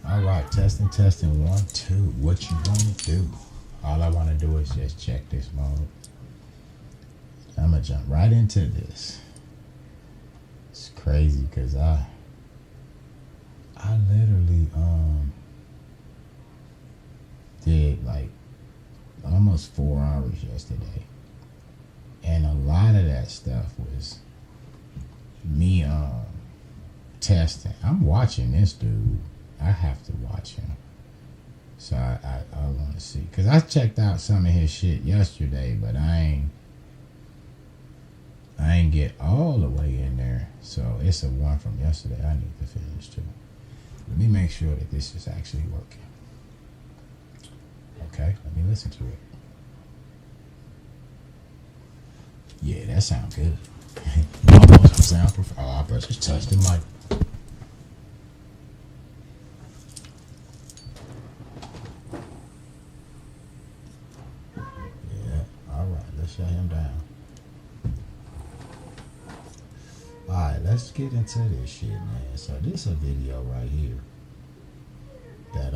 All right, testing, 1, 2. What you want to do? All I want to do is just check this mode. I'm gonna jump right into this. It's crazy because I literally did like almost 4 hours yesterday, and a lot of that stuff was me testing. I'm watching this dude. I have to watch him. So I want to see, because I checked out some of his shit yesterday, but I ain't get all the way in there. So it's a one from yesterday I need to finish too. Let me make sure that this is actually working. Okay, let me listen to it. Yeah, that sounds good. Almost soundproof. Oh, I just touched the mic. Shut him down. Alright, let's get into this shit, man. So this is a video right here that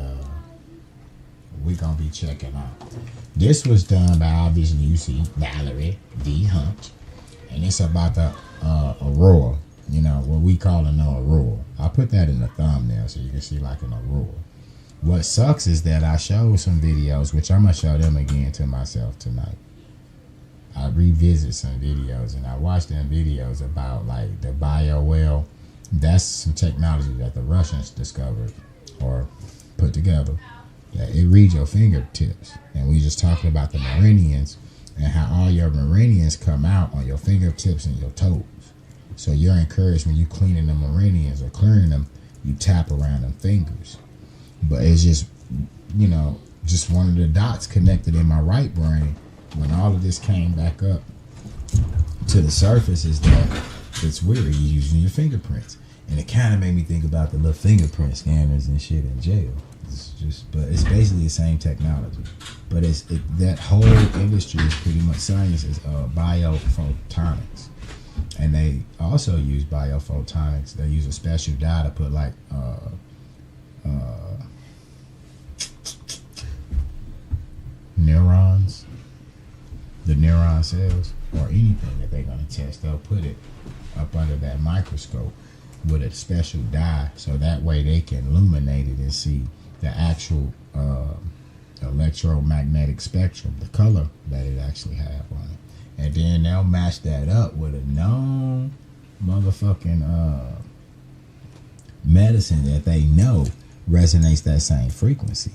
we gonna be checking out. This was done by, obviously, you see Valerie Hunt, and it's about the aurora. You know what we call an aurora. I put that in the thumbnail so you can see like an aurora. What sucks is that I showed some videos, which I'm gonna show them again to myself tonight. I revisit some videos and I watched them videos about like the bio. That's some technology that the Russians discovered or put together. That it reads your fingertips, and we just talking about the meridians and how all your meridians come out on your fingertips and your toes. So you're encouraged when you cleaning the meridians or clearing them, you tap around them fingers. But it's just, you know, just one of the dots connected in my right brain. When all of this came back up to the surface, is that it's weird. You're using your fingerprints, and it kind of made me think about the little fingerprint scanners and shit in jail. It's just, but it's basically the same technology. But that whole industry is pretty much science is biophotonics, and they also use biophotonics. They use a special dye to put like neurons. The neuron cells or anything that they're going to test, they'll put it up under that microscope with a special dye, so that way they can illuminate it and see the actual electromagnetic spectrum, the color that it actually have on it. And then they'll match that up with a known motherfucking medicine that they know resonates that same frequency,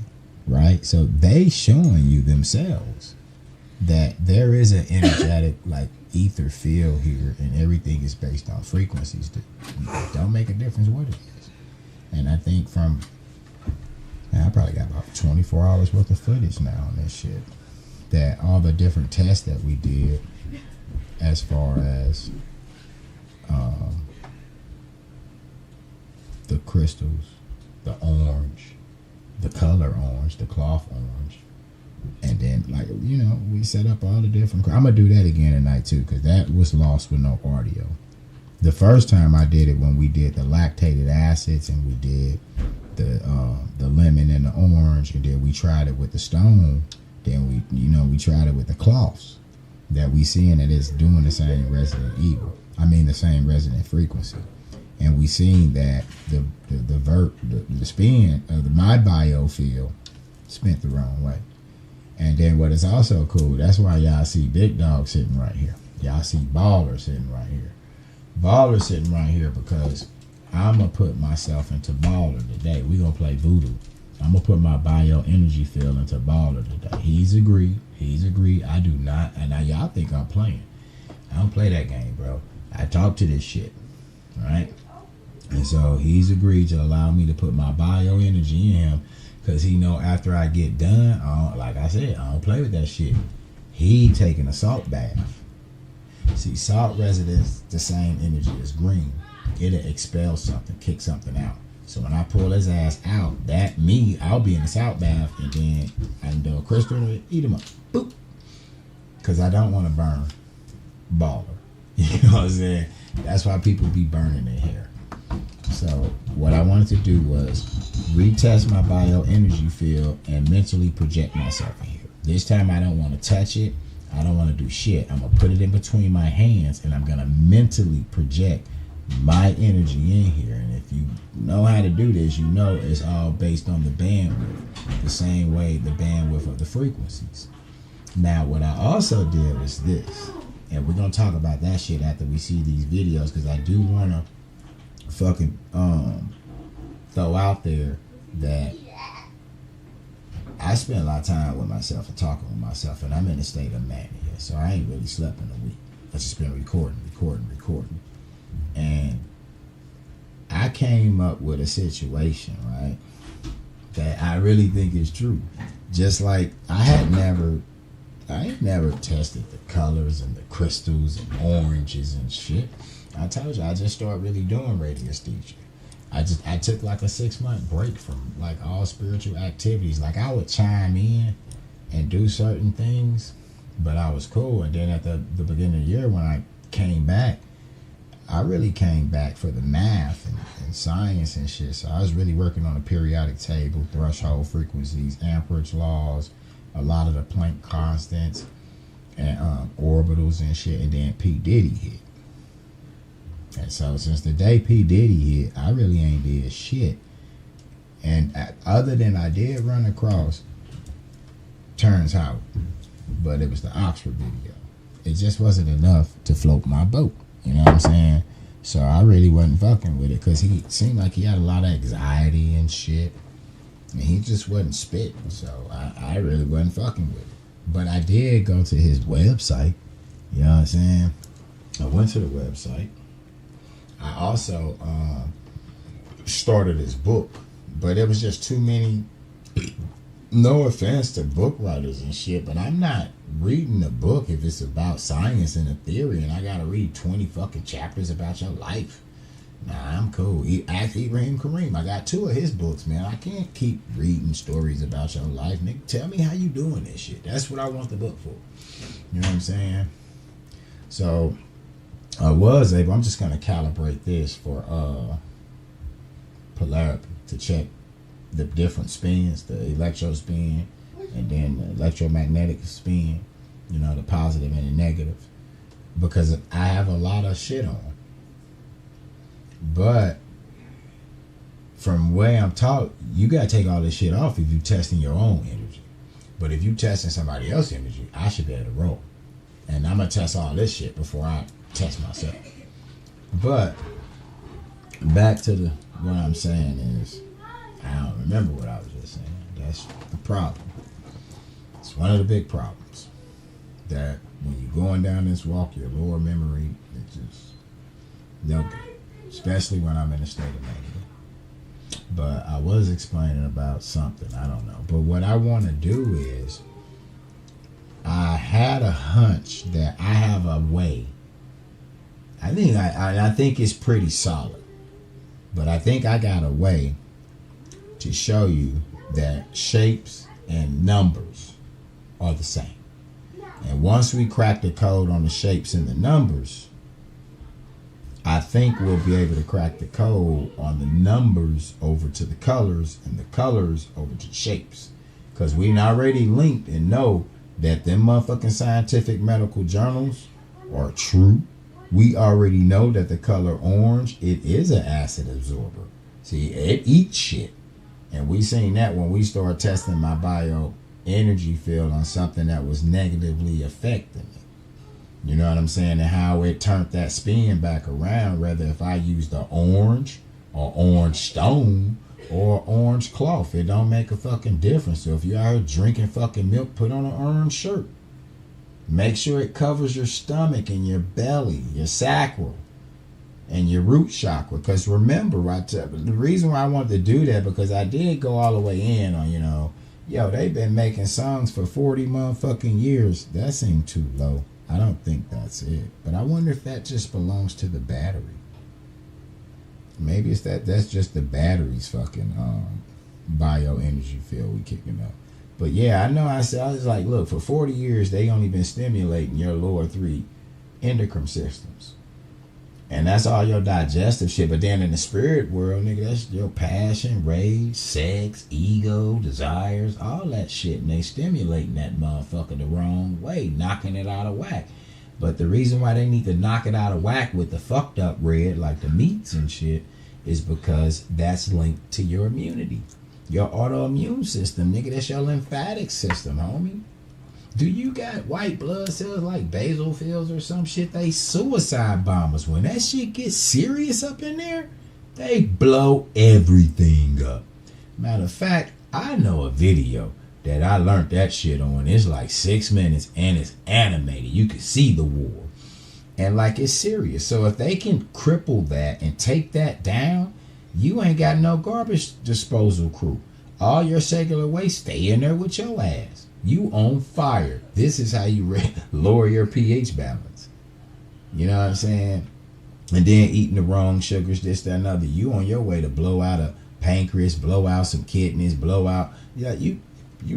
right? So they showing you themselves that there is an energetic like ether field here, and everything is based on frequencies that don't make a difference what it is. And I think I probably got about 24 hours worth of footage now on this shit, that all the different tests that we did as far as the crystals, the orange, the color orange, the cloth orange. And then, like, you know, we set up all the different. I'm gonna do that again tonight too, because that was lost with no audio. The first time I did it, when we did the lactated acids and we did the lemon and the orange, and then we tried it with the stone. Then we tried it with the cloths. That we seeing that it's doing the same the same resonant frequency, and we seen that the spin of my biofield spent the wrong way. And then what is also cool, that's why y'all see Big Dog sitting right here. Y'all see Baller sitting right here. Baller sitting right here because I'm going to put myself into Baller today. We're going to play Voodoo. I'm going to put my bioenergy field into Baller today. He's agreed. I do not. And now y'all think I'm playing. I don't play that game, bro. I talk to this shit. Right? And so he's agreed to allow me to put my bioenergy in him. Because he know after I get done, like I said, I don't play with that shit. He taking a salt bath. See, salt residents the same energy as green. It'll expel something, kick something out. So when I pull his ass out, I'll be in the salt bath, and then I can do a crystal and eat him up. Boop. Because I don't want to burn Baller. You know what I'm saying? That's why people be burning their hair. So what I wanted to do was retest my bioenergy field and mentally project myself in here. This time I don't want to touch it. I don't want to do shit. I'm going to put it in between my hands and I'm going to mentally project my energy in here. And if you know how to do this, you know it's all based on the bandwidth. The same way the bandwidth of the frequencies. Now what I also did was this. And we're going to talk about that shit after we see these videos, because I do want to fucking throw out there that I spend a lot of time with myself and talking with myself, and I'm in a state of mania, so I ain't really slept in a week. I just been recording. And I came up with a situation, right, that I really think is true. Just like I ain't never tested the colors and the crystals and oranges and shit. I told you, I just started really doing radiesthesia. I took like a 6-month break from like all spiritual activities. Like I would chime in and do certain things, but I was cool. And then at the beginning of the year when I came back, I really came back for the math and science and shit. So I was really working on a periodic table, threshold frequencies, amperage laws, a lot of the Planck constants, and orbitals and shit. And then P. Diddy hit. And so since the day P. Diddy hit, I really ain't did shit. And other than I did run across Terrence Howard, but it was the Oxford video. It just wasn't enough to float my boat. You know what I'm saying? So I really wasn't fucking with it because he seemed like he had a lot of anxiety and shit. And he just wasn't spitting. So I really wasn't fucking with it. But I did go to his website. You know what I'm saying? I went to the website. I also started his book, but it was just too many. No offense to book writers and shit, but I'm not reading a book if it's about science and a theory, and I gotta read 20 fucking chapters about your life. Nah, I'm cool. Ibrahim Kareem, I got 2 of his books, man. I can't keep reading stories about your life, nigga. Tell me how you doing this shit. That's what I want the book for. You know what I'm saying? So I was able, I'm just going to calibrate this for polarity to check the different spins, the electro spin and then the electromagnetic spin, you know, the positive and the negative, because I have a lot of shit on. But from where I'm taught, you got to take all this shit off if you testing your own energy. But if you testing somebody else's energy, I should be able to roll. And I'm going to test all this shit before I test myself. But back to what I'm saying is, I don't remember what I was just saying. That's the problem. It's one of the big problems. That when you're going down this walk, your lower memory, it just don't get it. Especially when I'm in a state of mania. But I was explaining about something, I don't know. But what I want to do is, I had a hunch that I have a way. I think it's pretty solid. But I think I got a way to show you that shapes and numbers are the same. And once we crack the code on the shapes and the numbers, I think we'll be able to crack the code on the numbers over to the colors and the colors over to the shapes. Because we already linked and know that them motherfucking scientific medical journals are true. We already know that the color orange, it is an acid absorber. See, it eats shit. And we seen that when we started testing my bioenergy field on something that was negatively affecting it. You know what I'm saying? And how it turned that spin back around, whether if I use the orange or orange stone or orange cloth. It don't make a fucking difference. So if you're out here drinking fucking milk, put on an orange shirt. Make sure it covers your stomach and your belly, your sacral, and your root chakra. Because remember, the reason why I wanted to do that, because I did go all the way in on, you know, yo, they've been making songs for 40 motherfucking years. That seemed too low. I don't think that's it. But I wonder if that just belongs to the battery. Maybe it's that's just the battery's fucking bioenergy field we kicking up. But yeah, I know I was like, look, for 40 years, they only been stimulating your lower 3 endocrine systems. And that's all your digestive shit. But then in the spirit world, nigga, that's your passion, rage, sex, ego, desires, all that shit. And they stimulating that motherfucker the wrong way, knocking it out of whack. But the reason why they need to knock it out of whack with the fucked up red, like the meats and shit, is because that's linked to your immunity. Your autoimmune system, nigga, that's your lymphatic system, homie. Do you got white blood cells like basophils or some shit? They suicide bombers. When that shit gets serious up in there, they blow everything up. Matter of fact, I know a video that I learned that shit on. It's like 6 minutes and it's animated. You can see the war. And like it's serious. So if they can cripple that and take that down, you ain't got no garbage disposal crew. All your cellular waste stay in there with your ass. You on fire. This is how you lower your pH balance. You know what I'm saying? And then eating the wrong sugars, this, that, and other. You on your way to blow out a pancreas, blow out some kidneys, blow out. You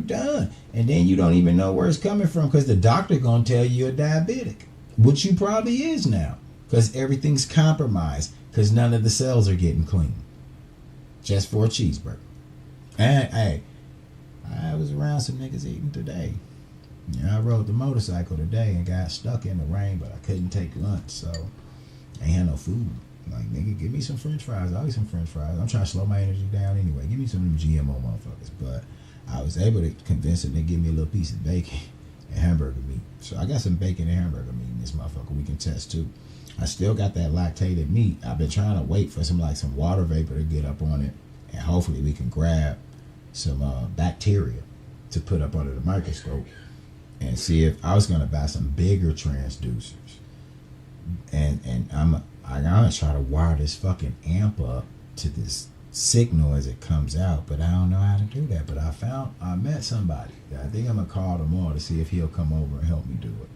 done. And then you don't even know where it's coming from because the doctor gonna tell you you're diabetic, which you probably is now because everything's compromised because none of the cells are getting clean. Just for a cheeseburger. And hey, I was around some niggas eating today. Yeah, I rode the motorcycle today and got stuck in the rain, but I couldn't take lunch, so I ain't had no food. Like, nigga, give me some french fries. I'll eat some french fries. I'm trying to slow my energy down anyway. Give me some of them GMO motherfuckers. But I was able to convince them to give me a little piece of bacon and hamburger meat. So I got some bacon and hamburger meat in this motherfucker we can test too. I still got that lactated meat. I've been trying to wait for some water vapor to get up on it, and hopefully we can grab some bacteria to put up under the microscope and see if I was going to buy some bigger transducers. And I'm gonna try to wire this fucking amp up to this signal as it comes out, but I don't know how to do that. But I met somebody. I think I'm gonna call tomorrow to see if he'll come over and help me do it.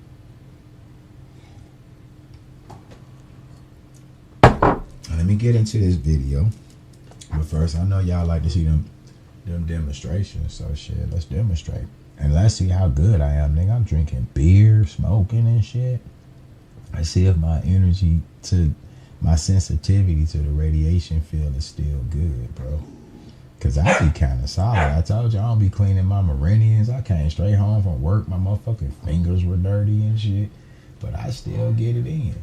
Let me get into this video. But first, I know y'all like to see them demonstrations, so shit, let's demonstrate. And let's see how good I am, nigga. I'm drinking beer, smoking and shit. I see if my energy to my sensitivity to the radiation field is still good, bro. Cause I be kind of solid. I told you I don't be cleaning my meridians. I came straight home from work. My motherfucking fingers were dirty and shit, but I still get it in.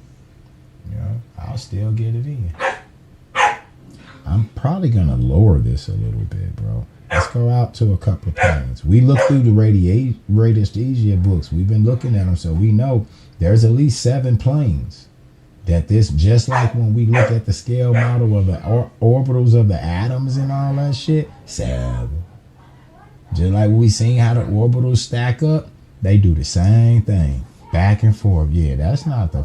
You know, I'll still get it in. I'm probably gonna lower this a little bit, bro. Let's go out to a couple of planes. We looked through the radiesthesia books. We've been looking at them, so we know there's at least 7 planes. That this, just like when we look at the scale model of the orbitals of the atoms and all that shit, 7. Just like we seen how the orbitals stack up, they do the same thing, back and forth. Yeah, that's not the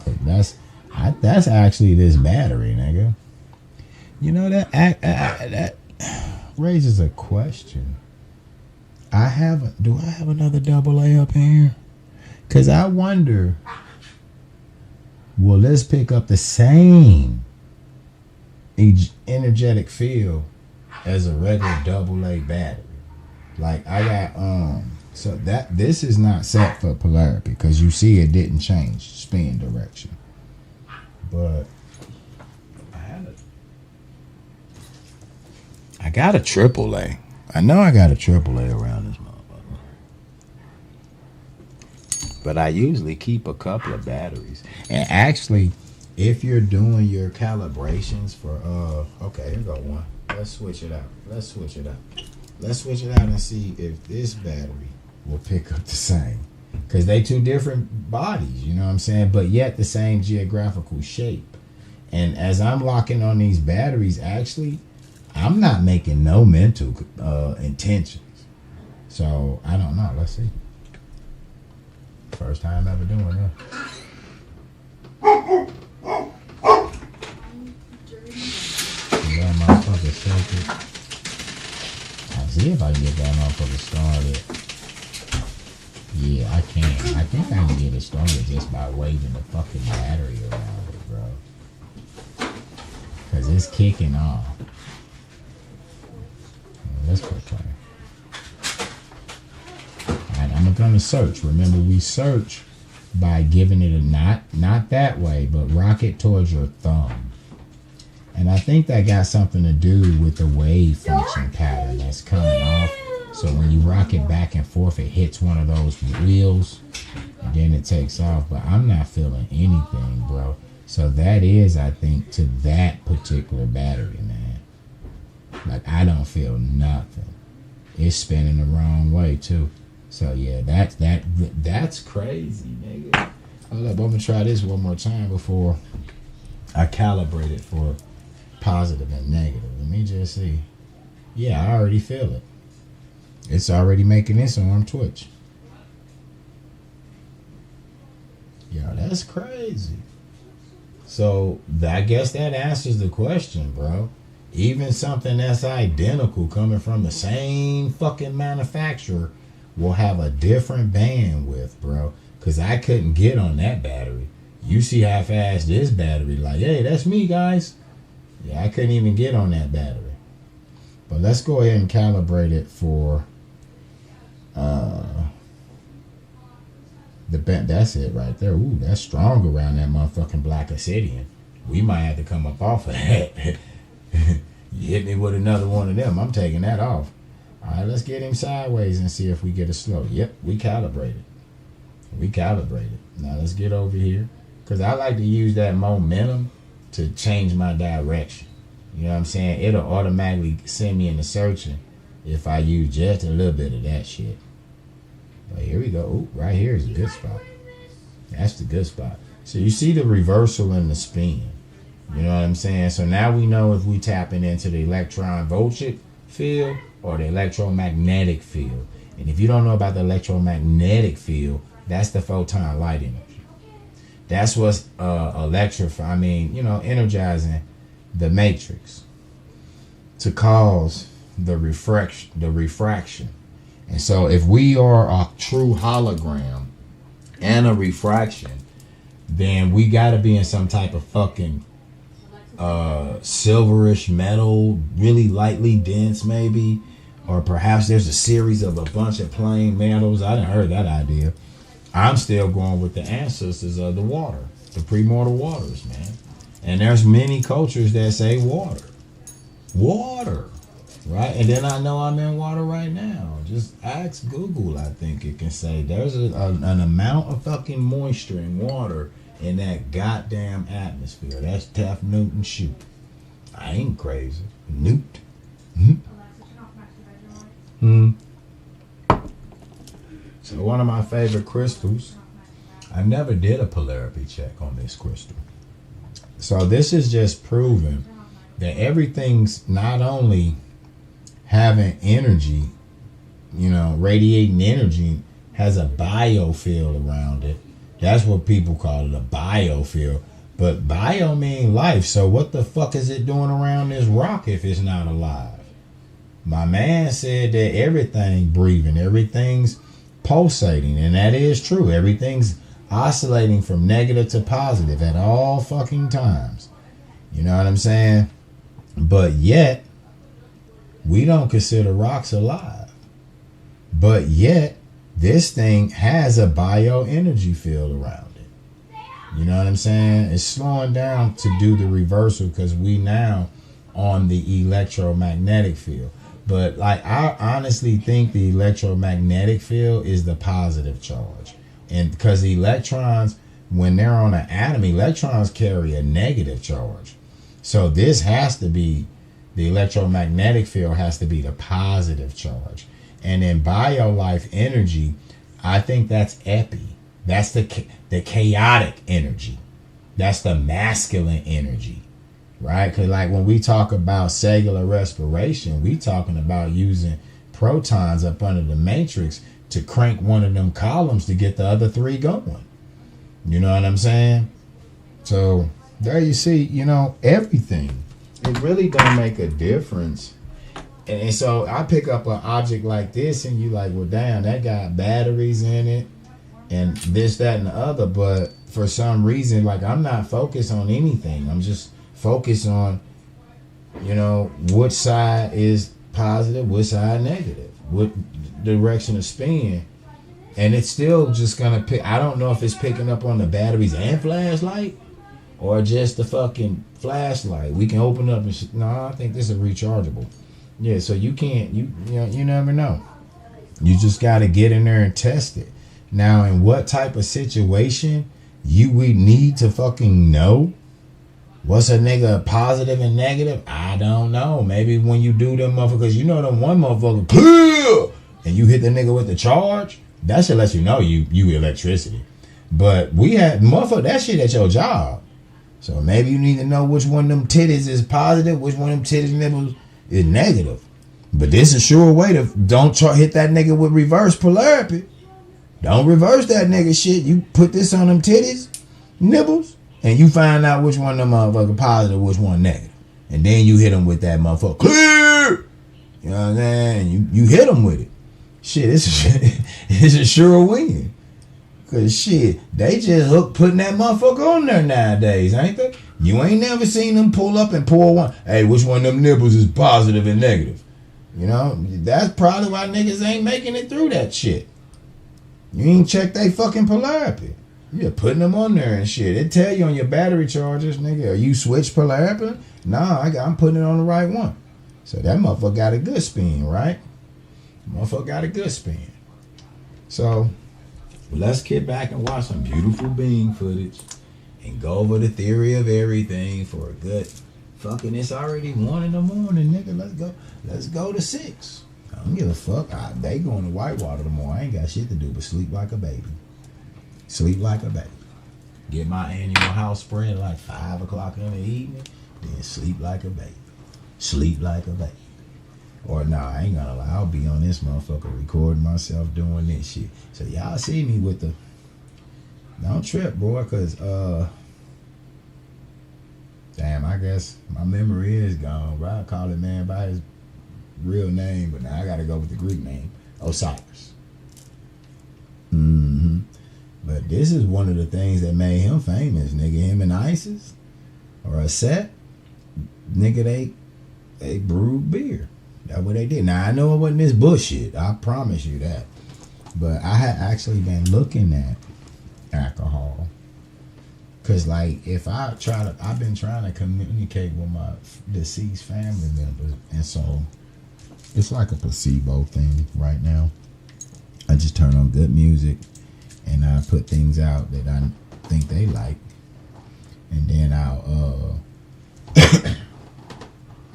that's actually this battery, nigga. You know that raises a question. Do I have another AA up here? Cause I wonder, will this pick up the same energetic field as a regular AA battery? Like I got so that this is not set for polarity because you see it didn't change spin direction. But I got a AAA. I know I got a AAA around this motherfucker. But I usually keep a couple of batteries. And actually, if you're doing your calibrations for okay, here go one. Let's switch it out. Let's switch it out and see if this battery will pick up the same. Because they 2 different bodies, you know what I'm saying? But yet the same geographical shape. And as I'm locking on these batteries, actually, I'm not making no mental intentions. So, I don't know. Let's see. First time ever doing that. That motherfucker started. I'll see if I can get that motherfucker started. Yeah, I can. I think I can get it started just by waving the fucking battery around it, bro. Because it's kicking off. Let's quit playing. Alright, I'm gonna search. Remember, we search by giving it a not that way, but rock it towards your thumb. And I think that got something to do with the wave function pattern that's coming off. So when you rock it back and forth, it hits one of those wheels and then it takes off. But I'm not feeling anything, bro. So that is, I think, to that particular battery, man. Like, I don't feel nothing. It's spinning the wrong way, too. So, yeah, that's crazy, nigga. Hold up, I'm going to try this one more time before I calibrate it for positive and negative. Let me just see. Yeah, I already feel it. It's already making its arm twitch. Yo, that's crazy. So I guess that answers the question, bro. Even something that's identical coming from the same fucking manufacturer will have a different bandwidth, bro. Because I couldn't get on that battery. You see how fast this battery, like, hey, that's me, guys. Yeah, I couldn't even get on that battery. But let's go ahead and calibrate it for that's it right there. Ooh, that's strong around that motherfucking black obsidian. We might have to come up off of that. You hit me with another one of them, I'm taking that off. All right, let's get him sideways and see if we get a slow. Yep, we calibrated. Now let's get over here, because I like to use that momentum to change my direction. You know what I'm saying? It'll automatically send me into searching if I use just a little bit of that shit. But here we go. Ooh, right here is a good spot. That's the good spot. So you see the reversal in the spin. You know what I'm saying? So now we know if we tapping into the electron voltage field or the electromagnetic field. And if you don't know about the electromagnetic field, that's the photon light energy. That's what's energizing the matrix to cause the refraction. And so if we are a true hologram and a refraction, then we got to be in some type of fucking silverish metal, really lightly dense maybe, or perhaps there's a series of a bunch of plain metals. I done heard that idea. I'm still going with the ancestors of the water, the premortal waters, man. And there's many cultures that say water, right? And then I know I'm in water right now. Just ask Google. I think it can say there's an amount of fucking moisture in water in that goddamn atmosphere. That's Taft Newton shoot. I ain't crazy. Newt. So one of my favorite crystals. I never did a polarity check on this crystal. So this is just proving that everything's not only having energy, radiating energy, has a biofield around it. That's what people call it, a biofield. But bio mean life. So what the fuck is it doing around this rock if it's not alive? My man said that everything breathing, everything's pulsating, and that is true. Everything's oscillating from negative to positive at all fucking times. You know what I'm saying? But yet, we don't consider rocks alive. But yet, this thing has a bioenergy field around it. You know what I'm saying? It's slowing down to do the reversal because we now on the electromagnetic field. But I honestly think the electromagnetic field is the positive charge. And because the electrons, when they're on an atom, electrons carry a negative charge. So this has to be, the electromagnetic field has to be the positive charge. And in bio-life energy, I think that's epi. That's the chaotic energy. That's the masculine energy, right? Because when we talk about cellular respiration, we talking about using protons up under the matrix to crank one of them columns to get the other three going. You know what I'm saying? So there you see, everything. It really don't make a difference. And so I pick up an object like this and you like, well, damn, that got batteries in it and this, that, and the other. But for some reason, I'm not focused on anything. I'm just focused on, which side is positive, which side negative, what direction of spin And it's still just gonna pick. I don't know if it's picking up on the batteries and flashlight or just the fucking flashlight. We can open up and no, I think this is rechargeable. Yeah, so you can't. You never know. You just gotta get in there and test it. Now, in what type of situation you would need to fucking know what's a nigga positive and negative? I don't know. Maybe when you do them motherfuckers, you know them one motherfucker clear, and you hit the nigga with the charge. That should let you know you electricity. But we had motherfucker that shit at your job. So maybe you need to know which one of them titties is positive, which one of them titties nipples is negative. But this is a sure way to don't hit that nigga with reverse polarity. Don't reverse that nigga shit. You put this on them titties, nipples, and you find out which one of them motherfucker positive, which one negative. And then you hit them with that motherfucker clear. You know what I'm saying? You hit them with it. Shit, it's a sure win. Cause shit, they just putting that motherfucker on there nowadays, ain't they? You ain't never seen them pull up and pour one. Hey, which one of them nipples is positive and negative? You know, that's probably why niggas ain't making it through that shit. You ain't check they fucking polarity. You're putting them on there and shit. It tell you on your battery chargers, nigga, are you switch polarity? Nah, I'm putting it on the right one. So that motherfucker got a good spin, right? Motherfucker got a good spin. So let's get back and watch some beautiful beam footage and go over the theory of everything for a good fucking. It's already 1 in the morning, nigga. Let's go to 6. I don't give a fuck. They going to Whitewater tomorrow. I ain't got shit to do but sleep like a baby. Sleep like a baby. Get my annual house spread at like 5 o'clock in the evening. Then sleep like a baby. Sleep like a baby. Or nah, I ain't gonna lie. I'll be on this motherfucker recording myself doing this shit. So y'all see me with the. Don't trip, boy, cause damn, I guess my memory is gone, bro. I call it man by his real name, but now I gotta go with the Greek name, Osiris. But this is one of the things that made him famous, nigga. Him and Isis or a set, nigga. They brewed beer. That's what they did. Now I know it wasn't this bullshit. I promise you that. But I had actually been looking at alcohol. Cause like if I've been trying to communicate with my deceased family members, and so it's like a placebo thing right now. I just turn on good music and I put things out that I think they like, and then I'll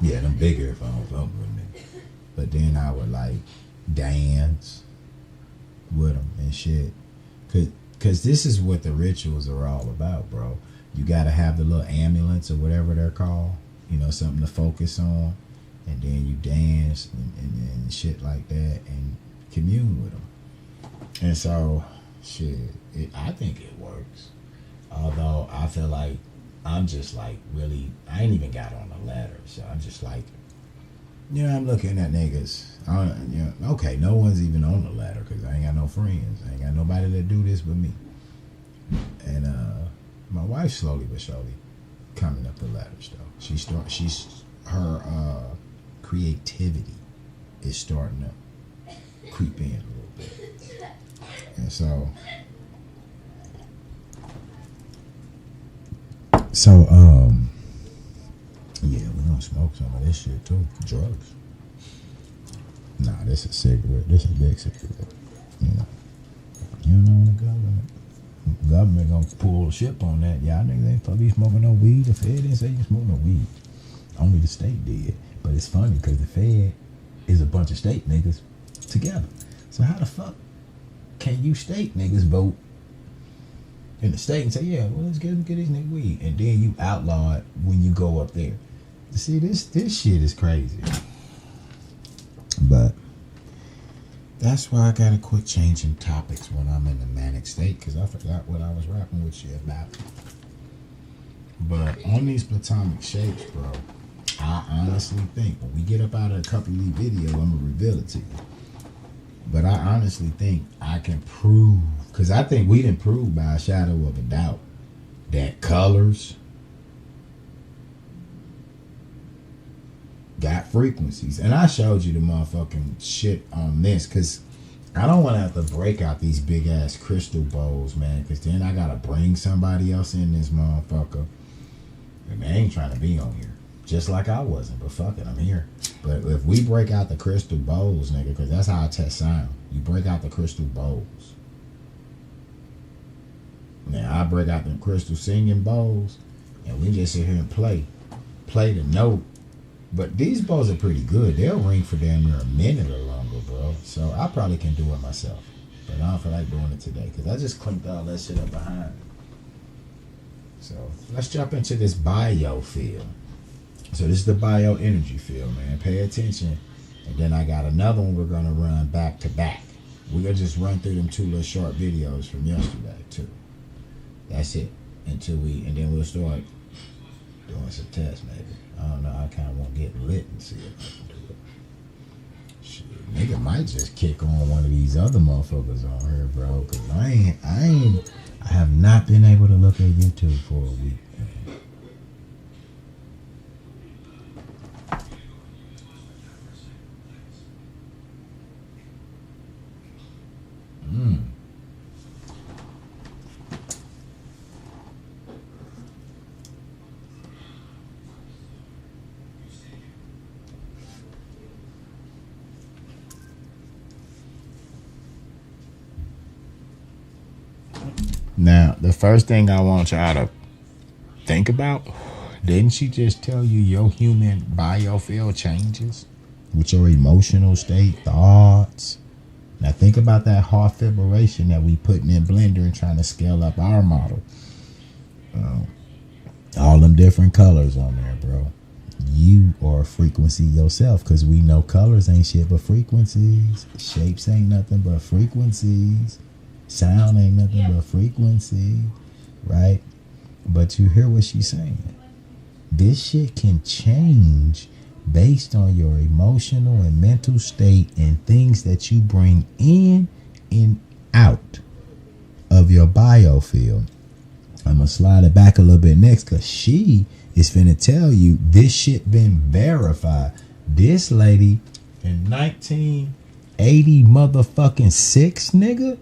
yeah, them big earphones up with me. But then I would like dance with them and shit. Cause this is what the rituals are all about, bro. You gotta have the little ambulance or whatever they're called. You know, something to focus on. And then you dance and shit like that and commune with them. And so, shit, I think it works. Although I feel like I'm just like really, I ain't even got on the ladder. So I'm just like, you know, I'm looking at niggas. Okay, no one's even on the ladder because I ain't got no friends. I ain't got nobody that do this but me. And my wife slowly but surely coming up the ladders though. Her creativity is starting to creep in a little bit. And so yeah, we're gonna smoke some of this shit too. Drugs. Nah, this is a cigarette. This is a big cigarette. You know the government. Government gonna pull the ship on that. Y'all niggas ain't supposed to be smoking no weed. The Fed didn't say you smoke no weed. Only the state did. But it's funny because the Fed is a bunch of state niggas together. So how the fuck can you state niggas vote in the state and say, yeah, well, let's get these niggas weed, and then you outlaw it when you go up there? See, this shit is crazy. But that's why I gotta quit changing topics when I'm in the manic state, because I forgot what I was rapping with you about. But on these platonic shapes, bro, I honestly think when we get up out of a couple of these videos, I'm gonna reveal it to you. But I honestly think I can prove, because I think we didn't prove by a shadow of a doubt that colors got frequencies. And I showed you the motherfucking shit on this, because I don't want to have to break out these big ass crystal bowls, man, because then I gotta bring somebody else in this motherfucker. And they ain't trying to be on here. Just like I wasn't, but fuck it, I'm here. But if we break out the crystal bowls, nigga, because that's how I test sound. You break out the crystal bowls. Now I break out the crystal singing bowls, and we just sit here and play the note. But these bowls are pretty good. They'll ring for damn near a minute or longer, bro. So I probably can do it myself. But I don't feel like doing it today because I just clinked all that shit up behind me. So let's jump into this bio field. So this is the bioenergy field, man. Pay attention. And then I got another one we're going to run back to back. We're going to just run through them 2 little short videos from yesterday, too. That's it. And then we'll start doing some tests, maybe. I don't know. I kind of want to get lit and see if I can do it. Shit, nigga might just kick on one of these other motherfuckers on here, bro. Because I have not been able to look at YouTube for a week, man. Now, the first thing I want y'all to think about, didn't she just tell you your human biofield changes with your emotional state, thoughts? Now think about that heart fibrillation that we putting in Blender and trying to scale up our model. All them different colors on there, bro. You are a frequency yourself, because we know colors ain't shit but frequencies. Shapes ain't nothing but frequencies. Sound ain't nothing but frequency, right? But you hear what she's saying. This shit can change based on your emotional and mental state and things that you bring in and out of your biofield. I'm going to slide it back a little bit next because she is finna tell you this shit been verified. This lady in 1980 motherfucking 6, nigga,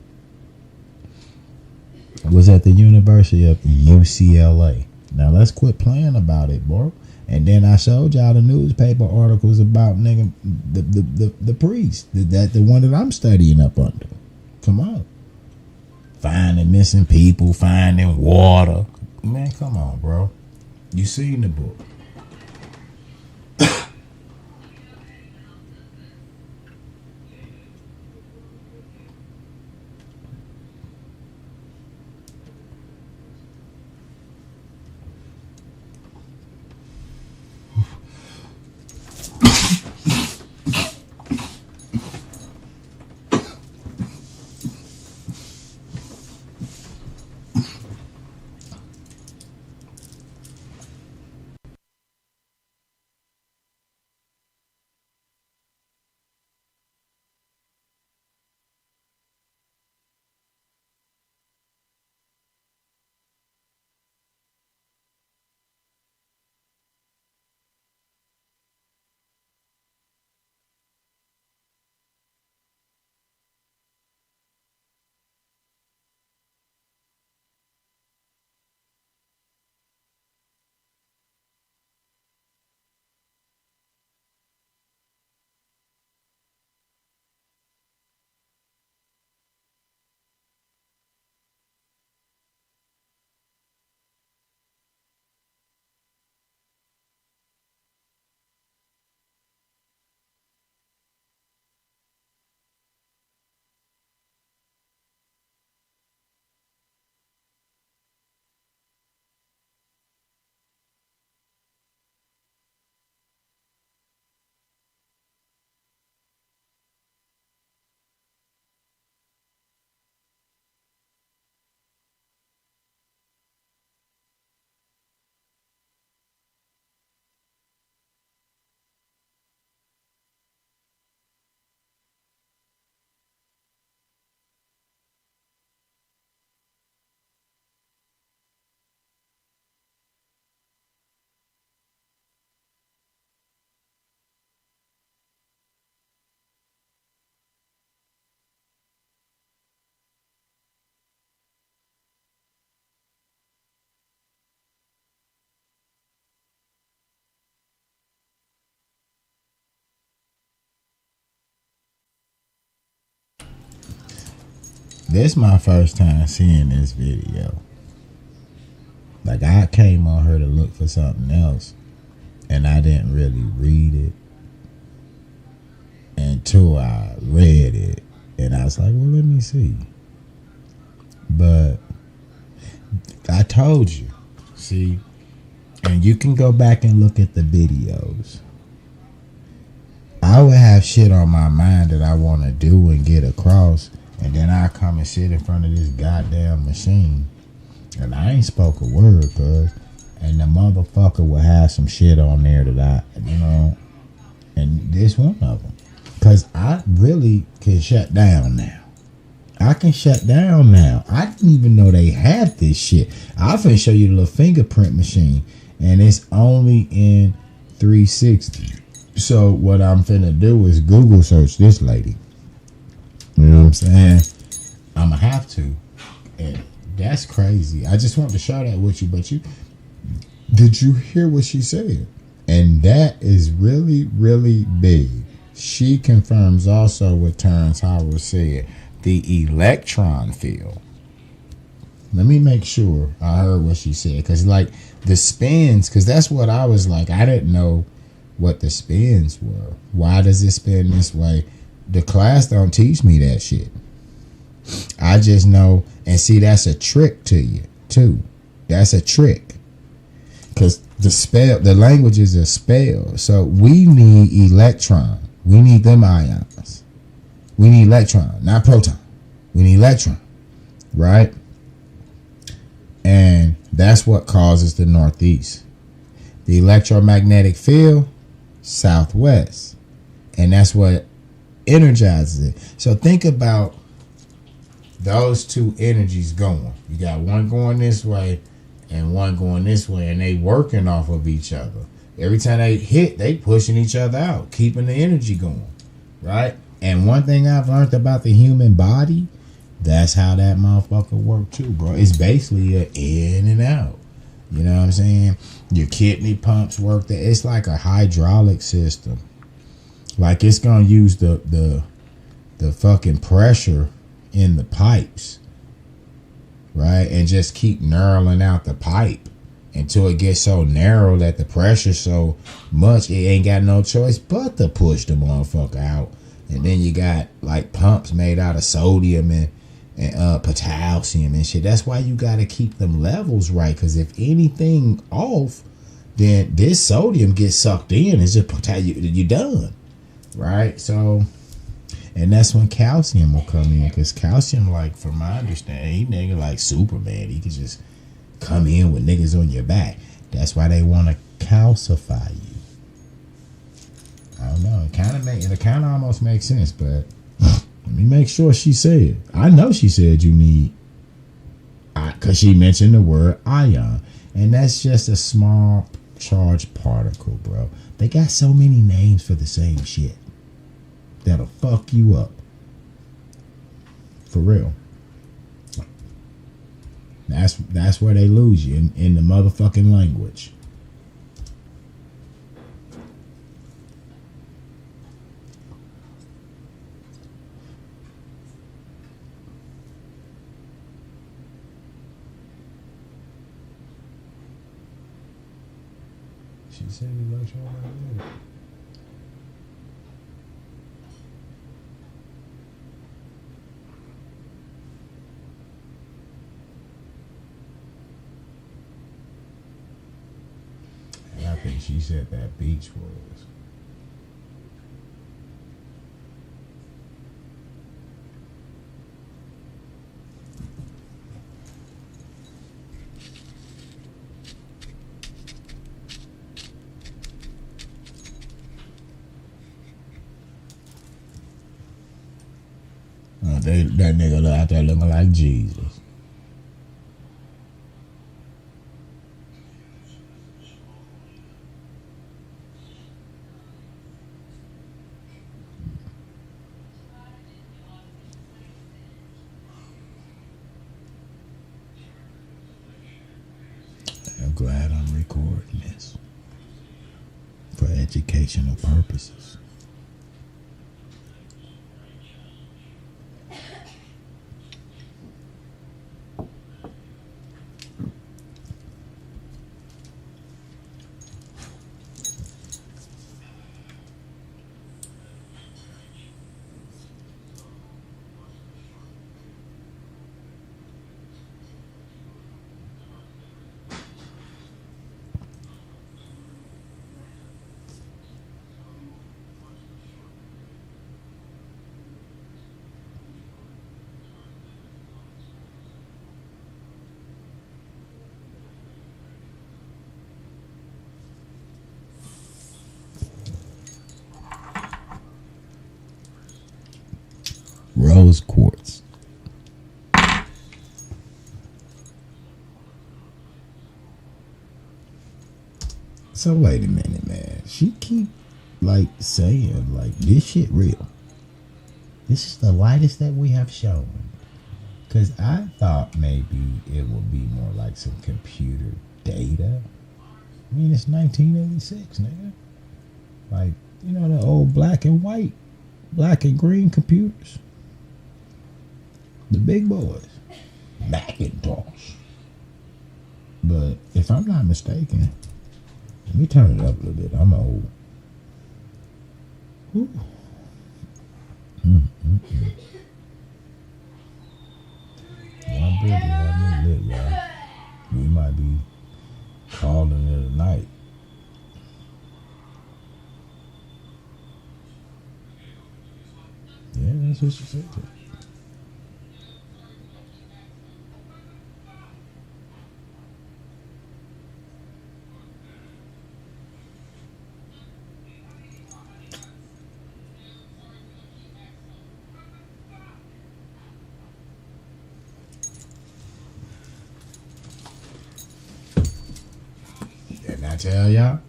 was at the University of UCLA. Now let's quit playing about it, bro. And then I showed y'all the newspaper articles about nigga the priest, the one that I'm studying up under. Come on, finding missing people, finding water. Man, come on, bro. You seen the book? This my first time seeing this video. Like, I came on her to look for something else, and I didn't really read it until I read it, and I was like, well, let me see. But I told you, see, and you can go back and look at the videos. I would have shit on my mind that I want to do and get across, and then I come and sit in front of this goddamn machine, and I ain't spoke a word, cuz, and the motherfucker will have some shit on there that and this one of them. Cause I really can shut down now. I can shut down now. I didn't even know they had this shit. I'm finna show you the little fingerprint machine, and it's only in 360. So what I'm finna do is Google search this lady. You know what I'm saying? I'ma have to. And that's crazy. I just want to share that with you, but did you hear what she said? And that is really, really big. She confirms also what Terrence Howard said, the electron field. Let me make sure I heard what she said, because like the spins, because that's what I was like, I didn't know what the spins were. Why does it spin this way? The class don't teach me that shit. I just know, and see, that's a trick to you too. That's a trick, because the language is a spell. So we need electron. We need them ions. We need electron, not proton. We need electron, right? And that's what causes the northeast. The electromagnetic field, southwest, and that's what energizes it. So think about those two energies going. You got one going this way and one going this way, and they working off of each other. Every time they hit, they pushing each other out, keeping the energy going, right? And one thing I've learned about the human body, that's how that motherfucker work too, bro. It's basically an in and out. You know what I'm saying? Your kidney pumps work there. It's like a hydraulic system. Like it's gonna use the fucking pressure in the pipes, right? And just keep narrowing out the pipe until it gets so narrow that the pressure's so much it ain't got no choice but to push the motherfucker out. And then you got like pumps made out of sodium and potassium and shit. That's why you gotta keep them levels right, because if anything off, then this sodium gets sucked in. It's just you done, right? So, and that's when calcium will come in, because calcium, like from my understanding, he nigga like Superman. He can just come in with niggas on your back. That's why they want to calcify you. I don't know. It kind of almost makes sense, but let me make sure she said. I know she said you need, because she mentioned the word ion, and that's just a small charged particle, bro. They got so many names for the same shit that'll fuck you up. For real. That's where they lose you in the motherfucking language. She said electromagnetic. I think she said that beach was. That nigga out there looking like Jesus. I'm glad I'm recording this for educational purposes. rose quartz. So wait a minute, man. She keep like saying like this shit real. This is the lightest that we have shown. Cause I thought maybe it would be more like some computer data. I mean, it's 1986, nigga. Like, you know, the old black and white, black and green computers. The big boys. Macintosh. But if I'm not mistaken, let me turn it up a little bit. I'm old. Ooh. One big had me lit, y'all. We might be calling it a night. Yeah, that's what she said. Didn't I tell y'all?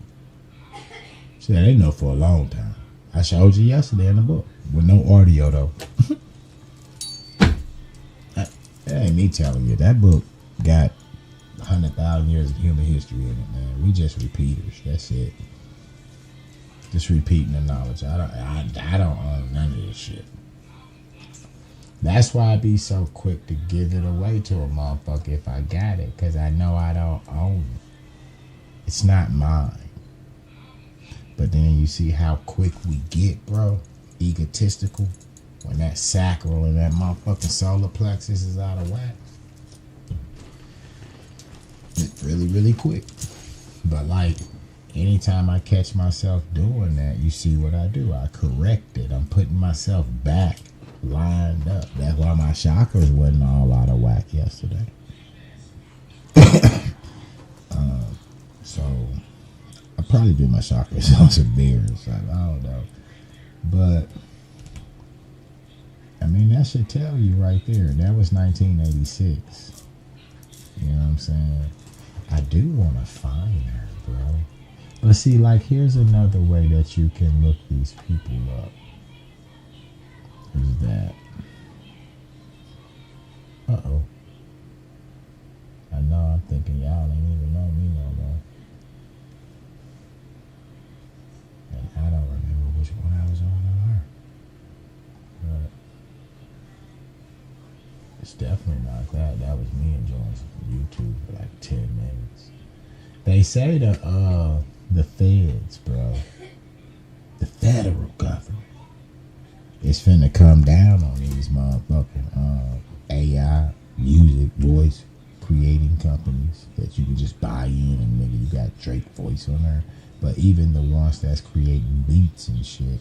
See, I didn't know for a long time. I showed you yesterday in the book. With no audio, though. That ain't me telling you. That book got 100,000 years of human history in it, man. We just repeaters. That's it. Just repeating the knowledge. I don't own none of this shit. That's why I be so quick to give it away to a motherfucker if I got it. Because I know I don't own it. It's not mine. But then you see how quick we get, bro. Egotistical. When that sacral and that motherfucking solar plexus is out of whack. It's really, really quick. But like, anytime I catch myself doing that, you see what I do. I correct it. I'm putting myself back, lined up. That's why my chakras wasn't all out of whack yesterday. So I probably do my chakras on some beer or something. I don't know. But I mean, that should tell you right there. That was 1986. You know what I'm saying? I do want to find her, bro. But see, like, here's another way that you can look these people up. Is that? Uh-oh. I know I'm thinking y'all ain't even know me no more. And I don't remember which one I was on her. But it's definitely not that. That was me enjoying some YouTube for like 10 minutes. They say the feds, bro, the federal government is finna come down on these motherfucking AI, music, voice creating companies that you can just buy in and nigga, you got Drake voice on there. But even the ones that's creating beats and shit,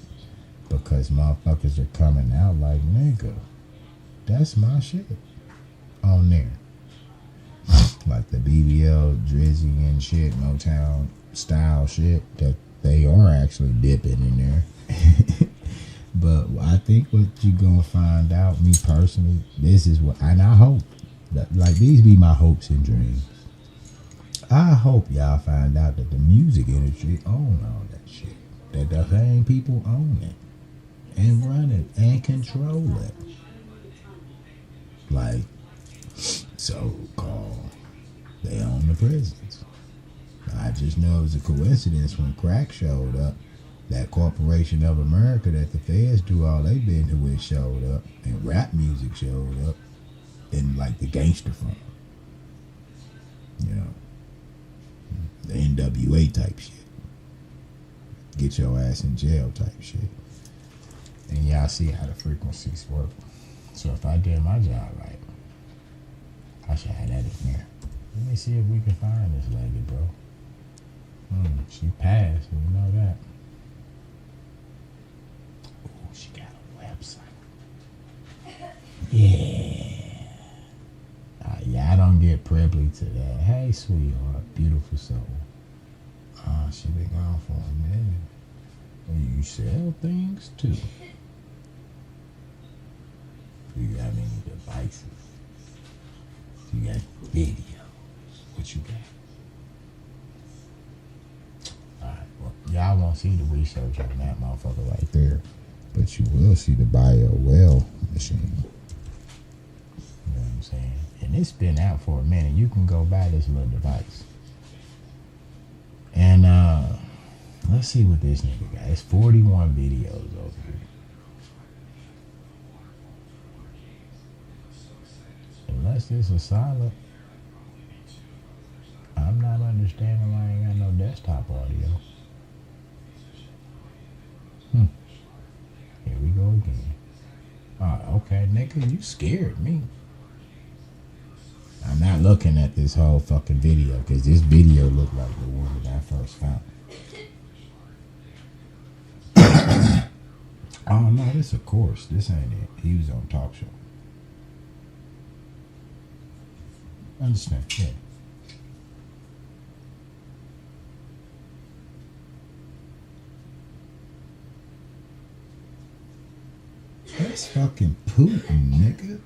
because motherfuckers are coming out like, nigga, that's my shit on there. Like the BBL, Drizzy and shit, Motown style shit that they are actually dipping in there. But I think what you gonna find out, me personally, this is what, and I hope that, like, these be my hopes and dreams. I hope y'all find out that the music industry own all that shit. That the same people own it and run it and control it. Like, so-called, they own the prisons. I just know it was a coincidence when crack showed up, that Corporation of America that the feds do all they been to with showed up, and rap music showed up, and like the gangster funk. You know, the NWA type shit. Get your ass in jail type shit. And y'all see how the frequencies work. So if I did my job right, I should have that in there. Let me see if we can find this lady, bro. She passed, you know that. Ooh, she got a website. Yeah. Yeah, I don't get privy to that. Hey, sweetheart, beautiful soul. She been gone for a minute. You sell things too. devices. You got videos. What you got? Alright, well, y'all won't see the research on that motherfucker right there. But you will see the Bioenergy machine. You know what I'm saying? And it's been out for a minute. You can go buy this little device. And let's see what this nigga got. It's 41 videos over here. Unless this is silent, I'm not understanding why I ain't got no desktop audio. Here we go again. Okay, nigga, you scared me. I'm not looking at this whole fucking video because this video looked like the one that I first found. Oh no, this of course. This ain't it. He was on talk show. Understand? Yeah. That's fucking Putin, nigga.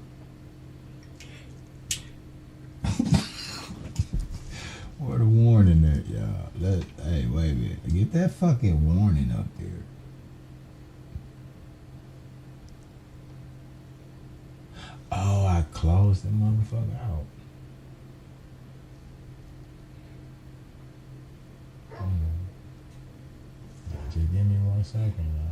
Where the warning at, y'all? Hey, wait a minute. Get that fucking warning up there. Oh, I closed the motherfucker out. Just give me 1 second, y'all.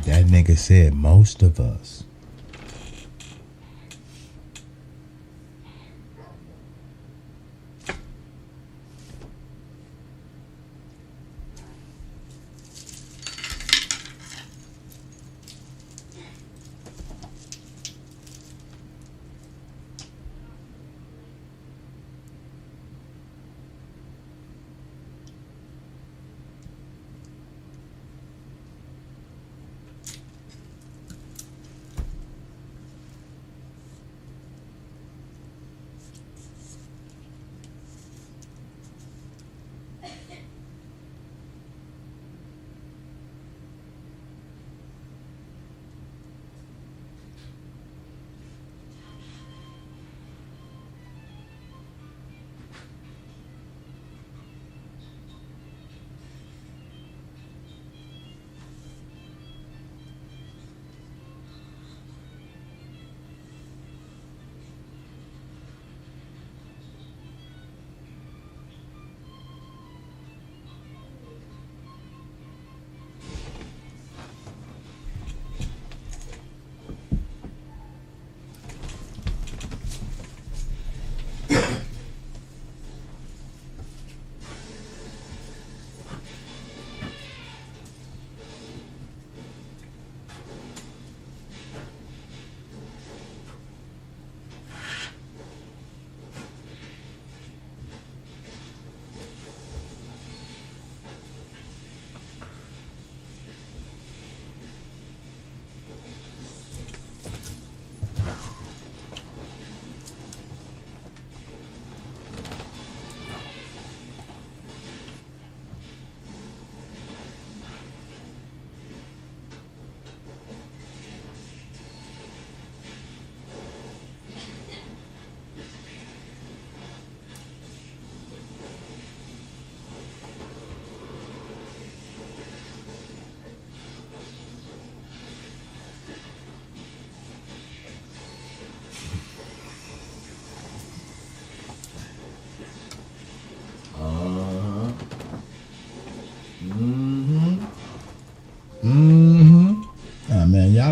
That nigga said most of us.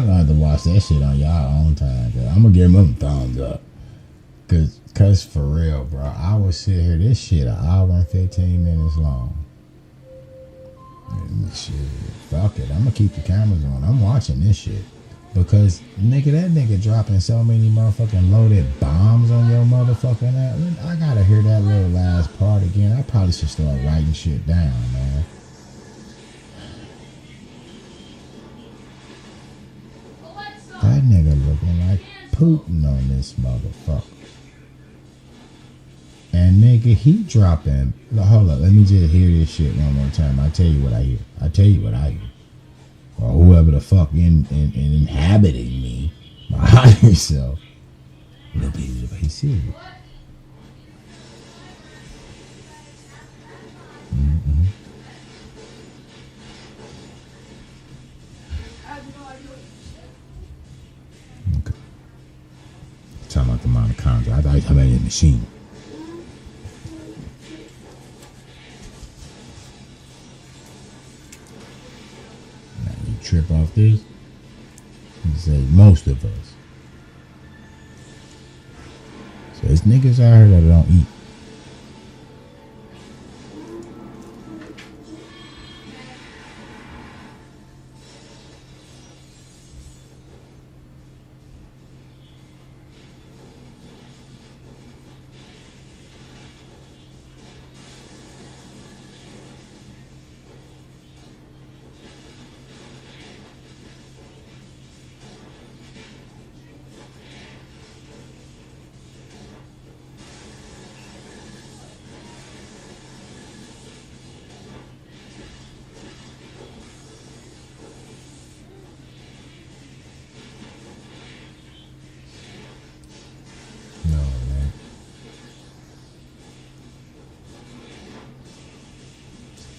y'all gonna have to watch that shit on y'all own time. I'm gonna give them thumbs up. Cause for real, bro, I would sit here. This shit an hour and 15 minutes long. And shit, fuck it. I'm gonna keep the cameras on. I'm watching this shit. Because, nigga, that nigga dropping so many motherfucking loaded bombs on your motherfucking ass. I gotta hear that little last part again. I probably should start writing shit down, man. That nigga looking like Putin on this motherfucker. And nigga, he dropping. Hold up, let me just hear this shit one more time. I'll tell you what I hear. Or whoever the fuck inhabiting me, my higher self. Little baby serious. Mm-hmm. Okay. Talking about the mitochondria. I thought you were talking about the machine. Trip off this, he said most of us. So it's niggas out here that don't eat.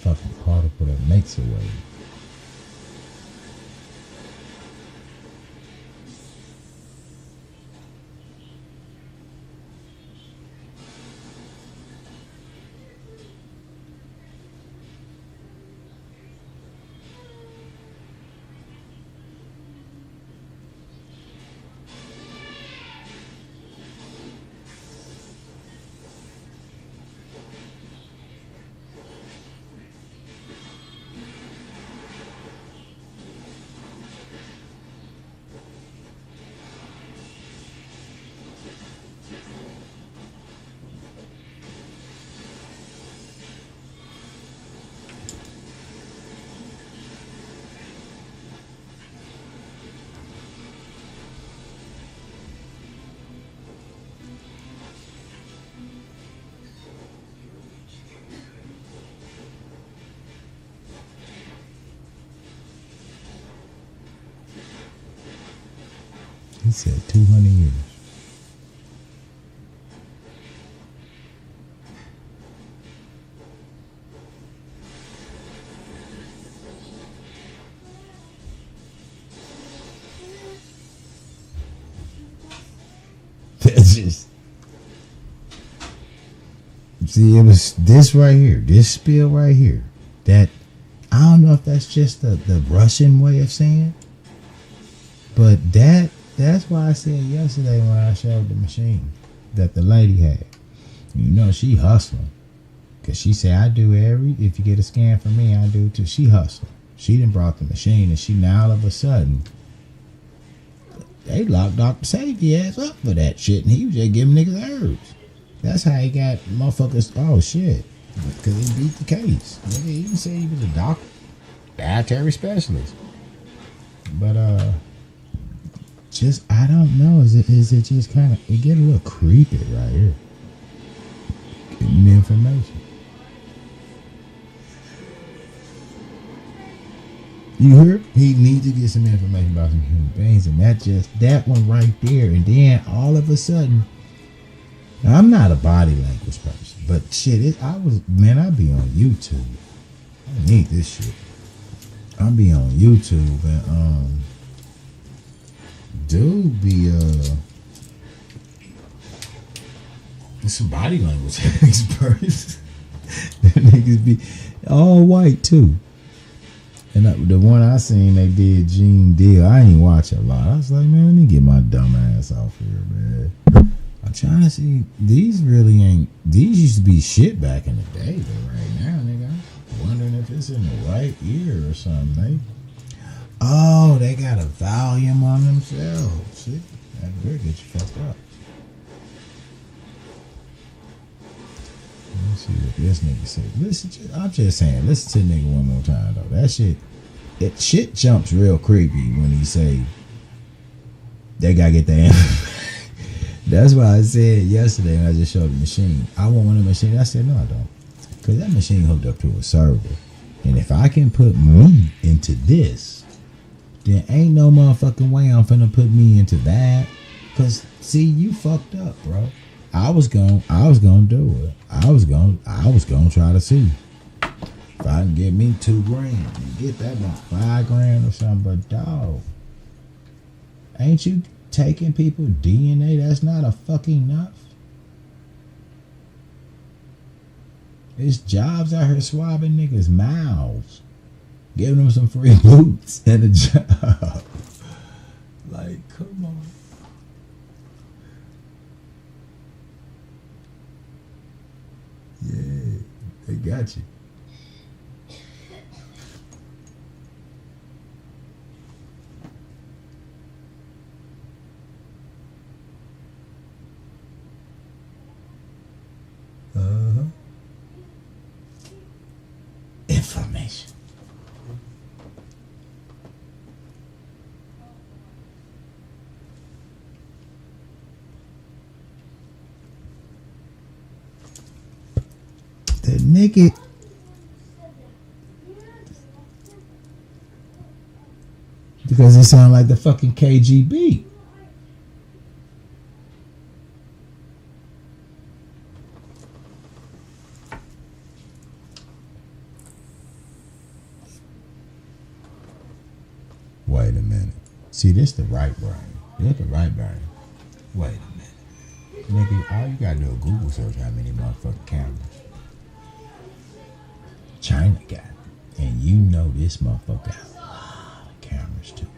Fucking particle that makes a wave. He said 200 years. That's just... See, it was this right here, this spill right here, that, I don't know if that's just the Russian way of saying it, but that's why I said yesterday when I showed the machine that the lady had. You know, she hustling. Because she said, I do if you get a scan from me, I do too. She hustling. She done brought the machine, and she now all of a sudden, they locked Dr. Safety ass up for that shit, and he was just giving niggas herbs. That's how he got motherfuckers, oh shit. Because he beat the case. Nigga, he even said he was a doctor, dietary specialist. But, just, I don't know. Is it just kind of, it get a little creepy right here. Getting the information. You heard? He needs to get some information about some human beings, and that one right there. And then all of a sudden, now, I'm not a body language person, but shit, I be on YouTube. I need this shit. I'll be on YouTube and dude be some body language experts. Niggas be all white too. And the one I seen, they did Gene Deal. I ain't watch a lot. I was like, man, let me get my dumb ass off here, man. I'm trying to see. These really ain't. These used to be shit back in the day, but right now, nigga, I'm wondering if it's in the right ear or something. Oh, they got a volume on themselves. See, that really get you fucked up. Let me see what this nigga said. Listen, I'm just saying, listen to the nigga one more time though. That shit jumps real creepy when he say they gotta get the answer. That's why I said yesterday when I just showed the machine, I want one of the machines. I said no, I don't, because that machine hooked up to a server, and if I can put me into this, then ain't no motherfucking way I'm finna put me into that. Cause see, you fucked up, bro. I was gonna do it. I was gonna try to see if I can get me $2 grand and get that one $5 grand or something. But dog, ain't you taking people DNA? That's not a fucking enough. It's jobs out here swabbing niggas' mouths, giving them some free boots and a job. Like, come on. Yeah, they got you. Information. The nigga. Because it sound like the fucking KGB. Wait a minute. See, this the right brain. This the right brain. Wait a minute. Nigga, all you gotta do is Google search how many motherfucking cameras China got. And you know this motherfucker got a lot of cameras too.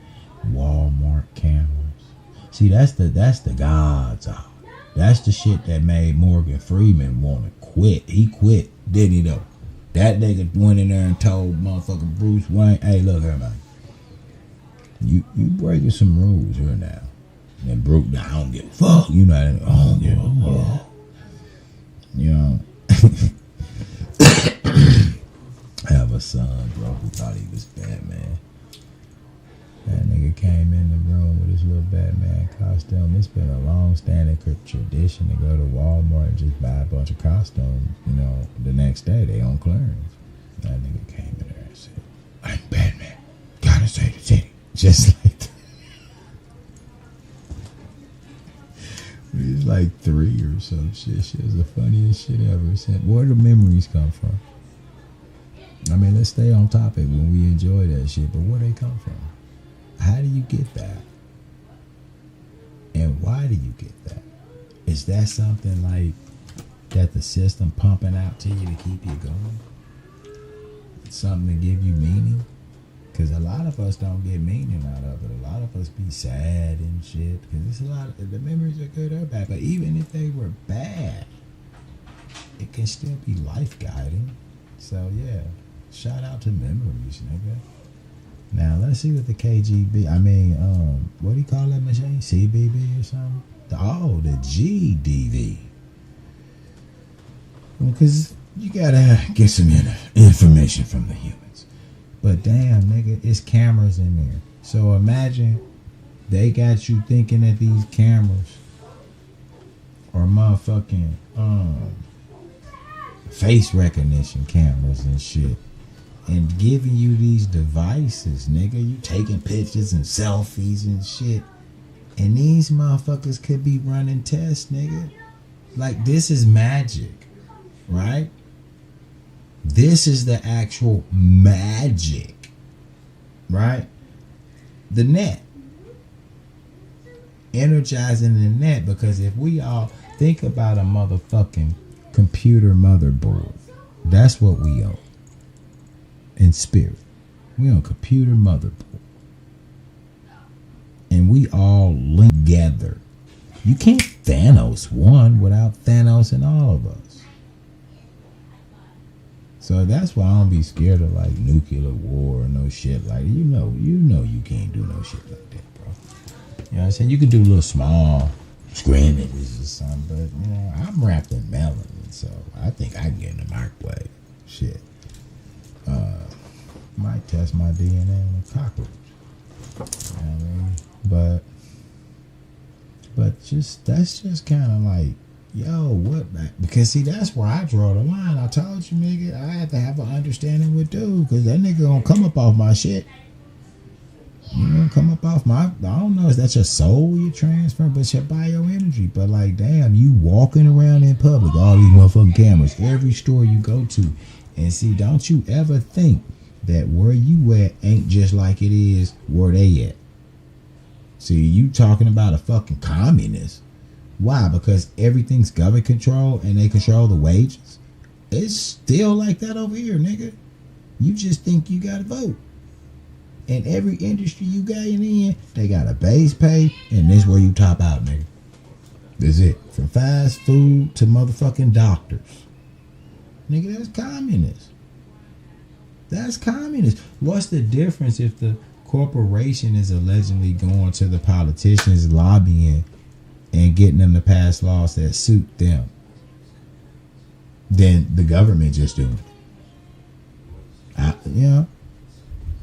Walmart cameras. See, that's the God's eye. That's the shit that made Morgan Freeman want to quit. He quit, didn't he though? That nigga went in there and told motherfucking Bruce Wayne, hey, look here, man. You breaking some rules here now. And Bruce, I don't give a fuck. You know, I don't give a fuck. You know. I have a son, bro, who thought he was Batman. That nigga came in the room with his little Batman costume. It's been a long-standing tradition to go to Walmart and just buy a bunch of costumes. You know, the next day they on clearance. That nigga came in there and said, I'm Batman. Gotta save the city. Just like that. He was like 3 or some shit. Shit was the funniest shit ever. Said, where do memories come from? I mean, let's stay on topic when we enjoy that shit, but where they come from? How do you get that? And why do you get that? Is that something like that the system pumping out to you to keep you going? It's something to give you meaning? Because a lot of us don't get meaning out of it. A lot of us be sad and shit. Because it's a lot of, the memories are good or bad. But even if they were bad, it can still be life guiding. So yeah, shout out to memories, nigga. Now let's see what the KGB. I mean, what do you call that machine? CBB or something? The GDV. Because you gotta get some information from the humans. But damn, nigga, it's cameras in there. So imagine they got you thinking that these cameras are motherfucking face recognition cameras and shit, and giving you these devices, nigga. You taking pictures and selfies and shit, and these motherfuckers could be running tests, nigga. Like, this is magic, right? This is the actual magic, right? The net. Energizing the net, because if we all think about a motherfucking computer motherboard, that's what we own in spirit. We on computer motherboard. And we all link together. You can't Thanos one without Thanos and all of us. So that's why I don't be scared of like nuclear war or no shit like you know you can't do no shit like that, bro. You know what I'm saying? You can do little small scrimmages or something, but you know, I'm wrapped in melanin, so I think I can get in the microwave. Shit. Might test my DNA on a cockroach. You know what I mean? But just that's just kind of like, yo, what? Because see, that's where I draw the line. I told you, nigga, I had to have an understanding with dude, because that nigga gonna come up off my shit. You know, come up off my, I don't know, is that your soul you transfer, but your bioenergy. But like, damn, you walking around in public, all these motherfucking cameras, every store you go to, and see, don't you ever think that where you at ain't just like it is where they at. See, you talking about a fucking communist. Why? Because everything's government control and they control the wages. It's still like that over here, nigga. You just think you gotta vote. In every industry you got in, they got a base pay, and this where you top out, nigga. That's it. From fast food to motherfucking doctors. Nigga, that's communist. That's communist. What's the difference if the corporation is allegedly going to the politicians lobbying and getting them to pass laws that suit them? Then the government just doing it. You know?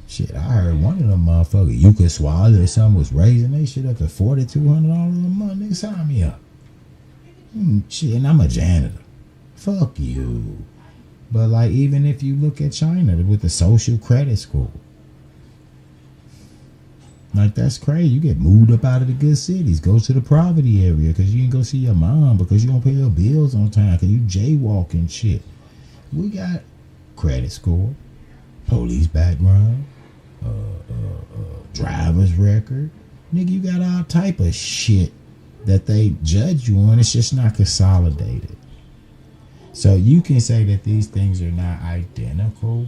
Shit, I heard one of them motherfuckers, you could swallow or something, was raising they shit up to $4,200 a month. Nigga, sign me up. Shit, and I'm a janitor. Fuck you. But like, even if you look at China with the social credit score, like that's crazy. You get moved up out of the good cities, go to the poverty area because you ain't go see your mom because you don't pay your bills on time because you jaywalking shit. We got credit score, police background, driver's record. Nigga, you got all type of shit that they judge you on. It's just not consolidated. So you can say that these things are not identical,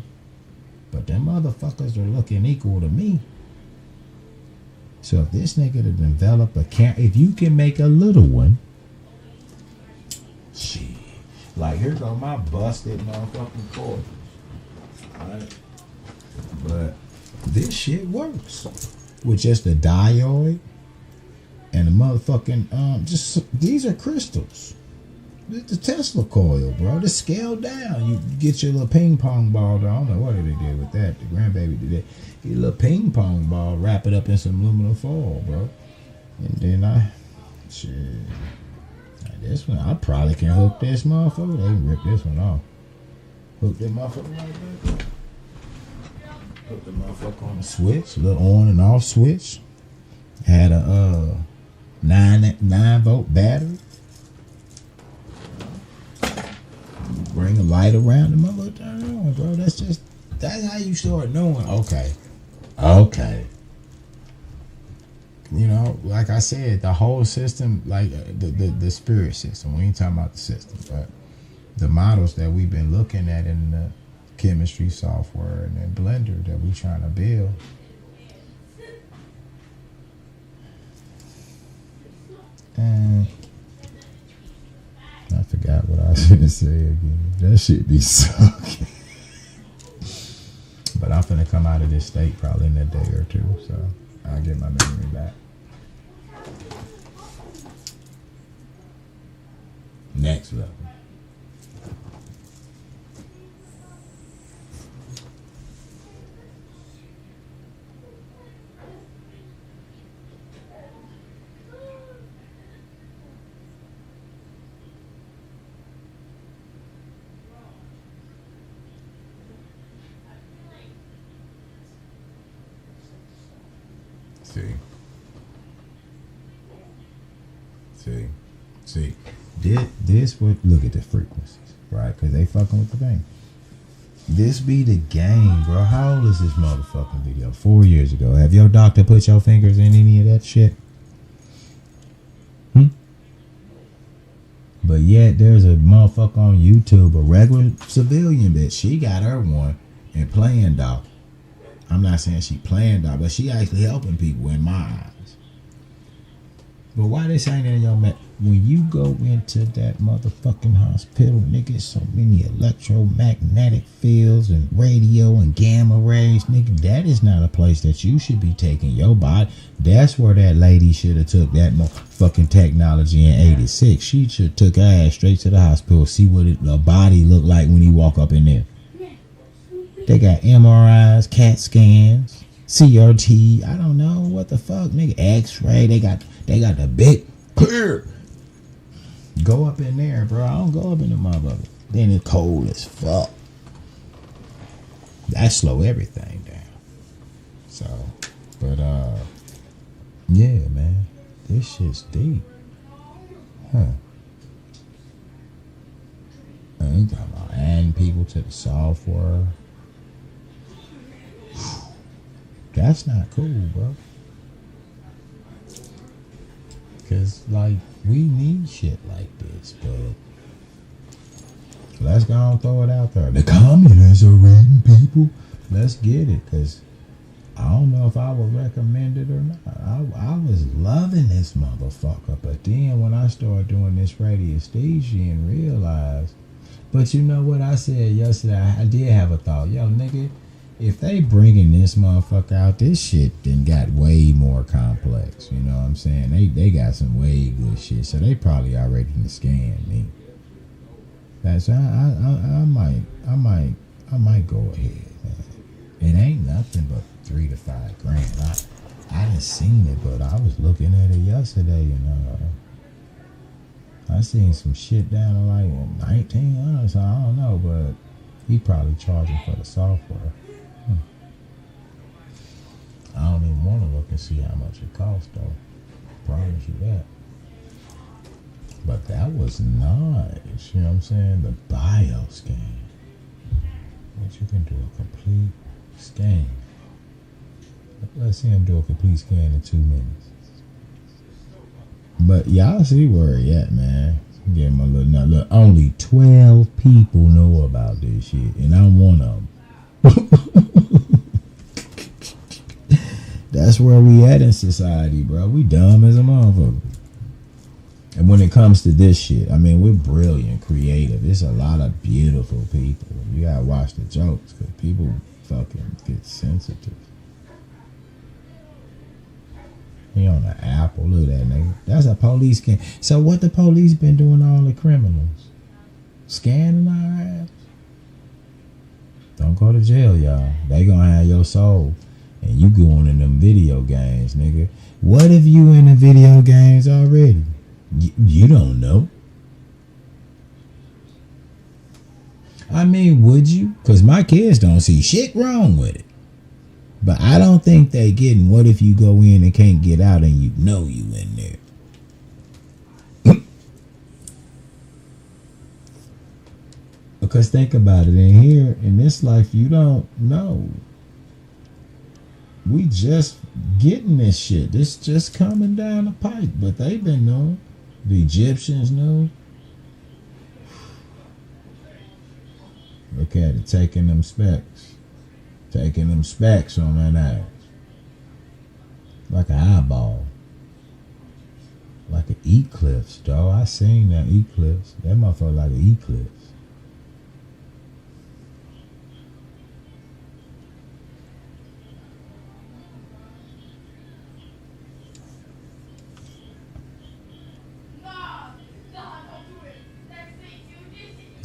but them motherfuckers are looking equal to me. So if this nigga to develop a if you can make a little one, shit. Like here go my busted motherfucking cord. Alright. But this shit works. With just a diode and a motherfucking just these are crystals. The Tesla coil, bro. The scale down. You get your little ping pong ball. I don't know what they did with that. The grandbaby did that. Get a little ping pong ball, wrap it up in some aluminum foil, bro. And then shit. Like this one, I probably can hook this motherfucker. They can rip this one off. Hook that motherfucker right there. Put the motherfucker on the switch, a little on and off switch. Had a 9-volt battery. Bring a light around the motherfucker, turn it on, bro. That's how you start knowing. Okay. You know, like I said, the whole system, like the spirit system. We ain't talking about the system, but the models that we've been looking at in the chemistry software and the blender that we trying to build. And I forgot what I was going to say again. That shit be sucking. But I'm finna come out of this state probably in a day or two, so I'll get my memory back. Next level. See. This would look at the frequencies, right? Because they fucking with the thing. This be the game, bro. How old is this motherfucking video? 4 years ago. Have your doctor put your fingers in any of that shit? But yet there's a motherfucker on YouTube, a regular civilian bitch. She got her one and playing dog. I'm not saying she planned out, but she actually helping people in my eyes. But why this ain't in your man? When you go into that motherfucking hospital, nigga, so many electromagnetic fields and radio and gamma rays, nigga, that is not a place that you should be taking your body. That's where that lady should have took that motherfucking technology in '86. She should have took her ass straight to the hospital, see what the body look like when you walk up in there. They got MRIs, CAT scans, CRT. I don't know what the fuck, nigga. X-ray. They got the big clear. Go up in there, bro. I don't go up in the motherfucker. Then it's cold as fuck. That slow everything down. So, but yeah, man, this shit's deep, huh? And you talking about adding people to the software? That's not cool, bro. Cause like we need shit like this, but let's go and throw it out there. The communists are reading people. Let's get it, cause I don't know if I would recommend it or not. I was loving this motherfucker, but then when I started doing this radiesthesia and realized, but you know what I said yesterday? I did have a thought, yo, nigga. If they bringing this motherfucker out, this shit then got way more complex. You know what I'm saying? They got some way good shit, so they probably already can scan me. That's I might go ahead, man. It ain't nothing but $3 to $5 grand. I didn't seen it, but I was looking at it yesterday, and I seen some shit down to like 1,900. So I don't know, but he probably charging for the software. I don't even want to look and see how much it costs, though. Promise you that. But that was nice. You know what I'm saying? The bio scan. What you can do a complete scan. Let's see him do a complete scan in 2 minutes. But y'all see where he at, man. Give him a little. Now look, only 12 people know about this shit, and I'm one of them. That's where we at in society, bro. We dumb as a motherfucker. And when it comes to this shit, I mean, we're brilliant, creative. It's a lot of beautiful people. You gotta watch the jokes, because people fucking get sensitive. He on the Apple. Look at that nigga. That's a police scan. So what the police been doing to all the criminals? Scanning our ass? Don't go to jail, y'all. They gonna have your soul. And you going in them video games, nigga. What if you in the video games already? You don't know. I mean, would you? Because my kids don't see shit wrong with it. But I don't think they getting what if you go in and can't get out and you know you in there. Because think about it. In here, in this life, you don't know. We just getting this shit. This just coming down the pipe. But they've been knowing. The Egyptians knew. Look at it. Taking them specs. Taking them specs on that ass. Like an eyeball. Like an eclipse, dog. I seen that eclipse. That motherfucker like an eclipse.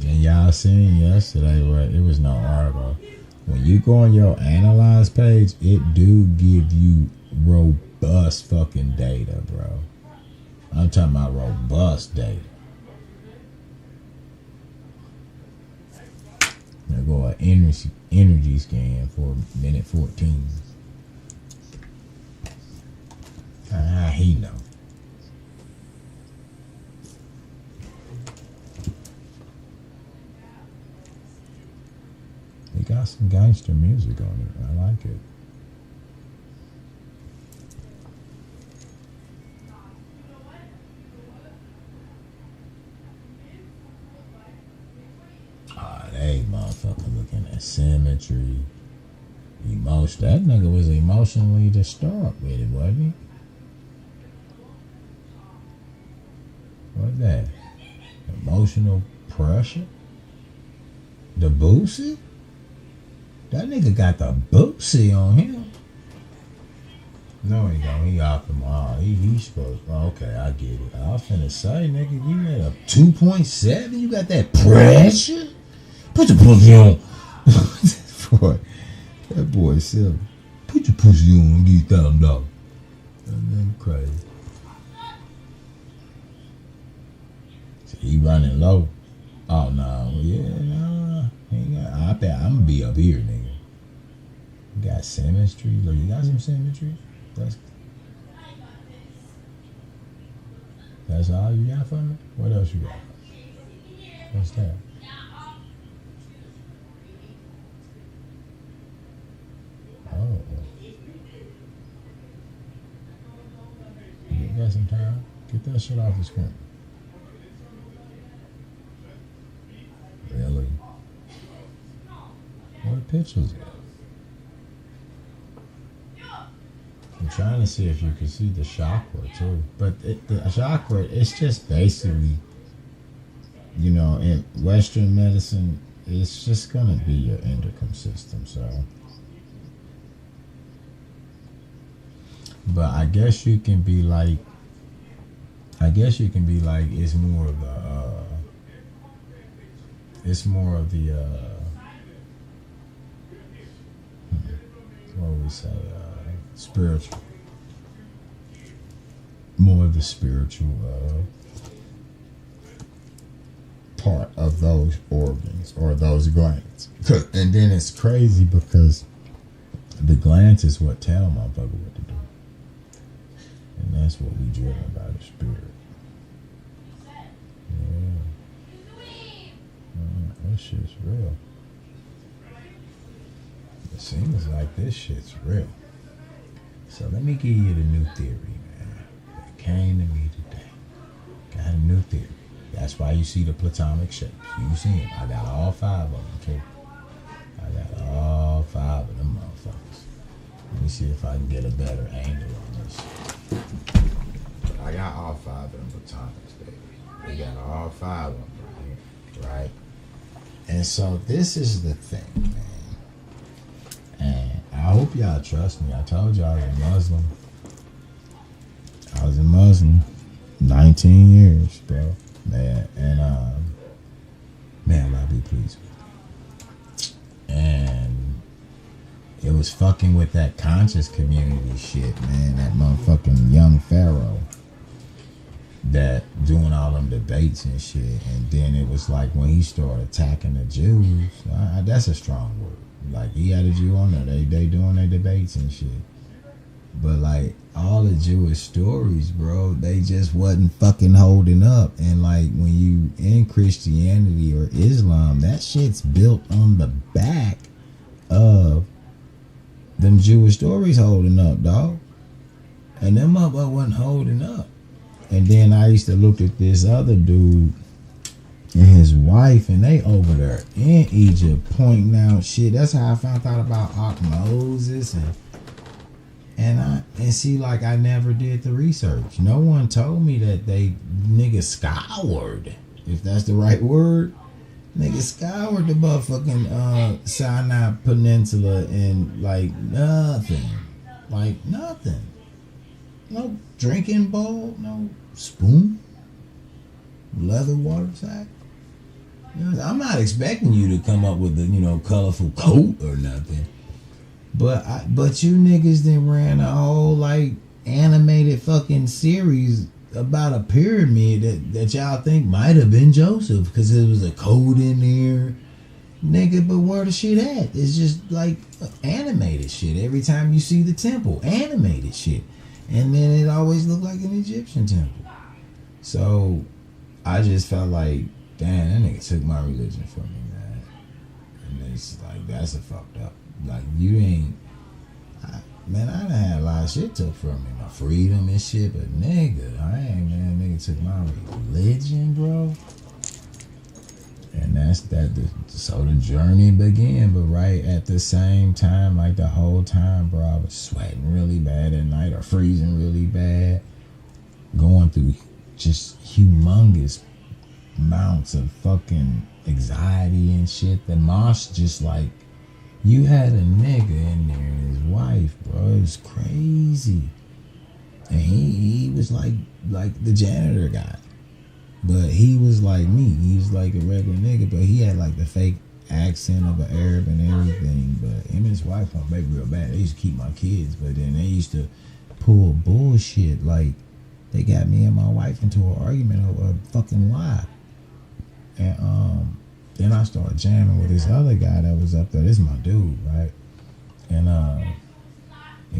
And y'all seen yesterday, right? It was no article. When you go on your analyze page, it do give you robust fucking data, bro. I'm talking about robust data. Now go an energy scan for minute 14. He know. It got some gangster music on it. I like it. Ah, they motherfucker looking at symmetry. That nigga was emotionally disturbed with it, wasn't he? What's that? Emotional pressure? The boosie? That nigga got the boosie on him. No, he don't. He off tomorrow. He supposed. Okay, I get it. I was finna say, nigga, you at a 2.7. You got that pressure. Put your pussy on. Boy, that boy silly. Put your pussy on and get $1,000. That's crazy. So he running low. Oh no, I bet I'm gonna be up here, nigga. You got symmetry. Look, you got some symmetry. That's all you got for me? What else you got? What's that? Oh. You got some time? Get that shit off the screen. Really? What pictures? I'm trying to see if you can see the chakra too, but the chakra, it's just basically, you know, in Western medicine, it's just gonna be your endocrine system. So, but I guess you can be like, it's more of the, what would we say? Spiritual, more of the spiritual part of those organs or those glands. And then it's crazy because the glands is what tell motherfucker what to do, and that's what we driven by the spirit. This shit's real. It seems like this shit's real. So let me give you the new theory, man. It came to me today. Got a new theory. That's why you see the platonic shapes. You see them. I got all 5 of them, too. I got all 5 of them motherfuckers. Let me see if I can get a better angle on this. I got all 5 of them platonics, baby. We got all 5 of them right here, right? And so this is the thing, man. And I hope y'all trust me. I told y'all I was a Muslim 19 years, bro. Man, and man, I'll be pleased with it. And it was fucking with that conscious community shit, man. That motherfucking young pharaoh that doing all them debates and shit. And then it was like when he started attacking the Jews, that's a strong word. Like, he had a Jew on there. They doing their debates and shit. But, like, all the Jewish stories, bro, they just wasn't fucking holding up. And, like, when you in Christianity or Islam, that shit's built on the back of them Jewish stories holding up, dog. And them motherfuckers wasn't holding up. And then I used to look at this other dude and his wife, and they over there in Egypt pointing out shit. That's how I found out about Ark Moses and see, like, I never did the research. No one told me that they niggas scoured, if that's the right word. Niggas scoured the motherfucking Sinai Peninsula and like nothing. No drinking bowl, no spoon, leather water sack. I'm not expecting you to come up with a colorful coat or nothing, but you niggas then ran a whole like animated fucking series about a pyramid that y'all think might have been Joseph because there was a code in there, nigga. But where the shit at? It's just like animated shit. Every time you see the temple, animated shit, and then it always looked like an Egyptian temple. So I just felt like, damn, that nigga took my religion from me, man. And it's like, that's a fucked up. Like, you ain't... I done had a lot of shit took from me. My freedom and shit, but nigga, nigga took my religion, bro. And that's that. So the journey began, but right at the same time, like the whole time, bro, I was sweating really bad at night or freezing really bad, going through just humongous amounts of fucking anxiety and shit. The mosh just like, you had a nigga in there and his wife, bro. It was crazy. And he was like the janitor guy. But he was like me. He was like a regular nigga, but he had like the fake accent of an Arab and everything. But him and his wife want baby real bad. They used to keep my kids, but then they used to pull bullshit. Like, they got me and my wife into an argument over a fucking lie. And then I started jamming with this other guy that was up there. This is my dude, right? And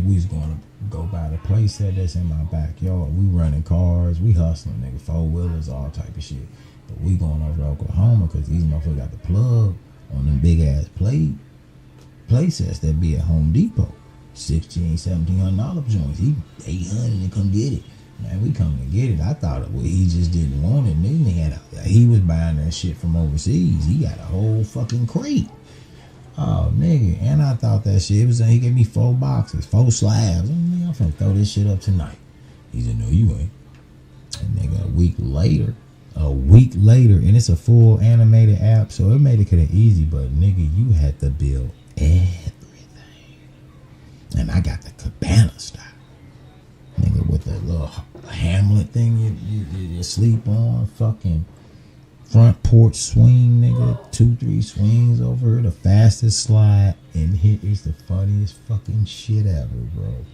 we was going to go by the place that's in my backyard. We running cars, we hustling, nigga, 4-wheelers, all type of shit. But we going over to Oklahoma because these motherfuckers got the plug on them big ass play sets that be at Home Depot. $1,600-$1,700 joints. He $800 to come get it. Man, we coming to get it. I thought he just didn't want it. He was buying that shit from overseas. He got a whole fucking crate. Oh, nigga. And I thought that shit he gave me 4 boxes, 4 slabs. I'm finna throw this shit up tonight. He said, no, you ain't. And nigga, a week later, and it's a full animated app, so it made it kinda easy, but nigga, you had to build everything. And I got the cabana style. Nigga, with the little Hamlet thing you sleep on, fucking front porch swing, nigga, 2-3 swings over the fastest slide, and here is the funniest fucking shit ever, bro.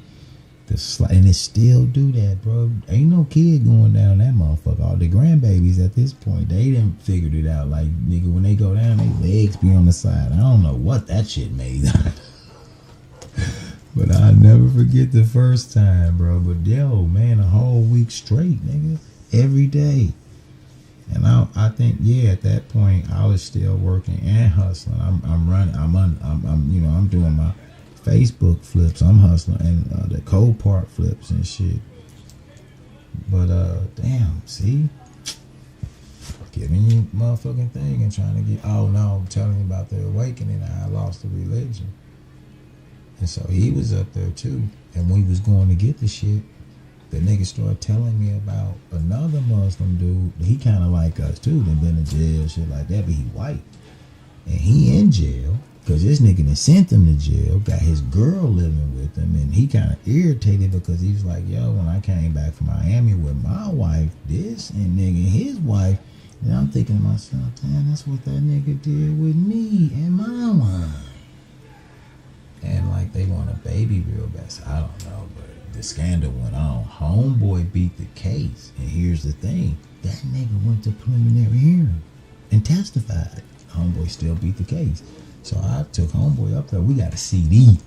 And it still do that, bro. Ain't no kid going down that motherfucker. All the grandbabies at this point, they done figured it out. Like, nigga, when they go down, their legs be on the side. I don't know what that shit made. But I'll never forget the first time, bro. But yo, man, a whole week straight, nigga, every day. And I think, yeah, at that point I was still working and hustling. I'm running. I'm doing my Facebook flips. I'm hustling and the cold part flips and shit. But damn, see, giving you motherfucking thing and trying to get. Oh no, I'm telling you about the awakening. I lost the religion, and so he was up there too. And when we was going to get the shit, the nigga started telling me about another Muslim dude. He kind of like us too. Done been in jail, shit like that, but he white. And he in jail because this nigga done sent him to jail, got his girl living with him, and he kind of irritated because he was like, yo, when I came back from Miami with my wife, this and nigga his wife, and I'm thinking to myself, damn, that's what that nigga did with me and my wife. And like they want a baby real bad. So I don't know, but the scandal went on. Homeboy beat the case. And here's the thing. That nigga went to preliminary hearing and testified. Homeboy still beat the case. So I took Homeboy up there. We got a CD.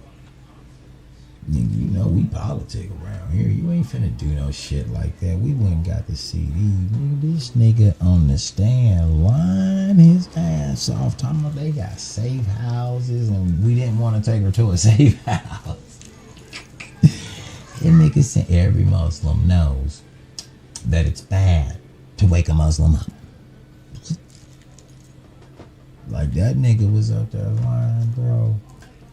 Nigga, you know we politic around here. You ain't finna do no shit like that. We went and got the CD. Nigga, this nigga on the stand lying his ass off, talking about they got safe houses and we didn't want to take her to a safe house. That nigga said every Muslim knows that it's bad to wake a Muslim up. Like that nigga was up there lying, bro.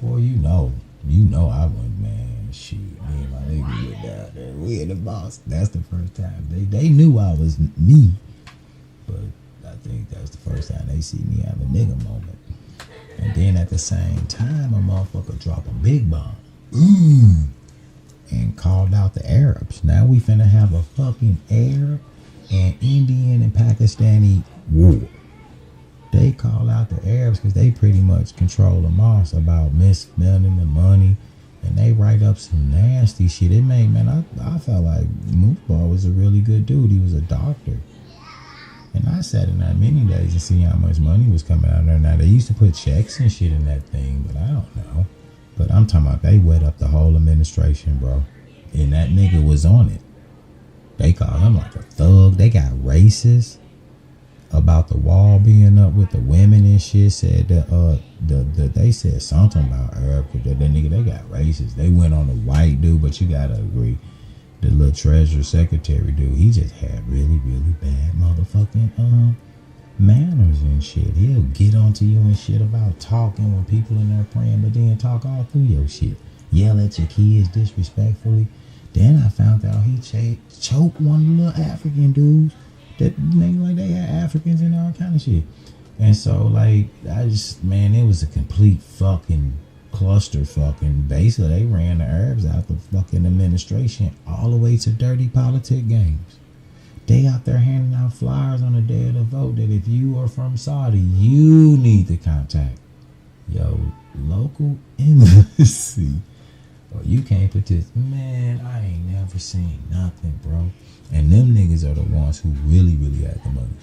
Boy, you know I went, man, shit, me and my nigga went down there. We in the boss. That's the first time. They knew I was me. But I think that's the first time they see me have a nigga moment. And then at the same time, a motherfucker drop a big bomb. And called out the Arabs. Now we finna have a fucking Arab and Indian and Pakistani war. They call out the Arabs because they pretty much control the mosque about misspending the money, and they write up some nasty shit. It made, man, I felt like Mufbar was a really good dude. He was a doctor. And I sat in there many days to see how much money was coming out of there. Now, they used to put checks and shit in that thing, but I don't know. But I'm talking about they wet up the whole administration, bro. And that nigga was on it. They called him like a thug. They got racist about the wall being up with the women and shit. Said that they said something about Arab. That nigga, they got racist. They went on the white dude, but you gotta agree, the little treasury secretary dude, he just had really, really bad motherfucking manners and shit. He'll get onto you and shit about talking when people in there praying, but then talk all through your shit. Yell at your kids disrespectfully. Then I found out he choked one of the little African dudes that nigga like they had Africans and all kind of shit. And so like I just it was a complete fucking cluster fucking. Basically they ran the Arabs out the fucking administration all the way to dirty politic games. They out there handing out flyers on the day of the vote that if you are from Saudi, you need to contact your local embassy. Or you can't participate. Man, I ain't never seen nothing, bro. And them niggas are the ones who really, really had the money.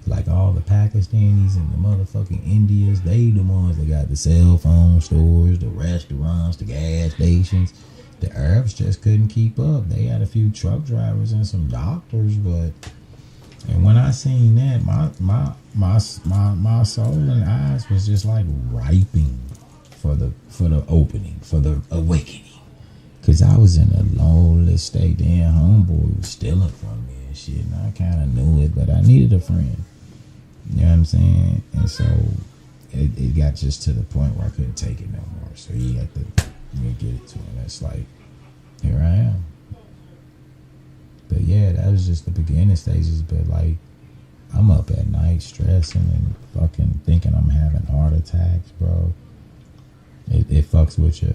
Like all the Pakistanis and the motherfucking Indians, they the ones that got the cell phone stores, the restaurants, the gas stations. The Arabs just couldn't keep up. They had a few truck drivers and some doctors, and when I seen that, my soul and eyes was just like ripening for the opening, for the awakening. Cause I was in a lowless state. Damn, homeboy was stealing from me and shit, and I kind of knew it, but I needed a friend. You know what I'm saying? And so it got just to the point where I couldn't take it no more. So he had to get it to him. That's like, here I am. But yeah, that was just the beginning stages. But like, I'm up at night stressing and fucking thinking I'm having heart attacks, bro. It fucks with your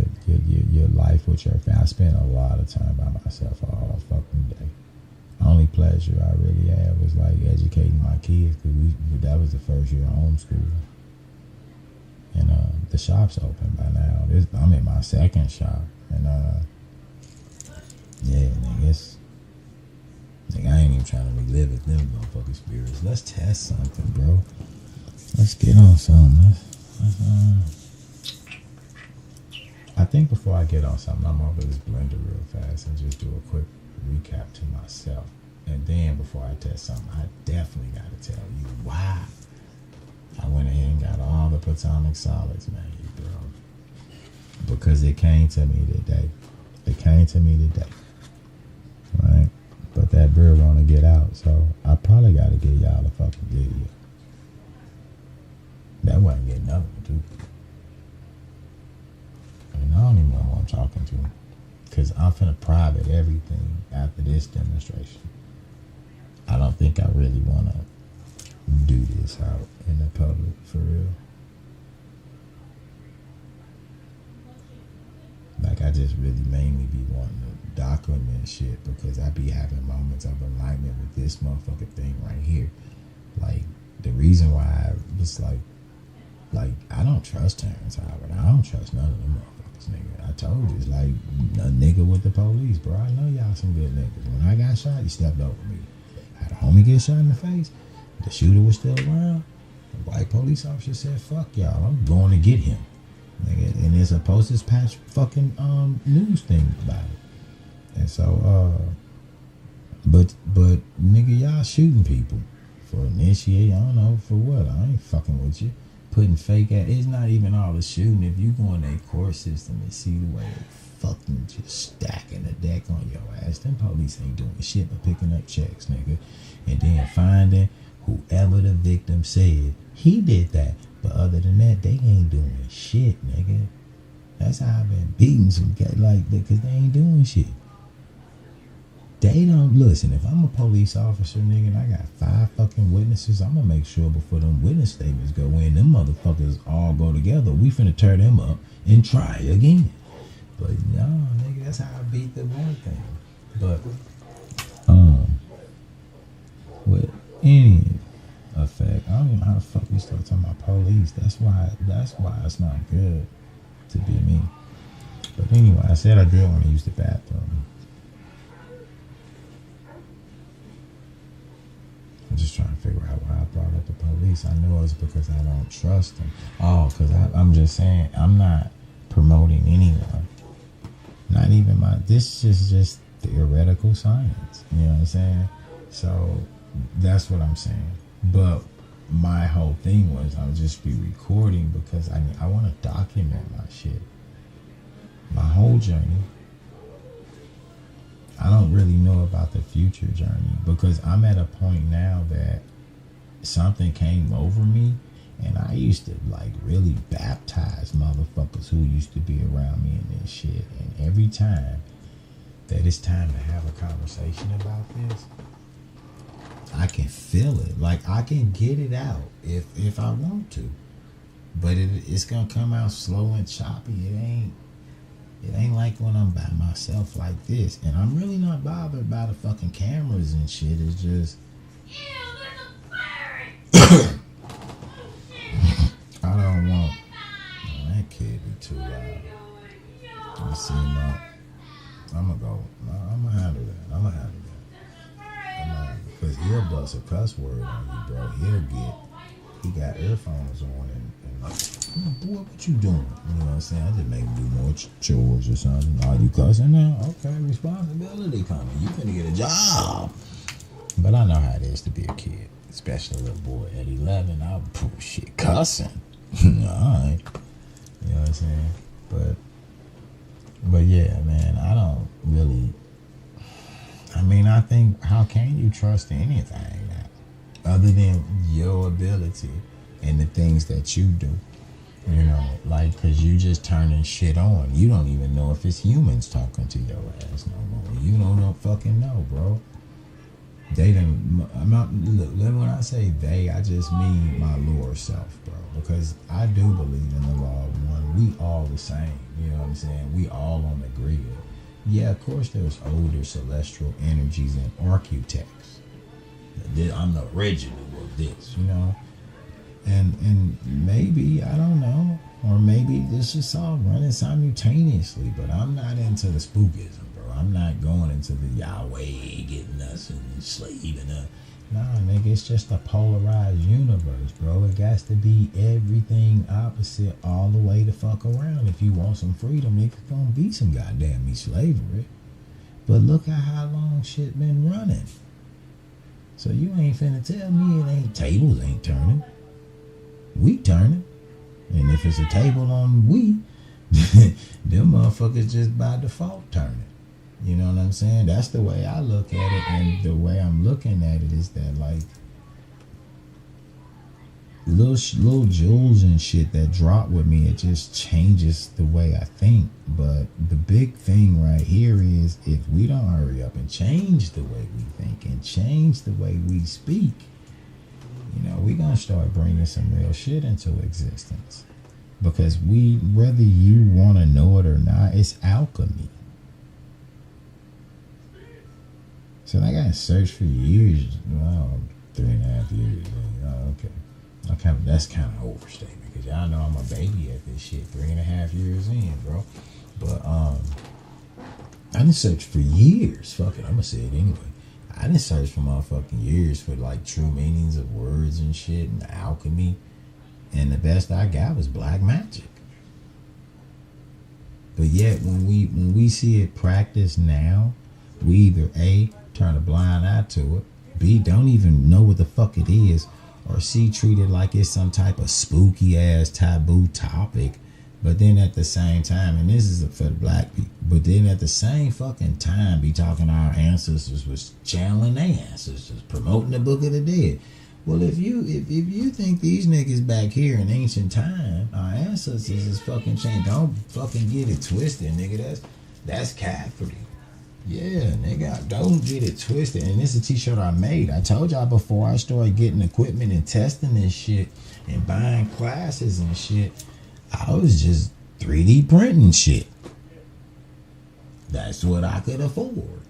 life, with your family. I spent a lot of time by myself all fucking day. Only pleasure I really had was like educating my kids, because that was the first year of homeschooling. And the shop's open by now. I'm in my second shop, and yeah, nigga, I ain't even trying to relive it. Them motherfucking spirits. Let's test something, bro. Let's get on something. I think before I get on something, I'm over this blender real fast and just do a quick recap to myself. And then before I test something, I definitely got to tell you why I went ahead and got all the platonic solids made, bro. Because it came to me today. Right? But that beer want to get out, so I probably got to get y'all a fucking video. That wasn't getting nothing, too. And I don't even know who I'm talking to, because I'm finna private everything after this demonstration. I don't think I really want to do this out in the public, for real. Like, I just really mainly be wanting to document shit, because I be having moments of enlightenment with this motherfucking thing right here. Like, the reason why I was like, I don't trust Terrence Howard. I don't trust none of them motherfuckers, nigga. I told you, it's like a nigga with the police, bro. I know y'all some good niggas. When I got shot, you stepped over me. I had a homie get shot in the face. The shooter was still around. The white police officer said, fuck y'all, I'm going to get him. Nigga, and there's a Posters Patch fucking news thing about it. And so, but nigga, y'all shooting people for initiate, I don't know, for what? I ain't fucking with you. Putting fake at, it's not even all the shooting. If you go in a court system and see the way they fucking just stacking the deck on your ass, them police ain't doing shit but picking up checks, nigga. And then finding whoever the victim said he did that. But other than that, they ain't doing shit, nigga. That's how I've been beating some guys like that, because they ain't doing shit. They don't listen. If I'm a police officer, nigga, and I got 5 fucking witnesses, I'm gonna make sure before them witness statements go in, them motherfuckers all go together. We finna tear them up and try again. But no, nigga, that's how I beat the one thing. But with any effect, I don't even know how the fuck we start talking about police. That's why it's not good to be me. But anyway, I said I do want to use the bathroom. I'm just trying to figure out why I brought up the police. I know it's because I don't trust them. Oh, because I'm just saying, I'm not promoting anyone. Not even this is just theoretical science. You know what I'm saying? So that's what I'm saying. But my whole thing was I'll just be recording because I want to document my shit. My whole journey. I don't really know about the future journey because I'm at a point now that something came over me, and I used to like really baptize motherfuckers who used to be around me and this shit. And every time that it's time to have a conversation about this, I can feel it. Like I can get it out if I want to, but it's gonna come out slow and choppy. It ain't like when I'm by myself like this, and I'm really not bothered by the fucking cameras and shit. It's just I don't want that kid be too loud. I see him. I'm gonna handle that. I'm gonna handle that. Because he'll bust a cuss word on you, bro. He got earphones on and like, boy, what you doing? You know what I'm saying? I just make him do more chores or something. Are you cussing now? Okay, responsibility coming. You finna get a job. But I know how it is to be a kid, especially a little boy at 11. I'll shit cussing. All right. You know what I'm saying? But yeah, man, I don't really. I mean, I think, how can you trust anything now, other than your ability and the things that you do? You know, like, because you just turning shit on. You don't even know if it's humans talking to your ass no more. You don't fucking know, bro. They didn't. I'm not. Look, when I say they, I just mean my lower self, bro. Because I do believe in the law of one. We all the same. You know what I'm saying? We all on the grid. Yeah, of course there's older celestial energies and architects. I'm the original of this, you know? And maybe, I don't know, or maybe this is all running simultaneously, but I'm not into the spookism, bro. I'm not going into the Yahweh getting us and enslaving us. Nah, nigga, it's just a polarized universe, bro. It got to be everything opposite all the way the fuck around. If you want some freedom, it's gonna be some goddamn slavery. But look at how long shit been running. So you ain't finna tell me it ain't, tables ain't turning. We turning. And if it's a table on we, them motherfuckers just by default turning. You know what I'm saying? That's the way I look at it, and the way I'm looking at it is that, like, little jewels and shit that drop with me, it just changes the way I think. But the big thing right here is, if we don't hurry up and change the way we think and change the way we speak, you know, we're gonna start bringing some real shit into existence. Because whether you want to know it or not, it's alchemy. So I got searched for years. Well, 3.5 years. Oh, okay. That's kind of overstatement, because y'all know I'm a baby at this shit. 3.5 years in, bro. But I didn't search for years. Fuck it, I'm gonna say it anyway. I didn't search for motherfucking years for like true meanings of words and shit and alchemy. And the best I got was black magic. But yet when we see it practiced now, we either A, turn a blind eye to it, B, don't even know what the fuck it is, or C, treat it like it's some type of spooky ass taboo topic. But then at the same time, and this is for the black people, but then at the same fucking time be talking our ancestors was channeling their ancestors, promoting the Book of the Dead. Well, if you think these niggas back here in ancient time, our ancestors is fucking changed, don't fucking get it twisted, nigga. That's Catholic. Yeah, nigga, don't get it twisted. And this is a t-shirt I made. I told y'all before I started getting equipment and testing this shit and buying classes and shit, I was just 3D printing shit. That's what I could afford.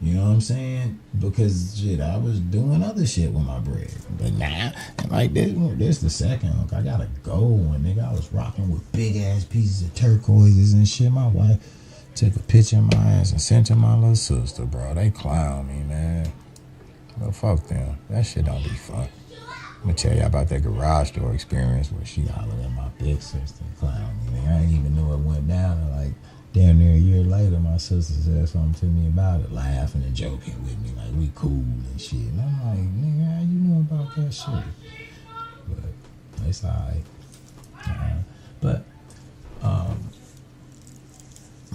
You know what I'm saying? Because shit, I was doing other shit with my bread. But now, like this the second hook. I gotta go, and nigga, I was rocking with big ass pieces of turquoises and shit. My wife took a picture of my ass and sent to my little sister, bro. They clown me, man. Well, fuck them. That shit don't be fun. I'm gonna tell you about that garage door experience where she hollered at my big sister and clowned me. I didn't even know it went down. And like damn near a year later, my sister said something to me about it, laughing and joking with me, like we cool and shit. And I'm like, nigga, how you know about that shit? But it's alright. But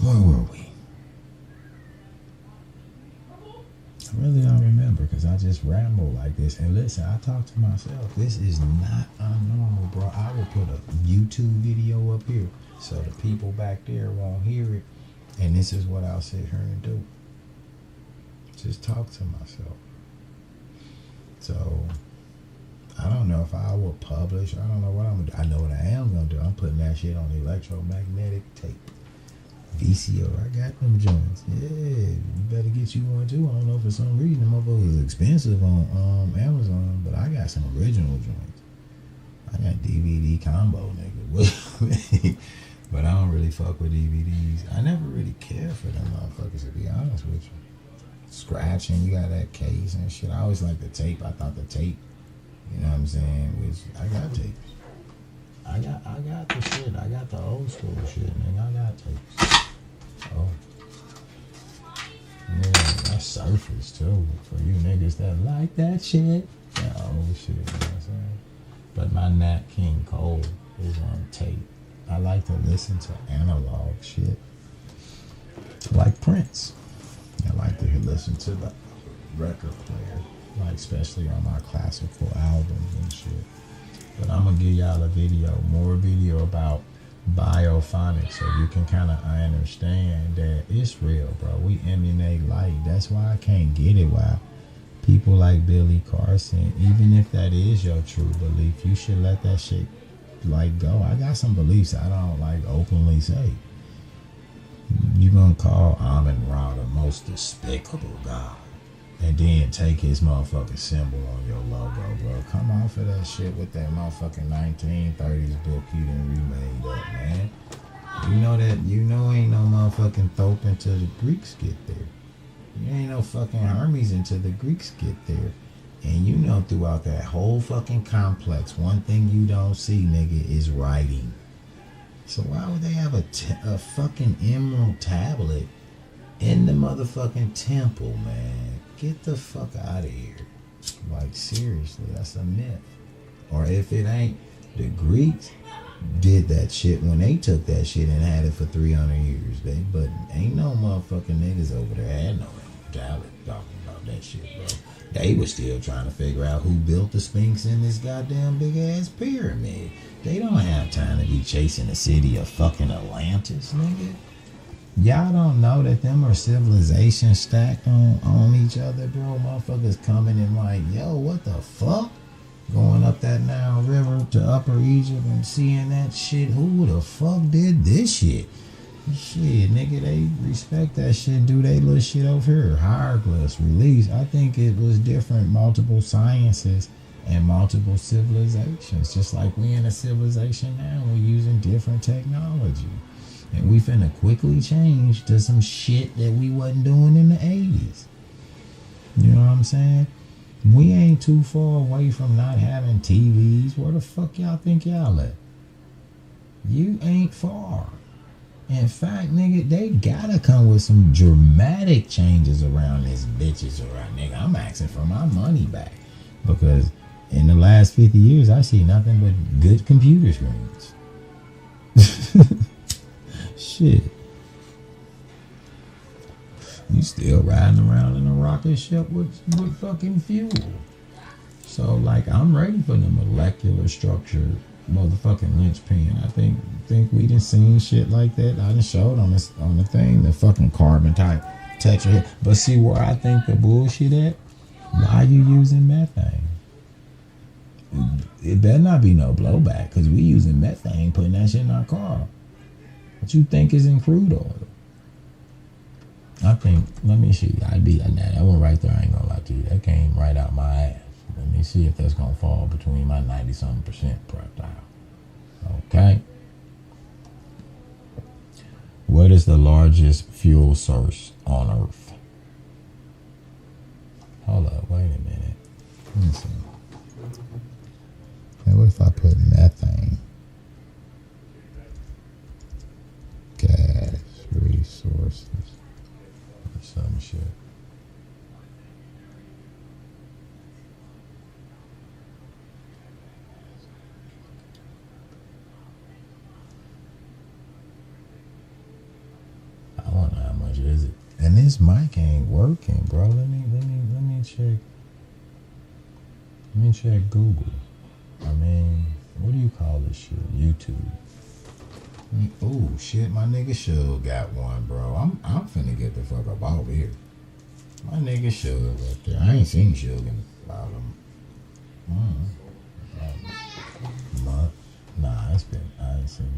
where were we? I really don't remember, because I just ramble like this. And listen, I talk to myself. This is not unnormal, bro. I will put a YouTube video up here so the people back there won't hear it. And this is what I'll sit here and do. Just talk to myself. So, I don't know if I will publish. I don't know what I'm going to do. I know what I am going to do. I'm putting that shit on electromagnetic tape. VCO, I got them joints. Yeah, you better get you one too. I don't know, for some reason the motherfucker is expensive on Amazon, but I got some original joints. I got DVD combo, nigga. But I don't really fuck with DVDs. I never really care for them motherfuckers, to be honest with you. Scratching, you got that case and shit. I always like the tape. I thought the tape, you know what I'm saying, which I got tapes. I got the shit. I got the old school shit, nigga. I got tapes. Oh. Yeah, that's surface too. For you niggas that like that shit. That old shit, you know what I'm saying? But my Nat King Cole is on tape. I like to listen to analog shit. Like Prince. I like to listen to the record player. Like especially on my classical albums and shit. But I'm gonna give y'all more video about biophonics, so you can kind of understand that it's real, bro. We emanate light. That's why I can't get it. Why people like Billy Carson, even if that is your true belief, you should let that shit like go. I got some beliefs I don't like openly say. You gonna call Amun Ra the most despicable God, and then take his motherfucking symbol on your logo, bro. Come off of that shit with that motherfucking 1930s book you done remade up, man. You know ain't no motherfucking Thope until the Greeks get there. You ain't no fucking Hermes until the Greeks get there. And you know throughout that whole fucking complex, one thing you don't see, nigga, is writing. So why would they have a fucking emerald tablet in the motherfucking temple, man? Get the fuck out of here. Like, seriously, that's a myth. Or if it ain't, the Greeks did that shit when they took that shit and had it for 300 years. But ain't no motherfucking niggas over there had no tablet talking about that shit, bro. They was still trying to figure out who built the Sphinx in this goddamn big ass pyramid. They don't have time to be chasing the city of fucking Atlantis, nigga. Y'all don't know that them are civilizations stacked on each other, bro. Motherfuckers coming in like, yo, what the fuck? Going up that Nile River to Upper Egypt and seeing that shit. Who the fuck did this shit? Shit, nigga, they respect that shit. Do they little shit over here? Hieroglyphs, release. I think it was different, multiple sciences and multiple civilizations. Just like we in a civilization now, we're using different technology. And we finna quickly change to some shit that we wasn't doing in the 80s. You know what I'm saying? We ain't too far away from not having TVs. Where the fuck y'all think y'all at? You ain't far. In fact, nigga, they gotta come with some dramatic changes around this bitches around, nigga. I'm asking for my money back. Because in the last 50 years, I see nothing but good computer screens. Shit. You still riding around in a rocket ship with fucking fuel. So, like, I'm ready for the molecular structure motherfucking linchpin. I think we done seen shit like that. I done showed on the thing, the fucking carbon type tetra. But see where I think the bullshit at? Why you using methane? It better not be no blowback, because we using methane, putting that shit in our car. What you think is in crude oil? I think, let me see. That one right there, I ain't gonna lie to you. That came right out my ass. Let me see if that's gonna fall between my 90-something% prep. Okay. What is the largest fuel source on Earth? Hold up, wait a minute. Let me see. Now, what if I put methane? Gas resources. Or some shit. I wonder how much is it. And this mic ain't working, bro. Let me check. Let me check Google. I mean, what do you call this shit? YouTube. Oh shit, my nigga Suge got one, bro. I'm finna get the fuck up out here. My nigga Suge up there. I ain't seen Suge in about a month. Nah, it's been, I ain't seen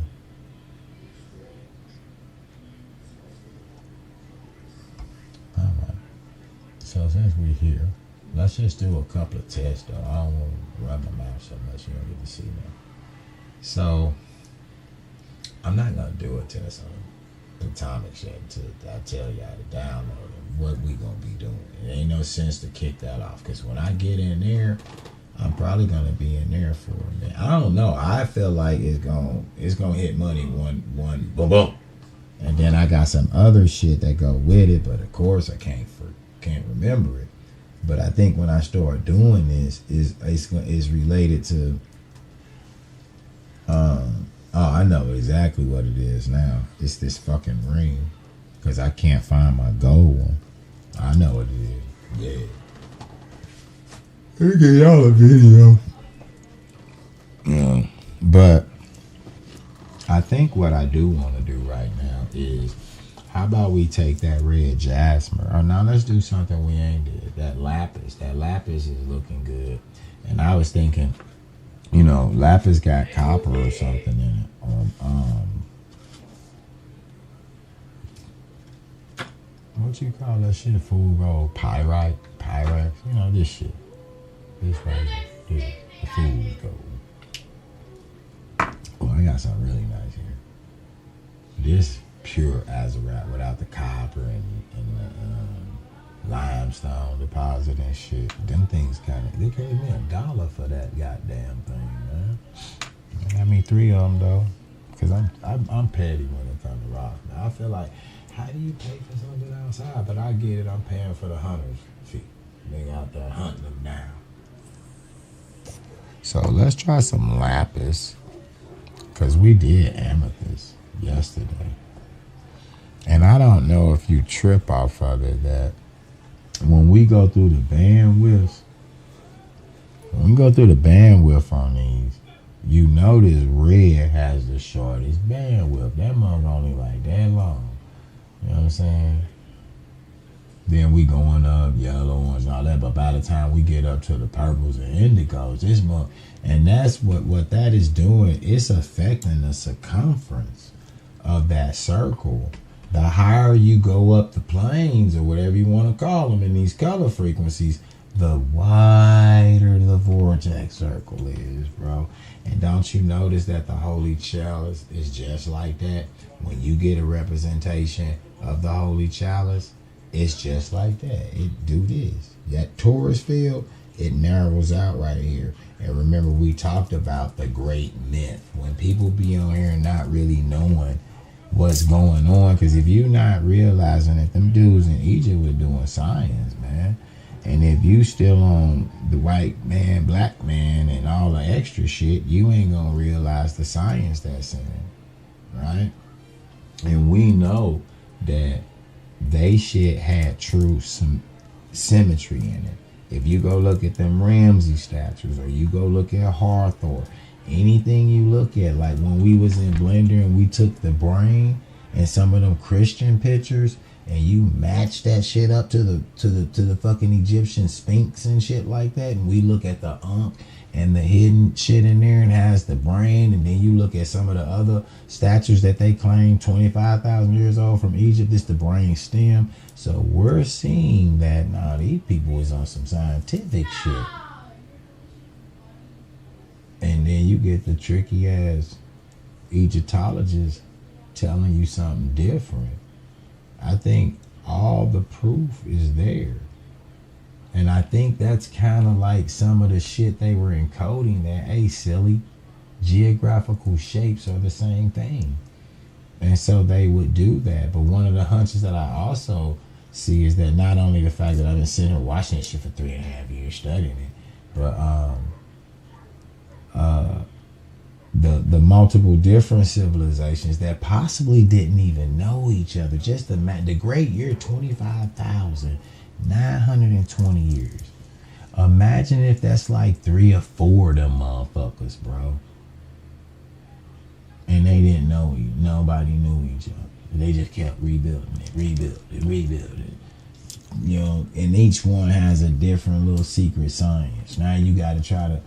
it. Alright. So since we're here, let's just do a couple of tests though. I don't want to rub my mouth so much you don't get to see me. So I'm not gonna do a test on atomic shit until I tell y'all to download it. What we gonna be doing? It ain't no sense to kick that off because when I get in there, I'm probably gonna be in there for a minute. I don't know. I feel like it's gonna hit money one boom boom, and then I got some other shit that go with it. But of course I can't remember it. But I think when I start doing this, is related to. Oh, I know exactly what it is now. It's this fucking ring. Because I can't find my gold one. I know what it is. Yeah. Let me get y'all a video. Yeah. But I think what I do want to do right now is, how about we take that red jasper? Or now let's do something we ain't did. That lapis. That lapis is looking good. And I was thinking, you know, lapis got copper or something in it. What you call that shit? Food gold, pyrite, pyrex. You know this shit. This right here, the food gold. Oh, I got something really nice here. This pure azurite without the copper and the limestone deposit and shit. Them things they gave me $1 for that goddamn thing, man. I got me 3 of them though, cause I'm petty when it comes to rock. Now I feel like, how do you pay for something outside? But I get it. I'm paying for the hunter's fee. Nigga out there hunting them down. So let's try some lapis, cause we did amethyst yesterday, and I don't know if you trip off of it that when we go through the bandwidth, on these, you notice red has the shortest bandwidth. That mug only like that long. You know what I'm saying? Then we going up yellow, orange, and all that. But by the time we get up to the purples and indigos, this mug, and that's what that is doing. It's affecting the circumference of that circle. The higher you go up the planes, or whatever you want to call them in these color frequencies, the wider the vortex circle is, bro. And don't you notice that the holy chalice is just like that? When you get a representation of the holy chalice, it's just like that. It do this. That torus field, it narrows out right here. And remember, we talked about the great myth. When people be on here and not really knowing what's going on, because if you're not realizing that them dudes in Egypt were doing science, man, and if you still on the white man, black man, and all the extra shit, you ain't gonna realize the science that's in it, right? And we know that they shit had true symmetry in it. If you go look at them Ramsey statues, or you go look at Hathor, anything you look at, like when we was in Blender and we took the brain and some of them Christian pictures, and you match that shit up to the fucking Egyptian Sphinx and shit like that, and we look at the Ankh and the hidden shit in there and has the brain, and then you look at some of the other statues that they claim 25,000 years old from Egypt, this the brain stem. So we're seeing that these people was on some scientific shit. And then you get the tricky ass Egyptologists telling you something different. I think all the proof is there. And I think that's kind of like some of the shit they were encoding that, hey, silly, geographical shapes are the same thing. And so they would do that. But one of the hunches that I also see is that not only the fact that I've been sitting here watching this shit for 3.5 years studying it, but the multiple different civilizations that possibly didn't even know each other. Just the great year 25,920 years. Imagine if that's like 3 or 4 of them motherfuckers, bro. And they didn't know you. Nobody knew each other. They just kept rebuilding it. You know, and each one has a different little secret science. Now you got to try to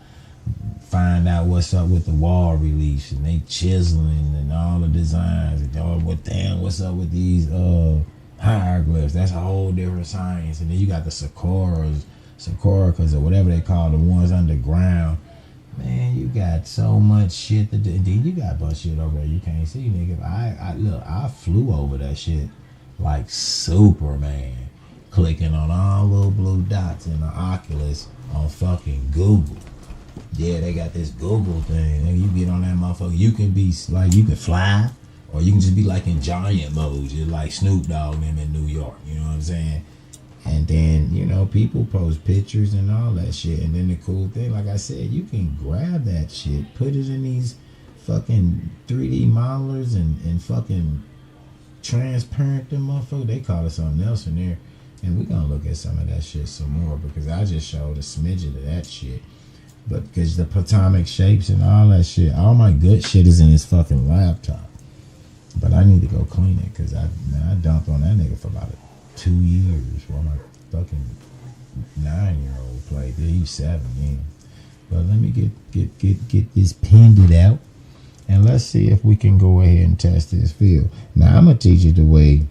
find out what's up with the wall reliefs, and they chiseling and all the designs. And what's up with these hieroglyphs? That's a whole different science. And then you got the Sakuricas or whatever they call the ones underground. Man, you got so much shit to do. Indeed, you got a bunch of shit over there you can't see, nigga. I flew over that shit like Superman, clicking on all little blue dots in the Oculus on fucking Google. Yeah, they got this Google thing. And you get on that motherfucker, you can be like, you can fly, or you can just be like in giant mode, just like Snoop Dogg and them in New York. You know what I'm saying? And then, you know, people post pictures and all that shit. And then the cool thing, like I said, you can grab that shit, put it in these fucking 3D modelers and fucking transparent them motherfuckers. They call it something else in there. And we're going to look at some of that shit some more, because I just showed a smidget of that shit. But because the atomic shapes and all that shit, all my good shit is in this fucking laptop. But I need to go clean it, because I dumped on that nigga for about 2 years while my fucking 9-year-old played. He's 7 games. But let me get this pinned out, and let's see if we can go ahead and test this field. Now I'm gonna teach you the way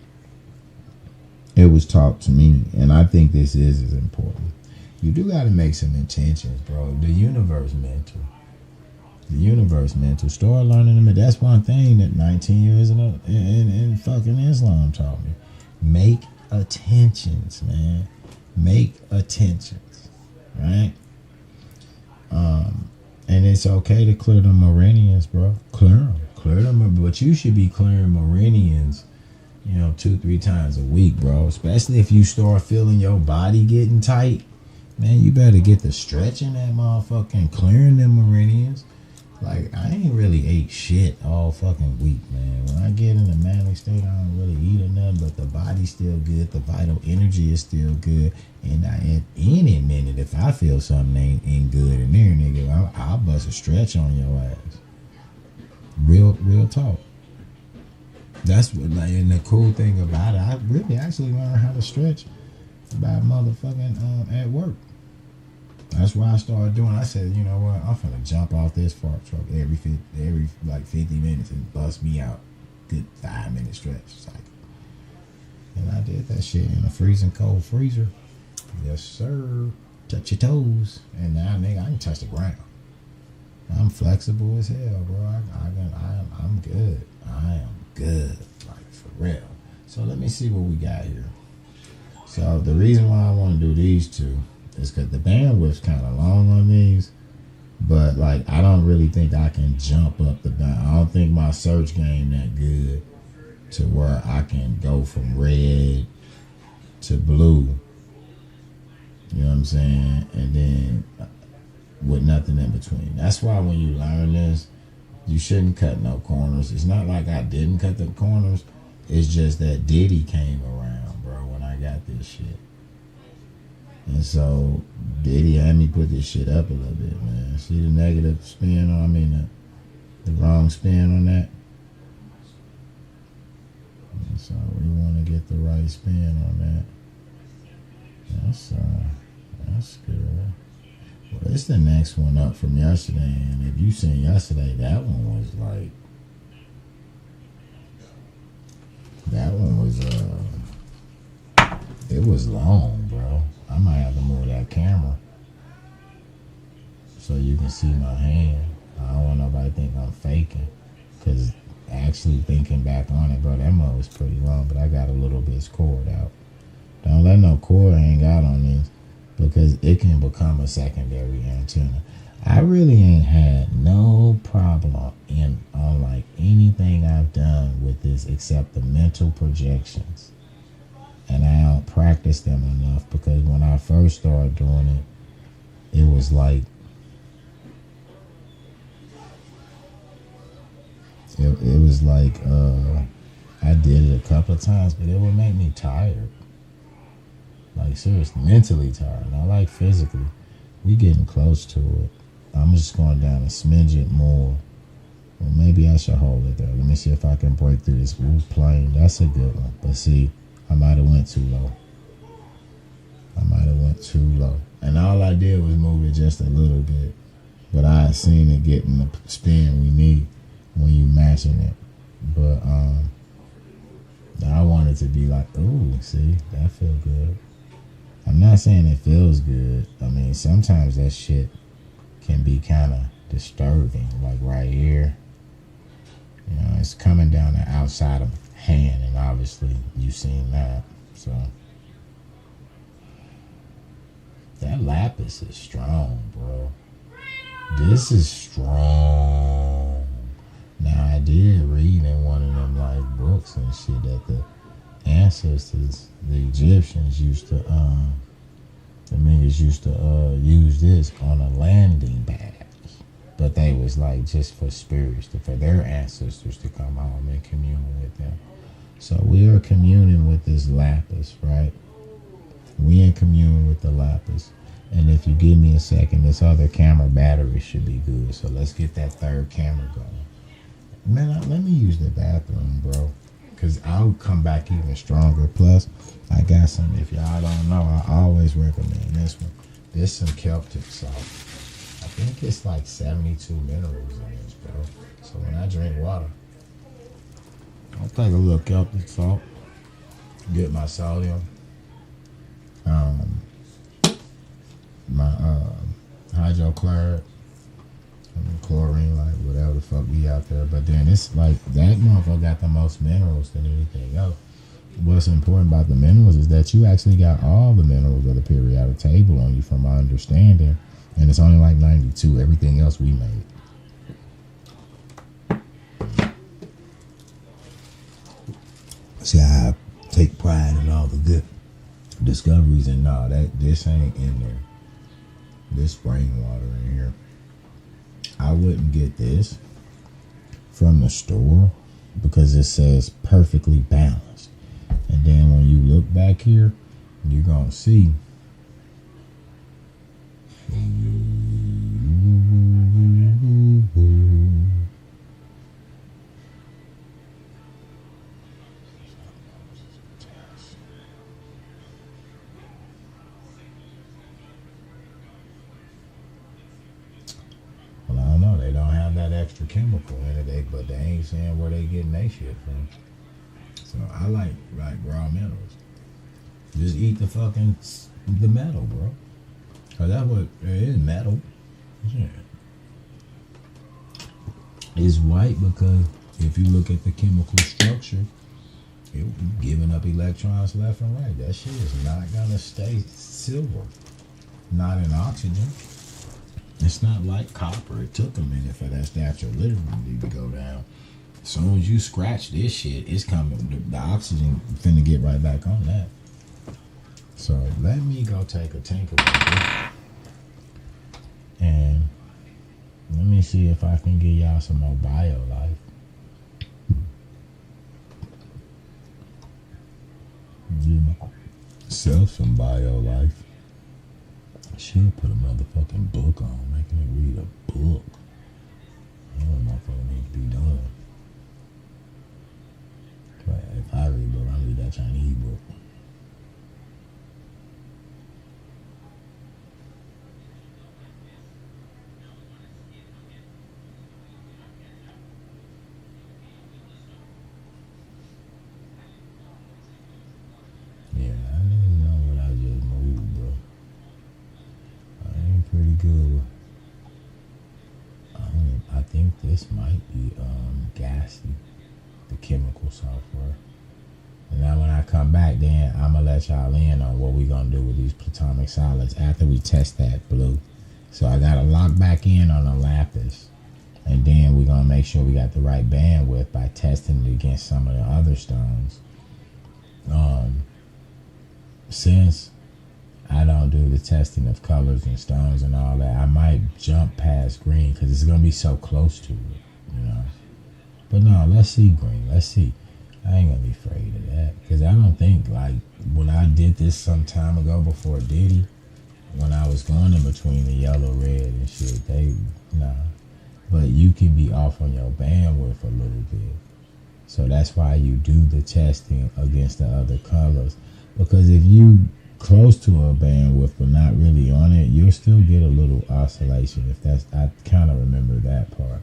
it was taught to me, and I think this is as important. You do got to make some intentions, bro. The universe mental. Start learning them. That's one thing that 19 years in fucking Islam taught me. Make attentions, man. Make attentions, right? And it's okay to clear the meridians, bro. Clear them. But you should be clearing meridians, 2-3 times a week, bro. Especially if you start feeling your body getting tight, man. You better get the stretching that motherfucker and clearing them meridians. Like, I ain't really ate shit all fucking week, man. When I get in a manic state, I don't really eat or nothing, but the body's still good. The vital energy is still good. And at any minute, if I feel something ain't good in there, nigga, I'll bust a stretch on your ass. Real talk. That's what, like, and the cool thing about it, I really actually learned how to stretch by motherfucking at work. That's why I started doing. I said, you know what? I'm finna jump off this fart truck every 50 minutes and bust me out. Good 5-minute stretch cycle. And I did that shit in a freezing cold freezer. Yes, sir. Touch your toes, and now, nigga, I can touch the ground. I'm flexible as hell, bro. I'm good. I am good, like, for real. So let me see what we got here. So the reason why I want to do these two is because the bandwidth's kind of long on these, but like, I don't really think I can jump up the band. I don't think my search game that good to where I can go from red to blue. You know what I'm saying? And then with nothing in between. That's why when you learn this, you shouldn't cut no corners. It's not like I didn't cut the corners. It's just that Diddy came around, bro, when I got this shit. And so Diddy had me put this shit up a little bit, man. See the negative spin on, the wrong spin on that? And so we want to get the right spin on that. That's good. Well, it's the next one up from yesterday, and if you seen yesterday, that one was it was long, bro. I might have to move that camera so you can see my hand. I don't want nobody to think I'm faking, because actually thinking back on it, bro, that mug was pretty long, but I got a little bit cord out. Don't let no cord hang out on this, because it can become a secondary antenna. I really ain't had no problem on like anything I've done with this except the mental projections. And I don't practice them enough, because when I first started doing it, it was like, I did it a couple of times, but it would make me tired. Like, seriously, mentally tired. Not like physically. We getting close to it. I'm just going down a smidget more. Well, maybe I should hold it there. Let me see if I can break through this roof plane. That's a good one. But see, I might have went too low. And all I did was move it just a little bit. But I had seen it getting the spin we need when you matching it. But I want it to be like, ooh, see, that feel good. I'm not saying it feels good. I mean, sometimes that shit can be kind of disturbing. Like right here, you know, it's coming down the outside of the hand, and obviously you've seen that. So that lapis is strong, bro. This is strong. Now I did read in one of them like books and shit that the ancestors, the Egyptians used to the niggas used to use this on a landing pad. But they was like just for spirits, for their ancestors to come home and commune with them. So we are communing with this lapis, right? We in commune with the lapis. And if you give me a second, this other camera battery should be good. So let's get that third camera going. Man, let me use the bathroom, bro. Because I'll come back even stronger. Plus, I got some, if y'all don't know, I always recommend this one. This some Celtic salt. I think it's like 72 minerals in this, bro. So when I drink water, I'll take a little Celtic salt, get my sodium, my hydrochloride, chlorine, like whatever the fuck be out there. But then it's like that motherfucker got the most minerals than anything else. What's important about the minerals is that you actually got all the minerals of the periodic table on you, from my understanding. And it's only like 92. Everything else we made. See, I take pride in all the good discoveries, and no, this ain't in there. This spring water in here. I wouldn't get this from the store because it says perfectly balanced. And then when you look back here, you're gonna see well, I don't know. They don't have that extra chemical in it, but they ain't saying where they getting their shit from. So I like raw minerals. Just eat the metal, bro. Cause that's what it is, metal. Yeah. It's white because if you look at the chemical structure, it giving up electrons left and right. That shit is not gonna stay silver. Not in oxygen. It's not like copper. It took a minute for that Statue of Liberty to go down. As soon as you scratch this shit, it's coming. The oxygen finna get right back on that. So let me go take a tinker with it. And let me see if I can give y'all some more bio life. Give myself some bio life. Should put a motherfucking book on, making me read a book. I don't know what motherfucker need to be doing. But if I read a book, I read that Chinese book. Yeah, I didn't know what I just moved, bro. I ain't pretty good. I think this might be gassy, the chemical software. And now when I come back, then I'm gonna let y'all in on what we gonna do with these platonic solids after we test that blue. So I gotta lock back in on the lapis, and then we're gonna make sure we got the right bandwidth by testing it against some of the other stones. Since I don't do the testing of colors and stones and all that, I might jump past green because it's gonna be so close to it, you know. But no, let's see green. Let's see. I ain't gonna be afraid of that because I don't think, like, when I did this some time ago before Diddy, when I was going in between the yellow, red, and shit, they nah. But you can be off on your bandwidth a little bit. So that's why you do the testing against the other colors. Because if you close to a bandwidth but not really on it, you'll still get a little oscillation. If that's, I kind of remember that part.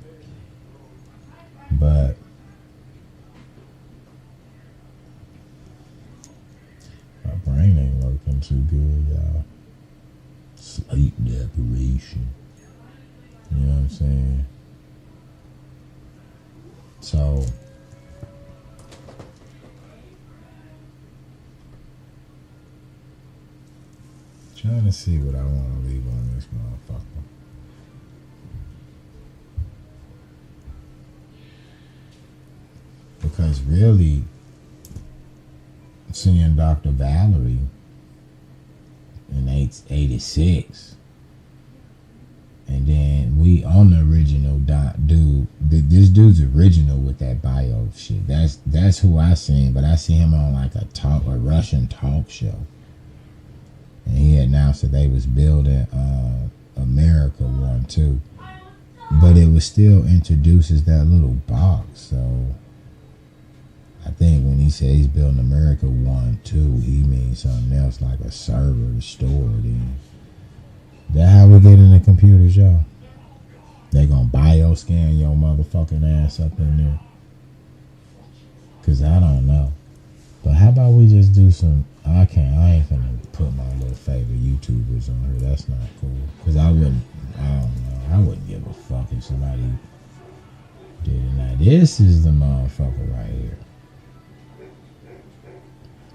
But my brain ain't working too good, y'all. Sleep deprivation. You know what I'm saying? So trying to see what I want to leave on this motherfucker. Because really, seeing Dr. Valerie in 86, and then we on the original dude. This dude's original with that bio shit. That's who I seen, but I see him on like a Russian talk show. And he announced that they was building America 1 too. But it was still introduces that little box. So I think when he said he's building America 1, 2, he means something else like a server to store it in. That how we get into computers, y'all? They gonna bioscan your motherfucking ass up in there? Cause I don't know. But how about we just do some, I ain't finna put my little favorite YouTubers on here. That's not cool. Cause I don't know. I wouldn't give a fuck if somebody did it. Now this is the motherfucker right here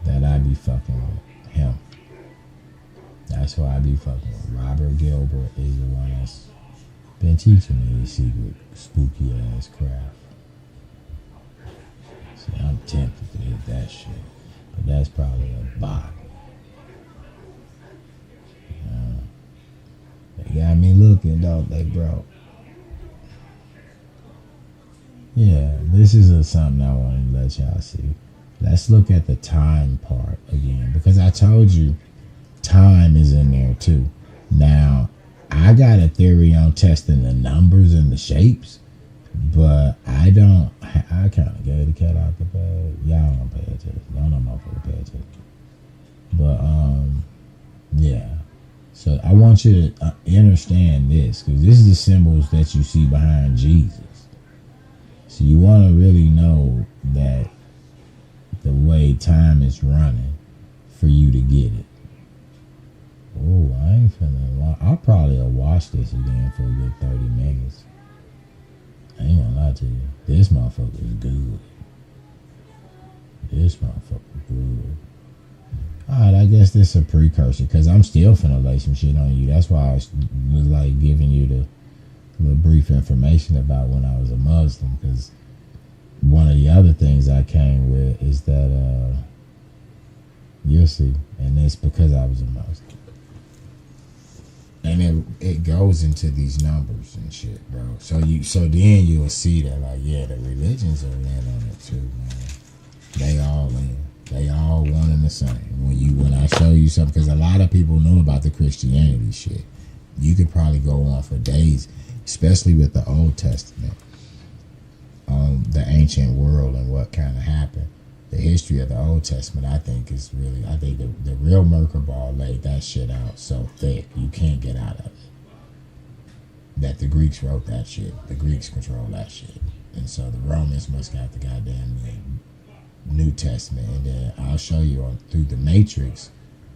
that I be fucking with. Him. That's who I be fucking with. Robert Gilbert is the one that's been teaching me this secret spooky ass craft. See, I'm tempted to hit that shit. But that's probably a bot. They got me looking, don't they, bro? Yeah, this is something I wanted to let y'all see. Let's look at the time part again. Because I told you, time is in there too. Now, I got a theory on testing the numbers and the shapes, but I kind of gave the cat out the bag. Y'all don't pay attention. Y'all don't motherfucker pay attention. But, yeah. So I want you to understand this, because this is the symbols that you see behind Jesus. So you want to really know that the way time is running for you to get it. Oh, I ain't finna. I'll probably watch this again for a good 30 minutes. I ain't gonna lie to you. This motherfucker is good. This motherfucker good. Alright, I guess this is a precursor, because I'm still finna lay some shit on you. That's why I was like giving you the little brief information about when I was a Muslim, because one of the other things I came with is that you'll see, and it's because I was a Muslim. And it goes into these numbers and shit, bro. So then you'll see that, like, yeah, the religions are in on it too, man. They all in. They all one and the same. When I show you something, because a lot of people know about the Christianity shit. You could probably go on for days, especially with the Old Testament, the ancient world and what kind of happened. The history of the Old Testament, I think, is really, I think the real Merkabah laid that shit out so thick you can't get out of it. That the Greeks wrote that shit. The Greeks control that shit. And so the Romans must got the goddamn New Testament. And then I'll show you through the Matrix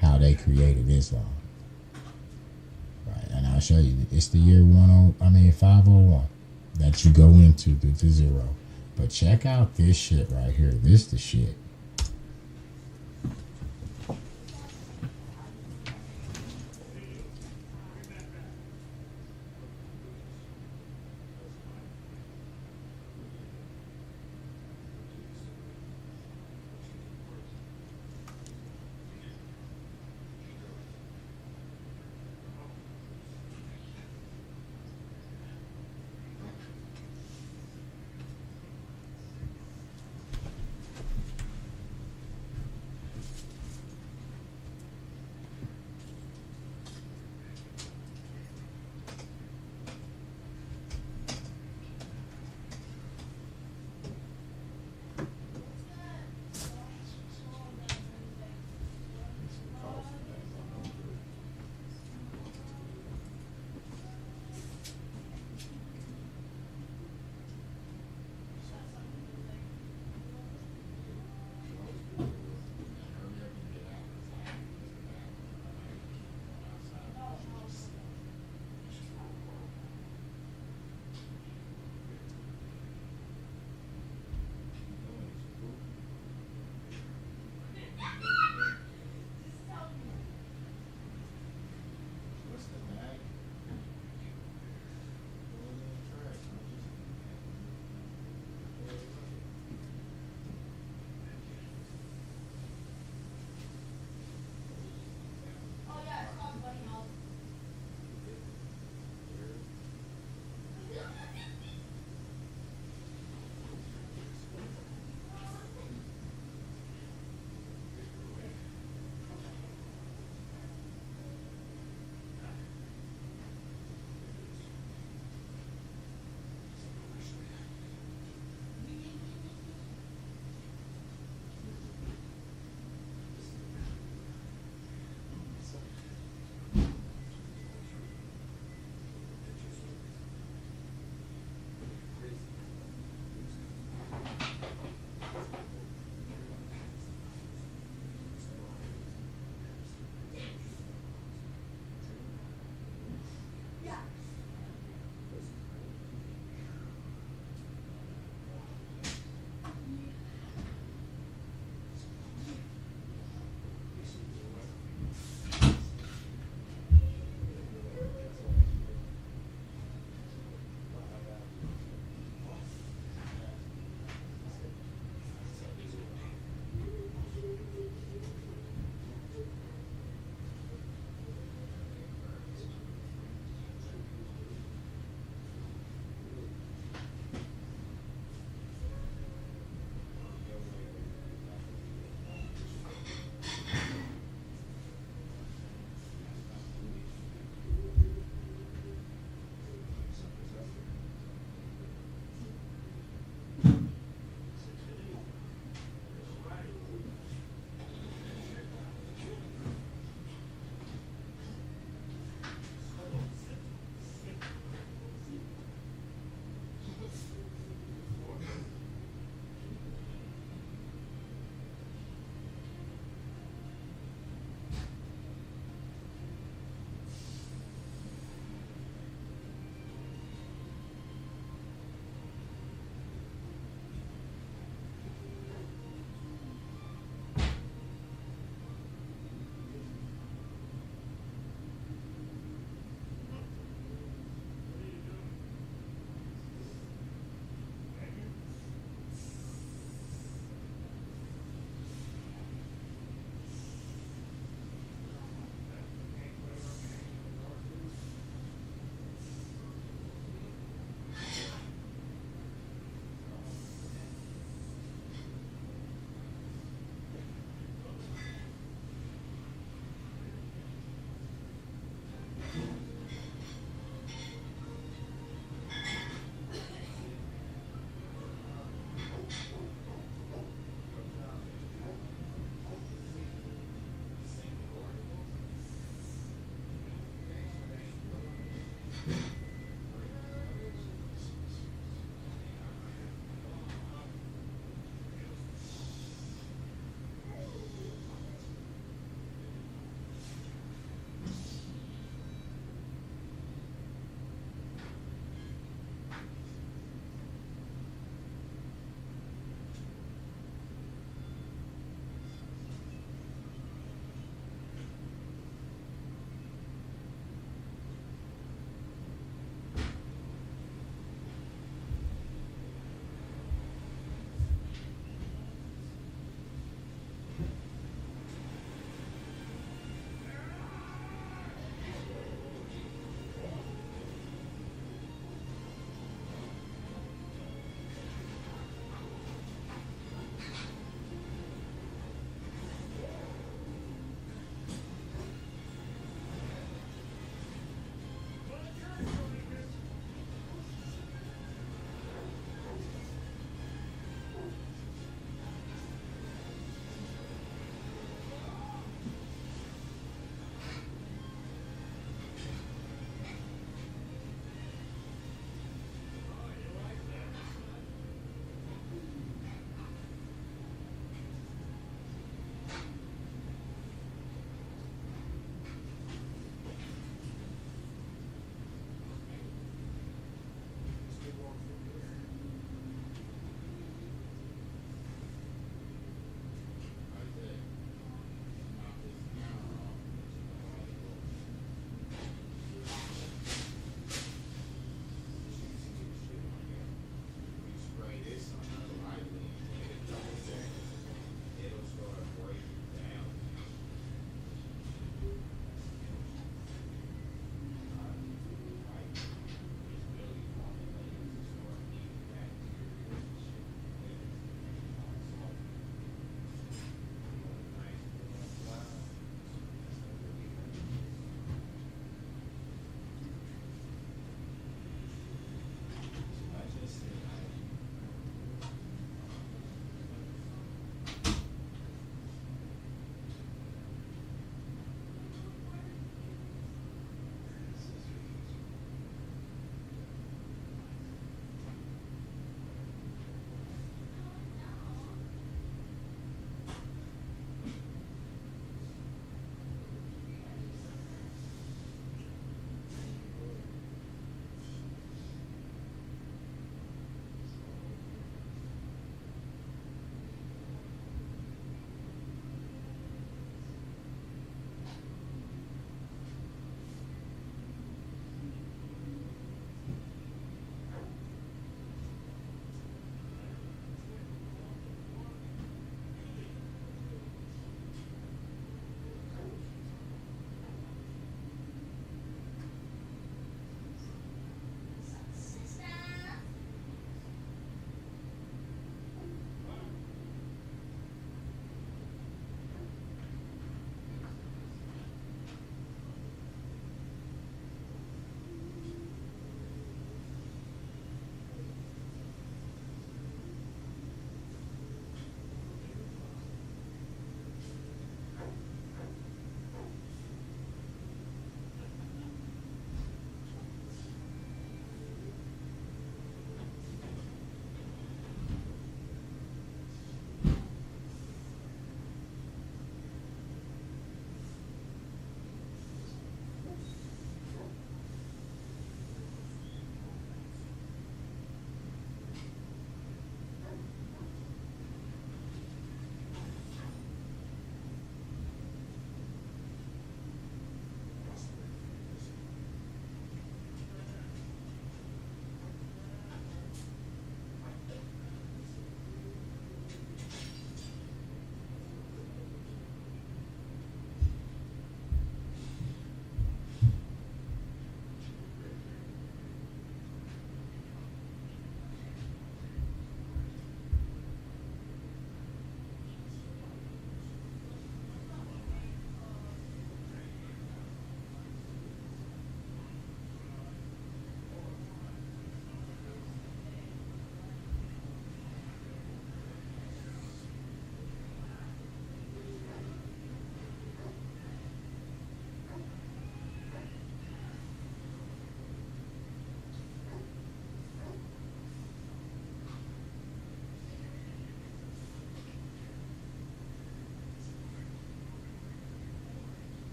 how they created Islam. Right. And I'll show you, it's the year 501 that you go into the zero. But check out this shit right here. This the shit.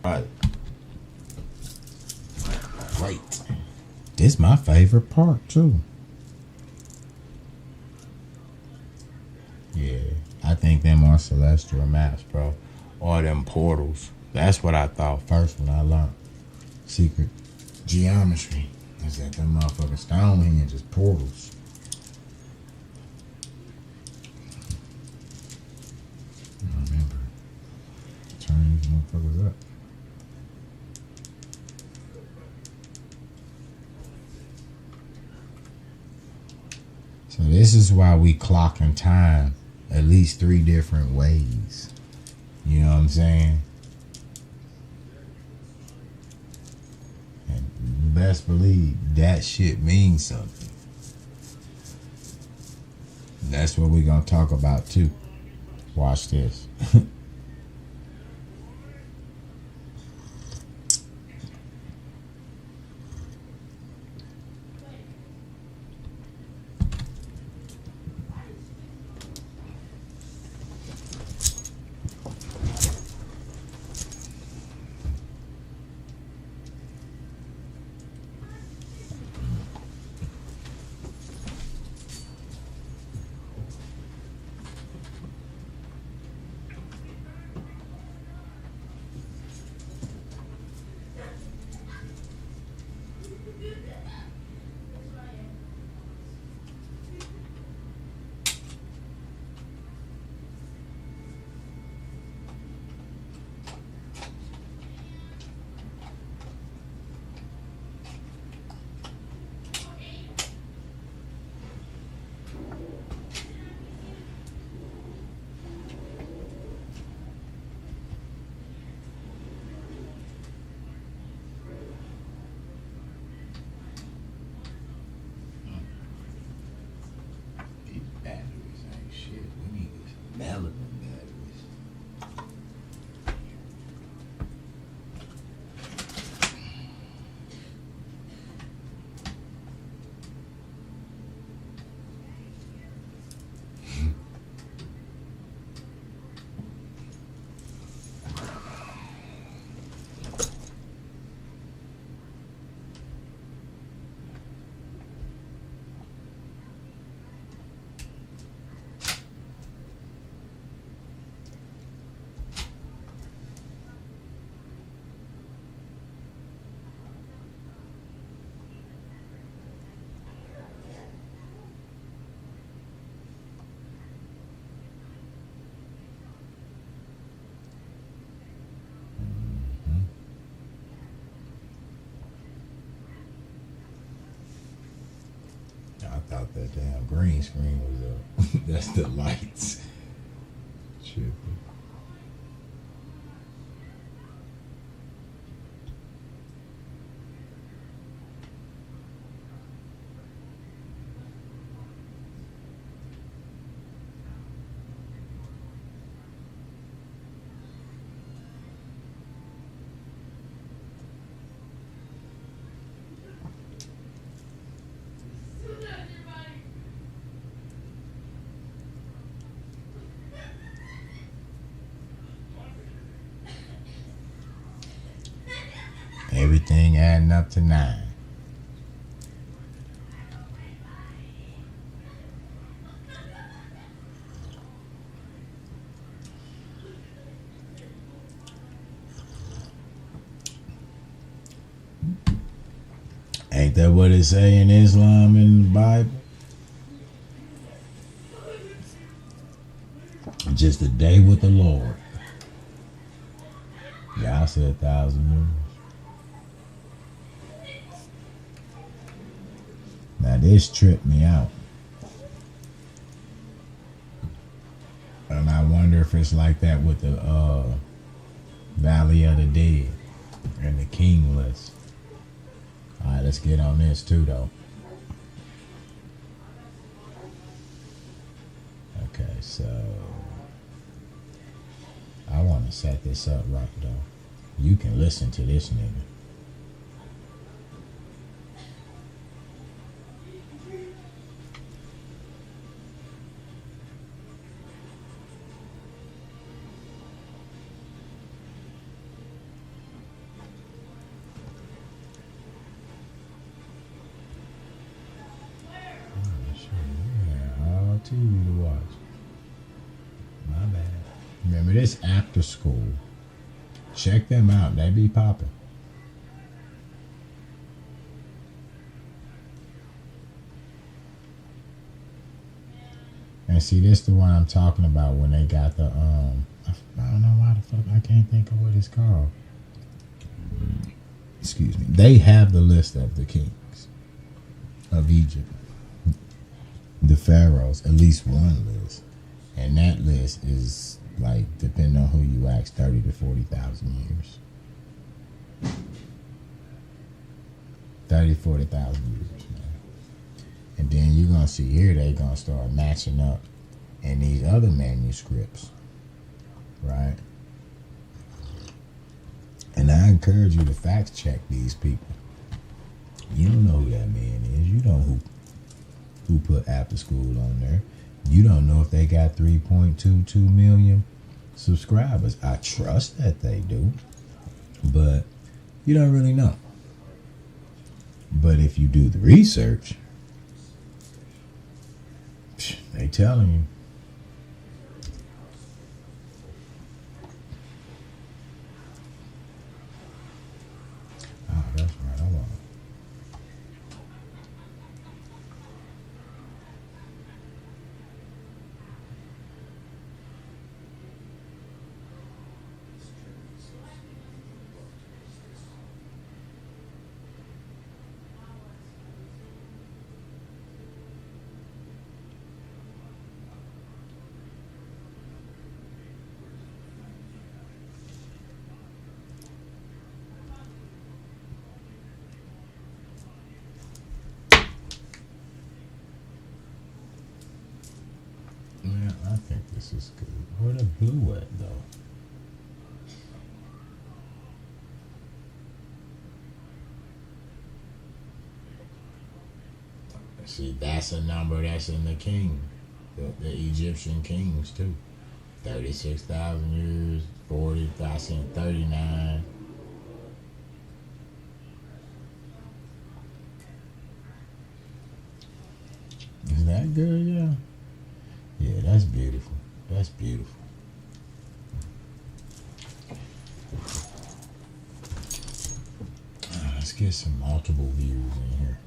Right. Great. This my favorite part too. Yeah, I think them are celestial maps, bro, or them portals. That's what I thought first when I learned secret geometry. Is that them motherfucking Stonehenge is portals. I remember turning these motherfuckers up. So this is why we clock in time at least 3 different ways. You know what I'm saying? And you best believe that shit means something. That's what we're gonna talk about too. Watch this. I thought that damn green screen was up. That's the lights. Tripping. Everything adding up to 9. Ain't that what it say in Islam in the Bible? Just a day with the Lord. Y'all said 1,000 years. Now this tripped me out. And I wonder if it's like that with the Valley of the Dead and the King list. Alright, let's get on this too though. Okay, so I want to set this up right though. You can listen to this nigga. TV to watch. My bad. Remember this after school. Check them out. They be popping. And see, this the one I'm talking about when they got the I don't know why the fuck I can't think of what it's called. Excuse me. They have the list of the kings of Egypt, the pharaohs, at least one list, and that list is like, depending on who you ask, 30 to 40,000 years. 30 to 40,000 years, man. And then you're gonna see here they gonna start matching up in these other manuscripts, right? And I encourage you to fact check these people. You don't know who that man is. You don't know who put after school on there. You don't know if they got 3.22 million subscribers. I trust that they do, but you don't really know. But if you do the research, they telling you. Oh, that's right. I want. Yeah, I think this is good. Where the blue at, though? See, that's a number that's in the king, the Egyptian kings, too. 36,000 years, 40,000, 39. Is that good? Yeah. Yeah, that's beautiful. That's beautiful. Let's get some multiple views in here.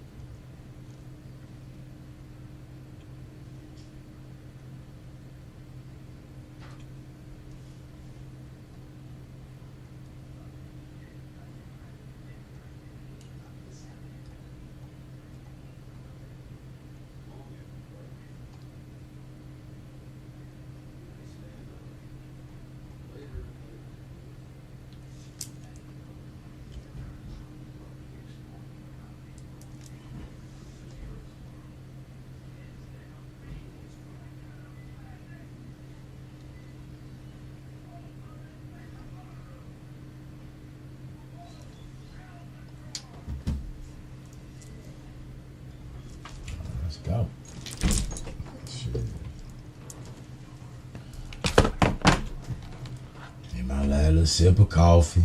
Let's go. Shit. Get my little sip of coffee.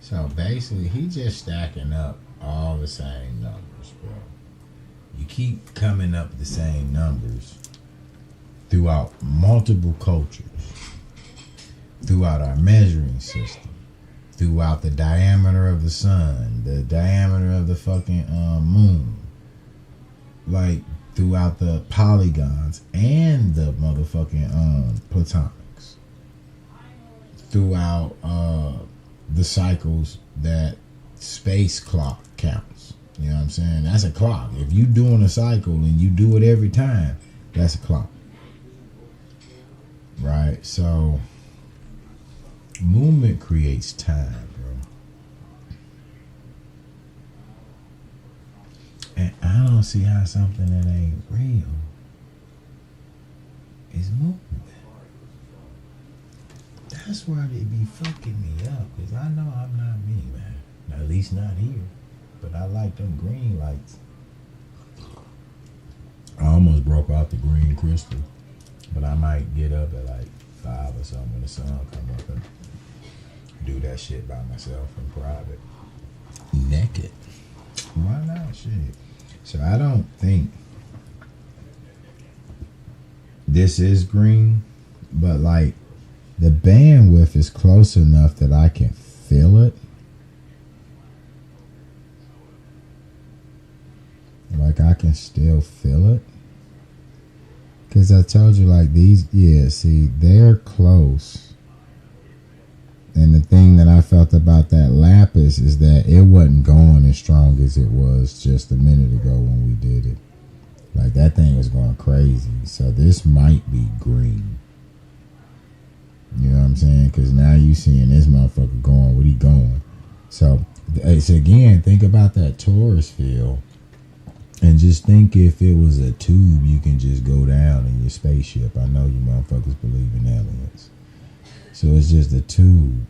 So basically, he just stacking up all the same numbers, bro. You keep coming up the same numbers throughout multiple cultures, throughout our measuring system, throughout the diameter of the sun, the diameter of the fucking moon, like throughout the polygons and the motherfucking platonics, throughout the cycles that space clock counts. You know what I'm saying? That's a clock. If you doing a cycle and you do it every time, that's a clock. Right? So movement creates time, bro. And I don't see how something that ain't real is movement. That's why they be fucking me up, because I know I'm not me, man. At least not here. But I like them green lights. I almost broke out the green crystal. But I might get up at like 5 or something when the sun come up and do that shit by myself in private. Naked. Why not? Shit. So I don't think this is green, but like the bandwidth is close enough that I can feel it. Like I can still feel it. Because I told you, like, these, yeah, see, they're close. And the thing that I felt about that lapis is that it wasn't going as strong as it was just a minute ago when we did it. Like, that thing was going crazy. So this might be green. You know what I'm saying? Because now you seeing this motherfucker going, what he going? So, it's again, think about that Taurus field. And just think if it was a tube, you can just go down in your spaceship. I know you motherfuckers believe in aliens. So it's just a tube.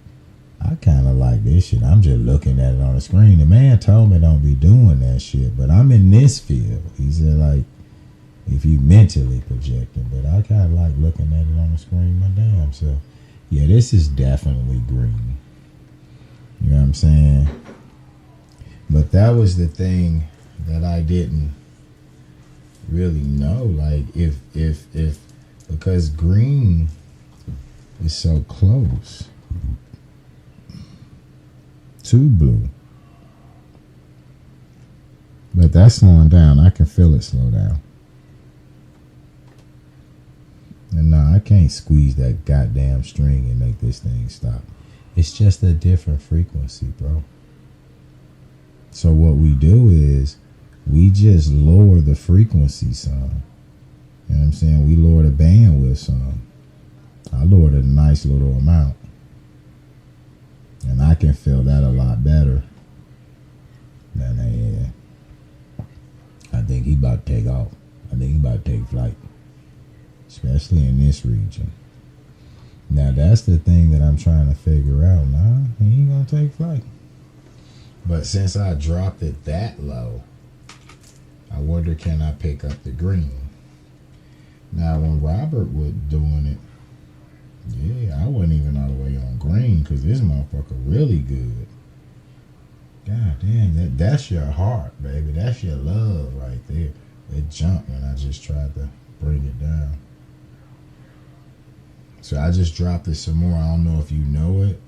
I kind of like this shit. I'm just looking at it on the screen. The man told me don't be doing that shit. But I'm in this field. He said, like, if you mentally projecting. But I kind of like looking at it on the screen my damn self. Yeah, this is definitely green. You know what I'm saying? But that was the thing that I didn't really know, like if because green is so close to blue, but that's slowing down. I can feel it slow down, and no, I can't squeeze that goddamn string and make this thing stop. It's just a different frequency, bro. So what we do is we just lower the frequency some. You know what I'm saying? We lower the bandwidth some. I lowered it a nice little amount. And I can feel that a lot better than I think he about to take off. I think he about to take flight. Especially in this region. Now that's the thing that I'm trying to figure out. Nah, he ain't gonna take flight. But since I dropped it that low, I wonder, can I pick up the green? Now, when Robert was doing it, yeah, I wasn't even all the way on green because this motherfucker really good. God damn, that's your heart, baby. That's your love right there. It jumped when I just tried to bring it down. So I just dropped it some more. I don't know if you know it.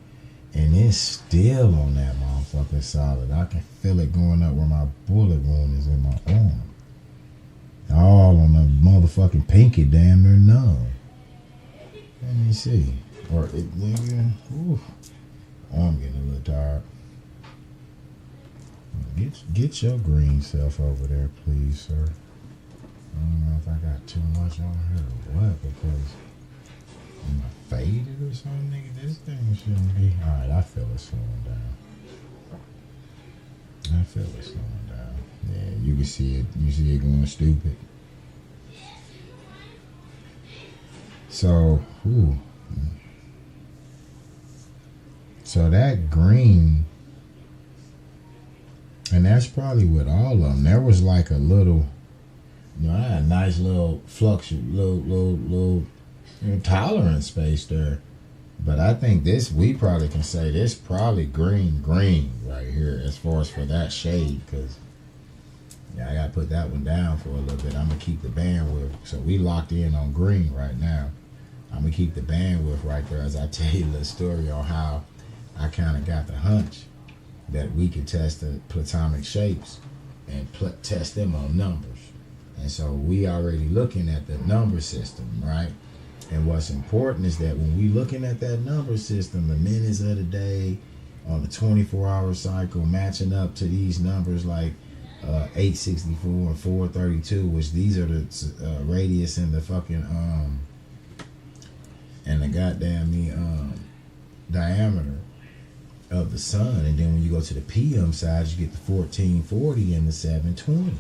And it's still on that motherfucker solid. I can feel it going up where my bullet wound is in my arm. All on the motherfucking pinky, damn near numb. Let me see. Or it, nigga, oof. Arm getting a little tired. Get your green self over there, please, sir. I don't know if I got too much on here or what, because am I faded or something, nigga? This thing shouldn't be. Alright, I feel it slowing down. I feel it slowing down. Yeah, you can see it. You see it going stupid. So, ooh. So that green, and that's probably with all of them. There was like a little, you know, I had a nice little tolerance space there. But I think this, we probably can say this probably green right here as far as for that shade, because yeah, I gotta put that one down for a little bit. I'm gonna keep the bandwidth. So we locked in on green right now. I'm gonna keep the bandwidth right there as I tell you the story on how I kind of got the hunch that we could test the platonic shapes and test them on numbers. And so we already looking at the number system, right? And what's important is that when we looking at that number system, the minutes of the day on the 24-hour cycle matching up to these numbers like 864 and 432, which these are the radius and the fucking and the goddamn diameter of the sun. And then when you go to the PM side, you get the 1440 and the 720.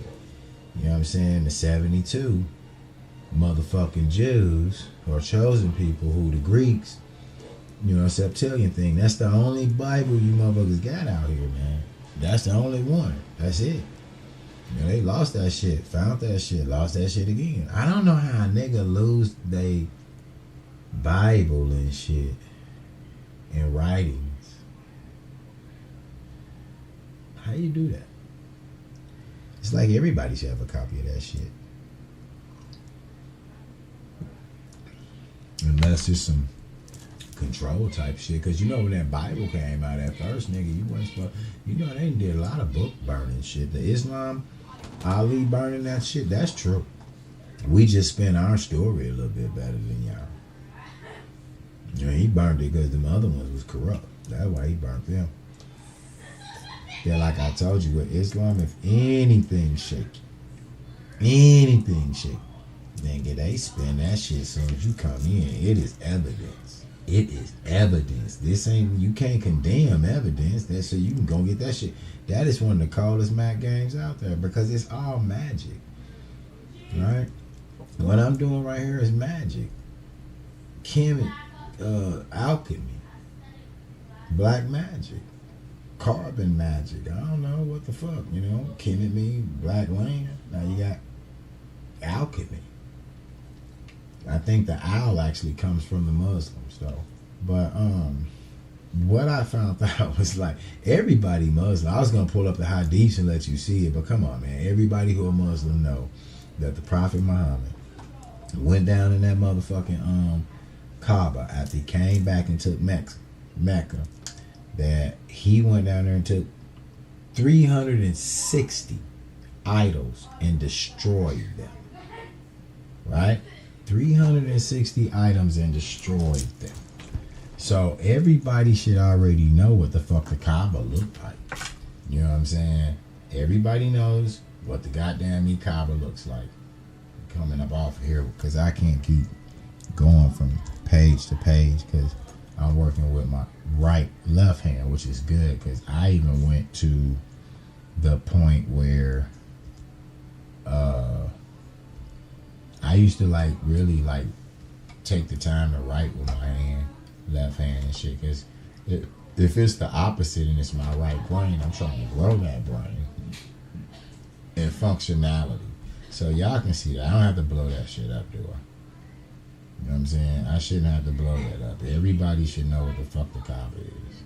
You know what I'm saying? The 72 motherfucking Jews or chosen people, who the Greeks, you know, septillion thing. That's the only Bible you motherfuckers got out here, man. That's the only one. That's it. You know, they lost that shit, found that shit, lost that shit again. I don't know how a nigga lose they Bible and shit and writings. How you do that? It's like everybody should have a copy of that shit. Unless it's some control type shit. Because you know when that Bible came out at first, nigga, you wasn't supposed, you know, they did a lot of book burning shit. The Islam, Ali burning that shit, that's true. We just spin our story a little bit better than y'all. You know, he burned it because the other ones was corrupt. That's why he burnt them. Yeah, like I told you with Islam, if anything shaky, nigga, they spin that shit as soon as you come in. It is evidence. It is evidence. This ain't, you can't condemn evidence. That's so you can go get that shit. That is one of the coldest Mac games out there because it's all magic. Right? What I'm doing right here is magic. Alchemy. Black magic. Carbon magic. I don't know what the fuck, you know. Chemistry, black land. Now you got alchemy. I think the owl actually comes from the Muslims though. But what I found out was like everybody Muslim. I was gonna pull up the hadiths and let you see it, but come on, man. Everybody who a Muslim know that the Prophet Muhammad went down in that motherfucking Kaaba after he came back and took Mecca. That he went down there and took 360 idols and destroyed them. Right? 360 items and destroyed them. So everybody should already know what the fuck the Kaaba looked like. You know what I'm saying? Everybody knows what the goddamn Kaaba looks like. Coming up off of here because I can't keep going from page to page because I'm working with my left hand, which is good because I even went to the point where I used to like really like take the time to write with my left hand and shit because if it's the opposite and it's my right brain, I'm trying to grow that brain and functionality. So y'all can see that. I don't have to blow that shit up, do I? You know what I'm saying? I shouldn't have to blow that up. Everybody should know what the fuck the Kaaba is.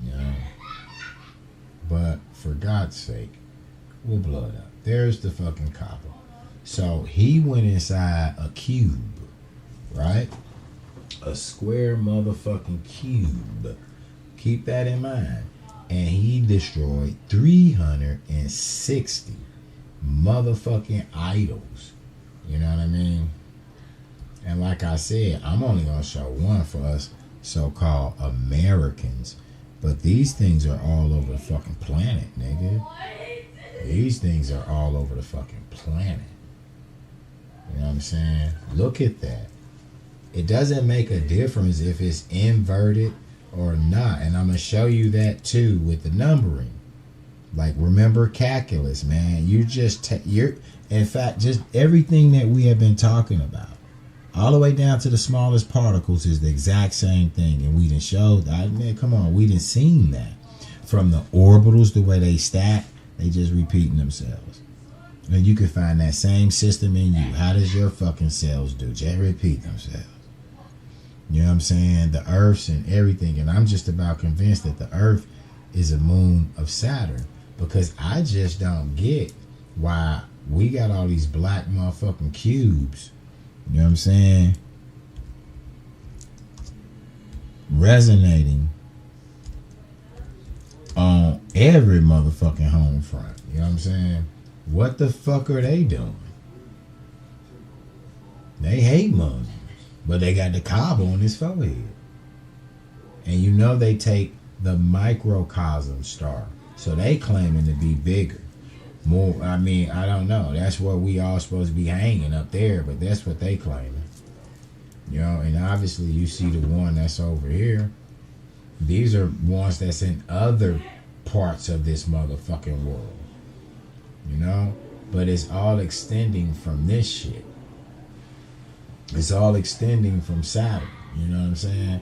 You know? But for God's sake, we'll blow it up. There's the fucking Kaaba. So he went inside a cube, right? A square motherfucking cube. Keep that in mind. And he destroyed 360 motherfucking idols. You know what I mean? And like I said, I'm only going to show one for us so-called Americans. But these things are all over the fucking planet, nigga. These things are all over the fucking planet. You know what I'm saying? Look at that. It doesn't make a difference if it's inverted or not. And I'm going to show you that too with the numbering. Like, remember calculus, man. You just in fact, just everything that we have been talking about, all the way down to the smallest particles, is the exact same thing. And we done showed, man, come on, we done seen that. From the orbitals, the way they stack, they just repeating themselves. And you can find that same system in you. How does your fucking cells do? Just repeat themselves. You know what I'm saying? The Earth's and everything. And I'm just about convinced that the Earth is a moon of Saturn. Because I just don't get why we got all these black motherfucking cubes. You know what I'm saying? Resonating on every motherfucking home front. You know what I'm saying? What the fuck are they doing? They hate Muslims, but they got the Kaaba on his forehead. And you know they take the microcosm star. So they claiming to be bigger. More, I mean, I don't know. That's what we all supposed to be hanging up there, but that's what they claiming. You know, and obviously you see the one that's over here. These are ones that's in other parts of this motherfucking world. You know? But it's all extending from this shit. It's all extending from Saturn. You know what I'm saying?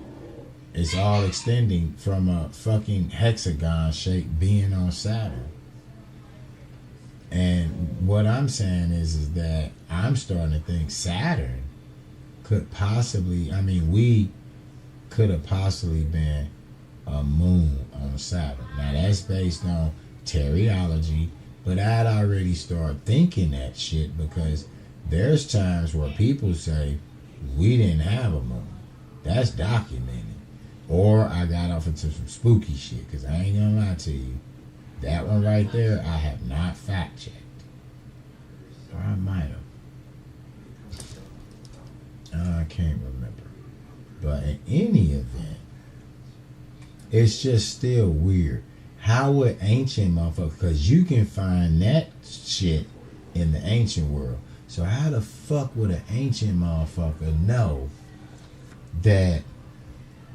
It's all extending from a fucking hexagon shaped being on Saturn. And what I'm saying is that I'm starting to think Saturn could possibly, I mean, we could have possibly been a moon on Saturn. Now that's based on teriology, but I'd already started thinking that shit because there's times where people say we didn't have a moon. That's documented. Or I got off into some spooky shit because I ain't gonna lie to you. That one right there, I have not fact checked. Or I might have. I can't remember. But in any event, it's just still weird. How would ancient motherfuckers, because you can find that shit in the ancient world. So how the fuck would an ancient motherfucker know that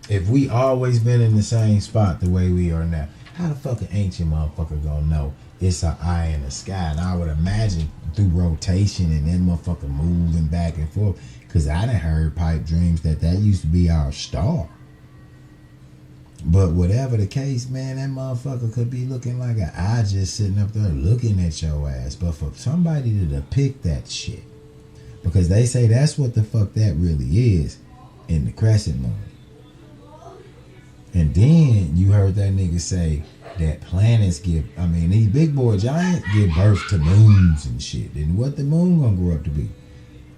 if we always been in the same spot the way we are now, how the fuck an ancient motherfucker gonna know it's an eye in the sky? And I would imagine through rotation and then motherfucker moving back and forth. Cause I done heard pipe dreams that used to be our star. But whatever the case, man, that motherfucker could be looking like an eye just sitting up there looking at your ass. But for somebody to depict that shit, because they say that's what the fuck that really is in the crescent moon. And then you heard that nigga say that planets these big boy giants give birth to moons and shit. And what the moon gonna grow up to be?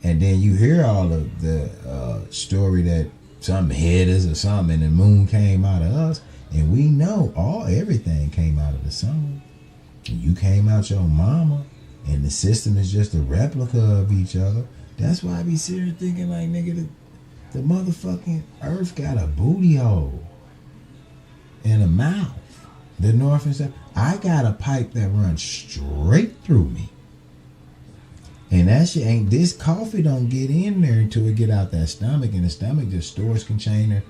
And then you hear all of the story that something hit us or something and the moon came out of us. And we know everything came out of the sun. And you came out your mama. And the system is just a replica of each other. That's why I be sitting here thinking like, nigga, the motherfucking earth got a booty hole. And a mouth. The north and south. I got a pipe that runs straight through me. And that shit ain't, this coffee don't get in there until it get out that stomach. And the stomach just stores container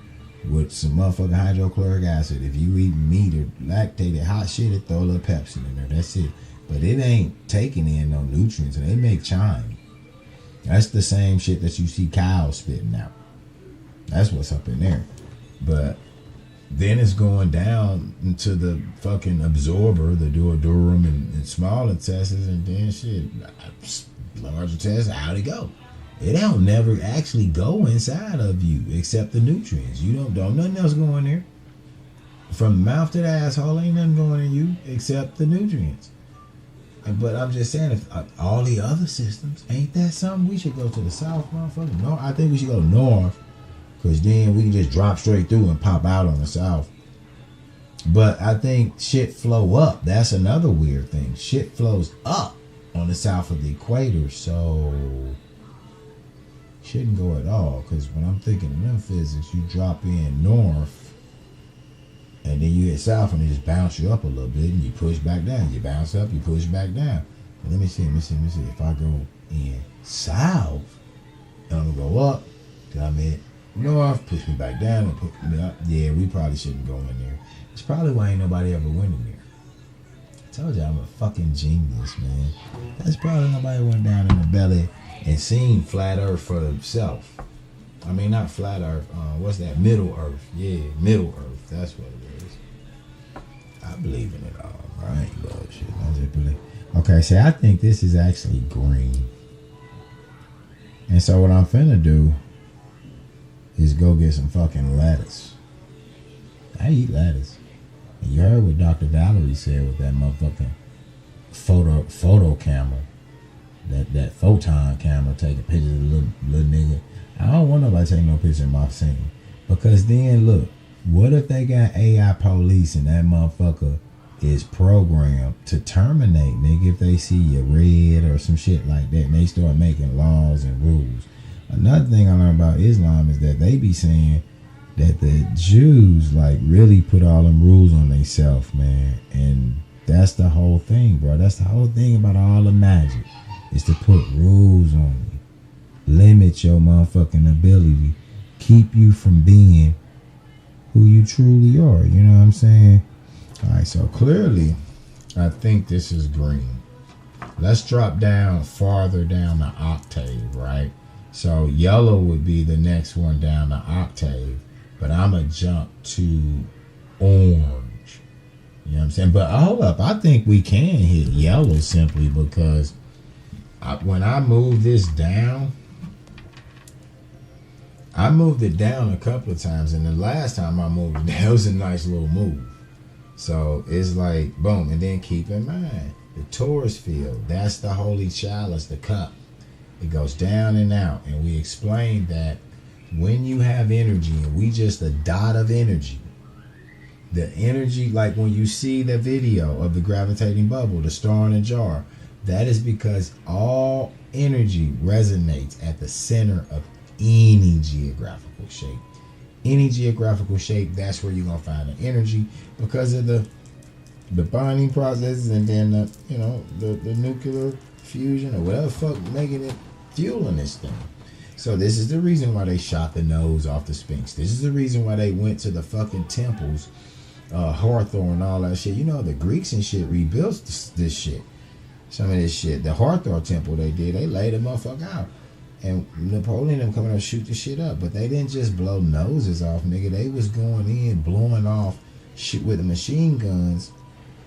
with some motherfucking hydrochloric acid. If you eat meat or lactated hot shit, it throw a little Pepsi in there. That's it. But it ain't taking in no nutrients. And they make chime. That's the same shit that you see cows spitting out. That's what's up in there. But then it's going down into the fucking absorber, the duodenum and small intestines, and then shit, large intestines, how'd it go? It don't never actually go inside of you except the nutrients. You don't nothing else go in there. From the mouth to the asshole, ain't nothing going in you except the nutrients. But I'm just saying, if all the other systems, ain't that something? We should go to the south, motherfucker. No, I think we should go north. Because then we can just drop straight through and pop out on the south. But I think shit flow up. That's another weird thing. Shit flows up on the south of the equator. So shouldn't go at all. Because when I'm thinking of them physics, you drop in north. And then you hit south and it just bounce you up a little bit. And you push back down. You bounce up, you push back down. But let me see. If I go in south, I'm going to go up. I'm in north, push me back down and put me up. Yeah, we probably shouldn't go in there. It's probably why ain't nobody ever went in there. I told you I'm a fucking genius, man. That's probably nobody went down in the belly and seen flat earth for themselves. I mean, not flat earth. What's that? Middle earth. Yeah, middle earth. That's what it is. I believe in it all. I ain't bullshit. I just believe. Okay, see, I think this is actually green. And so what I'm finna do is go get some fucking lettuce. I eat lettuce. And you heard what Dr. Valerie said with that motherfucking photo camera. That photon camera taking pictures of the little nigga. I don't want nobody taking no picture of my scene. Because then look, what if they got AI police and that motherfucker is programmed to terminate, nigga, if they see you red or some shit like that, and they start making laws and rules. Another thing I learned about Islam is that they be saying that the Jews like really put all them rules on themselves, man. And that's the whole thing, bro. That's the whole thing about all the magic, is to put rules on you. Limit your motherfucking ability. Keep you from being who you truly are. You know what I'm saying? Alright, so clearly, I think this is green. Let's drop down farther down the octave, right? So yellow would be the next one down the octave. But I'm going to jump to orange. You know what I'm saying? But hold up, I think we can hit yellow simply because when I move this down, I moved it down a couple of times. And the last time I moved it down, it was a nice little move. So it's like, boom. And then keep in mind, the Taurus field, that's the holy chalice, the cup. It goes down and out. And we explained that when you have energy, and we just a dot of energy, the energy, like when you see the video of the gravitating bubble, the star in a jar, that is because all energy resonates at the center of any geographical shape. Any geographical shape, that's where you're gonna find the energy because of the bonding processes, and then the nuclear fusion or whatever fuck making it fueling this thing. So this is the reason why they shot the nose off the Sphinx. This is the reason why they went to the fucking temples, Hathor and all that shit. You know, the Greeks and shit rebuilt this shit. Some of this shit. The Hathor temple they did, they laid the motherfucker out. And Napoleon them coming up shoot the shit up. But they didn't just blow noses off, nigga. They was going in, blowing off shit with the machine guns.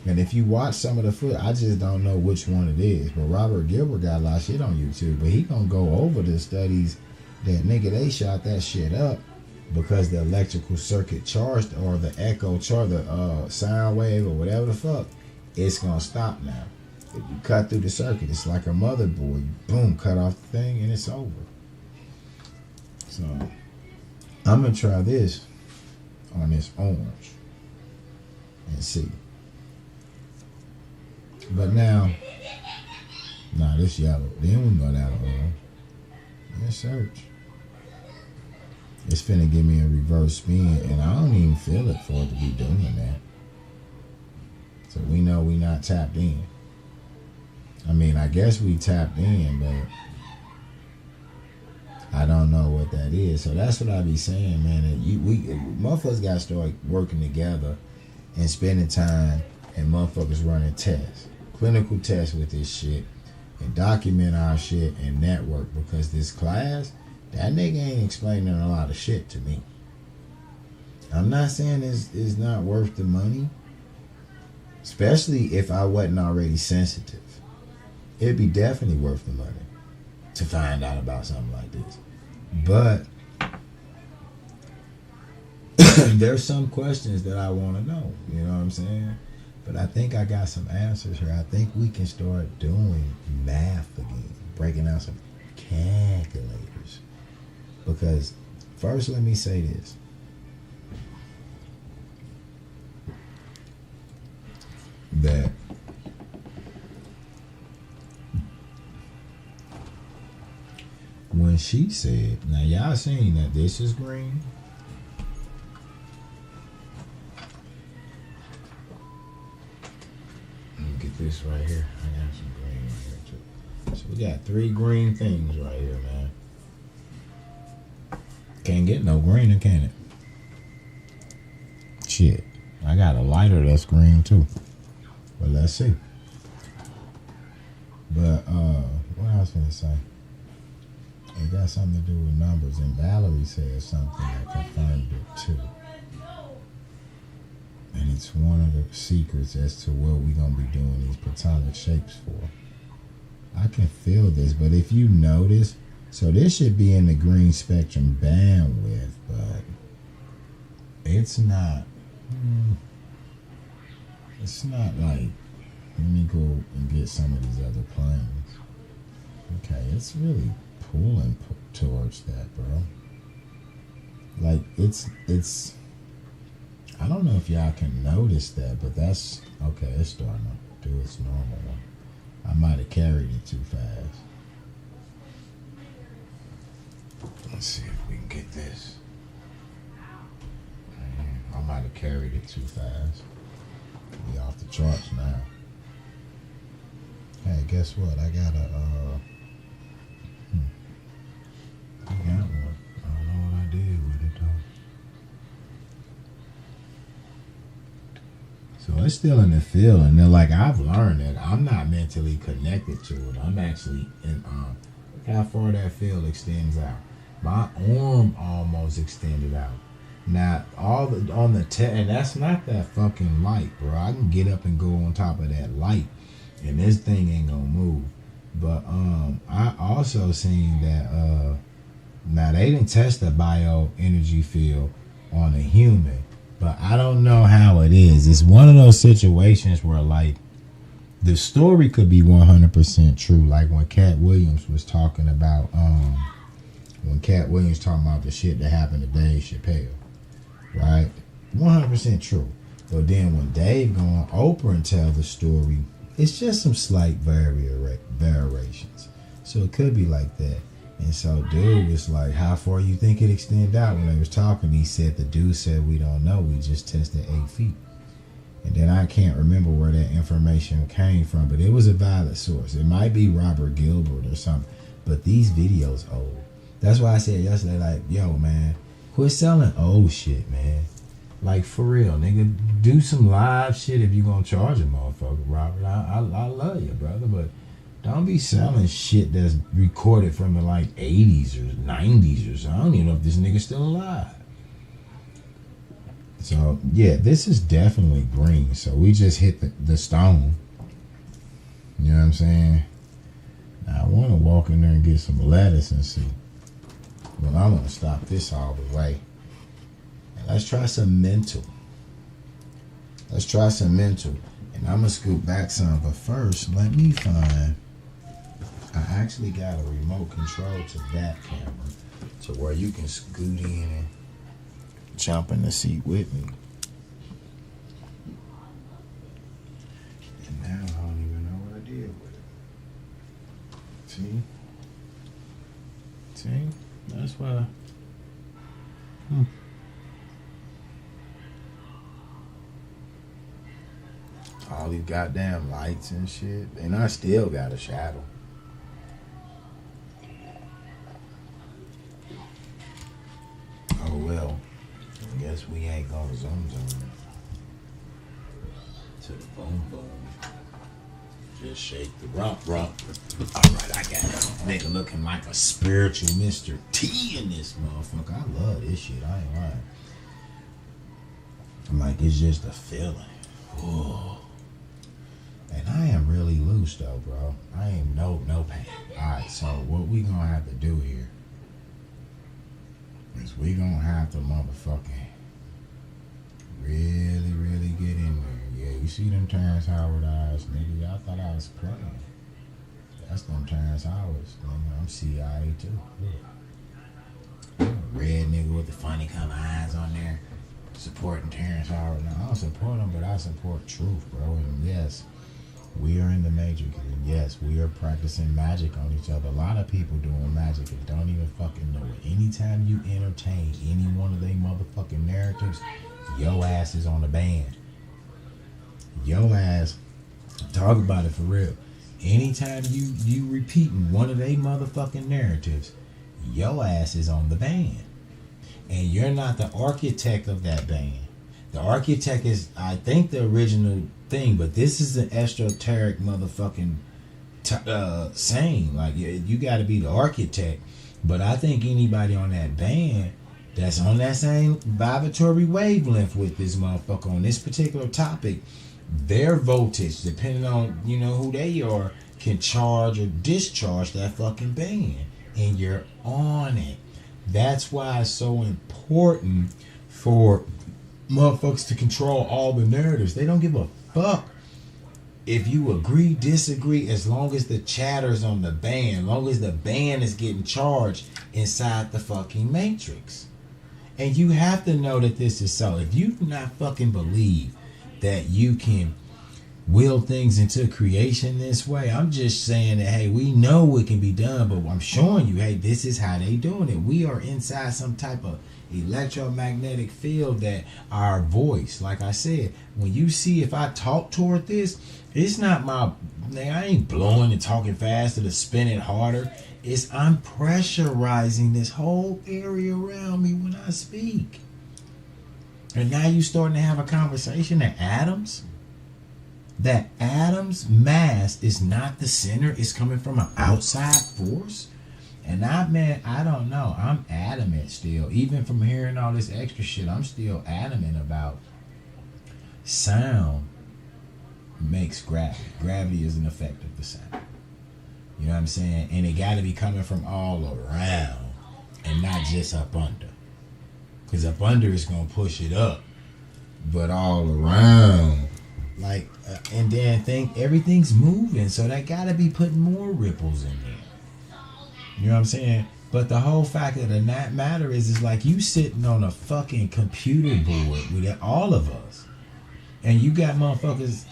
And if you watch some of the footage, I just don't know which one it is. But Robert Gilbert got a lot of shit on YouTube. But he gonna go over the studies that, nigga, they shot that shit up because the electrical circuit charged, or the echo charge, the sound wave or whatever the fuck, it's gonna stop now. If you cut through the circuit, it's like a motherboard. You boom, cut off the thing and it's over. So I'm gonna try this on this orange and see. But now, this yellow. Then we go down to orange. Let's search. It's finna give me a reverse spin, and I don't even feel it for it to be doing that. So we know we not tapped in. I mean, I guess we tapped in, but I don't know what that is. So that's what I be saying, man. Motherfuckers gotta start working together and spending time, and motherfuckers running tests, clinical tests with this shit, and document our shit and network, because this class, that nigga ain't explaining a lot of shit to me. I'm not saying it's not worth the money, especially if I wasn't already sensitive. It'd be definitely worth the money to find out about something like this. But there's some questions that I want to know. You know what I'm saying? But I think I got some answers here. I think we can start doing math again, breaking out some calculators. Because first, let me say this. That when she said, now y'all seen that this is green? Let me get this right here. I got some green right here too. So we got 3 green things right here, man. Can't get no greener, can it? Shit. I got a lighter that's green too. But let's see. But what I was gonna say? It got something to do with numbers, and Valerie said something that confirmed it too. And it's one of the secrets as to what we're gonna be doing these platonic shapes for. I can feel this, but if you notice, So this should be in the green spectrum bandwidth, but it's not. It's not like, let me go and get some of these other planes. Okay, it's really pulling towards that, bro. Like, it's, I don't know if y'all can notice that, but that's, okay, it's starting to do its normal one. I might have carried it too fast. Let's see if we can get this. I might have carried it too fast. Be off the charts now. Hey, guess what? I got a, I got one. I don't know what I did with it though. So it's still in the field, and then like I've learned that I'm not mentally connected to it. I'm actually in. Look how far that field extends out. My arm almost extended out. Now on the and that's not that fucking light, bro. I can get up and go on top of that light, and this thing ain't gonna move. But I also seen that now they didn't test the bioenergy field on a human, but I don't know how it is. It's one of those situations where like the story could be 100% true, like when Cat Williams was talking about when Cat Williams talking about the shit that happened to Dave Chappelle, right? 100% true. But then when Dave go on Oprah and tell the story, it's just some slight variations. So it could be like that. And so dude was like, how far you think it extended out? When they was talking, he said, the dude said, we don't know. We just tested 8 feet. And then I can't remember where that information came from, but it was a valid source. It might be Robert Gilbert or something, but these videos old. That's why I said yesterday, like, yo, man, quit selling old shit, man. Like, for real, nigga, do some live shit if you gonna charge a motherfucker, Robert. I love you, brother, but don't be selling shit that's recorded from the, like, 80s or 90s or something. I don't even know if this nigga's still alive. So, yeah, this is definitely green. So, we just hit the stone. You know what I'm saying? Now, I want to walk in there and get some lettuce and see. Well, I'm going to stop this all the way. And let's try some mental. Let's try some mental. And I'm going to scoot back some. But first, let me find... I actually got a remote control to that camera. To where you can scoot in and jump in the seat with me. And now I don't even know what I did with it. See? See? That's why. All these goddamn lights and shit. And I still got a shadow. Oh well. I guess we ain't gonna zoom to the boom boom. Just shake the rump. Alright, I got it. Nigga looking like a spiritual Mr. T in this motherfucker. I love this shit. I ain't lying. I'm like, it's just a feeling. Whoa. And I am really loose though, bro. I ain't no pain. Alright, so what we gonna have to do here is we gonna have to motherfucking really get in there. Yeah, you see them Terrence Howard eyes, nigga. Y'all thought I was playing. That's them Terrence Howards. Nigga, I'm CIA too. Look. Red nigga with the funny kind of eyes on there. Supporting Terrence Howard. No, I don't support him, but I support truth, bro. And yes, we are in the Matrix. And yes, we are practicing magic on each other. A lot of people doing magic and don't even fucking know it. Anytime you entertain any one of they motherfucking narratives, your ass is on the band. Your ass, talk about it for real. Anytime you repeating one of they motherfucking narratives, your ass is on the band. And you're not the architect of that band. The architect is, I think, the original thing, but this is an esoteric motherfucking saying. Like, you got to be the architect. But I think anybody on that band that's on that same vibratory wavelength with this motherfucker on this particular topic, their voltage, depending on, you know, who they are, can charge or discharge that fucking band. and you're on it. That's why it's so important for motherfuckers to control all the narratives. They don't give a fuck if you agree, disagree, as long as the chatter's on the band, as long as the band is getting charged inside the fucking matrix. And you have to know that this is so. If you do not fucking believe that you can will things into creation this way, I'm just saying that, hey, we know it can be done, but I'm showing you, hey, this is how they doing it. We are inside some type of electromagnetic field that our voice, like I said, when you see, if I talk toward this, it's not my, I ain't blowing and talking faster to spin it harder. It's I'm pressurizing this whole area around me when I speak. And now you starting to have a conversation that atoms mass is not the center, it's coming from an outside force. And I don't know, I'm adamant still, even from hearing all this extra shit, I'm still adamant about sound makes gravity. Gravity is an effect of the sound. You know what I'm saying? And it got to be coming from all around and not just up under. Because up under is going to push it up. But all around. Like, and then think everything's moving. So that got to be putting more ripples in there. You know what I'm saying? But the whole fact of the matter is like you sitting on a fucking computer board with all of us. And you got motherfuckers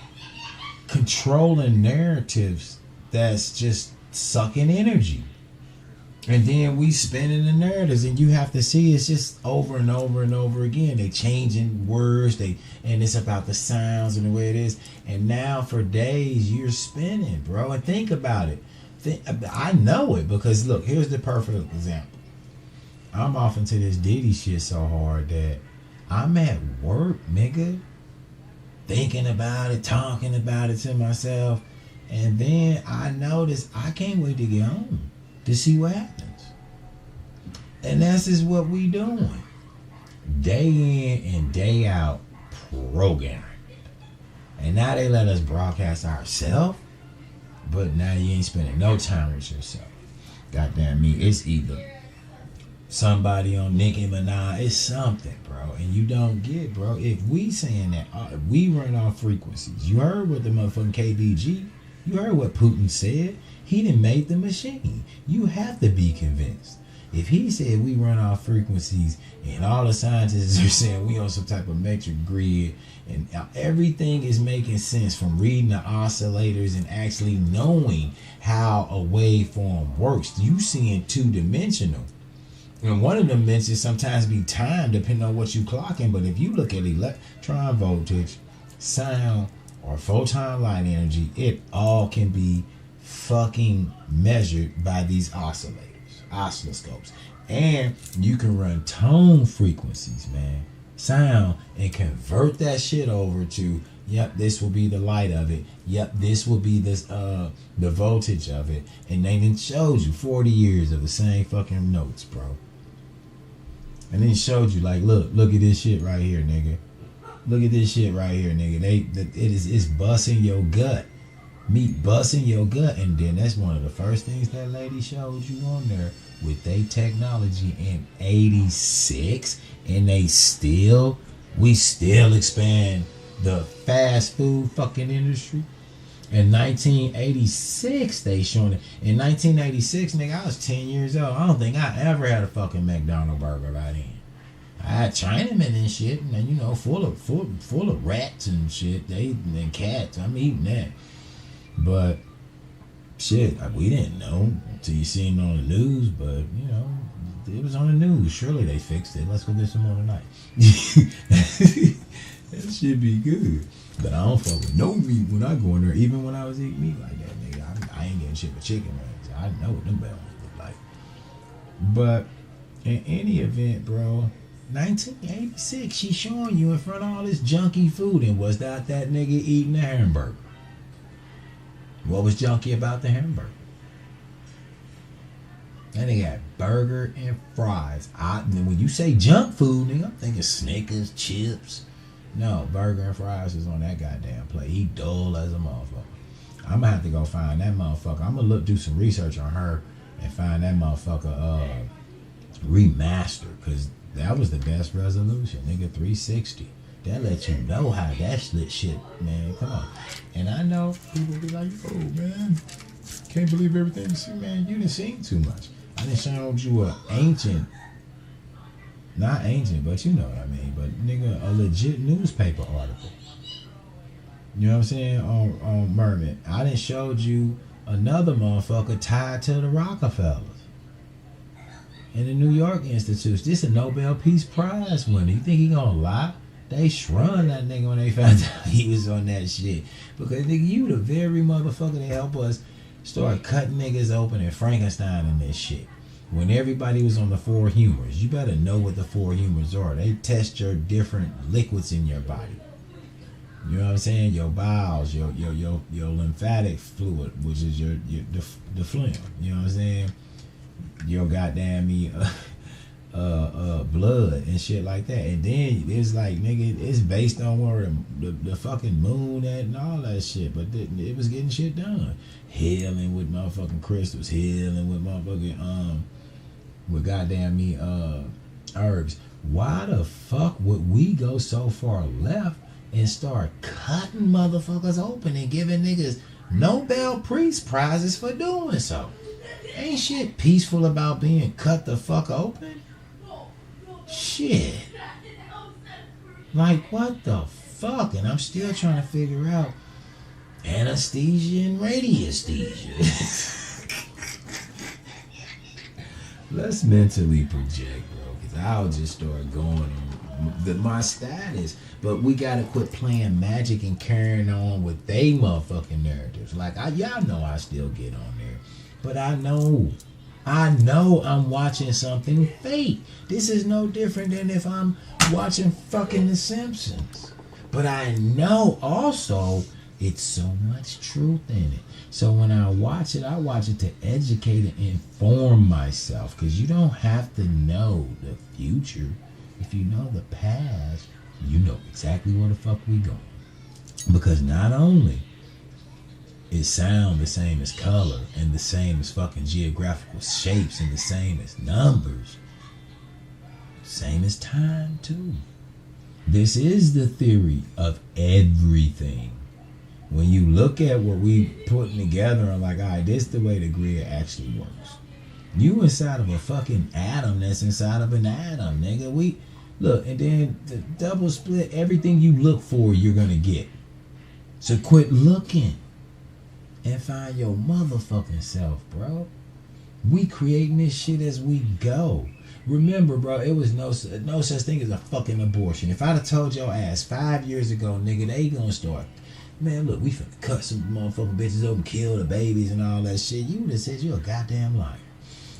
controlling narratives that's just sucking energy. And then we spinning the narratives, and you have to see it's just over and over and over again. They changing words, and it's about the sounds and the way it is. And now for days you're spinning, bro. And think about it. I know it because look, here's the perfect example. I'm off into this Diddy shit so hard that I'm at work, nigga, thinking about it, talking about it to myself, and then I notice I can't wait to get home to see what happens. And that's just what we doing. Day in and day out programming. And now they let us broadcast ourselves, but now you ain't spending no time with yourself. Goddamn me, it's either somebody on Nicki Minaj, it's something, bro. And you don't get, bro, if we saying that, we run off frequencies. You heard what the motherfucking KBG, you heard what Putin said. He done made the machine. You have to be convinced. If he said we run off frequencies and all the scientists are saying we on some type of metric grid and everything is making sense from reading the oscillators and actually knowing how a waveform works, you seeing two-dimensional. And one of them dimensions sometimes be time depending on what you clocking, but if you look at electron voltage, sound, or photon light energy, it all can be fucking measured by these oscilloscopes. And you can run tone frequencies, man, sound, and convert that shit over to, yep, this will be the light of it, yep, this will be this the voltage of it. And they done showed you 40 years of the same fucking notes, bro. And then showed you, like, look at this shit right here, nigga. Look at this shit right here, nigga. It's busting your gut. Meat busting your gut. And then that's one of the first things that lady showed you on there with their technology in 86. And we still expand the fast food fucking industry. In 1986, they showing it. In 1986, nigga, I was 10 years old. I don't think I ever had a fucking McDonald's burger by then. I had Chinamen and shit, and you know, full of rats and shit. And cats. I'm eating that. But shit, we didn't know until you seen it on the news. But you know, it was on the news. Surely they fixed it. Let's go get some more tonight. That should be good. But I don't fuck with no meat when I go in there. Even when I was eating meat like that, nigga, I ain't getting shit with chicken wings. I know what them bells look like. But in any event, bro, 1986, she showing you in front of all this junky food, and was that nigga eating a hamburger? What was junky about the hamburger? That nigga had burger and fries. When you say junk food, nigga, I'm thinking Snickers, chips. No, burger and fries is on that goddamn plate. He dull as a motherfucker. I'm gonna have to go find that motherfucker. I'm gonna do some research on her and find that motherfucker remastered, cause that was the best resolution, nigga. 360. That let you know how that shit, man. Come on. And I know people be like, oh man, can't believe everything you see, man. You done seen too much. I done showed you a ancient, not ancient, but you know what I mean. But nigga, a legit newspaper article. You know what I'm saying? On Mermaid. I done showed you another motherfucker tied to the Rockefellers in the New York Institute. This a Nobel Peace Prize winner. You think he gonna lie? They shrun that nigga when they found out he was on that shit. Because nigga, you the very motherfucker that help us start cutting niggas open and Frankenstein and this shit. When everybody was on the four humors, you better know what the four humors are. They test your different liquids in your body. You know what I'm saying? Your bowels, your lymphatic fluid, which is the phlegm. You know what I'm saying? Your goddamn blood and shit like that. And then it's like, nigga, it's based on where the fucking moon at and all that shit. But it was getting shit done. Healing with motherfucking crystals, healing with motherfucking with goddamn herbs. Why the fuck would we go so far left and start cutting motherfuckers open and giving niggas Nobel Peace Prizes for doing so? Ain't shit peaceful about being cut the fuck open? Shit. Like, what the fuck? And I'm still trying to figure out anesthesia and radiesthesia. Let's mentally project, bro, because I'll just start going on my status. But we gotta quit playing magic and carrying on with they motherfucking narratives. Like, y'all know I still get on there. But I know I'm watching something fake. This is no different than if I'm watching fucking The Simpsons. But I know also it's so much truth in it. So when I watch it to educate and inform myself. Because you don't have to know the future. If you know the past, you know exactly where the fuck we going. Because not only is sound the same as color and the same as fucking geographical shapes and the same as numbers, same as time too. This is the theory of everything. When you look at what we putting together and like, all right, this is the way the grid actually works. You inside of a fucking atom that's inside of an atom, nigga. We look, and then the double split, everything you look for, you're gonna get. So quit looking and find your motherfucking self, bro. We creating this shit as we go. Remember, bro, it was no such thing as a fucking abortion. If I'd have told your ass 5 years ago, nigga, they gonna start, man, look, we finna cut some motherfucking bitches open, kill the babies and all that shit, you would have said you're a goddamn liar.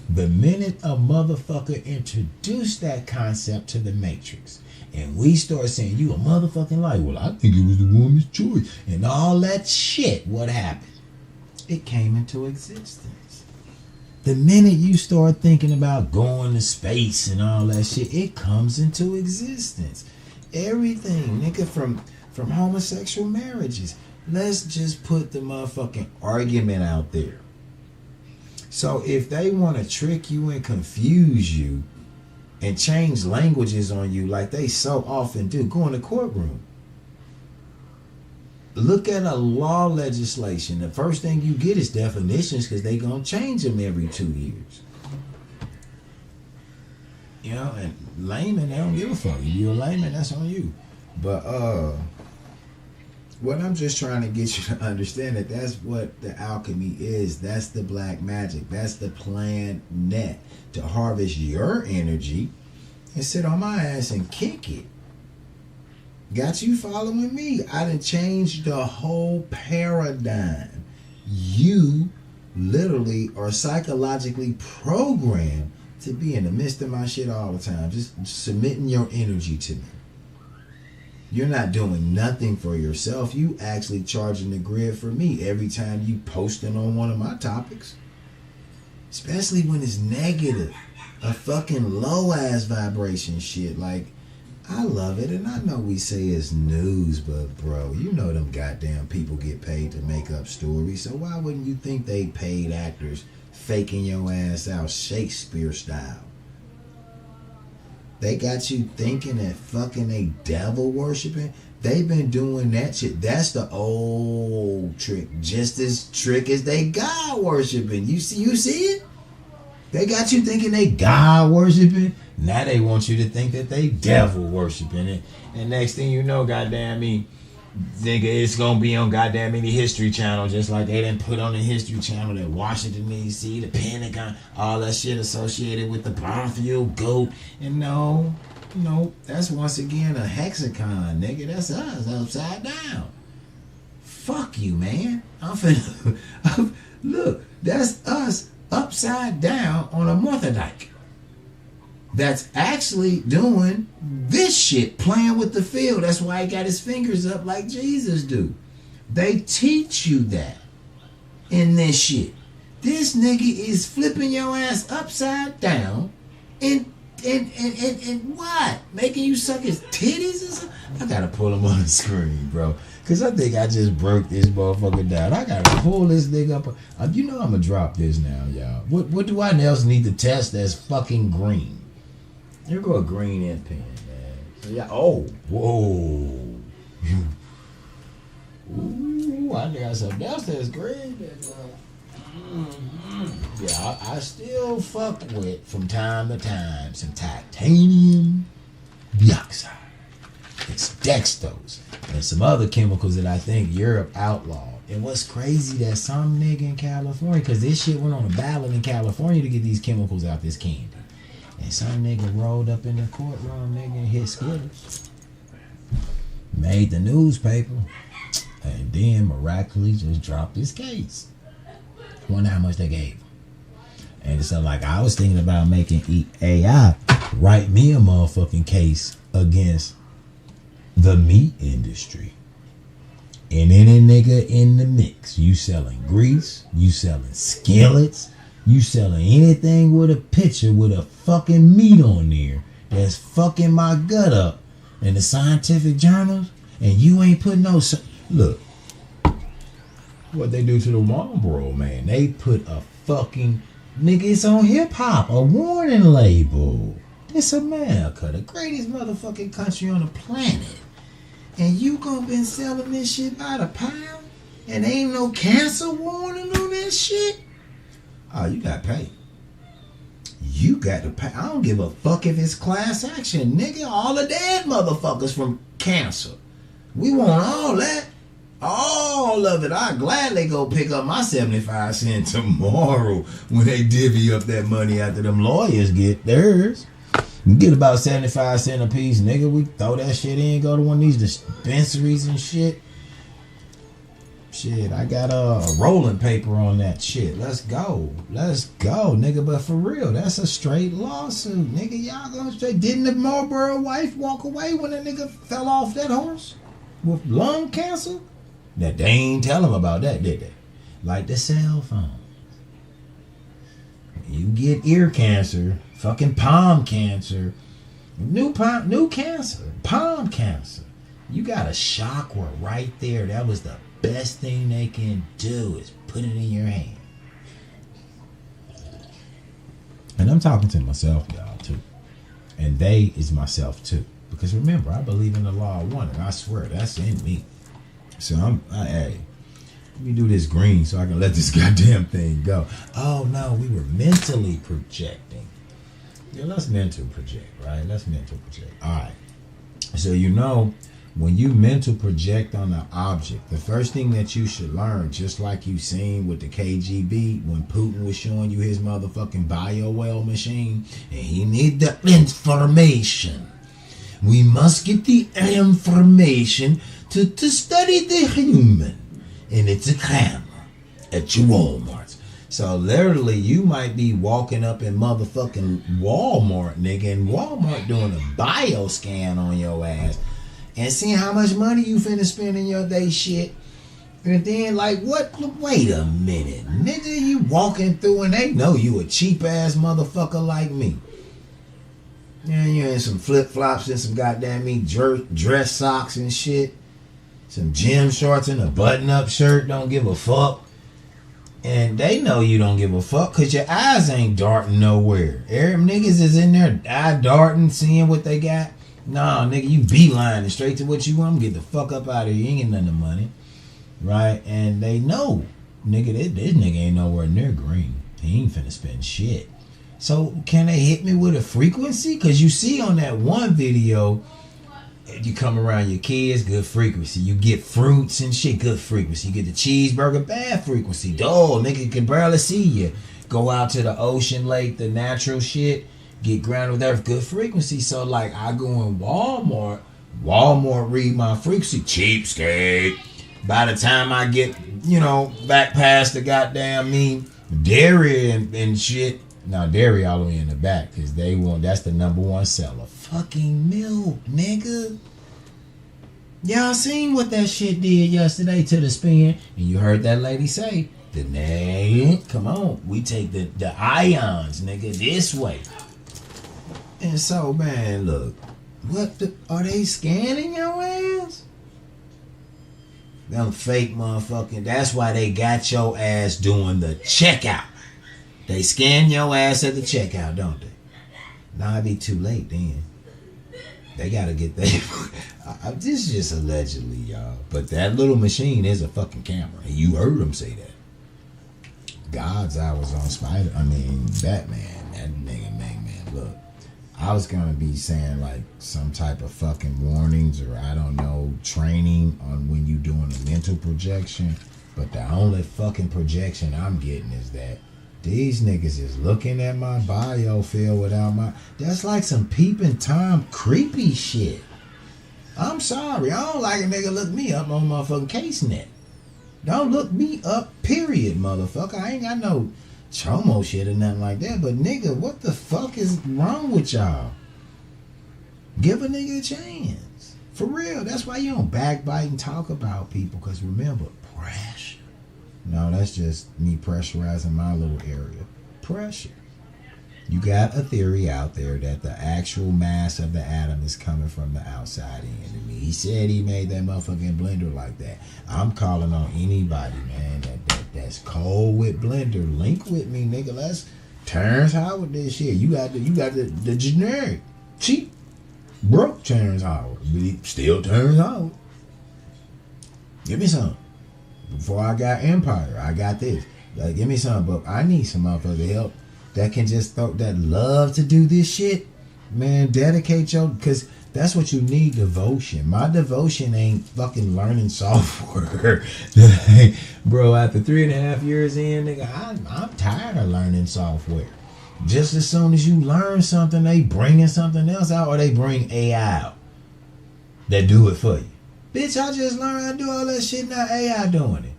The minute a motherfucker introduced that concept to the Matrix, and we start saying you a motherfucking liar, well, I think it was the woman's choice, and all that shit, what happened? It came into existence. The minute you start thinking about going to space and all that shit, it comes into existence. Everything, nigga, from homosexual marriages. Let's just put the motherfucking argument out there. So if they want to trick you and confuse you and change languages on you like they so often do, go in the courtroom. Look at a law legislation. The first thing you get is definitions because they going to change them every 2 years. You know, and layman, they don't give a fuck. If you're a layman, that's on you. But what I'm just trying to get you to understand that that's what the alchemy is. That's the black magic. That's the plan net to harvest your energy and sit on my ass and kick it. Got you following me? I done changed the whole paradigm. You literally are psychologically programmed to be in the midst of my shit all the time. Just submitting your energy to me. You're not doing nothing for yourself. You actually charging the grid for me every time you posting on one of my topics. Especially when it's negative. A fucking low ass vibration shit. Like, I love it, and I know we say it's news, but bro, you know them goddamn people get paid to make up stories, so why wouldn't you think they paid actors faking your ass out Shakespeare style. They got you thinking that fucking they devil worshiping. They've been doing that shit. That's the old trick. Just as trick as they God worshiping. You see it? They got you thinking they God worshiping. Now they want you to think that they devil worshiping it. And next thing you know, goddamn me, nigga, it's gonna be on goddamn any History Channel, just like they didn't put on the History Channel that Washington D.C., the Pentagon, all that shit associated with the Barfield goat. And no, that's once again a hexagon, nigga. That's us upside down. Fuck you, man. Look, that's us upside down on a morthodike. That's actually doing this shit, playing with the field. That's why he got his fingers up like Jesus do. They teach you that in this shit. This nigga is flipping your ass upside down and what? Making you suck his titties or something? I gotta pull him on the screen, bro. Cause I think I just broke this motherfucker down. I gotta pull this nigga up. You know I'm gonna drop this now, y'all. What do I else need to test that's fucking green? Here go a green ink pen, man. So yeah, oh, whoa. Ooh, I got something else that's green. Yeah, I still fuck with, from time to time, some titanium dioxide. It's dextrose and some other chemicals that I think Europe outlawed. And what's crazy that some nigga in California, because this shit went on a ballot in California to get these chemicals out this candy. And some nigga rolled up in the courtroom, nigga, and hit Skittles. Made the newspaper. And then miraculously just dropped his case. Wonder how much they gave him. And so, like, I was thinking about making AI write me a motherfucking case against the meat industry. And any nigga in the mix, you selling grease, you selling skillets, you selling anything with a picture with a fucking meat on there that's fucking my gut up in the scientific journals, and you ain't putting no... Look, what they do to the Marlboro man, they put a fucking... Nigga, it's on hip-hop, a warning label. It's America, the greatest motherfucking country on the planet. And you gonna been selling this shit by the pound? And ain't no cancer warning on that shit? Oh, you got to pay. You got to pay. I don't give a fuck if it's class action, nigga. All the dead motherfuckers from cancer. We want all that. All of it. I gladly go pick up my 75 cents tomorrow when they divvy up that money after them lawyers get theirs. You get about 75 cents a piece, nigga. We throw that shit in, go to one of these dispensaries and shit. Shit, I got a rolling paper on that shit. Let's go, nigga. But for real, that's a straight lawsuit, nigga. Y'all going straight. Didn't the Marlboro wife walk away when a nigga fell off that horse with lung cancer? That they ain't tell him about that, did they? Like the cell phone. You get ear cancer, fucking palm cancer, new cancer, palm cancer. You got a chakra right there. That was the best thing they can do is put it in your hand. And I'm talking to myself, y'all, too. And they is myself, too. Because remember, I believe in the law of one, and I swear that's in me. So hey, let me do this green so I can let this goddamn thing go. Oh, no, we were mentally projecting. Yeah, let's mental project, right? Let's mental project. All right. So, when you mental project on an object, the first thing that you should learn, just like you seen with the KGB when Putin was showing you his motherfucking biowell machine, and he need the information. We must get the information to study the human. And it's a camera at your Walmart. So literally, you might be walking up in motherfucking Walmart, nigga, and Walmart doing a bio scan on your ass. And seeing how much money you finna spend in your day shit. And then like, what? Wait a minute. Nigga, you walking through and they know you a cheap ass motherfucker like me. Yeah, you in some flip flops and some goddamn dress socks and shit. Some gym shorts and a button up shirt. Don't give a fuck. And they know you don't give a fuck because your eyes ain't darting nowhere. Arab niggas is in there eye darting, seeing what they got. Nah, nigga, you beelining straight to what you want. Get the fuck up out of here. You ain't getting none of money. Right? And they know, nigga, this nigga ain't nowhere near green. He ain't finna spend shit. So can they hit me with a frequency? Because you see on that one video, you come around your kids, good frequency. You get fruits and shit, good frequency. You get the cheeseburger, bad frequency. Dog, nigga can barely see you. Go out to the ocean, lake, the natural shit, get grounded with earth, good frequency. So like I go in Walmart read my frequency, cheapskate. By the time I get, back past the goddamn dairy and shit. Now dairy all the way in the back because that's the number one seller. Fucking milk, nigga. Y'all seen what that shit did yesterday to the spin, and you heard that lady say, come on, we take the ions, nigga, this way. And so, man, look, are they scanning your ass? Them fake motherfucking, that's why they got your ass doing the checkout. They scan your ass at the checkout, don't they? Nah, it'd be too late then. They gotta get that. This is just allegedly, y'all. But that little machine is a fucking camera. And you heard them say that. God's eye was on Batman. That nigga, man. Look, I was gonna be saying like some type of fucking warnings or I don't know, training on when you doing a mental projection. But the only fucking projection I'm getting is that these niggas is looking at my biofield without that's like some peeping Tom creepy shit. I'm sorry. I don't like a nigga look me up on motherfucking CaseNet. Don't look me up, period, motherfucker. I ain't got no chomo shit or nothing like that. But nigga, what the fuck is wrong with y'all? Give a nigga a chance. For real. That's why you don't backbite and talk about people. Because remember, pressure. No, that's just me pressurizing my little area. Pressure. You got a theory out there that the actual mass of the atom is coming from the outside in. He said he made that motherfucking blender like that. I'm calling on anybody, man, that's cold with blender. Link with me, nigga. Let's Terrence Howard this shit. You got the generic, cheap, broke Terrence Howard. But he still Terrence Howard. Give me some. Before I got Empire, I got this. Like, give me some, but I need some motherfucker help that can just that love to do this shit. Man, dedicate because that's what you need, devotion. My devotion ain't fucking learning software. Bro, after 3.5 years in, nigga, I'm tired of learning software. Just as soon as you learn something, they bringing something else out or they bring AI out that do it for you. Bitch, I just learned how to do all that shit, now AI doing it.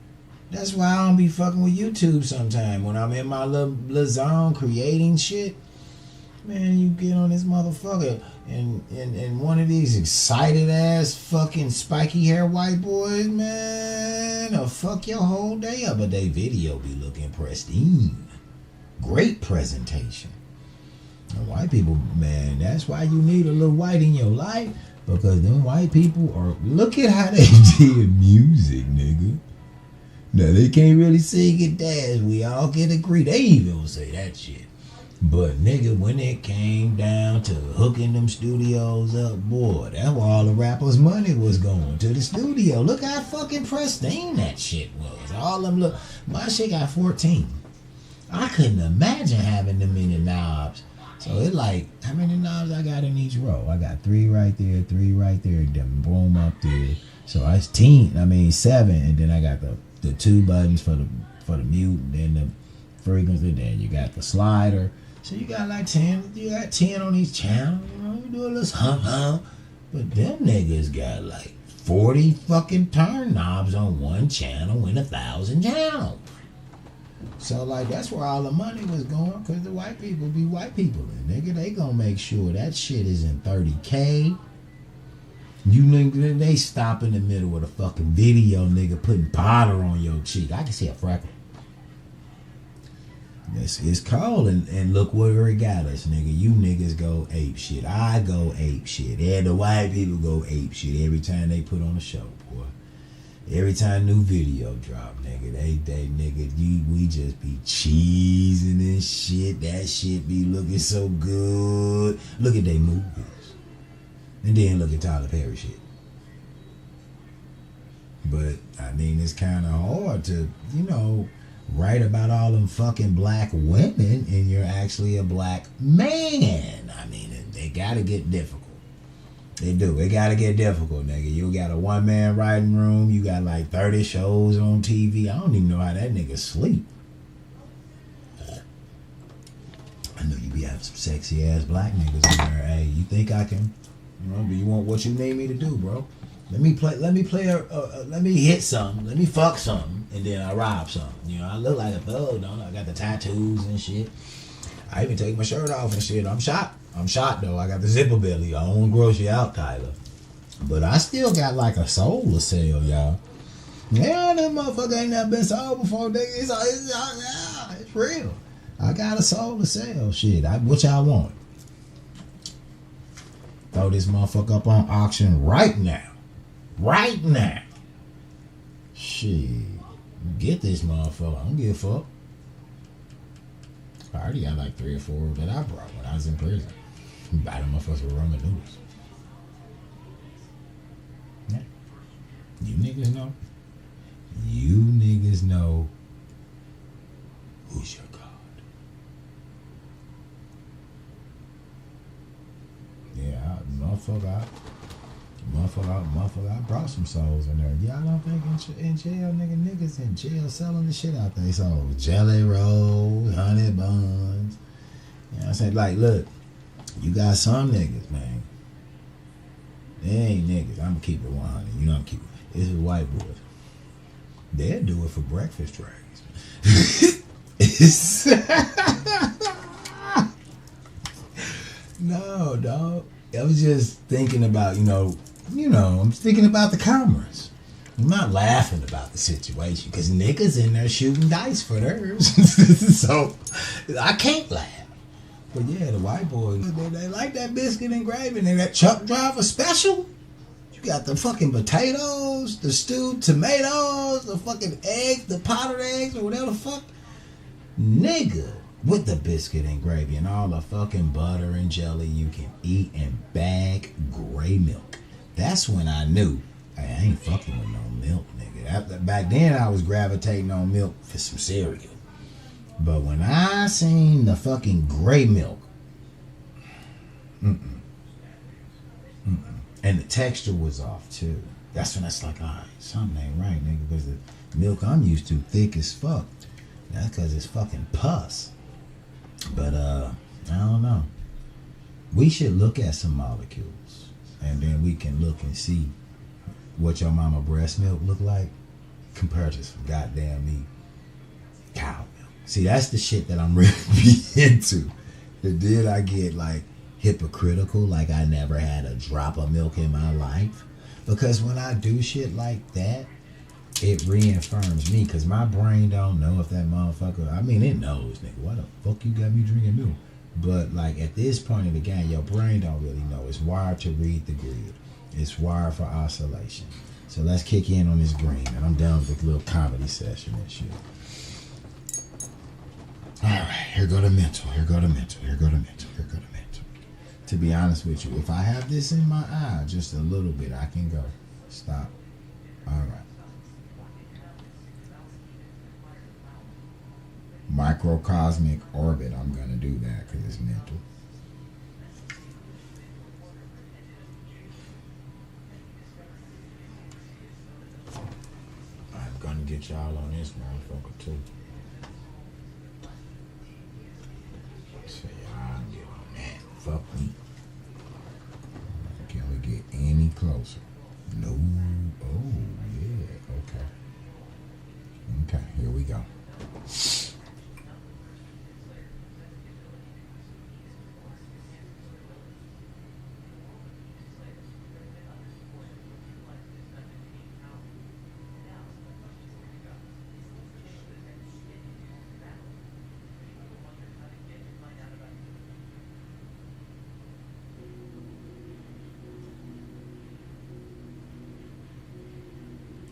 That's why I don't be fucking with YouTube sometime. When I'm in my little zone creating shit, man, you get on this motherfucker and one of these excited ass fucking spiky hair white boys, man, will fuck your whole day up. But they video be looking pristine. Great presentation. And white people, man, that's why you need a little white in your life. Because them white people look at how they did music, nigga. Now, they can't really sing and dance. We all can agree. They even will say that shit. But, nigga, when it came down to hooking them studios up, boy, that's where all the rappers' money was going, to the studio. Look how fucking pristine that shit was. All them my shit got 14. I couldn't imagine having them many knobs. So it like, how many knobs I got in each row? I got 3 right there, 3 right there, then boom up there. So it's 7, and then I got the 2 buttons for the mute, and then the frequency, then you got the slider. So you got like 10, you got 10 on each channel, you do a little hump. But them niggas got like 40 fucking turn knobs on one channel and 1,000 channels. So, like, that's where all the money was going, because the white people be white people. And, nigga, they gonna make sure that shit is in 30K. You nigga, they stop in the middle of the fucking video, nigga, putting powder on your cheek. I can see a freckle. It's cold, and look where it got us, nigga. You niggas go ape shit. I go ape shit. And the white people go ape shit every time they put on a show, boy. Every time new video drop, nigga, we just be cheesing and shit. That shit be looking so good. Look at they movies. And then look at Tyler Perry shit. But, I mean, it's kind of hard to, write about all them fucking black women and you're actually a black man. I mean, they gotta get difficult. They do. It gotta get difficult, nigga. You got a one-man writing room. You got like 30 shows on TV. I don't even know how that nigga sleep. I know you be having some sexy-ass black niggas in there. Hey, you think I can, do you want what you need me to do, bro? Let me hit something. Let me fuck something. And then I rob something. I look like a thug, don't I? I got the tattoos and shit. I even take my shirt off and shit. I'm shot though. I got the zipper belly. I don't want to gross you out, Tyler. But I still got like a soul to sell, y'all. Yeah, that motherfucker ain't never been sold before, nigga. It's real. I got a soul to sell. Shit, what y'all want? Throw this motherfucker up on auction right now. Right now. Shit. Get this motherfucker. I don't give a fuck. I already got like 3 or 4 that I brought when I was in prison. Buy them motherfuckers with ramen noodles. Yeah. You niggas know. You niggas know who's your God. Yeah, motherfucker, I brought some souls in there. Y'all don't think in jail, niggas in jail selling the shit out they souls. Jelly rolls, honey buns. You know what I'm saying? Like, look, you got some niggas, man. They ain't niggas. I'm gonna keep it 100. You know I'm keep it. This is white boys. They'll do it for breakfast trays. No, dog. I was just thinking about, I'm thinking about the cameras. I'm not laughing about the situation because niggas in there shooting dice for theirs. So I can't laugh. But yeah, the white boys, they like that biscuit and gravy and that truck driver special. You got the fucking potatoes, the stewed tomatoes, the fucking eggs, the powdered eggs or whatever the fuck. Nigga. With the biscuit and gravy and all the fucking butter and jelly you can eat and bag gray milk. That's when I knew I ain't fucking with no milk, nigga. Back then I was gravitating on milk for some cereal. But when I seen the fucking gray milk, and the texture was off too. That's when it's like, alright, something ain't right, nigga, because the milk I'm used to thick as fuck. That's because it's fucking pus. But I don't know. We should look at some molecules and then we can look and see what your mama breast milk look like compared to some goddamn meat cow milk. See, that's the shit that I'm really into. And then I get like hypocritical, like I never had a drop of milk in my life. Because when I do shit like that, it reaffirms me because my brain don't know if that motherfucker, I mean, it knows, nigga, why the fuck you got me drinking milk? But like at this point in the game, your brain don't really know. It's wired to read the grid. It's wired for oscillation. So let's kick in on this green and I'm done with the little comedy session and shit. All right, here go the mental. To be honest with you, if I have this in my eye just a little bit, I can go. Stop. All right. Microcosmic orbit. I'm going to do that because it's mental. I'm going to get y'all on this motherfucker too. So y'all get on that. Fuck me. Can we get any closer? No. Oh, yeah. Okay. Okay, here we go.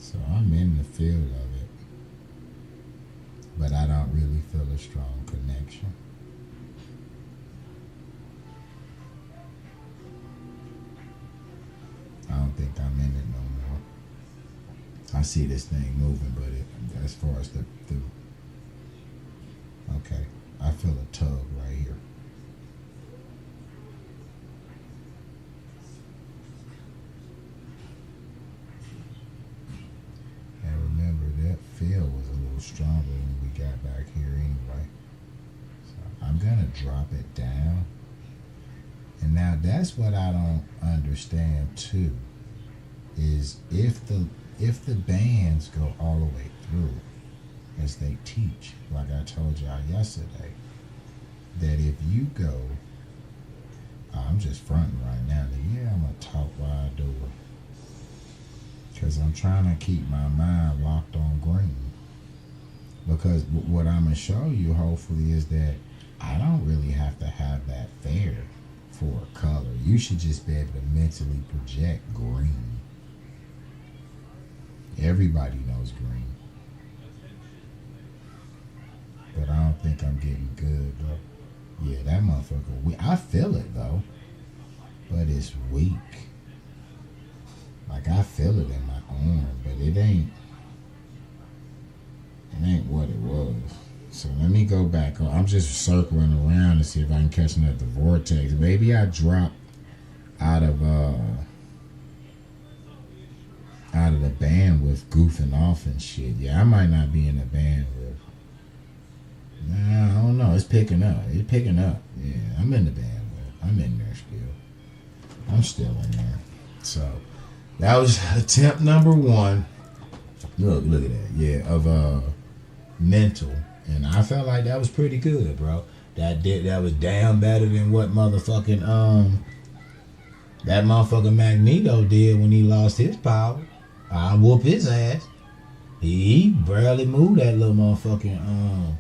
So I'm in the field of it, but I don't really feel a strong connection. I don't think I'm in it no more. I see this thing moving, but as far as the okay, I feel a tug right here. And remember, that feel was a little stronger when we got back here anyway. So I'm gonna drop it down. And now that's what I don't understand too, is if the bands go all the way through as they teach, like I told y'all yesterday, that if you go, I'm just fronting right now, that yeah, I'm gonna talk while I do it. Because I'm trying to keep my mind locked on green. Because what I'm gonna show you hopefully is that I don't really have to have that fair for a color. You should just be able to mentally project green. Everybody knows green. But I don't think I'm getting good though. Yeah, that motherfucker, I feel it though. But it's weak. Like I feel it in my arm, but it ain't what it was. So let me go back. I'm just circling around to see if I can catch another vortex. Maybe I dropped out of the bandwidth goofing off and shit. Yeah, I might not be in the bandwidth. Nah, I don't know. It's picking up. It's picking up. Yeah, I'm in the bandwidth. I'm in there still. I'm still in there. So that was attempt number 1. Look at that. Yeah, of mental. And I felt like that was pretty good, bro. That was damn better than what motherfucking that motherfucking Magneto did when he lost his power. I whoop his ass. He barely moved that little motherfucking and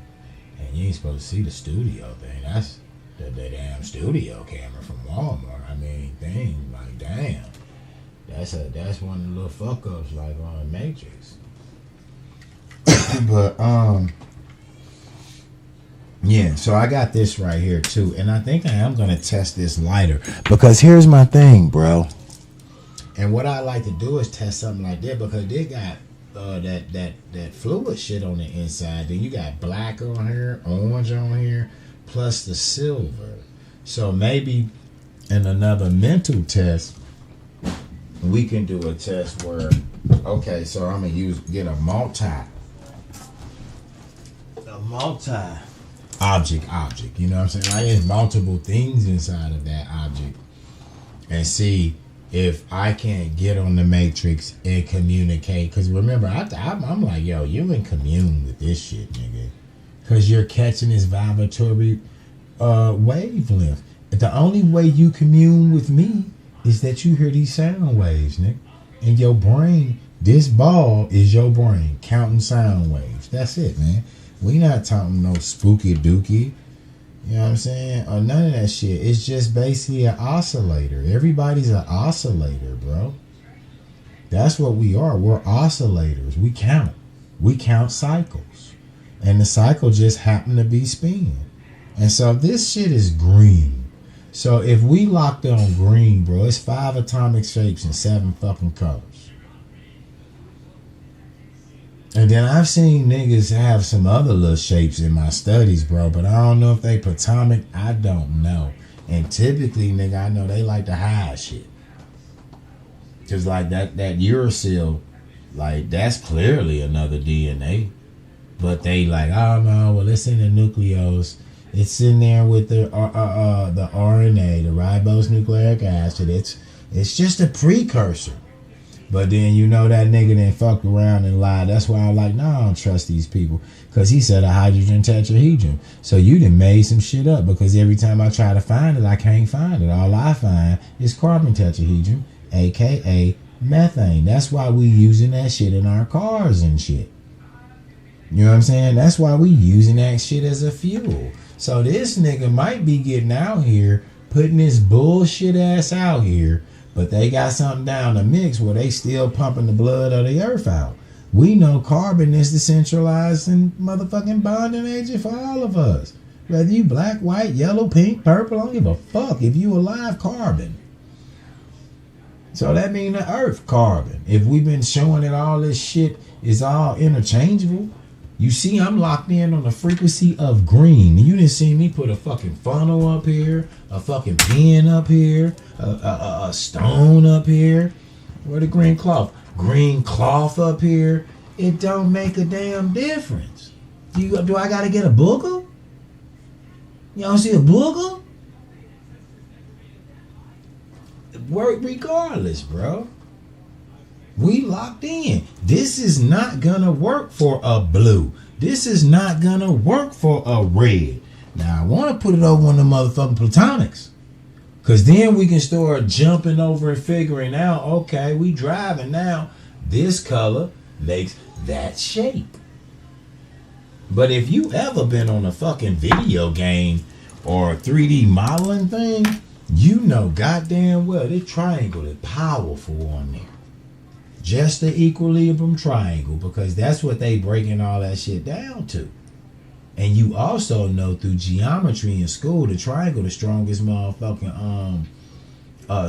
you ain't supposed to see the studio thing. That's the damn studio camera from Walmart. I mean, thing like damn. That's one of the little fuck ups like on Matrix. But yeah, so I got this right here too, and I think I am gonna test this lighter because here's my thing, bro. And what I like to do is test something like that because they got that fluid shit on the inside. Then you got black on here, orange on here, plus the silver. So maybe in another mental test, we can do a test where, okay, so I'm gonna get a multi object, you know what I'm saying? Like there's multiple things inside of that object, and see if I can get on the matrix and communicate. Because remember, I'm like, yo, you in commune with this shit, nigga, because you're catching this vibratory wavelength. The only way you commune with me is that you hear these sound waves, nigga, and your brain. This ball is your brain counting sound waves. That's it, man. We not talking no spooky dookie, you know what I'm saying, or none of that shit. It's just basically an oscillator. Everybody's an oscillator, bro. That's what we are. We're oscillators. We count cycles, and the cycle just happen to be spinning. And so this shit is green. So if we locked on green, bro, it's 5 atomic shapes and 7 fucking colors. And then I've seen niggas have some other little shapes in my studies, bro, but I don't know if they atomic. I don't know. And typically, nigga, I know they like to hide shit. Cause like that uracil, like that's clearly another DNA. But they like, oh no, well it's in the nucleus. It's in there with the RNA, the ribose nucleic acid. It's just a precursor. But then you know that nigga done fucked around and lied. That's why I'm like, nah, I don't trust these people. Because he said a hydrogen tetrahedron. So you done made some shit up. Because every time I try to find it, I can't find it. All I find is carbon tetrahedron, a.k.a. methane. That's why we using that shit in our cars and shit. You know what I'm saying? That's why we using that shit as a fuel. So this nigga might be getting out here, putting this bullshit ass out here, But they got something down the mix where they still pumping the blood of the earth out. We know carbon is the centralized and motherfucking bonding agent for all of us. Whether you black, white, yellow, pink, purple, I don't give a fuck. If you alive, carbon. So that means the earth carbon. If we've been showing that all this shit is all interchangeable, you see I'm locked in on the frequency of green. You didn't see me put a fucking funnel up here, a fucking pen up here, a stone up here. Where the green cloth? Green cloth up here. It don't make a damn difference. Do I gotta get a booger? You don't see a booger? Work regardless, bro. We locked in. This is not gonna work for a blue. This is not gonna work for a red. Now I want to put it over on the motherfucking platonics, cause then we can start jumping over and figuring out. Okay, we driving now. This color makes that shape. But if you ever been on a fucking video game or a 3D modeling thing, you know goddamn well this triangle is powerful on there. Just the equilibrium triangle, because that's what they breaking all that shit down to. And you also know through geometry in school, the triangle the strongest motherfucking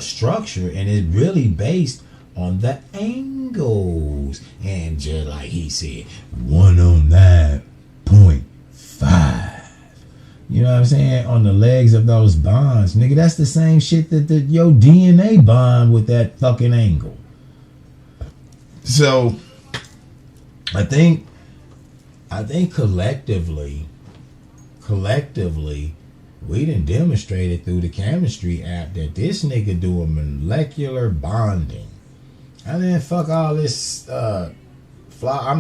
structure, and it's really based on the angles. And just like he said, 109.5. You know what I'm saying? On the legs of those bonds, nigga, that's the same shit that your DNA bond with that fucking angle. So I think collectively, we done demonstrated through the chemistry app that this nigga doing molecular bonding. I mean, fuck all this I'm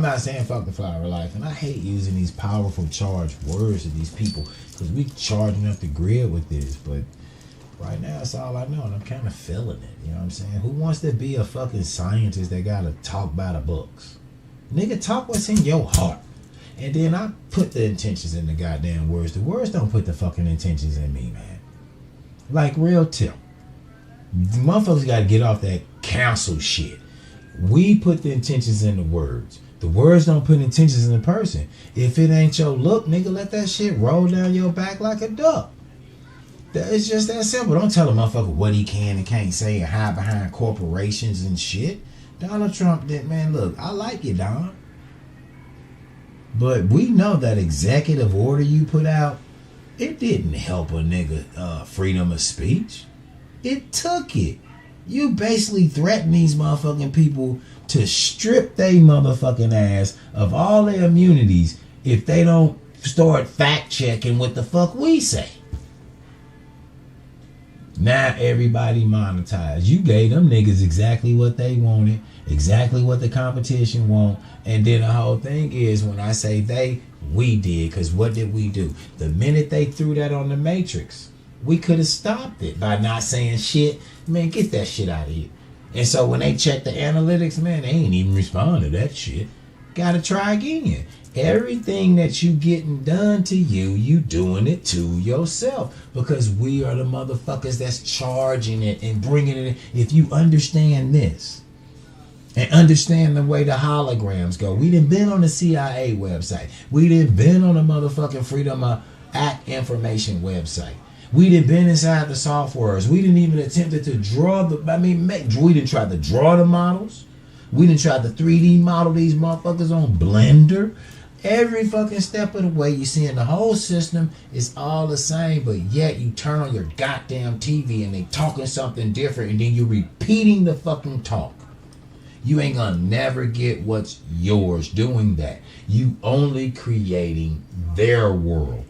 not saying fuck the flower life, and I hate using these powerful charged words to these people, because we charging up the grid with this, but right now it's all I know, and I'm kind of feeling it. You know what I'm saying? Who wants to be a fucking scientist that gotta talk by the books? Nigga, talk what's in your heart. And then I put the intentions in the goddamn words. The words don't put the fucking intentions in me, man. Like, real tip. Motherfuckers gotta get off that council shit. We put the intentions in the words. The words don't put intentions in the person. If it ain't your look, nigga, let that shit roll down your back like a duck. It's just that simple. Don't tell a motherfucker what he can and can't say and hide behind corporations and shit. Donald Trump did, man, look, I like you, Don. But we know that executive order you put out, it didn't help a nigga freedom of speech. It took it. You basically threaten these motherfucking people to strip they motherfucking ass of all their immunities if they don't start fact checking what the fuck we say. Now everybody monetized. You gave them niggas exactly what they wanted, exactly what the competition want, and then the whole thing is, when I say they, we did, because what did we do? The minute they threw that on the Matrix, we could have stopped it by not saying shit. Man, get that shit out of here. And so when they check the analytics, man, they ain't even respond to that shit. Gotta try again. Everything that you getting done to you, you doing it to yourself, because we are the motherfuckers that's charging it and bringing it in. If you understand this and understand the way the holograms go, we done been on the CIA website. We done been on the motherfucking Freedom Act information website. We done been inside the softwares. We didn't even attempted to draw we didn't try to draw the models. We didn't try to 3D model these motherfuckers on Blender. Every fucking step of the way, you see in the whole system is all the same, but yet you turn on your goddamn TV and they talking something different, and then you're repeating the fucking talk. You ain't gonna never get what's yours doing that. You only creating their world,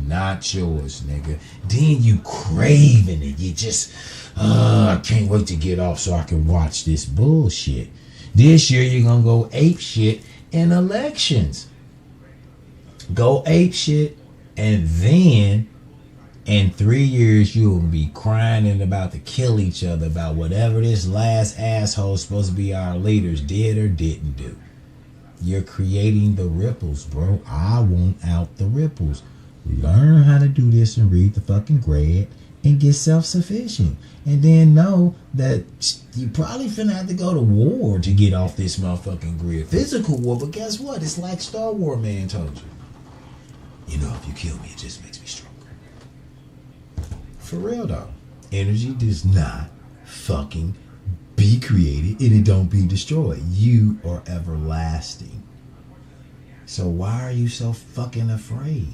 not yours, nigga. Then you craving it. You just, I can't wait to get off so I can watch this bullshit. This year you're gonna go ape shit in elections. Go ape shit, and then in 3 years you will be crying and about to kill each other about whatever this last asshole supposed to be our leaders did or didn't do. You're creating the ripples, bro. I want out the ripples. Learn how to do this and read the fucking grade, and get self-sufficient. And then know that you probably finna have to go to war to get off this motherfucking grid. Physical war, but guess what? It's like Star Wars man told you. You know, if you kill me, it just makes me stronger. For real though. Energy does not fucking be created and it don't be destroyed. You are everlasting. So why are you so fucking afraid?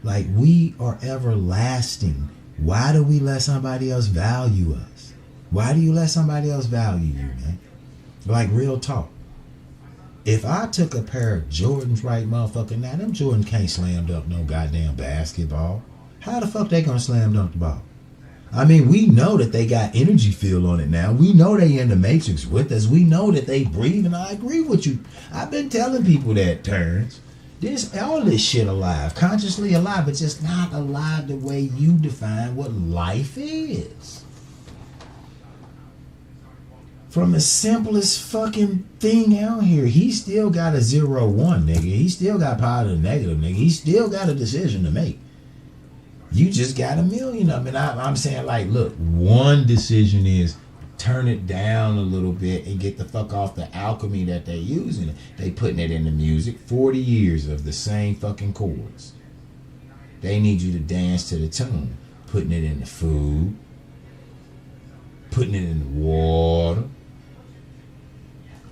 Like, we are everlasting. Why do we let somebody else value us? Why do you let somebody else value you, man? Like, real talk. If I took a pair of Jordans right motherfucking now, them Jordans can't slam dunk no goddamn basketball. How the fuck they gonna slam dunk the ball? I mean, we know that they got energy field on it now. We know they in the matrix with us. We know that they breathe, and I agree with you. I've been telling people that, Terrence. All this shit alive, consciously alive, but just not alive the way you define what life is. From the simplest fucking thing out here, he still got a 0-1, nigga. He still got positive, negative, nigga. He still got a decision to make. You just got a million of them. And I'm saying, like, look, one decision is turn it down a little bit and get the fuck off the alchemy that they using. They putting it in the music. 40 years of the same fucking chords. They need you to dance to the tune. Putting it in the food. Putting it in the water.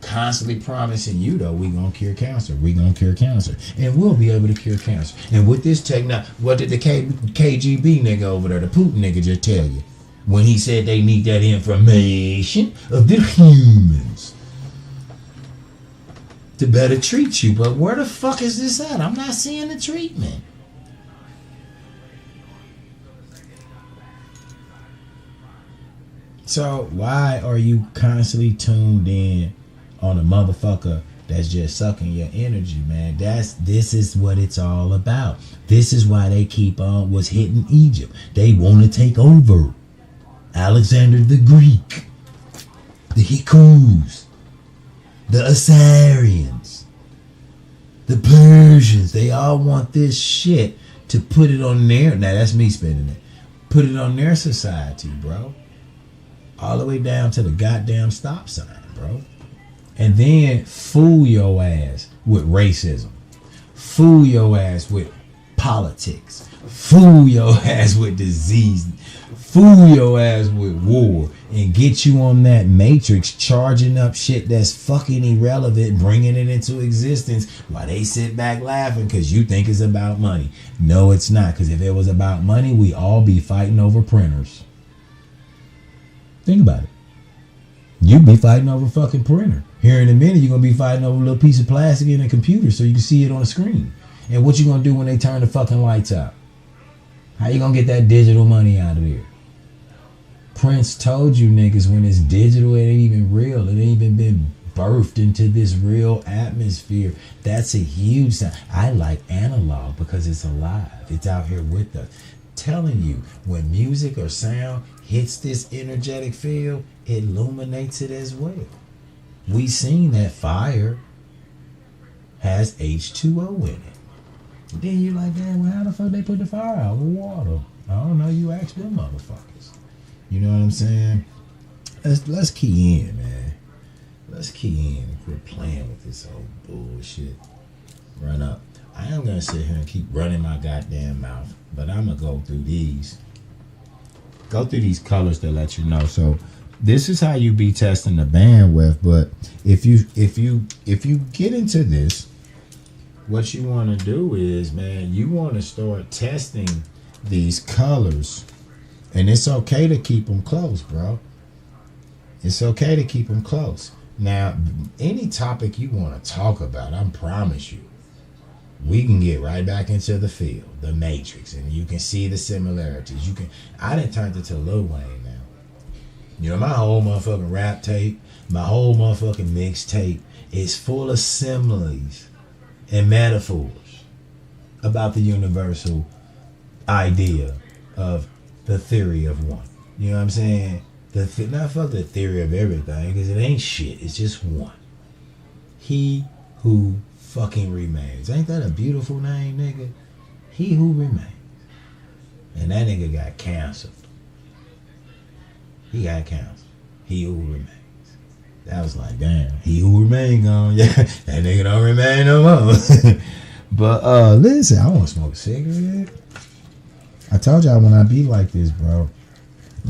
Constantly promising you, though, we gonna cure cancer. We gonna cure cancer. And we'll be able to cure cancer. And with this technology, what did the KGB nigga over there, the Putin nigga, just tell you? When he said they need that information of the humans to better treat you. But where the fuck is this at? I'm not seeing the treatment. So why are you constantly tuned in on a motherfucker that's just sucking your energy, man? This is what it's all about. This is why they keep on was hitting Egypt. They want to take over. Alexander the Greek, the Hyksos, the Assyrians, the Persians, they all want this shit to put it on their, now that's me spinning it, put it on their society, bro. All the way down to the goddamn stop sign, bro. And then fool your ass with racism. Fool your ass with politics. Fool your ass with disease. Fool your ass with war and get you on that matrix, charging up shit that's fucking irrelevant, bringing it into existence while they sit back laughing because you think it's about money. No, it's not, because if it was about money, we all be fighting over printers. Think about it. You'd be fighting over a fucking printer. Here in a minute, you're going to be fighting over a little piece of plastic in a computer so you can see it on the screen. And what you going to do when they turn the fucking lights out? How you going to get that digital money out of there? Prince told you niggas, when it's digital, it ain't even real. It ain't even been birthed into this real atmosphere. That's a huge sign. I like analog because it's alive. It's out here with us. Telling you, when music or sound hits this energetic field, it illuminates it as well. We seen that fire has H2O in it. Then you're like, damn, well, how the fuck they put the fire out with water? I don't know. You ask them motherfuckers. You know what I'm saying? Let's key in, man. Let's key in and quit playing with this old bullshit. Run up. I am going to sit here and keep running my goddamn mouth, but I'm going to go through these. Go through these colors to let you know. So this is how you be testing the bandwidth. But if you get into this, what you want to do is, man, you want to start testing these colors. And it's okay to keep them close, bro. It's okay to keep them close. Now, any topic you want to talk about, I promise you, we can get right back into the field, the matrix, and you can see the similarities. I done turned it to Lil Wayne now. You know, my whole motherfucking rap tape, my whole motherfucking mixtape is full of similes and metaphors about the universal idea of the theory of one. You know what I'm saying? Not fuck the theory of everything, because it ain't shit. It's just one. He who fucking remains. Ain't that a beautiful name, nigga? He who remains. And that nigga got cancer. He got cancer. He who remains. That was like, damn, he who remain gone. Yeah, that nigga don't remain no more. But listen, I want to smoke a cigarette. I told y'all when I be like this, bro,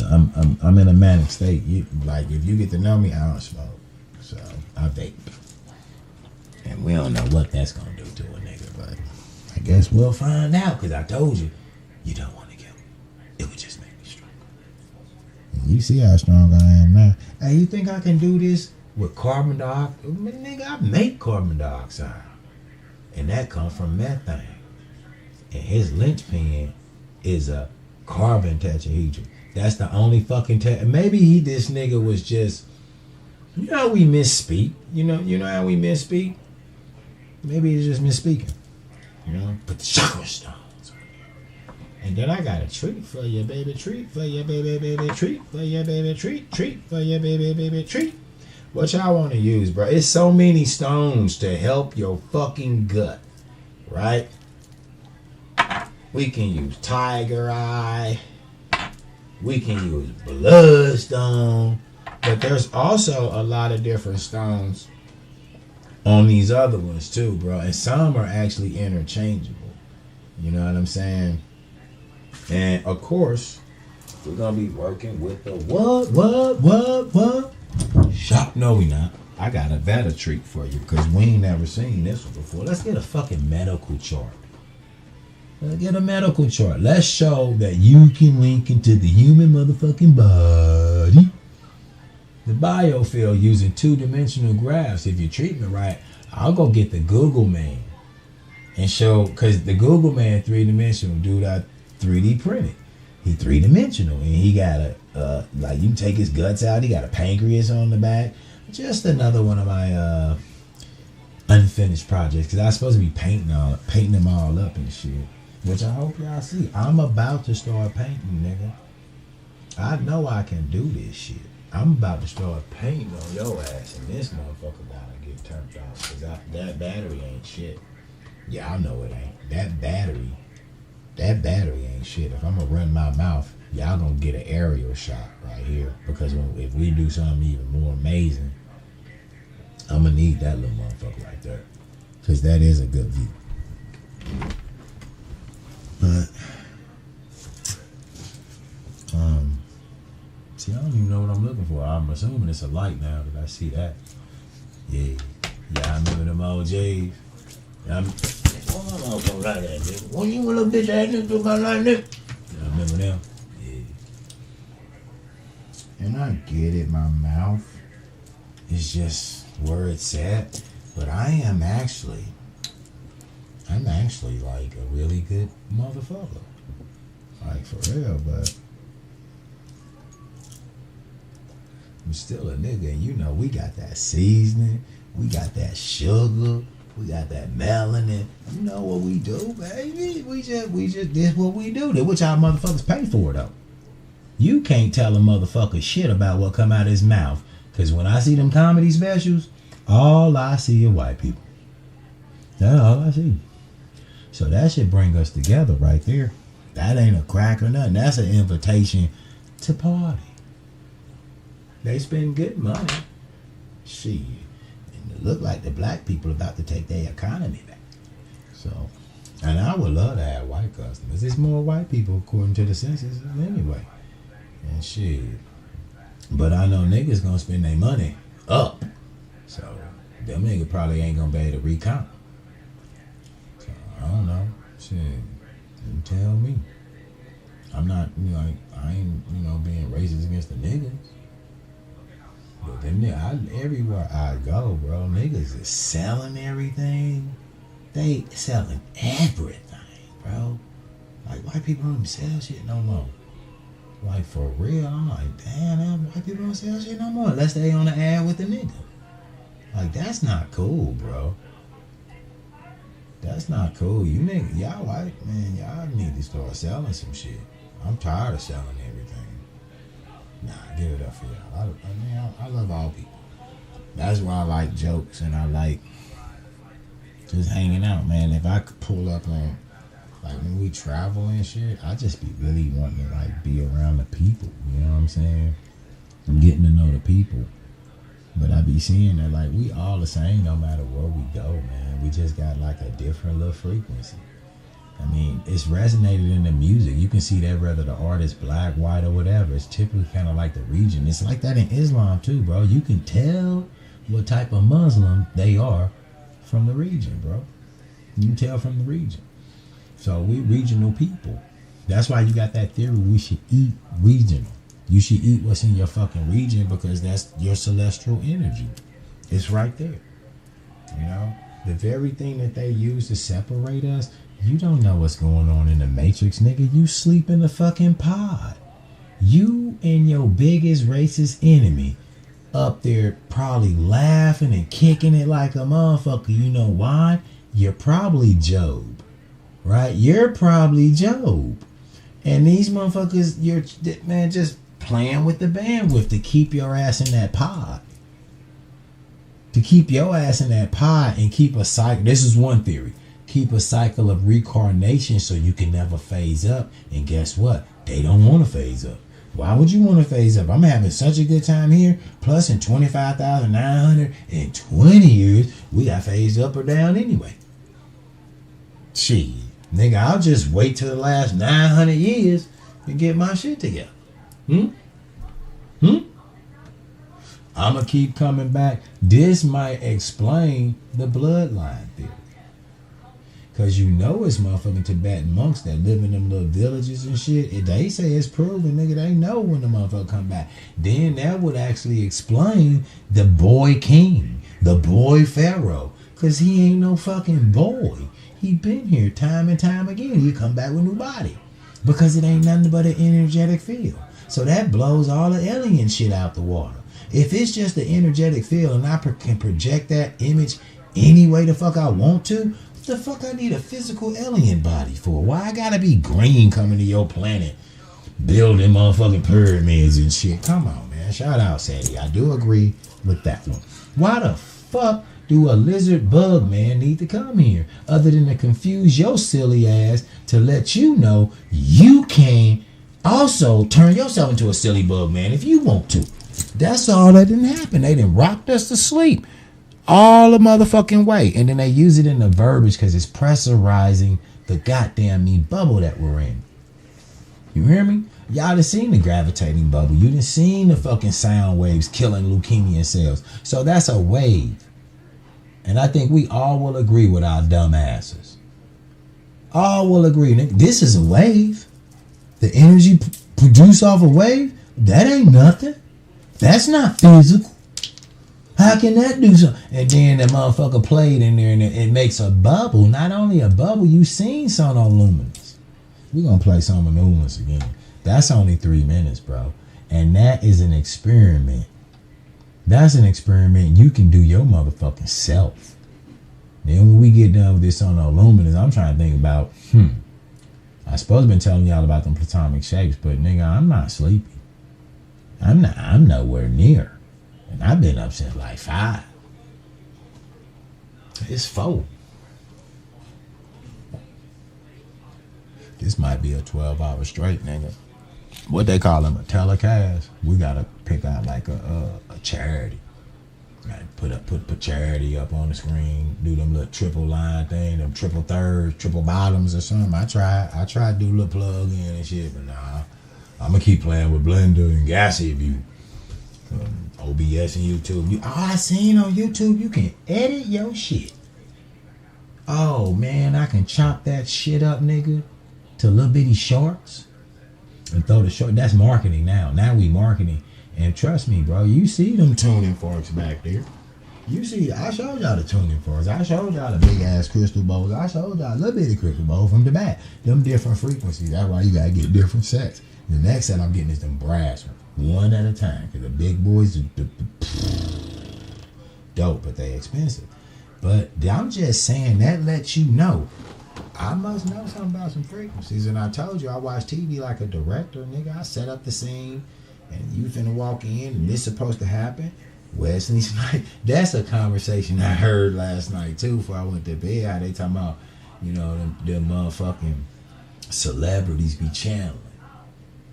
I'm in a manic state. Like if you get to know me, I don't smoke. So I vape. And we don't know what that's gonna do to a nigga, but I guess we'll find out, because I told you, you don't want to kill me. It would just make me stronger. You see how strong I am now. Hey, you think I can do this with carbon dioxide? Nigga, I make carbon dioxide. And that comes from methane. And his linchpin is a carbon tetrahedron. That's the only fucking maybe this nigga was just, you know how we misspeak? You know how we misspeak? Maybe he's just misspeaking. You know? Put the chakra stones on here. And then I got a treat for you, baby. Treat for you, baby, baby. Treat for you, baby. Treat for you, baby, baby. Treat. What y'all want to use, bro? It's so many stones to help your fucking gut. Right? We can use tiger eye. We can use bloodstone. But there's also a lot of different stones on these other ones too, bro. And some are actually interchangeable. You know what I'm saying? And of course, we're gonna be working with the what? Shop? No, we not. I got a better treat for you, because we ain't never seen this one before. Let's get a fucking medical chart. Let's get a medical chart. Let's show that you can link into the human motherfucking body. The biofield using 2-dimensional graphs. If you treat me right, I'll go get the Google man and show, because the Google man 3-dimensional, dude, I 3D printed. He 3-dimensional, and he got a like, you can take his guts out. He got a pancreas on the back. Just another one of my unfinished projects, because I was supposed to be painting them all up and shit, which I hope y'all see. I'm about to start painting, nigga. I know I can do this shit. I'm about to start painting on your ass, and this motherfucker gotta get turned off, because that battery ain't shit. Yeah, I know it ain't. That battery ain't shit. If I'm gonna run my mouth, y'all gonna get an aerial shot right here, because if we do something even more amazing, I'm gonna need that little motherfucker right there, because that is a good view. But see, I don't even know what I'm looking for. I'm assuming it's a light now that I see that. Yeah, I remember them old J's. I'm gonna like that, nigga. When you little bitch ass nigga do my like that? I remember them. Yeah. And I get it, my mouth is just where it's at. But I'm actually like a really good motherfucker. Like, for real, but I'm still a nigga, and you know we got that seasoning, we got that sugar, we got that melanin. You know what we do, baby? We just this what we do. Which our motherfuckers pay for, though. You can't tell a motherfucker shit about what come out of his mouth, because when I see them comedy specials, all I see are white people. That's all I see. So that should bring us together right there. That ain't a crack or nothing. That's an invitation to party. They spend good money. Shit. And it look like the black people about to take their economy back. So, and I would love to have white customers. There's more white people according to the census anyway. And shit. But I know niggas gonna spend their money up. So, them niggas probably ain't gonna be able to recount. So, I don't know. Shit. You tell me. I'm not, I ain't, being racist against the niggas. But them everywhere I go, bro, niggas is selling everything. They selling everything, bro. Like, white people don't even sell shit no more. Like, for real, I'm like, damn, white people don't sell shit no more unless they on the ad with the nigga. Like, that's not cool, bro. That's not cool. You niggas, y'all white, man, y'all need to start selling some shit. I'm tired of selling everything. Nah, give it up for y'all. I love all people. That's why I like jokes and I like just hanging out, man. If I could pull up on Like when we travel and shit, I just be really wanting to like be around the people. You know what I'm saying? I'm getting to know the people. But I be seeing that like we all the same no matter where we go, man. We just got like a different little frequency. I mean, it's resonated in the music. You can see that whether the artist black, white, or whatever. It's typically kind of like the region. It's like that in Islam too, bro. You can tell what type of Muslim they are from the region, bro. You can tell from the region. So we regional people. That's why you got that theory we should eat regional. You should eat what's in your fucking region because that's your celestial energy. It's right there. You know? The very thing that they use to separate us, you don't know what's going on in the Matrix, nigga. You sleep in the fucking pod. You and your biggest racist enemy up there probably laughing and kicking it like a motherfucker. You know why? You're probably Job. Right? You're probably Job. And these motherfuckers, you're, man, just playing with the bandwidth to keep your ass in that pod. To keep your ass in that pod and keep a cycle. This is one theory. Keep a cycle of reincarnation so you can never phase up. And guess what? They don't want to phase up. Why would you want to phase up? I'm having such a good time here. Plus in 25,920 years, we got phased up or down anyway. Shit. Nigga, I'll just wait till the last 900 years and get my shit together. I'ma keep coming back. This might explain the bloodline theory. Cause you know it's motherfucking Tibetan monks that live in them little villages and shit. They say it's proven, nigga. They know when the motherfucker come back. Then that would actually explain the boy king, the boy pharaoh. Cause he ain't no fucking boy. He been here time and time again. He come back with new body. Because it ain't nothing but an energetic field. So that blows all the alien shit out the water. If it's just an energetic field and I can project that image any way the fuck I want to, what the fuck I need a physical alien body for? Why I gotta be green coming to your planet building motherfucking pyramids and shit? Come on, man. Shout out, Sadie. I do agree with that one. Why the fuck do a lizard bug man need to come here other than to confuse your silly ass to let you know you can also turn yourself into a silly bug man if you want to? That's all that didn't happen. They done rocked us to sleep all the motherfucking way. And then they use it in the verbiage because it's pressurizing the goddamn me bubble that we're in. You hear me? Y'all done seen the gravitating bubble. You done seen the fucking sound waves killing leukemia cells. So that's a wave. And I think we all will agree with our dumb asses. All will agree. This is a wave. The energy produced off a wave, that ain't nothing. That's not physical. How can that do something? And then the motherfucker played in there and it makes a bubble. Not only a bubble, you seen sonoluminous. We're going to play sonoluminous again. That's only 3 minutes, bro. And that is an experiment. That's an experiment you can do your motherfucking self. Then when we get done with this sonoluminous, I'm trying to think about, I suppose I've been telling y'all about them platonic shapes, but nigga, I'm not sleepy. I'm nowhere near. And I've been up since like 5. It's 4. This might be a 12-hour straight, nigga. What they call them, a telecast. We gotta pick out like a charity. Like put charity up on the screen. Do them little triple line thing, them triple thirds, triple bottoms or something. I tried to do a little plug in and shit, but nah. I'm gonna keep playing with Blender and Gassy View. OBS and YouTube. I seen on YouTube you can edit your shit. Oh man, I can chop that shit up, nigga, to little bitty shorts and throw the short. That's marketing now. Now we marketing. And trust me, bro, you see them tuning forks back there. You see, I showed y'all the tuning forks. I showed y'all the big ass crystal bowls. I showed y'all a little bitty crystal bowl from the back. Them different frequencies. That's why you gotta get different sets. The next set I'm getting is them brass ones, one at a time. Cause the big boys are dope, but they expensive. But I'm just saying that lets you know I must know something about some frequencies. And I told you I watch TV like a director, nigga. I set up the scene. And you finna walk in and this supposed to happen. Wesley Snipes. That's a conversation I heard last night too before I went to bed. How they talking about, you know, them motherfucking celebrities be channeling.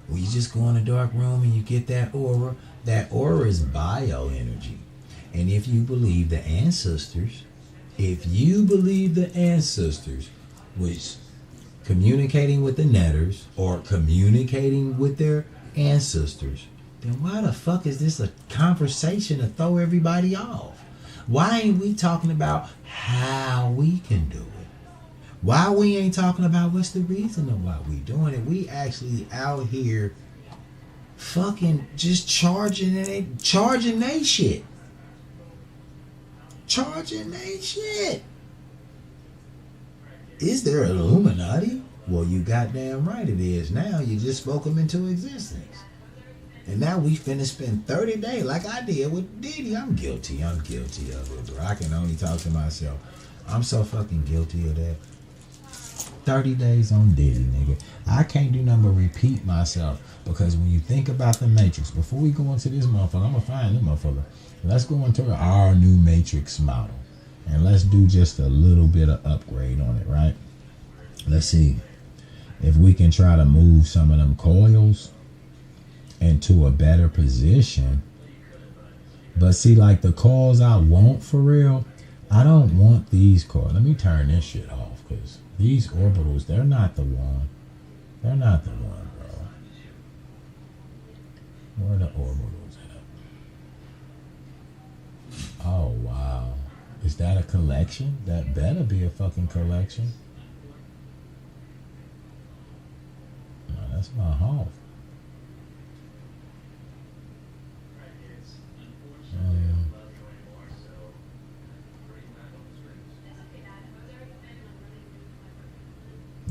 When you just go in a dark room and you get that aura is bioenergy. And if you believe the ancestors was communicating with the netters or communicating with their ancestors, then why the fuck is this a conversation to throw everybody off? Why ain't we talking about how we can do it? Why we ain't talking about what's the reason of why we doing it? We actually out here fucking just charging they shit. Charging they shit. Is there an Illuminati? Well, you goddamn right it is. Now you just spoke them into existence. And now we finna spend 30 days like I did with Diddy. I'm guilty of it, bro. I can only talk to myself. I'm so fucking guilty of that. 30 days on Diddy, nigga. I can't do nothing but repeat myself. Because when you think about the Matrix, before we go into this motherfucker, I'm gonna find this motherfucker. Let's go into our new Matrix model. And let's do just a little bit of upgrade on it, right? Let's see if we can try to move some of them coils into a better position. But see, like the coils I want for real, I don't want these coils. Let me turn this shit off, because these orbitals, they're not the one. They're not the one, bro. Where are the orbitals at? Oh, wow. Is that a collection? That better be a fucking collection. No, that's my Hoff.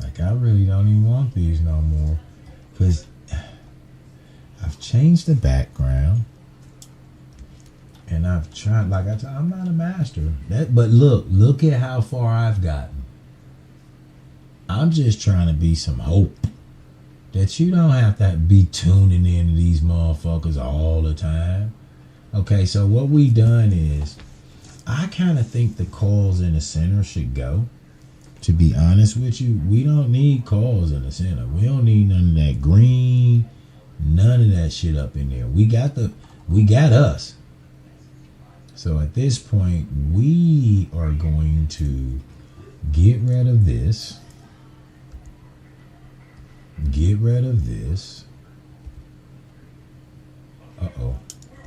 Like, I really don't even want these no more. Because I've changed the background. And I've tried, like I'm not a master. But look at how far I've gotten. I'm just trying to be some hope. That you don't have to be tuning into these motherfuckers all the time. Okay, so what we done is, I kind of think the coils in the center should go. To be honest with you, we don't need coils in the center. We don't need none of that green, none of that shit up in there. We got us. So at this point, we are going to get rid of this. Get rid of this. Uh-oh.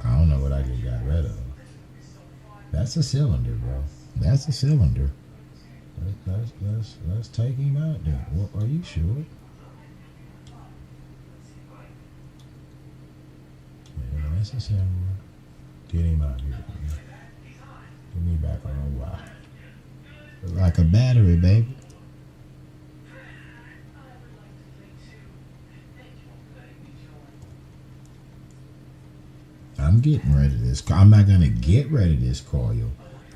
I don't know what I just got rid of. That's a cylinder, bro. That's a cylinder. Let's take him out there. Well, are you sure? Yeah, that's a cylinder. Get him out here. Get me back on the wire. Like a battery, baby. I'm getting rid of this. I'm not going to get rid of this coil.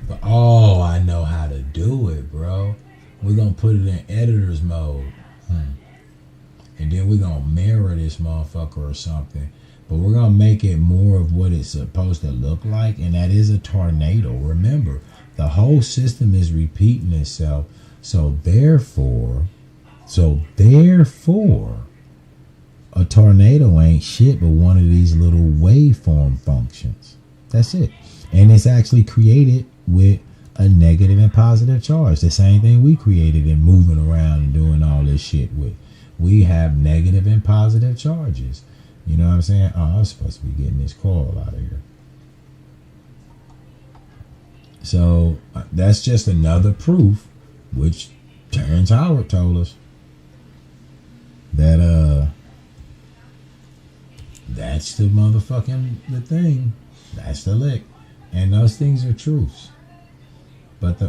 But, oh, I know how to do it, bro. We're going to put it in editor's mode. And then we're going to mirror this motherfucker or something. But we're going to make it more of what it's supposed to look like. And that is a tornado. Remember, the whole system is repeating itself. So therefore, a tornado ain't shit but one of these little waveform functions. That's it. And it's actually created with a negative and positive charge. The same thing we created in moving around and doing all this shit with. We have negative and positive charges. You know what I'm saying? Oh, I was supposed to be getting this coil out of here. So that's just another proof, which Terrence Howard told us, that that's the motherfucking the thing. That's the lick. And those things are truths. But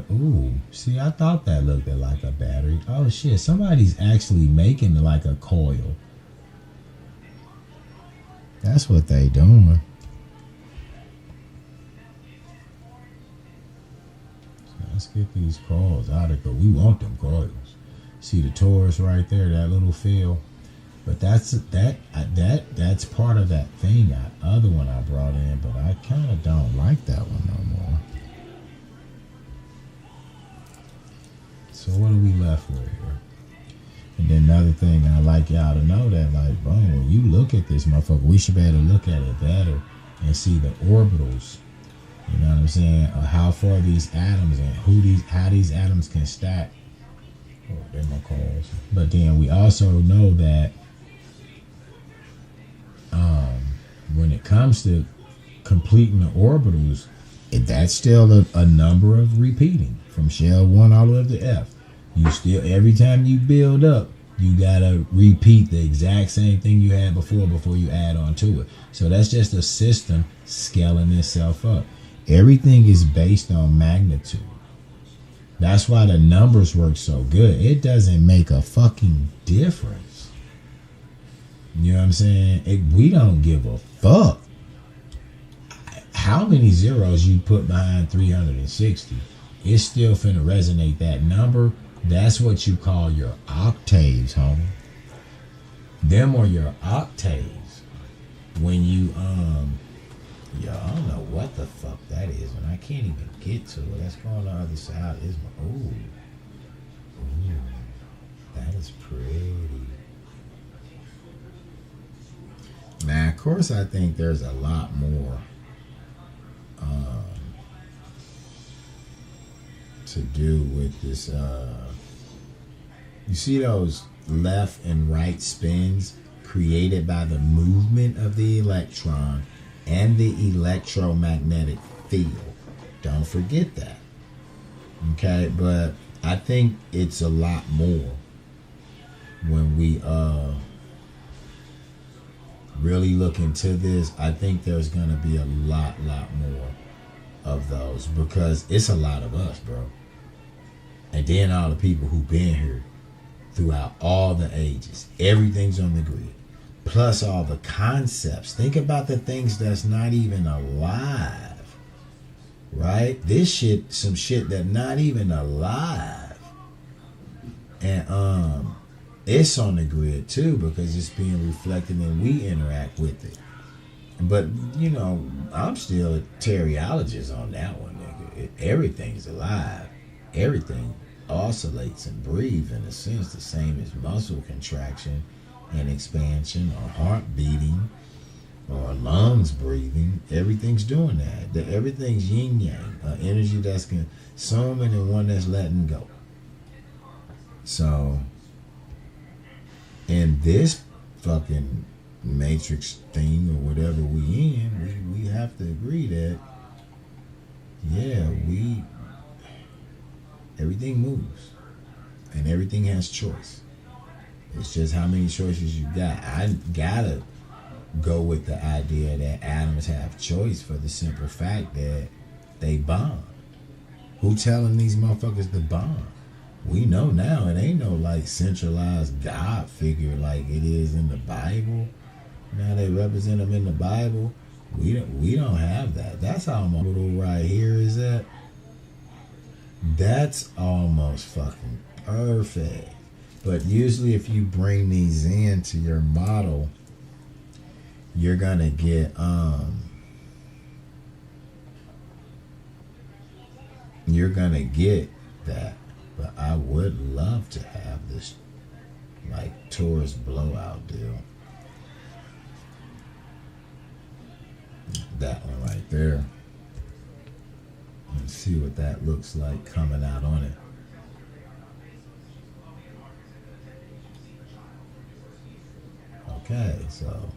see, I thought that looked like a battery. Oh shit, somebody's actually making like a coil. That's what they doing. So let's get these coils out of here. We want them coils. See the Taurus right there, that little field. But that's part of that thing, that other one I brought in, but I kind of don't like that one no more. So what are we left with here? And then another thing, I like y'all to know that, like, boom, when you look at this motherfucker, we should be able to look at it better and see the orbitals. You know what I'm saying? Or how far these atoms and how these atoms can stack. Oh, they're my calls. But then we also know that when it comes to completing the orbitals, that's still a number of repeating from shell 1 all the way up to F. You still, every time you build up, you gotta repeat the exact same thing you had before you add on to it. So that's just a system scaling itself up. Everything is based on magnitude. That's why the numbers work so good. It doesn't make a fucking difference. You know what I'm saying? We don't give a fuck how many zeros you put behind 360. It's still finna resonate that number. That's what you call your octaves, homie. Them are your octaves. When you yo, I don't know what the fuck that is, and I can't even get to it. Let's go on the other side. Is my ooh, that is pretty. Now, of course, I think there's a lot more to do with this. You see those left and right spins created by the movement of the electron and the electromagnetic field. Don't forget that. Okay, but I think it's a lot more when we really look into this. I think there's gonna be a lot more of those, because it's a lot of us, bro. And then all the people who've been here throughout all the ages. Everything's on the grid. Plus all the concepts. Think about the things that's not even alive. Right? This shit, some shit that not even alive. And it's on the grid too, because it's being reflected and we interact with it. But, you know, I'm still a teriologist on that one, nigga. Everything's alive. Everything oscillates and breathes, in a sense, the same as muscle contraction and expansion, or heart beating, or lungs breathing. Everything's doing that. Everything's yin yang, an energy that's consuming and one that's letting go. So, in this fucking matrix thing or whatever we in, we have to agree that, yeah, everything moves and everything has choice. It's just how many choices you got. I gotta go with the idea that atoms have choice for the simple fact that they bond. Who telling these motherfuckers to bond? We know now it ain't no like centralized God figure like it is in the Bible. Now they represent them in the Bible. We don't have that. That's how my little right here is at. That's almost fucking perfect. But usually if you bring these into your model, you're gonna get that. But I would love to have this like Taurus blowout deal. That one right there. Let's see what that looks like coming out on it. Okay, so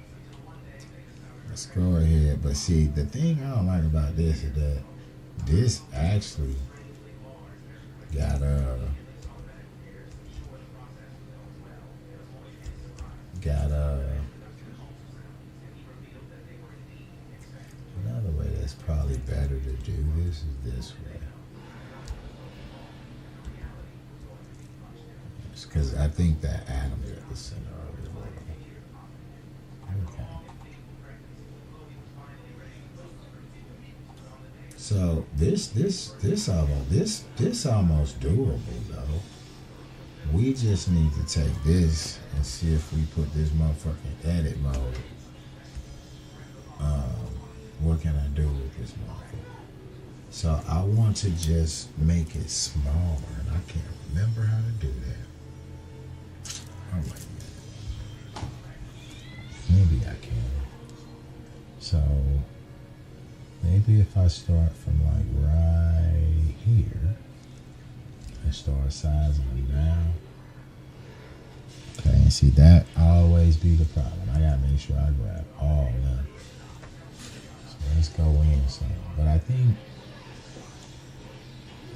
let's go ahead. But see, the thing I don't like about this is that this actually got another way that's probably better to do this is this way. Because I think that atom is at the center of the world. Okay. So this almost doable though. We just need to take this and see if we put this motherfucking edit mode. What can I do with this motherfucker? So I want to just make it smaller, and I can't remember how to do that. Oh my God. Maybe I can. So maybe if I start from like right here and start sizing them down. Okay, and see that always be the problem. I gotta make sure I grab all of them. So let's go in some. But I think,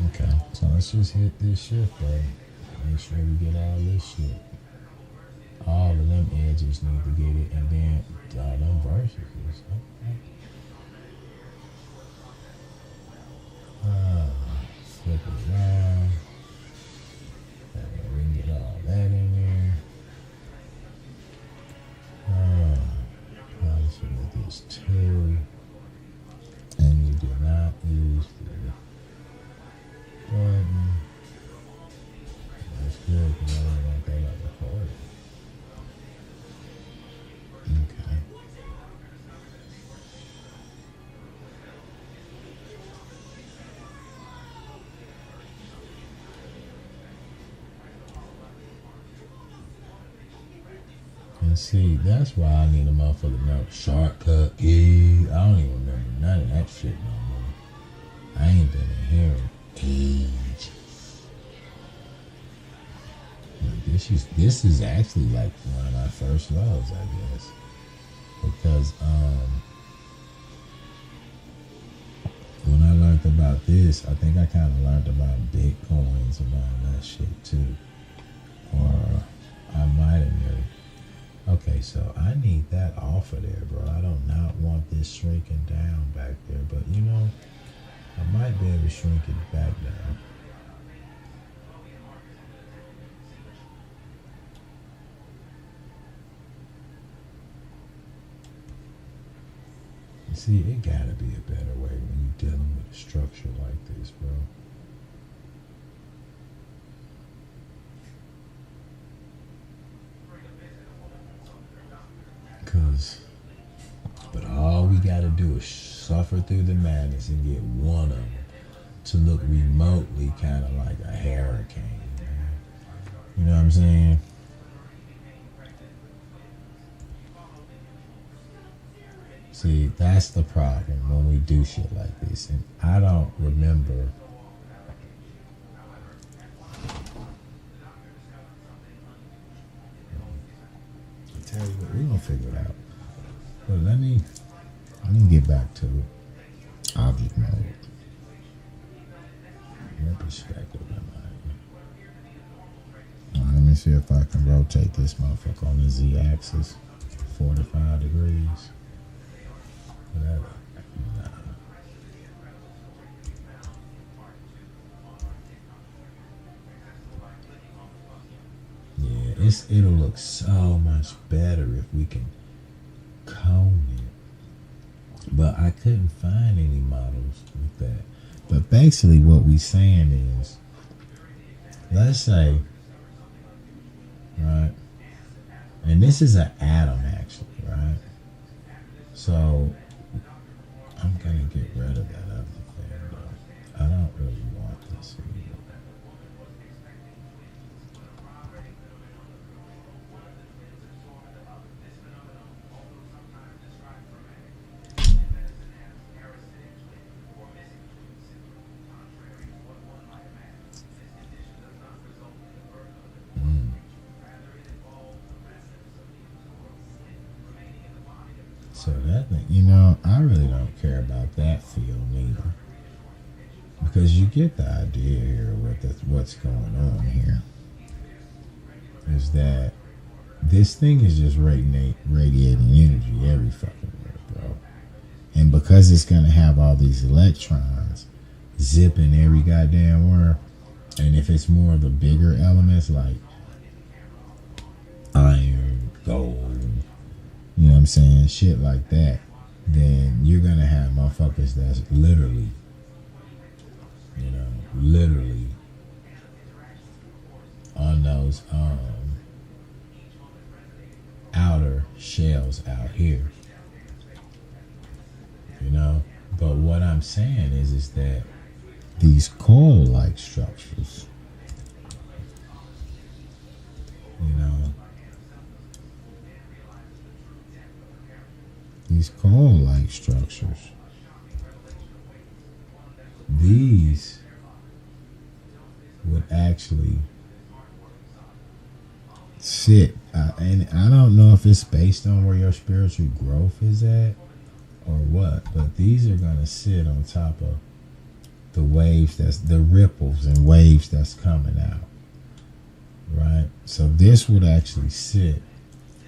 okay, so let's just hit this shift button. Make sure we get all this shit. All of them edges need to get it, and then all them verses. Okay. Flip it around. That way we can get all that in there. Probably should make this 2. And you do not use the button. That's good, because I don't want that up recorded. Okay. And see, that's why I need a motherfucker to know shortcut key. I don't even remember none of that shit no more. I ain't been in here in ages. This is actually like one of my first loves, I guess, because when I learned about this, I think I kind of learned about Bitcoins and all that shit too, or I might have knew. Okay, so I need that off of there, bro. I do not want this shrinking down back there, but you know, I might be able to shrink it back down. See, it gotta be a better way when you're dealing with a structure like this, bro. But all we gotta do is suffer through the madness and get one of them to look remotely kind of like a hurricane, man. You know what I'm saying? See, that's the problem when we do shit like this. And I don't remember. I tell you what, we're gonna figure it out. But let me get back to object mode. What perspective am I in? Let me see if I can rotate this motherfucker on the Z-axis 45 degrees. Whatever. Nah. Yeah, it'll look so much better if we can cone it. But I couldn't find any models with that. But basically what we saying is, let's say, right, and this is an atom actually, right? So I'm gonna get rid of that other thing, though. I don't really want this anymore. So that thing, you know, I really don't care about that field neither, because you get the idea here with what's going on here. Is that this thing is just radiating energy every fucking where, bro. And because it's gonna have all these electrons zipping every goddamn where, and if it's more of the bigger elements like iron, gold, you know what I'm saying, shit like that, then you're gonna have motherfuckers that's literally on those outer shells out here, you know. But what I'm saying is that these coil-like structures, you know, these coil-like structures. These would actually sit, and I don't know if it's based on where your spiritual growth is at or what, but these are going to sit on top of the waves, that's the ripples and waves that's coming out, right? So this would actually sit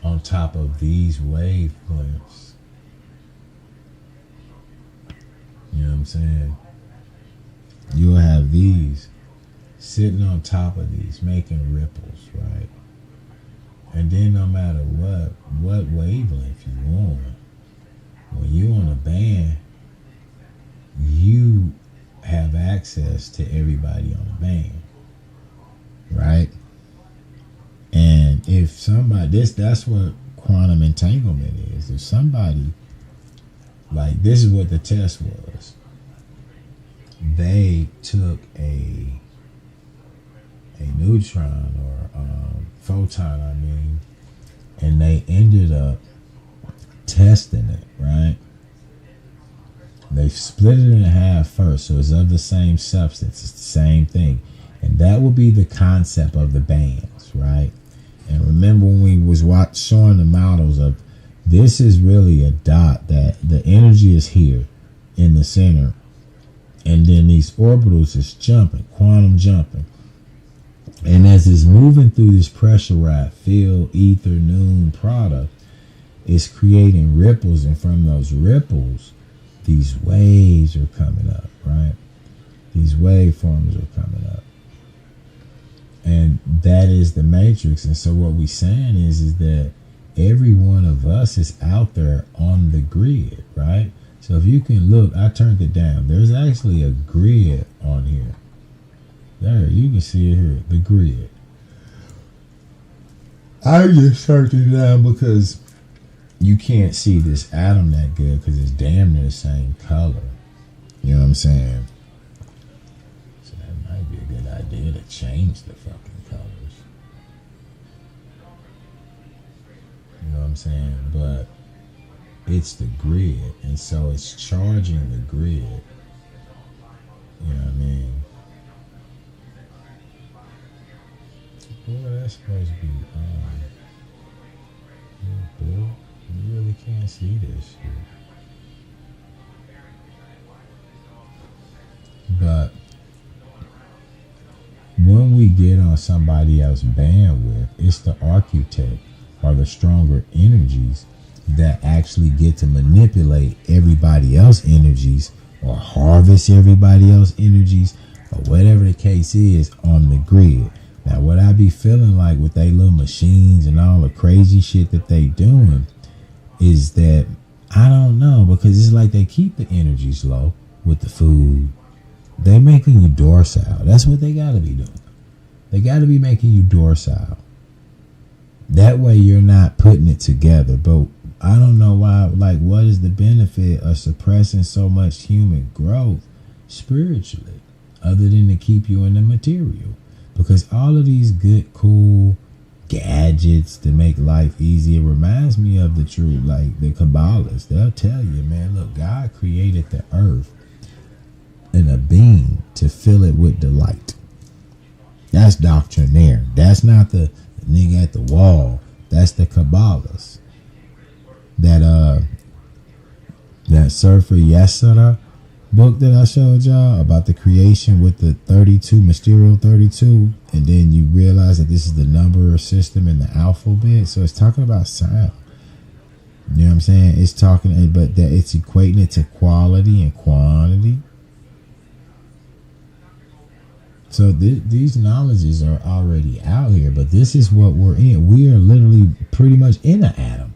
on top of these wavelengths. You know what I'm saying? You'll have these sitting on top of these, making ripples, right? And then no matter what wavelength you on, when you on a band, you have access to everybody on the band, right? And if somebody, that's what quantum entanglement is. If somebody, like, this is what the test was. They took a neutron or photon, I mean, and they ended up testing it, right? They split it in half first, so it's of the same substance. It's the same thing. And that will be the concept of the bands, right? And remember when we was showing the models of, this is really a dot that the energy is here in the center. And then these orbitals is jumping, quantum jumping. And as it's moving through this pressurized field, ether, noon product, it's creating ripples. And from those ripples, these waves are coming up, right? These waveforms are coming up. And that is the matrix. And so what we're saying is that every one of us is out there on the grid, right? So if you can look, I turned it down. There's actually a grid on here. There, you can see it here, the grid. I just turned it down because you can't see this atom that good because it's damn near the same color. You know what I'm saying? So that might be a good idea to change the fucking colors. You know what I'm saying? But it's the grid, and so it's charging the grid. You know what I mean? Boy, that's supposed to be blue. You really can't see this shit. But when we get on somebody else's bandwidth, it's the architect or the stronger energies that actually get to manipulate everybody else's energies or harvest everybody else's energies or whatever the case is on the grid. Now, what I be feeling like with they little machines and all the crazy shit that they doing is that, I don't know, because it's like they keep the energies low with the food. They making you docile. That's what they got to be doing. They got to be making you docile. That way you're not putting it together. But I don't know why, like, what is the benefit of suppressing so much human growth spiritually other than to keep you in the material? Because all of these good, cool gadgets to make life easier reminds me of the truth, like the Kabbalists. They'll tell you, man, look, God created the earth and a being to fill it with delight. That's doctrinaire. That's not the nigga at the wall. That's the Kabbalists. That Surfer Yesara book that I showed y'all about the creation with the 32, Mysterio 32, and then you realize that this is the number system in the alphabet. So it's talking about sound. You know what I'm saying? It's talking, but that it's equating it to quality and quantity. So these knowledges are already out here, but this is what we're in. We are literally pretty much in an atom.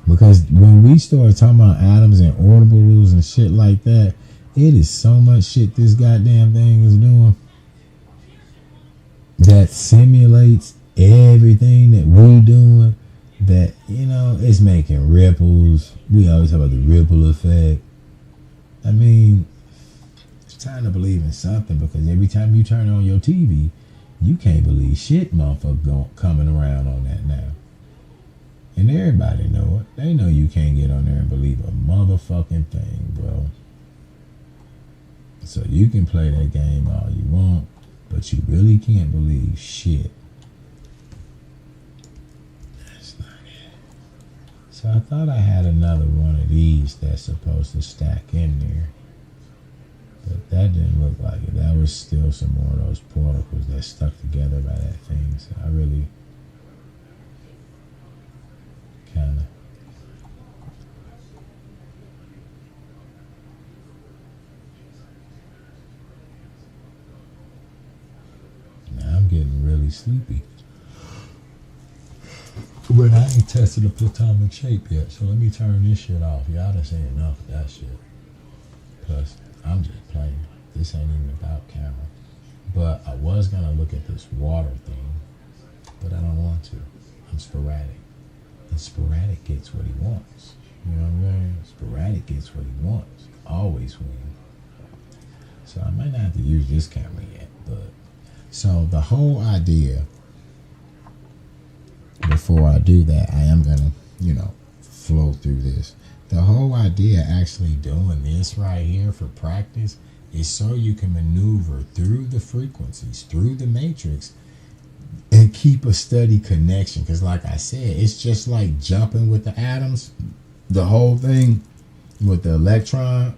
Because when we start talking about atoms and orbitals and shit like that, it is so much shit this goddamn thing is doing that simulates everything that we're doing, that, you know, it's making ripples. We always talk about the ripple effect. I mean, it's time to believe in something, because every time you turn on your TV, you can't believe shit motherfucker coming around on that now. And everybody know it. They know you can't get on there and believe a motherfucking thing, bro. So you can play that game all you want, but you really can't believe shit. That's not it. So I thought I had another one of these that's supposed to stack in there. But that didn't look like it. That was still some more of those particles that stuck together by that thing. So I really kind of... Now I'm getting really sleepy. But I ain't tested the platonic shape yet. So let me turn this shit off. Y'all done seen enough of that shit. Plus, I'm just playing. This ain't even about camera. But I was going to look at this water thing. But I don't want to. I'm sporadic. And sporadic gets what he wants. You know what I'm saying? Sporadic gets what he wants. Always win. So I might not have to use this camera yet. But so the whole idea, before I do that, I am going to, flow through this. The whole idea actually doing this right here for practice is so you can maneuver through the frequencies, through the matrix, and keep a steady connection. Because like I said, it's just like jumping with the atoms. The whole thing with the electron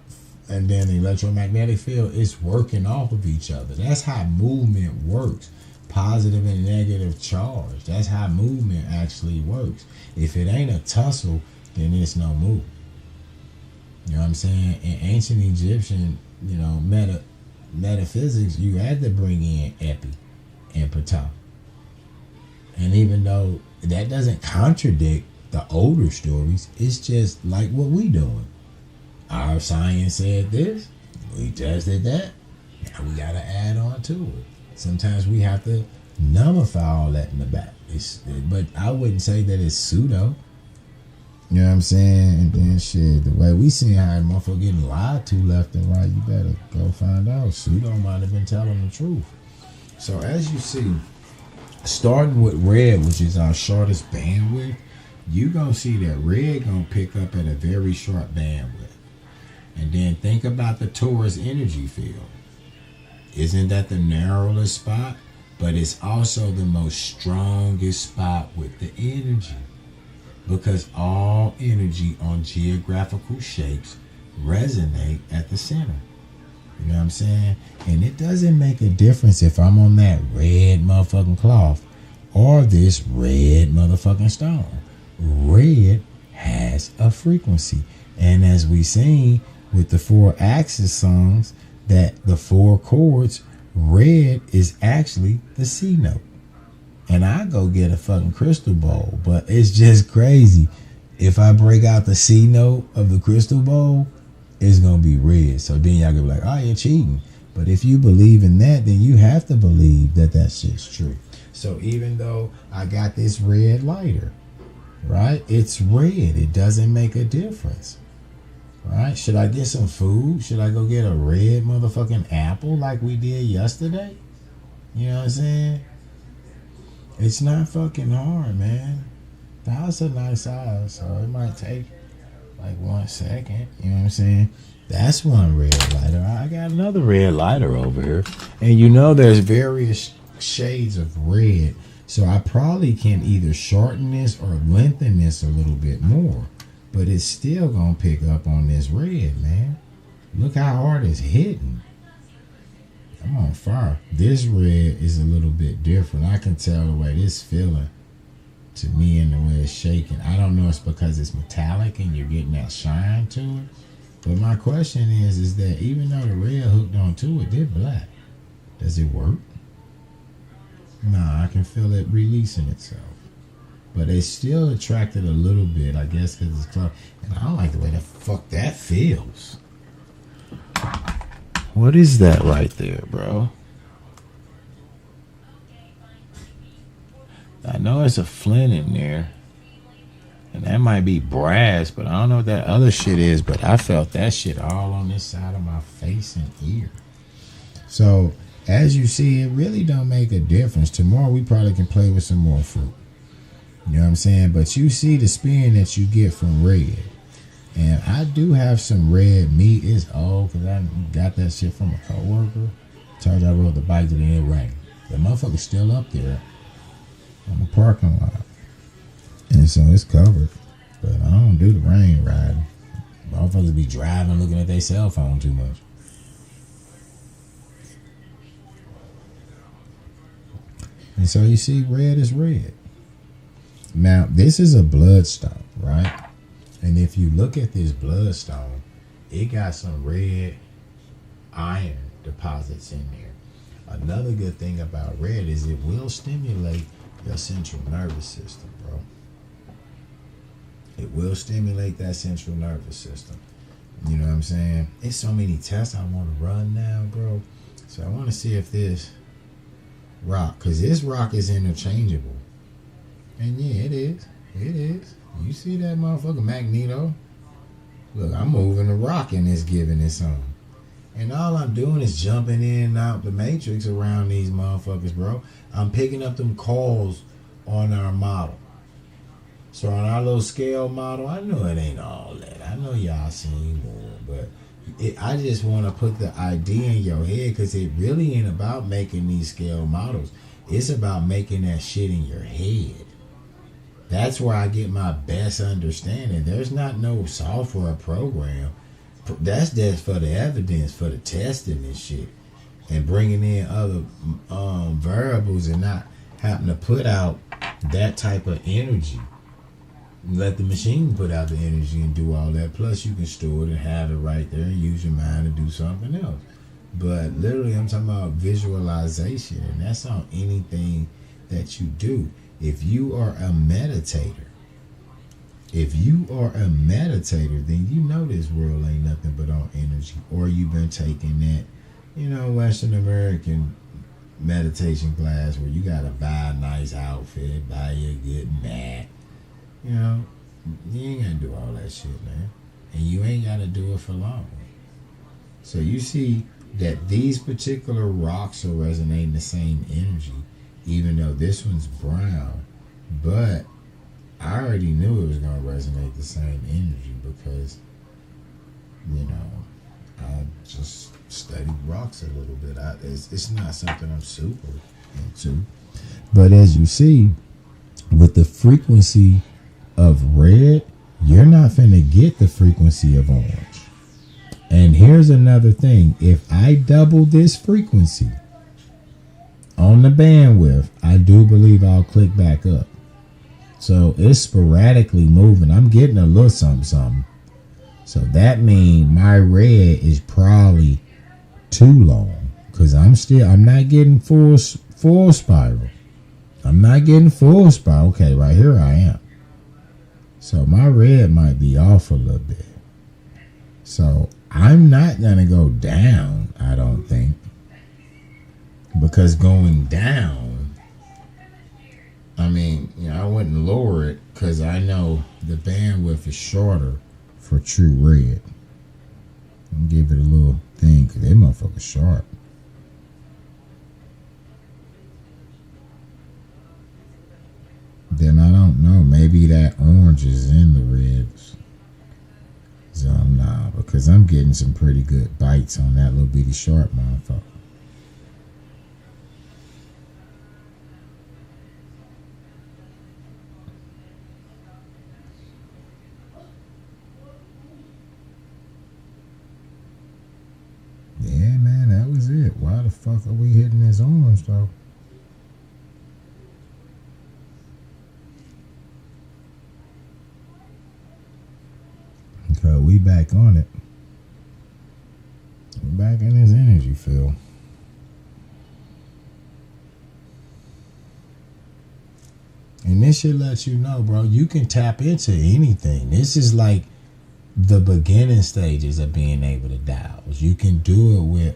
and then the electromagnetic field is working off of each other. That's how movement works. Positive and negative charge. That's how movement actually works. If it ain't a tussle, then it's no move. You know what I'm saying? In ancient Egyptian, metaphysics, you had to bring in epi and pata. And even though that doesn't contradict the older stories, it's just like what we doing. Our science said this, we tested that, now we gotta add on to it. Sometimes we have to nullify all that in the back. But I wouldn't say that it's pseudo. You know what I'm saying? And then shit, the way we see how motherfucker getting lied to left and right, you better go find out. Pseudo might have been telling the truth. So as you see, starting with red, which is our shortest bandwidth, you gonna see that red gonna pick up at a very short bandwidth. And then think about the Taurus energy field. Isn't that the narrowest spot? But it's also the most strongest spot with the energy. Because all energy on geographical shapes resonate at the center. You know what I'm saying? And it doesn't make a difference if I'm on that red motherfucking cloth or this red motherfucking stone. Red has a frequency. And as we seen with the 4 axis songs, that the 4 chords, red is actually the C note. And I go get a fucking crystal bowl, but it's just crazy. If I break out the C note of the crystal bowl, it's gonna be red. So then y'all gonna be like, oh, you're cheating. But if you believe in that, then you have to believe that that shit's true. So even though I got this red lighter, right? It's red. It doesn't make a difference. Right? Should I get some food? Should I go get a red motherfucking apple like we did yesterday? You know what I'm saying? It's not fucking hard, man. The house is a nice size, so it might take like 1 second. You know what I'm saying? That's one red lighter. I got another red lighter over here. And there's various shades of red. So I probably can either shorten this or lengthen this a little bit more. But it's still going to pick up on this red, man. Look how hard it's hitting. I'm on fire. This red is a little bit different. I can tell the way this feeling to me and the way it's shaking. I don't know if it's because it's metallic and you're getting that shine to it. But my question is that even though the red hooked onto it, they're black. Does it work? Nah, I can feel it releasing itself. But it's still attracted a little bit, I guess, because it's close. And I don't like the way the fuck that feels. What is that right there, bro? I know it's a flint in there. And that might be brass, but I don't know what that other shit is. But I felt that shit all on this side of my face and ear. So, as you see, it really don't make a difference. Tomorrow we probably can play with some more fruit. You know what I'm saying? But you see the spin that you get from red. And I do have some red meat. It's old because I got that shit from a coworker. Turns out I rode the bike to the end rain. The motherfucker's still up there on the parking lot. And so it's covered. But I don't do the rain riding. Motherfuckers be driving looking at their cell phone too much. And so you see red is red. Now, this is a bloodstone, right? And if you look at this bloodstone, it got some red iron deposits in there. Another good thing about red is it will stimulate your central nervous system, bro. It will stimulate that central nervous system. You know what I'm saying? There's so many tests I want to run now, bro. So I want to see if this rock, because this rock is interchangeable. And yeah, it is. It is. You see that motherfucker Magneto? Look, I'm moving the rock and it's giving it some. And all I'm doing is jumping in and out the matrix around these motherfuckers, bro. I'm picking up them calls on our model. So on our little scale model, I know it ain't all that. I know y'all seen more, but I just want to put the idea in your head because it really ain't about making these scale models. It's about making that shit in your head. That's where I get my best understanding. There's not no software program. That's just for the evidence, for the testing and shit. And bringing in other variables and not having to put out that type of energy. Let the machine put out the energy and do all that. Plus you can store it and have it right there and use your mind to do something else. But literally I'm talking about visualization, and that's on anything that you do. If you are a meditator, then you know this world ain't nothing but on energy. Or you've been taking that, Western American meditation class where you gotta buy a nice outfit, buy you a good mat. You ain't gotta do all that shit, man. And you ain't gotta do it for long. So you see that these particular rocks are resonating the same energy, even though this one's brown. But I already knew it was going to resonate the same energy because, I just studied rocks a little bit. It's not something I'm super into. But as you see, with the frequency of red, you're not finna get the frequency of orange. And here's another thing. If I double this frequency on the bandwidth, I do believe I'll click back up. So it's sporadically moving. I'm getting a little something. So that means my red is probably too long. Because I'm not getting full spiral. I'm not getting full spiral. Okay, right here I am. So my red might be off a little bit. So I'm not going to go down, I don't think. Because going down, I wouldn't lower it because I know the bandwidth is shorter for true red. I'll give it a little thing because that motherfucker's sharp. Then I don't know. Maybe that orange is in the reds. So nah, because I'm getting some pretty good bites on that little bitty sharp motherfucker. Yeah, man, that was it. Why the fuck are we hitting this orange though? Okay, we back on it. We're back in this energy field. And this should let you know, bro, you can tap into anything. This is like the beginning stages of being able to douse. You can do it with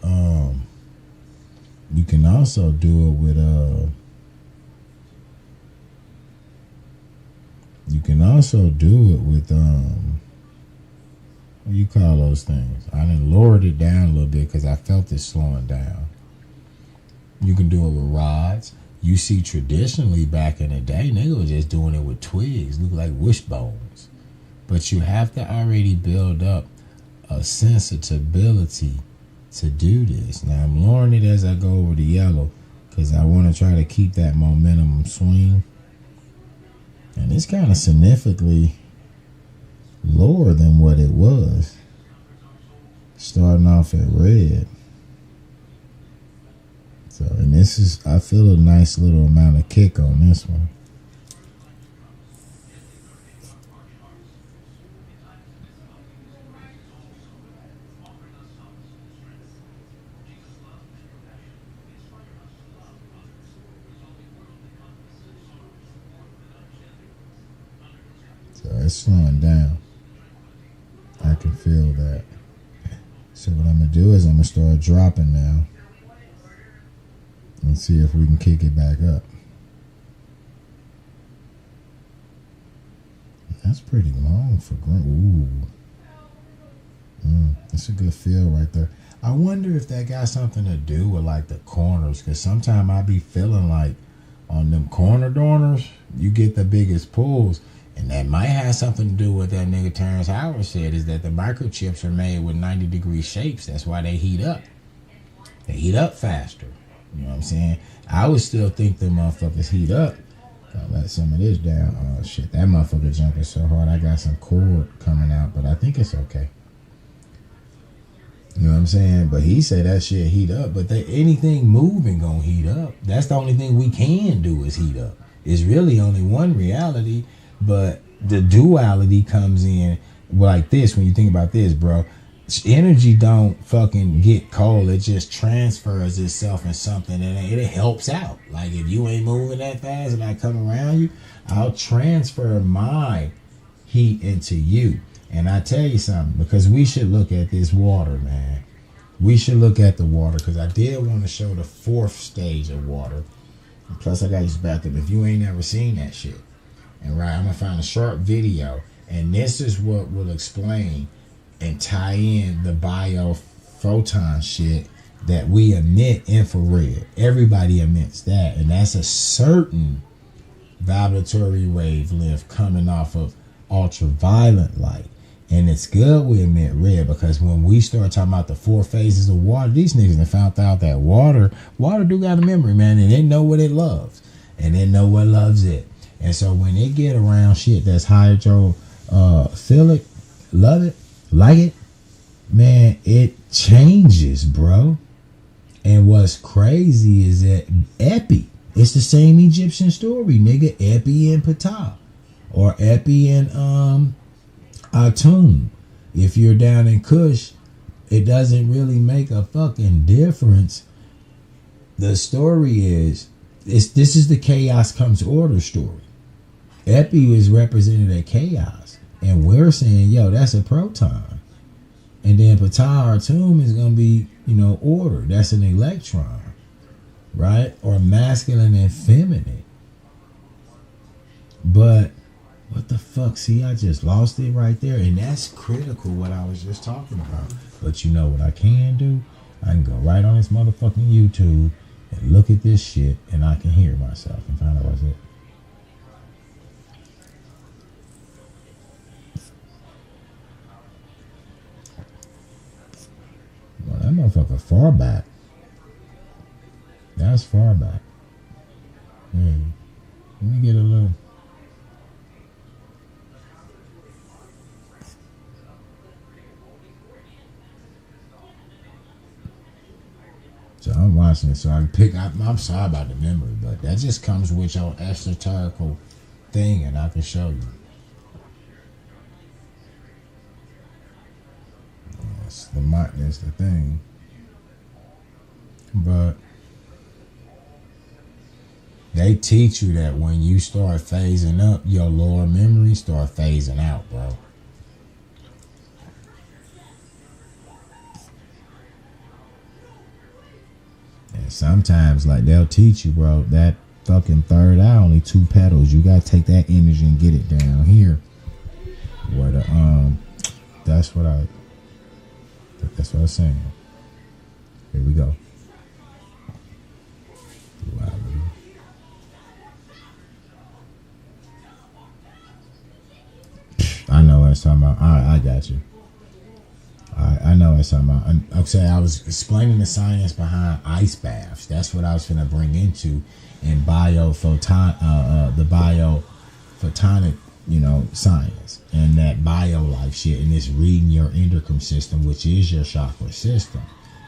you can also do it with what do you call those things? I done lowered it down a little bit because I felt it slowing down. You can do it with rods. You see, traditionally back in the day, nigga was just doing it with twigs, look like wishbones. But you have to already build up a sensitivity to do this. Now I'm lowering it as I go over the yellow because I want to try to keep that momentum swing. And it's kind of significantly lower than what it was. Starting off at red. So, and this is, I feel a nice little amount of kick on this one. So it's slowing down. I can feel that. So what I'm going to do is I'm going to start dropping now. And see if we can kick it back up. That's pretty long for green. Ooh. That's a good feel right there. I wonder if that got something to do with like the corners. Because sometimes I be feeling like on them corner donors, you get the biggest pulls. And that might have something to do with that nigga Terrence Howard said, is that the microchips are made with 90-degree shapes. That's why they heat up. They heat up faster. You know what I'm saying? I would still think the motherfuckers heat up. I'll let some of this down. Oh shit, that motherfucker jumping so hard. I got some cord coming out, but I think it's okay. You know what I'm saying? But he said that shit heat up. But anything moving gonna heat up. That's the only thing we can do is heat up. It's really only one reality, but the duality comes in like this. When you think about this, bro, energy don't fucking get cold. It just transfers itself in something, and it helps out. Like if you ain't moving that fast and I come around you, I'll transfer my heat into you. And I tell you something, because we should look at this water, man. We should look at the water, because I did want to show the fourth stage of water. And plus, I got this bathroom. If you ain't never seen that shit, and right, I'm gonna find a short video, and this is what will explain and tie in the biophoton shit that we emit infrared. Everybody emits that, and that's a certain vibratory wavelength coming off of ultraviolet light. And it's good we emit red, because when we start talking about the four phases of water, these niggas have found out that water do got a memory, man, and they know what it loves, and they know what loves it. And so when they get around shit that's hydrophilic, love it, like it, man, it changes, bro. And what's crazy is that Epi, it's the same Egyptian story, nigga. Epi and Ptah, or Epi and Atum. If you're down in Kush, it doesn't really make a fucking difference. The story is, this is the chaos comes order story. Epi is represented at chaos, and we're saying, yo, that's a proton. And then Ptah or Atum is gonna be, order. That's an electron, right? Or masculine and feminine. But what the fuck? See, I just lost it right there. And that's critical, what I was just talking about. But you know what I can do? I can go right on this motherfucking YouTube and look at this shit, and I can hear myself and find out what's it. Well, that motherfucker far back. That's far back. Let me get a little. So I'm watching it, so I can pick. I'm sorry about the memory, but that just comes with your esoterical thing, and I can show you. That's the thing. But they teach you that when you start phasing up, your lower memories start phasing out, bro. And sometimes, like, they'll teach you, bro, that fucking third eye, only 2 petals. You gotta take that energy and get it down here. Where the that's what I was saying. Here we go. Duality. it's talking about. I got you. I know what it's talking about. I'm saying I was explaining the science behind ice baths. That's what I was going to bring into in the biophotonic, science and that bio life shit, and this reading your endocrine system, which is your chakra system,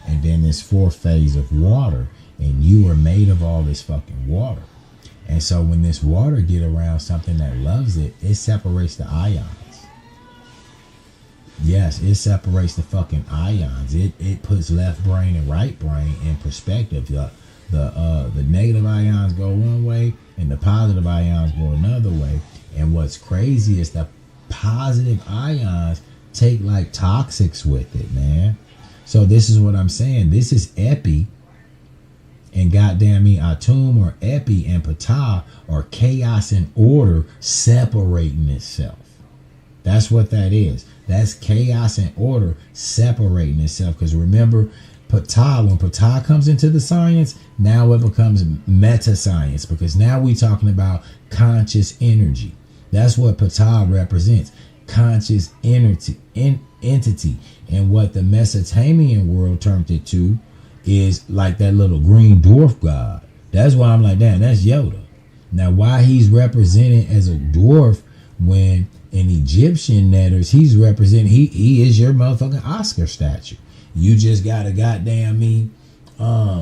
and then this fourth phase of water, and you are made of all this fucking water. And so when this water get around something that loves it, it separates the ions. Yes, it separates the fucking ions. It puts left brain and right brain in perspective. The negative ions go one way and the positive ions go another way. And what's crazy is the positive ions take like toxics with it, man. So this is what I'm saying. This is epi and goddamn me atum, or epi and pata, or chaos and order separating itself. That's what that is. That's chaos and order separating itself. Because remember, pata, when pata comes into the science, now it becomes meta science, because now we're talking about conscious energy. That's what pata represents, conscious entity. And what the Mesopotamian world termed it to is like that little green dwarf god. That's why I'm like, damn, that's Yoda. Now, why he's represented as a dwarf when in Egyptian letters he's represented, he is your motherfucking Oscar statue. You just got a goddamn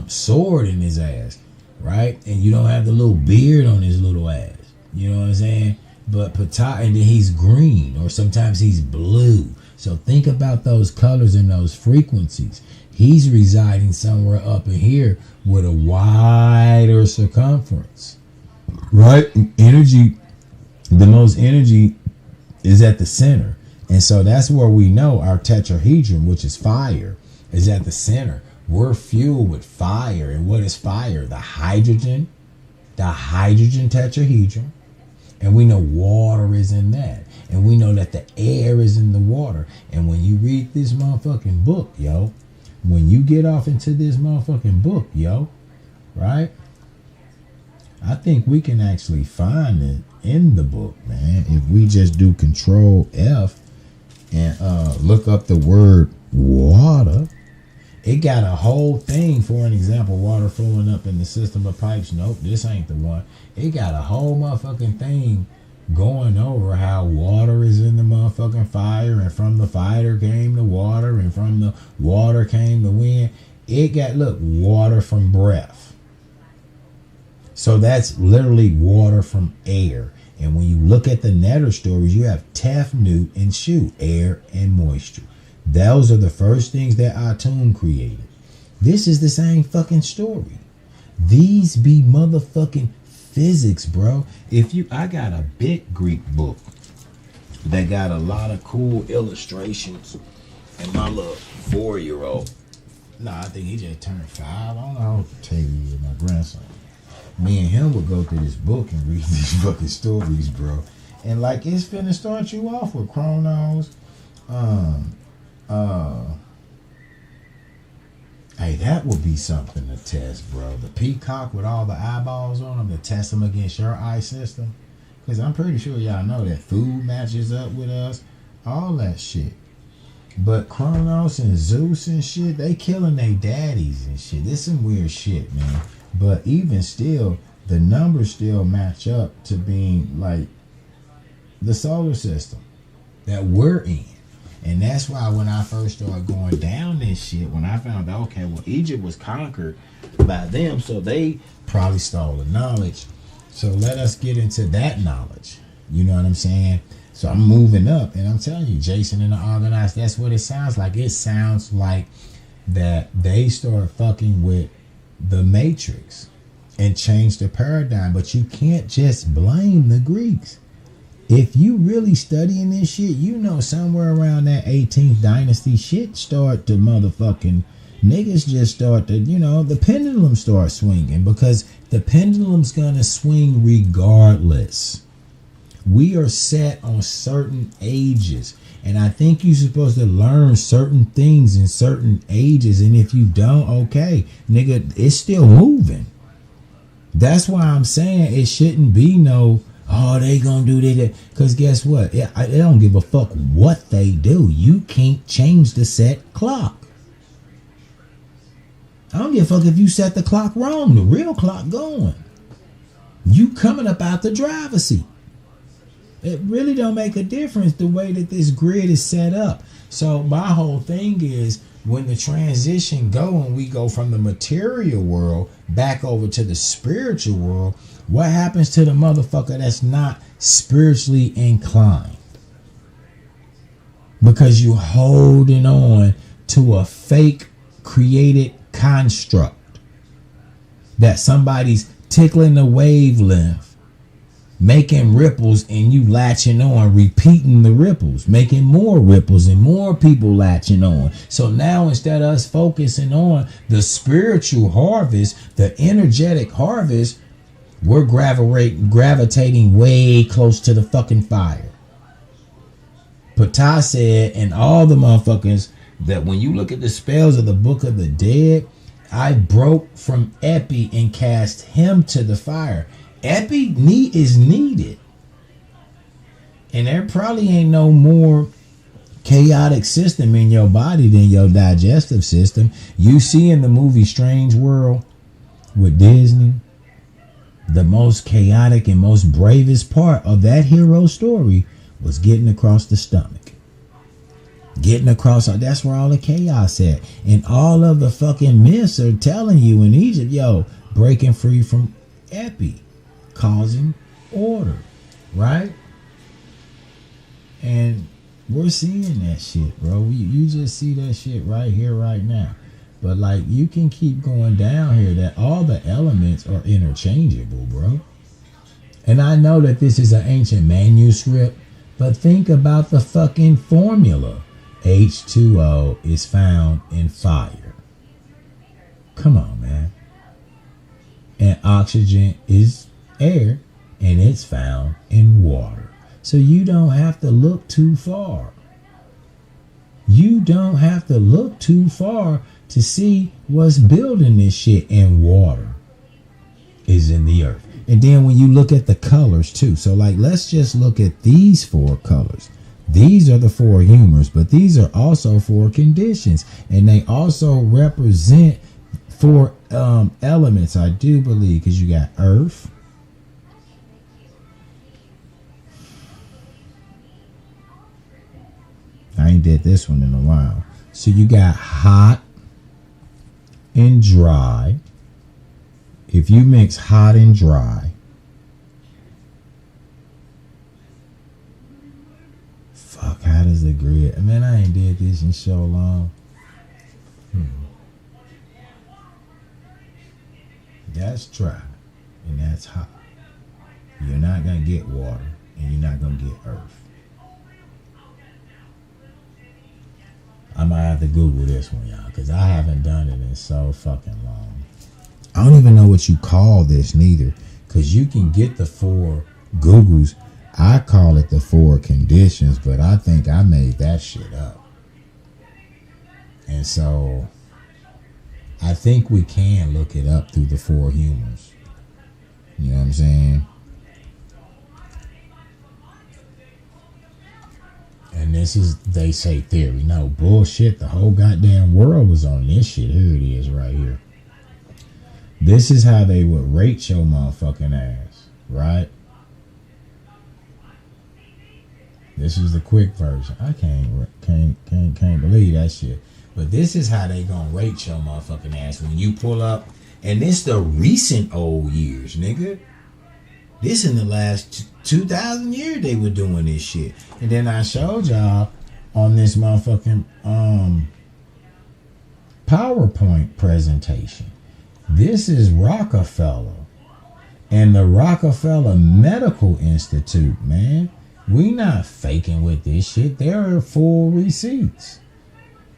sword in his ass, right? And you don't have the little beard on his little ass. You know what I'm saying? But Ptah, and then he's green, or sometimes he's blue. So think about those colors and those frequencies. He's residing somewhere up in here with a wider circumference, right? Energy, the most energy is at the center. And so that's where we know our tetrahedron, which is fire, is at the center. We're fueled with fire. And what is fire? The hydrogen tetrahedron. And we know water is in that. And we know that the air is in the water. And when you read this motherfucking book, yo, when you get off into this motherfucking book, yo, right? I think we can actually find it in the book, man. If we just do Control F and look up the word water, it got a whole thing. For an example, water flowing up in the system of pipes. Nope, this ain't the one. It got a whole motherfucking thing going over how water is in the motherfucking fire, and from the fire came the water, and from the water came the wind. It got, look, water from breath. So that's literally water from air. And when you look at the Netter stories, you have Tef, Newt, and Shu, air and moisture. Those are the first things that Atum created. This is the same fucking story. These be motherfucking physics, bro. I got a big Greek book that got a lot of cool illustrations. And my little 4-year-old, I think he just turned 5. I don't know how to tell you, my grandson. Me and him would go through this book and read these fucking stories, bro. And like, it's finna start you off with Chronos. Hey, that would be something to test, bro. The peacock with all the eyeballs on them, to test them against your eye system. Because I'm pretty sure y'all know that food matches up with us. All that shit. But Kronos and Zeus and shit, they killing their daddies and shit. This some weird shit, man. But even still, the numbers still match up to being like the solar system that we're in. And that's why when I first started going down this shit, when I found out, okay, well, Egypt was conquered by them, so they probably stole the knowledge. So let us get into that knowledge. You know what I'm saying? So I'm moving up, and I'm telling you, Jason and the Organized, that's what it sounds like. It sounds like that they started fucking with the Matrix and changed the paradigm. But you can't just blame the Greeks. If you really studying this shit, you know somewhere around that 18th dynasty shit start to motherfucking niggas just start to, the pendulum start swinging, because the pendulum's gonna swing regardless. We are set on certain ages, and I think you're supposed to learn certain things in certain ages, and if you don't, okay, nigga, it's still moving. That's why I'm saying it shouldn't be no, Oh, they gonna do that. Because guess what? They don't give a fuck what they do. You can't change the set clock. I don't give a fuck if you set the clock wrong. The real clock going. You coming up out the driver's seat. It really don't make a difference the way that this grid is set up. So my whole thing is when the transition go and we go from the material world back over to the spiritual world, what happens to the motherfucker that's not spiritually inclined? Because you holding on to a fake created construct that somebody's tickling the wavelength, making ripples, and you latching on, repeating the ripples, making more ripples and more people latching on. So now instead of us focusing on the spiritual harvest, the energetic harvest, we're gravitating way close to the fucking fire. Ptah said, and all the motherfuckers, that when you look at the spells of the Book of the Dead, I broke from Epi and cast him to the fire. Epi is needed. And there probably ain't no more chaotic system in your body than your digestive system. You see in the movie Strange World with Disney, the most chaotic and most bravest part of that hero story was getting across the stomach. Getting across, that's where all the chaos at. And all of the fucking myths are telling you in Egypt, yo, breaking free from Epi, causing order, right? And we're seeing that shit, bro. You just see that shit right here, right now. But like, you can keep going down here that all the elements are interchangeable, bro. And I know that this is an ancient manuscript, but think about the fucking formula. H2O is found in fire. Come on, man. And oxygen is air, and it's found in water. So you don't have to look too far. You don't have to look too far to see what's building this shit. And water is in the earth. And then when you look at the colors too. So like, let's just look at these 4 colors. These are the 4 humors, but these are also 4 conditions, and they also represent 4 elements, I do believe, because you got earth, I ain't did this one in a while. So you got hot and dry. If you mix hot and dry, fuck, how does the grid? Man, I ain't did this in so long. That's dry and that's hot. You're not gonna get water and you're not gonna get earth. I might have to Google this one, y'all, because I haven't done it in so fucking long. I don't even know what you call this neither, because you can get the 4 Googles. I call it the 4 conditions, but I think I made that shit up. And so I think we can look it up through the 4 humors. You know what I'm saying? And this is, they say, theory. No, bullshit. The whole goddamn world was on this shit. Here it is right here. This is how they would rate your motherfucking ass, right? This is the quick version. I can't believe that shit. But this is how they gonna rate your motherfucking ass when you pull up. And this the recent old years, nigga. This in the last 2,000 years they were doing this shit. And then I showed y'all on this motherfucking PowerPoint presentation. This is Rockefeller and the Rockefeller Medical Institute, man. We not faking with this shit. There are full receipts.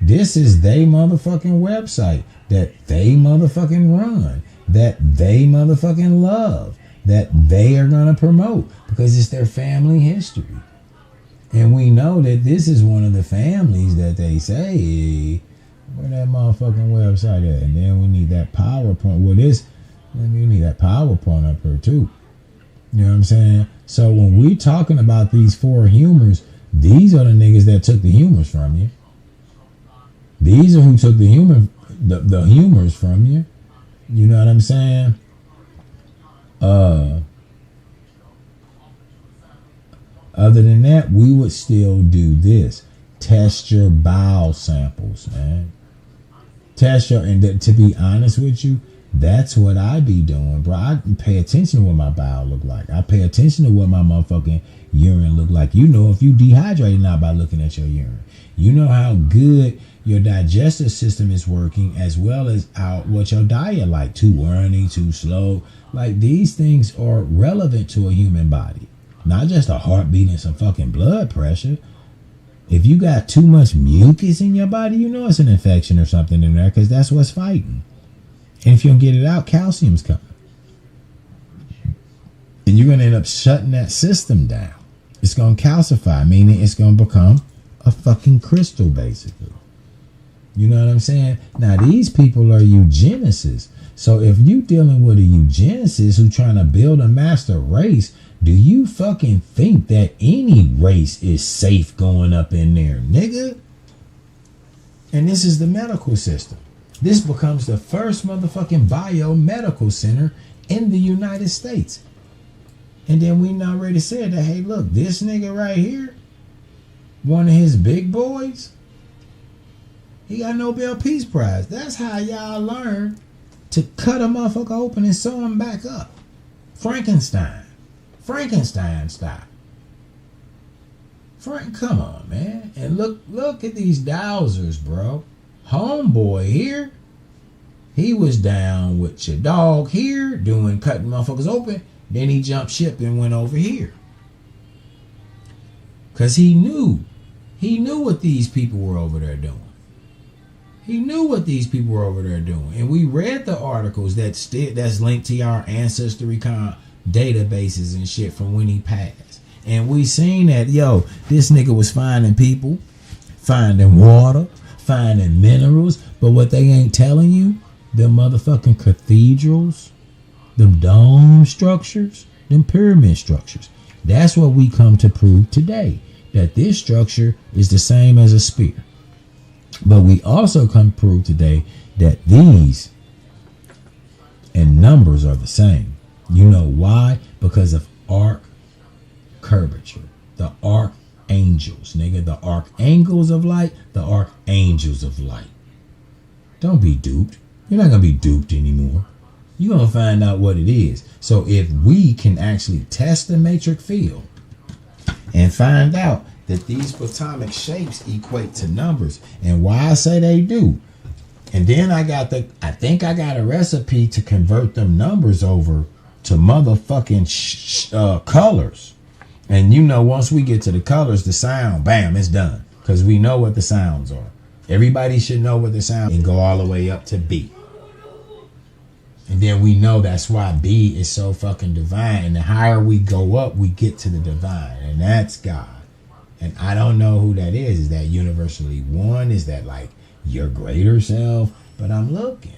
This is they motherfucking website that they motherfucking run, that they motherfucking love, that they are going to promote because it's their family history. And we know that this is one of the families that they say, where that motherfucking website at? And then we need that PowerPoint. Well, we need that PowerPoint up here too. You know what I'm saying? So when we talking about these four humors, these are the niggas that took the humors from you. These are who took the humors from you. You know what I'm saying? Other than that, we would still do this. Test your bowel samples, man. Test your, and to be honest with you, that's what I be doing, bro. I pay attention to what my bowel look like. I pay attention to what my motherfucking urine look like. You know if you dehydrated now by looking at your urine. You know how good your digestive system is working, as well as what your diet like. Too runny, too slow. Like, these things are relevant to a human body. Not just a heartbeat and some fucking blood pressure. If you got too much mucus in your body, you know it's an infection or something in there, because that's what's fighting. And if you don't get it out, calcium's coming. And you're going to end up shutting that system down. It's going to calcify, meaning it's going to become a fucking crystal, basically. You know what I'm saying? Now, these people are eugenicists. So if you dealing with a eugenicist who trying to build a master race, do you fucking think that any race is safe going up in there, nigga? And this is the medical system. This becomes the first motherfucking biomedical center in the United States. And then we already said that, hey, look, this nigga right here, one of his big boys, he got a Nobel Peace Prize. That's how y'all learn to cut a motherfucker open and sew him back up. Frankenstein style. Come on, man. And look at these dowsers, bro. Homeboy here, he was down with your dog here doing cutting motherfuckers open. Then he jumped ship and went over here. Because he knew what these people were over there doing. And we read the articles that's linked to our Ancestry databases and shit from when he passed. And we seen that, this nigga was finding people, finding water, finding minerals. But what they ain't telling you, them motherfucking cathedrals, them dome structures, them pyramid structures. That's what we come to prove today. That this structure is the same as a spear. But we also come to prove today that these and numbers are the same. You know why? Because of arc curvature. The archangels, nigga. The archangels of light. The archangels of light. Don't be duped. You're not going to be duped anymore. You're going to find out what it is. So if we can actually test the matrix field and find out that these atomic shapes equate to numbers, and why I say they do. And then I think I got a recipe to convert them numbers over to motherfucking colors. And once we get to the colors, the sound, bam, it's done. Because we know what the sounds are. Everybody should know what the sound and go all the way up to B. And then we know that's why B is so fucking divine. And the higher we go up, we get to the divine. And that's God. And I don't know who that is. Is that universally one? Is that like your greater self? But I'm looking.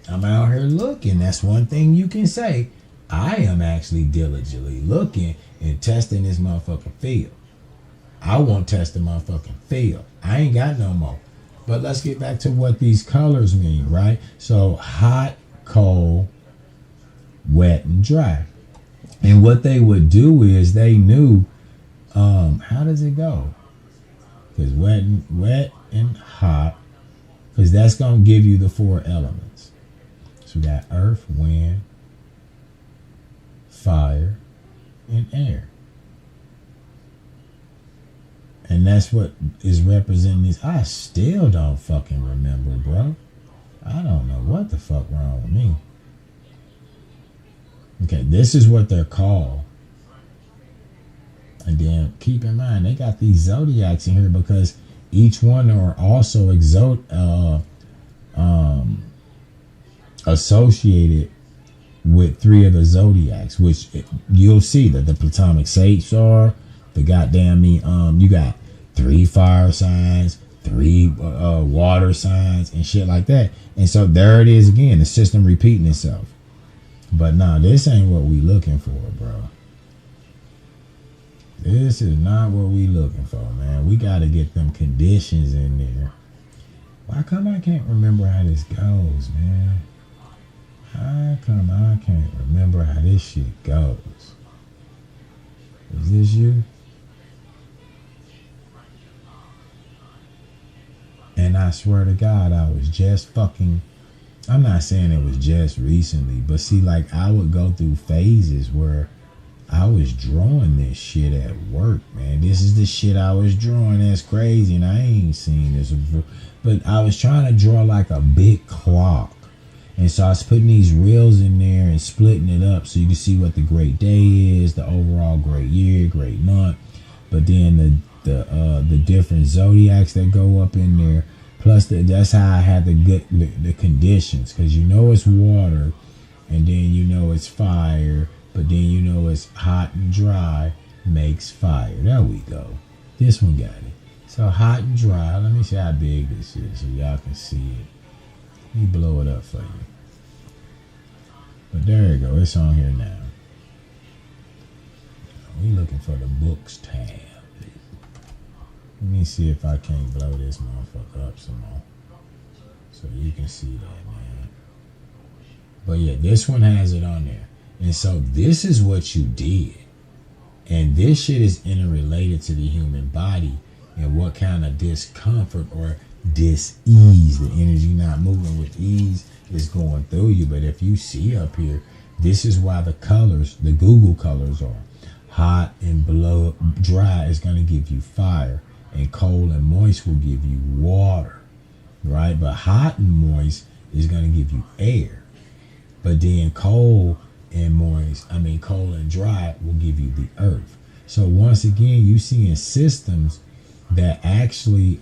I'm out here looking. That's one thing you can say. I am actually diligently looking and testing this motherfucking field. I want to test the motherfucking field. I ain't got no more. But let's get back to what these colors mean, right? So hot, cold, wet, and dry. And what they would do is they knew, how does it go? Because wet and hot, because that's going to give you the four elements. So we got earth, wind, fire, and air. And that's what is representing this. I still don't fucking remember, bro. I don't know what the fuck wrong with me. Okay, this is what they're called. And then keep in mind, they got these zodiacs in here because each one are also associated with three of the zodiacs, which you'll see that the Platonic Sages are. The goddamn you got 3 fire signs, 3 water signs, and shit like that. And so there it is again, the system repeating itself. But nah, this ain't what we looking for, bro. This is not what we looking for, man. We got to get them conditions in there. Why come I can't remember how this goes, man? How come I can't remember how this shit goes? Is this you? And I swear to God, I was just fucking... I'm not saying it was just recently, but see, like, I would go through phases where I was drawing this shit at work, man. This is the shit I was drawing. That's crazy, and I ain't seen this before. But I was trying to draw like a big clock. And so I was putting these reels in there and splitting it up so you can see what the great day is, the overall great year, great month. But then the different zodiacs that go up in there. Plus, that's how I had the conditions. Because you know it's water, and then you know it's fire, but then you know it's hot and dry makes fire. There we go. This one got it. So hot and dry. Let me see how big this is so y'all can see it. Let me blow it up for you. But there you go. It's on here now. We looking for the books tab. Let me see if I can't blow this motherfucker up some more. So you can see that, man. But yeah, this one has it on there. And so this is what you did. And this shit is interrelated to the human body and what kind of discomfort or dis-ease, the energy not moving with ease, is going through you. But if you see up here, this is why the colors, the Google colors are hot and dry is going to give you fire, and cold and moist will give you water, right? But hot and moist is going to give you air. But then cold and dry will give you the earth. So once again, you seeing systems that actually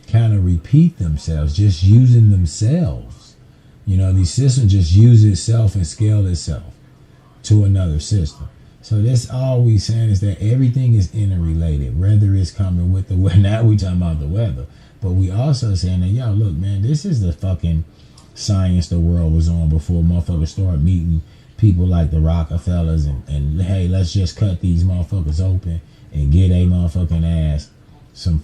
kind of repeat themselves, just using themselves. You know, these systems just use itself and scale itself to another system. So that's all we saying is that everything is interrelated, whether it's coming with the weather. Now we talking about the weather, but we also saying that, yo, look, man, this is the fucking science the world was on before motherfuckers started meeting people like the Rockefellers and hey, let's just cut these motherfuckers open and get a motherfucking ass some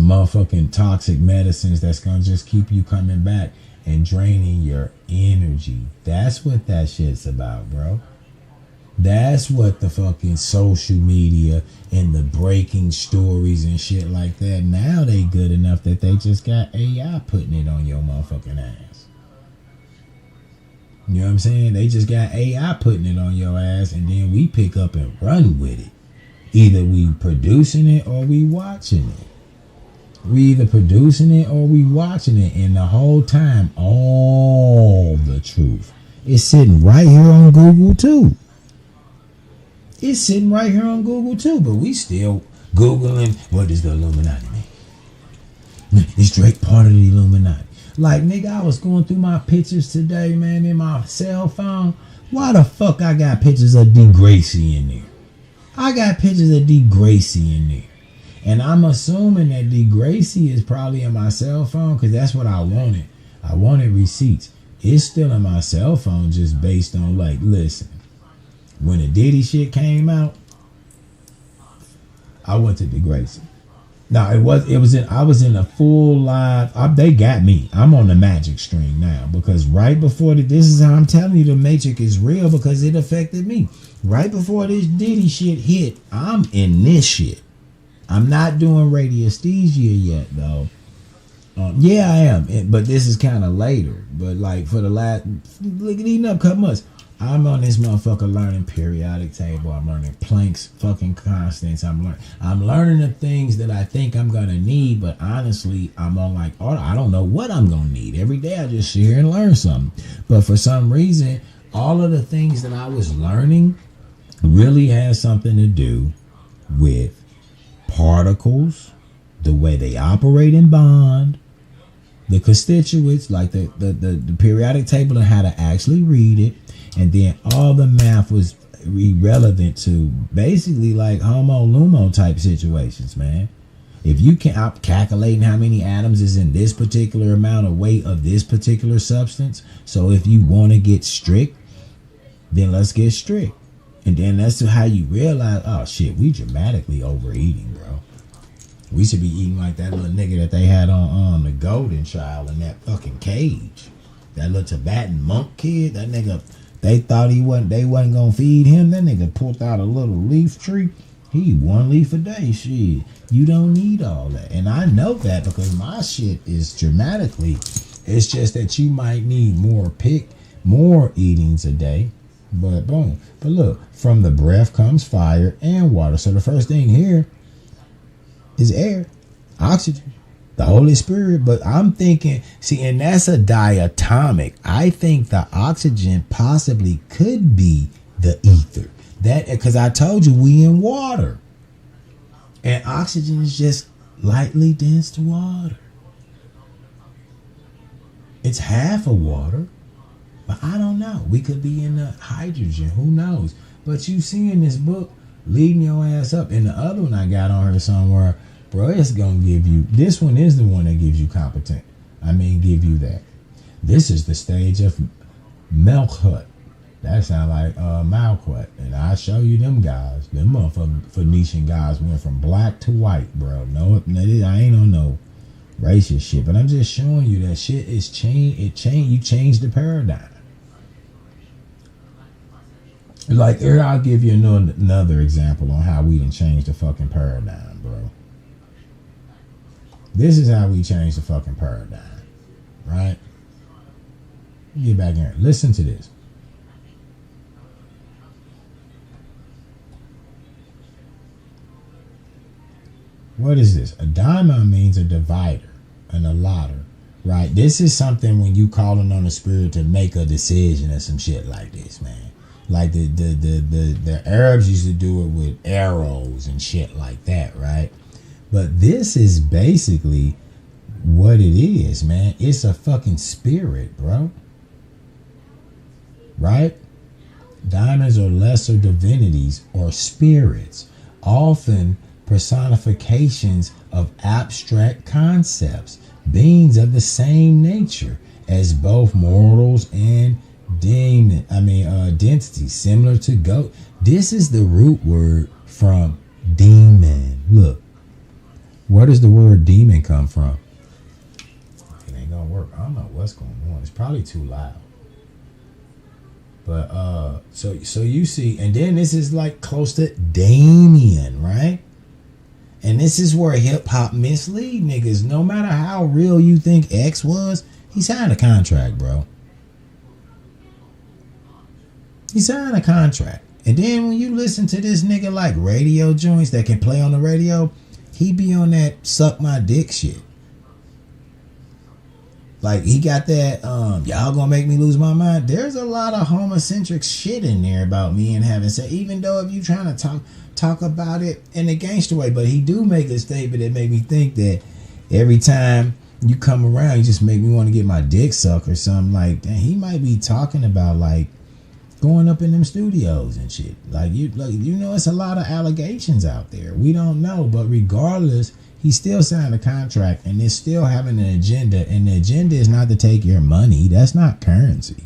motherfucking toxic medicines that's gonna just keep you coming back and draining your energy. That's what that shit's about, bro. That's what the fucking social media and the breaking stories and shit like that, now they good enough that they just got AI putting it on your motherfucking ass. You know what I'm saying? They just got AI putting it on your ass, and then we pick up and run with it. Either we producing it or we watching it. We either producing it or we watching it, and the whole time, all the truth is sitting right here on Google too. It's sitting right here on Google too, but we still Googling, what does the Illuminati mean? Is Drake part of the Illuminati? Like, nigga, I was going through my pictures today, man, in my cell phone. Why the fuck I got pictures of D. Gracie in there? I got pictures of D. Gracie in there. And I'm assuming that D. Gracie is probably in my cell phone because that's what I wanted. I wanted receipts. It's still in my cell phone just based on, like, listen, when the Diddy shit came out, I went to D. Gracie. No, I was in a full live. They got me. I'm on the magic stream now because right before this is how I'm telling you the Matrix is real because it affected me. Right before this Diddy shit hit, I'm in this shit. I'm not doing radiesthesia yet though. Yeah, I am, but this is kind of later. But like for the last, leading up a couple months, I'm on this motherfucker learning periodic table. I'm learning Planck's fucking constants. I'm learning the things that I think I'm gonna need, but honestly, I'm on like, I don't know what I'm gonna need. Every day I just sit here and learn something. But for some reason, all of the things that I was learning really has something to do with particles, the way they operate and bond, the constituents, like the periodic table and how to actually read it. And then all the math was irrelevant to basically like homo lumo type situations, man. If you can, I'm calculating how many atoms is in this particular amount of weight of this particular substance. So if you want to get strict, then let's get strict. And then that's how you realize, oh shit, we dramatically overeating, bro. We should be eating like that little nigga that they had on the Golden Child in that fucking cage. That little Tibetan monk kid, that nigga, they thought they wasn't gonna feed him. That nigga pulled out a little leaf tree. He eat one leaf a day. Shit, you don't need all that. And I know that because my shit is dramatically. It's just that you might need more eatings a day. But boom. But look, from the breath comes fire and water. So the first thing here is air, oxygen, the Holy Spirit. But I'm thinking, see, and that's a diatomic. I think the oxygen possibly could be the ether. That, because I told you we in water. And oxygen is just lightly dense to water. It's half of water. But I don't know. We could be in the hydrogen. Who knows? But you see in this book, leading your ass up. And the other one I got on here somewhere, bro, it's going to give you, this one is the one that gives you competent. I mean, give you that. This is the stage of Melchut. That sound like Malquet. And I show you them guys. Them motherfucking Phoenician guys went from black to white, bro. No, I ain't on no racist shit. But I'm just showing you that shit is change. You change the paradigm. Like, here, I'll give you another example on how we done changed the fucking paradigm, bro. This is how we change the fucking paradigm, right? Get back here. Listen to this. What is this? A daimon means a divider and a lotter, right? This is something when you calling on the spirit to make a decision or some shit like this, man. Like the Arabs used to do it with arrows and shit like that, right? But this is basically what it is, man. It's a fucking spirit, bro. Right? Diamonds are lesser divinities or spirits, often personifications of abstract concepts, beings of the same nature as both mortals and density, similar to goat. This is the root word from demon. Look, where does the word demon come from? It ain't gonna work. I don't know what's going on. It's probably too loud. But so you see, and then this is like close to Damien, right? And this is where hip hop mislead niggas. No matter how real you think X was, he signed a contract, bro. He signed a contract. And then when you listen to this nigga like radio joints that can play on the radio, he be on that suck my dick shit. Like he got that, y'all gonna make me lose my mind. There's a lot of homocentric shit in there about me and having sex. Even though if you trying to talk about it in a gangster way, but he do make a statement that make me think that every time you come around, you just make me want to get my dick sucked or something. Like, damn, he might be talking about like going up in them studios and shit. Like you know, it's a lot of allegations out there. We don't know, but regardless, he still signed a contract and is still having an agenda. And the agenda is not to take your money. That's not currency.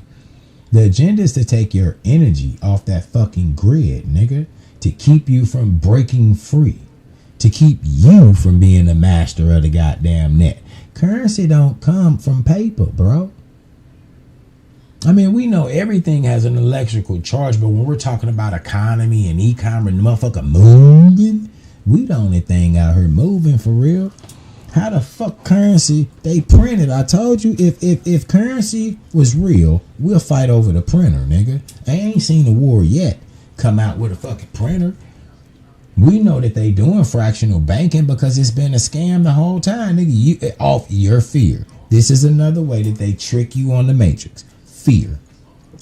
The agenda is to take your energy off that fucking grid, nigga. To keep you from breaking free. To keep you from being the master of the goddamn net. Currency don't come from paper, bro. I mean, we know everything has an electrical charge, but when we're talking about economy and e-commerce and the motherfucker moving, we the only thing out here moving for real. How the fuck currency they printed? I told you if currency was real, we'll fight over the printer, nigga. I ain't seen a war yet come out with a fucking printer. We know that they doing fractional banking because it's been a scam the whole time, nigga. You off your fear. This is another way that they trick you on the matrix. Fear.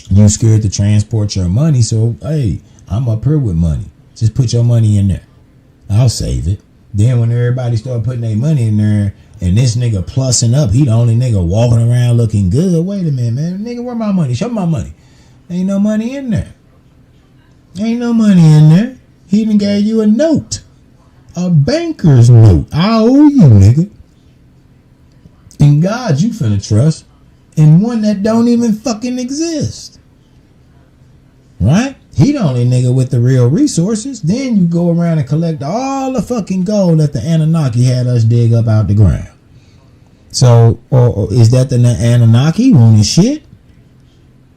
You scared to transport your money, so hey, I'm up here with money. Just put your money in there. I'll save it. Then when everybody start putting their money in there and this nigga plussing up, he the only nigga walking around looking good. Wait a minute, man. Nigga, where my money? Show me my money. Ain't no money in there. Ain't no money in there. He even gave you a note. a banker's note. I owe you, nigga. And God you finna trust in one that don't even fucking exist. Right? He the only nigga with the real resources. Then you go around and collect all the fucking gold that the Anunnaki had us dig up out the ground. So, or is that the Anunnaki wanting shit?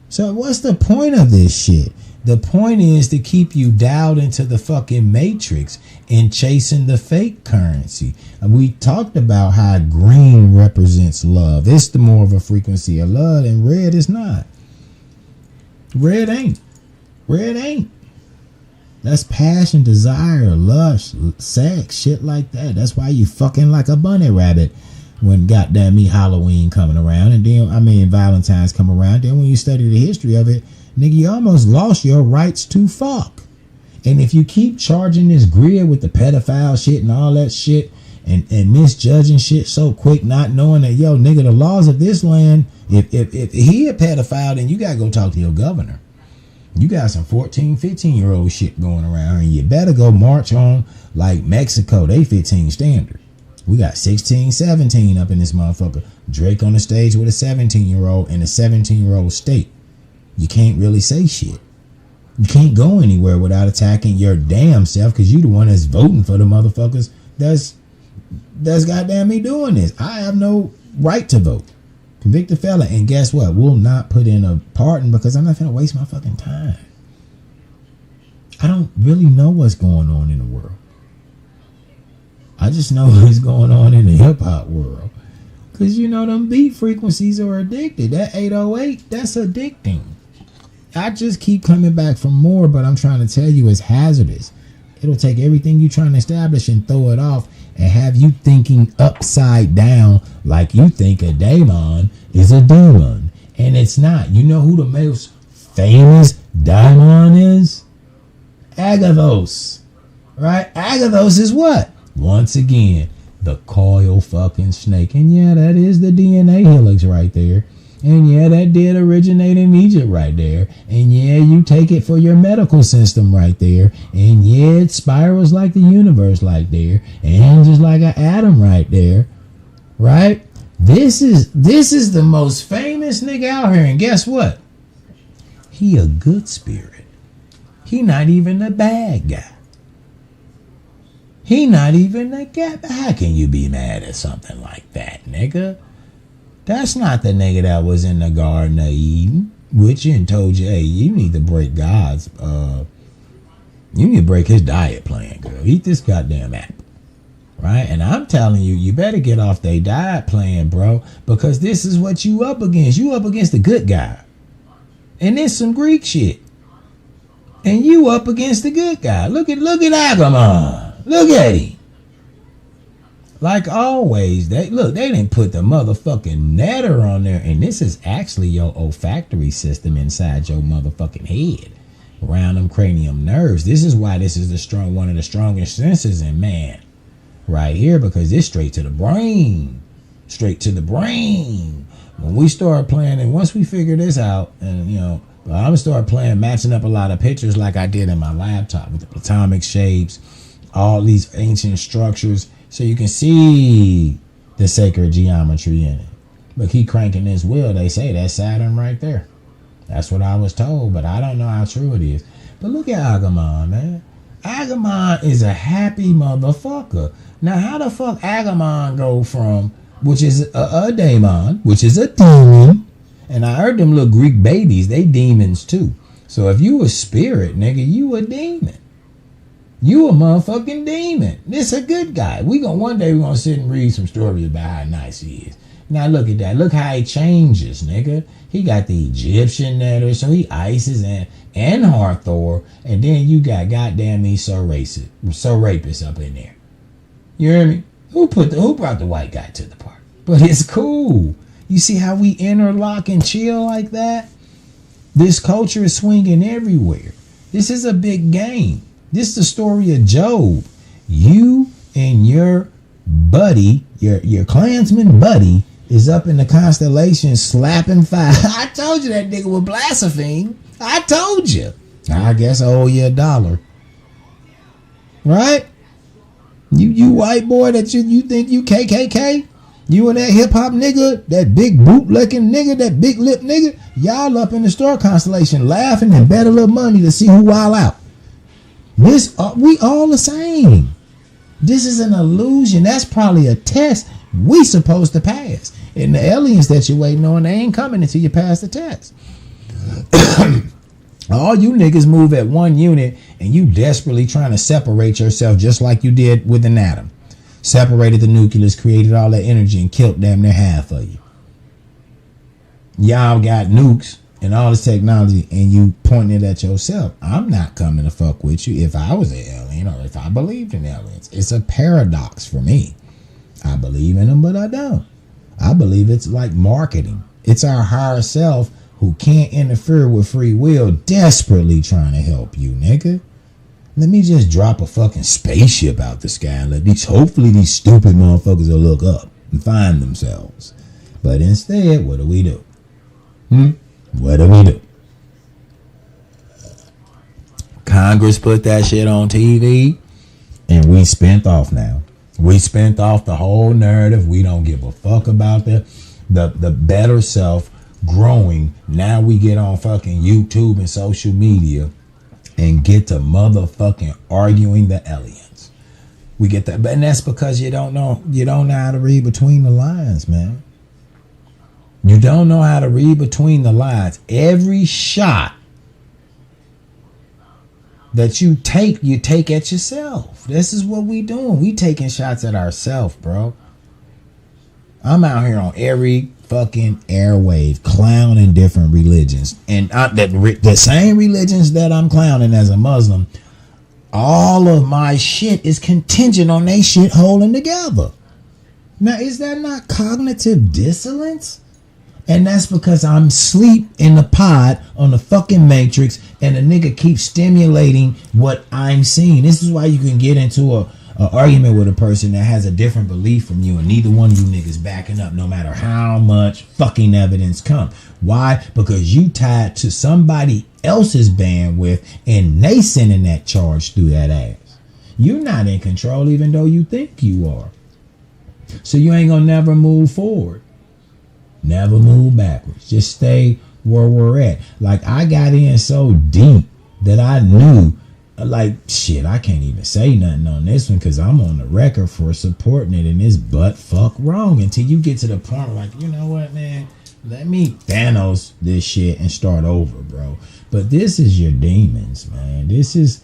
So what's the point of this shit? The point is to keep you dialed into the fucking matrix and chasing the fake currency. And we talked about how green represents love. It's the more of a frequency of love, and red is not. Red ain't. Red ain't. That's passion, desire, lust, sex, shit like that. That's why you fucking like a bunny rabbit when goddamn me Halloween coming around, and then Valentine's come around. Then when you study the history of it, nigga, you almost lost your rights to fuck. And if you keep charging this grid with the pedophile shit and all that shit and misjudging shit so quick, not knowing that, yo, nigga, the laws of this land, if he a pedophile, then you gotta go talk to your governor. You got some 14, 15-year-old shit going around, and you better go march on like Mexico, they 15 standard. We got 16, 17 up in this motherfucker. Drake on the stage with a 17-year-old in a 17-year-old state. You can't really say shit. You can't go anywhere without attacking your damn self, because you the one that's voting for the motherfuckers that's goddamn me doing this. I have no right to vote. Convict the fella, and guess what? We'll not put in a pardon because I'm not gonna waste my fucking time. I don't really know what's going on in the world. I just know what's going on in the hip-hop world. Because, you know, them beat frequencies are addicted. That 808, that's addicting. I just keep coming back for more, but I'm trying to tell you it's hazardous. It'll take everything you're trying to establish and throw it off and have you thinking upside down like you think a daemon is a demon. And it's not. You know who the most famous daemon is? Agathos. Right? Agathos is what? Once again, the coil fucking snake. And yeah, that is the DNA helix right there. And yeah, that did originate in Egypt right there. And yeah, you take it for your medical system right there. And yeah, it spirals like the universe like there. And just like an atom right there. Right? This is the most famous nigga out here. And guess what? He a good spirit. He not even a bad guy. He not even a guy. How can you be mad at something like that, nigga? That's not the nigga that was in the Garden of Eden, which and told you, hey, you need to break God's, you need to break his diet plan, girl. Eat this goddamn apple, right? And I'm telling you, you better get off their diet plan, bro, because this is what you up against. You up against the good guy, and there's some Greek shit, and you up against the good guy. Look at Agumon. Look at him. Like always, they didn't put the motherfucking netter on there. And this is actually your olfactory system inside your motherfucking head. Around them cranium nerves. This is why this is one of the strongest senses in man. Right here, because it's straight to the brain. Straight to the brain. When we start playing, and once we figure this out, and you know, I'm gonna start playing, matching up a lot of pictures like I did in my laptop with the platonic shapes, all these ancient structures, so you can see the sacred geometry in it. But keep cranking this wheel, they say that's Saturn right there. That's what I was told, but I don't know how true it is. But look at Agumon, man. Agumon is a happy motherfucker. Now, how the fuck Agumon go from, which is a daemon, which is a demon, and I heard them little Greek babies, they demons too. So if you a spirit, nigga, you a demon. You a motherfucking demon. This a good guy. One day we're gonna sit and read some stories about how nice he is. Now look at that. Look how he changes, nigga. He got the Egyptian letter, so he Isis and Hathor, and then you got goddamn me so rapist up in there. You hear me? Who brought the white guy to the party? But it's cool. You see how we interlock and chill like that? This culture is swinging everywhere. This is a big game. This is the story of Job. You and your buddy, your Klansman buddy, is up in the constellation slapping fire. I told you that nigga was blaspheme. I told you. I guess I owe you $1. Right? You white boy that you think you KKK? You and that hip hop nigga, that big bootlicking nigga, that big lip nigga, y'all up in the store constellation laughing and bet a little money to see who wild out. This we all the same. This is an illusion. That's probably a test we supposed to pass. And the aliens that you're waiting on, they ain't coming until you pass the test. All you niggas move at one unit and you desperately trying to separate yourself just like you did with an atom. Separated the nucleus, created all that energy and killed damn near half of you. Y'all got nukes and all this technology and you pointing it at yourself. I'm not coming to fuck with you if I was an alien or if I believed in aliens. It's a paradox for me. I believe in them, but I don't. I believe it's like marketing. It's our higher self who can't interfere with free will desperately trying to help you, nigga. Let me just drop a fucking spaceship out the sky and hopefully these stupid motherfuckers will look up and find themselves. But instead, what do we do? What do we do? Congress put that shit on TV and we spent off now. We spent off the whole narrative. We don't give a fuck about the better self growing. Now we get on fucking YouTube and social media and get to motherfucking arguing the aliens. We get that, and that's because you don't know how to read between the lines, man. You don't know how to read between the lines. Every shot that you take at yourself. This is what we doing. We taking shots at ourselves, bro. I'm out here on every fucking airwave clowning different religions, and the same religions that I'm clowning as a Muslim, all of my shit is contingent on they shit holding together. Now, is that not cognitive dissonance? And that's because I'm asleep in the pod on the fucking matrix and the nigga keeps stimulating what I'm seeing. This is why you can get into a argument with a person that has a different belief from you and neither one of you niggas backing up no matter how much fucking evidence come. Why? Because you tied to somebody else's bandwidth and they sending that charge through that ass. You're not in control even though you think you are. So you ain't gonna never move forward. Never move backwards. Just stay where we're at. Like, I got in so deep that I knew, like, shit, I can't even say nothing on this one because I'm on the record for supporting it and it's butt fuck wrong until you get to the point like, you know what, man, let me Thanos this shit and start over, bro. But this is your demons, man. This is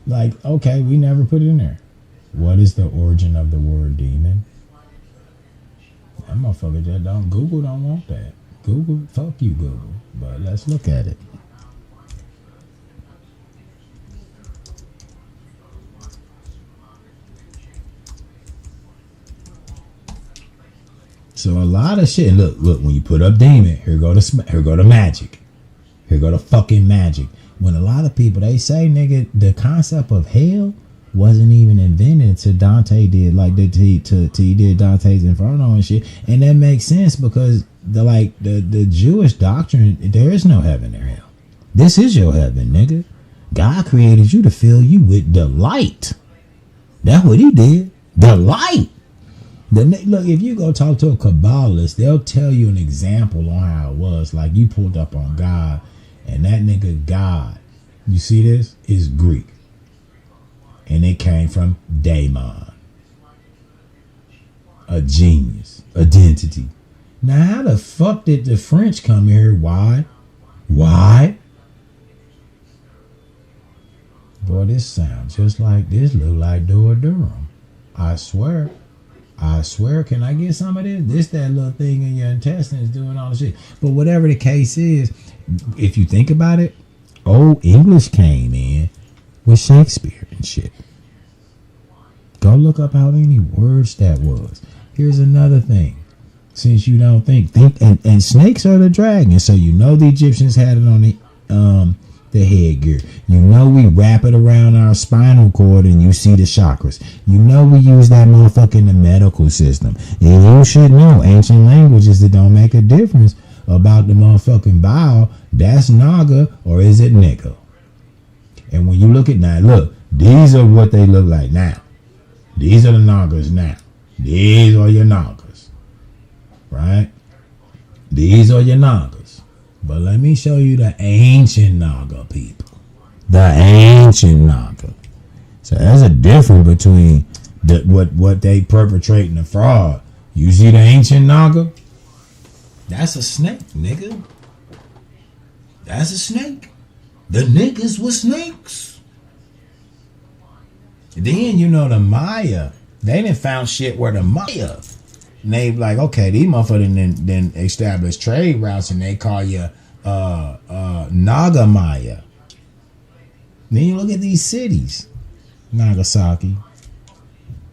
like, okay, we never put it in there. What is the origin of the word demon? That motherfucker just don't. Google don't want that. Google, fuck you, Google. But let's look at it. So a lot of shit. Look. When you put up demon, here go the magic. Here go the fucking magic. When a lot of people they say, nigga, the concept of hell wasn't even invented until Dante did, like he did Dante's Inferno and shit, and that makes sense because the Jewish doctrine, there is no heaven or hell. This is your heaven, nigga. God created you to fill you with delight. That's what he did. Delight. Look, if you go talk to a Kabbalist, they'll tell you an example on how it was. Like, you pulled up on God, and that nigga God, you see this, is Greek. And it came from daemon. A genius. Identity. Now, how the fuck did the French come here? Why? Boy, this sounds just like this. Look like Durham. I swear. Can I get some of this? This, that little thing in your intestines doing all the shit. But whatever the case is, if you think about it, old English came in with Shakespeare and shit. Go look up how many words that was. Here's another thing. Since you don't think and snakes are the dragon, so you know the Egyptians had it on the headgear. You know we wrap it around our spinal cord and you see the chakras. You know we use that motherfucker in the medical system. And you should know ancient languages that don't make a difference about the motherfucking vowel. That's Naga or is it Nickel? And when you look at now, look, these are what they look like now. These are the Nagas now. These are your Nagas. Right? These are your Nagas. But let me show you the ancient Naga people. The ancient Naga. So there's a difference between what they perpetrating the fraud. You see the ancient Naga? That's a snake, nigga. That's a snake. The niggas were snakes. Then, you know, the Maya, they done found shit where the Maya, they like, okay, these motherfuckers then establish trade routes and they call you Naga Maya. Then you look at these cities, Nagasaki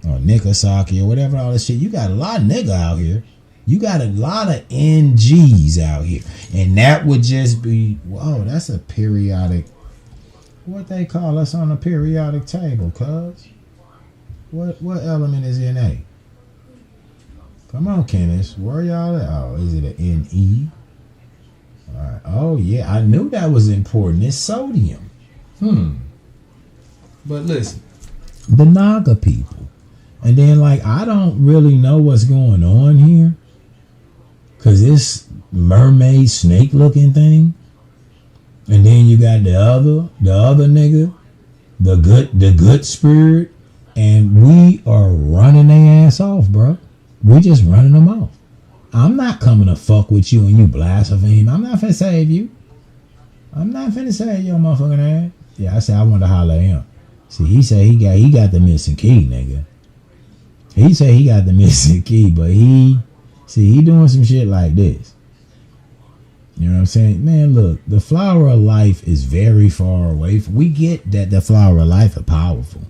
or Nikasaki or whatever, all this shit. You got a lot of nigga out here. You got a lot of NGs out here. And that would just be, whoa, that's a periodic, what they call us on a periodic table, cuz. What element is NA? Come on, Kenneth. Where y'all at? Oh, is it an NE? All right. Oh, yeah. I knew that was important. It's sodium. But listen, the Naga people. And then, like, I don't really know what's going on here. Because this mermaid snake looking thing. And then you got the other nigga. The good spirit. And we are running their ass off, bro. We just running them off. I'm not coming to fuck with you and you blaspheme. I'm not finna save you. I'm not finna save your motherfucking ass. Yeah, I said I want to holler at him. See, he said he got the missing key, nigga. He said he got the missing key, but he doing some shit like this. You know what I'm saying? Man, look, the flower of life is very far away. We get that the flower of life is powerful.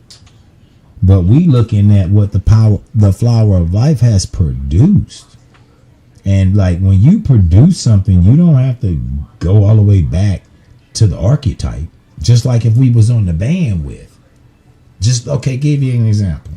But we looking at what the flower of life has produced. And like when you produce something, you don't have to go all the way back to the archetype. Just like if we was on the bandwidth. Just, okay, give you an example.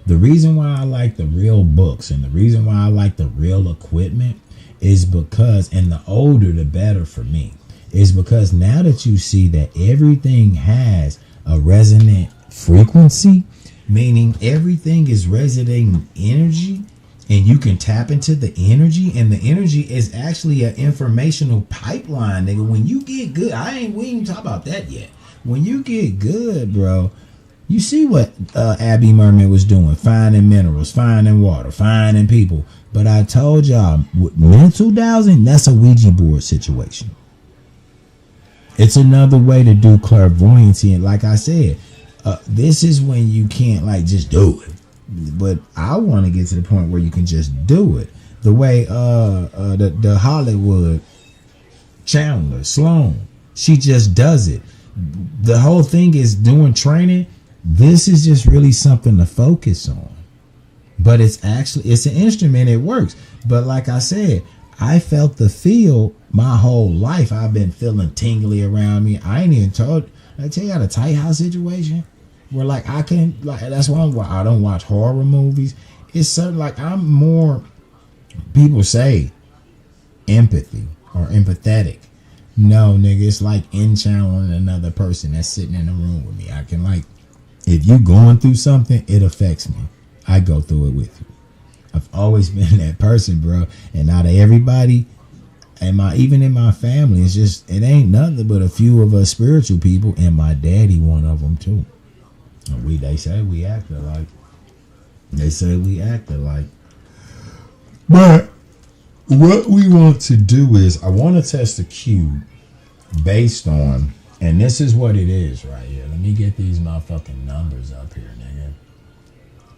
The reason why I like the real books and the reason why I like the real equipment is because, and the older the better for me, is because now that you see that everything has a resonant frequency, meaning everything is resonating energy and you can tap into the energy, and the energy is actually an informational pipeline, nigga. When you get good, we ain't talk about that yet. When you get good, bro, you see what Abby Merman was doing, finding minerals, finding water, finding people. But I told y'all, with mental dowsing, that's a Ouija board situation. It's another way to do clairvoyancy. And like I said, this is when you can't like just do it. But I want to get to the point where you can just do it. The way the Hollywood Chandler, Sloan, she just does it. The whole thing is doing training. This is just really something to focus on. But it's an instrument. It works. But like I said, I felt the feel my whole life. I've been feeling tingly around me. I ain't even told. I tell you, I had a tight house situation where like I can like. That's why I don't watch horror movies. It's certain like I'm more. People say empathy or empathetic. No, nigga, it's like in-channeling another person that's sitting in the room with me. I can like, if you going through something, it affects me. I go through it with you. I've always been that person, bro. And out of everybody, and even in my family, it's just, it ain't nothing but a few of us spiritual people, and my daddy one of them too. And they say we act alike. But what we want to do is, I want to test the cube based on, and this is what it is right here. Let me get these motherfucking numbers up here, nigga.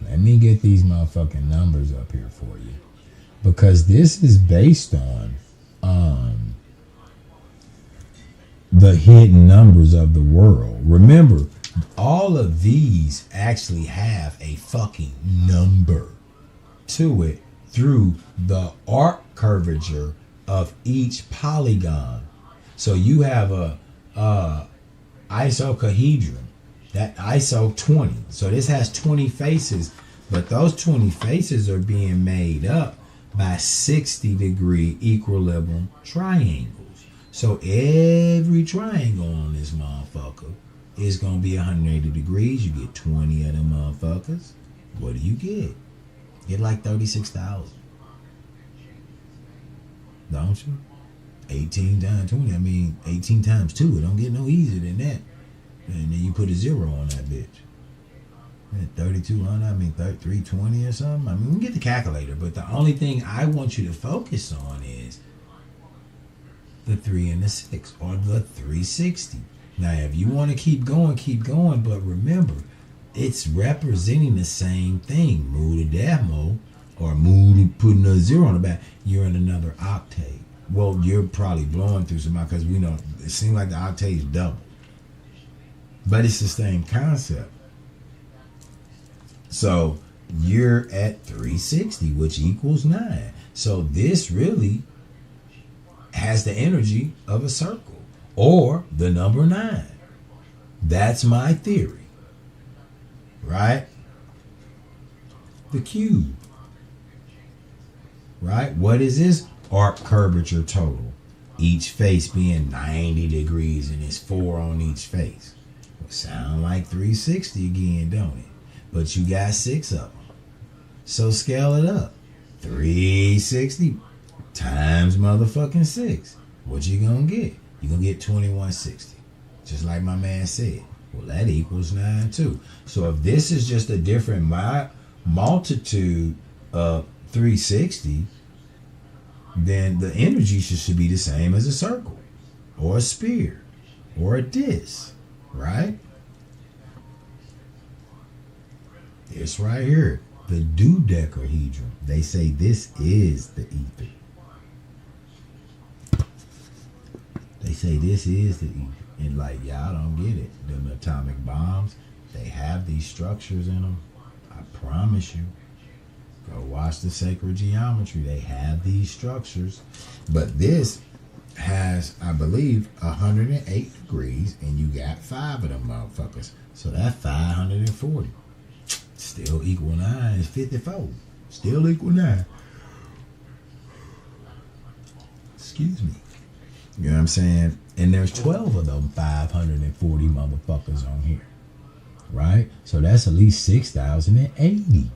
Let me get these motherfucking numbers up here for you. Because this is based on the hidden numbers of the world. Remember, all of these actually have a fucking number to it through the arc curvature of each polygon. So you have a isocahedron, that ISO 20. So this has 20 faces, but those 20 faces are being made up by 60-degree equilibrium triangles. So every triangle on this motherfucker it's going to be 180 degrees. You get 20 of them motherfuckers. What do you get? Get like 36,000. Don't you? 18 times 20. I mean, 18 times 2. It don't get no easier than that. And then you put a 0 on that bitch. 3,200, I mean 320 or something. I mean, we can get the calculator, but the only thing I want you to focus on is the 3 and the 6, or the 360. Now, if you want to keep going, but remember, it's representing the same thing. Move to demo, or move to putting a 0 on the back, you're in another octave. Well, you're probably blowing through some, because we know it seems like the octave's double. But it's the same concept. So you're at 360, which equals 9. So this really has the energy of a circle, or the number 9. That's my theory. Right? The cube. Right? What is this? Arc curvature total. Each face being 90 degrees, and it's 4 on each face. Sound like 360 again, don't it? But you got 6 of them. So scale it up. 360 times motherfucking 6. What you gonna get? You gonna get 2160. Just like my man said. Well, that equals 9 too. So if this is just a different multitude of 360, then the energy should be the same as a circle, or a sphere, or a disc, right? It's right here, the dodecahedron. They say this is the ether. They say this is the ether. And like, y'all don't get it. Them atomic bombs, they have these structures in them. I promise you. Go watch the sacred geometry. They have these structures. But this has, I believe, 108 degrees, and you got 5 of them motherfuckers. So that's 540. Still equal 9 is 54. Still equal 9. Excuse me. You know what I'm saying? And there's 12 of them 540 motherfuckers on here. Right? So that's at least 6,080.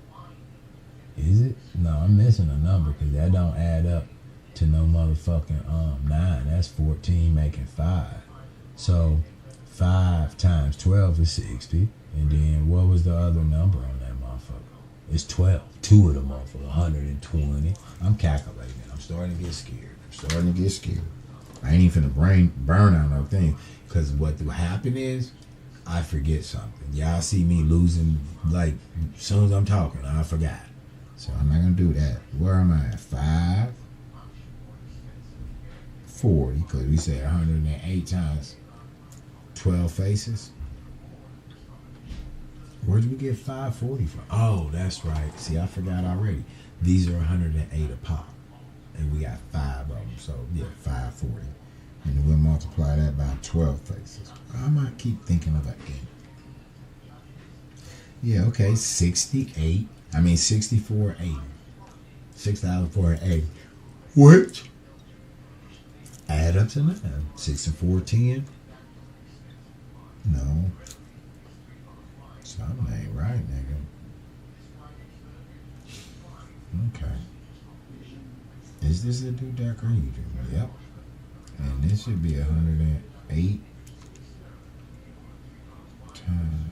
Is it? No, I'm missing a number, because that don't add up to no motherfucking 9. That's 14 making 5. So 5 times 12 is 60. And then what was the other number on that motherfucker? It's 12. 2 of them motherfuckers, 120. I'm calculating. I'm starting to get scared. I ain't even finna burn out no thing. Because what will happen is, I forget something. Y'all see me losing, like, as soon as I'm talking, I forgot. So I'm not going to do that. Where am I at? 540, because we said 108 times 12 faces. Where did we get 540 from? Oh, that's right. See, I forgot already. These are 108 a pop. And we got 5 of them. So, yeah, 540. And then we'll multiply that by 12 faces. I might keep thinking of that game. Yeah, okay. 6480. 6,480. Which add up to 9. 6 and 4, 10. No. Something ain't right, nigga. Okay. Is this a dodecahedron? Yep. And this should be 108 times.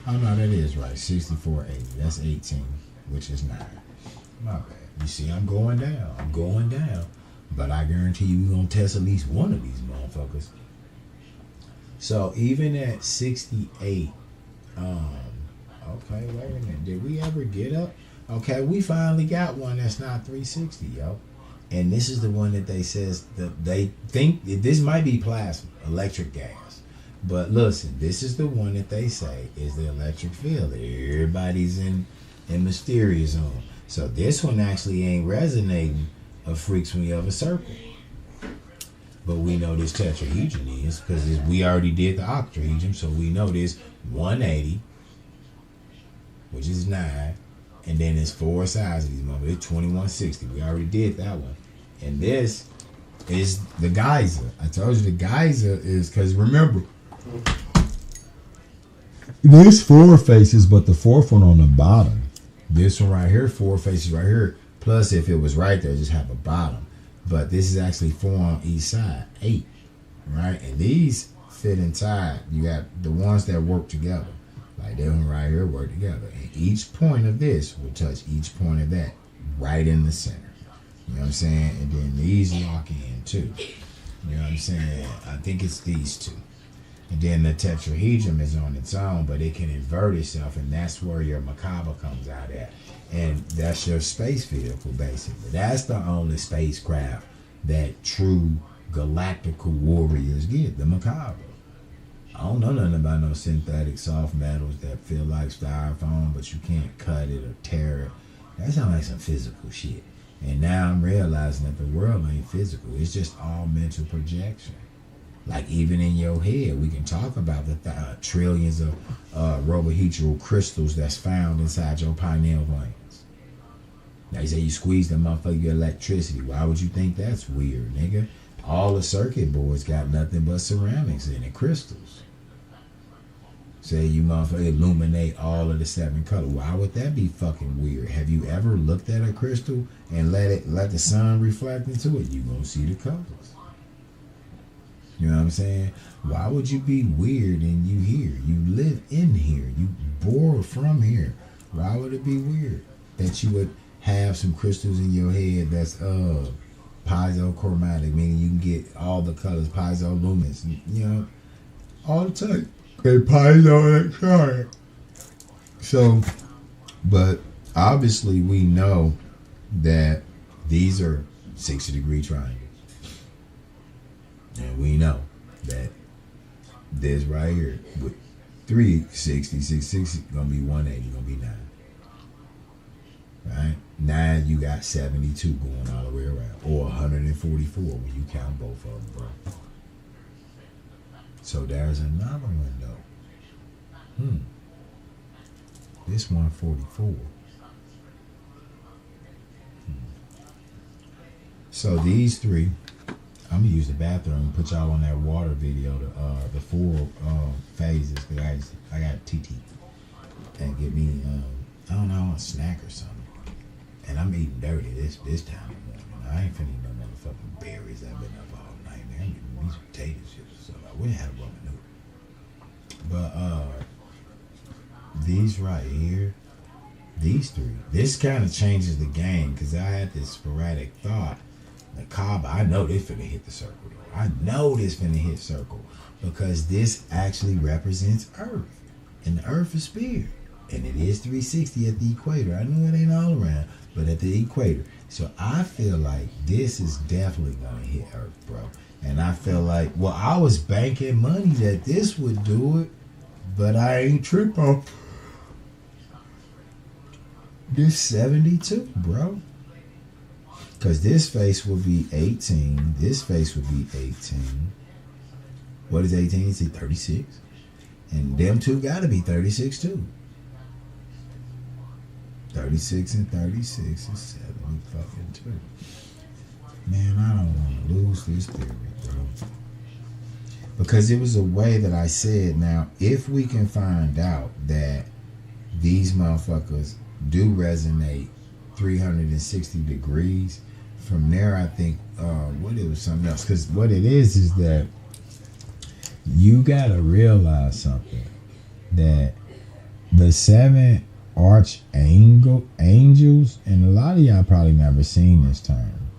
Oh no, that is right. 6480. That's 18, which is 9. My bad. You see, I'm going down. But I guarantee you we're gonna test at least one of these motherfuckers. So even at 68, okay, wait a minute. Did we ever get up? Okay, we finally got one that's not 360, yo. And this is the one that they says that they think this might be plasma, electric gas. But listen, this is the one that they say is the electric field. Everybody's in mysterious zone. So this one actually ain't resonating a frequency of a circle. But we know this tetrahedron is, because we already did the octahedron, so we know this 180, which is 9, and then there's 4 sides of these motherfuckers. It's 2160. We already did that one. And this is the geyser. I told you the geyser is because remember, there's 4 faces, but the 4th one on the bottom. This one right here, 4 faces right here. Plus, if it was right there, just have a bottom. But this is actually 4 on each side, 8, right? And these fit inside. You got the ones that work together. Like that one right here work together. And each point of this will touch each point of that right in the center. You know what I'm saying? And then these lock in too. You know what I'm saying? I think it's these 2. And then the tetrahedron is on its own, but it can invert itself, and that's where your macabre comes out at. And that's your space vehicle, basically. That's the only spacecraft that true galactical warriors get, the macabre. I don't know nothing about no synthetic soft metals that feel like styrofoam, but you can't cut it or tear it. That sounds like some physical shit. And now I'm realizing that the world ain't physical. It's just all mental projection. Like even in your head, we can talk about the trillions of robohedral crystals that's found inside your pineal glands. Now you say you squeeze the motherfucker, your electricity. Why would you think that's weird, nigga? All the circuit boards got nothing but ceramics in it, crystals. Say you motherfucker illuminate all of the 7 colors. Why would that be fucking weird? Have you ever looked at a crystal and let the sun reflect into it? You gonna see the colors. You know what I'm saying? Why would you be weird and you here? You live in here. You bore from here. Why would it be weird that you would have some crystals in your head that's piezochromatic, meaning you can get all the colors, piezoluminous, you know, all the time. Okay, piezoelectronic. So, but obviously we know that these are 60-degree triangles. And we know that this right here with 360, 660 gonna be 180, gonna be 9. Right? 9 you got 72 going all the way around. Or 144 when you count both of them, bro. So there's another window. This 144. So these 3, I'm gonna use the bathroom and put y'all on that water video, the 4 phases. Cause I got TT and get me I don't know, a snack or something. And I'm eating dirty this time of morning. I ain't finna eat no motherfucking berries. I've been up all night, man. I'm eating these potato chips. So I wouldn't have a ramen noodle. But these right here, these 3, this kind of changes the game because I had this sporadic thought. The Kaaba, I know this finna hit the circle though. I know this finna hit circle because this actually represents Earth. And the Earth is spirit. And it is 360 at the equator. I know it ain't all around, but at the equator. So I feel like this is definitely gonna hit Earth, bro. And I feel like, well, I was banking money that this would do it, but I ain't tripping. This 72, bro. Because this face will be 18. This face will be 18. What is 18? Is it 36? And them 2 gotta be 36 too. 36 and 36 is 70 fucking 2. Man, I don't want to lose this theory, bro. Because it was a way that I said, now, if we can find out that these motherfuckers do resonate 360 degrees, from there, I think, what it was something else. Because what it is that you got to realize something. That the 7 archangels, and a lot of y'all probably never seen this term,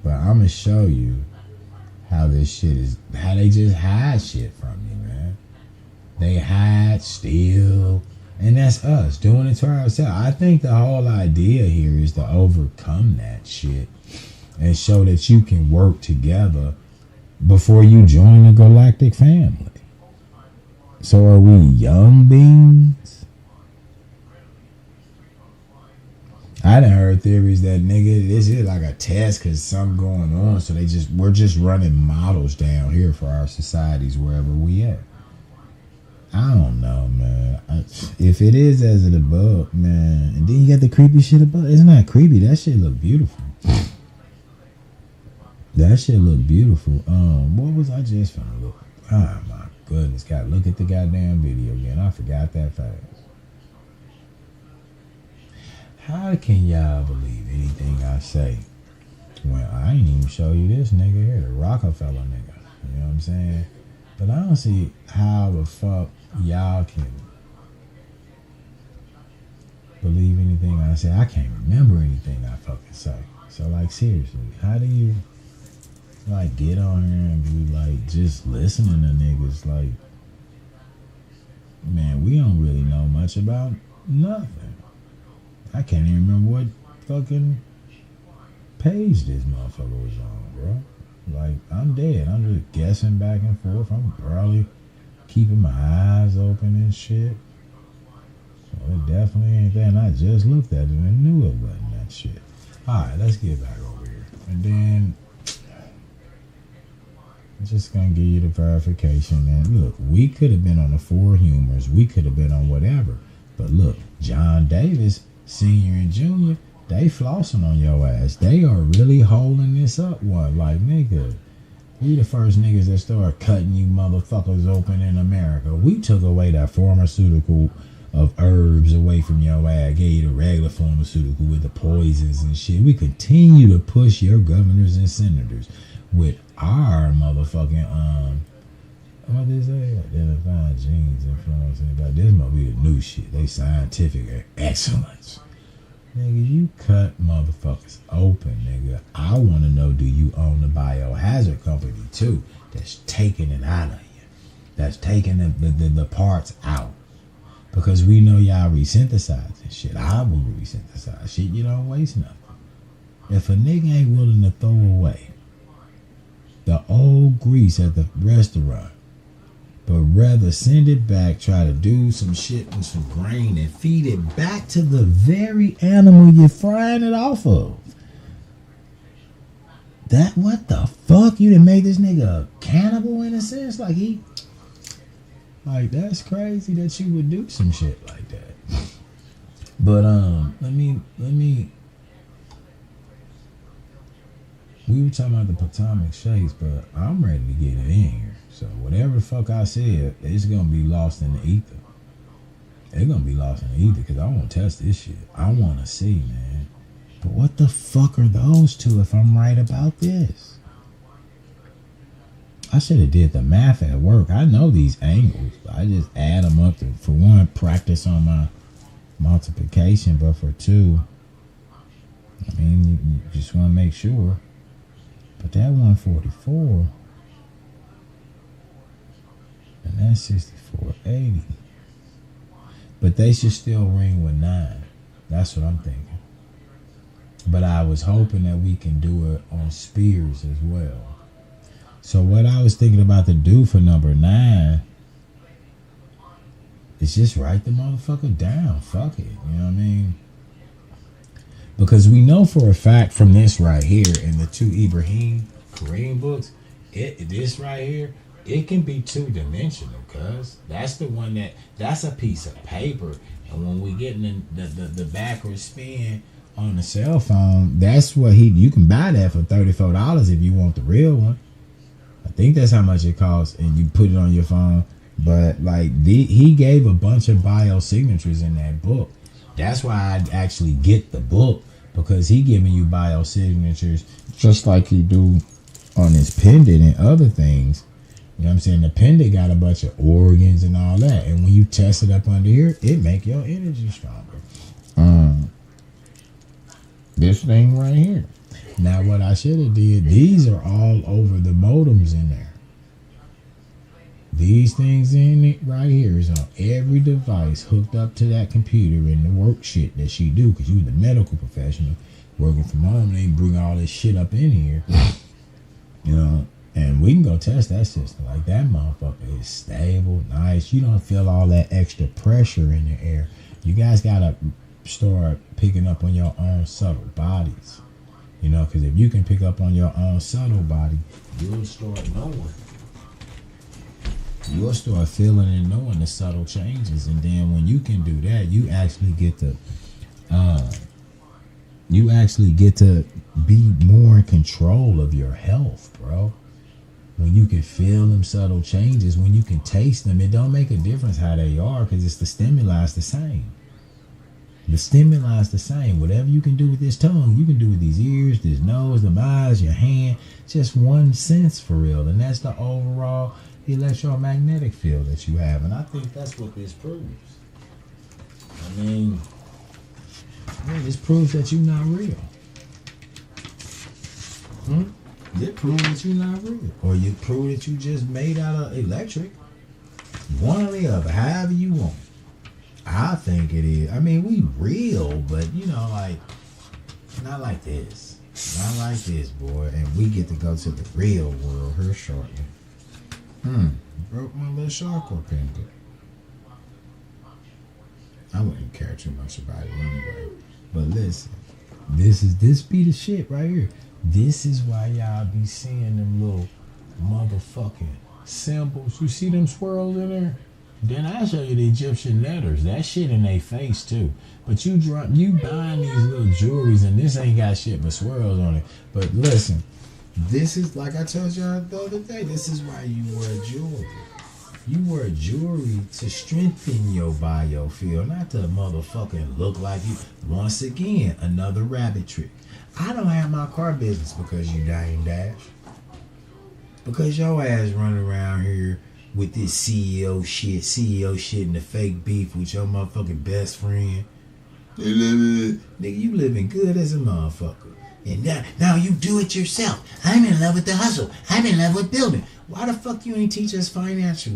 but I'm going to show you how this shit is, how they just hide shit from you, man. They hide, steal, and that's us doing it to ourselves. I think the whole idea here is to overcome that shit and show that you can work together before you join the galactic family. So are we young beings? I done heard theories that, nigga, this is like a test because something going on. So we're just running models down here for our societies wherever we at. I don't know, man. If it is as it above, man, and then you got the creepy shit above. It's not creepy. That shit look beautiful. That shit look beautiful. What was I just finna look? Oh my goodness, gotta look at the goddamn video again. I forgot that fast. How can y'all believe anything I say? Well, I ain't even show you this nigga here, the Rockefeller nigga. You know what I'm saying? But I don't see how the fuck y'all can believe anything I say. I can't remember anything I fucking say. So like seriously, how do you like get on here and be like just listening to niggas like, man, we don't really know much about nothing. I can't even remember what fucking page this motherfucker was on, bro. Like, I'm dead. I'm just guessing back and forth. I'm barely keeping my eyes open and shit. So it definitely ain't that. And I just looked at it and knew it wasn't that shit. Alright, let's get back over here. And then I'm just gonna give you the verification. And look, we could have been on the Four Humors. We could have been on whatever. But look, John Davis, Senior and Junior, they flossing on your ass. They are really holding this up. What? Like, nigga, we the first niggas that started cutting you motherfuckers open in America. We took away that pharmaceutical of herbs away from your ass. Gave you the regular pharmaceutical with the poisons and shit. We continue to push your governors and senators with our motherfucking, what they say? Identifying genes influencing. This might be the new shit. They scientific excellence. Nigga, you cut motherfuckers open, nigga. I want to know, do you own the biohazard company too? That's taking it out of you. That's taking the parts out. Because we know y'all resynthesizing shit. I will resynthesize shit. You don't waste nothing. If a nigga ain't willing to throw away the old grease at the restaurant, but rather send it back, try to do some shit with some grain and feed it back to the very animal you're frying it off of. That, what the fuck? You done made this nigga a cannibal in a sense? Like that's crazy that you would do some shit like that. But let me we were talking about the Potomac Shakes, but I'm ready to get it in here. So whatever the fuck I said, it's gonna be lost in the ether. It's gonna be lost in the ether because I want to test this shit. I want to see, man. But what the fuck are those two if I'm right about this? I should have did the math at work. I know these angles. I just add them up to, for one, practice on my multiplication, but for two, I mean, you just want to make sure. But that 144, and that's 6480. But they should still ring with 9. That's what I'm thinking. But I was hoping that we can do it on spears as well. So what I was thinking about to do for number 9 is just write the motherfucker down. Fuck it. You know what I mean? Because we know for a fact from this right here in the 2 Ibrahim Kareem books, this right here, it can be 2-dimensional, cuz that's the one that's a piece of paper. And when we get in the backward spin on the cell phone, that's what you can buy that for $34 if you want the real one. I think that's how much it costs, and you put it on your phone. But like he gave a bunch of biosignatures in that book. That's why I actually get the book, because he giving you biosignatures just like he do on his pendant and other things. You know what I'm saying? The pendant got a bunch of organs and all that, and when you test it up under here, it make your energy stronger. This thing right here. Now what I should have did, these are all over the modems in there. These things in it right here is on every device hooked up to that computer and the work shit that she do, because you the medical professional working from home. They bring all this shit up in here, you know, and we can go test that system. Like, that motherfucker is stable, nice. You don't feel all that extra pressure in the air. You guys gotta start picking up on your own subtle bodies, you know, because if you can pick up on your own subtle body, you'll start knowing. You'll start feeling and knowing the subtle changes, and then when you can do that, you actually get to You actually get to be more in control of your health, bro. When you can feel them subtle changes, when you can taste them, it don't make a difference how they are because it's the stimuli is the same. The stimuli is the same. Whatever you can do with this tongue, you can do with these ears, this nose, the eyes, your hand. Just one sense for real. And that's the overall electromagnetic field that you have. And I think that's what this proves. I mean, this proves that you're not real. It proves that you're not real. Or you prove that you just made out of electric. One or the other, however you want. I think it is. I mean, we real, but you know, like, not like this. Not like this, boy. And we get to go to the real world here shortly. Broke my little chakra pendant. I wouldn't care too much about it anyway. But listen, this be the shit right here. This is why y'all be seeing them little motherfucking symbols. You see them swirls in there? Then I show you the Egyptian letters. That shit in their face too. But you buying these little jewelries and this ain't got shit but swirls on it. But listen, this is like I told y'all the other day. This is why you wear jewelry. You wear jewelry to strengthen your biofield, not to motherfucking look like you. Once again, another rabbit trick. I don't have my car business because you Dame Dash. Because your ass running around here with this CEO shit and the fake beef with your motherfucking best friend. Nigga, you living good as a motherfucker. And now you do it yourself. I'm in love with the hustle. I'm in love with building. Why the fuck you ain't teach us financial?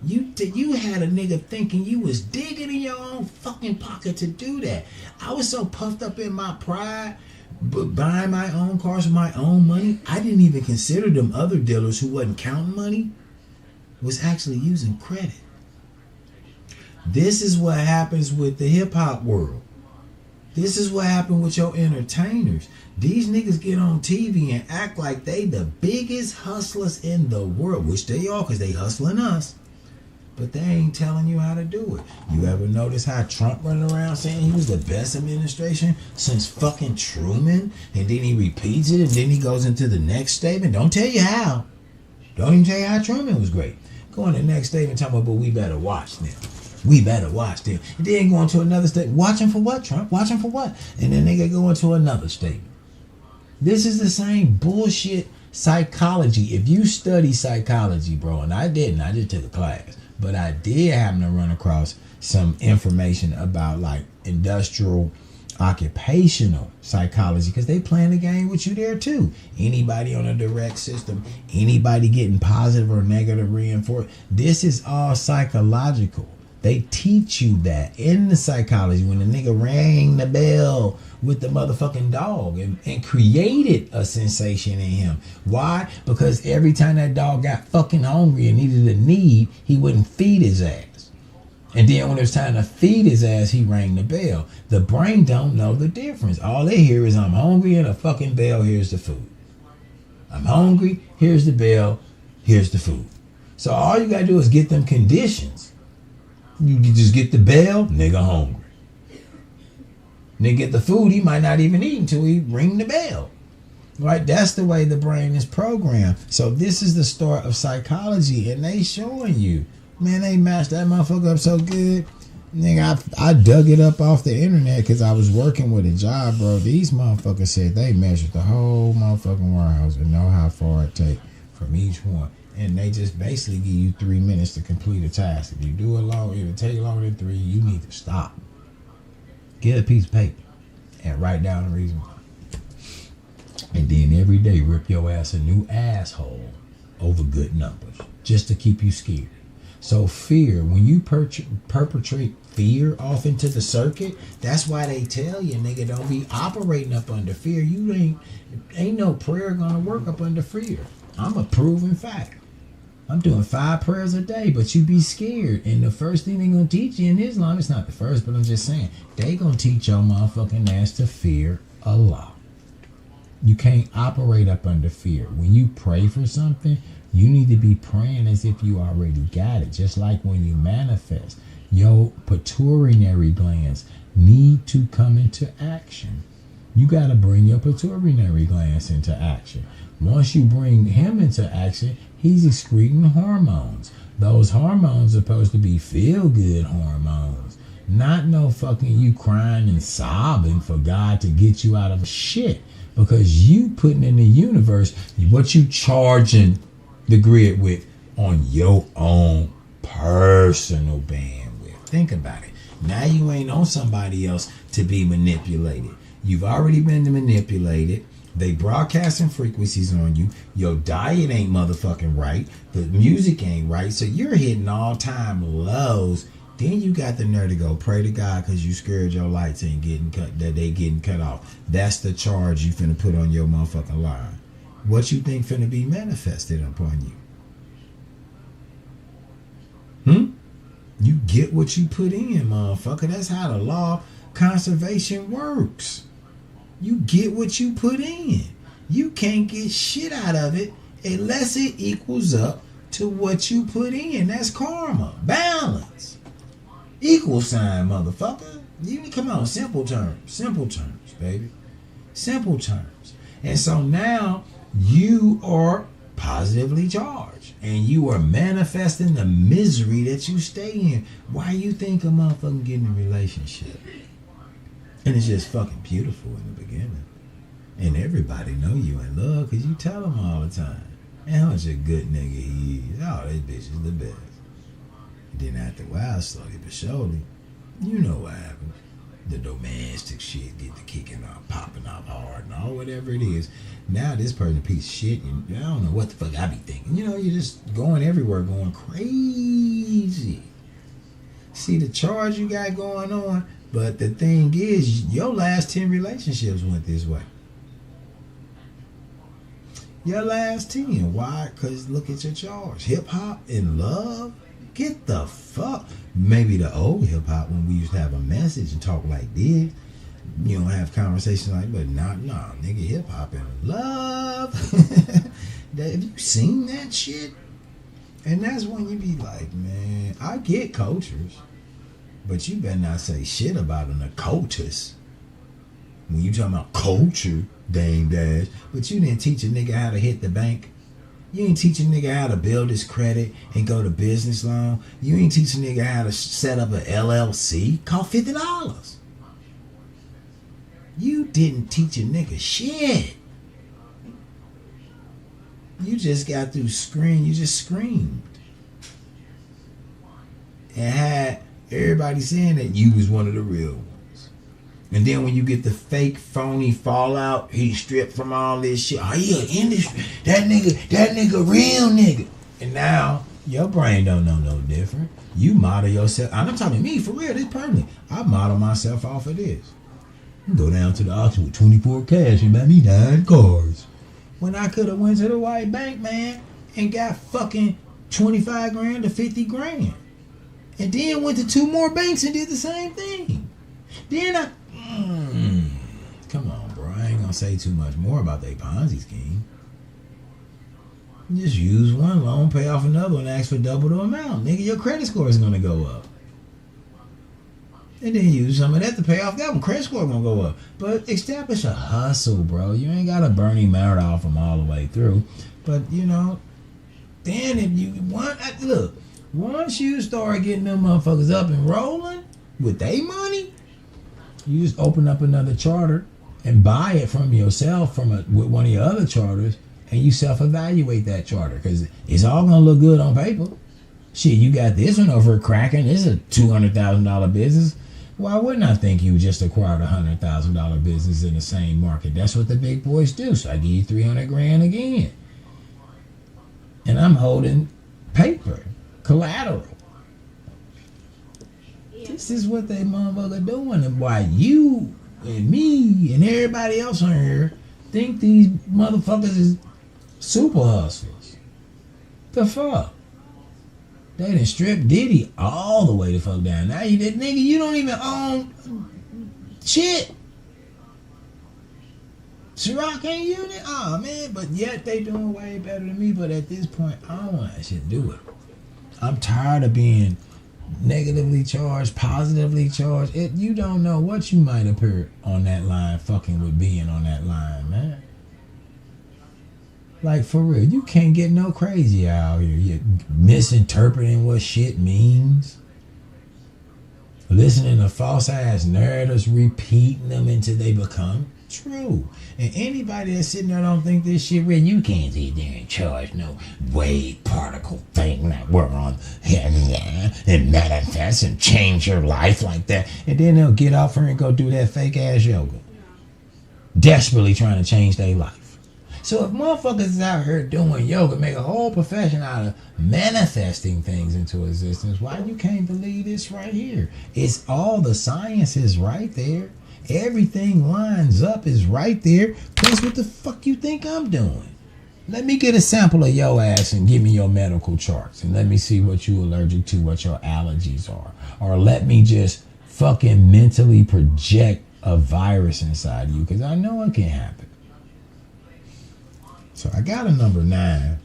You had a nigga thinking you was digging in your own fucking pocket to do that. I was so puffed up in my pride, but buying my own cars with my own money, I didn't even consider them other dealers who wasn't counting money was actually using credit. This is what happens with the hip-hop world. This is what happened with your entertainers. These niggas get on TV and act like they the biggest hustlers in the world, which they are because they hustling us. But they ain't telling you how to do it. You ever notice how Trump running around saying he was the best administration since fucking Truman? And then he repeats it and then he goes into the next statement. Don't tell you how. Don't even tell you how Truman was great. Go on the next statement talking about, but we better watch them. We better watch them. And then go into another statement. Watch him for what, Trump? Watch him for what? And then they go into another statement. This is the same bullshit psychology. If you study psychology, bro, and I didn't, I just took a class. But I did happen to run across some information about like industrial occupational psychology because they playing the game with you there too. Anybody on a direct system, anybody getting positive or negative reinforcement, this is all psychological. They teach you that in the psychology when the nigga rang the bell with the motherfucking dog and created a sensation in him. Why? Because every time that dog got fucking hungry and needed a need, he wouldn't feed his ass. And then when it was time to feed his ass, he rang the bell. The brain don't know the difference. All they hear is I'm hungry and a fucking bell, here's the food. I'm hungry, here's the bell, here's the food. So all you gotta do is get them conditions. You just get the bell, nigga hungry. Nigga get the food, he might not even eat until he ring the bell. Right? That's the way the brain is programmed. So this is the start of psychology, and they showing you. Man, they mashed that motherfucker up so good. Nigga, I dug it up off the internet because I was working with a job, bro. These motherfuckers said they measured the whole motherfucking warehouse and know how far it take from each one. And they just basically give you 3 minutes to complete a task. If you do it long, if it take longer than 3, you need to stop. Get a piece of paper and write down the reason why. And then every day rip your ass a new asshole over good numbers just to keep you scared. So fear, when you perpetrate fear off into the circuit, that's why they tell you, nigga, don't be operating up under fear. You ain't no prayer gonna work up under fear. I'm a proven fact. I'm doing 5 prayers a day, but you be scared. And the first thing they gonna teach you in Islam, it's not the first, but I'm just saying, they gonna teach your motherfucking ass to fear Allah. You can't operate up under fear. When you pray for something, you need to be praying as if you already got it. Just like when you manifest, your pituitary glands need to come into action. You got to bring your pituitary glands into action. Once you bring him into action, he's excreting hormones. Those hormones are supposed to be feel-good hormones. Not no fucking you crying and sobbing for God to get you out of shit. Because you putting in the universe what you charging the grid with on your own personal bandwidth. Think about it. Now you ain't on somebody else to be manipulated. You've already been manipulated. They broadcasting frequencies on you. Your diet ain't motherfucking right. The music ain't right. So you're hitting all-time lows. Then you got the nerve to go pray to God because you scared your lights ain't getting cut, that they getting cut off. That's the charge you finna put on your motherfucking line. What you think finna be manifested upon you? You get what you put in, motherfucker. That's how the law of conservation works. You get what you put in. You can't get shit out of it unless it equals up to what you put in. That's karma. Balance. Equal sign, motherfucker. You come on, simple terms, baby. Simple terms. And so now you are positively charged. And you are manifesting the misery that you stay in. Why you think a motherfucker getting in a relationship? And it's just fucking beautiful in the beginning. And everybody know you in love because you tell them all the time. And how much a good nigga he is. Oh, this bitch is the best. And then after a while, slowly but surely, you know what happens. The domestic shit get the kicking off, popping off hard and all whatever it is. Now this person a piece of shit and I don't know what the fuck I be thinking. You know, you're just going everywhere, going crazy. See the charge you got going on, but the thing is, your last 10 relationships went this way. Your last 10. Why? Because look at your charge. Hip-hop and love? Get the fuck. Maybe the old hip-hop when we used to have a message and talk like this. You don't have conversations like, but nah, nigga, hip-hop and love. Have you seen that shit? And that's when you be like, man, I get cultures, but you better not say shit about an occultist. When you talking about culture, Dame Dash, but you didn't teach a nigga how to hit the bank. You ain't teach a nigga how to build his credit and go to business loan. You ain't teach a nigga how to set up an LLC. Cost $50. You didn't teach a nigga shit. You just got through scream. You just screamed. And had everybody saying that you was one of the real ones. And then when you get the fake, phony fallout, he stripped from all this shit. Oh, yeah, industry. That nigga, real nigga. And now, your brain don't know no different. You model yourself. I'm talking to me, for real, this personally. I model myself off of this. Go down to the auction with 24 cash and buy me 9 cars. When I could have went to the white bank, man, and got fucking 25 grand to 50 grand. And then went to 2 more banks and did the same thing. Then I... come on, bro. I ain't gonna say too much more about their Ponzi scheme. Just use one loan, pay off another one, ask for double the amount. Nigga, your credit score is gonna go up. And then use some of that to pay off that one. Credit score gonna go up. But establish a hustle, bro. You ain't gotta Bernie Madoff them all the way through. But, you know, then if you want... Look, once you start getting them motherfuckers up and rolling with their money, you just open up another charter and buy it from yourself with one of your other charters, and you self-evaluate that charter because it's all gonna look good on paper. Shit, you got this one over cracking. This is a $200,000 business. Why wouldn't I think you just acquired a $100,000 business in the same market? That's what the big boys do. So I give you 300 grand again, and I'm holding paper, collateral. This is what they motherfucker doing, and why you and me and everybody else on here think these motherfuckers is super hustlers. The fuck? They done stripped Diddy all the way the fuck down. Now you that nigga, you don't even own shit. Ciroc ain't unit? Oh man, but yet they doing way better than me. But at this point, I don't want that shit to do with it. I'm tired of being negatively charged, positively charged. You don't know what you might appear on that line fucking with being on that line, man. Like, for real, you can't get no crazy out here. You're misinterpreting what shit means. Listening to false ass narratives, repeating them until they become true. And anybody that's sitting there don't think this shit real, you can't sit there and charge no wave particle thing that we're on and manifest and change your life like that. And then they'll get off her and go do that fake ass yoga. Desperately trying to change their life. So if motherfuckers is out here doing yoga, make a whole profession out of manifesting things into existence, why you can't believe this right here? It's all the science is right there. Everything lines up is right there. Plus what the fuck you think I'm doing? Let me get a sample of your ass and give me your medical charts and let me see what you allergic to, what your allergies are. Or let me just fucking mentally project a virus inside you, because I know it can happen. So I got a number 9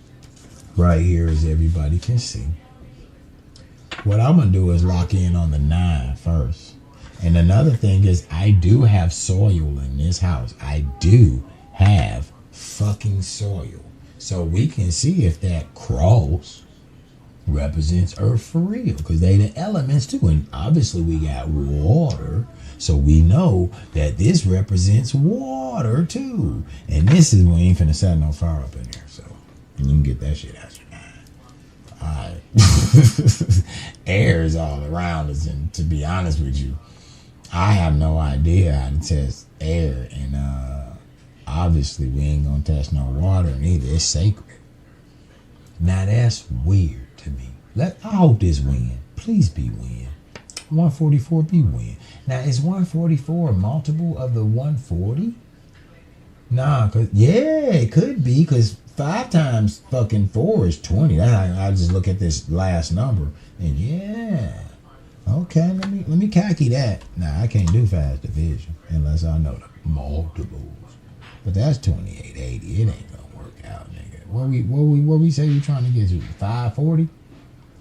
right here, as everybody can see. What I'm going to do is lock in on the 9 first. And another thing is, I do have soil in this house. I do have fucking soil. So we can see if that cross represents earth for real, because they the elements too. And obviously we got water. So we know that this represents water too. And this is, we ain't finna set no fire up in here. So you can get that shit out your mind. Alright. Air is all around us. And to be honest with you, I have no idea how to test air. And obviously we ain't gonna test no water neither. It's sacred. Now that's weird to me. I hope this win. Please be win. 144 be win. Now, is 144 a multiple of the 140? Nah, it could be, because 5 times fucking 4 is 20. I just look at this last number, and yeah. Okay, let me calculate that. Now, I can't do fast division unless I know the multiples. But that's 2880. It ain't gonna work out, nigga. What we say you trying to get to? 540?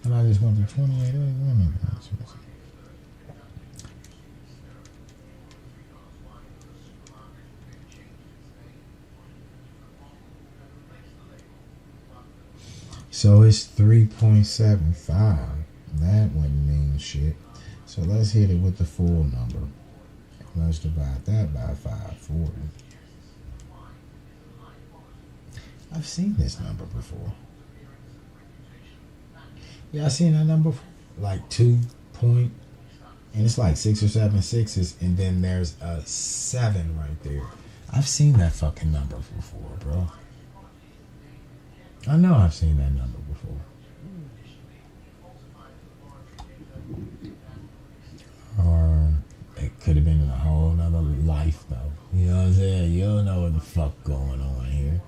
And I just went to 2880. So it's 3.75. That wouldn't mean shit. So let's hit it with the full number. Let's divide that by 540. I've seen this number before. Yeah, I've seen that number before. Like 2 point, and it's like 6 or 7 sixes, and then there's a 7 right there. I've seen that fucking number before, bro. I know I've seen that number before. Or it could have been in a whole nother life, though. You know what I'm saying? You don't know what the fuck going on here.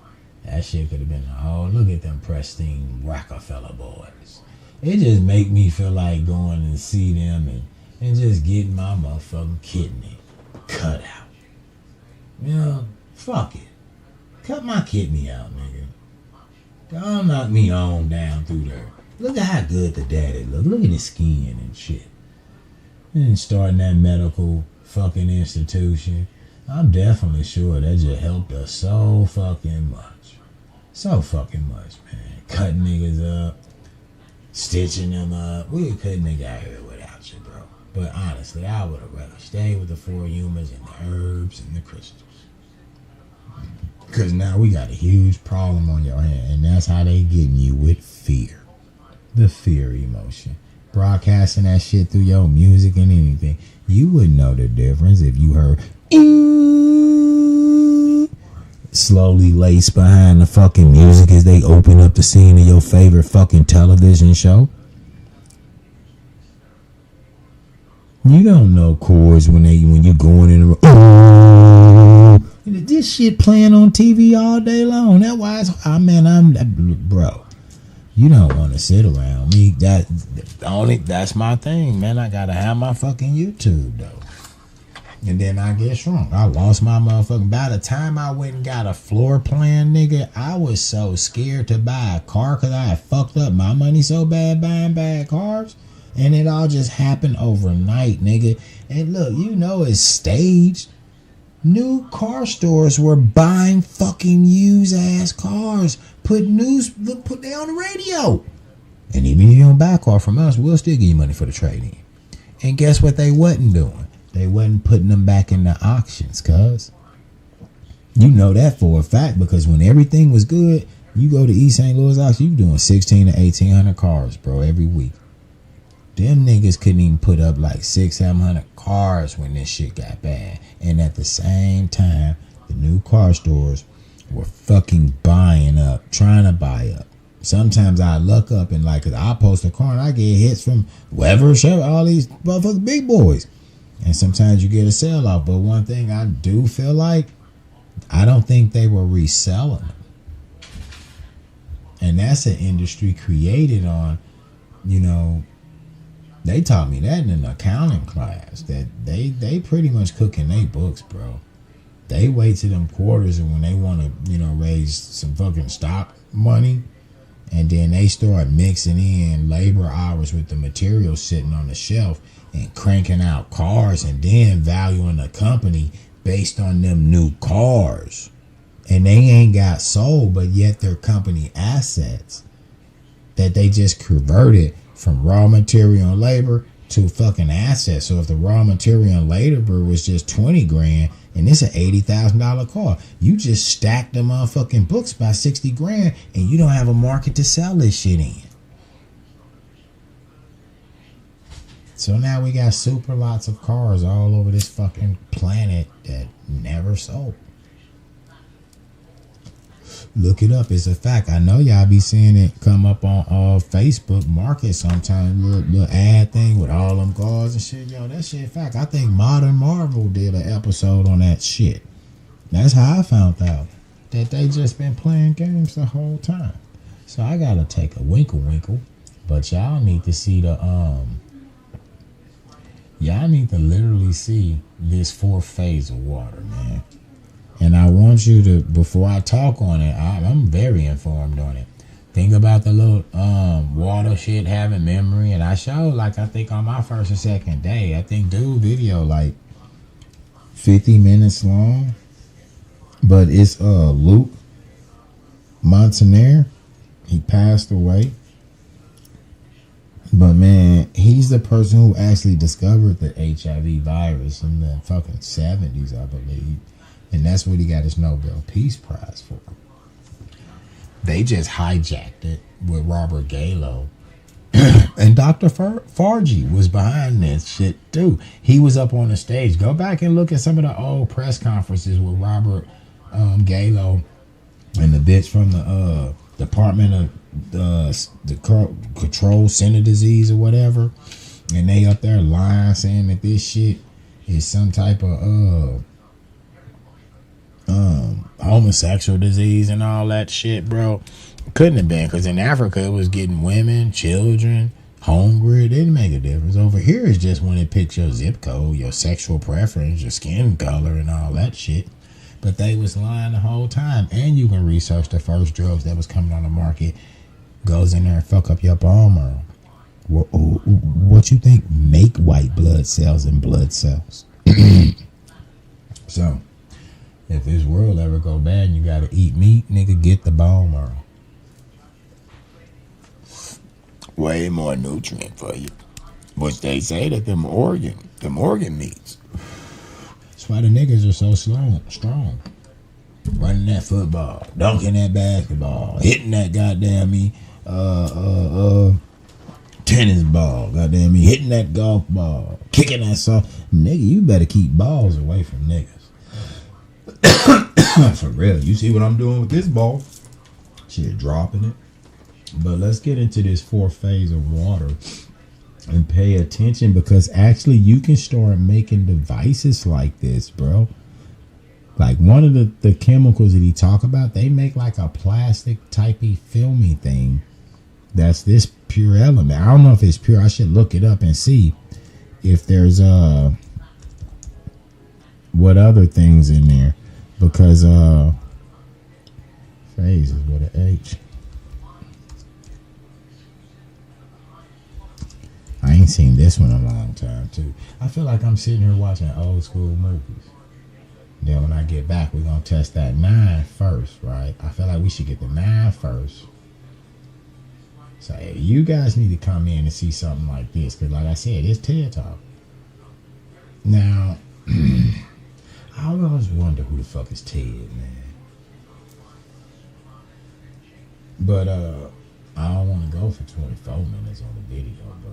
That shit could have been a whole... Look at them pristine Rockefeller boys. It just make me feel like going and see them and just getting my motherfucking kidney cut out. You know, fuck it. Cut my kidney out, nigga. Don't knock me on down through there. Look at how good the daddy look. Look at his skin and shit. And starting that medical fucking institution. I'm definitely sure that just helped us so fucking much. So fucking much, man. Cutting niggas up. Stitching them up. We couldn't have got here without you, bro. But honestly, I would have rather stayed with the 4 humans and the herbs and the crystals. Because now we got a huge problem on your hand. And that's how they getting you, with fear. The fear emotion. Broadcasting that shit through your music and anything. You wouldn't know the difference if you heard slowly laced behind the fucking music as they open up the scene of your favorite fucking television show. You don't know chords when you going in the room. This shit playing on TV all day long. That's why bro. You don't want to sit around me. That's my thing, man. I gotta have my fucking YouTube though. And then I get shrunk. I lost my motherfucking... By the time I went and got a floor plan, nigga, I was so scared to buy a car because I had fucked up my money so bad buying bad cars. And it all just happened overnight, nigga. And look, you know it's staged. New car stores were buying fucking used ass cars. Put they on the radio. And even if you don't buy a car from us, we'll still give you money for the trade-in. And guess what they wasn't doing? They wasn't putting them back in the auctions, cuz. You know that for a fact, because when everything was good, you go to East St. Louis auction, you doing 16 to 1,800 cars, bro, every week. Them niggas couldn't even put up like 600-700 cars when this shit got bad. And at the same time, the new car stores were fucking buying up, trying to buy up. Sometimes I look up and like, cause I post a car and I get hits from Weber, Chevy, all these motherfucking big boys. And sometimes you get a sell off. But one thing I do feel like, I don't think they were reselling them. And that's an industry created on, you know, they taught me that in an accounting class, that they pretty much cooking their books, bro. They wait to them quarters and when they want to, you know, raise some fucking stock money, and then they start mixing in labor hours with the material sitting on the shelf and cranking out cars and then valuing the company based on them new cars. And they ain't got sold, but yet they're company assets that they just converted from raw material and labor to fucking assets. So if the raw material and labor was just 20 grand and it's an $80,000 car, you just stacked the motherfucking books by 60 grand and you don't have a market to sell this shit in. So now we got super lots of cars all over this fucking planet that never sold. Look it up. It's a fact. I know y'all be seeing it come up on Facebook Market sometimes. Little ad thing with all them cars and shit. Yo, that shit fact. I think Modern Marvel did an episode on that shit. That's how I found out that they just been playing games the whole time. So I gotta take a winkle. But y'all need to see the y'all need to literally see this fourth phase of water, man. And I want you to, before I talk on it, I'm very informed on it. Think about the little water shit having memory. And I showed, like, I think on my first or second day, I think dude video like 50 minutes long. But it's Luke Montaner. He passed away. But man, he's the person who actually discovered the HIV virus in the fucking 70s, I believe. And that's what he got his Nobel Peace Prize for. They just hijacked it with Robert Galo. And Dr. Fargy was behind this shit too. He was up on the stage. Go back and look at some of the old press conferences with Robert Galo and the bitch from the Department of the Control Center Disease or whatever. And they up there lying saying that this shit is some type of homosexual disease and all that shit, bro. Couldn't have been, because in Africa it was getting women, children hungry. It didn't make a difference. Over here it's just when it picks your zip code, your sexual preference, your skin color and all that shit. But they was lying the whole time. And you can research the first drugs that was coming on the market goes in there and fuck up your bone marrow. What you think make white blood cells and blood cells? So if this world ever go bad and you gotta eat meat, nigga, get the bone marrow. Way more nutrient for you. Which they say that them organ meats. That's why the niggas are so strong. Running that football, dunking that basketball, hitting that goddamn tennis ball, goddamn hitting that golf ball, kicking that soft. Nigga, you better keep balls away from niggas. For real, you see what I'm doing with this ball? Shit, dropping it. But let's get into this fourth phase of water and pay attention, because actually you can start making devices like this, bro. Like one of the chemicals that he talk about, they make like a plastic typey filmy thing that's this pure element. I don't know if it's pure. I should look it up and see if there's what other things in there. Because phase is with an H. I I ain't seen this one in a long time too. I feel like I'm sitting here watching old school movies. Then when I get back, we're gonna test that 9 first, right? I feel like we should get the 9 first. So hey, you guys need to come in and see something like this, because like I said, it's TED Talk. Now, I always wonder who the fuck is Ted, man. But I don't want to go for 24 minutes on the video, bro.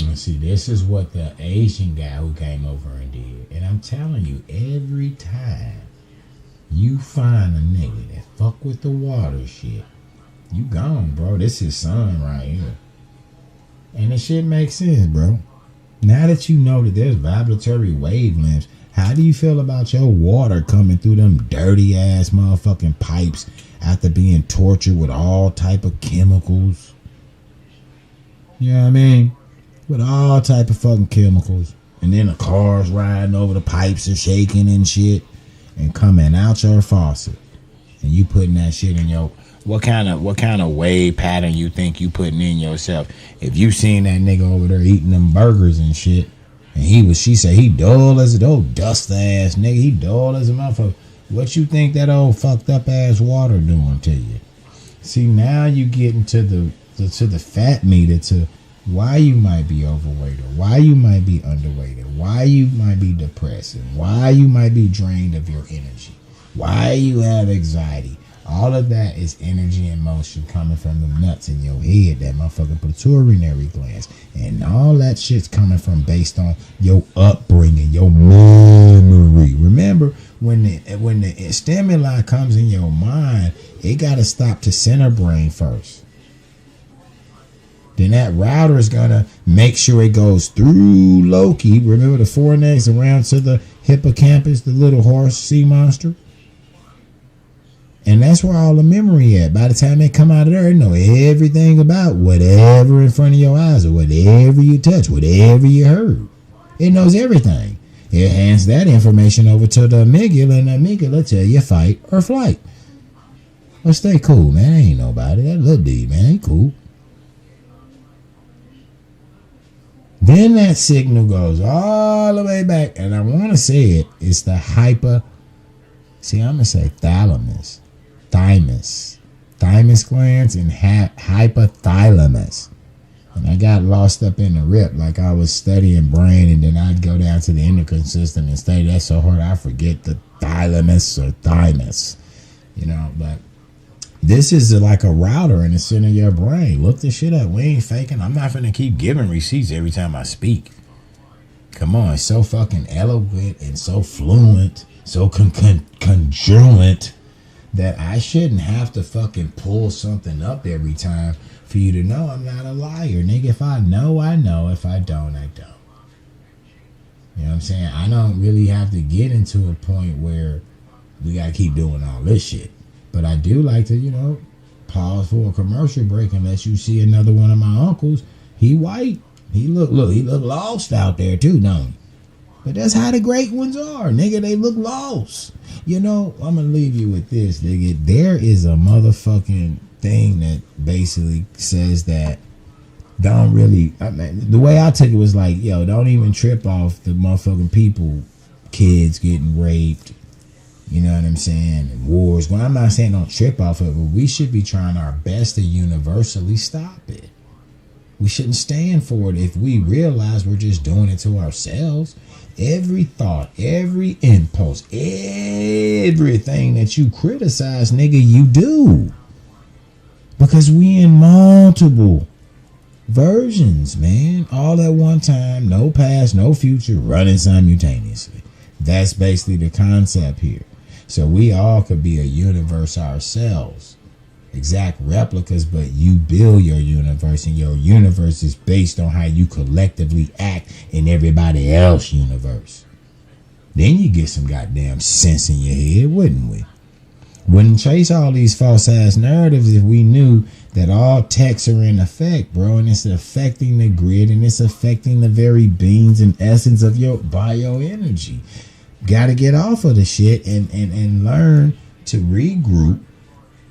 And see, this is what the Asian guy who came over and did. And I'm telling you, every time you find a nigga that fuck with the water shit, you gone, bro. This is son right here. And the shit makes sense, bro. Now that you know that there's vibratory wavelengths, how do you feel about your water coming through them dirty ass motherfucking pipes after being tortured with all type of chemicals? You know what I mean? With all type of fucking chemicals. And then the cars riding over the pipes and shaking and shit. And coming out your faucet. And you putting that shit in your... What kind of wave pattern you think you putting in yourself? If you seen that nigga over there eating them burgers and shit, and she said he dull as a old dust ass nigga, he dull as a motherfucker. What you think that old fucked up ass water doing to you? See, now you getting to the fat meter, to why you might be overweight, or why you might be underweight, or why you might be depressed, and why you might be drained of your energy, why you have anxiety. All of that is energy and motion coming from the nuts in your head, that motherfucking pituitary glands. And all that shit's coming from based on your upbringing, your memory. Remember, when the stimuli comes in your mind, it got to stop to center brain first. Then that router is going to make sure it goes through Loki. Remember the fornix around to the hippocampus, the little horse sea monster? And that's where all the memory at. By the time they come out of there, they know everything about whatever in front of your eyes, or whatever you touch, whatever you heard. It knows everything. It hands that information over to the amygdala, and the amygdala tell you fight or flight. Well, stay cool, man. Ain't nobody. That little dude, man, ain't cool. Then that signal goes all the way back, and I want to say it's the see, I'm going to say thymus glands, and hypothalamus. And I got lost up in the rip, like I was studying brain, and then I'd go down to the endocrine system and study that so hard I forget the thalamus or thymus, you know. But this is like a router in the center of your brain. Look this shit up. We ain't faking. I'm not finna keep giving receipts every time I speak. Come on, it's so fucking eloquent and so fluent, so congruent, that I shouldn't have to fucking pull something up every time for you to know I'm not a liar. Nigga, if I know, I know. If I don't, I don't. You know what I'm saying? I don't really have to get into a point where we gotta keep doing all this shit. But I do like to, you know, pause for a commercial break unless you see another one of my uncles. He white. He look lost out there too, don't he? But that's how the great ones are, nigga. They look lost. You know, I'm gonna leave you with this, nigga. There is a motherfucking thing that basically says that don't really. I mean, the way I took it was like, yo, don't even trip off the motherfucking people, kids getting raped. You know what I'm saying? And wars. Well, I'm not saying don't trip off of it, but we should be trying our best to universally stop it. We shouldn't stand for it if we realize we're just doing it to ourselves. Every thought, every impulse, everything that you criticize, nigga, you do. Because we in multiple versions, man. All at one time, no past, no future, running simultaneously. That's basically the concept here. So we all could be a universe ourselves. Exact replicas, but you build your universe, and your universe is based on how you collectively act in everybody else's universe. Then you get some goddamn sense in your head, wouldn't we? Wouldn't chase all these false ass narratives if we knew that all texts are in effect, bro, and it's affecting the grid, and it's affecting the very beings and essence of your bioenergy. Gotta get off of the shit and learn to regroup.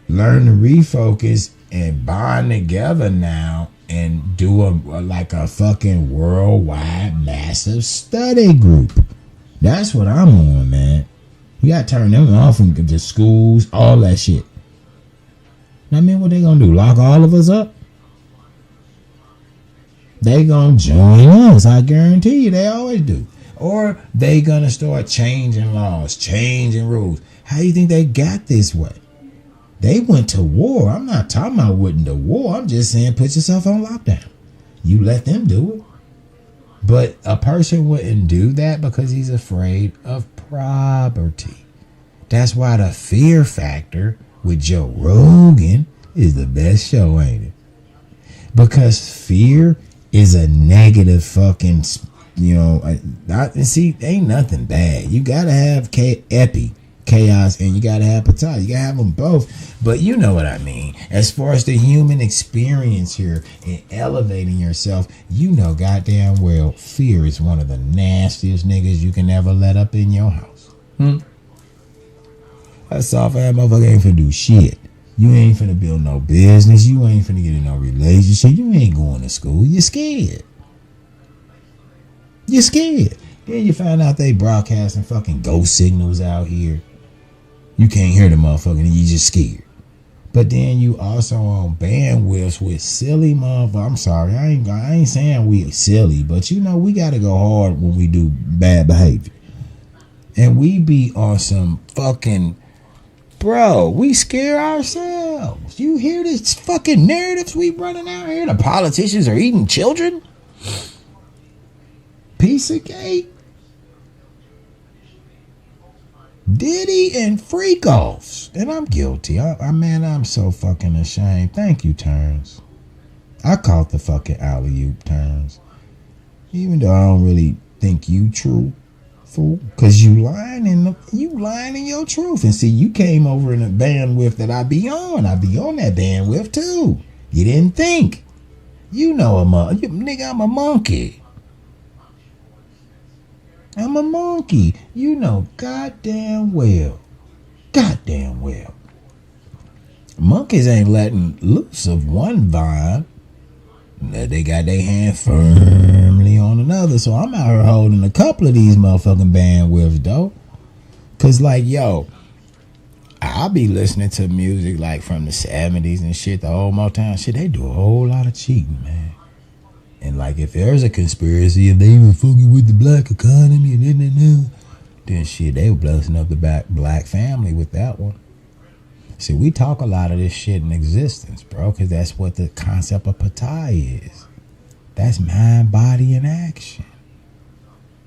Learn to refocus and bond together now and do like a fucking worldwide massive study group. That's what I'm on, man. You gotta turn them off from the schools, all that shit. I mean, what they gonna do? Lock all of us up? They gonna join us, I guarantee you. They always do. Or they gonna start changing laws, changing rules. How you think they got this way? They went to war. I'm not talking about went to war. I'm just saying put yourself on lockdown. You let them do it. But a person wouldn't do that because he's afraid of property. That's why the Fear Factor with Joe Rogan is the best show, ain't it? Because fear is a negative fucking, see, ain't nothing bad. You gotta have chaos, and you gotta have patah. You gotta have them both. But you know what I mean. As far as the human experience here and elevating yourself, you know goddamn well fear is one of the nastiest niggas you can ever let up in your house. That soft-ass motherfucker ain't finna do shit. You ain't finna build no business. You ain't finna get in no relationship. You ain't going to school. You're scared. You're scared. Then you find out they broadcasting fucking ghost signals out here. You can't hear the motherfucker and you just scared. But then you also on bandwidths with silly motherfuckers. I'm sorry, I ain't saying we silly, but we gotta go hard when we do bad behavior. And we be on some fucking, bro, we scare ourselves. You hear this fucking narratives we running out here? The politicians are eating children? Piece of cake. Diddy and freak offs. And I'm guilty. I'm so fucking ashamed. Thank you, Terrence. I caught the fucking alley-oop, Terrence. Even though I don't really think you true. Fool, cause you lying in your truth. And see, you came over in a bandwidth that I be on. I be on that bandwidth too. You didn't think. Nigga, I'm a monkey. I'm a monkey. Goddamn well. Goddamn well. Monkeys ain't letting loose of one vine. They got their hand firmly on another. So I'm out here holding a couple of these motherfucking bandwidths, though. Cause I'll be listening to music like from the 70s and shit, the old Motown shit. They do a whole lot of cheating, man. And if there's a conspiracy, if they were fucking with the black economy and then shit, they were blessing up the black family with that one. See, we talk a lot of this shit in existence, bro, because that's what the concept of patah is. That's mind, body, and action.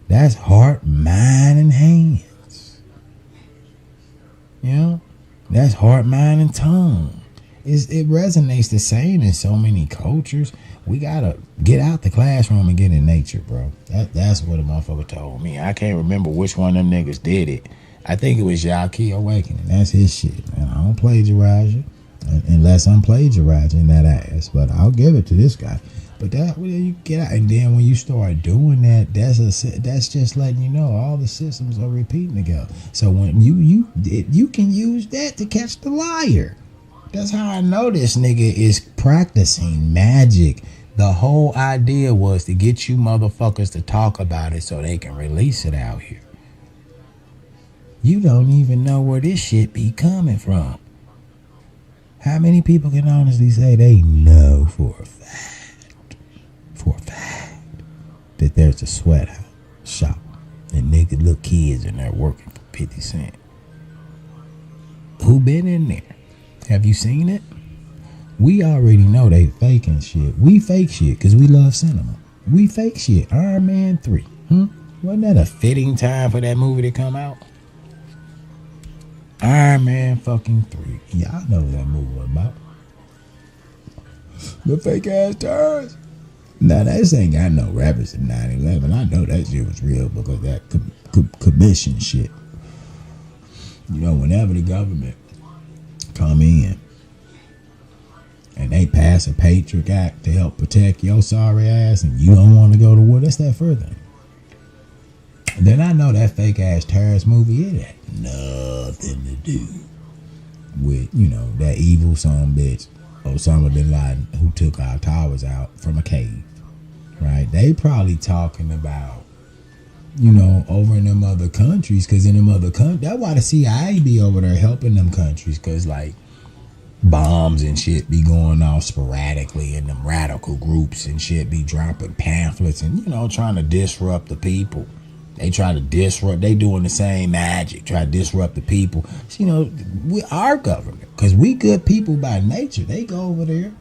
That's heart, mind, and hands. That's heart, mind, and tongue. It resonates the same in so many cultures. We gotta get out the classroom and get in nature, bro. That's what a motherfucker told me. I can't remember which one of them niggas did it. I think it was Yaki Awakening. That's his shit, man. I don't plagiarize you unless I'm plagiarizing that ass. But I'll give it to this guy. But you get out, and then when you start doing that, that's just letting you know all the systems are repeating together. So when you can use that to catch the liar. That's how I know this nigga is practicing magic. The whole idea was to get you motherfuckers to talk about it so they can release it out here. You don't even know where this shit be coming from. How many people can honestly say they know for a fact, that there's a sweathouse shop and nigga little kids in there working for 50 cents? Who been in there? Have you seen it? We already know they faking shit. We fake shit because we love cinema. We fake shit. Iron Man 3. Wasn't that a fitting time for that movie to come out? Iron Man fucking 3. Y'all know what that movie was about. The fake ass turds. Now, that ain't got no rappers in 9/11. I know that shit was real because that commission shit. Whenever the government come in and they pass a Patriot Act to help protect your sorry ass and you don't want to go to war, that's that further. Then I know that fake ass terrorist movie, it had nothing to do with, that evil son bitch Osama bin Laden, who took our towers out from a cave, right? They probably talking about, over in them other countries, because in them other countries, that's why the CIA be over there helping them countries, because like bombs and shit be going off sporadically, and them radical groups and shit be dropping pamphlets and trying to disrupt the people. They try to disrupt. They doing the same magic, try to disrupt the people. So, we our government, because we good people by nature. They go over there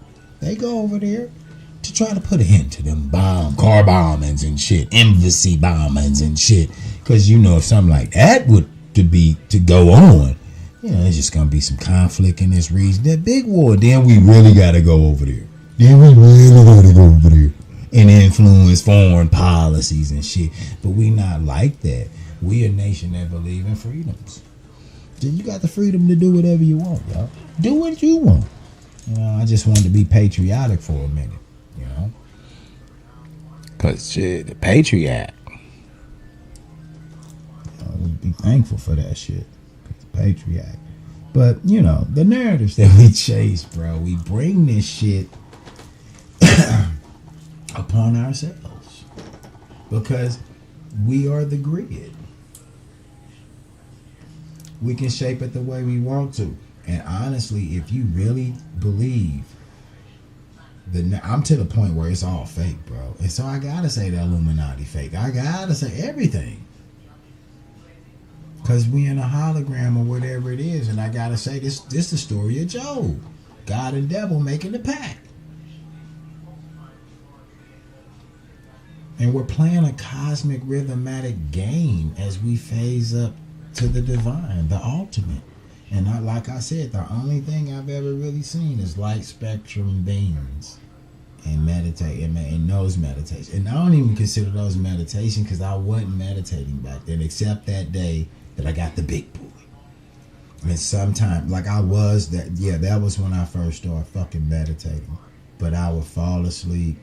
to try to put an end to them car bombings and shit, embassy bombings and shit. Because if something like that would to go on, there's just gonna be some conflict in this region. That big war. Then we really gotta go over there. And influence foreign policies and shit. But we not like that. We a nation that believe in freedoms. So you got the freedom to do whatever you want, y'all. Do what you want. I just wanted to be patriotic for a minute, Cause shit, the Patriot. We'd be thankful for that shit. Patriot. But the narratives that we chase, bro, we bring this shit upon ourselves because we are the grid. We can shape it the way we want to. And honestly, if you really believe I'm to the point where it's all fake, bro. And so I gotta say the Illuminati fake. I gotta say everything. Because we in a hologram or whatever it is. And I gotta say, this the story of Job. God and devil making the pact. And we're playing a cosmic rhythmatic game as we phase up to the divine, the ultimate. And like I said, the only thing I've ever really seen is light spectrum beings and meditate and those meditations. And I don't even consider those meditation because I wasn't meditating back then, except that day that I got the big boy. And sometimes, like I was that was when I first started fucking meditating. But I would fall asleep.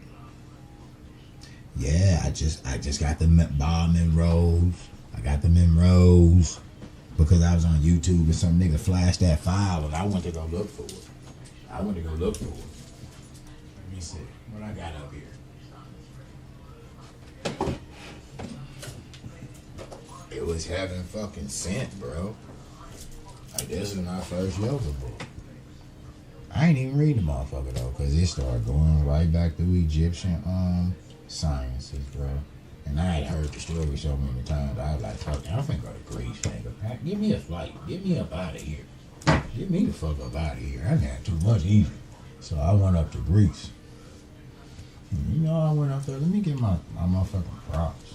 Yeah, I just got the bomb in rows. I got them in rows because I was on YouTube and some nigga flashed that file and I went to go look for it. Let me see what I got up here. It was heaven fucking sent, bro. Like, this is my first yoga book. I ain't even read the motherfucker though, cause it started going right back to Egyptian sciences, bro. And I had heard the story so many times. I was like, fuck, I'm finna go to Greece, nigga. Give me a flight. Get me up out of here. Get me the fuck up out of here. I got too much eating. So I went up to Greece. And I went up there. Let me get my motherfucking props.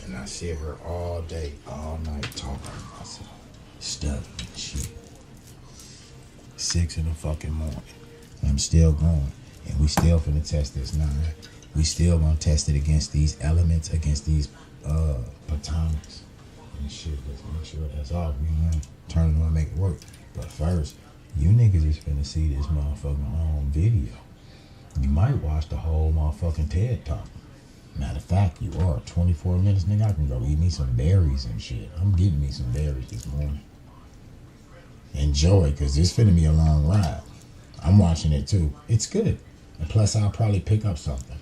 And I sit here all day, all night talking to myself. Studying shit. 6 in the fucking morning. And I'm still going. And we still finna test this 9. We still gonna test it against these elements, against these platonics and shit. Let's make sure that's all. We gonna turn it on and make it work. But first, you niggas is finna see this motherfucking video. You might watch the whole motherfucking TED Talk. Matter of fact, you are 24 minutes, nigga. I can go eat me some berries and shit. I'm getting me some berries this morning. Enjoy, because it's finna be a long ride. I'm watching it too. It's good. And plus, I'll probably pick up something.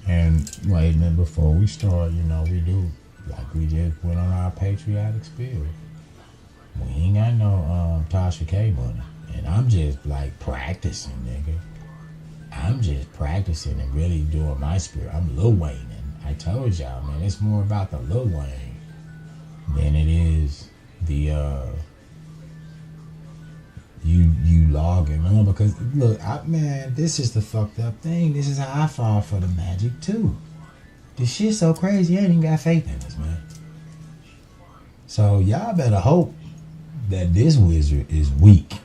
And wait a minute, before we start, we do like we just went on our patriotic spirit. We ain't got no Tasha K money. And I'm just like practicing, nigga. I'm just practicing and really doing my spirit. I'm Lil Wayne. And I told y'all, man, it's more about the Lil Wayne than it is the you logging on, because look, man, this is the fucked up thing. This is how I fall for the magic too. This shit's so crazy, I ain't even got faith in this, man. So y'all better hope that this wizard is weak,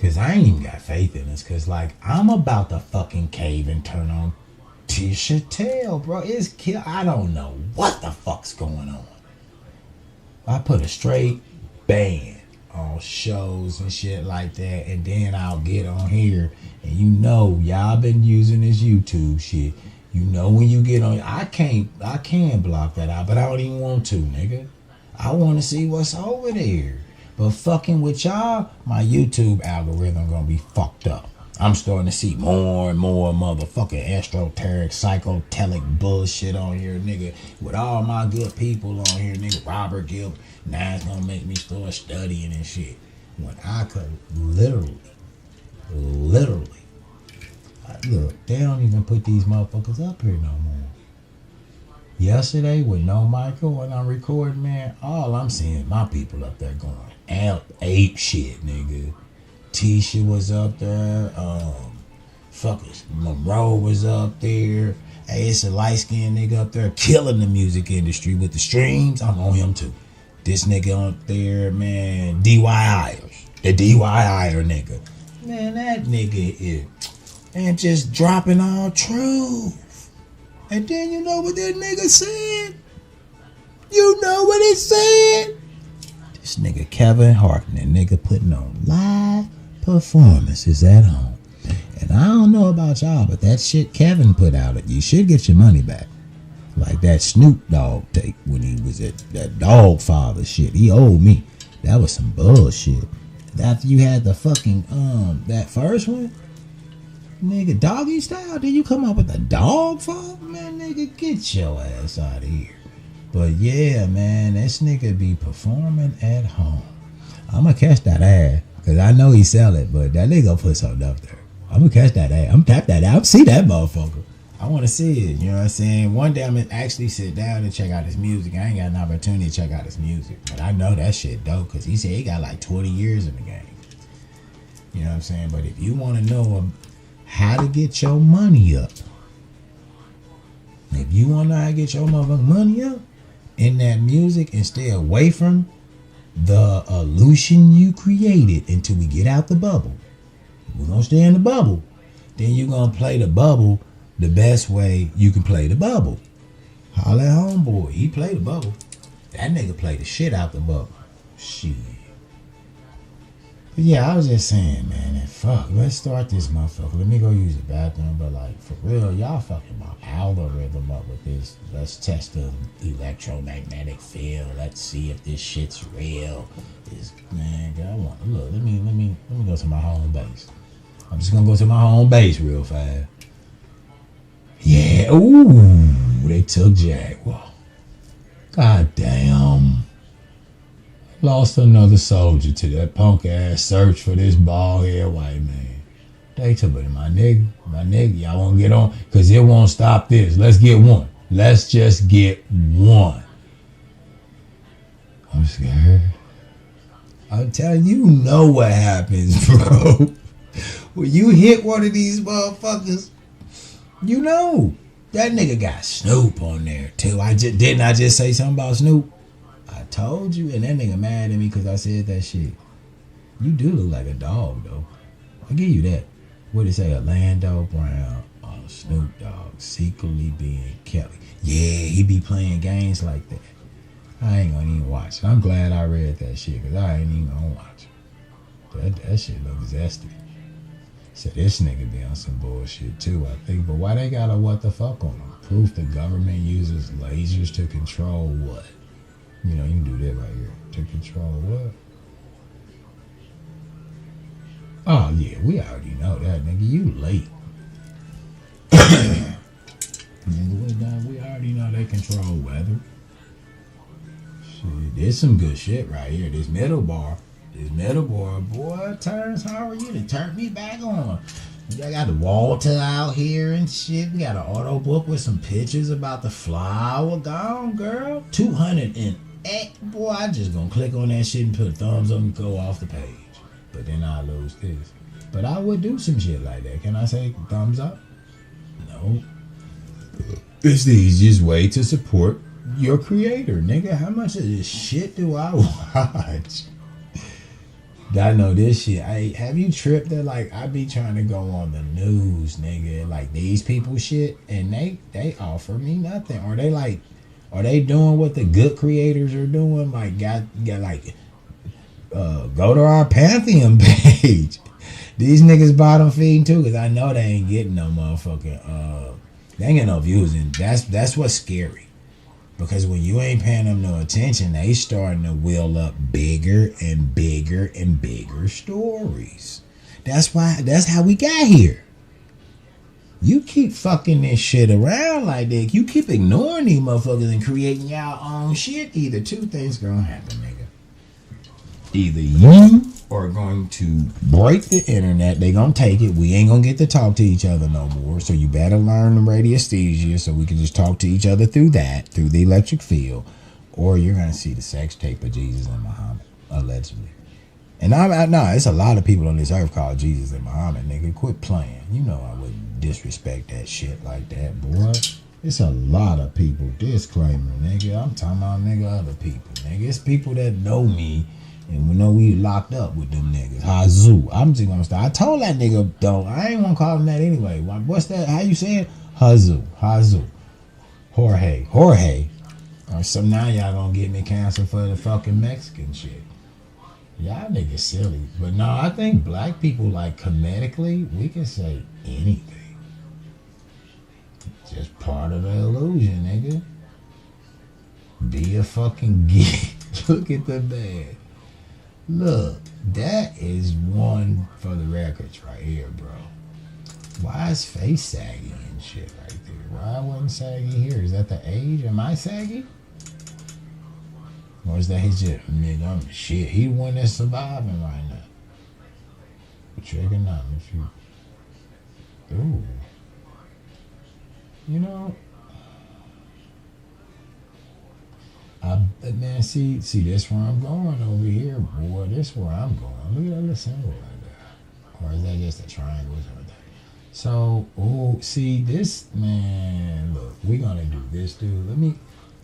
Cause I ain't even got faith in this. Cause like I'm about to fucking cave and turn on Tisha Tell, bro. It's kill. I don't know what the fuck's going on. I put a straight ban on shows and shit like that, and then I'll get on here, and you know y'all been using this YouTube shit. You know when you get on, I can block that out, but I don't even want to, nigga. I want to see what's over there. But fucking with y'all, my YouTube algorithm gonna be fucked up. I'm starting to see more and more motherfucking esoteric, psychotelic bullshit on here, nigga. With all my good people on here, nigga. Robert Gilbert. Now it's gonna make me start studying and shit. When I could literally, look, they don't even put these motherfuckers up here no more. Yesterday with no Michael when I'm recording, man, all I'm seeing my people up there going ape shit, nigga. Tisha was up there, fuckers Monroe was up there. Hey, it's a light-skinned nigga up there killing the music industry with the streams. I'm on him too. This nigga up there, man, DYIers. The DYIer nigga. Man, that nigga is and just dropping all truth. And then you know what that nigga said? You know what he said? This nigga Kevin Hartman, nigga putting on live performances at home. And I don't know about y'all, but that shit Kevin put out, you should get your money back. Like that Snoop Dogg tape when he was at that Dog Father shit. He owed me. That was some bullshit. After you had the fucking that first one, nigga, Doggy Style, then you come up with a Dog Father? Man, nigga, get your ass out of here. But yeah, man, this nigga be performing at home. I'ma catch that ass, cause I know he sell it, but that nigga put something up there. I'ma catch that ass. I'm tap that out. See that motherfucker. I want to see it. You know what I'm saying? One day I'm gonna actually sit down and check out his music. I ain't got an opportunity to check out his music, but I know that shit dope, cause he said he got like 20 years in the game. You know what I'm saying? But if you want to know how to get your money up, if you want to know how to get your motherfucking money up in that music and stay away from the illusion you created until we get out the bubble, we're gonna stay in the bubble. Then you're gonna play the bubble the best way you can play the bubble. Holla at homeboy, he played the bubble. That nigga played the shit out the bubble. Shit. But yeah, I was just saying, man, and fuck, let's start this motherfucker. Let me go use the bathroom, but like, for real, y'all fucking my algorithm up with this. Let's test the electromagnetic field. Let's see if this shit's real. This, man, God, I want, look, let me go to my home base. I'm just gonna go to my home base real fast. Yeah, ooh, they took Jaguar. God damn. Lost another soldier to that punk ass search for this bald head white man. They took it, my nigga, y'all won't get on, cause it won't stop this. Let's get one. Let's just get one. I'm scared. I'm telling you, know what happens, bro. When you hit one of these motherfuckers, you know that nigga got Snoop on there too. I just say something about Snoop? I told you, and that nigga mad at me because I said that shit. You do look like a dog though. I'll give you that. What did it say? Orlando Brown on Snoop Dogg secretly being Kelly. Yeah, he be playing games like that. I ain't gonna even watch it. I'm glad I read that shit because I ain't even gonna watch it. That shit look zesty. So this nigga be on some bullshit too, I think. But why they got a what the fuck on them? Proof the government uses lasers to control what? You know, you can do that right here. To control what? Oh yeah, we already know that, nigga. You late. Nigga, we already know they control weather. Shit, there's some good shit right here. This middle bar, boy, Terrence, how are you? They turned me back on. I got the Walter out here and shit. We got an auto book with some pictures about the flower. Gone, girl. 208. Boy, I just gonna click on that shit and put a thumbs up and go off the page. But then I lose this. But I would do some shit like that. Can I say thumbs up? No. It's the easiest way to support your creator, nigga. How much of this shit do I watch? Gotta know this shit. Have you tripped that like I be trying to go on the news, nigga, like these people shit, and they offer me nothing, or they like, are they doing what the good creators are doing? Like got like, go to our Pantheon page. These niggas bottom feeding too, cause I know they ain't getting no motherfucking they ain't getting no views, and that's what's scary. Because when you ain't paying them no attention, they starting to wheel up bigger and bigger and bigger stories. That's how we got here. You keep fucking this shit around like that. You keep ignoring these motherfuckers and creating your own shit. Either two things gonna happen, nigga. Either you are going to break the internet, they gonna take it, we ain't gonna get to talk to each other no more, so you better learn the radiesthesia so we can just talk to each other through the electric field, or you're gonna see the sex tape of Jesus and Muhammad, allegedly. And it's a lot of people on this earth called Jesus and Muhammad, nigga. Quit playing. You know I wouldn't disrespect that shit like that, boy. It's a lot of people. Disclaimer, nigga. I'm talking about, nigga, other people, nigga. It's people that know me. And we know we locked up with them niggas. Hazoo. I'm just gonna start. I told that nigga, don't. I ain't gonna call him that anyway. What's that? How you say it? Hazoo. Jorge. Or some now y'all gonna get me canceled for the fucking Mexican shit. Y'all niggas silly. But no, I think black people, like, comedically, we can say anything. Just part of the illusion, nigga. Be a fucking geek. Look at the man. Look, that is one for the records right here, bro. Why is face saggy and shit right there? Why wasn't saggy here? Is that the age? Am I saggy? Or is that his just, nigga, shit, he the one that's surviving right now. Trigonometry. Ooh. You know, man, see, that's where I'm going over here, boy. This where I'm going. Look at that little symbol right there. Or is that just a triangle or something? So, see, this, man, look, we're going to do this, dude. Let me,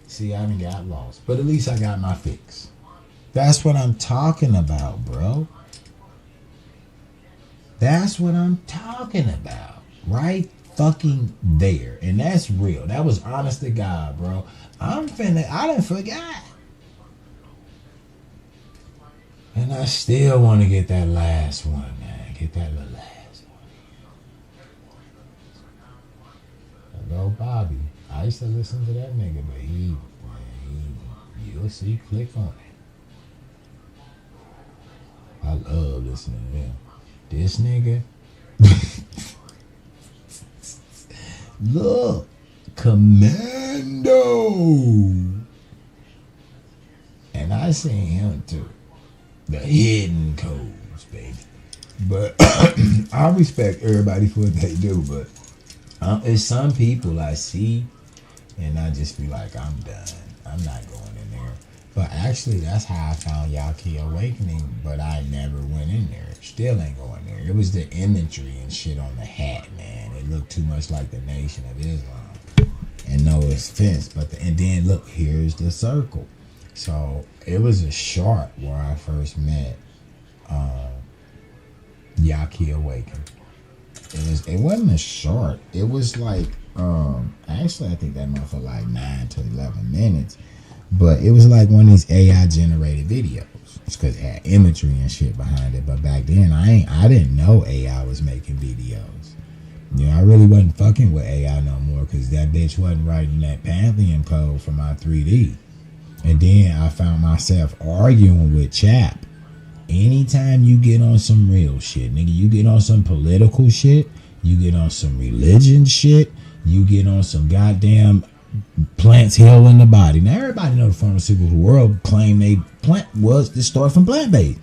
see, I done got lost. But at least I got my fix. That's what I'm talking about, bro. That's what I'm talking about. Right fucking there. And that's real. That was honest to God, bro. I done forgot. And I still want to get that last one, man. Get that little last one. Hello, Bobby. I used to listen to that nigga, but you'll see, click on it. I love listening to him. This nigga. Look. Commando. And I seen him too. The hidden codes, baby. But I respect everybody for what they do, but it's some people I see and I just be like, I'm done. I'm not going in there. But actually, that's how I found Yaki Awakening, but I never went in there. Still ain't going there. It was the imagery and shit on the hat, man. It looked too much like the Nation of Islam. And no offense, and then look, here's the circle. So it was a chart where I first met Yaki Awaken. It wasn't a short. It was like actually I think that month for like 9 to 11 minutes. But it was like one of these AI generated videos. It's because it had imagery and shit behind it. But back then I didn't know AI was making videos. You know, I really wasn't fucking with AI no more because that bitch wasn't writing that Pantheon code for my 3D. And then I found myself arguing with Chap. Anytime you get on some real shit, nigga, you get on some political shit, you get on some religion shit, you get on some goddamn plants healing the body. Now everybody know the pharmaceutical world claim they plant was this started from plant-based.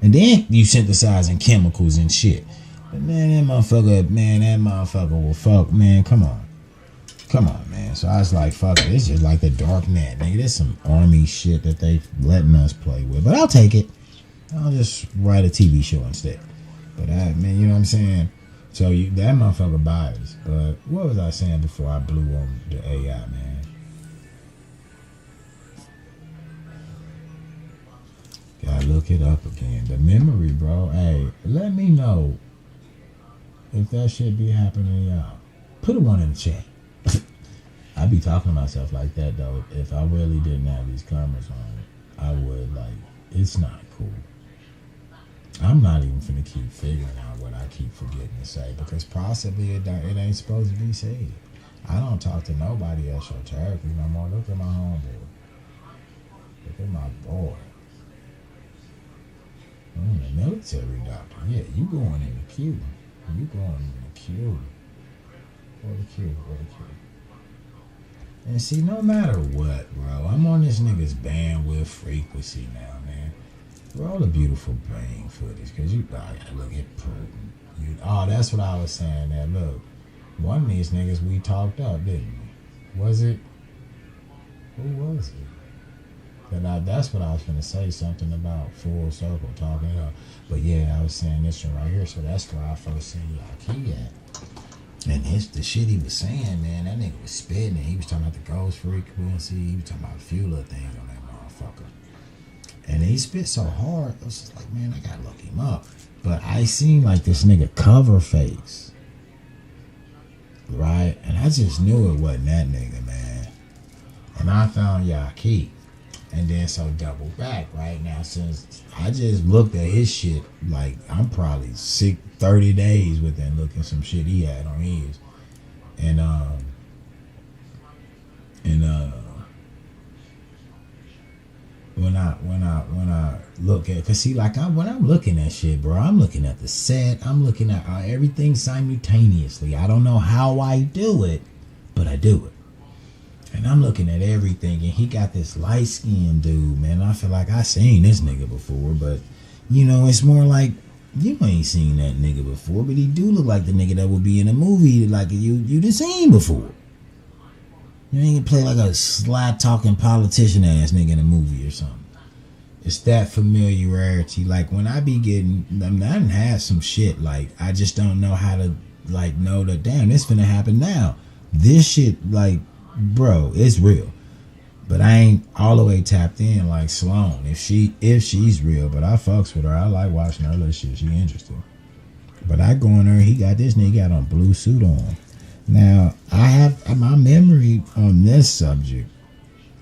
And then you synthesizing chemicals and shit. But man, that motherfucker will fuck, man. Come on, man. So I was like, fuck it. It's just like the dark net, nigga. There's some army shit that they letting us play with. But I'll take it. I'll just write a TV show instead. But man, you know what I'm saying? So that motherfucker biased. But what was I saying before I blew on the AI, man? Gotta look look it up again. The memory, bro. Hey, let me know if that shit be happening to y'all. Put a one in the chat. I be talking to myself like that though. If I really didn't have these cameras on, I would like. It's not cool. I'm not even finna keep figuring out what I keep forgetting to say because possibly it ain't supposed to be said. I don't talk to nobody esoterically no more. Look at my homeboy. Look at my boy. I'm a military doctor. Yeah, you going in the queue. You going in the queue. What a queue. What a queue. And see, no matter what, bro, I'm on this nigga's bandwidth frequency now, man. Roll a beautiful brain footage, because you, I gotta look at Putin. That's what I was saying there. Look, one of these niggas we talked up, didn't we? Was it? Who was it? That's what I was going to say, something about full circle, talking it up. But yeah, I was saying this one right here, so that's where I first seen Yaki at. And the shit he was saying, man, that nigga was spitting. He was talking about the ghost frequency. He was talking about a few little things on that motherfucker. And he spit so hard, I was just like, man, I gotta look him up. But I seen like this nigga cover face. Right? And I just knew it wasn't that nigga, man. And I found Yaki. And then so double back right now, since I just looked at his shit, like I'm probably 30 days within looking some shit he had on his. And when I look at, cause see, like when I'm looking at shit, bro, I'm looking at the set, I'm looking at everything simultaneously. I don't know how I do it, but I do it. And I'm looking at everything, and he got this light-skinned dude, man. I feel like I seen this nigga before, but, you know, it's more like, you ain't seen that nigga before, but he do look like the nigga that would be in a movie like you done seen before. You ain't play like a sly-talking politician-ass nigga in a movie or something. It's that familiarity. Like, when I be getting, I done had some shit, like, I just don't know how to, like, know that, damn, this finna happen now. This shit, like, bro, it's real, but I ain't all the way tapped in like Sloan. If she's real, but I fucks with her. I like watching her little shit. She interesting. But I go in there. He got this nigga got on blue suit on. Now I have my memory on this subject.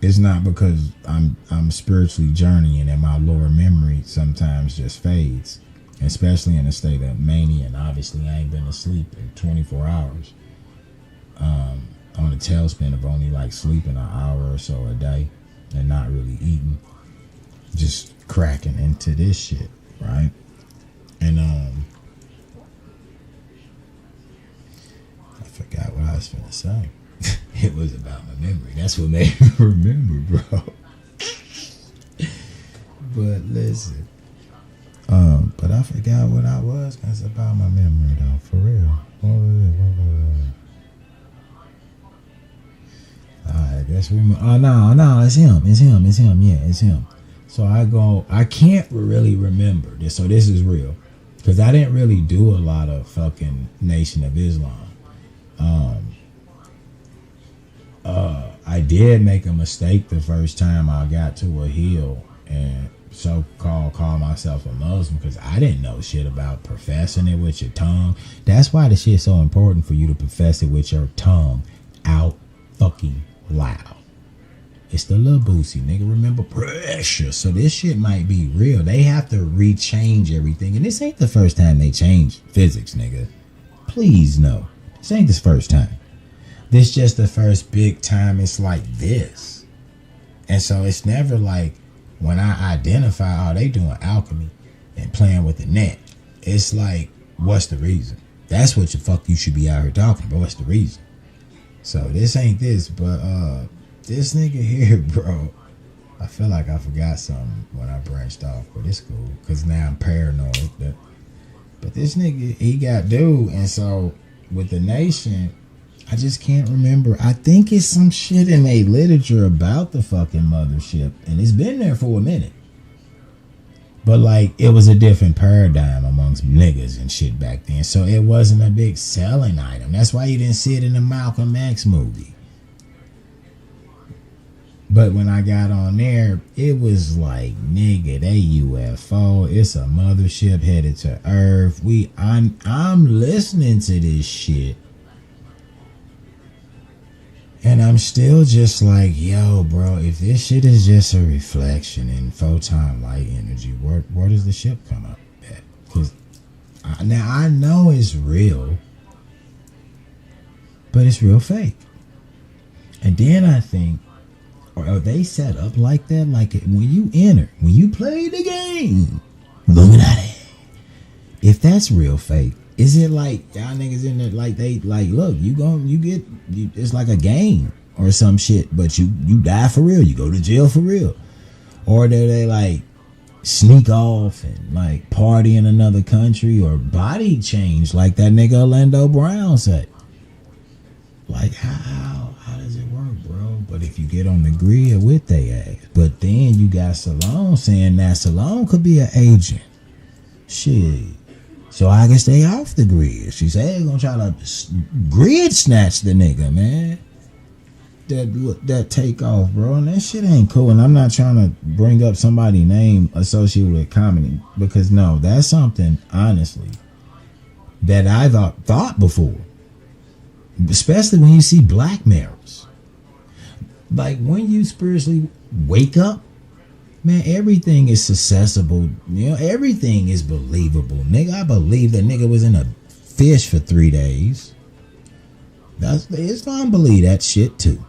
It's not because I'm spiritually journeying and my lower memory sometimes just fades, especially in a state of mania. And obviously I ain't been asleep in 24 hours. On a tailspin of only like sleeping an hour or so a day and not really eating, just cracking into this shit, right? And I forgot what I was gonna say. It was about my memory. That's what made me remember, bro. But listen, but I forgot what I was gonna say about my memory though, for real. What was it? I guess we. Oh no, it's him. Yeah, it's him. So I can't really remember this. So this is real, because I didn't really do a lot of fucking Nation of Islam. I did make a mistake the first time I got to a hill and call myself a Muslim, because I didn't know shit about professing it with your tongue. That's why the shit's so important for you to profess it with your tongue out fucking loud. It's the little boosie, nigga. Remember, pressure. So this shit might be real. They have to rechange everything, and this ain't the first time they changed physics, nigga. Please no, this ain't the first time. This just the first big time it's like this. And so it's never like when I identify, oh, they doing alchemy and playing with the net. It's like, what's the reason? That's what the fuck you should be out here talking about. What's the reason? So this ain't this, but this nigga here, bro, I feel like I forgot something when I branched off, but it's cool, because now I'm paranoid. But this nigga, he got dude, and so with the Nation, I just can't remember. I think it's some shit in a literature about the fucking mothership, and it's been there for a minute. But like, it was a different paradigm amongst niggas and shit back then, so it wasn't a big selling item. That's why you didn't see it in the Malcolm X movie. But when I got on there, it was like, nigga, they UFO. It's a mothership headed to Earth. I'm listening to this shit. And I'm still just like, yo, bro, if this shit is just a reflection in photon light energy, where does the ship come up at? Because now I know it's real, but it's real fake. And then I think, are they set up like that? Like when you play the game, Illuminati, if that's real fake, is it like y'all niggas in there like they like, look, it's like a game or some shit, but you die for real, you go to jail for real? Or do they like sneak off and like party in another country or body change like that nigga Orlando Brown said? Like how does it work, bro? But if you get on the grid with they ass, but then you got Salone saying that Salone could be an agent. Shit. So I can stay off the grid. She said they're gonna try to grid snatch the nigga, man. That takeoff, bro, and that shit ain't cool. And I'm not trying to bring up somebody's name associated with comedy, because no, that's something honestly that I've thought before. Especially when you see black mirrors. Like when you spiritually wake up, man, everything is accessible. You know, everything is believable. Nigga, I believe that nigga was in a fish for 3 days. It's fine to believe that shit too.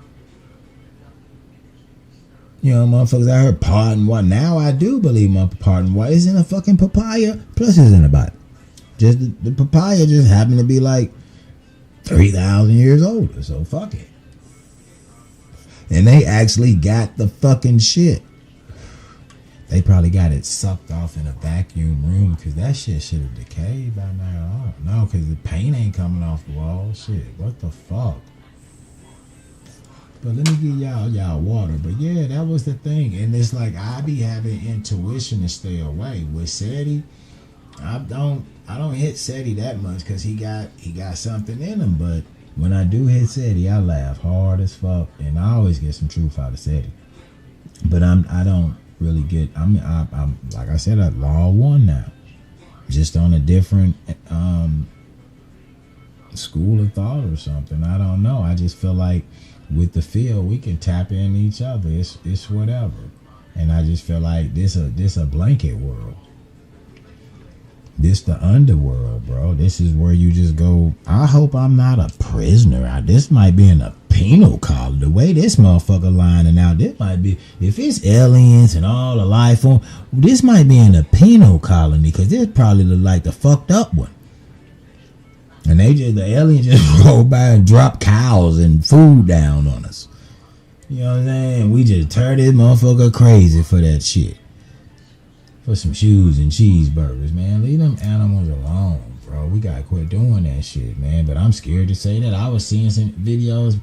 You know, motherfuckers, I heard pardon what. Now I do believe my pardon what is in a fucking papaya. Plus it's in a body. Just the papaya just happened to be like 3,000 years older. So fuck it. And they actually got the fucking shit. They probably got it sucked off in a vacuum room, because that shit should have decayed by now. I don't know, because the paint ain't coming off the wall. Shit, what the fuck? But let me give y'all water. But yeah, that was the thing. And it's like I be having intuition to stay away. With SETI, I don't hit SETI that much because he got something in him. But when I do hit SETI, I laugh hard as fuck, and I always get some truth out of SETI. But I don't really get. I'm like I said, at Law 1 now, just on a different school of thought or something. I don't know. I just feel like with the field we can tap in each other. It's whatever, and I just feel like this a blanket world. This the underworld, bro. This is where you just go. I hope I'm not a prisoner. This might be in a penal colony. The way this motherfucker lining out, this might be, if it's aliens and all the life form, this might be in a penal colony, because this probably look like the fucked up one. And the aliens just roll by and drop cows and food down on us. You know what I'm saying? We just turn this motherfucker crazy for that shit. For some shoes and cheeseburgers, man. Leave them animals alone, bro. We gotta quit doing that shit, man. But I'm scared to say that. I was seeing some videos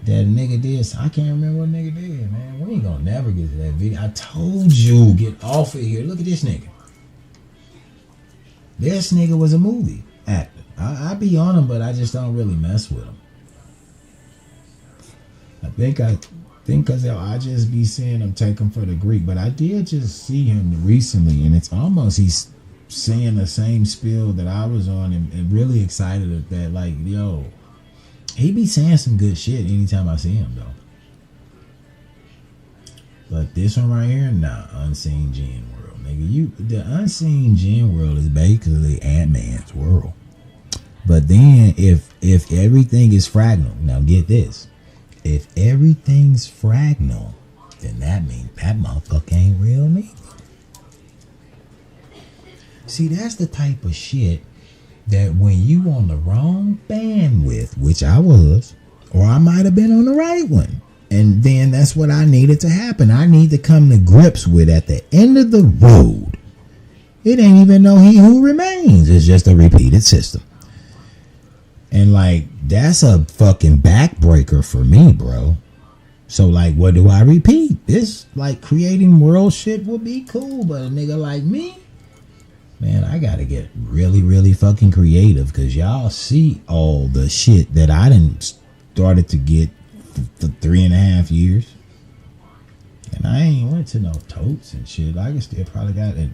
that a nigga did. I can't remember what nigga did, man. We ain't gonna never get to that video. I told you, get off of here. Look at this nigga. This nigga was a movie actor. I be on him, but I just don't really mess with him. I think because I just be seeing him take him for the Greek, but I did just see him recently, and it's almost he's saying the same spiel that I was on, and really excited at that. Like, yo, he be saying some good shit anytime I see him, though. But this one right here, nah, Unseen Jinn World, nigga. The Unseen Jinn World is basically Ant-Man's world. But then if everything is fractal, now get this. If everything's fractal, then that means that motherfucker ain't real neither. See, that's the type of shit that when you on the wrong bandwidth, which I was, or I might have been on the right one, and then that's what I needed to happen. I need to come to grips with at the end of the road. It ain't even no he who remains. It's just a repeated system. And like, that's a fucking backbreaker for me, bro. So like, what do I repeat? This like creating world shit would be cool, but a nigga like me, man, I gotta get really, really fucking creative, because y'all see all the shit that I done started to get for 3.5 years. And I ain't went to no totes and shit. I can still probably got a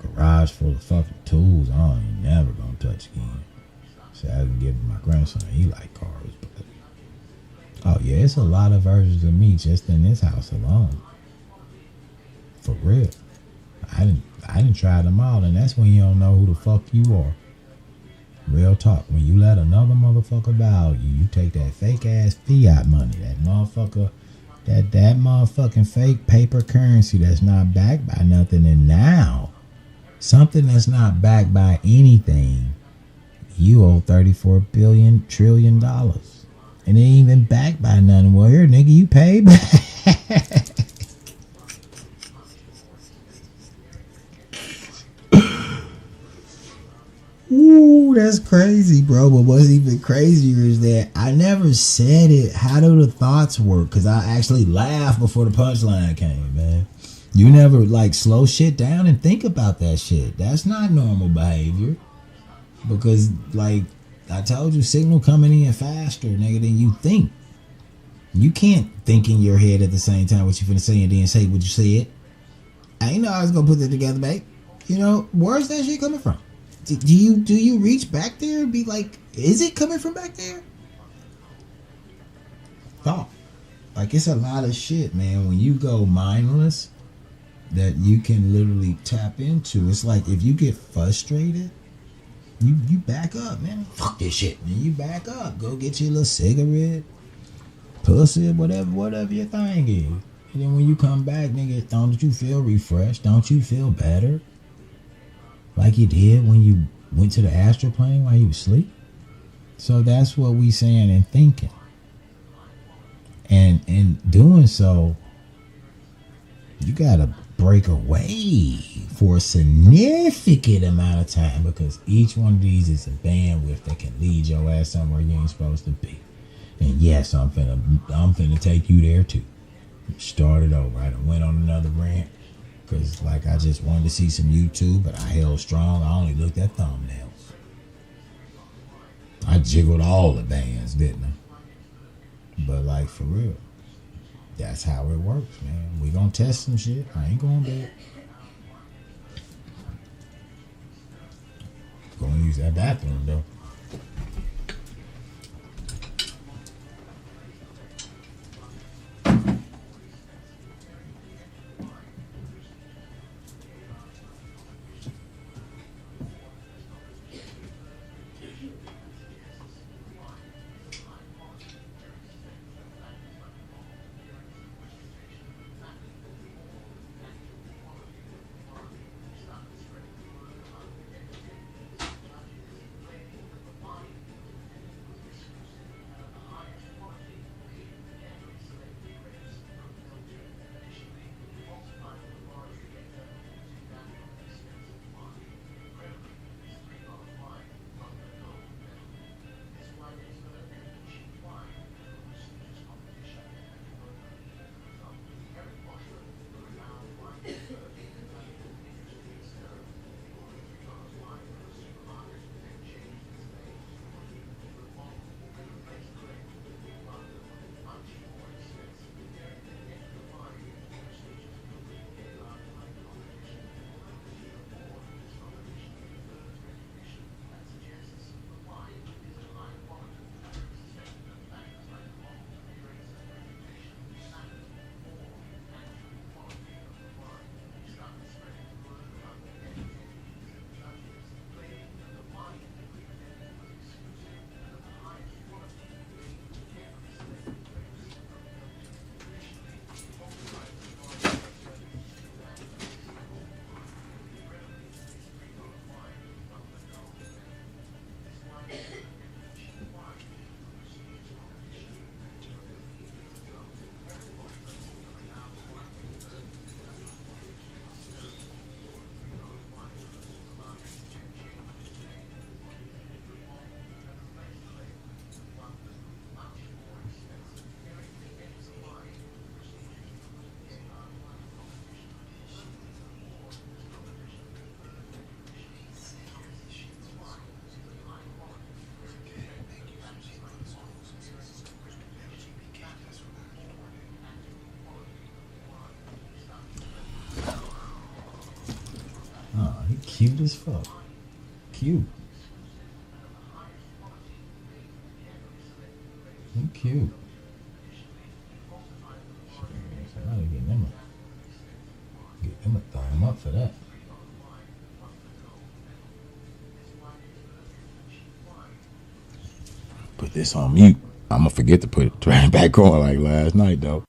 garage full of fucking tools I ain't never gonna touch again. So I can give it to my grandson. He like cars. But, oh yeah, it's a lot of versions of me just in this house alone. For real. I didn't try them all, and that's when you don't know who the fuck you are. Real talk. When you let another motherfucker value, you take that fake ass fiat money, that motherfucker, that motherfucking fake paper currency that's not backed by nothing, and now something that's not backed by anything, you owe $34 trillion. And it ain't even backed by nothing. Well, here, nigga, you pay back. Ooh, that's crazy, bro. But what's even crazier is that I never said it. How do the thoughts work? Because I actually laughed before the punchline came, man. You never, like, slow shit down and think about that shit. That's not normal behavior. Because, like, I told you, signal coming in faster, nigga, than you think. You can't think in your head at the same time what you finna say and then say what you said. I ain't know I was gonna put that together, mate. You know, where's that shit coming from? Do you reach back there and be like, is it coming from back there? Thought. Like, it's a lot of shit, man. When you go mindless, that you can literally tap into. It's like if you get frustrated, you back up, man. Fuck this shit, man. You back up. Go get you a little cigarette, pussy, whatever your thing is. And then when you come back, nigga, don't you feel refreshed? Don't you feel better? Like you did when you went to the astral plane while you was asleep? So that's what we saying and thinking. And in doing so, you gotta break away for a significant amount of time, because each one of these is a bandwidth that can lead your ass somewhere you ain't supposed to be. And yes, I'm finna take you there too. Started over. I done went on another rant because, like, I just wanted to see some YouTube, but I held strong. I only looked at thumbnails. I jiggled all the bands, didn't I? But, like, for real, that's how it works, man. We gonna test some shit. I ain't going back. Gonna use that bathroom, though. Oh, he cute as fuck. Cute. He cute. Somebody get them a thumb up for that. Put this on mute. I'm gonna forget to put it back on like last night though.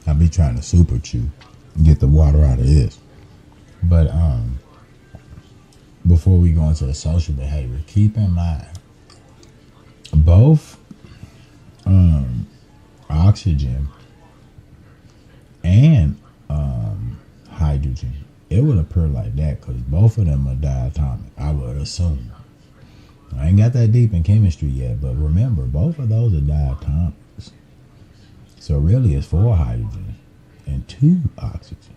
I be trying to super chew, get the water out of this. But before we go into the social behavior, keep in mind both oxygen and hydrogen. It would appear like that because both of them are diatomic, I would assume. I ain't got that deep in chemistry yet, but remember, both of those are diatomics. So really it's 4 hydrogen and 2 oxygen.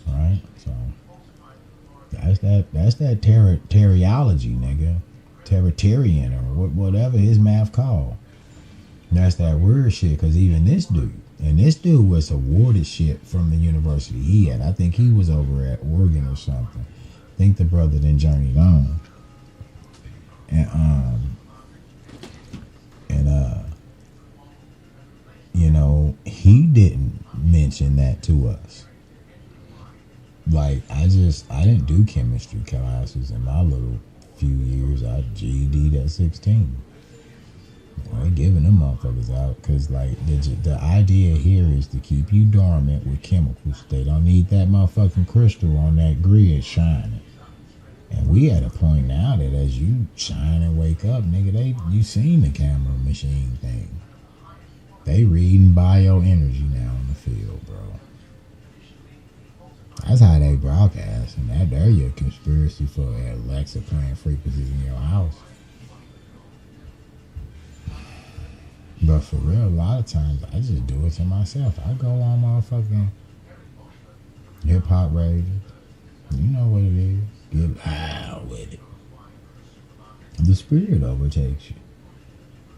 Alright? So that's that teriology, nigga. Territarian or whatever his math called. That's that weird shit, because even this dude was awarded shit from the university he had. I think he was over at Oregon or something. I think the brother then journeyed on. And you know, he didn't mention that to us. Like, I didn't do chemistry classes in my little few years. I GED'd at 16. They're giving them motherfuckers out because, like, the idea here is to keep you dormant with chemicals. They don't need that motherfucking crystal on that grid shining. And we at a point now that as you shine and wake up, nigga, you seen the camera machine thing. They reading bioenergy now in the field, bro. That's how they broadcast, and they're your conspiracy for Alexa playing frequencies in your house. But for real, a lot of times I just do it to myself. I go on motherfucking hip hop radio. You know what it is. Get loud with it. The spirit overtakes you.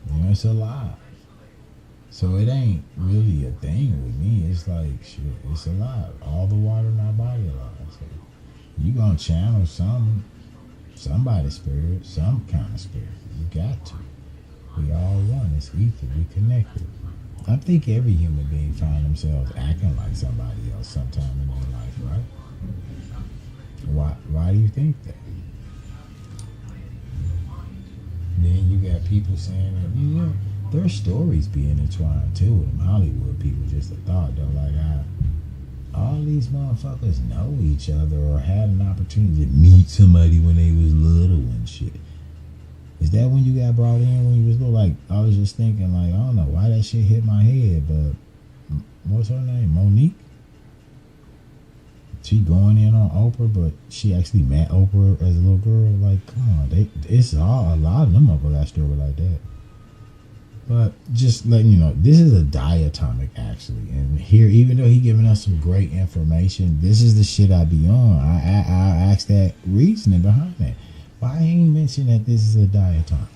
You know, it's a lie. So it ain't really a thing with me. It's like, shit, it's alive. All the water in our body alive. So you gonna channel somebody's spirit, some kind of spirit. You got to. We all one. It's ether. We connected. I think every human being find themselves acting like somebody else sometime in their life, right? Why do you think that? Then you got people saying that, you know, their stories be intertwined too. Them Hollywood people, just a thought though, like all these motherfuckers know each other or had an opportunity to meet somebody when they was little and shit. Is that when you got brought in when you was little? Like, I was just thinking, like, I don't know why that shit hit my head, but what's her name? Monique? She going in on Oprah, but she actually met Oprah as a little girl. Like, come on, it's all a lot of them up with that story like that. But just letting you know, this is a diatomic actually, and here, even though he giving us some great information, this is the shit I be on. I asked that reasoning behind that. Why ain't mention that this is a diatomic?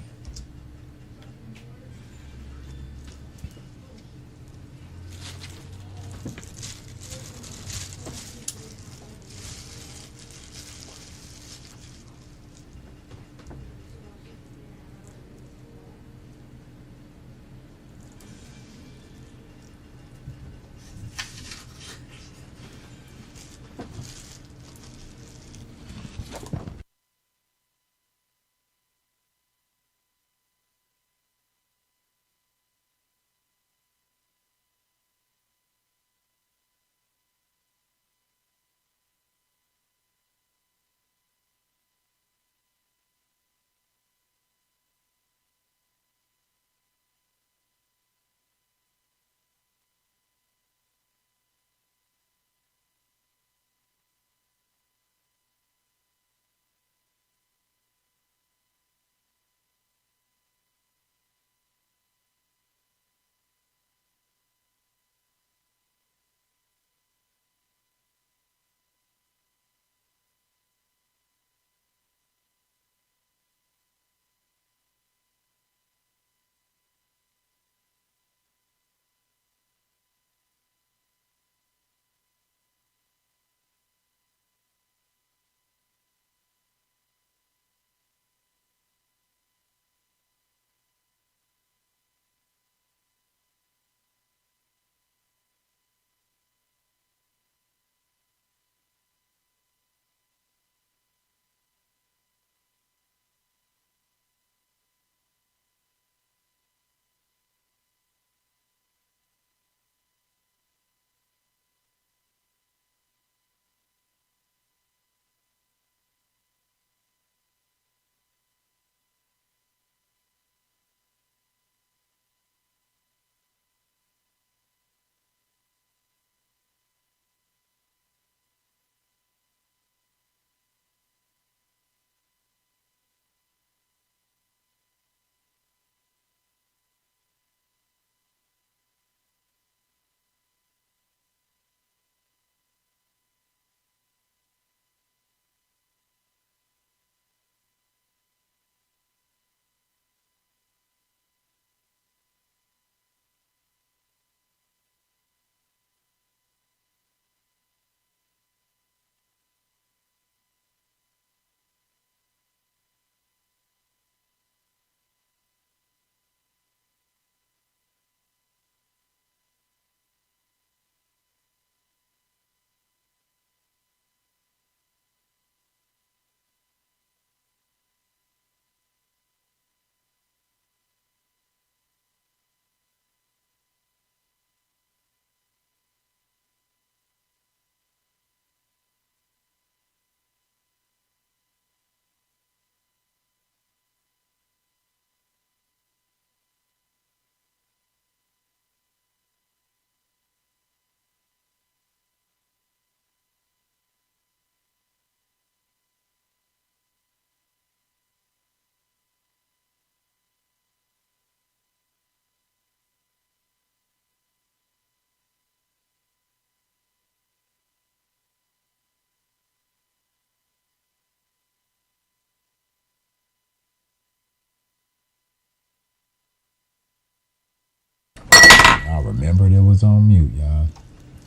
I remembered it was on mute, y'all.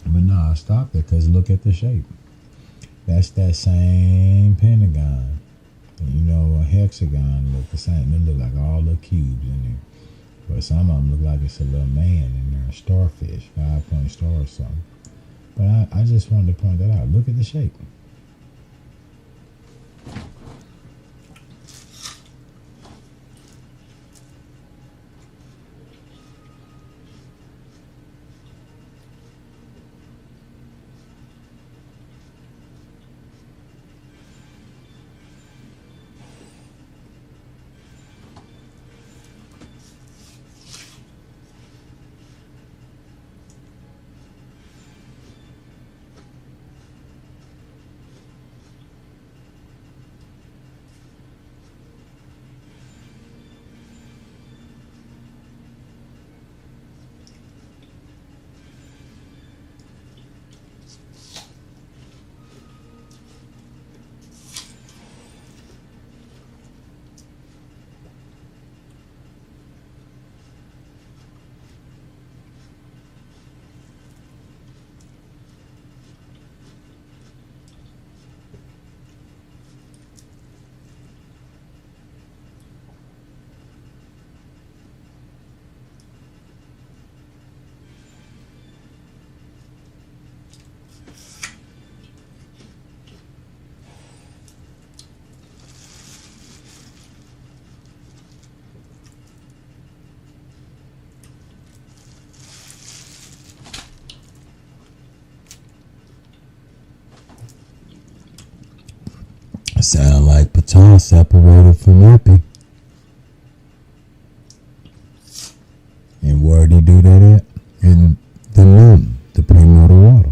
But no, I stopped it because look at the shape. That's that same pentagon. You know, a hexagon look the same. It look like all the cubes in there. But some of them look like it's a little man in there, a starfish, 5-point star or something. But I just wanted to point that out. Look at the shape. Sound like Patan separated from Epi. And where'd he do that at? In the mountain, the primordial water.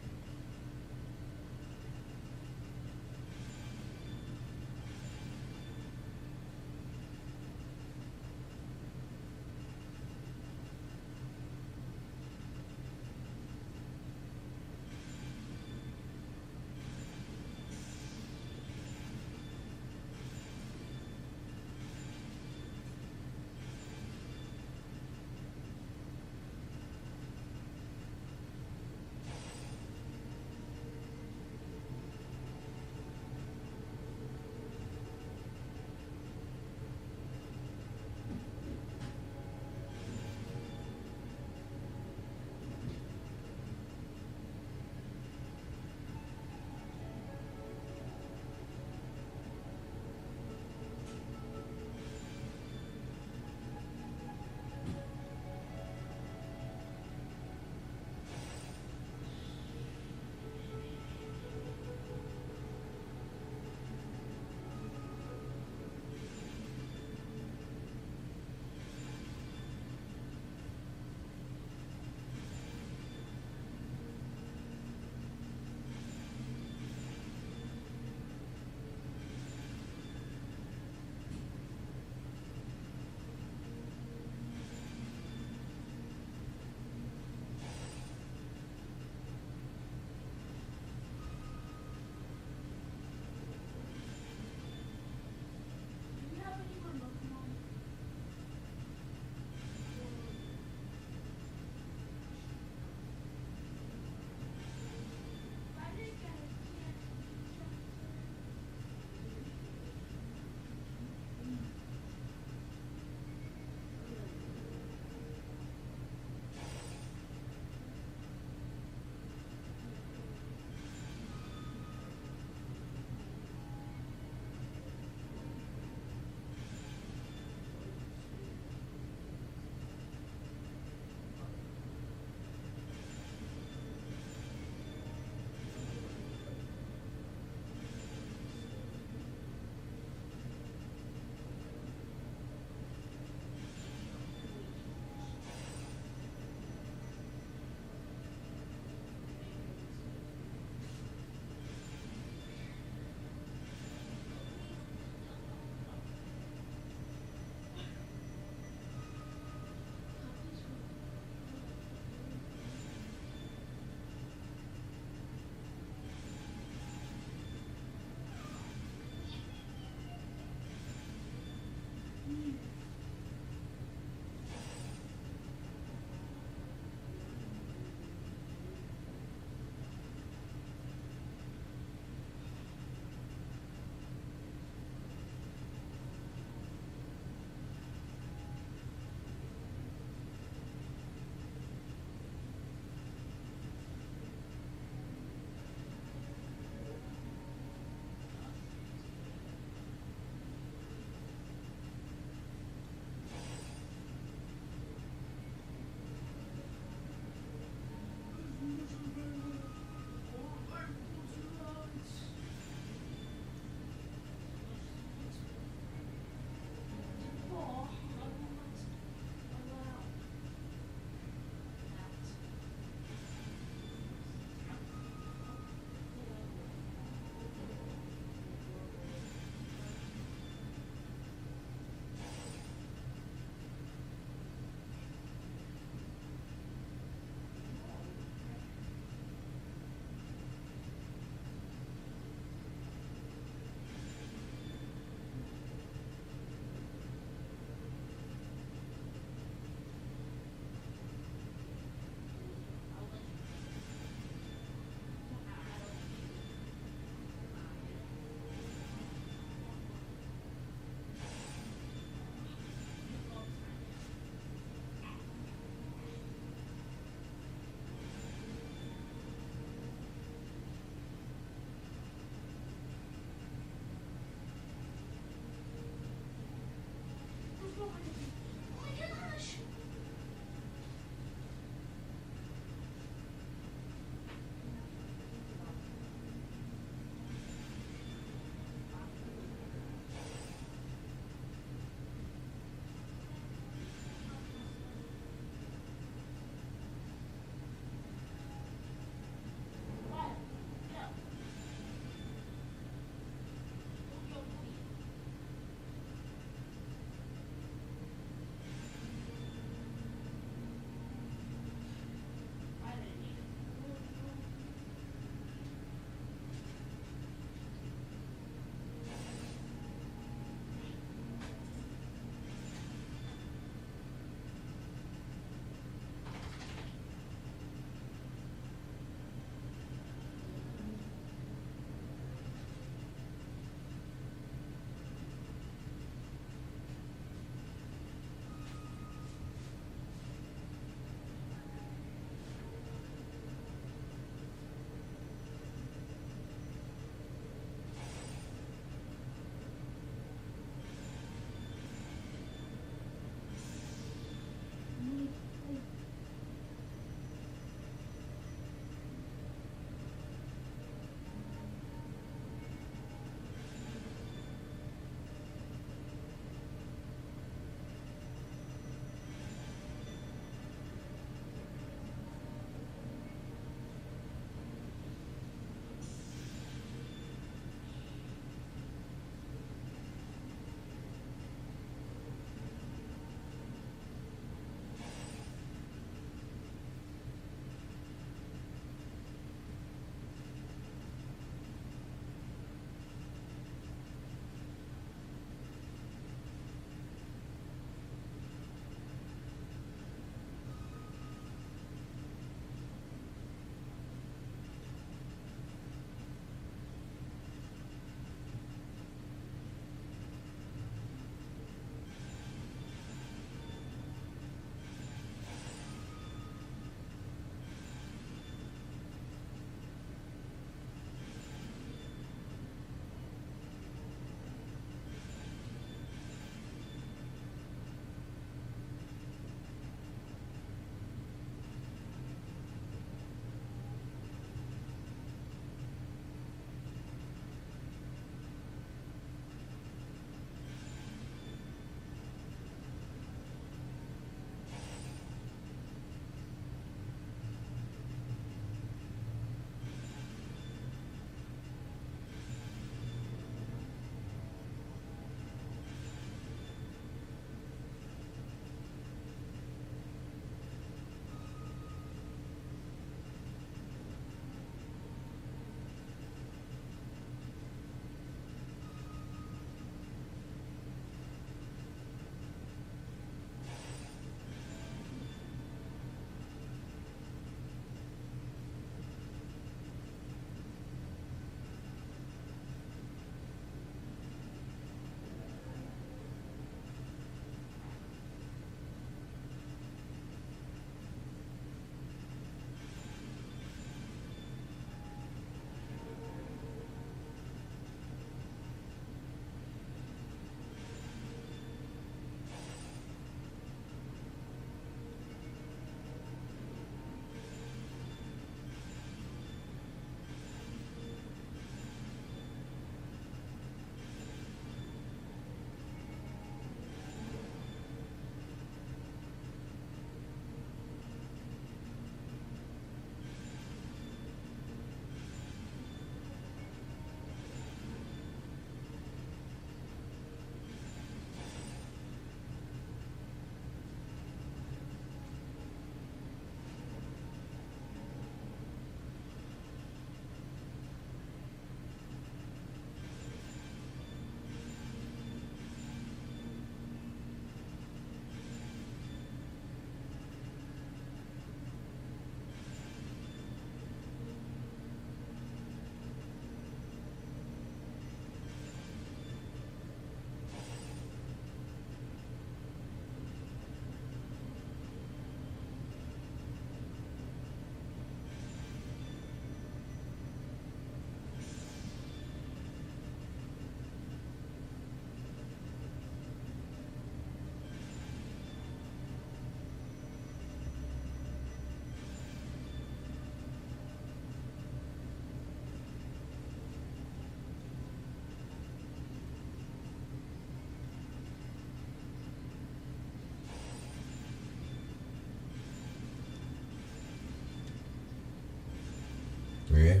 Yeah.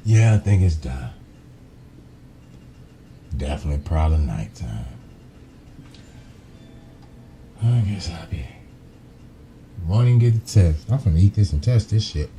Yeah, I think it's done. Definitely probably nighttime. I guess I'll be. Won't even get the test. I'm finna eat this and test this shit.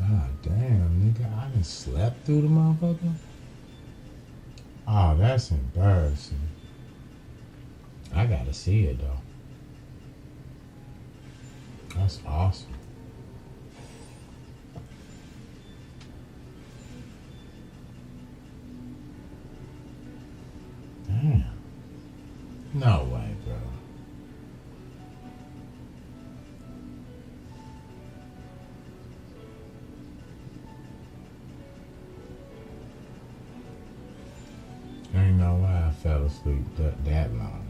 God damn, nigga. I done slept through the motherfucker. Oh, that's embarrassing. I gotta see it though. That's awesome. Damn. No way, bro. Ain't no way I fell asleep that long.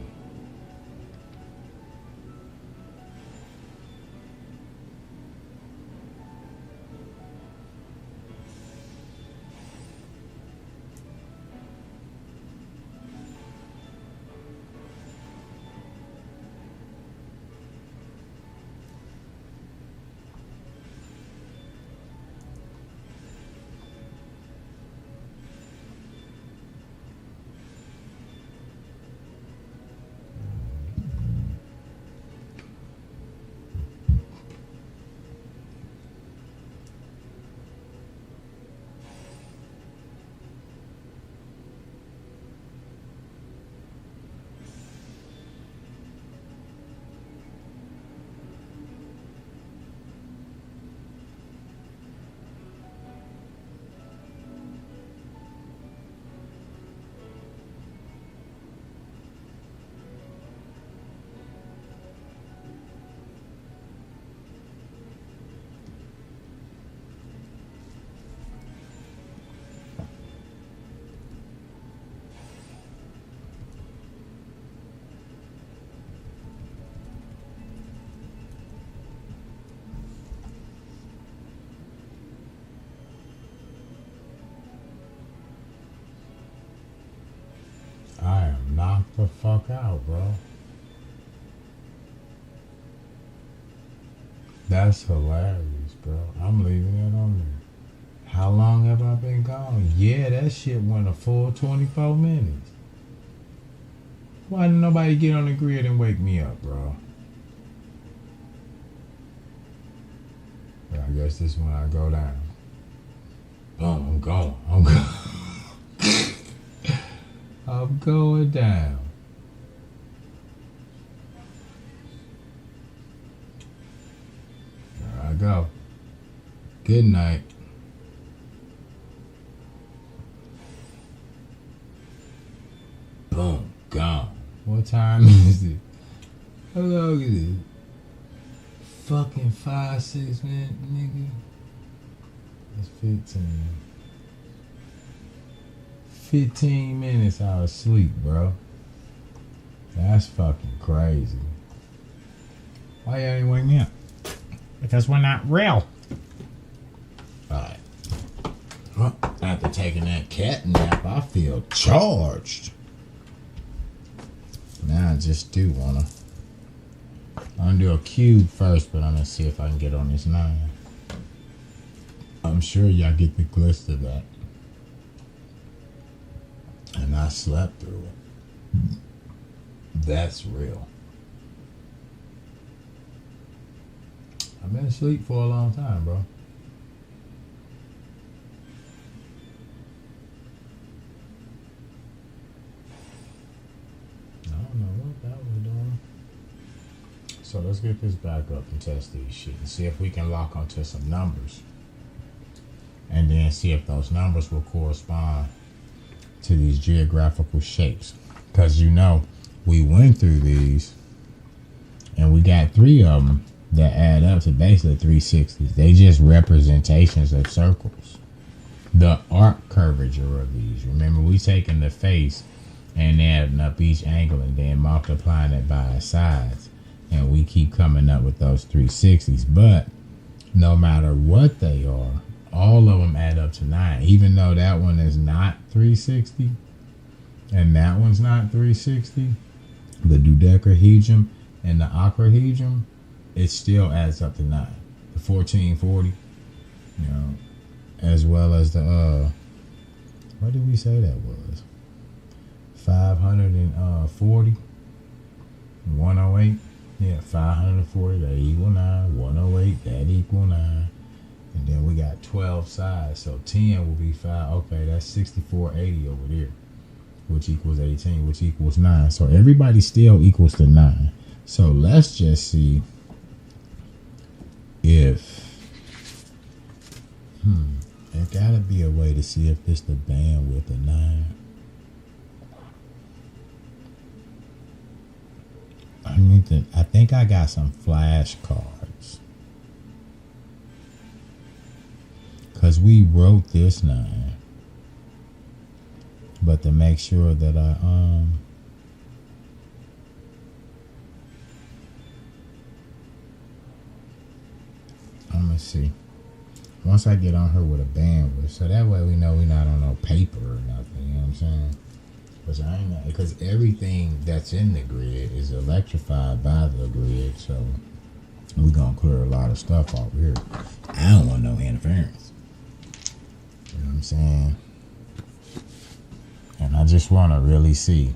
I am knocked the fuck out, bro. That's hilarious, bro. I'm leaving it on there. How long have I been gone? Yeah, that shit went a full 24 minutes. Why didn't nobody get on the grid and wake me up, bro? But I guess this is when I go down. Boom, I'm going. I'm going down. There I go. Good night. Boom, gone. What time is it? How long is it? Fucking 5-6 minutes, nigga. That's 15. 15 minutes I was asleep, bro. That's fucking crazy. Why y'all ain't wake me up? Because we're not real. Alright. Well, after taking that cat nap, I feel charged. Now I just do wanna. I'm gonna do a cube first, but I'm gonna see if I can get on this 9. I'm sure y'all get the gist of that. And I slept through it. That's real. I've been asleep for a long time, bro. I don't know what that was doing. So let's get this back up and test these shit and see if we can lock onto some numbers. And then see if those numbers will correspond to these geographical shapes. Because you know, we went through these and we got 3 of them that add up to basically 360s. They just representations of circles. The arc curvature of these. Remember, we taking the face and adding up each angle and then multiplying it by its sides. And we keep coming up with those 360s. But no matter what they are, all of them add up to 9. Even though that one is not 360 and that one's not 360, the dodecahedron and the octahedron, it still adds up to 9. The 1440, as well as the what did we say that was? 540, 108. Yeah, 540, that equal 9. 108, that equal 9. And then we got 12 sides, so 10 will be 5. Okay, that's 6480 over there, which equals 18, which equals 9. So everybody still equals to 9. So let's just see if there gotta be a way to see if it's the bandwidth of 9. I think I got some flashcards, because we wrote this 9, but to make sure that I'm gonna see once I get on her with a bandwidth, so that way we know we're not on no paper or nothing, you know what I'm saying? Because everything that's in the grid is electrified by the grid, so we're gonna clear a lot of stuff off here. I don't want no interference. You know what I'm saying? And I just want to really see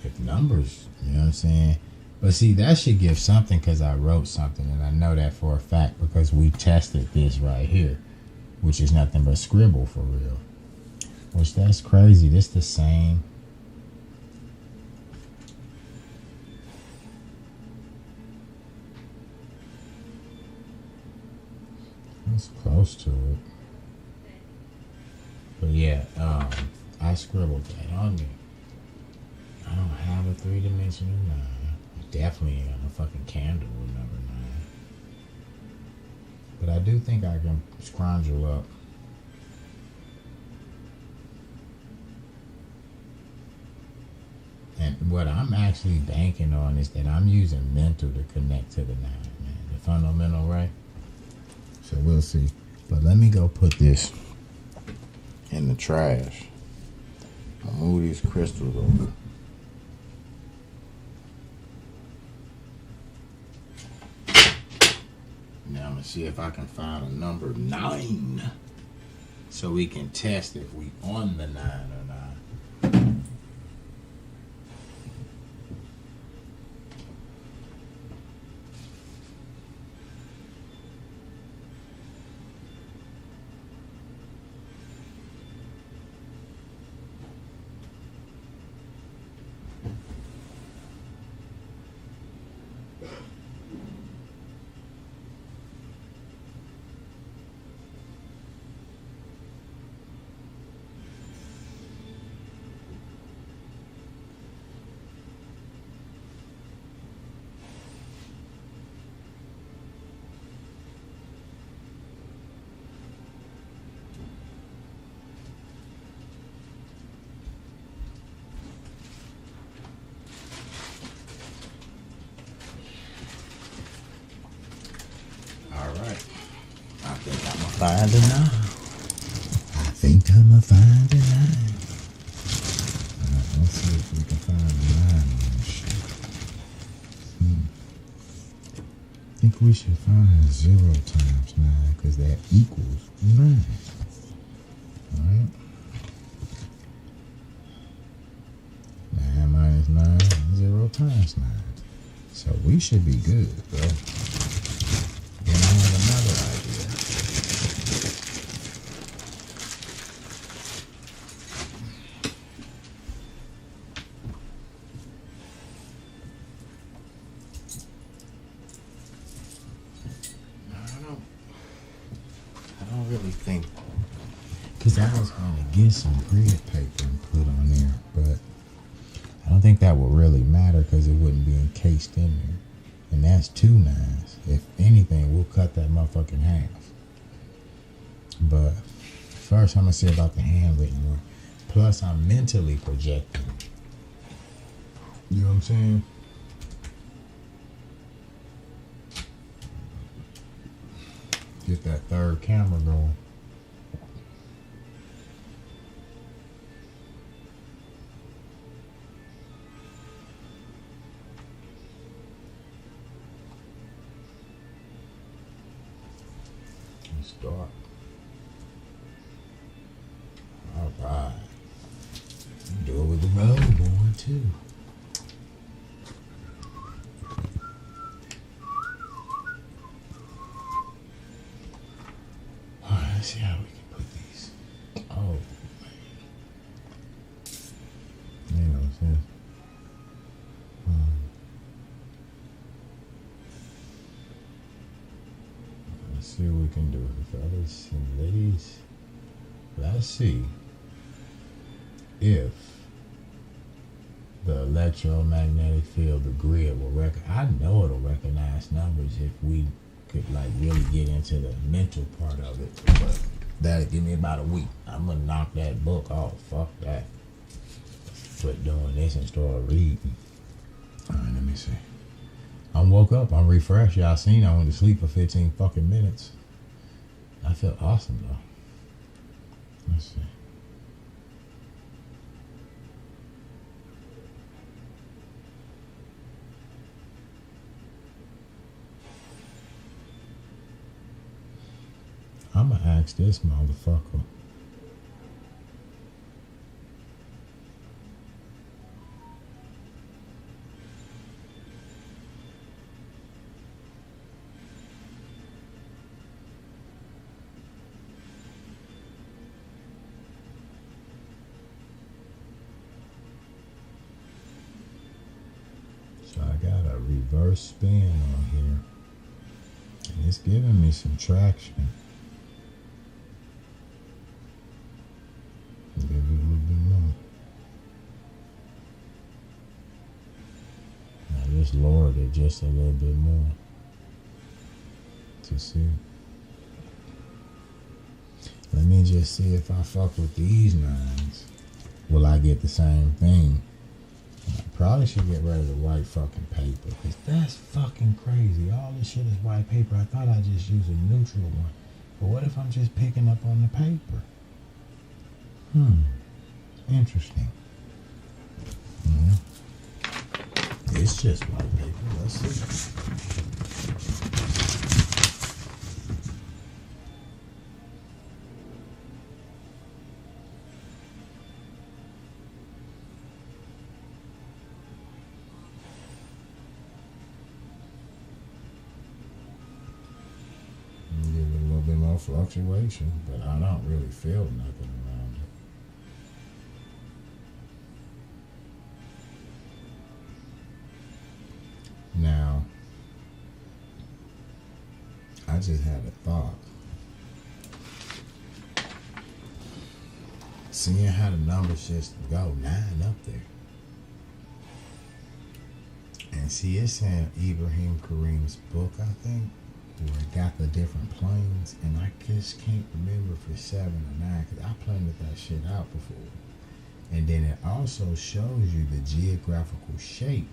if numbers, you know what I'm saying? But see, that should give something, because I wrote something, and I know that for a fact because we tested this right here, which is nothing but scribble for real. Which, that's crazy. This the same. It's close to it. But yeah, I scribbled that on there. I don't have a 3-dimensional 9. I definitely ain't got no fucking candle with number 9. But I do think I can scrounge up. And what I'm actually banking on is that I'm using mental to connect to the 9, man. The fundamental, right? So we'll see. But let me go put this in the trash. I'll move these crystals over. Now I'm going to see if I can find a number 9, so we can test if we on the 9 or not. Find a 9. I think I'm gonna find a 9. Let's see if we can find a 9 on this shit. I think we should find 0 times 9, because that equals 9. Alright. 9 minus 9, 0 times 9. So we should be good, bro. Then I have another idea. I was going to get some grid paper and put on there, but I don't think that will really matter, because it wouldn't be encased in there. And that's 2 9s. If anything, we'll cut that motherfucker in half. But first, I'm going to see about the handwritten one. Plus, I'm mentally projecting. You know what I'm saying? Get that third camera going. Let's start. All right. You do it with the road going too. Alright, let's see how we can put these. Oh, man. You know what I'm saying? Let's see what we can do, fellas and ladies. Let's see if the electromagnetic field, the grid will I know it'll recognize numbers if we could like really get into the mental part of it. But that'll give me about a week. I'm gonna knock that book off. Fuck that. Quit doing this and start reading. Alright, let me see. I woke up, I'm refreshed. Y'all seen I went to sleep for 15 fucking minutes. I feel awesome though. Let's see. I'ma ask this motherfucker. So I got a reverse spin on here. And it's giving me some traction. Give it a little bit more. I just lowered it just a little bit more to see. Let me just see if I fuck with these nines. Will I get the same thing? I probably should get rid of the white fucking paper, because that's fucking crazy. All this shit is white paper. I thought I'd just use a neutral one. But what if I'm just picking up on the paper? Interesting. It's just white paper. Let's see. Give it a little bit more fluctuation, but I don't really feel nothing around it. Now, I just had a thought. Seeing how the numbers just go 9 up there. And see, it's in Ibrahim Karim's book, I think, where it got the different planes, and I just can't remember if it's 7 or 9, because I planted that shit out before. And then it also shows you the geographical shape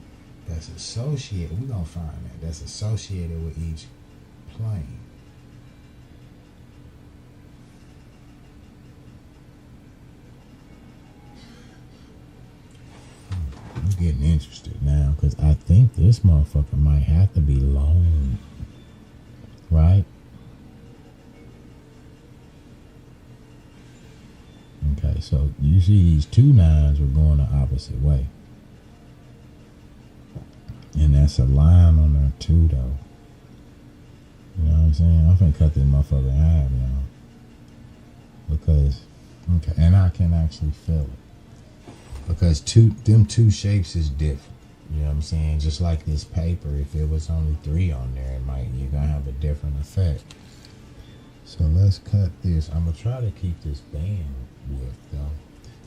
that's associated, we're going to find that's associated with each plane. I'm getting interested now, because I think this motherfucker might have to be long, right? Okay, so you see these 2 9s are going the opposite way. And that's a line on there too, though. You know what I'm saying? I'm finna cut this motherfucker in half, y'all. Because, okay, and I can actually feel it. Because them two shapes is different. You know what I'm saying? just like this paper, if it was only 3 on there, you're gonna have a different effect. So let's cut this. I'm gonna try to keep this band width though,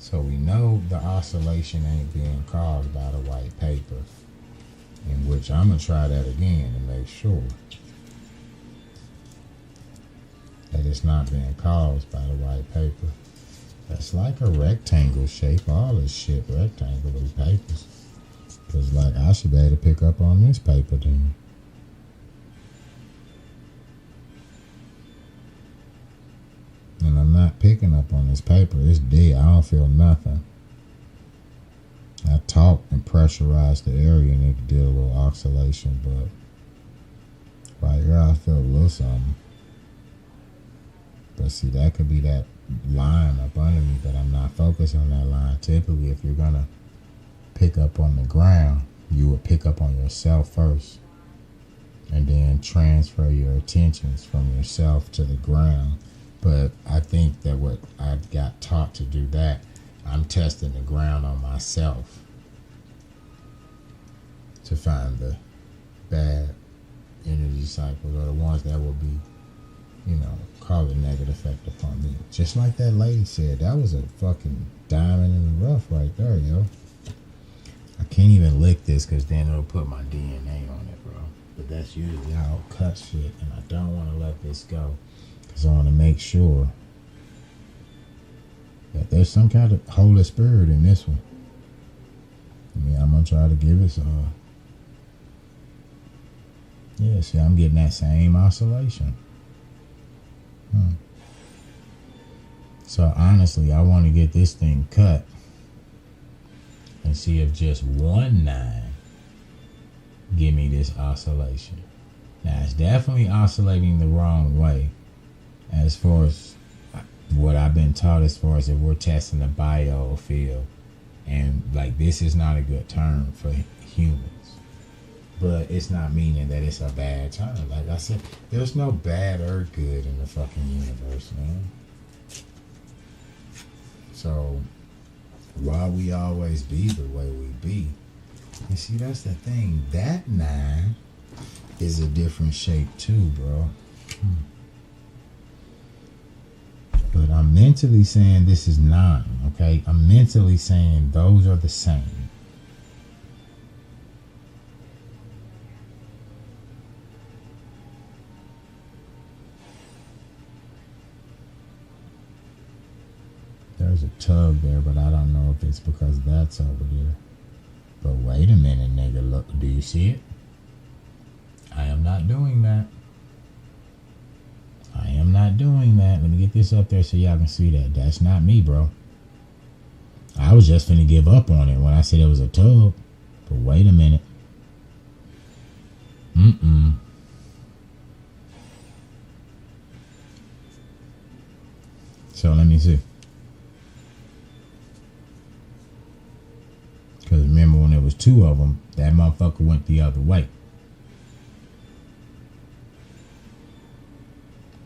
so we know the oscillation ain't being caused by the white paper. In which I'm gonna try that again to make sure that it's not being caused by the white paper. That's like a rectangle shape. All this shit rectangle, these papers. Cause like I should be able to pick up on this paper then. And I'm not picking up on this paper. It's dead. I don't feel nothing. I talked and pressurized the area and it did a little oscillation, but right here I feel a little something. But see, that could be that line up under me, but I'm not focused on that line. Typically, if you're gonna pick up on the ground, you would pick up on yourself first and then transfer your attentions from yourself to the ground. But I think that what I've got taught to do that, I'm testing the ground on myself to find the bad energy cycles or the ones that will be, cause a negative effect upon me. Just like that lady said, that was a fucking diamond in the rough right there, yo. I can't even lick this because then it'll put my DNA on it, bro. But that's usually how I'll cut shit, and I don't want to let this go because I want to make sure that there's some kind of Holy Spirit in this one. I'm going to try to give it some. Yeah, see, I'm getting that same oscillation. So honestly, I want to get this thing cut and see if just 1 9 give me this oscillation. Now, it's definitely oscillating the wrong way as far as what I've been taught, as far as if we're testing the biofield. And like, this is not a good term for humans. But it's not meaning that it's a bad term. Like I said, there's no bad or good in the fucking universe, man. So why we always be the way we be? You see, that's the thing. That 9 is a different shape too, bro. But I'm mentally saying this is 9, okay? I'm mentally saying those are the same. There's a tug there, but I don't know if it's because that's over there. But wait a minute, nigga. Look, do you see it? I am not doing that. I am not doing that. Let me get this up there so y'all can see that. That's not me, bro. I was just finna give up on it when I said it was a tug. But wait a minute. So let me see. Because remember when there was 2 of them, that motherfucker went the other way.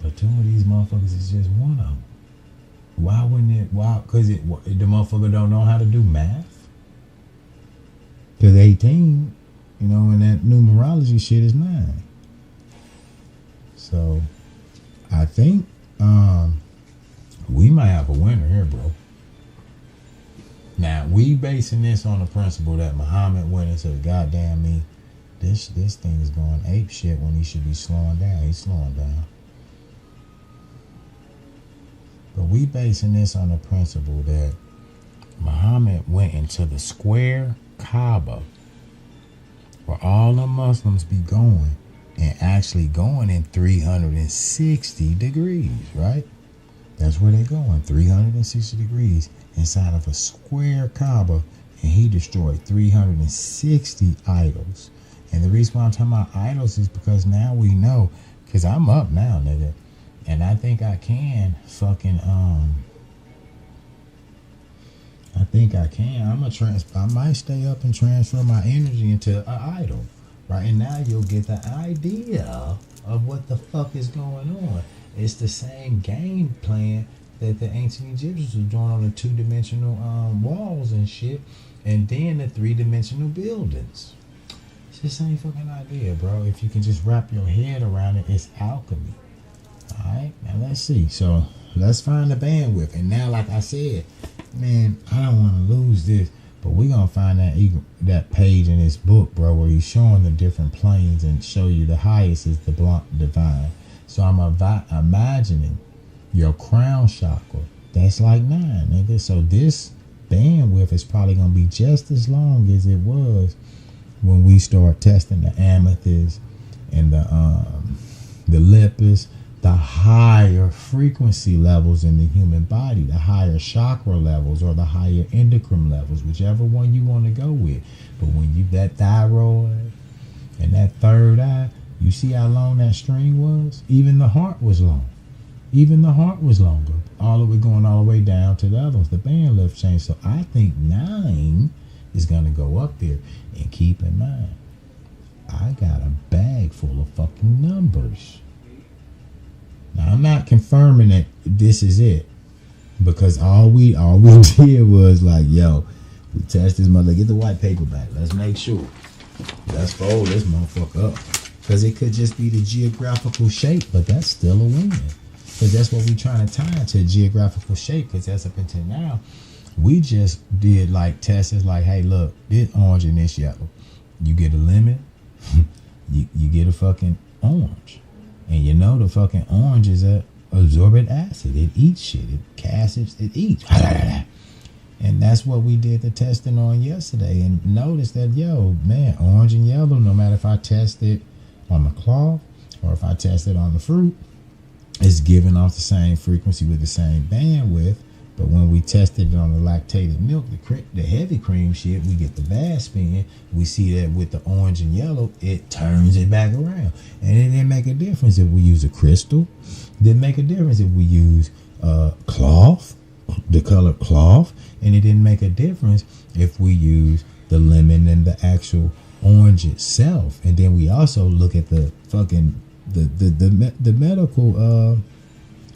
But 2 of these motherfuckers is just 1 of them. Why wouldn't it? Why? Because the motherfucker don't know how to do math. Because 18, and that numerology shit is 9. So I think we might have a winner here, bro. Now, we basing this on the principle that Muhammad went into the goddamn me. This thing is going ape shit when he should be slowing down. He's slowing down. But we basing this on the principle that Muhammad went into the square Kaaba where all the Muslims be going and actually going in 360 degrees, right? That's where they're going, 360 degrees inside of a square Kaaba, and he destroyed 360 idols. And the reason why I'm talking about idols is because now we know, because I'm up now, nigga, and I think I can fucking I think I can. I might stay up and transfer my energy into an idol, right? And now you'll get the idea of what the fuck is going on. It's the same game plan that the ancient Egyptians were doing on the 2-dimensional walls and shit, and then the 3-dimensional buildings. It's the same fucking idea, bro. If you can just wrap your head around it, it's alchemy. Alright, now let's see. So let's find the bandwidth. And now, like I said, man, I don't want to lose this, but we're gonna find that page in this book, bro, where he's showing the different planes and show you the highest is the divine. So I'm imagining your crown chakra That's like 9, nigga. So this bandwidth is probably gonna be just as long as it was when we start testing the amethyst and the lepus, the higher frequency levels in the human body, the higher chakra levels or the higher endocrine levels, whichever one you want to go with. But when you that thyroid and that third eye, you see how long that string was? Even the heart was long. Even the heart was longer. All the way going all the way down to the other ones. The band lift changed. So I think 9 is going to go up there. And keep in mind, I got a bag full of fucking numbers. Now I'm not confirming that this is it. Because all we did was like, yo, we test this mother. Get the white paper back. Let's make sure. Let's fold this motherfucker up. Because it could just be the geographical shape, but that's still a win. Because that's what we trying to tie to, a geographical shape. Because that's up until now, we just did like tests like, hey, look, this orange and this yellow. You get a lemon, you get a fucking orange. And you know the fucking orange is a absorbent acid. It eats shit. It casts it eats. And that's what we did the testing on yesterday. And notice that, yo, man, orange and yellow, no matter if I test it on the cloth or if I test it on the fruit, it's giving off the same frequency with the same bandwidth. But when we tested it on the lactated milk, the heavy cream shit, we get the bad spin. We see that with the orange and yellow, it turns it back around. And it didn't make a difference if we use a crystal. It didn't make a difference if we use cloth, the color cloth. And it didn't make a difference if we use the lemon and the actual orange itself. And then we also look at the fucking the medical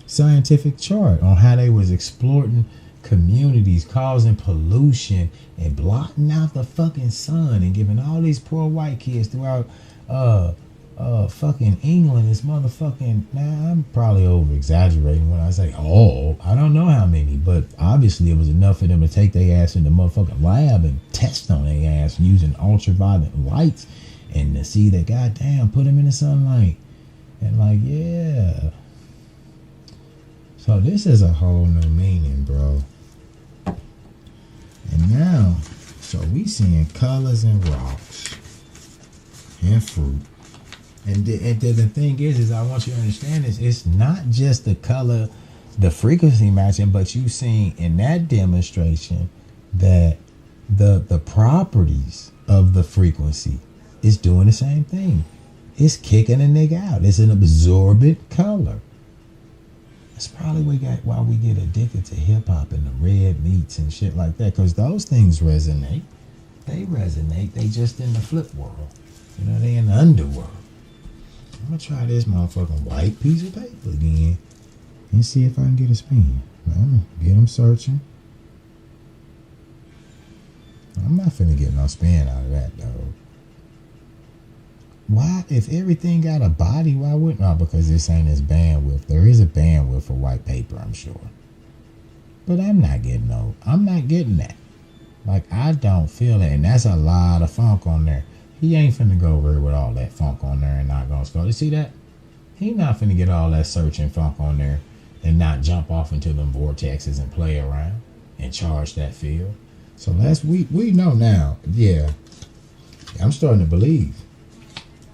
scientific chart on how they was exploiting communities, causing pollution and blotting out the fucking sun and giving all these poor white kids throughout fucking England this motherfucking, now I'm probably over exaggerating when I say I don't know how many, but obviously it was enough for them to take their ass in the motherfucking lab and test on their ass using ultraviolet lights and to see that, goddamn, put them in the sunlight. And like, yeah. So this is a whole new meaning, bro. And now, so we seeing colors and rocks and fruit. And the thing is I want you to understand this. It's not just the color, the frequency matching, but you seeing in that demonstration that the properties of the frequency is doing the same thing. It's kicking a nigga out. It's an absorbent color. That's probably why we get addicted to hip hop and the red meats and shit like that. Because those things resonate. They resonate. They just in the flip world. You know, they in the underworld. I'm going to try this motherfucking white piece of paper again and see if I can get a spin. I'm going to get them searching. I'm not finna get no spin out of that, though. Why, if everything got a body, why wouldn't I? Because this ain't its bandwidth. There is a bandwidth for white paper, I'm sure. But I'm not getting that. Like, I don't feel it. And that's a lot of funk on there. He ain't finna go over with all that funk on there and not gonna start. You see that? He not finna get all that searching funk on there and not jump off into them vortexes and play around and charge that field. So we know now. Yeah. I'm starting to believe.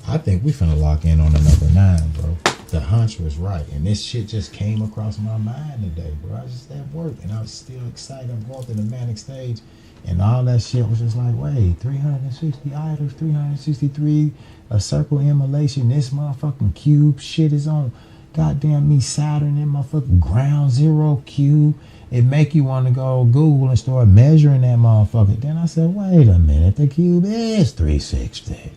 I think we finna lock in on another 9, bro. The hunch was right. And this shit just came across my mind today, bro. I was just at work and I was still excited. I'm going through the manic stage. And all that shit was just like, wait, 360 items, 363, a circle immolation. This motherfucking cube shit is on goddamn me Saturn in my fucking ground zero cube. It make you want to go Google and start measuring that motherfucker. Then I said, wait a minute, the cube is 360.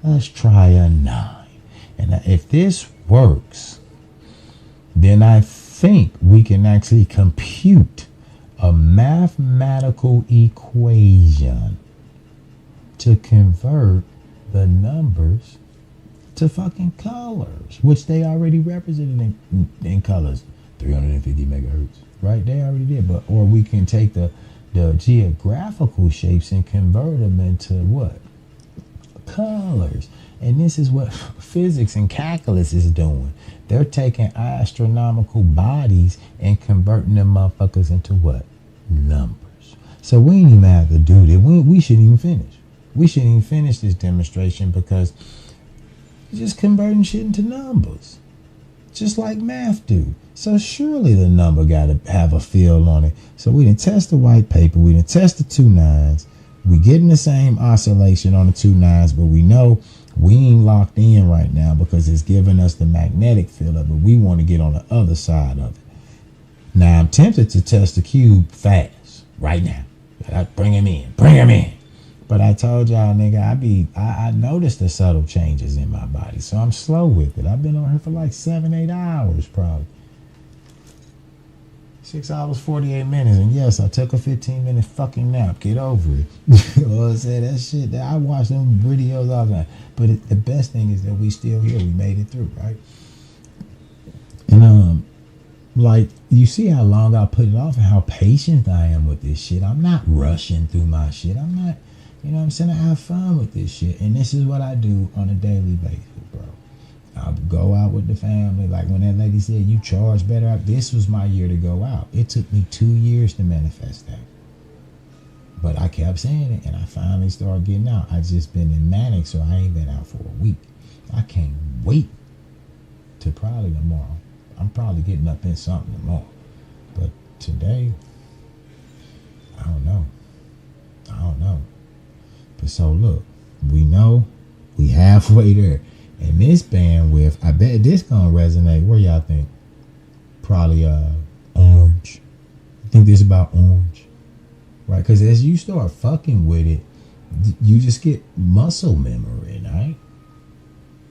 Let's try a 9. And if this works, then I think we can actually compute a mathematical equation to convert the numbers to fucking colors, which they already represented in colors, 350 megahertz, right? They already did. But or we can take the geographical shapes and convert them into what? colors. And this is what physics and calculus is doing. They're taking astronomical bodies and converting them motherfuckers into what? Numbers. So we ain't even have to do that. We shouldn't even finish. We shouldn't even finish this demonstration because you're just converting shit into numbers. Just like math do. So surely the number got to have a feel on it. So we didn't test the white paper. We didn't test the 2 9s. We getting the same oscillation on the 2 9s, but we know we ain't locked in right now because it's giving us the magnetic field of it. We want to get on the other side of it. Now I'm tempted to test the cube fast right now. Bring him in. Bring him in. But I told y'all, nigga, I noticed the subtle changes in my body, so I'm slow with it. I've been on here for like 7-8 hours, probably. 6 hours, 48 minutes, and yes, I took a 15-minute fucking nap. Get over it. You know what I'm saying? That shit, I watch them videos all the time. But the best thing is that we still here. We made it through, right? And like, you see how long I put it off and how patient I am with this shit. I'm not rushing through my shit. I'm not. You know what I'm saying? I have fun with this shit. And this is what I do on a daily basis, bro. I'll go out with the family. Like when that lady said, you charge better. This was my year to go out. It took me 2 years to manifest that. But I kept saying it, and I finally started getting out. I just been in manic, so I ain't been out for a week. I can't wait to probably tomorrow. I'm probably getting up in something tomorrow. But today, I don't know. But so look, we know we halfway there. And this bandwidth, I bet this gonna resonate. Where y'all think? Probably orange. I think this about orange. Right? Because as you start fucking with it, you just get muscle memory, right?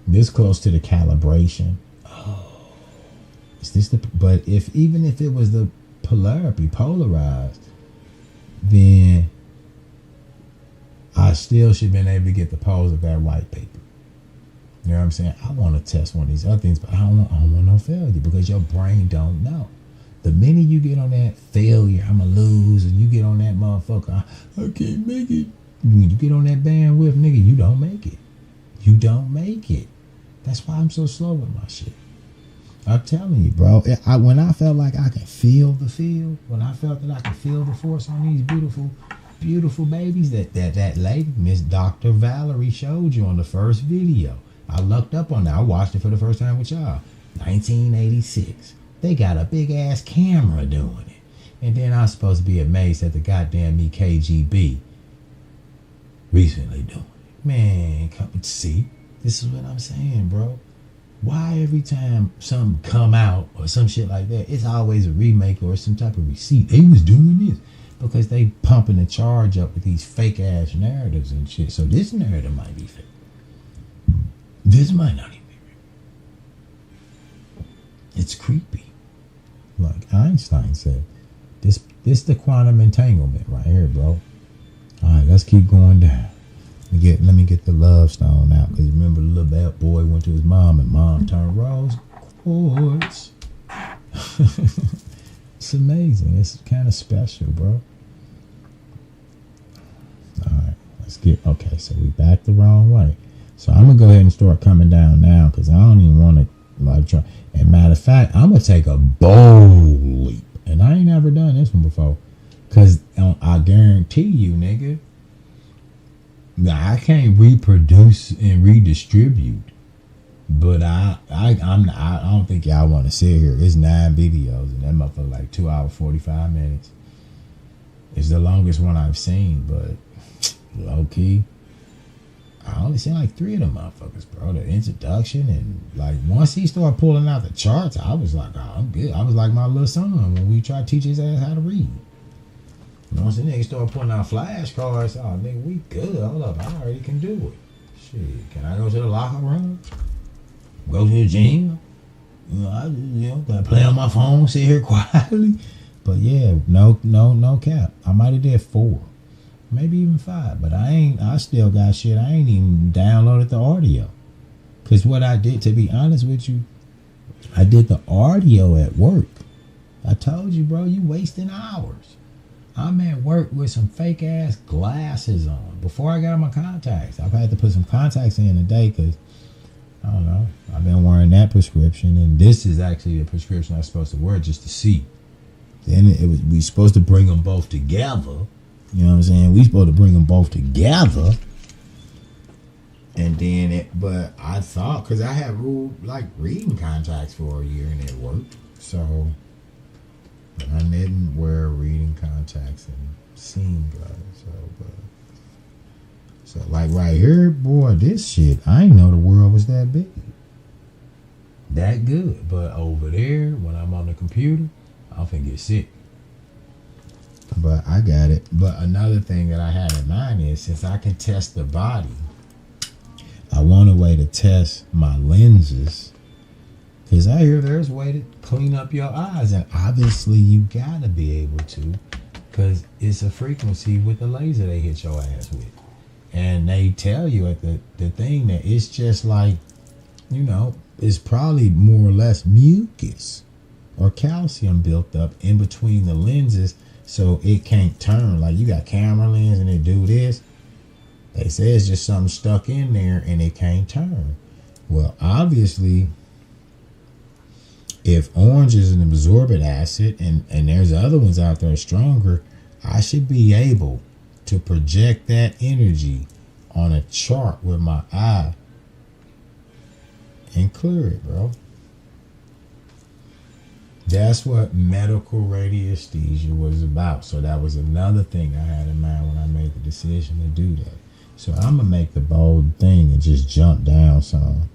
This close to the calibration. Oh. Is this the but even if it was the polarity, polarized, then I still should have been able to get the pose of that white paper. You know what I'm saying? I want to test one of these other things, but I don't want no failure because your brain don't know. The minute you get on that failure, I'm going to lose, and you get on that motherfucker, I can't make it. When you get on that bandwidth, nigga, you don't make it. You don't make it. That's why I'm so slow with my shit. I'm telling you, bro. When I felt like I could feel the field, when I felt that I could feel the force on these beautiful babies that lady, Miss Dr. Valerie, showed you on the first video. I looked up on that. I watched it for the first time with y'all. 1986. They got a big ass camera doing it. And then I was supposed to be amazed at the goddamn KGB recently doing it. Man, come see. This is what I'm saying, bro. Why every time something come out or some shit like that, it's always a remake or some type of receipt. They was doing this. Because they pumping the charge up with these fake ass narratives and shit. So this narrative might be fake. This might not even be real. It's creepy. Like Einstein said, this the quantum entanglement right here, bro. Alright, let's keep going down. Let me get the love stone out. Because remember the little bad boy went to his mom and mom turned rose quartz. It's amazing. It's kind of special, bro. Alright, let's get okay, so we back the wrong way. So I'm gonna go ahead and start coming down now because I don't even want to like try. And matter of fact, I'm gonna take a bold leap, and I ain't never done this one before. Cause I guarantee you, nigga, I can't reproduce and redistribute. But I don't think y'all want to sit here. It's 9 videos, and that motherfucker like 2 hours 45 minutes. It's the longest one I've seen, but low key. I only seen like 3 of them motherfuckers, bro. The introduction and like once he started pulling out the charts, I was like, oh, I'm good. I was like my little son when we tried to teach his ass how to read. Once the nigga started pulling out flashcards, oh nigga, we good. Hold up, I already can do it. Shit, can I go to the locker room? Go to the gym? Gotta play on my phone, sit here quietly. But yeah, no cap. I might have did 4. Maybe even 5, but I still got shit. I ain't even downloaded the audio. Cause what I did, to be honest with you, I did the audio at work. I told you, bro, you wasting hours. I'm at work with some fake ass glasses on before I got my contacts. I've had to put some contacts in today because I don't know. I've been wearing that prescription, and this is actually a prescription I'm supposed to wear just to see. Then we supposed to bring them both together. You know what I'm saying? We supposed to bring them both together. And then but I thought, because I had reading contacts for a year and it worked. So I didn't wear reading contacts and seeing glasses. So like right here, boy, this shit, I didn't know the world was that big. That good. But over there, when I'm on the computer, I'm finna get sick. But I got it. But another thing that I had in mind is, since I can test the body, I want a way to test my lenses. Because I hear there's a way to clean up your eyes. And obviously you gotta be able to. Because it's a frequency with the laser they hit your ass with. And they tell you at the thing that it's just like, you know, it's probably more or less mucus or calcium built up in between the lenses, so it can't turn. Like you got camera lens and it do this. They say it's just something stuck in there and it can't turn. Well, obviously, if orange is an absorbent acid and there's other ones out there stronger, I should be able to project that energy on a chart with my eye and clear it, bro. That's what medical radiesthesia was about. So that was another thing I had in mind when I made the decision to do that. So I'm going to make the bold thing and just jump down some.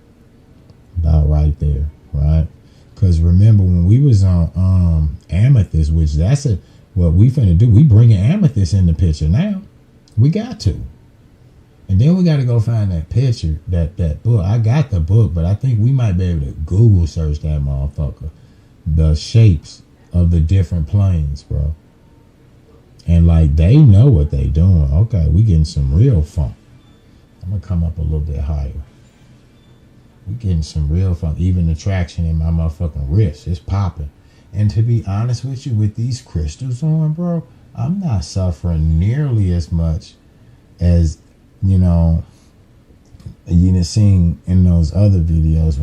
About right there, right? Because remember when we was on amethyst, which that's what we finna do. We bringing amethyst in the picture now. We got to. And then we got to go find that picture, that book. I got the book, but I think we might be able to Google search that motherfucker. The shapes of the different planes, bro. And like they know what they doing. Okay, we getting some real funk. I'm gonna come up a little bit higher. We getting some real funk. Even the traction in my motherfucking wrist is popping. And to be honest with you, with these crystals on, bro, I'm not suffering nearly as much as, you know seen in those other videos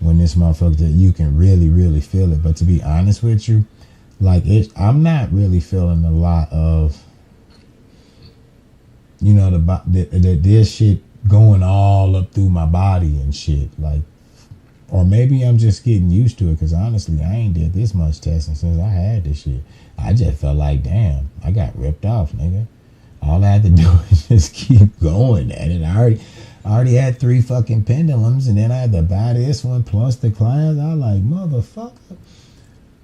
when this motherfucker that you can really, really feel it. But to be honest with you, like I'm not really feeling a lot of, this shit going all up through my body and shit. Like, or maybe I'm just getting used to it, because honestly, I ain't did this much testing since I had this shit. I just felt like, damn, I got ripped off, nigga. All I had to do is just keep going at it. I already had 3 fucking pendulums, and then I had to buy this one plus the class. I was like, motherfucker.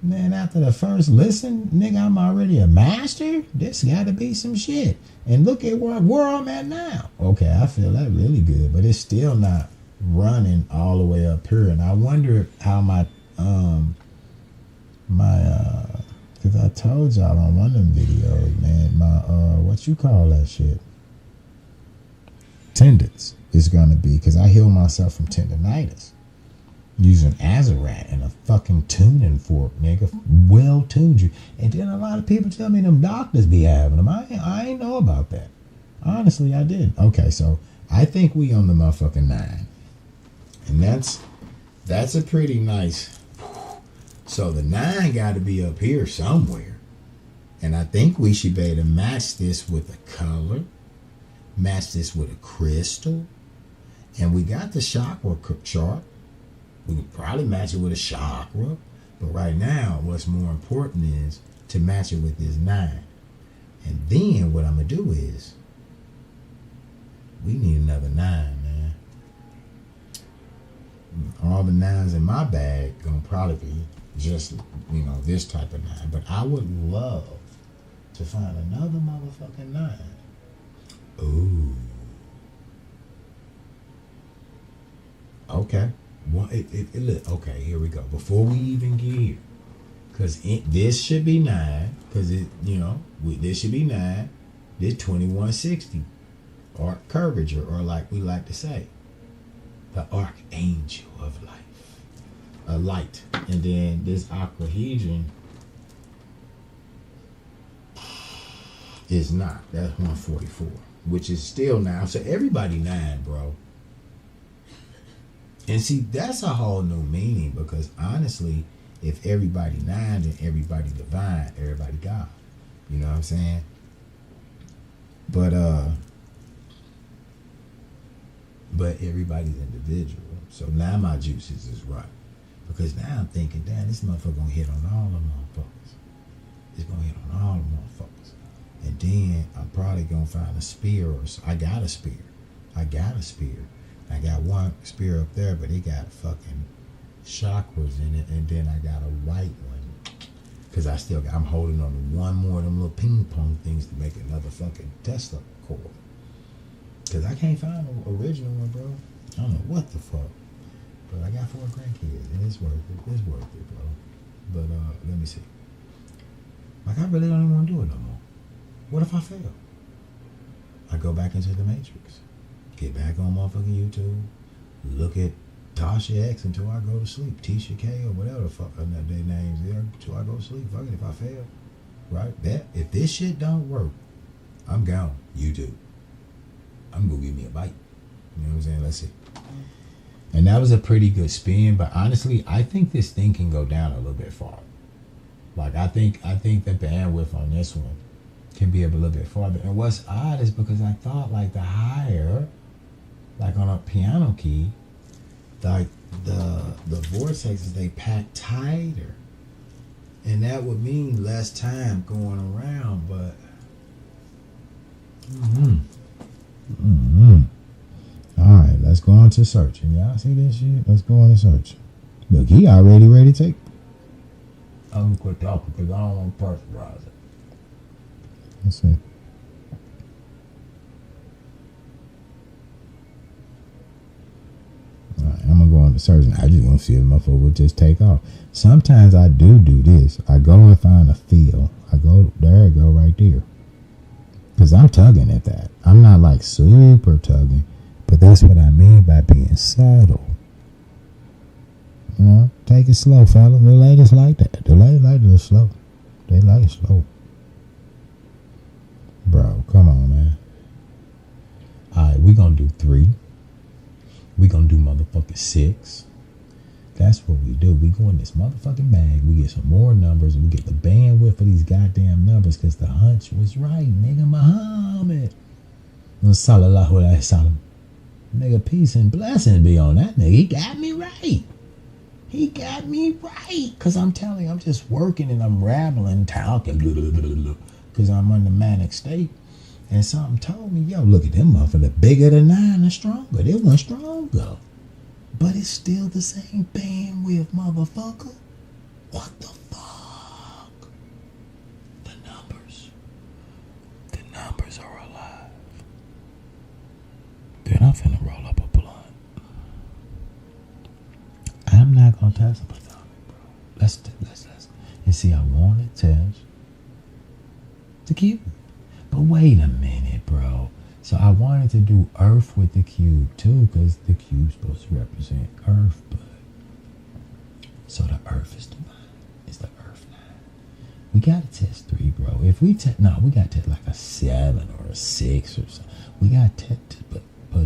Man, after the first listen, nigga, I'm already a master? This gotta be some shit. And look at where I'm at now. Okay, I feel that really good, but it's still not running all the way up here. And I wonder how because I told y'all on one of them videos, man, my, what you call that shit? Tendons is gonna be, because I heal myself from tendonitis using Azarat and a fucking tuning fork, nigga. Well tuned you. And then a lot of people tell me them doctors be having them. I ain't know about that. Honestly, I didn't. Okay, so I think we on the motherfucking 9. And that's a pretty nice. So the 9 got to be up here somewhere. And I think we should be able to match this with a color, match this with a crystal. And we got the chakra chart. We could probably match it with a chakra. But right now, what's more important is to match it with this 9. And then what I'm going to do is, we need another 9, man. All the 9s in my bag going to probably be just, this type of 9. But I would love to find another motherfucking 9. Ooh. Okay. Well, look, okay, here we go. Before we even get here, because this should be 9, because this should be 9. This 2160, or curvature, or like we like to say, the archangel of life, a light. And then this octahedron, It's not. That's 144, which is still 9. So everybody 9, bro. And see, that's a whole new meaning, because honestly, if everybody 9, then everybody divine, everybody God. You know what I'm saying? But everybody's individual. So now my juices is right. Because now I'm thinking, damn, this motherfucker gonna hit on all the motherfuckers. It's gonna hit on all the motherfuckers. And then I'm probably gonna find a spear, or I got a spear. I got one spear up there, but it got fucking chakras in it, and then I got a white one. Cause I'm holding on to one more of them little ping pong things to make another fucking Tesla cord. Cause I can't find an original one, bro. I don't know what the fuck. But I got 4 grandkids, and it's worth it. It's worth it, bro. But let me see. Like, I really don't even want to do it no more. What if I fail? I go back into the Matrix. Get back on motherfucking YouTube. Look at Tasha X until I go to sleep. Tisha K or whatever the fuck their names there until I go to sleep. Fuck it if I fail. Right? If this shit don't work, I'm gone. YouTube. I'm gonna give me a bite. You know what I'm saying? Let's see. And that was a pretty good spin, but honestly, I think this thing can go down a little bit far. Like, I think the bandwidth on this one can be a little bit farther. And what's odd is because I thought, like, the higher, like on a piano key, like the vortexes, they pack tighter. And that would mean less time going around, but Alright, let's go on to searching. Y'all see this shit? Let's go on to search. Look, he already ready to take. I'm gonna quit talking because I don't want to personalize it. Let's see. Alright, I'm gonna go on to search. I just want to see if my foot would just take off. Sometimes I do this. I go and find a feel. I go, there it go right there. Because I'm tugging at that. I'm not like super tugging. But that's what I mean by being subtle. You know, take it slow, fella. The ladies like that. The ladies like it slow. They like it slow. Bro, come on, man. Alright, we're going to do 3. We're going to do motherfucking 6. That's what we do. We go in this motherfucking bag. We get some more numbers. And we get the bandwidth for these goddamn numbers. Because the hunch was right, nigga. Muhammad. Sallallahu alaihi wasallam. Nigga, peace and blessings be on that nigga. He got me right. He got me right. Because I'm telling you, I'm just working and I'm rambling, talking, because I'm in the manic state. And something told me, yo, look at them motherfuckers. The bigger the 9, the stronger. They went stronger. But it's still the same bandwidth, motherfucker. What the fuck? The numbers are alive. Then I'm finna roll up a blunt. I'm not gonna test a blunt, bro. Let's. And see, I want to test the cube. But wait a minute, bro. So I wanted to do Earth with the cube too, because the cube's supposed to represent Earth, but so the Earth is divine. It's the Earth 9. We gotta test 3, bro. If we test, no, we gotta test like a 7 or a 6 or something. We gotta test, but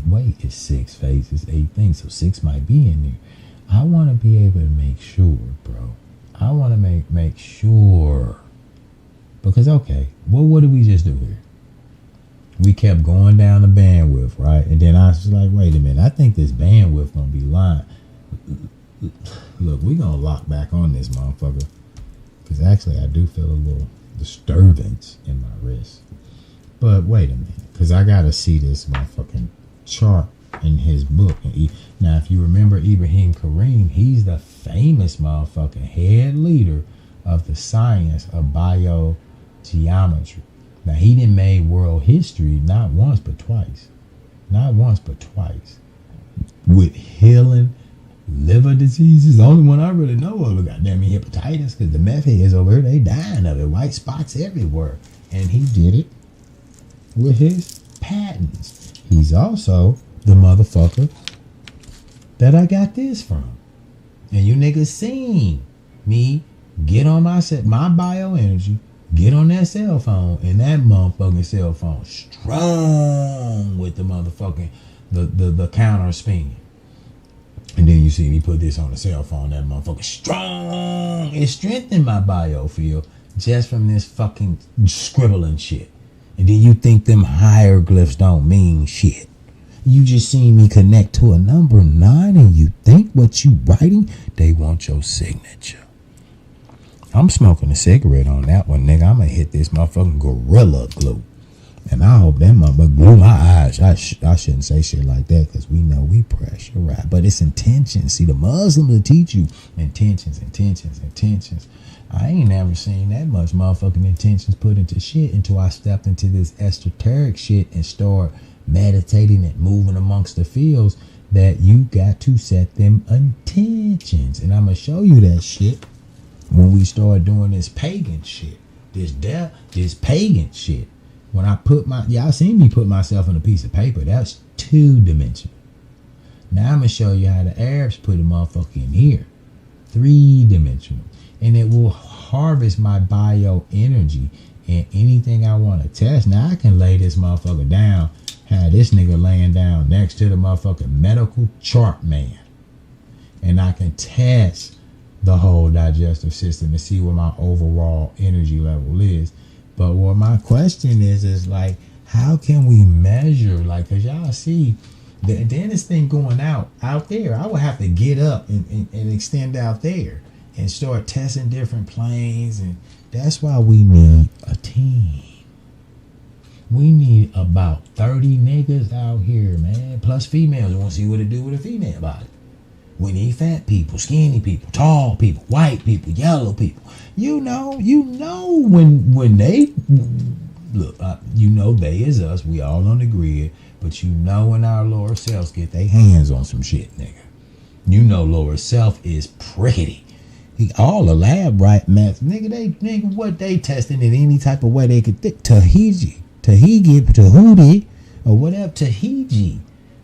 wait, it's 6 phases, 8 things, so 6 might be in there. I want to be able to make sure, bro. I want to make sure, because okay, what did we just do here? We kept going down the bandwidth, right? And then I was like, wait a minute, I think this bandwidth gonna be lying. Look, we gonna lock back on this motherfucker. Because actually I do feel a little disturbance in my wrist. But wait a minute, because I gotta see this motherfucking chart in his book. Now, if you remember Ibrahim Karim, he's the famous motherfucking head leader of the science of biogeometry. Now, he done made world history not once but twice. Not once but twice. With healing liver diseases. The only one I really know of, goddamn me, hepatitis, because the meth heads over here, they dying of it. White spots everywhere. And he did it with his patents. He's also the motherfucker that I got this from. And you niggas seen me get on my bioenergy, Get on that cell phone, and that motherfucking cell phone strong with the motherfucking the counter spinning. And then you see me put this on the cell phone, that motherfucker strong. It strengthened my biofield just from this fucking scribbling shit. And then you think them hieroglyphs don't mean shit. You just seen me connect to a number 9 and you think what you writing, they want your signature. I'm smoking a cigarette on that one, nigga. I'm gonna hit this motherfucking Gorilla Glue. And I hope that motherfucker glue my eyes. I shouldn't say shit like that because we know we pressurize. But it's intentions. See, the Muslims will teach you intentions. I ain't never seen that much motherfucking intentions put into shit until I stepped into this esoteric shit and start meditating and moving amongst the fields that you got to set them intentions. And I'm going to show you that shit when we start doing this pagan shit. This pagan shit. When I put y'all seen me put myself on a piece of paper. That's 2-dimensional. Now I'm going to show you how the Arabs put a motherfucker in here. 3-dimensional. And it will harvest my bioenergy and anything I want to test. Now I can lay this motherfucker down. Have this nigga laying down next to the motherfucking medical chart man. And I can test the whole digestive system to see what my overall energy level is. But what my question is like, how can we measure? Like, cause y'all see, then this thing going out there, I would have to get up and extend out there and start testing different planes. And that's why we need a team. We need about 30 niggas out here, man. Plus females. We want to see what it do with a female body. We need fat people, skinny people, tall people, white people, yellow people. You know when they look, you know they is us. We all on the grid, but you know when our lower selves get their hands on some shit, nigga. You know lower self is prickety. All the lab right math, nigga, what they testing in any type of way they could think. Tahiti, or whatever, Tahiti.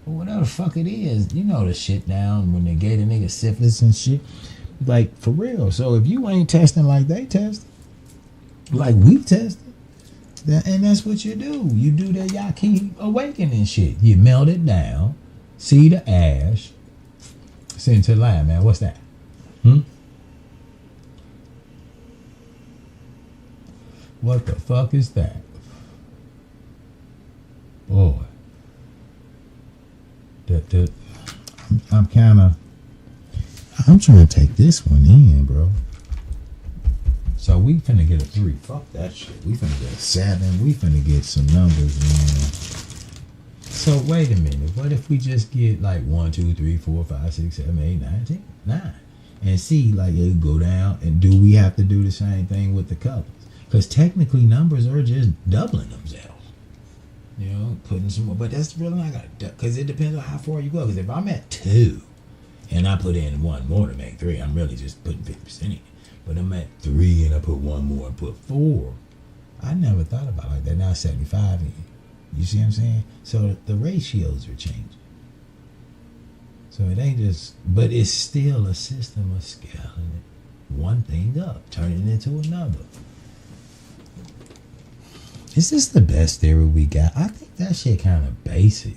Or whatever the fuck it is, you know the shit down when they gave the nigga syphilis and shit. Like, for real. So if you ain't testing like they test, like we tested, and that's what you do. You do that, y'all keep awakening shit. You melt it down, see the ash, send it to the lab, man. What's that? What the fuck is that? Boy. I'm trying to take this one in, bro. So we finna get a 3. Fuck that shit. We finna get a 7. We finna get some numbers, man. So wait a minute. What if we just get like 1, 2, 3, 4, 5, 6, 7, 8, 9, 10, 9, and see like it go down? And do we have to do the same thing with the colors? Because technically numbers are just doubling themselves. You know, putting some more, but that's really not gonna, because it depends on how far you go. Because if I'm at 2 and I put in 1 more to make 3, I'm really just putting 50% in. But I'm at 3 and I put 1 more and put 4. I never thought about it like that. Now 75 in. You see what I'm saying? So the ratios are changing. So it ain't just, but it's still a system of scaling one thing up, turning it into another. Is this the best theory we got? I think that shit kind of basic.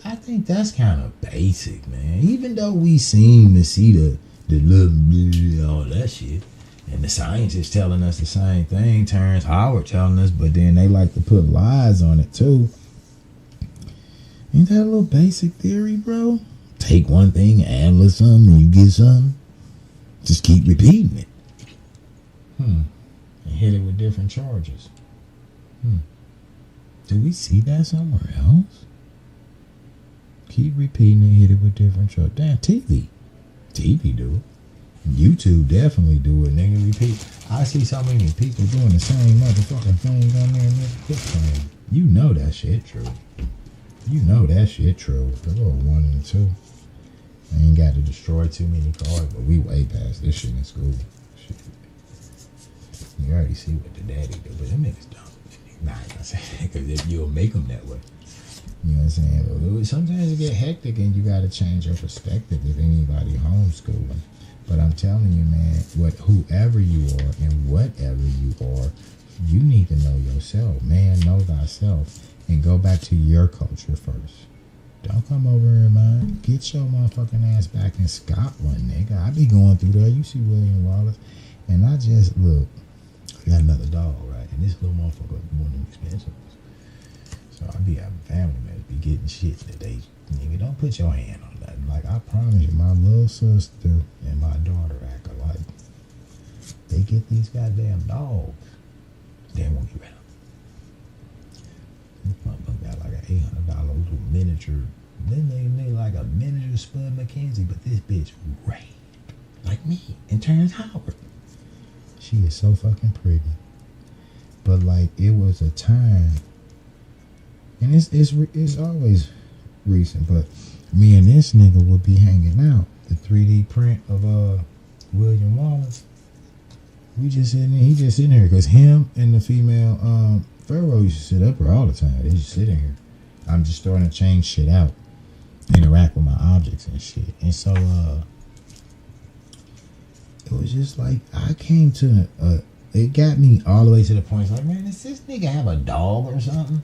I think that's kind of basic, man. Even though we seem to see the little all that shit, and the science is telling us the same thing. Terrence Howard telling us, but then they like to put lies on it too. Ain't that a little basic theory, bro? Take one thing, add a little something, and you get something. Just keep repeating it. And hit it with different charges. Do we see that somewhere else? Keep repeating it, hit it with different charges. Damn, TV do it. YouTube definitely do it, nigga. Repeat. I see so many people doing the same motherfucking thing on there and quit playing. You know that shit true. You know that shit true. The little 1 and 2. I ain't got to destroy too many cards, but we way past this shit in school. Shit. You already see what the daddy do, but them niggas don't. Nah, I ain't gonna say that, because if you'll make them that way. You know what I'm saying? Sometimes it get hectic and you gotta change your perspective if anybody homeschooling. But I'm telling you, man, whoever you are and whatever you are, you need to know yourself. Man, know thyself. And go back to your culture first. Don't come over here, man. Get your motherfucking ass back in Scotland, nigga. I be going through there. You see William Wallace. And I just, look, I got another dog, right? And this little motherfucker is one of them expensive. So I be having family members be getting shit that they, nigga, don't put your hand on that. Like, I promise you, my little sister and my daughter act alike. They get these goddamn dogs. They won't get rid of them. This motherfucker got like an $800 little miniature. Then they like a miniature Spud McKenzie, but this bitch raved like me and Terrence Howard. She is so fucking pretty. But like, it was a time, and it's always recent, but me and this nigga would be hanging out. The 3D print of William Wallace. We just sitting there. He just sitting here because him and the female Pharaoh used to sit up here all the time. They just sit in here. I'm just starting to change shit out, interact with my objects and shit. And so it was just like I came to it got me all the way to the point. It's like, man, does this nigga have a dog or something?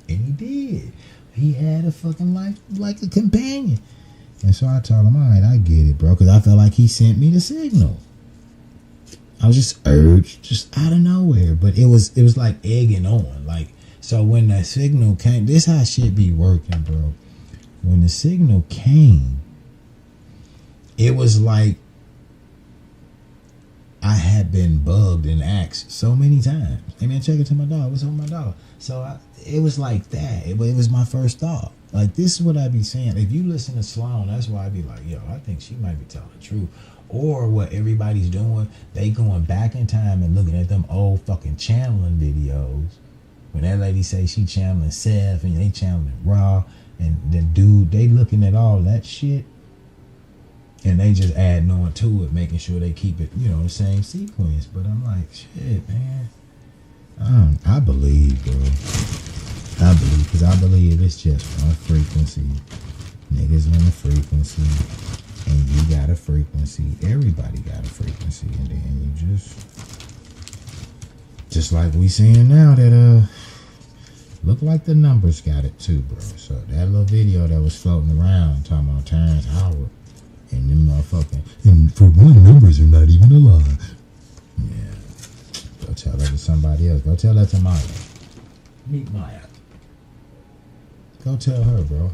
And he did. He had a fucking life like a companion. And so I told him, all right, I get it, bro, because I felt like he sent me the signal. I was just urged, just out of nowhere. But it was like egging on. Like, so when the signal came, this how shit be working, bro. When the signal came, it was like I had been bugged and asked so many times. Hey man, check it to my dog. What's up with my dog? So it was like that. It was my first thought. Like, this is what I be saying. If you listen to Sloan, that's why I be like, yo, I think she might be telling the truth. Or what everybody's doing, they going back in time and looking at them old fucking channeling videos. When that lady say she channeling Seth and they channeling Ra, and the dude, they looking at all that shit. And they just adding on to it, making sure they keep it, the same sequence. But I'm like, shit, man. I believe, bro. I believe, because I believe it's just one frequency. Niggas on a frequency. And you got a frequency. Everybody got a frequency. And then you just like we seeing now that, look like the numbers got it too, bro. So that little video that was floating around talking about Terrence Howard. And them motherfucking, and for one, numbers are not even alive. Yeah. Go tell that to somebody else. Go tell that to Maya. Meet Maya. Go tell her, bro.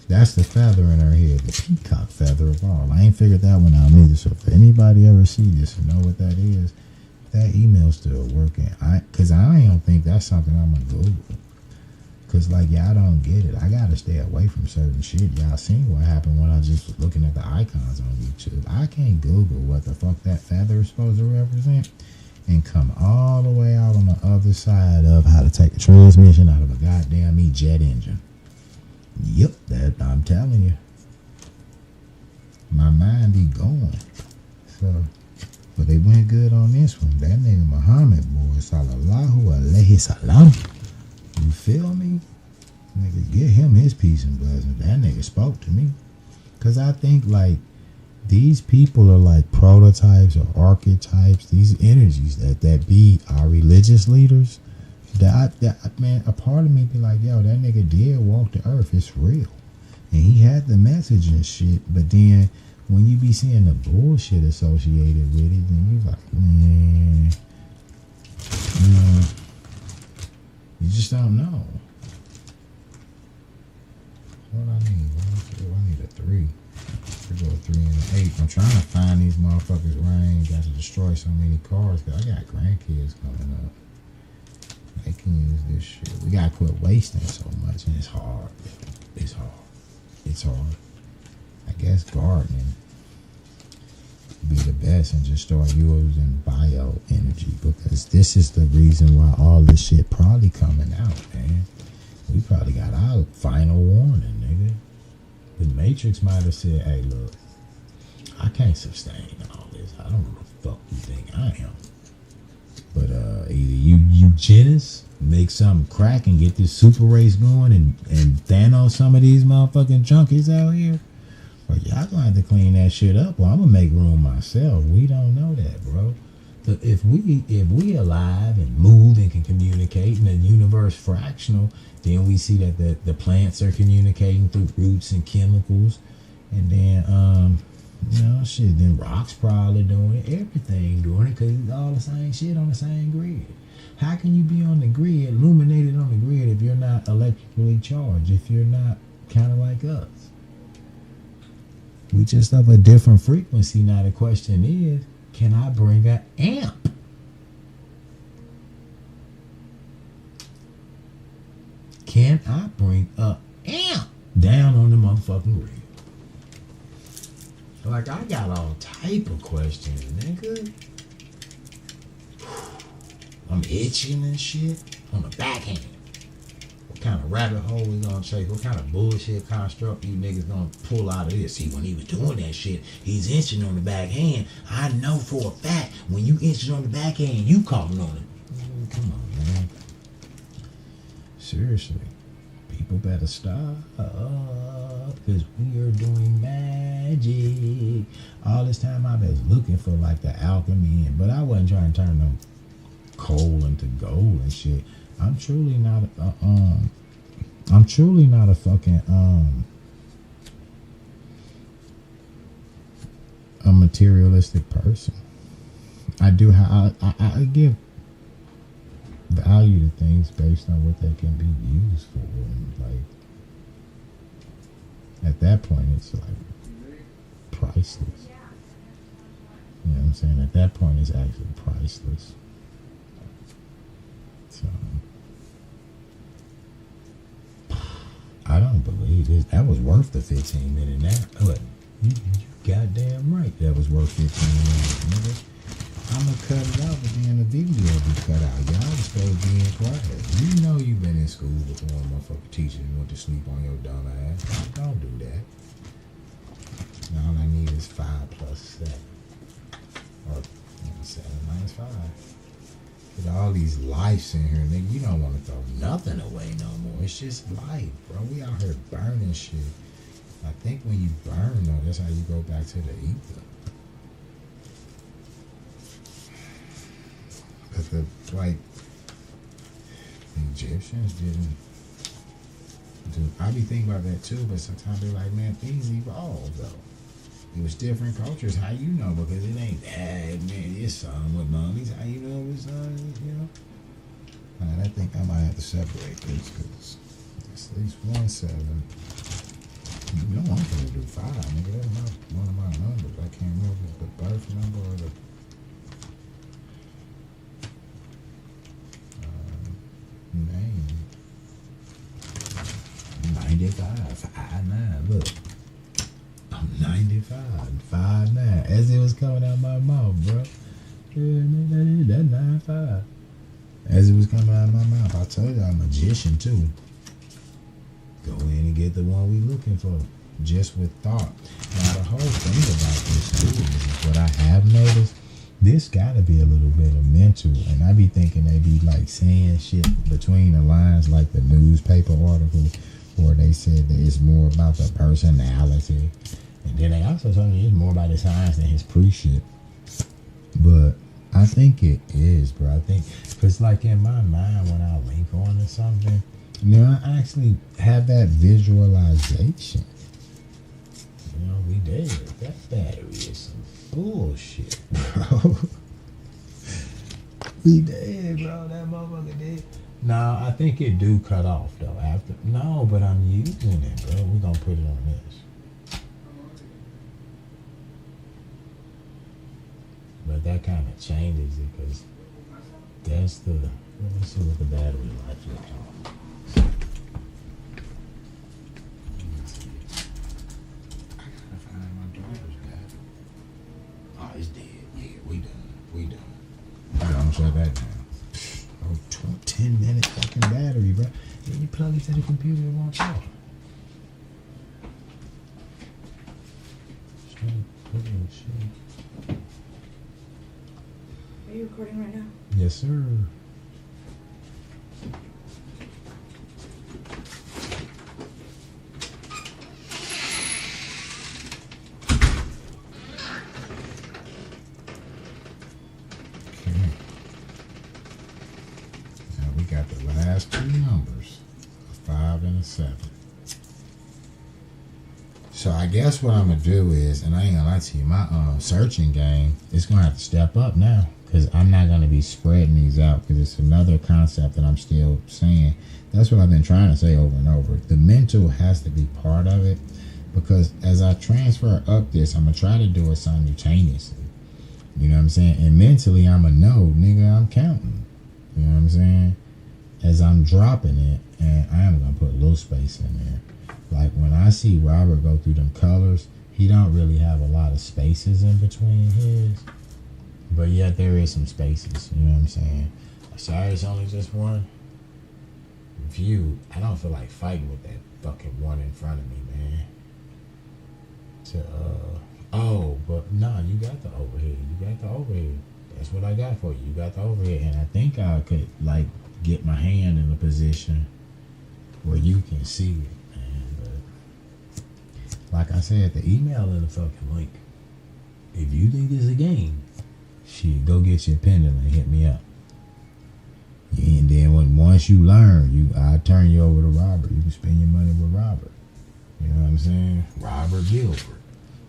That's the feather in her head. The peacock feather of all. I ain't figured that one out neither. So if anybody ever see this and know what that is, that email's still working. Cause I don't think that's something I'm gonna Google. Cause like, y'all don't get it. I gotta stay away from certain shit. Y'all seen what happened when I just was looking at the icons on YouTube. I can't Google what the fuck that feather is supposed to represent and come all the way out on the other side of how to take a transmission out of a goddamn jet engine. Yep, that I'm telling you. My mind be going. So, but they went good on this one. That nigga Muhammad, boy, sallallahu alayhi salam. You feel me? Nigga, get him his peace and blessings. That nigga spoke to me. Because I think, like, these people are like prototypes or archetypes. These energies that be our religious leaders. That man, a part of me be like, yo, that nigga did walk the earth. It's real. And he had the message and shit. But then, when you be seeing the bullshit associated with it, then you like, man, you just don't know. What I need? I need a 3. I go a 3 and an 8. I'm trying to find these motherfuckers where I ain't got to destroy so many cars, because I got grandkids coming up. They can use this shit. We gotta quit wasting so much, and it's hard. It's hard. It's hard. I guess gardening be the best and just start using bioenergy, because this is the reason why all this shit probably coming out, man. We probably got our final warning, nigga. The Matrix might have said, hey, look, I can't sustain all this. I don't know what the fuck you think I am. But either you eugenists make something crack and get this super race going and Thanos some of these motherfucking junkies out here, But y'all gonna have to clean that shit up, or I'm gonna make room myself. We don't know that, bro. So if we alive and move and can communicate, and the universe fractional, then we see that the plants are communicating through roots and chemicals, and then shit. Then rocks probably doing it, everything doing it, because it's all the same shit on the same grid. How can you be on the grid, illuminated on the grid, if you're not electrically charged? If you're not kind of like us? We just of a different frequency. Now the question is, can I bring an amp? Can I bring a amp down on the motherfucking grid? Like, I got all type of questions, nigga. I'm itching and shit on the backhand. What kind of rabbit hole we gonna chase? What kind of bullshit construct you niggas gonna pull out of this? See, when he was doing that shit, he's itching on the backhand. I know for a fact, when you itching on the backhand, you calling on it. Come on, man. Seriously. People better stop, because we are doing magic. All this time I was looking for like the alchemy, but I wasn't trying to turn them coal into gold and shit. I'm truly not a fucking a materialistic person. I give value to things based on what they can be used for, and like at that point it's like priceless. You know what I'm saying? At that point it's actually priceless. So I don't believe this. That was worth the 15-minute nap. Look, you goddamn right that was worth 15 minutes, nigga. I'm gonna cut it out, but then the video will be cut out. Y'all just supposed to be in quiet. You know you've been in school before, motherfucker teacher went to sleep on your dumb ass. Don't do that. Now all I need is 5 plus 7. Or 7 minus 5. With all these lives in here, nigga, you don't want to throw nothing away no more. It's just life, bro. We out here burning shit. I think when you burn, though, that's how you go back to the ether. Because, like, the Egyptians didn't do... I be thinking about that, too, but sometimes they're like, man, things evolved, though. It was different cultures. How you know? Because it ain't that, man, your son with mummies. How you know his son is, you know? And I think I might have to separate this, because it's at least 1 7. You know I'm going to do 5, nigga. That's not one of my numbers. I can't remember the birth number or the... name. 95, 5'9". Look, I'm 95, 5'9". As it was coming out my mouth, bro. That 9'5". As it was coming out of my mouth, I told you I'm a magician too. Go in and get the one we looking for, just with thought. Now the whole thing about this too is what I have noticed. This gotta be a little bit of mental, and I be thinking they be like saying shit between the lines, like the newspaper article where they said that it's more about the personality, and then they also told me it's more about his science than his pre-shit. But I think it is, bro. I think because like in my mind when I link on to something, you know, I actually have that visualization. You know, we did. That battery is some bullshit, bro. We dead, bro. That motherfucker dead. No, I think it do cut off though. After no, but I'm using it, bro. We're gonna put it on this. But that kind of changes it because that's the. Let me see what the battery life looks like. It's dead. Yeah, we done. We done. I'm shut that down. Oh, 10-minute fucking battery, bro. Then you plug it to the computer and won't charge. Are you recording right now? Yes, sir. got the last two numbers, a 5 and a 7. So I guess what I'm gonna do is, and I ain't gonna lie to you, my searching game is gonna have to step up now, because I'm not gonna be spreading these out, because it's another concept that I'm still saying. That's what I've been trying to say over and over. The mental has to be part of it, because as I transfer up this, I'm gonna try to do it simultaneously. You know what I'm saying? And mentally, I'm gonna know, nigga, I'm counting. You know what I'm saying? As I'm dropping it, and I am gonna put a little space in there. Like when I see Robert go through them colors, he don't really have a lot of spaces in between his, but yet there is some spaces. You know what I'm saying? Sorry, it's only just one view. I don't feel like fighting with that fucking one in front of me, man. But nah, you got the overhead. You got the overhead. That's what I got for you. You got the overhead, and I think I could like get my hand in a position where you can see it. Like I said, the email in the fucking link. If you think this is a game, shit, go get your pendulum and hit me up. And then once you learn, I turn you over to Robert. You can spend your money with Robert. You know what I'm saying? Robert Gilbert.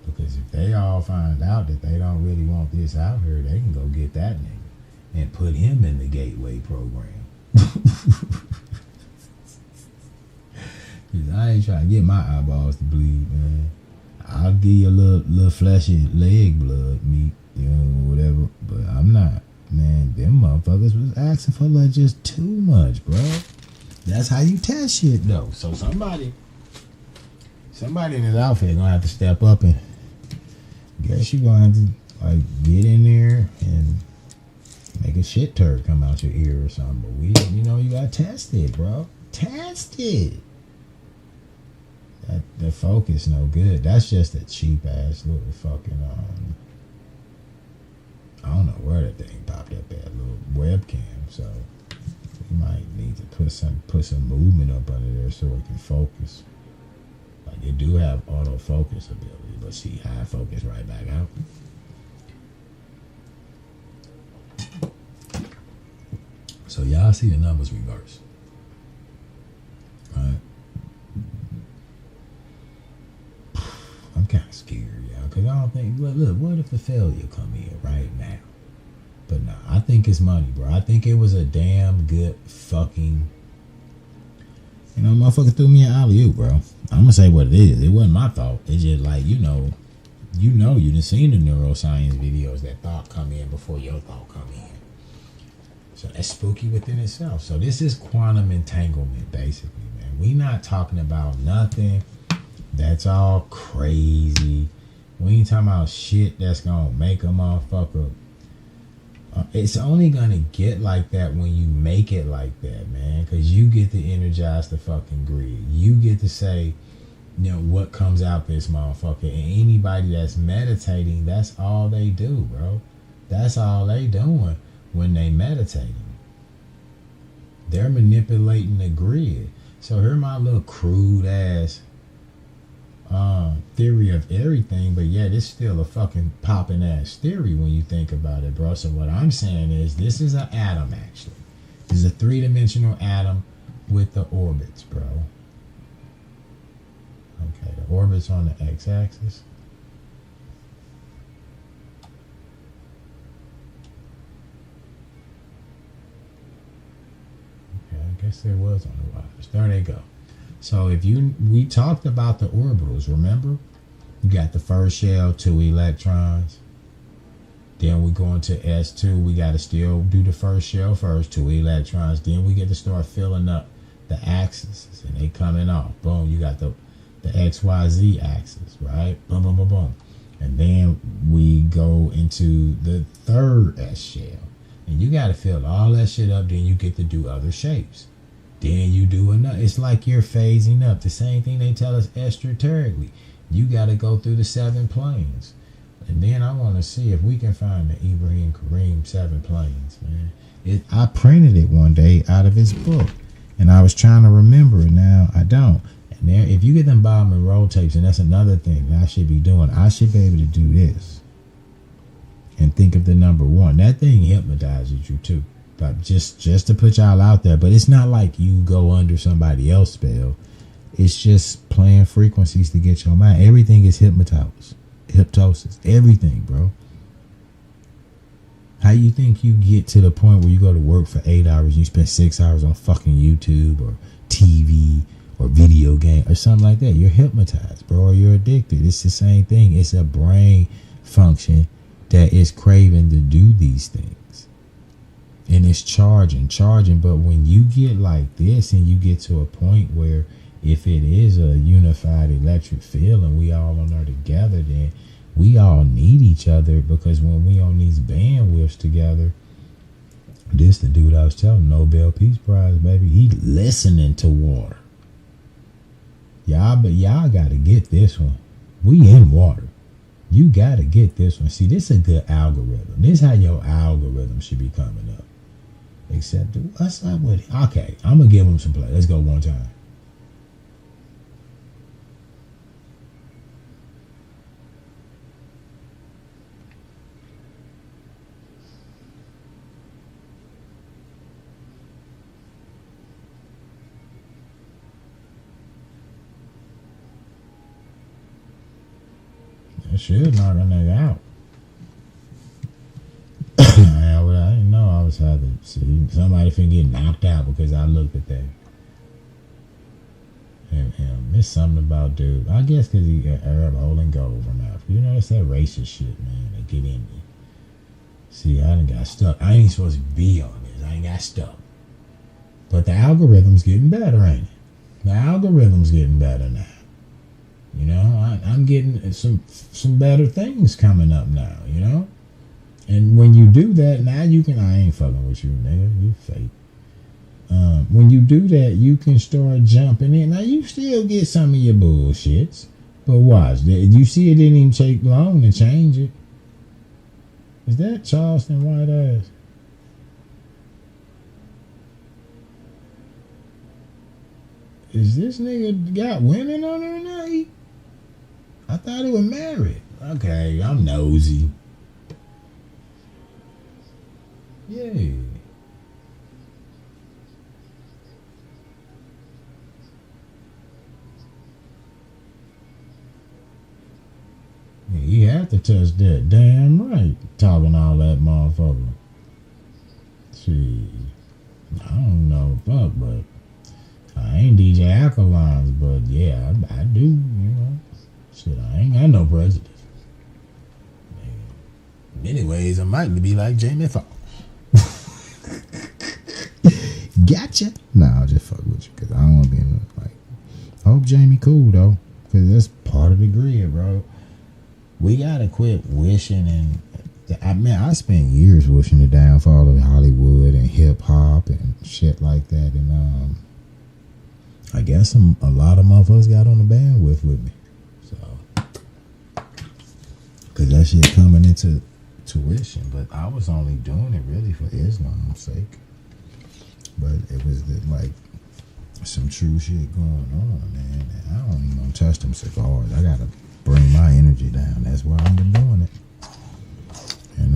Because if they all find out that they don't really want this out here, they can go get that nigga and put him in the gateway program. Cause I ain't trying to get my eyeballs to bleed, man. I'll give you a little fleshy leg blood meat, you know, whatever. But I'm not, man. Them motherfuckers was asking for like just too much, bro. That's how you test shit, though. So somebody in this outfit gonna have to step up, and guess you gonna have to like get in there and make a shit turd come out your ear or something. But you gotta test it, bro. Test it. The focus no good. That's just a cheap ass little fucking I don't know where that thing popped up at, little webcam. So we might need to put some movement up under there so it can focus. Like it do have autofocus ability, but see high focus right back out. So y'all see the numbers reverse. Right? I'm kind of scared, y'all, because I don't think, look, what if the failure come in right now? But no, I think it's money, bro. I think it was a damn good fucking, motherfucker threw me an alley-oop, bro. I'm going to say what it is. It wasn't my fault. It's just like, you done seen the neuroscience videos that thought come in before your thought come in. So that's spooky within itself. So this is quantum entanglement, basically, man. We not talking about nothing that's all crazy. We ain't talking about shit that's gonna make a motherfucker. It's only gonna get like that when you make it like that, man. Because you get to energize the fucking grid. You get to say, what comes out this motherfucker. And anybody that's meditating, that's all they do, bro. That's all they doing when they meditating. They're manipulating the grid. So here my little crude ass theory of everything, but yet it's still a fucking popping ass theory when you think about it, bro. So what I'm saying is this is an atom, actually. This is a 3-dimensional atom with the orbits, bro. Okay, the orbits on the x-axis. Okay, I guess there was on the wires. There they go. So we talked about the orbitals, remember? You got the first shell, 2 electrons. Then we go into S2. We got to still do the first shell first, 2 electrons. Then we get to start filling up the axes, and they coming off. Boom, you got the XYZ axis, right? Boom, boom, boom, boom. And then we go into the third S shell. And you got to fill all that shit up. Then you get to do other shapes. Then you do another. It's like you're phasing up. The same thing they tell us esoterically. You got to go through the 7 planes. And then I want to see if we can find the Ibrahim Kareem 7 planes, man. I printed it one day out of his book. And I was trying to remember it. Now I don't. And there, if you get them Bob Monroe tapes, and that's another thing that I should be doing, I should be able to do this. And think of the number 1. That thing hypnotizes you too. Like just to put y'all out there, but it's not like you go under somebody else's spell. It's just playing frequencies to get your mind. Everything is hypnosis. Everything, bro. How you think you get to the point where you go to work for 8 hours, you spend 6 hours on fucking YouTube or TV or video game or something like that? You're hypnotized, bro, or you're addicted. It's the same thing. It's a brain function that is craving to do these things. And it's charging. But when you get like this and you get to a point where if it is a unified electric field and we all on there together, then we all need each other, because when we on these bandwidths together, this the dude I was telling, Nobel Peace Prize, baby, he listening to water. Y'all gotta get this one. We in water. You gotta get this one. See, this is a good algorithm. This is how your algorithm should be coming up. Except, what's up with it? Okay, I'm gonna give him some play. Let's go one time. That should knock a nigga out. I didn't know I was having. See, somebody finna get knocked out because I looked at that. And there's something about dude. I guess because he got Arab holding gold from Africa. You know, it's that racist shit, man, that get in you. See, I done got stuck. I ain't supposed to be on this. I ain't got stuck. But the algorithm's getting better, ain't it? The algorithm's getting better now. You know, I'm getting some better things coming up now, you know? And when you do that, now you can, I ain't fucking with you, nigga. You fake. When you do that, you can start jumping in. Now, you still get some of your bullshits. But watch. You see it didn't even take long to change it. Is that Charleston white ass? Is this nigga got women on her now? I thought he was married. Okay, I'm nosy. Yay. Yeah, you have to touch that. Damn right. Talking all that motherfucker. See, I don't know fuck, but I ain't DJ Alkalines, but yeah, I do, you know. Shit, I ain't got no prejudice. In many ways, I might be like Jamie Foxx. Gotcha. Nah, I'll just fuck with you because I don't want to be in the like. I hope Jamie cool though, because that's part of the grid, bro. We gotta quit wishing, and I spent years wishing the downfall of Hollywood and hip hop and shit like that, and I guess a lot of motherfuckers got on the bandwidth with me, so because that shit coming into tuition, but I was only doing it really for Islam's sake. But it was like some true shit going on, man. And I don't even want to touch them cigars. I gotta bring my energy down. That's why I've been doing it. And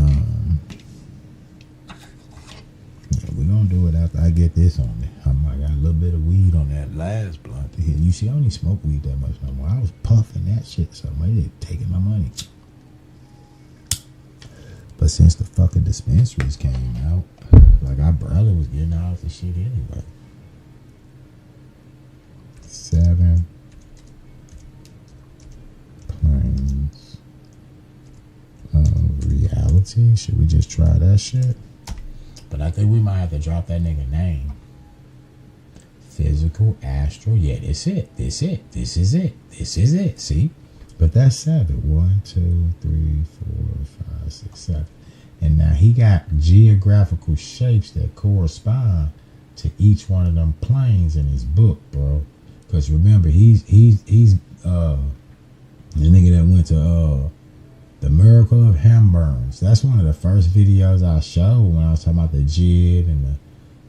yeah, we're gonna do it after I get this on me. I got a little bit of weed on that last blunt to hit. You see, I don't even smoke weed that much no more. I was puffing that shit, so they taking my money. But since the fucking dispensaries came out, like I barely was getting out of the shit anyway. 7 planes of reality. Should we just try that shit? But I think we might have to drop that nigga name. Physical, astral. Yeah, this it. This it. This is it. This is it. See? But that's 7. 1, 2, 3, 4, 5, 6, 7. And now he got geographical shapes that correspond to each one of them planes in his book, bro. Because remember, he's the nigga that went to the Miracle of Hamburns. That's one of the first videos I showed when I was talking about the Jed and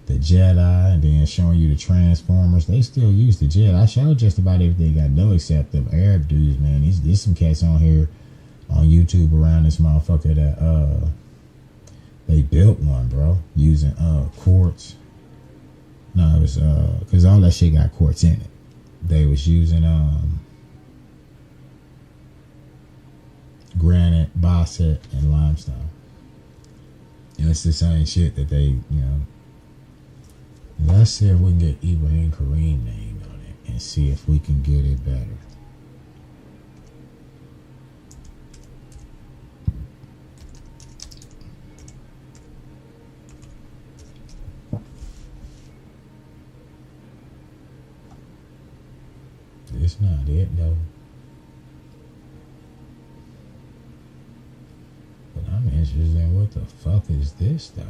the Jedi, and then showing you the Transformers. They still use the Jed. I showed just about everything I know except them Arab dudes, man. There's some cats on here on YouTube around this motherfucker that They built one, bro, using quartz. No, it was because all that shit got quartz in it. They was using granite, bauxite, and limestone. And it's the same shit that they, Let's see if we can get Ibrahim Kareem name on it and see if we can get it better. It's not it though. But I'm interested in what the fuck is this though?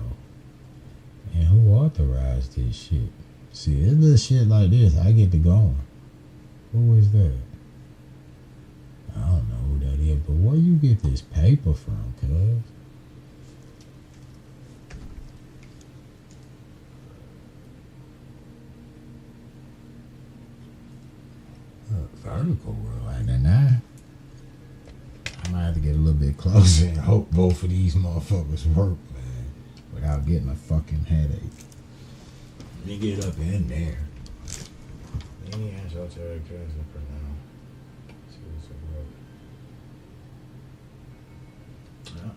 And who authorized this shit? See, it's little shit like this, I get to going. Who is that? I don't know who that is, but where you get this paper from, cuz? Vertical world right now. I might have to get a little bit closer and hope both of these motherfuckers work, man, without getting a fucking headache. Let me get up in there. Any answer to that question for now?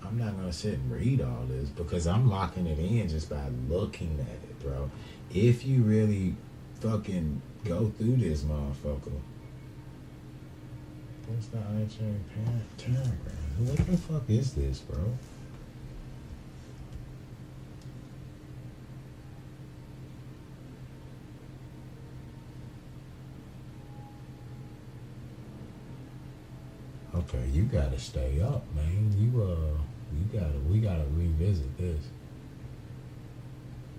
I'm not gonna sit and read all this because I'm locking it in just by looking at it, bro. If you really fucking go through this motherfucker. What's the iTunes Telegram? What the fuck is this, bro? Okay, you gotta stay up, man. We gotta revisit this.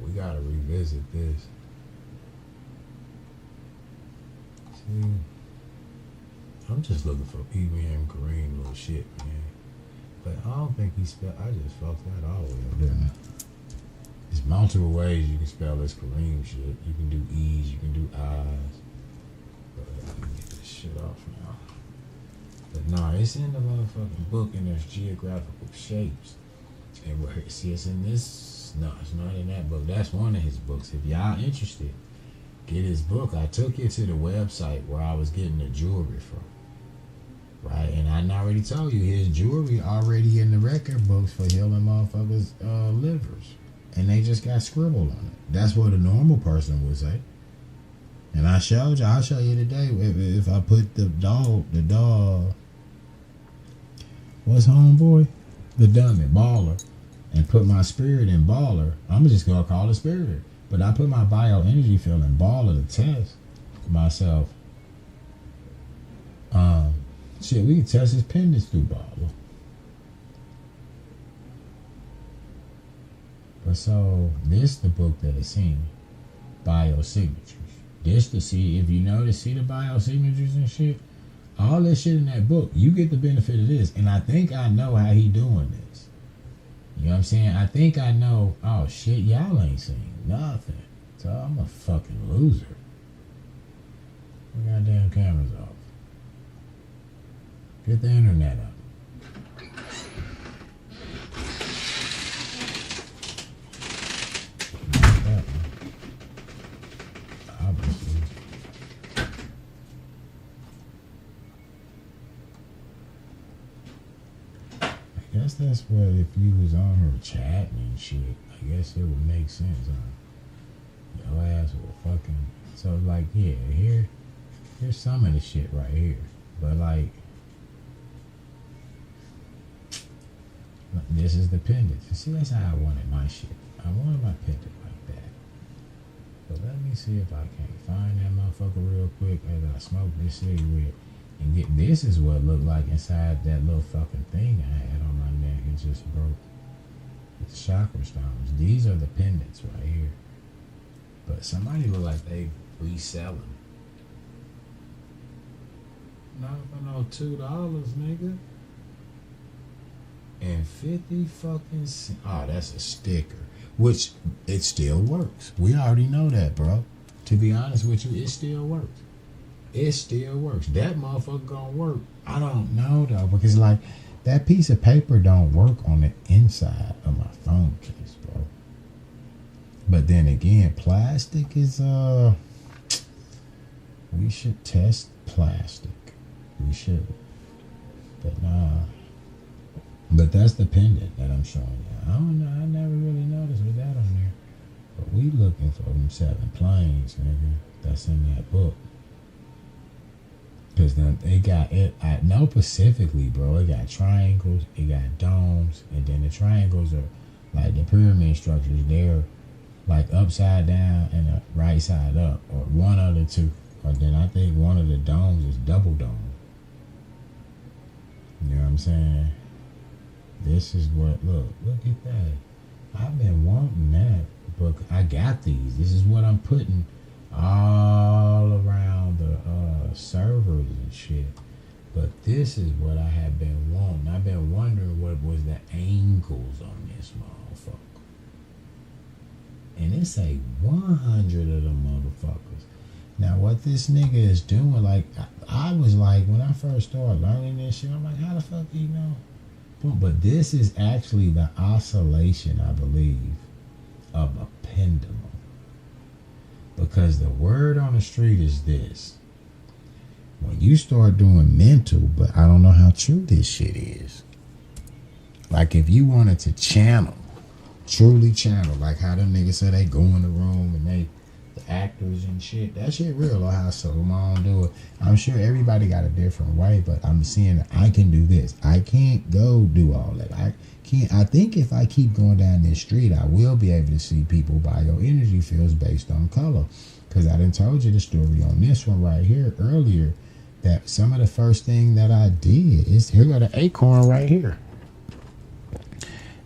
We gotta revisit this. See, I'm just looking for Ibrahim Kareem little shit, man. But I don't think he spelled. I just fucked that all the way up, didn't I? There's multiple ways you can spell this Kareem shit. You can do E's, you can do I's. But let me get this shit off now. But nah, it's in the motherfucking book and there's geographical shapes. And see, it's in this. No, it's not in that book. That's one of his books. If y'all interested, get his book. I took you to the website where I was getting the jewelry from. Right, and I already told you his jewelry already in the record books for healing motherfuckers' livers, and they just got scribbled on it. That's what a normal person would say. And I showed you. I'll show you today. If I put the dog, what's homeboy, the dummy baller, and put my spirit in baller, I'm just gonna call it spirit. But I put my bioenergy field in baller to test myself. Shit, we can test his pendants through baller. But so this the book that is seen, biosignatures. This to see if you notice, see the biosignatures and shit. All that shit in that book, you get the benefit of this, and I think I know how he doing this. You know what I'm saying? I think I know. Oh shit, y'all ain't seen nothing. So I'm a fucking loser. My goddamn camera's off. Get the internet up. That one. Obviously. I guess that's what if you was on her chatting and shit, I guess it would make sense, huh? Your ass would fucking. So like, yeah, here's some of the shit right here. But like, this is the pendant. You see, that's how I wanted my shit. I wanted my pendant like that. But let me see if I can't find that motherfucker real quick as I smoke this cigarette and get. This is what it looked like inside that little fucking thing I had on my neck. It just broke. It's chakra stones. These are the pendants right here. But somebody look like they reselling. Not for no $2, nigga. And 50 fucking cents. Oh, that's a sticker. Which, it still works. We already know that, bro. To be honest with you, it still works. It still works. That motherfucker gonna work. I don't know, though. Because, like, That piece of paper don't work on the inside of my phone case, bro. But then again, plastic is we should test plastic. We should. But nah. But that's the pendant that I'm showing you. I don't know. I never really noticed with that on there. But we looking for them 7 planes, nigga. That's in that book. Because they got it. I know specifically, bro. It got triangles. It got domes. And then the triangles are like the pyramid structures. They're like upside down and the right side up. Or one of the two. Or then I think one of the domes is double dome. You know what I'm saying? This is what, look at that. I've been wanting that book. I got these. This is what I'm putting all around the servers and shit. But this is what I have been wanting. I've been wondering what was the angles on this motherfucker. And it say 100 of them motherfuckers. Now what this nigga is doing, like, I was like, when I first started learning this shit, I'm like, how the fuck do you know? But this is actually the oscillation, I believe, of a pendulum. Because the word on the street is this. When you start doing mental, but I don't know how true this shit is. Like if you wanted to channel, truly channel, like how them niggas say they go in the room and they, the actors and shit, that shit real, or how so mom do it. I'm sure everybody got a different way, but I'm seeing that I can do this. I can't go do all that. I think if I keep going down this street, I will be able to see people bioenergy fields based on color. Because I done told you the story on this one right here earlier, that some of the first thing that I did is, here got an acorn right here,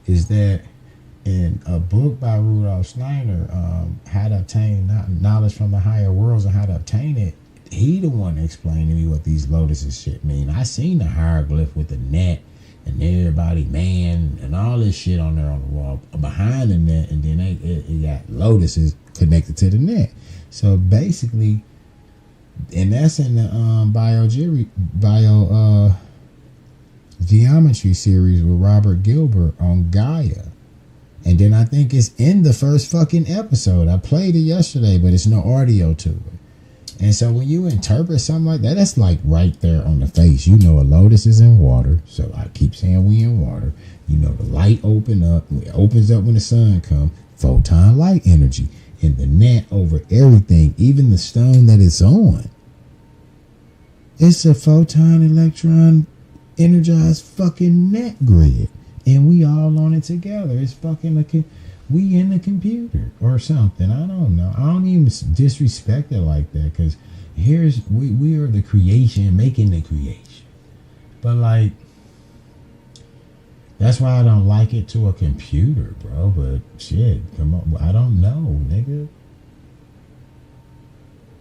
is that in a book by Rudolf Steiner, How to Obtain Knowledge from the Higher Worlds and How to Obtain It, he the one explaining to me what these lotuses shit mean. I seen the hieroglyph with the net and everybody, man, and all this shit on there on the wall behind the net, and then it got lotuses connected to the net. So basically, and that's in the geometry series with Robert Gilbert on Gaia. And then I think it's in the first fucking episode. I played it yesterday, but it's no audio to it. And so when you interpret something like that, that's like right there on the face. You know a lotus is in water. So I keep saying we in water. You know the light opens up when the sun comes. Photon light energy. And the net over everything, even the stone that it's on. It's a photon electron energized fucking net grid. And we all on it together. It's fucking like we in the computer or something. I don't know. I don't even disrespect it like that, because we are the creation making the creation. But like, that's why I don't like it to a computer, bro. But shit, come on, I don't know, nigga.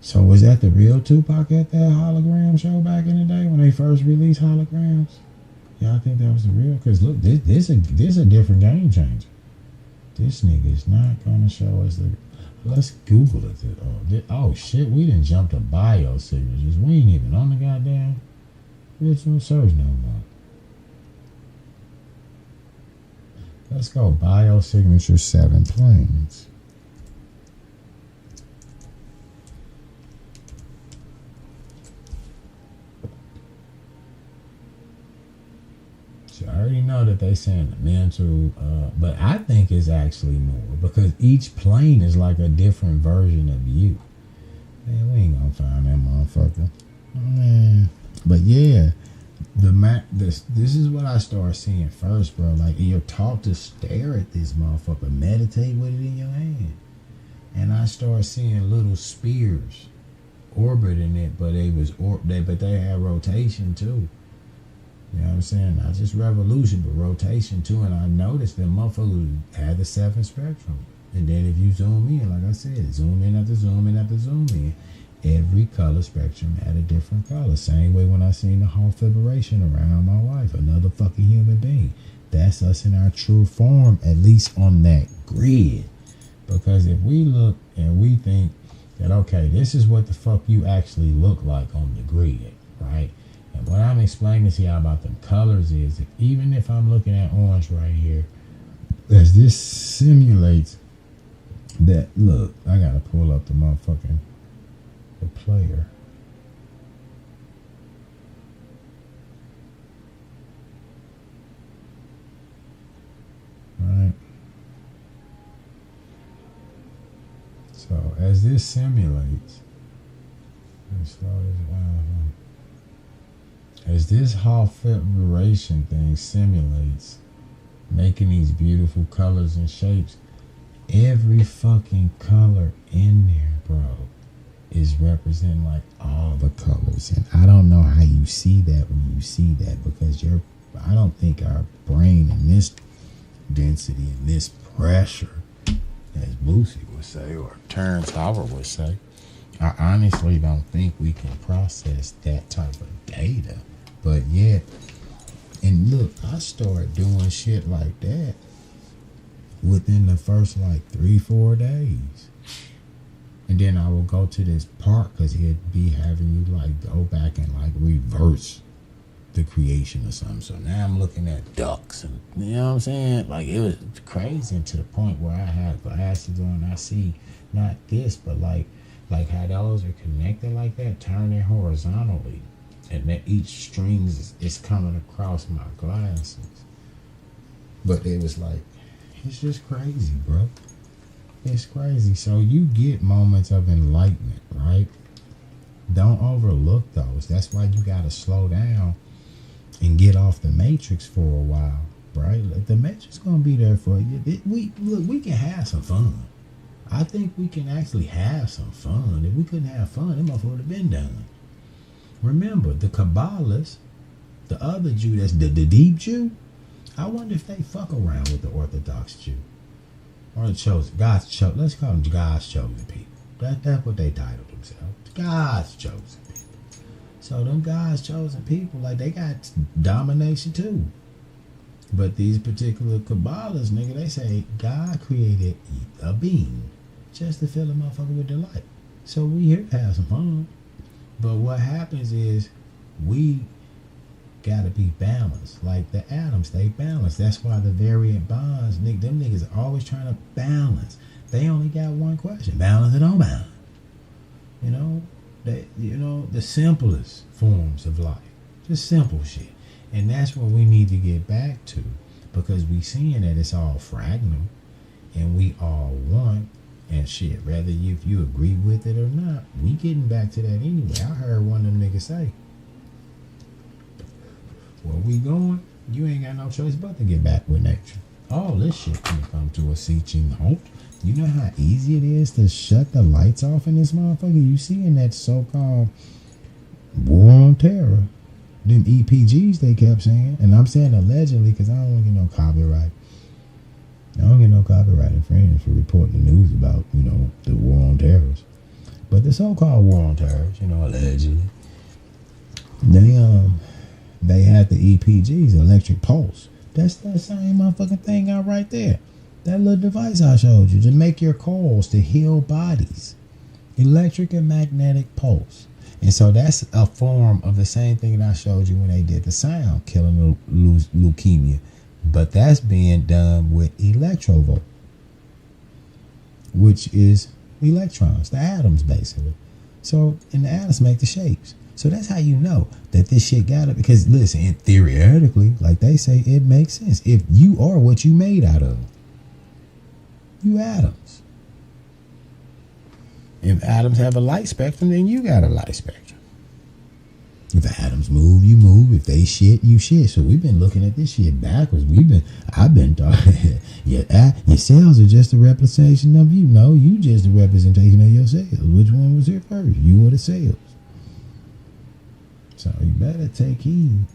So was that the real Tupac at that hologram show back in the day when they first released holograms? Yeah, I think that was the real. Because look, this a different game changer. This nigga is not gonna show us the. Let's Google it. Oh shit, we didn't jump to biosignatures. We ain't even on the goddamn. There's no search no more. Let's go biosignature 7 planes. I already know that they saying the mental, but I think it's actually more, because each plane is like a different version of you. Man, we ain't gonna find that motherfucker. Man, but yeah, this is what I start seeing first, bro. Like, you're taught to stare at this motherfucker, meditate with it in your hand, and I start seeing little spears orbiting it, but they had rotation too. You know what I'm saying? Not just revolution, but rotation too. And I noticed that motherfuckers had the 7 spectrum. And then if you zoom in, like I said, zoom in after zoom in after zoom in, every color spectrum had a different color. Same way when I seen the whole fibrillation around my wife, another fucking human being. That's us in our true form, at least on that grid. Because if we look and we think that, okay, this is what the fuck you actually look like on the grid, right? And what I'm explaining to y'all about them colors is, even if I'm looking at orange right here, as this simulates that, look, I gotta pull up the motherfucking the player. Right. So as this simulates, let me slow this down. As this Hall Federation thing simulates, making these beautiful colors and shapes, every fucking color in there, bro, is representing like all the colors. And I don't know how you see that when you see that, because I don't think our brain in this density and this pressure, as Boosie would say, or Terrence Howard would say, I honestly don't think we can process that type of data. But yet, and look, I started doing shit like that within the first like 3-4 days. And then I will go to this park because he'd be having you like go back and like reverse the creation or something. So now I'm looking at ducks, and you know what I'm saying? Like, it was crazy, to the point where I had glasses on. I see not this, but like how those are connected like that, turning horizontally. And that each string is coming across my glasses. But it was like, it's just crazy, bro. It's crazy. So you get moments of enlightenment, right? Don't overlook those. That's why you got to slow down and get off the matrix for a while, right? Like, the matrix going to be there for you. We can have some fun. I think we can actually have some fun. If we couldn't have fun, that motherfucker would have been done. Remember, the Kabbalists, the other Jew, that's the deep Jew, I wonder if they fuck around with the Orthodox Jew. Or the chosen, let's call them God's chosen people. That's what they titled themselves. God's chosen people. So them God's chosen people, like, they got domination too. But these particular Kabbalists, nigga, they say God created a being just to fill a motherfucker with delight. So we here to have some fun. But what happens is we gotta be balanced. Like the atoms, they balance. That's why the variant bonds, them niggas are always trying to balance. They only got one question: balance or don't balance. The simplest forms of life. Just simple shit. And that's what we need to get back to, because we seeing that it's all fractal and we all one. And shit, whether if you agree with it or not, we getting back to that anyway. I heard one of them niggas say, where we going, you ain't got no choice but to get back with nature. All this shit can come to a seaching halt. You know how easy it is to shut the lights off in this motherfucker? You see in that so-called war on terror, them EPGs they kept saying, and I'm saying allegedly because I don't want to get no copyright. I don't get no copyright infringement for reporting the news about, the war on terrorists. But the so-called war on terrorists, allegedly, they had the EPGs, electric pulse. That's that same motherfucking thing out right there. That little device I showed you to make your calls to heal bodies. Electric and magnetic pulse. And so that's a form of the same thing that I showed you when they did the sound, killing leukemia. But that's being done with electrovolt, which is electrons, the atoms basically. So, and the atoms make the shapes. So that's how you know that this shit got it. Because listen, theoretically, like they say, it makes sense. If you are what you made out of, you atoms. If atoms have a light spectrum, then you got a light spectrum. If the atoms move, you move. If they shit, you shit. So we've been looking at this shit backwards. I've been talking. Your cells are just a representation of you. No, you just a representation of your cells. Which one was here first? You or the cells? So you better take heed.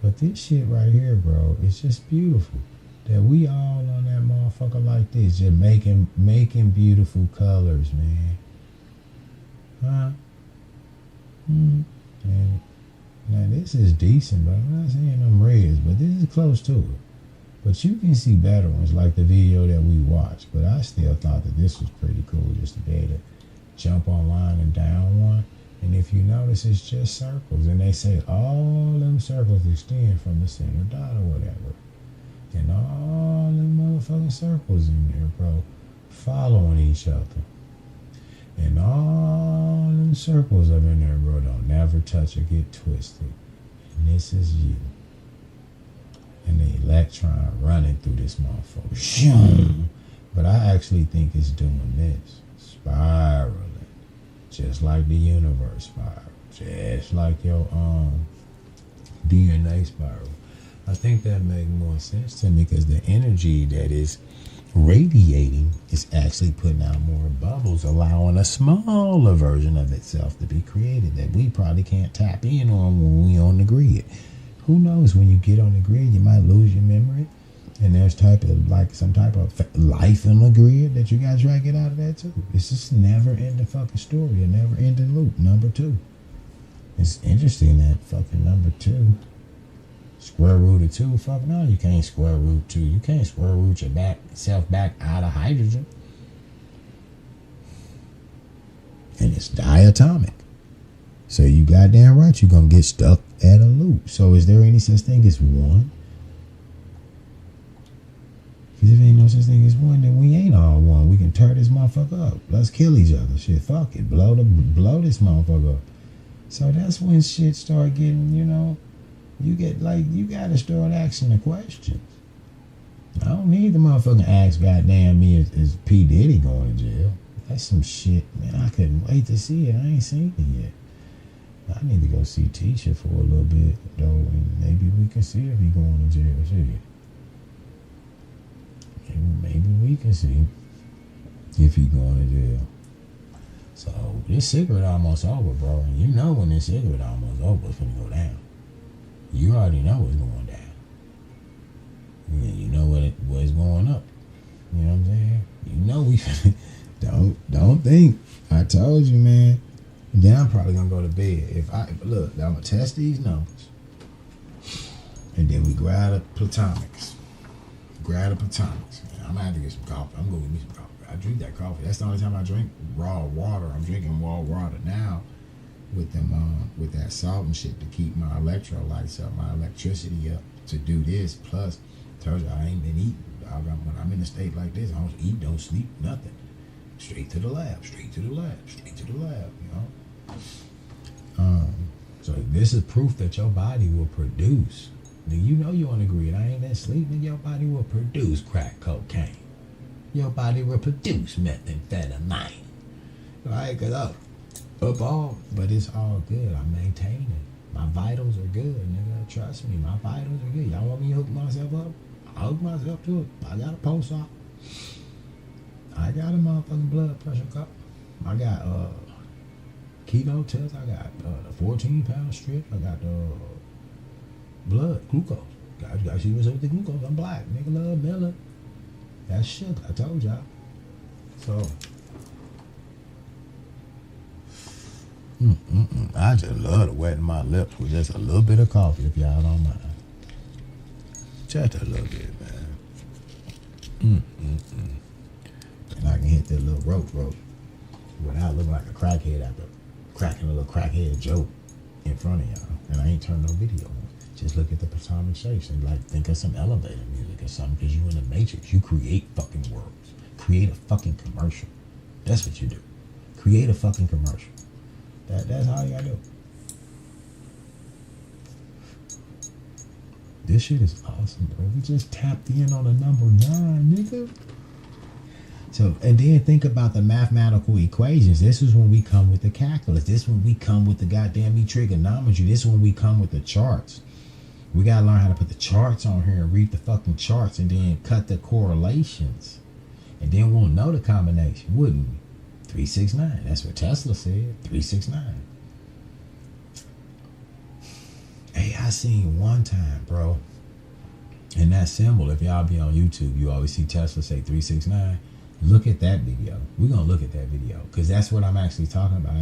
But this shit right here, bro, it's just beautiful. That we all on that motherfucker like this, just making beautiful colors, man. Huh? And now this is decent, but I'm not saying them reds, but this is close to it. But you can see better ones, like the video that we watched. But I still thought that this was pretty cool, just to be able to jump online and down one. And if you notice, it's just circles. And they say all them circles extend from the center dot or whatever. And all them motherfucking circles in there, bro, following each other. And all them circles up in there, bro, don't never touch or get twisted. And this is you. And the electron running through this motherfucker. Shoom. But I actually think it's doing this. Spiraling. Just like the universe spiral. Just like your DNA spiral. I think that makes more sense to me because the energy that is radiating is actually putting out more bubbles, allowing a smaller version of itself to be created that we probably can't tap in on when we on the grid. Who knows, when you get on the grid, you might lose your memory. And there's some type of life in the grid that you guys try to get out of that too. It's just never ending fucking story, a never ending loop. Number 2. It's interesting that fucking number 2. Square root of 2, fuck no, you can't square root 2. You can't square root yourself back out of hydrogen. And it's diatomic. So you goddamn right, you're going to get stuck at a loop. So is there any such thing as one? Because if there ain't no such thing as one, then we ain't all one. We can tear this motherfucker up. Let's kill each other. Shit, fuck it. Blow this motherfucker up. So that's when shit start getting, you gotta start asking the questions. I don't need the motherfucking ask goddamn me is P. Diddy going to jail. That's some shit, man. I couldn't wait to see it. I ain't seen it yet. I need to go see Tisha for a little bit, though, and maybe we can see if he going to jail. Shit. Maybe we can see if he going to jail. So this cigarette almost over, bro. And you know when this cigarette almost over, it's gonna go down. You already know it's going down. Yeah, you know what's going up. You know what I'm saying? You know we don't think. I told you, man. Then I'm probably gonna go to bed. I'm gonna test these numbers, and then we grab the platonics. I'm gonna have to get some coffee. I'm gonna get me some coffee. I drink that coffee. That's the only time I drink raw water. I'm drinking raw water now with that salt and shit to keep my electrolytes up, my electricity up to do this. Plus, told you I ain't been eating. When I'm in a state like this, I don't eat, don't sleep, nothing. Straight to the lab. So this is proof that your body will produce. Now, you know you on the grid. I ain't been sleeping. Your body will produce crack cocaine. Your body will produce methamphetamine. Right? Cause up all, but it's all good. I'm maintaining. My vitals are good, nigga. Trust me, my vitals are good. Y'all want me to hook myself up? I'll hook myself to it. I got a pulse off. I got a motherfucking blood pressure cup. I got keto test. I got the 14-pound strip. I got the blood glucose. Got you see what's up with the glucose. I'm black. Nigga love melon. That's sugar. I told y'all. So I just love to wet my lips with just a little bit of coffee, if y'all don't mind. Just a little bit, man. And I can hit that little rope without looking like a crackhead after cracking a little crackhead joke in front of y'all. And I ain't turned no video on. Just look at the atomic shapes and think of some elevator music or something, because you in the matrix. You create fucking worlds. Create a fucking commercial. That's what you do. Create a fucking commercial. That's all you gotta do. This shit is awesome, bro. We just tapped in on the number 9, nigga. So, and then think about the mathematical equations. This is when we come with the calculus. This is when we come with the goddamn trigonometry. This is when we come with the charts. We gotta learn how to put the charts on here and read the fucking charts and then cut the correlations. And then we'll know the combination, wouldn't we? 369. That's what Tesla said. 369. Hey, I seen one time, bro. And that symbol, if y'all be on YouTube, you always see Tesla say 369. Look at that video. We're gonna look at that video, because that's what I'm actually talking about.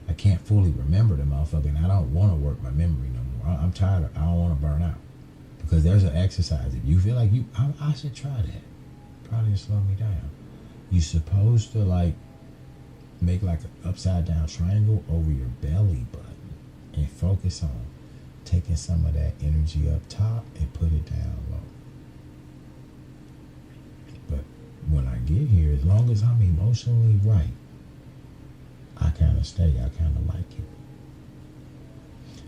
I can't fully remember the motherfucker, and I don't want to work my memory no more. I'm tired. I don't want to burn out, because there's an exercise. If you feel like I should try that. Probably slow me down. You're supposed to make like an upside down triangle over your belly button and focus on taking some of that energy up top and put it down low. But when I get here, as long as I'm emotionally right, I kind of stay. I kind of like it.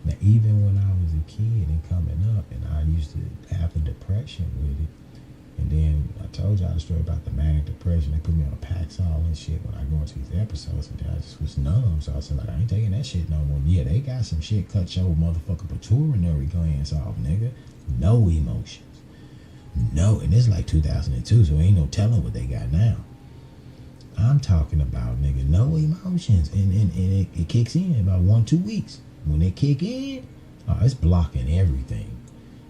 Now, even when I was a kid and coming up, and I used to have a depression with it, and then I told y'all the story about the manic depression. They put me on a Paxil and shit when I go into these episodes, and then I just was numb. So I was like, I ain't taking that shit no more. Yeah, they got some shit cut your motherfucking pituitary glands off, nigga. No emotions. No, and it's like 2002, so ain't no telling what they got now. I'm talking about, nigga, no emotions, and it kicks in about 1-2 weeks. When it kick in, it's blocking everything.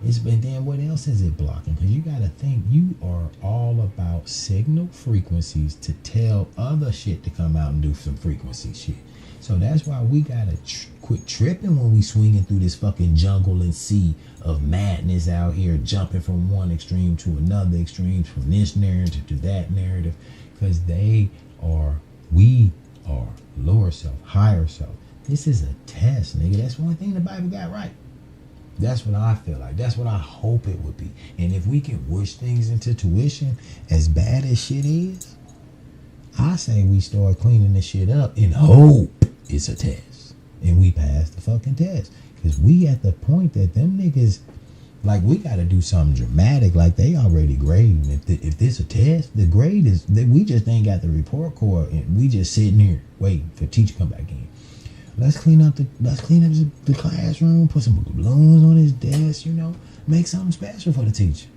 But then what else is it blocking? Because you got to think, you are all about signal frequencies to tell other shit to come out and do some frequency shit. So that's why we got to quit tripping when we swinging through this fucking jungle and sea of madness out here, jumping from one extreme to another extreme, from this narrative to that narrative. Because we are lower self, higher self. This is a test, nigga. That's one thing the Bible got right. That's what I feel like. That's what I hope it would be. And if we can wish things into tuition, as bad as shit is, I say we start cleaning this shit up and hope it's a test. And we pass the fucking test. Because we at the point that them niggas, like, we got to do something dramatic. Like, they already grading. If this a test, the grade is, we just ain't got the report card. And we just sitting here waiting for teacher to come back in. Let's clean up the classroom, put some balloons on his desk, make something special for the teacher.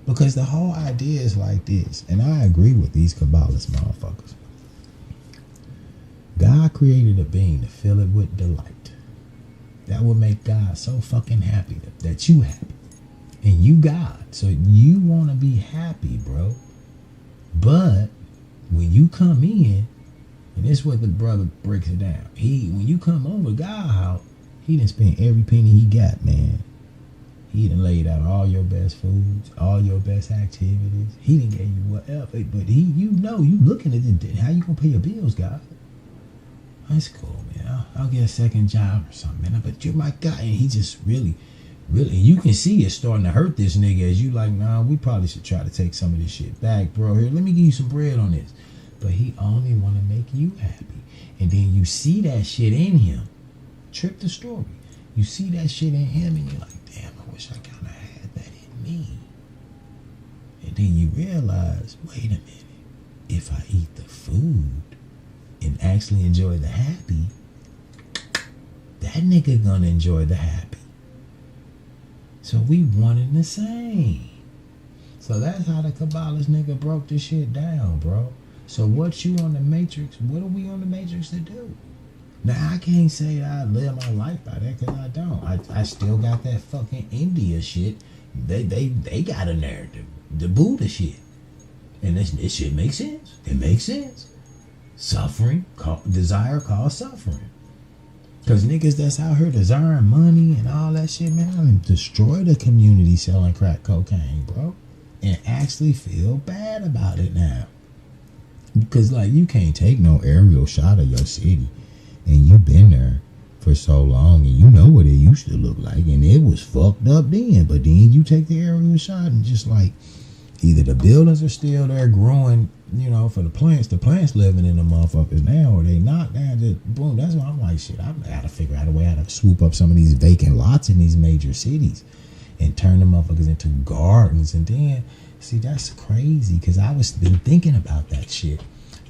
Because the whole idea is like this, and I agree with these Kabbalist motherfuckers. God created a being to fill it with delight. That would make God so fucking happy that you happy. And you God. So you want to be happy, bro. But when you come in, and this is what the brother breaks it down. When you come over God house, he done spent every penny he got, man. He done laid out all your best foods, all your best activities. He done gave you whatever. But you looking at it, how you gonna pay your bills, God? That's cool, man. I'll get a second job or something, man. But you're my guy, and he just really, you can see it's starting to hurt this nigga as you like, nah, we probably should try to take some of this shit back, bro. Here, let me give you some bread on this. But he only want to make you happy. And then you see that shit in him. Trip the story. You see that shit in him and you're like, damn, I wish I kind of had that in me. And then you realize, wait a minute. If I eat the food and actually enjoy the happy, that nigga gonna enjoy the happy. So we one and the same. So that's how the Kabbalist nigga broke this shit down, bro. So what you on the Matrix, what are we on the Matrix to do? Now, I can't say I live my life by that because I don't. I still got that fucking India shit. They got a narrative. The Buddha shit. And this shit makes sense. It makes sense. Suffering, desire cause suffering. Because niggas that's out here desiring money and all that shit, man, I mean, destroy the community selling crack cocaine, bro. And actually feel bad about it now. Because, like, you can't take no aerial shot of your city. And you been there for so long. And you know what it used to look like. And it was fucked up then. But then you take the aerial shot and just, like, either the buildings are still there growing, for the plants living in the motherfuckers now. Or they knock down, just boom. That's why I'm like, shit, I've got to figure out a way how to swoop up some of these vacant lots in these major cities. And turn the motherfuckers into gardens. And then... see, that's crazy because I was been thinking about that shit.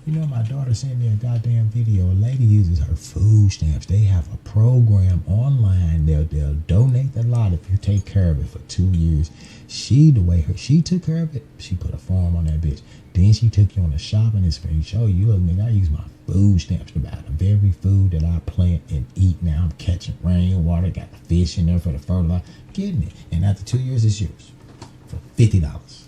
My daughter sent me a goddamn video. A lady uses her food stamps. They have a program online. They'll donate the lot if you take care of it for 2 years. She took care of it, she put a form on that bitch. Then she took you on a shopping experience. Show you, look, nigga, I use my food stamps to buy the very food that I plant and eat. Now I'm catching rainwater, got the fish in there for the fertilizer. Getting it. And after 2 years, it's yours for $50.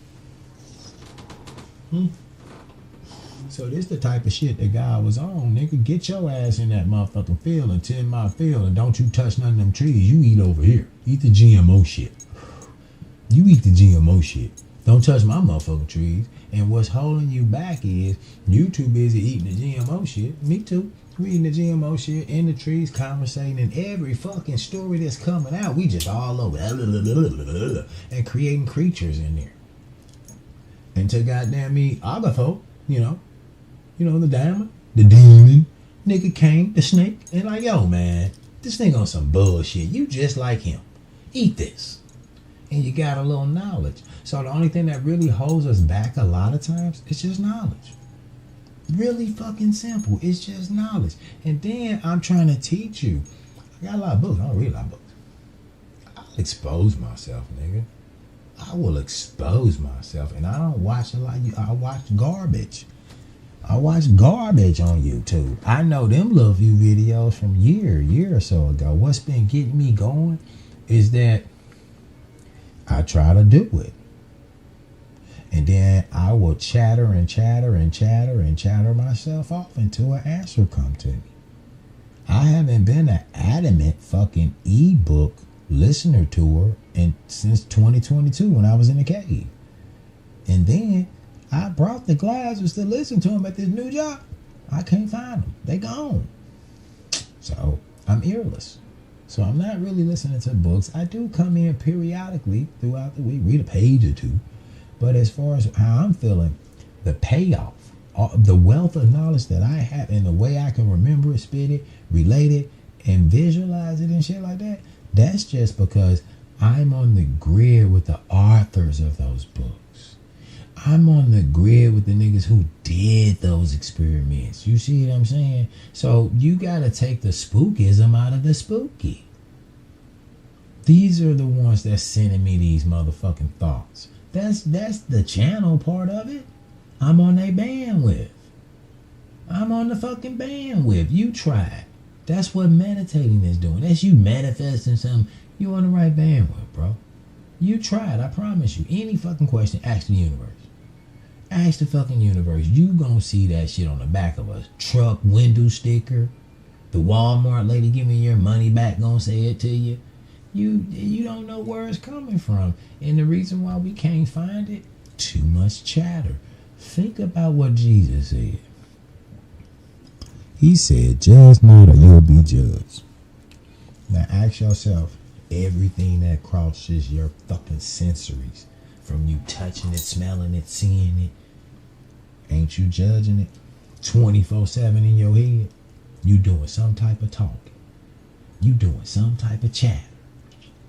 So this the type of shit that God was on, nigga. Get your ass in that motherfucking field and tend my field, and don't you touch none of them trees. You eat over here. Eat the GMO shit. You eat the GMO shit. Don't touch my motherfucking trees. And what's holding you back is you too busy eating the GMO shit. Me too. We eating the GMO shit in the trees, conversating, and every fucking story that's coming out, we just all over and creating creatures in there. And to goddamn me, Agatho, the diamond, the demon, nigga came, the snake, and like, yo, man, this nigga on some bullshit. You just like him. Eat this. And you got a little knowledge. So the only thing that really holds us back a lot of times is just knowledge. Really fucking simple. It's just knowledge. And then I'm trying to teach you. I got a lot of books. I don't read a lot of books. I'll expose myself, nigga. I will expose myself. And I don't watch a lot of you. I watch garbage. I watch garbage on YouTube. I know them little few videos from year or so ago. What's been getting me going is that I try to do it. And then I will chatter myself off until an answer come to me. I haven't been an adamant fucking ebook listener to her since 2022 when I was in the cave. And then I brought the glasses to listen to them at this new job. I can't find them. They gone. So I'm earless. So I'm not really listening to books. I do come in periodically throughout the week, read a page or two. But as far as how I'm feeling, the payoff, the wealth of knowledge that I have and the way I can remember it, spit it, relate it, and visualize it and shit like that, that's just because I'm on the grid with the authors of those books. I'm on the grid with the niggas who did those experiments. You see what I'm saying? So you gotta take the spookism out of the spooky. These are the ones that's sending me these motherfucking thoughts. That's the channel part of it. I'm on their bandwidth. I'm on the fucking bandwidth. You try it. That's what meditating is doing. That's you manifesting something. You on the right bandwidth, bro. You try it. I promise you. Any fucking question, ask the universe. Ask the fucking universe. You gonna see that shit on the back of a truck window sticker. The Walmart lady giving your money back gonna say it to you. You don't know where it's coming from. And the reason why we can't find it, too much chatter. Think about what Jesus said. He said, judge not or you'll be judged. Now ask yourself, everything that crosses your fucking sensories, from you touching it, smelling it, seeing it, ain't you judging it 24/7 in your head? You doing some type of talking. You doing some type of chat.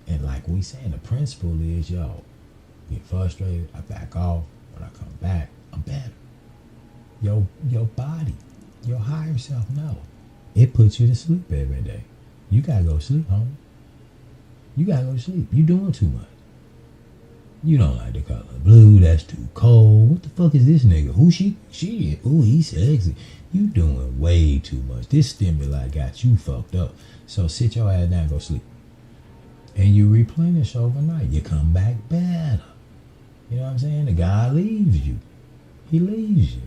And like we saying, the principle is, yo, get frustrated, I back off. When I come back, I'm better. Your body, your higher self know. It puts you to sleep every day. You gotta go to sleep, homie. You gotta go to sleep. You doing too much. You don't like the color blue, that's too cold. What the fuck is this nigga? Who she? Ooh, he's sexy. You doing way too much. This stimuli got you fucked up. So sit your ass down and go sleep. And you replenish overnight. You come back better. You know what I'm saying? The guy leaves you. He leaves you.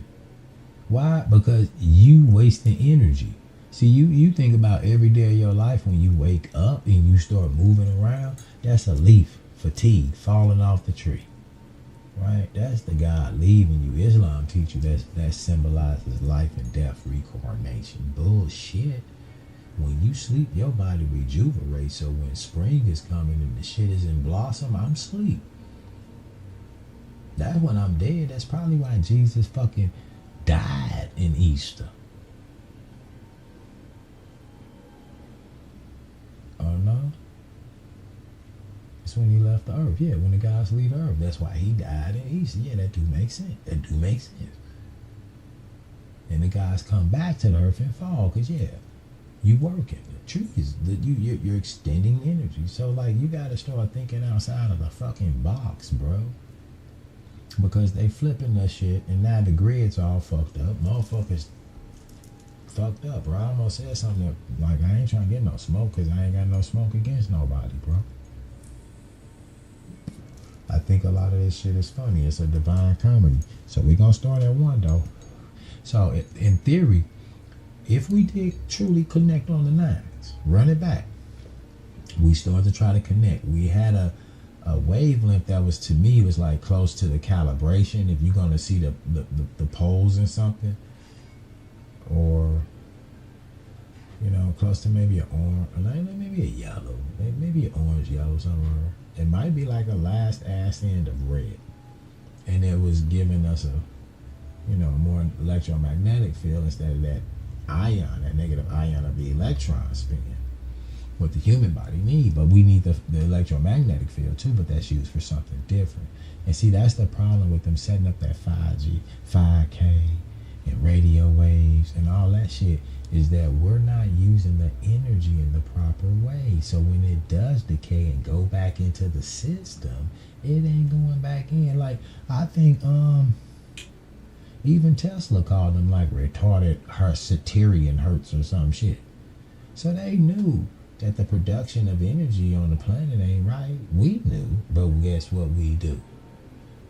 Why? Because you wasting energy. See, you think about every day of your life when you wake up and you start moving around. That's a leaf, fatigue, falling off the tree. Right? That's the God leaving you. Islam teach you that symbolizes life and death, reincarnation. Bullshit. When you sleep, your body rejuvenates. So when spring is coming and the shit is in blossom, I'm asleep. That's when I'm dead. That's probably why Jesus fucking died in Easter. Oh no? It's when he left the earth. Yeah, when the guys leave the earth. That's why he died in Easter. Yeah, that do make sense. And the guys come back to the earth and fall. Because yeah, you working. The trees, you're extending energy. So like you gotta start thinking outside of the fucking box, bro. Because they flipping that shit and now the grid's all fucked up. Motherfuckers fucked up, bro. I almost said something that, like, I ain't trying to get no smoke because I ain't got no smoke against nobody, bro. I think a lot of this shit is funny. It's a divine comedy. So we gonna start at one though. So in theory, if we did truly connect on the nines, run it back. We started to try to connect. We had a a wavelength that was, to me, was like close to the calibration. If you're gonna see the poles in something, or close to maybe an orange, maybe a yellow, maybe an orange yellow somewhere. It might be like a last ass end of red, and it was giving us a more electromagnetic field instead of that negative ion of the electron spin, what the human body needs. But we need the electromagnetic field too, but that's used for something different. And see, that's the problem with them setting up that 5G, 5K, and radio waves and all that shit, is that we're not using the energy in the proper way. So when it does decay and go back into the system, it ain't going back in. Like, I think even Tesla called them like retarded Satyrian hertz or some shit. So they knew that the production of energy on the planet ain't right. We knew, but guess what we do?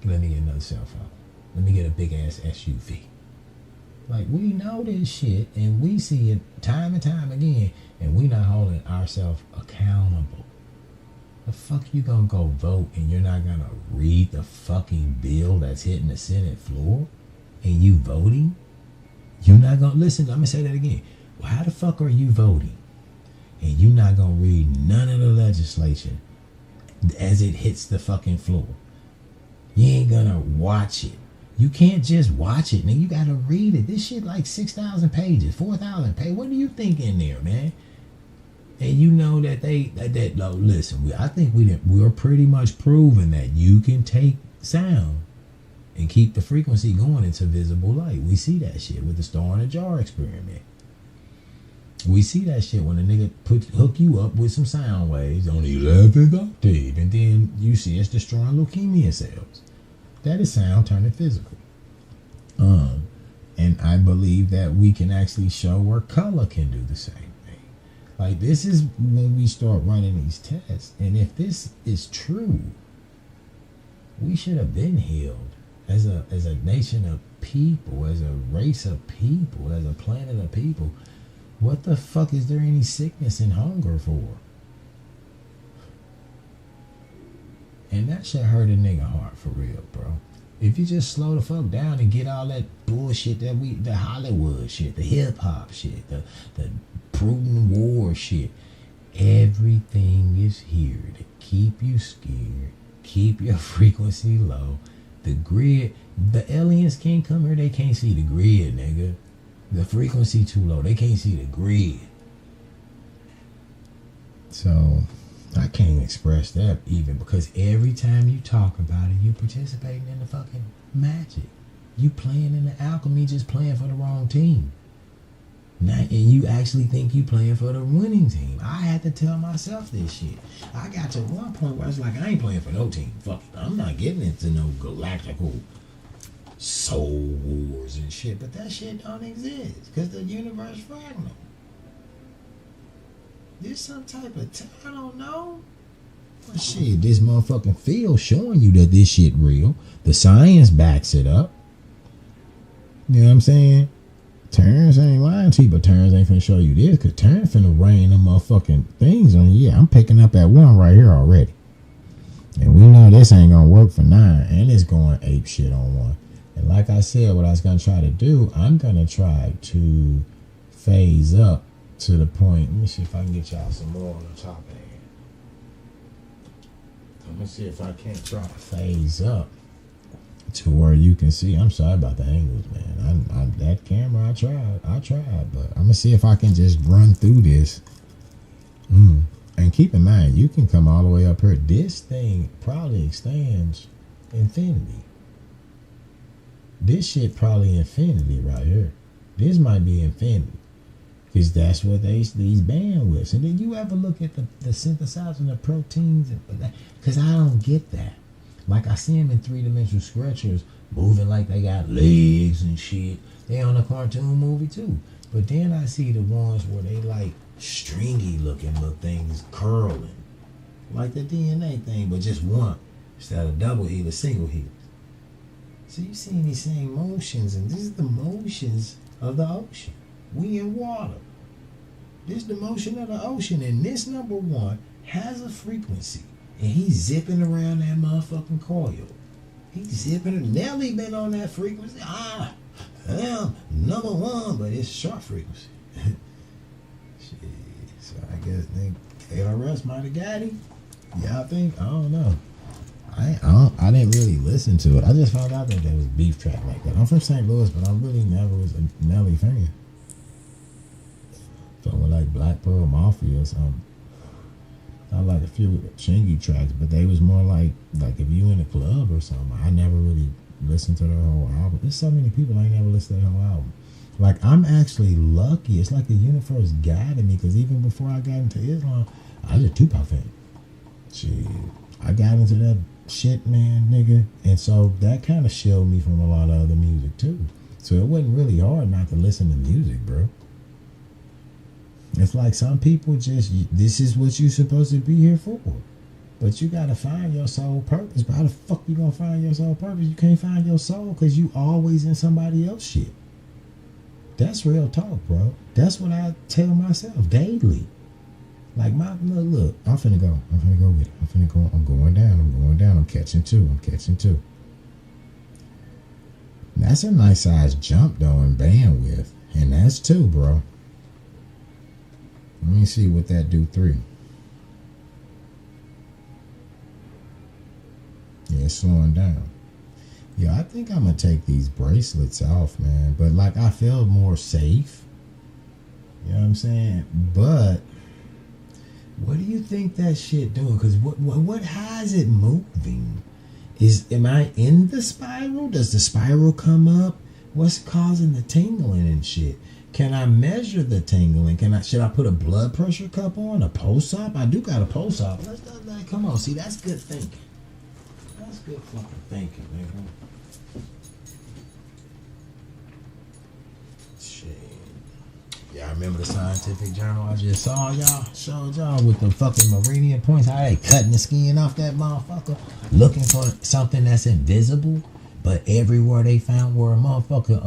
Let me get another cell phone. Let me get a big ass SUV. Like, we know this shit, and we see it time and time again, and we not holding ourselves accountable. The fuck you gonna go vote and you're not gonna read the fucking bill that's hitting the Senate floor? And you voting? You not gonna listen? I'm gonna say that again. Well, how the fuck are you voting? And you not gonna read none of the legislation as it hits the fucking floor? You ain't gonna watch it. You can't just watch it, man. You gotta read it. This shit like 6,000 pages, 4,000 pages. What do you think in there, man? And you know that no, listen, I think we're pretty much proven that you can take sound and keep the frequency going into visible light. We see that shit with the star in a jar experiment. We see that shit when a nigga hook you up with some sound waves on the 11th octave, and then you see it's destroying leukemia cells. That is sound turning physical. And I believe that we can actually show where color can do the same thing. Like, this is when we start running these tests. And if this is true, we should have been healed as a nation of people, as a race of people, as a planet of people. What the fuck is there any sickness and hunger for? And that shit hurt a nigga heart for real, bro. If you just slow the fuck down and get all that bullshit the Hollywood shit, the hip hop shit, the Putin war shit, everything is here to keep you scared, keep your frequency low. The grid, the aliens can't come here, they can't see the grid, nigga. The frequency too low, they can't see the grid. So I can't express that even, because every time you talk about it, you participating in the fucking magic. You playing in the alchemy, just playing for the wrong team. And you actually think you playing for the winning team. I had to tell myself this shit. I got to one point where I was like, I ain't playing for no team. Fuck, I'm not getting into no galactical soul wars and shit. But that shit don't exist because the universe fractal. There's some type of I don't know. But shit, this motherfucking field showing you that this shit real. The science backs it up. You know what I'm saying? Terrence ain't lying to you, but Terrence ain't finna show you this, because Terrence finna rain them motherfucking things on you. Yeah, I'm picking up at 1 right here already. And we know this ain't gonna work for 9, and it's going ape shit on 1. And like I said, what I was gonna try to do, I'm gonna try to phase up to the point. Let me see if I can get y'all some more on the top of here. Let me see if I can't try to phase up to where you can see. I'm sorry about the angles, man. I that camera, I tried, but I'm gonna see if I can just run through this. And keep in mind, you can come all the way up here. This thing probably extends infinity. This shit probably infinity right here. This might be infinity, because that's what these bandwidths. And then you ever look at the synthesizing of proteins, because I don't get that. Like, I see them in 3-dimensional sculptures moving like they got legs and shit. They on a cartoon movie too. But then I see the ones where they like stringy looking little things curling. Like the DNA thing, but just one. Instead of double helix, single helix. So you seeing these same motions, and this is the motions of the ocean. We in water. This is the motion of the ocean, and this number 1 has a frequency. and he's zipping around that motherfucking coil. He's zipping. Nelly been on that frequency. Well, number one, but it's short frequency. Shit. So I guess KRS might have got him. Yeah, I think. I don't know. I didn't really listen to it. I just found out that there was a beef track like that. I'm from St. Louis, but I really never was a Nelly fan. So with like Black Pearl Mafia or something. I like a few Chingy tracks, but they was more like if you in a club or something. I never really listened to the whole album. There's so many people I ain't never listened to the whole album. Like, I'm actually lucky. It's like the universe guided me, because even before I got into Islam, I was a Tupac fan. Shit, I got into that shit, man, nigga. And so that kind of shielded me from a lot of other music too. So it wasn't really hard not to listen to music, bro. It's like some people just, this is what you're supposed to be here for. But you gotta find your soul purpose. But how the fuck you gonna find your soul purpose? You can't find your soul because you always in somebody else's shit. That's real talk, bro. That's what I tell myself daily. Like, look, I'm finna go with it. I'm going down. I'm catching two. That's a nice size jump though in bandwidth. And that's 2, bro. Let me see what that do 3. Yeah, it's slowing down. Yeah, I think I'm gonna take these bracelets off, man. But like, I feel more safe. You know what I'm saying? But what do you think that shit doing? Because how is it moving? Am I in the spiral? Does the spiral come up? What's causing the tingling and shit? Can I measure the tingling? Should I put a blood pressure cup on? A pulse op? I do got a pose op. Come on, see, that's good thinking. That's good fucking thinking, nigga. Shit. Yeah, I remember the scientific journal I just showed y'all with the fucking meridian points, how they cutting the skin off that motherfucker, looking for something that's invisible, but everywhere they found where a motherfucking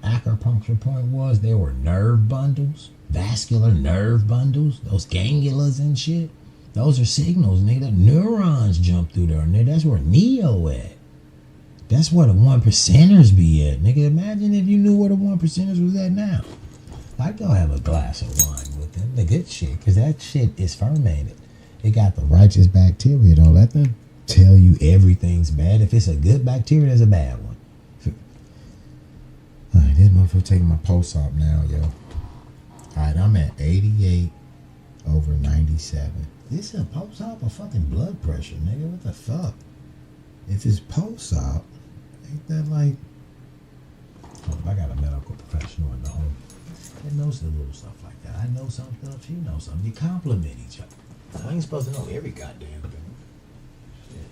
acupuncture point was, there were nerve bundles, vascular nerve bundles, those ganglias and shit. Those are signals, nigga. Neurons jump through there, nigga. That's where Neo at. That's where the 1%ers be at, nigga. Imagine if you knew where the 1%ers was at now. I'd go have a glass of wine with them. The good shit, because that shit is fermented. It got the righteous bacteria. Don't let them tell you everything's bad. If it's a good bacteria, there's a bad one. Alright, this motherfucker taking my pulse op now, yo. Alright, I'm at 88/97. This is a pulse op or fucking blood pressure, nigga? What the fuck? If it's pulse op, ain't that like... Oh, I got a medical professional in the home that knows the little stuff like that. I know some stuff, she knows something. You compliment each other. I ain't supposed to know every goddamn thing. Shit.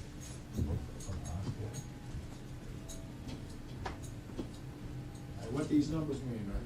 What these numbers mean, right?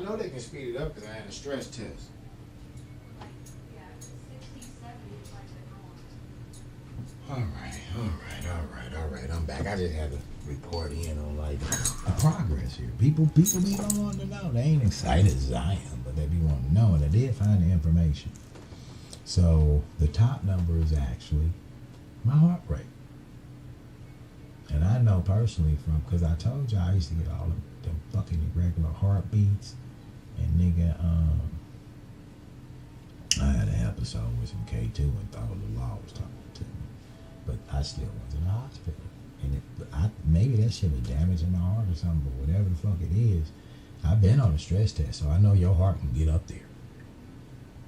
know they can speed it up because I had a stress test. All right. I'm back. I just had to report in on like the progress here. People be wanting to know. They ain't excited as I am, but they be wanting to know, and I did find the information. So the top number is actually my heart rate. And I know personally from, because I told you I used to get all of them fucking irregular heartbeats. And nigga, I had an episode with some K2 and thought the law was talking to me. But I still was in the hospital. And maybe that shit was damaging my heart or something, but whatever the fuck it is, I've been on a stress test, so I know your heart can get up there.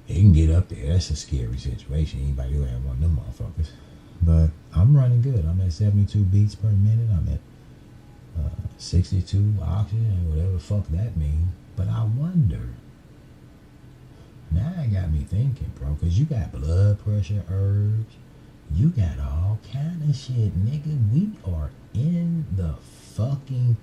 It can get up there. That's a scary situation. Anybody who have one of them motherfuckers. But I'm running good. I'm at 72 beats per minute. I'm at 62 oxygen, whatever the fuck that means. But I wonder, now it got me thinking, bro, because you got blood pressure, herbs, you got all kind of shit, nigga. We are in the fucking,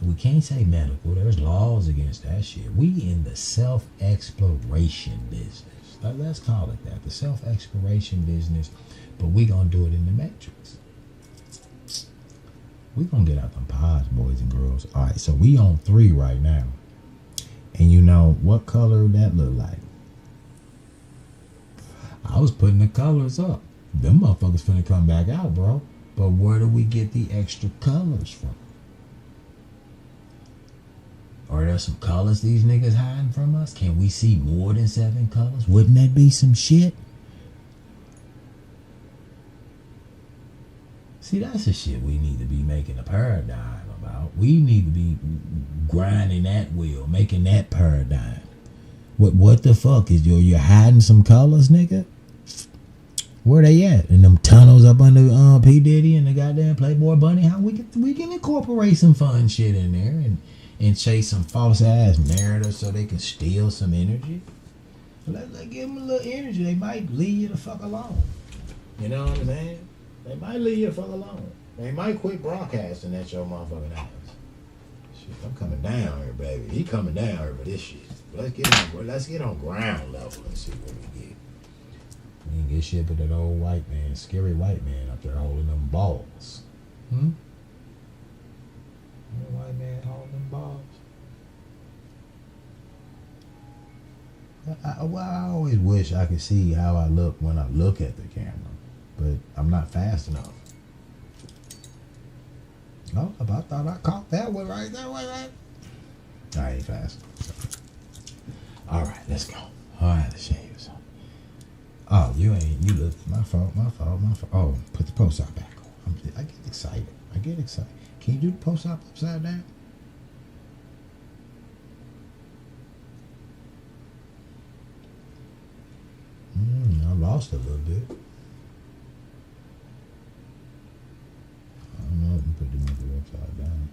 we can't say medical, there's laws against that shit. We in the self-exploration business. Let's call it that, the self-exploration business, but we gonna do it in the matrix. We gonna get out them pods, boys and girls. All right, so we on 3 right now. And you know what color that look like? I was putting the colors up. Them motherfuckers finna come back out, bro. But where do we get the extra colors from? Are there some colors these niggas hiding from us? Can we see more than 7 colors? Wouldn't that be some shit? See, that's the shit we need to be making a paradigm about. We need to be grinding that wheel, making that paradigm. What the fuck is you hiding some colors, nigga? Where they at? In them tunnels up under P. Diddy and the goddamn Playboy Bunny? How we can incorporate some fun shit in there and chase some false ass narratives so they can steal some energy? Let's give them a little energy. They might leave you the fuck alone. You know what I'm saying? They might leave you the fuck alone. They might quit broadcasting at your motherfucking ass. Shit, I'm coming down here, baby. He coming down here for this shit. Let's get on ground level and see what we get. We can get shit with that old white man, scary white man up there holding them balls. That white man holding them balls. I always wish I could see how I look when I look at the camera, but I'm not fast enough. Oh, I thought I caught that one right. That one right. I ain't fast. All right, let's go. All right, let's show you something. Oh, you look. My fault. Oh, put the post op back on. I get excited. Can you do the post op upside down? I lost a little bit. I don't know if you put the movie upside down.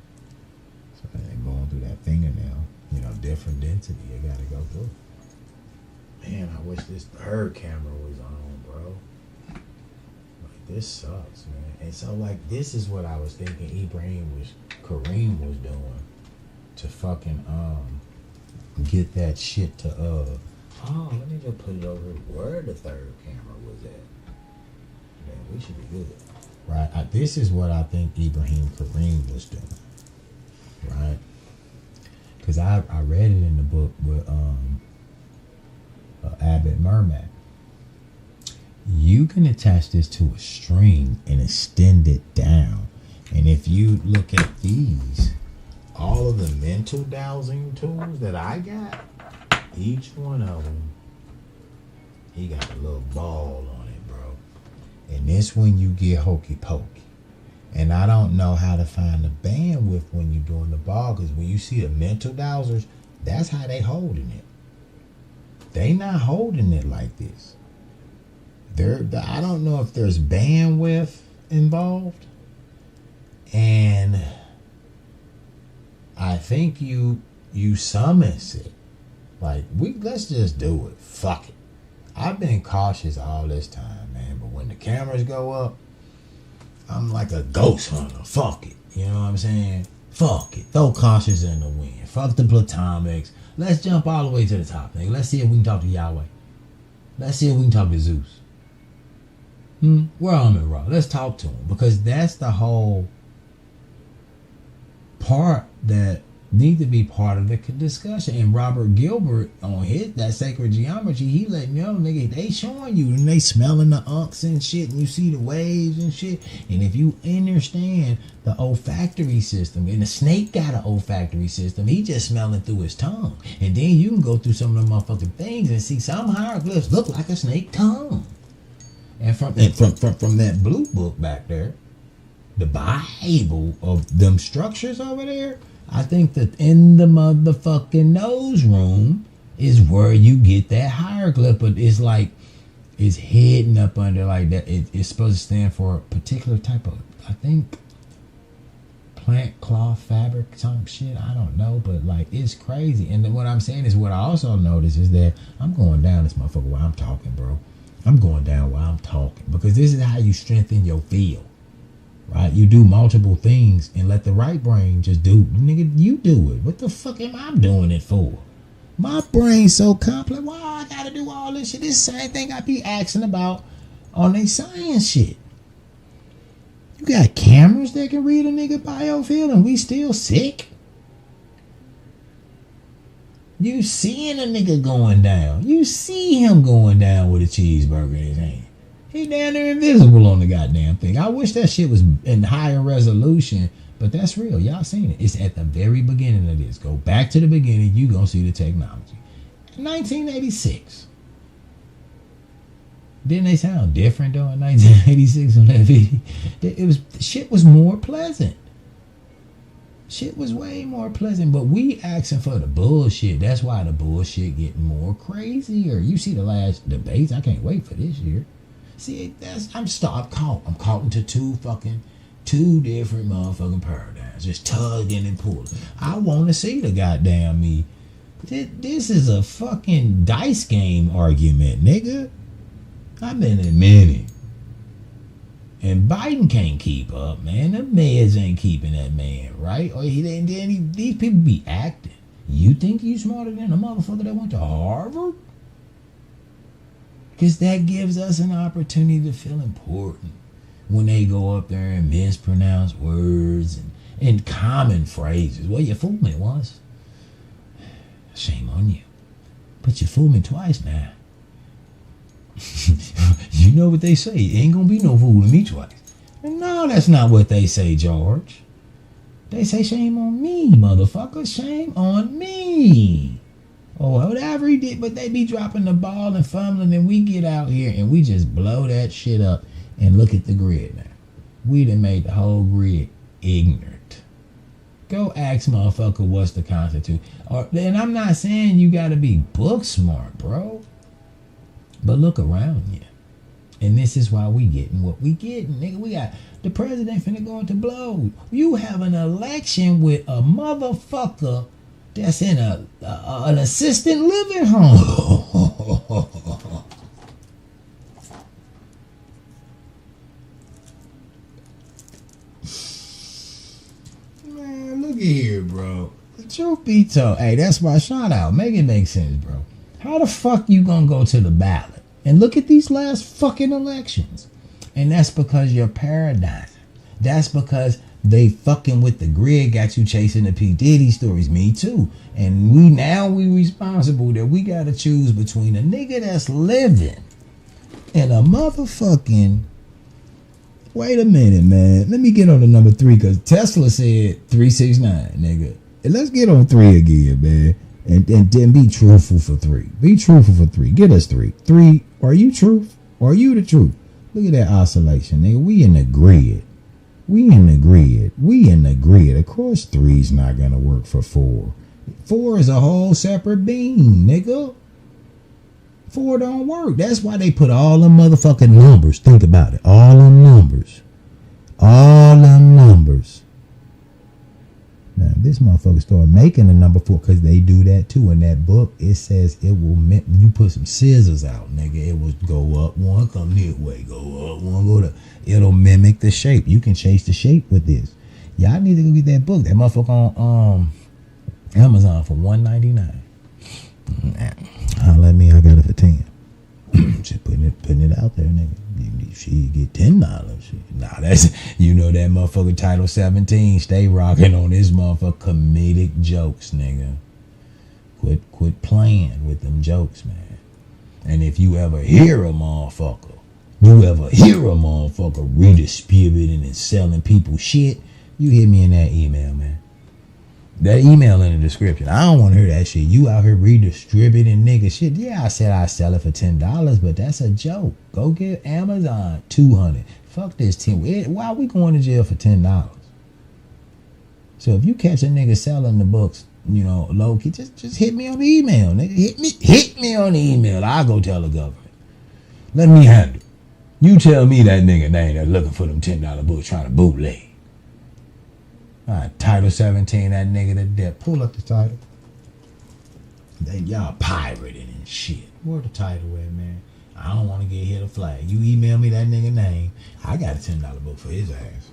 So they're going through that fingernail. Different density you gotta go through. Man, I wish this third camera was on, bro. Like, this sucks, man. And so, like, this is what I was thinking Kareem was doing to fucking, get that shit to, let me just put it over where the third camera was at. Man, we should be good. Right? This is what I think Kareem was doing. Right? Because I read it in the book with Abbott Mermack. You can attach this to a string and extend it down. And if you look at these, all of the mental dowsing tools that I got, each one of them, he got a little ball on it, bro. And this when you get hokey pokey. And I don't know how to find the bandwidth when you're doing the ball, because when you see the mental dowsers, that's how they holding it. They not holding it like this. I don't know if there's bandwidth involved. And I think you summons it. Like, let's just do it. Fuck it. I've been cautious all this time, man. But when the cameras go up, I'm like a ghost hunter. Fuck it. You know what I'm saying? Fuck it. Throw cautions in the wind. Fuck the Platonics. Let's jump all the way to the top, nigga. Let's see if we can talk to Yahweh. Let's see if we can talk to Zeus. Where I'm Ra. Let's talk to him. Because that's the whole part that need to be part of the discussion. And Robert Gilbert on that sacred geometry, he letting you know, nigga, they showing you and they smelling the unks and shit, and you see the waves and shit. And if you understand the olfactory system, and the snake got an olfactory system, he just smelling through his tongue. And then you can go through some of the motherfucking things and see some hieroglyphs look like a snake tongue. And from that blue book back there, the Bible of them structures over there, I think that in the motherfucking nose room is where you get that hieroglyph, but it's like it's hidden up under like that. It's supposed to stand for a particular type of, I think, plant, cloth, fabric, some shit. I don't know, but like it's crazy. And then what I'm saying is, what I also notice is that I'm going down this motherfucker while I'm talking, bro. I'm going down while I'm talking, because this is how you strengthen your field. Right? You do multiple things and let the right brain just do. Nigga, you do it. What the fuck am I doing it for? My brain's so complex. Why I gotta do all this shit? This same thing I be asking about on they science shit. You got cameras that can read a nigga biofield and we still sick? You seeing a nigga going down. You see him going down with a cheeseburger in his hand. He down there invisible on the goddamn thing. I wish that shit was in higher resolution, but that's real. Y'all seen it. It's at the very beginning of this. Go back to the beginning. You gonna see the technology. 1986. Didn't they sound different though in 1986 on that video? Shit was more pleasant. Shit was way more pleasant, but we asking for the bullshit. That's why the bullshit getting more crazier. You see the last debates. I can't wait for this year. See, I'm caught into two different motherfucking paradigms, just tugging and pulling. I want to see the goddamn me. This is a fucking dice game argument, nigga. I've been in many. And Biden can't keep up, man. The meds ain't keeping that man, right? Or these people be acting. You think you smarter than a motherfucker that went to Harvard? Because that gives us an opportunity to feel important when they go up there and mispronounce words and common phrases. Well, you fooled me once. Shame on you. But you fooled me twice now. You know what they say. Ain't gonna be no fooling me twice. And no, that's not what they say, George. They say shame on me, motherfucker. Shame on me. Or whatever he did, but they be dropping the ball and fumbling, and we get out here and we just blow that shit up. And look at the grid now. We done made the whole grid ignorant. Go ask motherfucker what's the Constitution. And I'm not saying you gotta be book smart, bro. But look around you. And this is why we getting what we getting, nigga. We got the president finna go into blow. You have an election with a motherfucker that's in an assisted living home. Man, look at here, bro. The truth be told, hey, that's my shout out. Make it make sense, bro. How the fuck you gonna go to the ballot and look at these last fucking elections? And that's because you're paradigm. That's because they fucking with the grid, got you chasing the P. Diddy stories. Me too. And we responsible that we gotta choose between a nigga that's living and a motherfucking. Wait a minute, man. Let me get on to number 3, because Tesla said 369, nigga. And let's get on 3 again, man. And then be truthful for 3. Be truthful for 3. Get us 3. 3, are you truth? Or are you the truth? Look at that oscillation, nigga. We in the grid. We in the grid. Of course 3's not gonna work for 4. 4 is a whole separate being, nigga. 4 don't work. That's why they put all them motherfucking numbers. Think about it. All them numbers. Now, this motherfucker started making the number 4 because they do that too. In that book, it says it will, you put some scissors out, nigga, it will go up one, come this way, go up one, go to, it'll mimic the shape. You can chase the shape with this. Y'all need to go get that book. That motherfucker on Amazon for $1.99. Holla at me, I got it for 10. Just putting it out there, nigga. She get $10. Nah, that's that motherfucker Title 17 stay rocking on this motherfucker comedic jokes, nigga. Quit playing with them jokes, man. And if you ever hear a motherfucker redistributing and selling people shit, you hit me in that email, man. That email in the description. I don't want to hear that shit. You out here redistributing nigga shit. Yeah, I said I sell it for $10, but that's a joke. Go get Amazon $200. Fuck this 10. Why are we going to jail for $10? So if you catch a nigga selling the books, low key, just hit me on the email, nigga. Hit me on the email. I'll go tell the government. Let me handle it. You tell me that nigga name that's looking for them $10 books trying to bootleg. All right, Title 17, that nigga to death. Pull up the title. Then y'all pirating and shit. Where the title at, man? I don't want to get hit a flag. You email me that nigga name. I got a $10 book for his ass.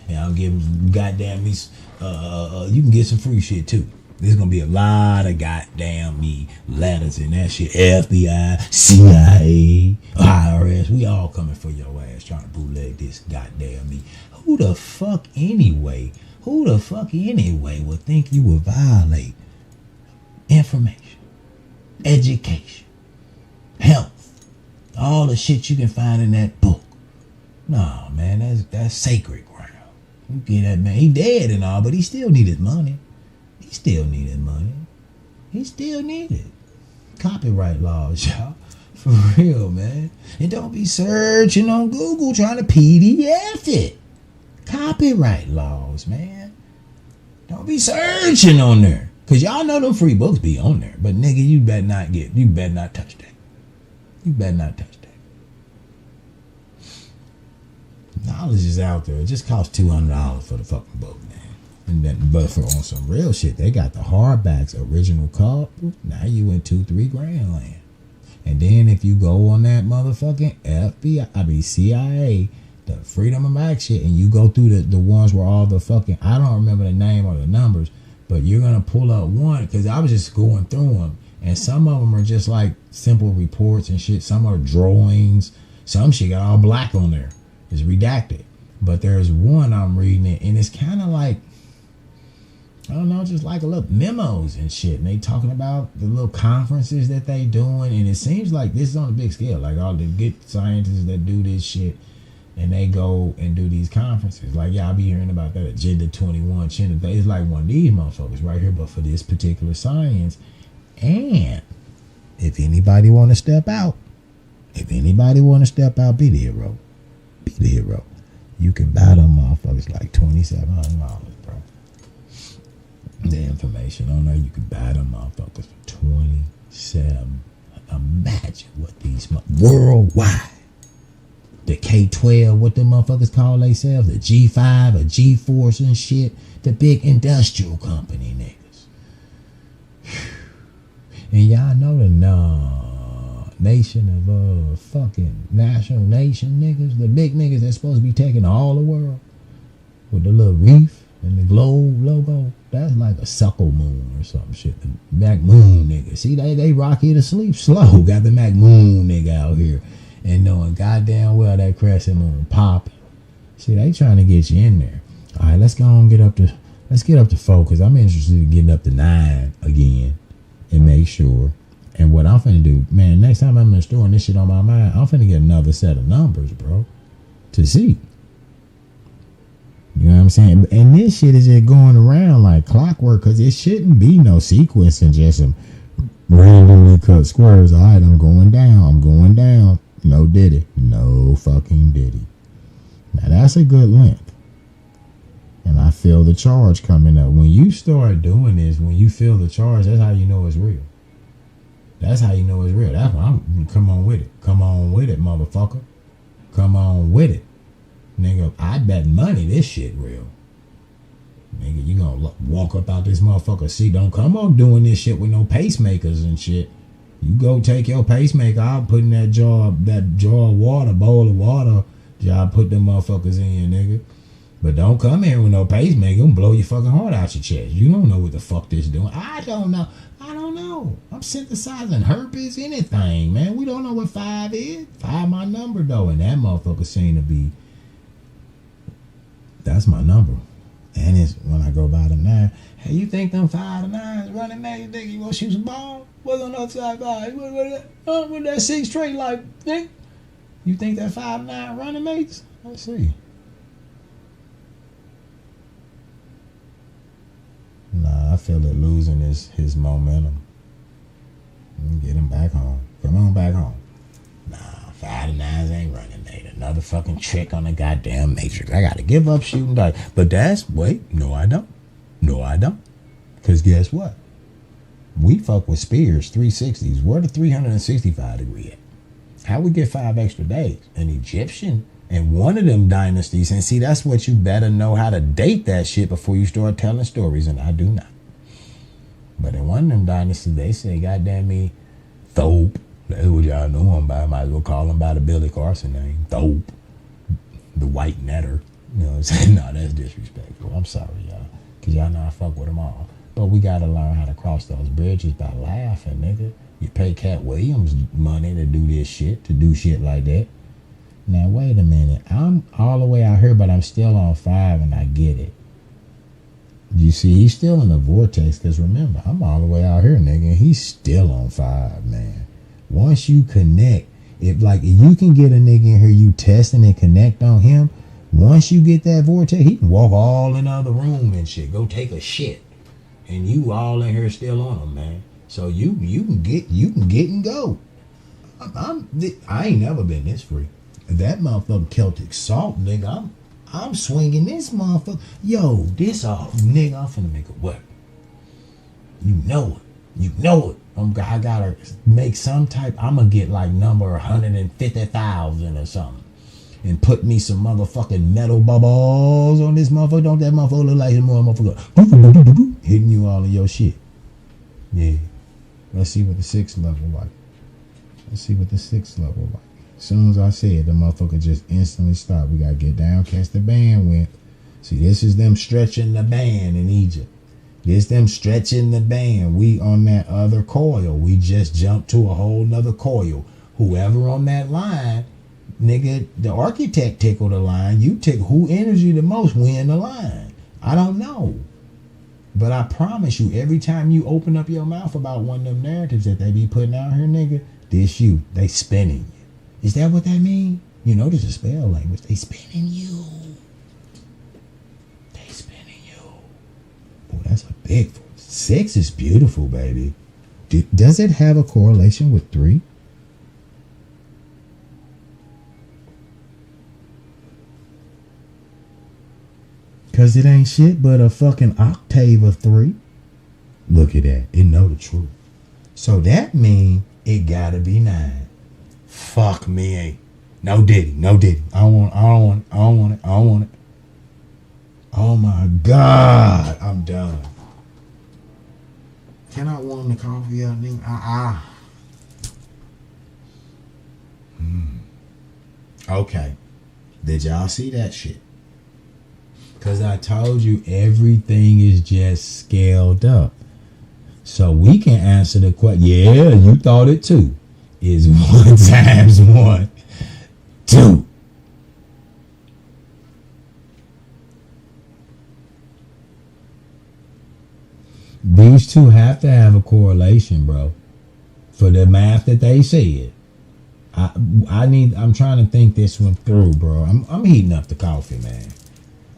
And I'm giving goddamn me. You can get some free shit too. There's gonna be a lot of goddamn me letters in that shit. FBI, CIA, IRS. We all coming for your ass trying to bootleg this goddamn me. Who the fuck anyway would think you would violate information, education, health, all the shit you can find in that book? Nah, man, that's sacred ground. You get that man, he dead and all, but he still need his money. He still needed copyright laws, y'all. For real, man. And don't be searching on Google trying to PDF it. Copyright laws, man. Don't be searching on there. Cause y'all know them free books be on there. But nigga, you better not touch that. Knowledge is out there. It just costs $200 for the fucking book, man. And then, but for on some real shit, they got the hardbacks, original cost. Now you in $2-3 grand land. And then if you go on that motherfucking CIA, the Freedom of Act shit, and you go through the ones where all the fucking, I don't remember the name or the numbers, but you're gonna pull up one, because I was just going through them, and some of them are just like simple reports and shit. Some are drawings. Some shit got all black on there. It's redacted. But there's one I'm reading it, and it's kind of like, I don't know, just like a little memos and shit. And they talking about the little conferences that they doing, and it seems like this is on a big scale. Like all the good scientists that do this shit, and they go and do these conferences. Like y'all be hearing about that Agenda 21, it's like one of these motherfuckers right here, but for this particular science. And if anybody want to step out, be the hero. Be the hero. You can buy them motherfuckers like $2,700, bro. The information on there, you can buy them motherfuckers for $27. Imagine what these worldwide. The K-12, what them motherfuckers call themselves, the G5 or G-Force and shit, the big industrial company niggas. And y'all know the nation of fucking national nation niggas, the big niggas that's supposed to be taking all the world with the little reef and the globe logo. That's like a suckle moon or some shit. The Mac Moon nigga. See, they rock you to sleep slow. Got the Mac Moon nigga out here. And knowing goddamn well that crescent moon popping. See, they trying to get you in there. All right, let's get up to 4, because I'm interested in getting up to 9 again and make sure. And what I'm finna do, man, next time I'm in the store and this shit on my mind, I'm finna get another set of numbers, bro, to see. You know what I'm saying? And this shit is just going around like clockwork, because it shouldn't be no sequencing, just some randomly cut squares. All right, I'm going down. No diddy. No fucking diddy. Now that's a good length. And I feel the charge coming up. When you start doing this, when you feel the charge, that's how you know it's real. That's why I'm, come on with it, motherfucker. Come on with it. Nigga, I bet money this shit real. Nigga, you gonna walk up out this motherfucker. See, don't come on doing this shit with no pacemakers and shit. You go take your pacemaker out, put in that jar of water, bowl of water. Y'all put them motherfuckers in, nigga. But don't come here with no pacemaker and blow your fucking heart out your chest. You don't know what the fuck this doing. I don't know. I'm synthesizing herpes, anything, man. We don't know what 5 is. 5 my number, though. And that motherfucker seem to be... That's my number. And it's when I go by the 9. Hey, you think them 5 to 9s running mates, nigga? You want to shoot some ball? What's on the other side? What that 6 straight like, nigga? You think that 5 to 9 running mates? Let's see. Nah, I feel it losing his momentum. Get him back home. Come on back home. Nah, 5 to 9s ain't running, mate. Another fucking trick on the goddamn matrix. I gotta give up shooting dice. But no, I don't. No, I don't. Because guess what? We fuck with spears, 360s. Where the 365 degree at? How we get 5 extra days? An Egyptian and one of them dynasties. And see, that's what you better know how to date that shit before you start telling stories. And I do not. But in one of them dynasties, they say, goddamn me, Thope. That's what y'all know him by. Might as well call him by the Billy Carson name. Thope. The white netter. You know what I'm saying? No, that's disrespectful. I'm sorry, y'all. Because y'all know I fuck with them all. But we got to learn how to cross those bridges by laughing, nigga. You pay Cat Williams money to do this shit, to do shit like that. Now, wait a minute. I'm all the way out here, but I'm still on 5, and I get it. You see, he's still in the vortex, because remember, I'm all the way out here, nigga, and he's still on 5, man. Once you connect, if you can get a nigga in here, you testing and connect on him, once you get that vortex, he can walk all in the other room and shit, go take a shit, and you all in here still on him, man. So you can get and go. I ain't never been this free. That motherfucking Celtic salt, nigga, I'm swinging this motherfucker. Yo, this nigga, I'm finna make it work. You know it. I gotta make some type. I'm gonna get like number 150,000 or something, and put me some motherfucking metal bubbles on this motherfucker. Don't that motherfucker look like his motherfucker hitting you all of your shit? Yeah. Let's see what the 6th level like. As soon as I say it, the motherfucker just instantly stop. We gotta get down, catch the bandwidth. See, this is them stretching the band in Egypt. This them stretching the band. We on that other coil. We just jumped to a whole nother coil. Whoever on that line, nigga, the architect tickled the line. You tickle who energy the most, we in the line. I don't know. But I promise you, every time you open up your mouth about one of them narratives that they be putting out here, nigga, they spinning you. Is that what that mean? You know, this is spell language. They spinning you. Oh, that's a big 6 is beautiful, baby. Does it have a correlation with 3? Because it ain't shit but a fucking octave of 3. Look at that. It know the truth. So that mean it gotta be 9. Fuck me. No diddy. I don't want it. Oh my God. I'm done. Can I warm the coffee up, nigga? Okay. Did y'all see that shit? Because I told you everything is just scaled up. So we can answer the question. Yeah, you thought it too. Is 1 times 1 2. These two have to have a correlation, bro. For the math that they said. I'm trying to think this one through, bro. I'm heating up the coffee, man.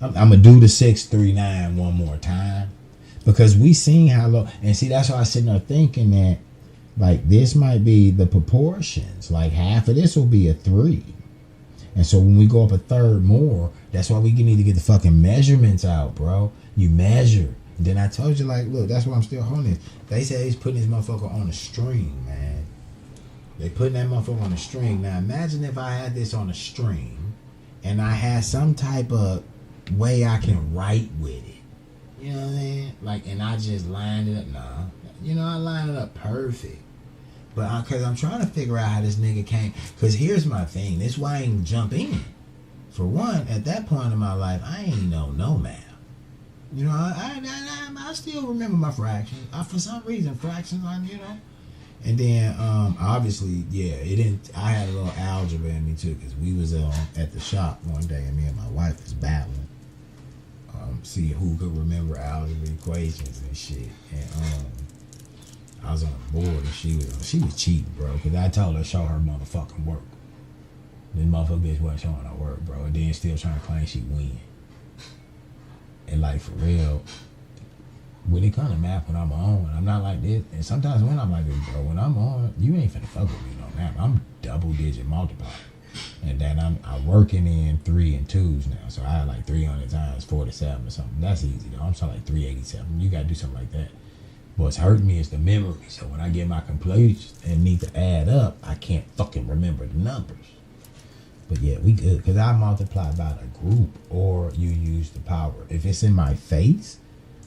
I'm gonna do the 639 one more time. Because we seen how low, and see, that's why I sitting there thinking that, like, this might be the proportions. Like, half of this will be a 3. And so when we go up a third more, that's why we need to get the fucking measurements out, bro. You measure. And then I told you, like, look, that's why I'm still holding it. They say he's putting this motherfucker on a string, man. They putting that motherfucker on a string. Now, imagine if I had this on a string, and I had some type of way I can write with it. You know what I'm saying? Like, and I just lined it up. Nah. You know, I lined it up perfect. But because I'm trying to figure out how this nigga came. Because here's my thing. This why I ain't jump in. For one, at that point in my life, I ain't know no math. You know, I still remember my fractions. For some reason, fractions, And then, obviously, yeah, it didn't. I had a little algebra in me too, because we was at the shop one day, and me and my wife was battling, see who could remember algebra equations and shit. And I was on the board, and she was cheating, bro, because I told her to show her motherfucking work. This motherfucking bitch wasn't showing her work, bro, and then still trying to claim she win. And like for real, when it comes to math, when I'm on, I'm not like this. And sometimes when I'm like this, bro, when I'm on, you ain't finna fuck with me no math. I'm double digit multiplying. And then I'm working in 3 and 2s now. So I have like 300 times 47 or something. That's easy though. I'm talking like 387. You gotta do something like that. What's hurting me is the memory. So when I get my completions and need to add up, I can't fucking remember the numbers. But yeah, we good. Because I multiply by the group, or you use the power. If it's in my face,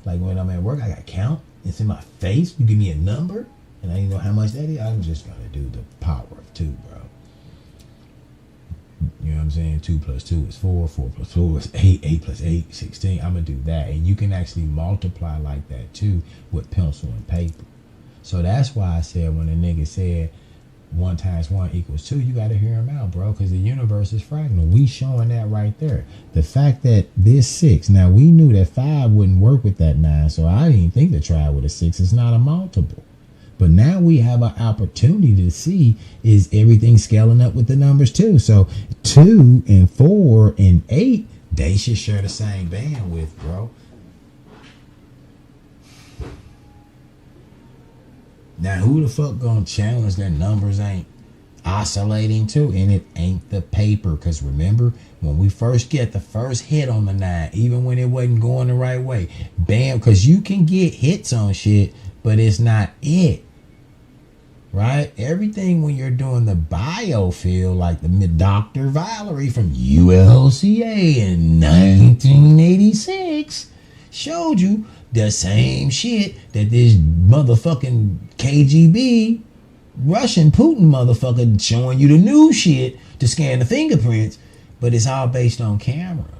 like when I'm at work, I got to count. It's in my face. You give me a number, and I didn't know how much that is. I'm just going to do the power of 2, bro. You know what I'm saying? 2 plus 2 is 4. 4 plus 4 is 8. 8 plus 8, 16. I'm going to do that. And you can actually multiply like that, too, with pencil and paper. So that's why I said when a nigga said 1 times 1 equals 2, you got to hear him out, bro, because the universe is fractal. We showing that right there. The fact that this 6, now we knew that 5 wouldn't work with that 9, so I didn't think to try with a 6. It's not a multiple. But now we have an opportunity to see, is everything scaling up with the numbers too? So 2 and 4 and 8, they should share the same bandwidth, bro. Now, who the fuck gonna challenge that numbers ain't oscillating too? And it ain't the paper. Because remember, when we first get the first hit on the 9, even when it wasn't going the right way, bam, because you can get hits on shit, but it's not it. Right? Everything when you're doing the biofield, like the Dr. Valerie from UCLA in 1986 showed you the same shit that this motherfucking KGB Russian Putin motherfucker showing you the new shit to scan the fingerprints, but it's all based on cameras.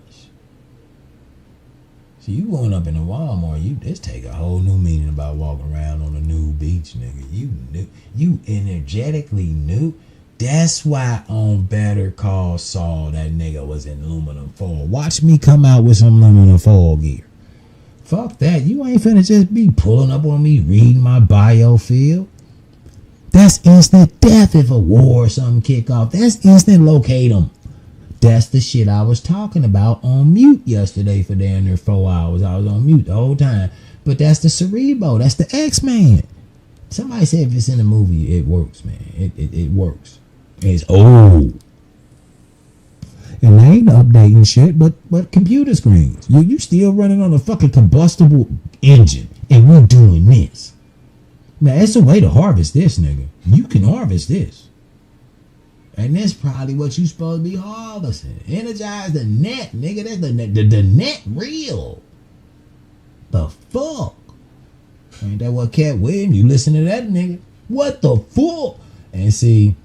So you going up in a Walmart, this take a whole new meaning about walking around on a new beach, nigga. You energetically knew. That's why on Better Call Saul that nigga was in aluminum foil. Watch me come out with some aluminum foil gear. Fuck that. You ain't finna just be pulling up on me reading my biofield. That's instant death if a war or something kick off. That's instant locate them. That's the shit I was talking about on mute yesterday for damn near 4 hours. I was on mute the whole time. But that's the Cerebro. That's the X-Man. Somebody said if it's in the movie, it works, man. It works. It's old. And they ain't updating shit, but computer screens. You still running on a fucking combustible engine, and we're doing this. Now, it's a way to harvest this, nigga. You can harvest this. And that's probably what you supposed to be harvesting. Energize the net, nigga. That's the net real. The fuck? Ain't that what Cat Williams? You listen to that, nigga. What the fuck? And see,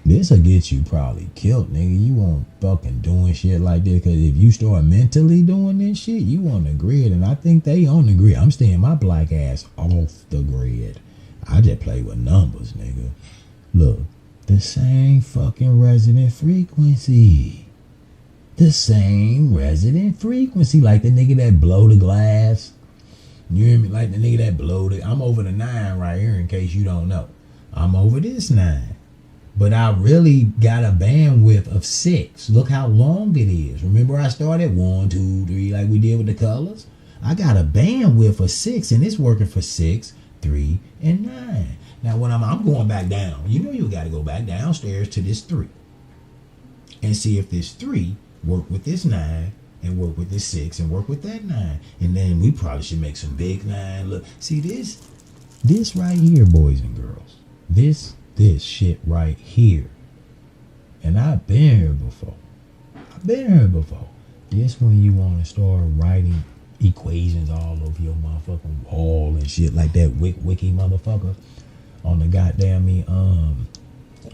this'll get you probably killed, nigga. You won't fucking doing shit like this, because if you start mentally doing this shit, you on the grid, and I think they on the grid. I'm staying my black ass off the grid. I just play with numbers, nigga. Look, the same fucking resonant frequency. The same resonant frequency, like the nigga that blow the glass. You hear me? Like the nigga that blow the... I'm over the 9 right here, in case you don't know. I'm over this 9. But I really got a bandwidth of 6. Look how long it is. Remember I started 1, 2, 3 like we did with the colors? I got a bandwidth of 6, and it's working for 6, 3, and 9. Now when I'm going back down, you know you got to go back downstairs to this 3. And see if this 3 work with this 9, and work with this 6, and work with that 9. And then we probably should make some big 9. Look, see this right here, boys and girls. This shit right here. And I've been here before. This when you want to start writing equations all over your motherfucking wall and shit like that wiki motherfucker on the goddamn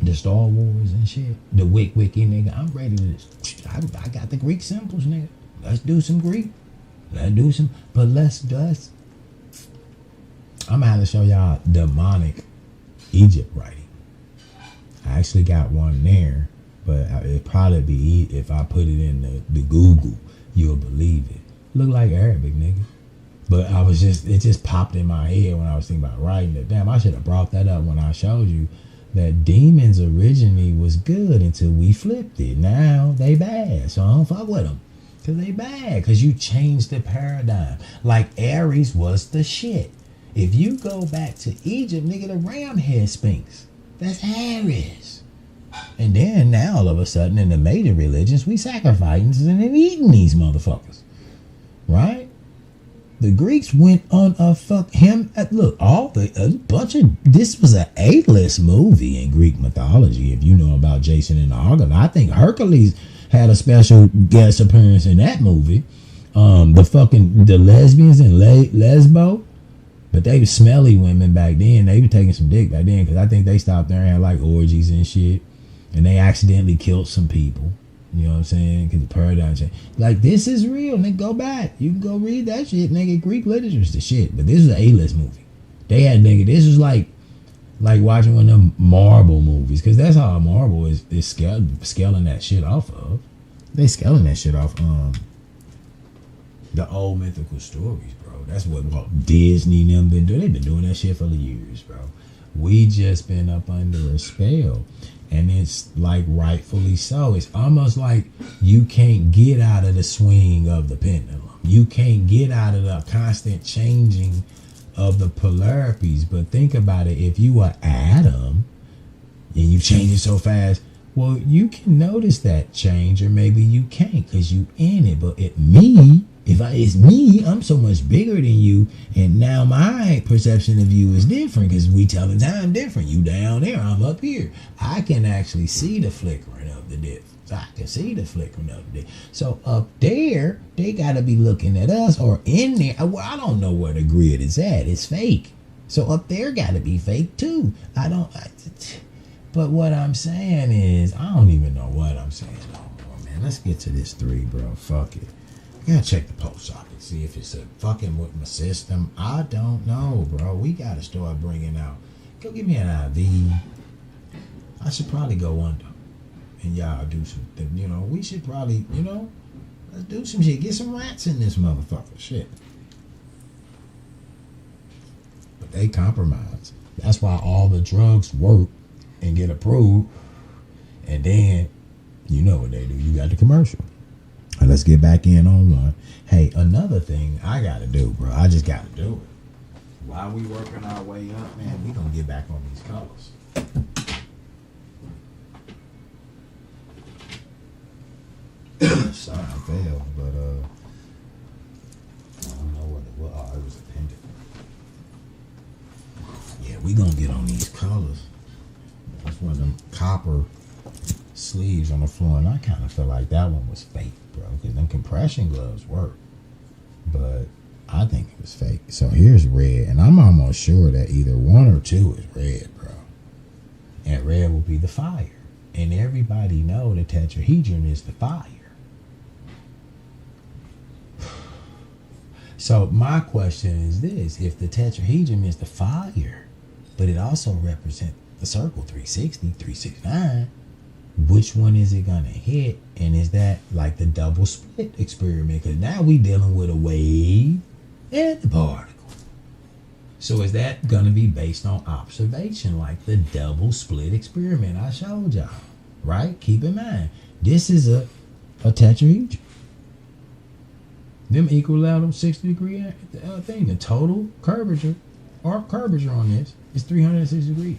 The Star Wars and shit. The wiki nigga. I'm ready to. I got the Greek symbols, nigga. Let's do some Greek. Let's do some. But let's. I'm gonna have to show y'all demonic Egypt writing. I actually got one there, but it'd probably be if I put it in the Google, you'll believe it. Look like Arabic, nigga. But it just popped in my head when I was thinking about writing it. Damn, I should have brought that up when I showed you that demons originally was good until we flipped it. Now they bad, so I don't fuck with them. Cause they bad, cause you changed the paradigm. Like Aries was the shit. If you go back to Egypt, nigga, the ram head sphinx. That's Aries. And then now all of a sudden in the major religions, we sacrificing and eating these motherfuckers. Right? The Greeks went on a fuck him. Look, this was an A-list movie in Greek mythology. If you know about Jason and the Argonauts, I think Hercules had a special guest appearance in that movie. The lesbians in Lesbo, but they were smelly women back then. They were taking some dick back then because I think they stopped there and had like orgies and shit, and they accidentally killed some people. You know what I'm saying? Because the paradigm change. Like, this is real, nigga. Go back. You can go read that shit, nigga. Greek literature is the shit. But this is an A-list movie. They had, nigga, this was like watching one of them Marvel movies. Because that's how Marvel is scaling that shit off of. They scaling that shit off the old mythical stories, bro. That's what Disney and them been doing. They've been doing that shit for years, bro. We just been up under a spell. And it's like rightfully so. It's almost like you can't get out of the swing of the pendulum. You can't get out of the constant changing of the polarities. But think about it. If you are atom and you change it so fast, well, you can notice that change, or maybe you can't because you in it. But it's me, I'm so much bigger than you, and now my perception of you is different because we telling time different. You down there, I'm up here. I can actually see the flickering of the difference. I can see the flickering of the difference. So up there, they gotta be looking at us, or in there. Well, I don't know where the grid is at. It's fake. So up there gotta be fake too. But what I'm saying is, I don't even know what I'm saying no more, man. Let's get to this 3, bro. Fuck it. I gotta check the post office, see if it's a fucking with my system. I don't know, bro. We gotta start bringing out. Go give me an IV. I should probably go under, and y'all do some. We should probably, let's do some shit. Get some rats in this motherfucker. Shit. But they compromise. That's why all the drugs work and get approved, and then you know what they do. You got the commercial. Let's get back in on one. Hey, another thing I gotta do, bro. I just gotta do it. While we working our way up, man, we gonna get back on these colors. Sorry, I failed, but I don't know what it was. Oh, it was a pendant. Yeah, we gonna get on these colors. That's one of them copper sleeves on the floor, and I kind of feel like that one was fake, bro, because them compression gloves work, but I think it was fake. So here's red, and I'm almost sure that either 1 or 2 is red, bro, and red will be the fire, and everybody know the tetrahedron is the fire. So my question is this: if the tetrahedron is the fire, but it also represents the circle 360, 369, which one is it gonna hit? And is that like the double split experiment? Because now we dealing with a wave and the particle. So is that gonna be based on observation, like the double split experiment I showed y'all? Right? Keep in mind, this is a tetrahedron. Them equilateral 60-degree thing. The total curvature, arc curvature on this is 360 degrees.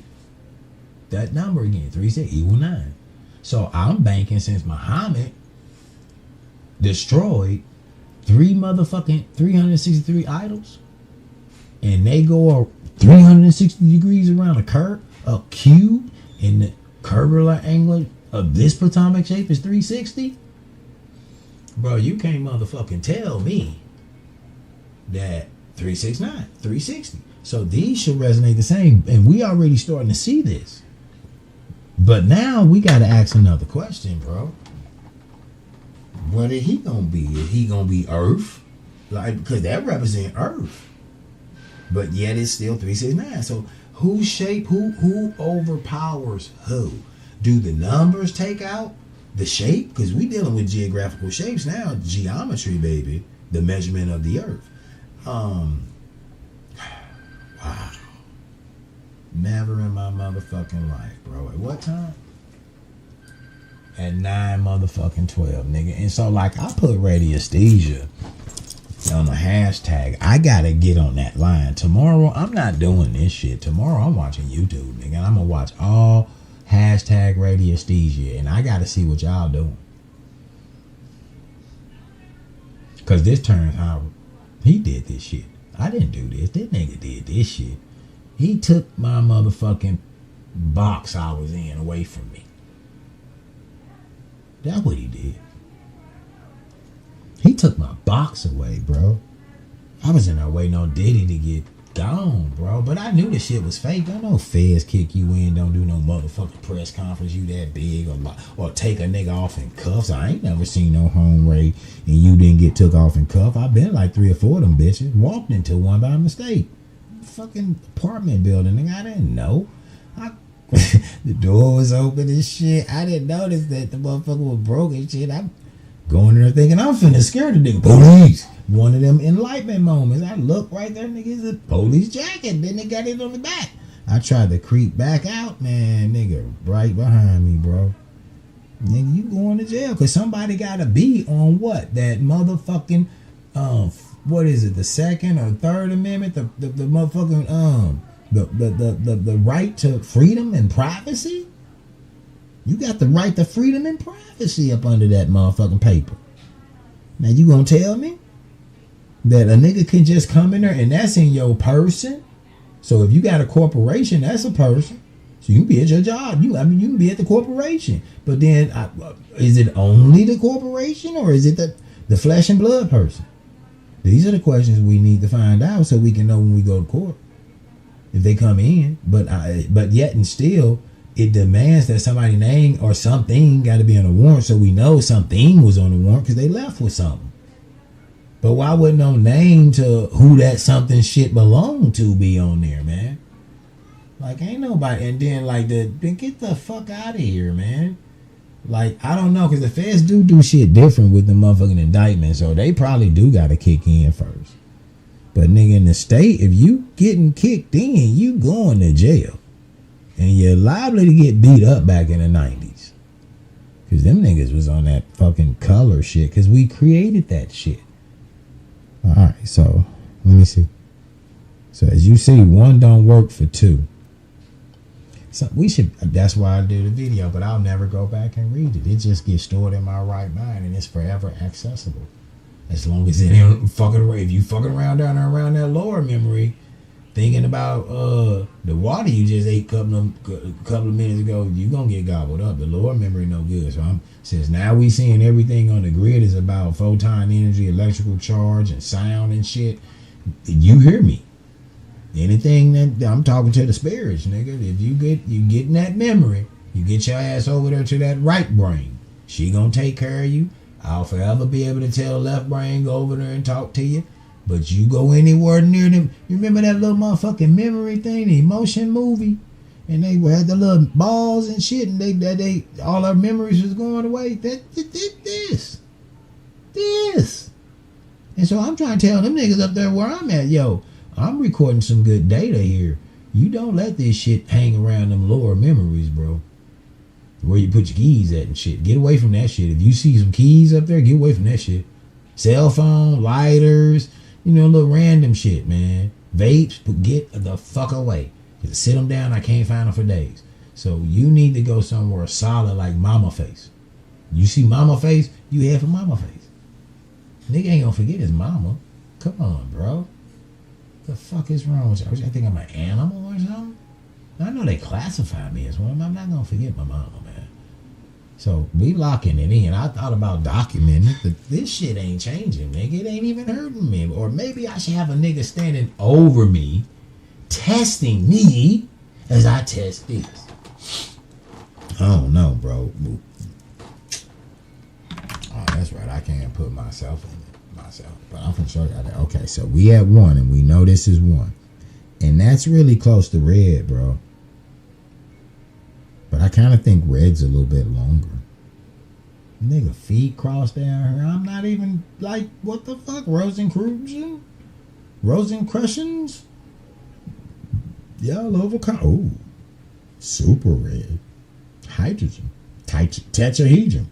That number again, 360 equal 9. So I'm banking, since Muhammad destroyed 3 motherfucking 363 idols, and they go 360 degrees around a cube, and the curvular angle of this platonic shape is 360. Bro, you can't motherfucking tell me that 369, 360. So these should resonate the same, and we already starting to see this. But now we got to ask another question, bro. What is he gonna be? Is he gonna be Earth? Like, because that represents Earth. But yet it's still 369. So who overpowers who? Do the numbers take out the shape? Because we dealing with geographical shapes now. Geometry, baby. The measurement of the Earth. Wow. Never in my motherfucking life, bro. At what time? At 9 motherfucking 12, nigga. And so, like, I put radiesthesia on the hashtag. I gotta get on that line. Tomorrow, I'm not doing this shit. Tomorrow, I'm watching YouTube, nigga. And I'm gonna watch all hashtag radiesthesia. And I gotta see what y'all doing. Because this turns how he did this shit. I didn't do this. This nigga did this shit. He took my motherfucking box I was in away from me. That's what he did. He took my box away, bro. I was in there waiting on Diddy to get gone, bro. But I knew the shit was fake. Don't no feds kick you in. Don't do no motherfucking press conference. You that big or take a nigga off in cuffs. I ain't never seen no home raid and you didn't get took off in cuffs. I've been like 3 or 4 of them bitches. Walked into one by mistake. Fucking apartment building, nigga. I didn't know. The door was open and shit. I didn't notice that the motherfucker was broke and shit. I'm going in there thinking I'm finna scare the nigga. Police! One of them enlightenment moments. I look right there, nigga, it's a police jacket. Then they got it on the back. I tried to creep back out, man. Nigga, right behind me, bro. Nigga, you going to jail. Because somebody gotta be on what? That motherfucking, what is it? The Second or Third Amendment? The motherfucking, the right to freedom and privacy? You got the right to freedom and privacy up under that motherfucking paper. Now you gonna tell me that a nigga can just come in there and that's in your person? So if you got a corporation, that's a person. So you can be at your job. You can be at the corporation. But then, is it only the corporation or is it the flesh and blood person? These are the questions we need to find out so we can know when we go to court. If they come in, but yet and still, it demands that somebody's name or something got to be on a warrant, so we know something was on the warrant because they left with something. But why wouldn't no name to who that something shit belonged to be on there, man? Like, ain't nobody. And then then get the fuck out of here, man. Like, I don't know, because the feds do shit different with the motherfucking indictment, so they probably do got to kick in first. But nigga, in the state, if you getting kicked in, you going to jail. And you're liable to get beat up back in the 90s. Because them niggas was on that fucking color shit. Because we created that shit. Alright, so let me see. So as you see, one don't work for two. So we should, that's why I did a video, but I'll never go back and read it. It just gets stored in my right mind and it's forever accessible. As long as it ain't fucking around. If you fucking around down there around that lower memory, thinking about the water you just ate a couple of minutes ago, you gonna get gobbled up. The lower memory no good. So since now we seeing everything on the grid is about photon energy, electrical charge, and sound and shit. You hear me? Anything that I'm talking to the spirits, nigga. If you get in that memory, you get your ass over there to that right brain. She gonna take care of you. I'll forever be able to tell left brain go over there and talk to you. But you go anywhere near them. You remember that little motherfucking memory thing, the emotion movie? And they had the little balls and shit, and they all our memories was going away. This. And so I'm trying to tell them niggas up there where I'm at, yo, I'm recording some good data here. You don't let this shit hang around them lower memories, bro. Where you put your keys at and shit. Get away from that shit. If you see some keys up there, get away from that shit. Cell phone, lighters, little random shit, man. Vapes, but get the fuck away. Just sit them down. I can't find them for days. So you need to go somewhere solid like Mama Face. You see Mama Face, you head for Mama Face. Nigga ain't gonna forget his mama. Come on, bro. The fuck is wrong with you? I think I'm an animal or something? I know they classify me as one. I'm not gonna forget my mama, man. So we locking it in. I thought about documenting it, but this shit ain't changing, nigga. It ain't even hurting me. Or maybe I should have a nigga standing over me, testing me as I test this. I don't know, bro. Oh, that's right. I can't put myself in it myself, but I'm gonna show you that. Okay, so we have 1, and we know this is 1, and that's really close to red, bro. But I kind of think red's a little bit longer. Nigga, feet crossed down here. I'm not even like, what the fuck? Rosencruyzen? Rosicrucians? Y'all overcome. Oh, super red. Hydrogen. Tetrahedron.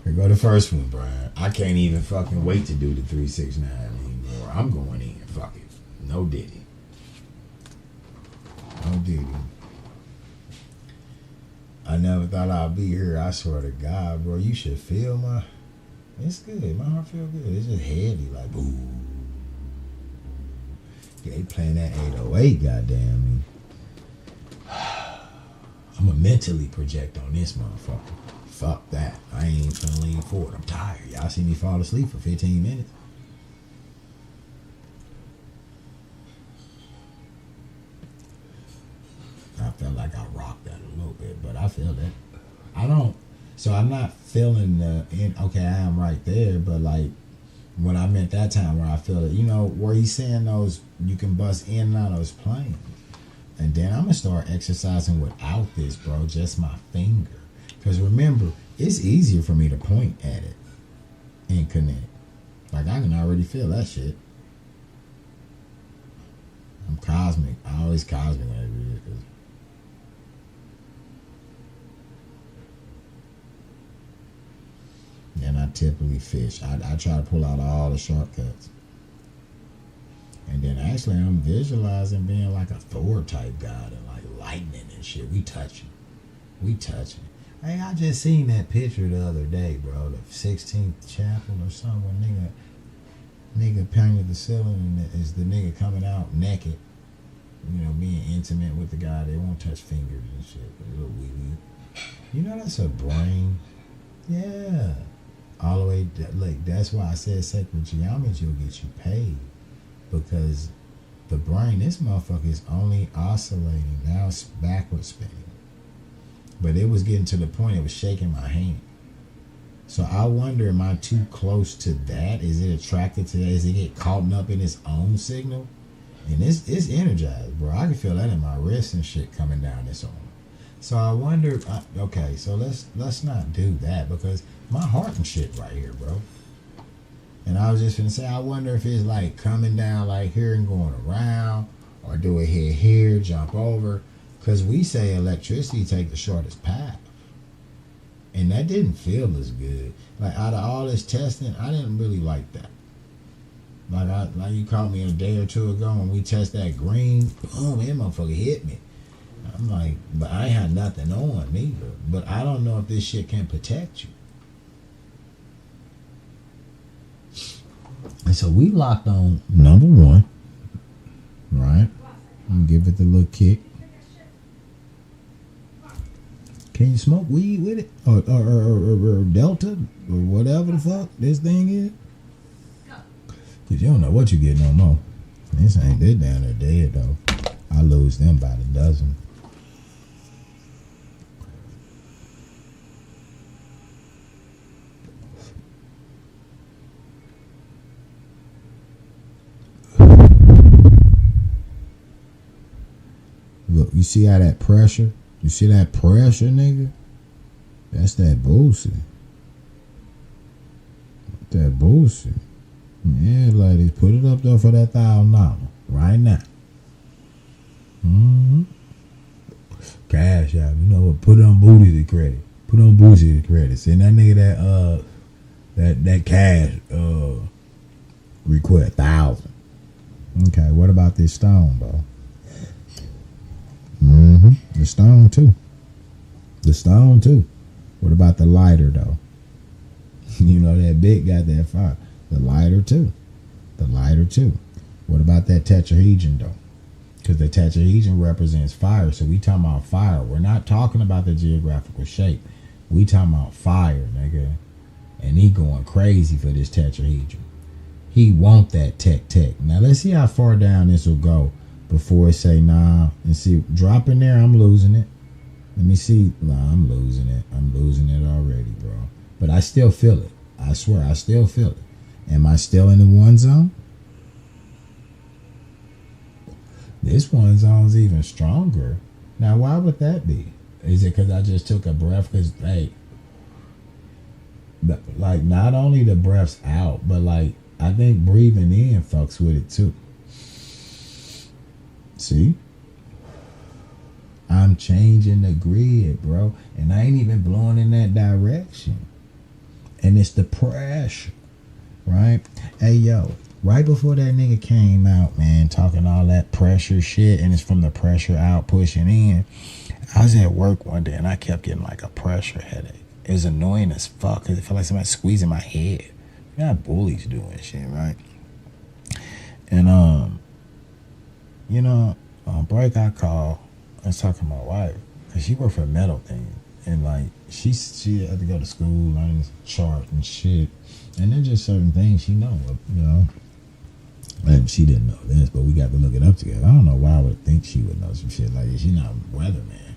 Here go the first one, Brian. I can't even fucking wait to do the 369 anymore. I'm going in. Fuck it. No Diddy. No Diddy. I never thought I'd be here. I swear to God, bro. You should feel my... It's good. My heart feel good. It's just heavy. Like, boo. Yeah, they playing that 808, goddamn me. I'm going to mentally project on this motherfucker. Fuck that. I ain't even finna lean forward. I'm tired. Y'all see me fall asleep for 15 minutes. I felt like I rocked that a little bit, but I feel that. I don't. So I'm not feeling okay, I am right there, but like what I meant that time where I feel it, you know, where he's saying those, you can bust in and out of those planes. And then I'm going to start exercising without this, bro, just my finger. Because remember, it's easier for me to point at it and connect. Like I can already feel that shit. I'm cosmic. I always cosmic like this. And I typically fish. I try to pull out all the shortcuts. And then actually I'm visualizing being like a Thor type god and like lightning and shit. We touching. Hey, I just seen that picture the other day, bro. The 16th chapel or something. Nigga painted the ceiling and is the nigga coming out naked. You know, being intimate with the guy. They won't touch fingers and shit. A little wee. You know that's a brain. Yeah. All the way, like, that's why I said sacred geometry will get you paid. Because the brain, this motherfucker is only oscillating. Now it's backward spinning. But it was getting to the point it was shaking my hand. So I wonder, am I too close to that? Is it attracted to that? Is it get caught up in its own signal? And it's energized, bro. I can feel that in my wrist and shit coming down this arm. So I wonder, okay, so let's not do that because my heart and shit right here, bro. And I was just gonna say, I wonder if it's like coming down like here and going around, or do it hit here, jump over. Because we say electricity take the shortest path. And that didn't feel as good. Like out of all this testing, I didn't really like that. Like you called me a day or two ago when we test that green, boom, that motherfucker hit me. I'm like, but I ain't had nothing on neither. But I don't know if this shit can protect you. And so we locked on number 1, right? I'm gonna give it the little kick. Can you smoke weed with it? Or Delta? Or whatever the fuck this thing is? Because you don't know what you get no more. This ain't they down there dead, though. I lose them by the dozen. Look, you see how that pressure? You see that pressure, nigga? That's that bullshit. That bullshit. Yeah, ladies, put it up there for that $1,000 right now. Cash out. You know what? Put it on booty to credit. Put on booty to credit. Send that nigga that cash request 1,000. Okay, what about this stone, bro? The stone too. The stone too. What about the lighter though? You know that big got that fire. The lighter too. The lighter too. What about that tetrahedron though? Because the tetrahedron represents fire. So we talking about fire. We're not talking about the geographical shape. We talking about fire, nigga. And he going crazy for this tetrahedron. He want that tech. Now let's see how far down this will go before it say nah. And see, drop in there, I'm losing it. Let me see. Nah, I'm losing it. I'm losing it already, bro. But I still feel it. I swear, I still feel it. Am I still in the one zone? This one zone's even stronger. Now, why would that be? Is it because I just took a breath? Because, hey, like, not only the breaths out, but, like, I think breathing in fucks with it, too. See? I'm changing the grid, bro. And I ain't even blowing in that direction. And it's the pressure, right? Hey, yo, right before that nigga came out, man, talking all that pressure shit, and it's from the pressure out pushing in, I was at work one day, and I kept getting, like, a pressure headache. It was annoying as fuck, because it felt like somebody squeezing my head. You know how bullies doing shit, right? And, you know, on break I called. I was talking to my wife, because she worked for a metal thing. And, like, she had to go to school, learn this chart and shit. And there's just certain things she know, you know. And she didn't know this, but we got to look it up together. I don't know why I would think she would know some shit like this. She's not a weatherman.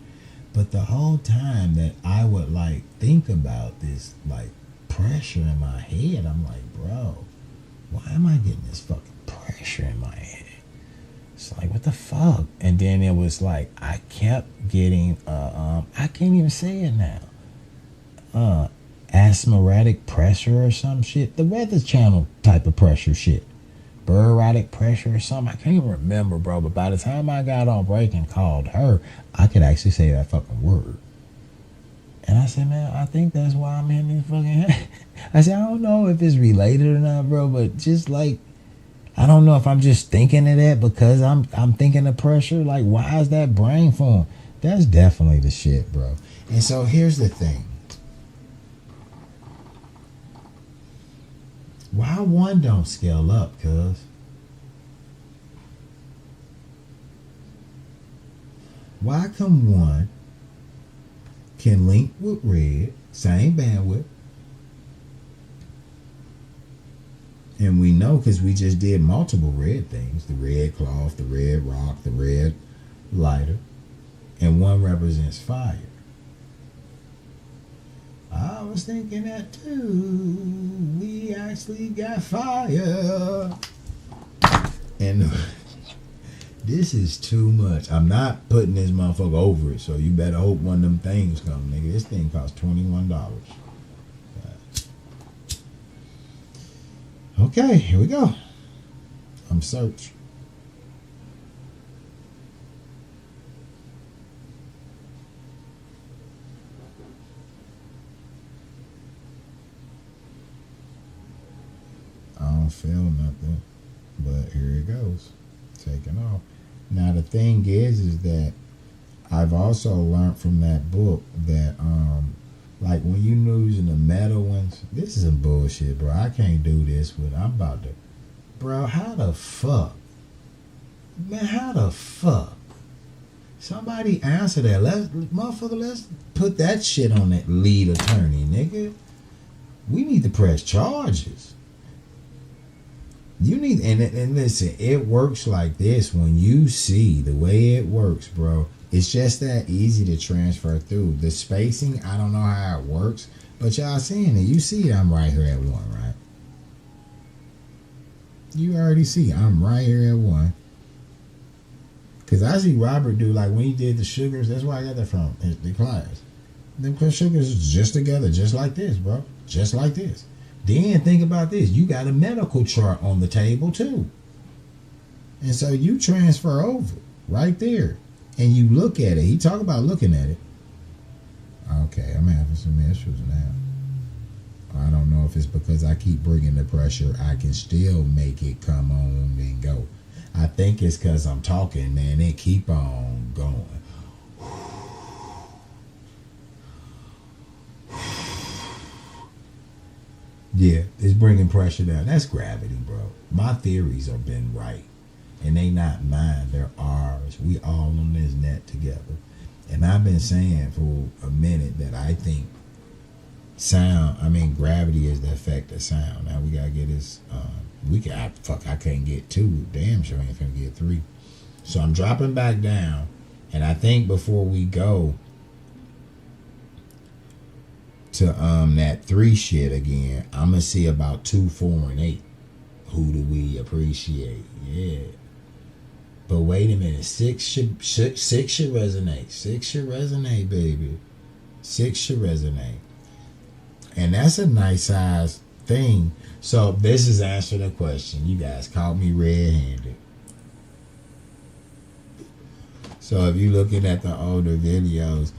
But the whole time that I would, like, think about this, like, pressure in my head, I'm like, bro, why am I getting this fucking pressure in my head? It's like, what the fuck? And then it was like, I kept getting, I can't even say it now. Asthmatic pressure or some shit. The Weather Channel type of pressure shit. Baroretic pressure or something. I can't even remember, bro. But by the time I got on break and called her, I could actually say that fucking word. And I said, man, I think that's why I'm in this fucking... I said, I don't know if it's related or not, bro, but just like, I don't know if I'm just thinking of that because I'm thinking of pressure. Like, why is that brain form? That's definitely the shit, bro. And so here's the thing. Why one don't scale up, cuz? Why come one can link with red, same bandwidth, and we know because we just did multiple red things, the red cloth, the red rock, the red lighter, and one represents fire. I was thinking that too. We actually got fire. And this is too much. I'm not putting this motherfucker over it, so you better hope one of them things come, nigga. This thing costs $21. Okay, here we go. I'm search. I don't feel nothing, but here it goes. Taking off. Now the thing is that I've also learned from that book that like when you using the metal ones, this is some bullshit, bro. I can't do this with. I'm about to, bro. How the fuck, man? How the fuck? Somebody answer that. Let's put that shit on that lead attorney, nigga. We need to press charges. You need and listen. It works like this when you see the way it works, bro. It's just that easy to transfer through. The spacing, I don't know how it works, but y'all seeing it. You see I'm right here at 1, right? You already see I'm right here at 1. Because I see Robert do, like when he did the sugars, that's where I got that from, the class. Them sugars is just together, just like this, bro. Just like this. Then think about this. You got a medical chart on the table too. And so you transfer over right there. And you look at it. He talk about looking at it. Okay, I'm having some issues now. I don't know if it's because I keep bringing the pressure. I can still make it come on and go. I think it's because I'm talking, man. It keep on going. Yeah, it's bringing pressure down. That's gravity, bro. My theories have been right. And they not mine, they're ours. We all on this net together. And I've been saying for a minute that I think gravity is the effect of sound. Now we gotta get this, I can't get 2. Damn sure ain't finna get 3. So I'm dropping back down. And I think before we go, to that 3 shit again, I'm gonna see about 2, 4, and 8. Who do we appreciate? Yeah. But wait a minute, 6 should resonate. 6 should resonate, baby. 6 should resonate. And that's a nice size thing. So this is answering the question. You guys caught me red-handed. So if you're looking at the older videos,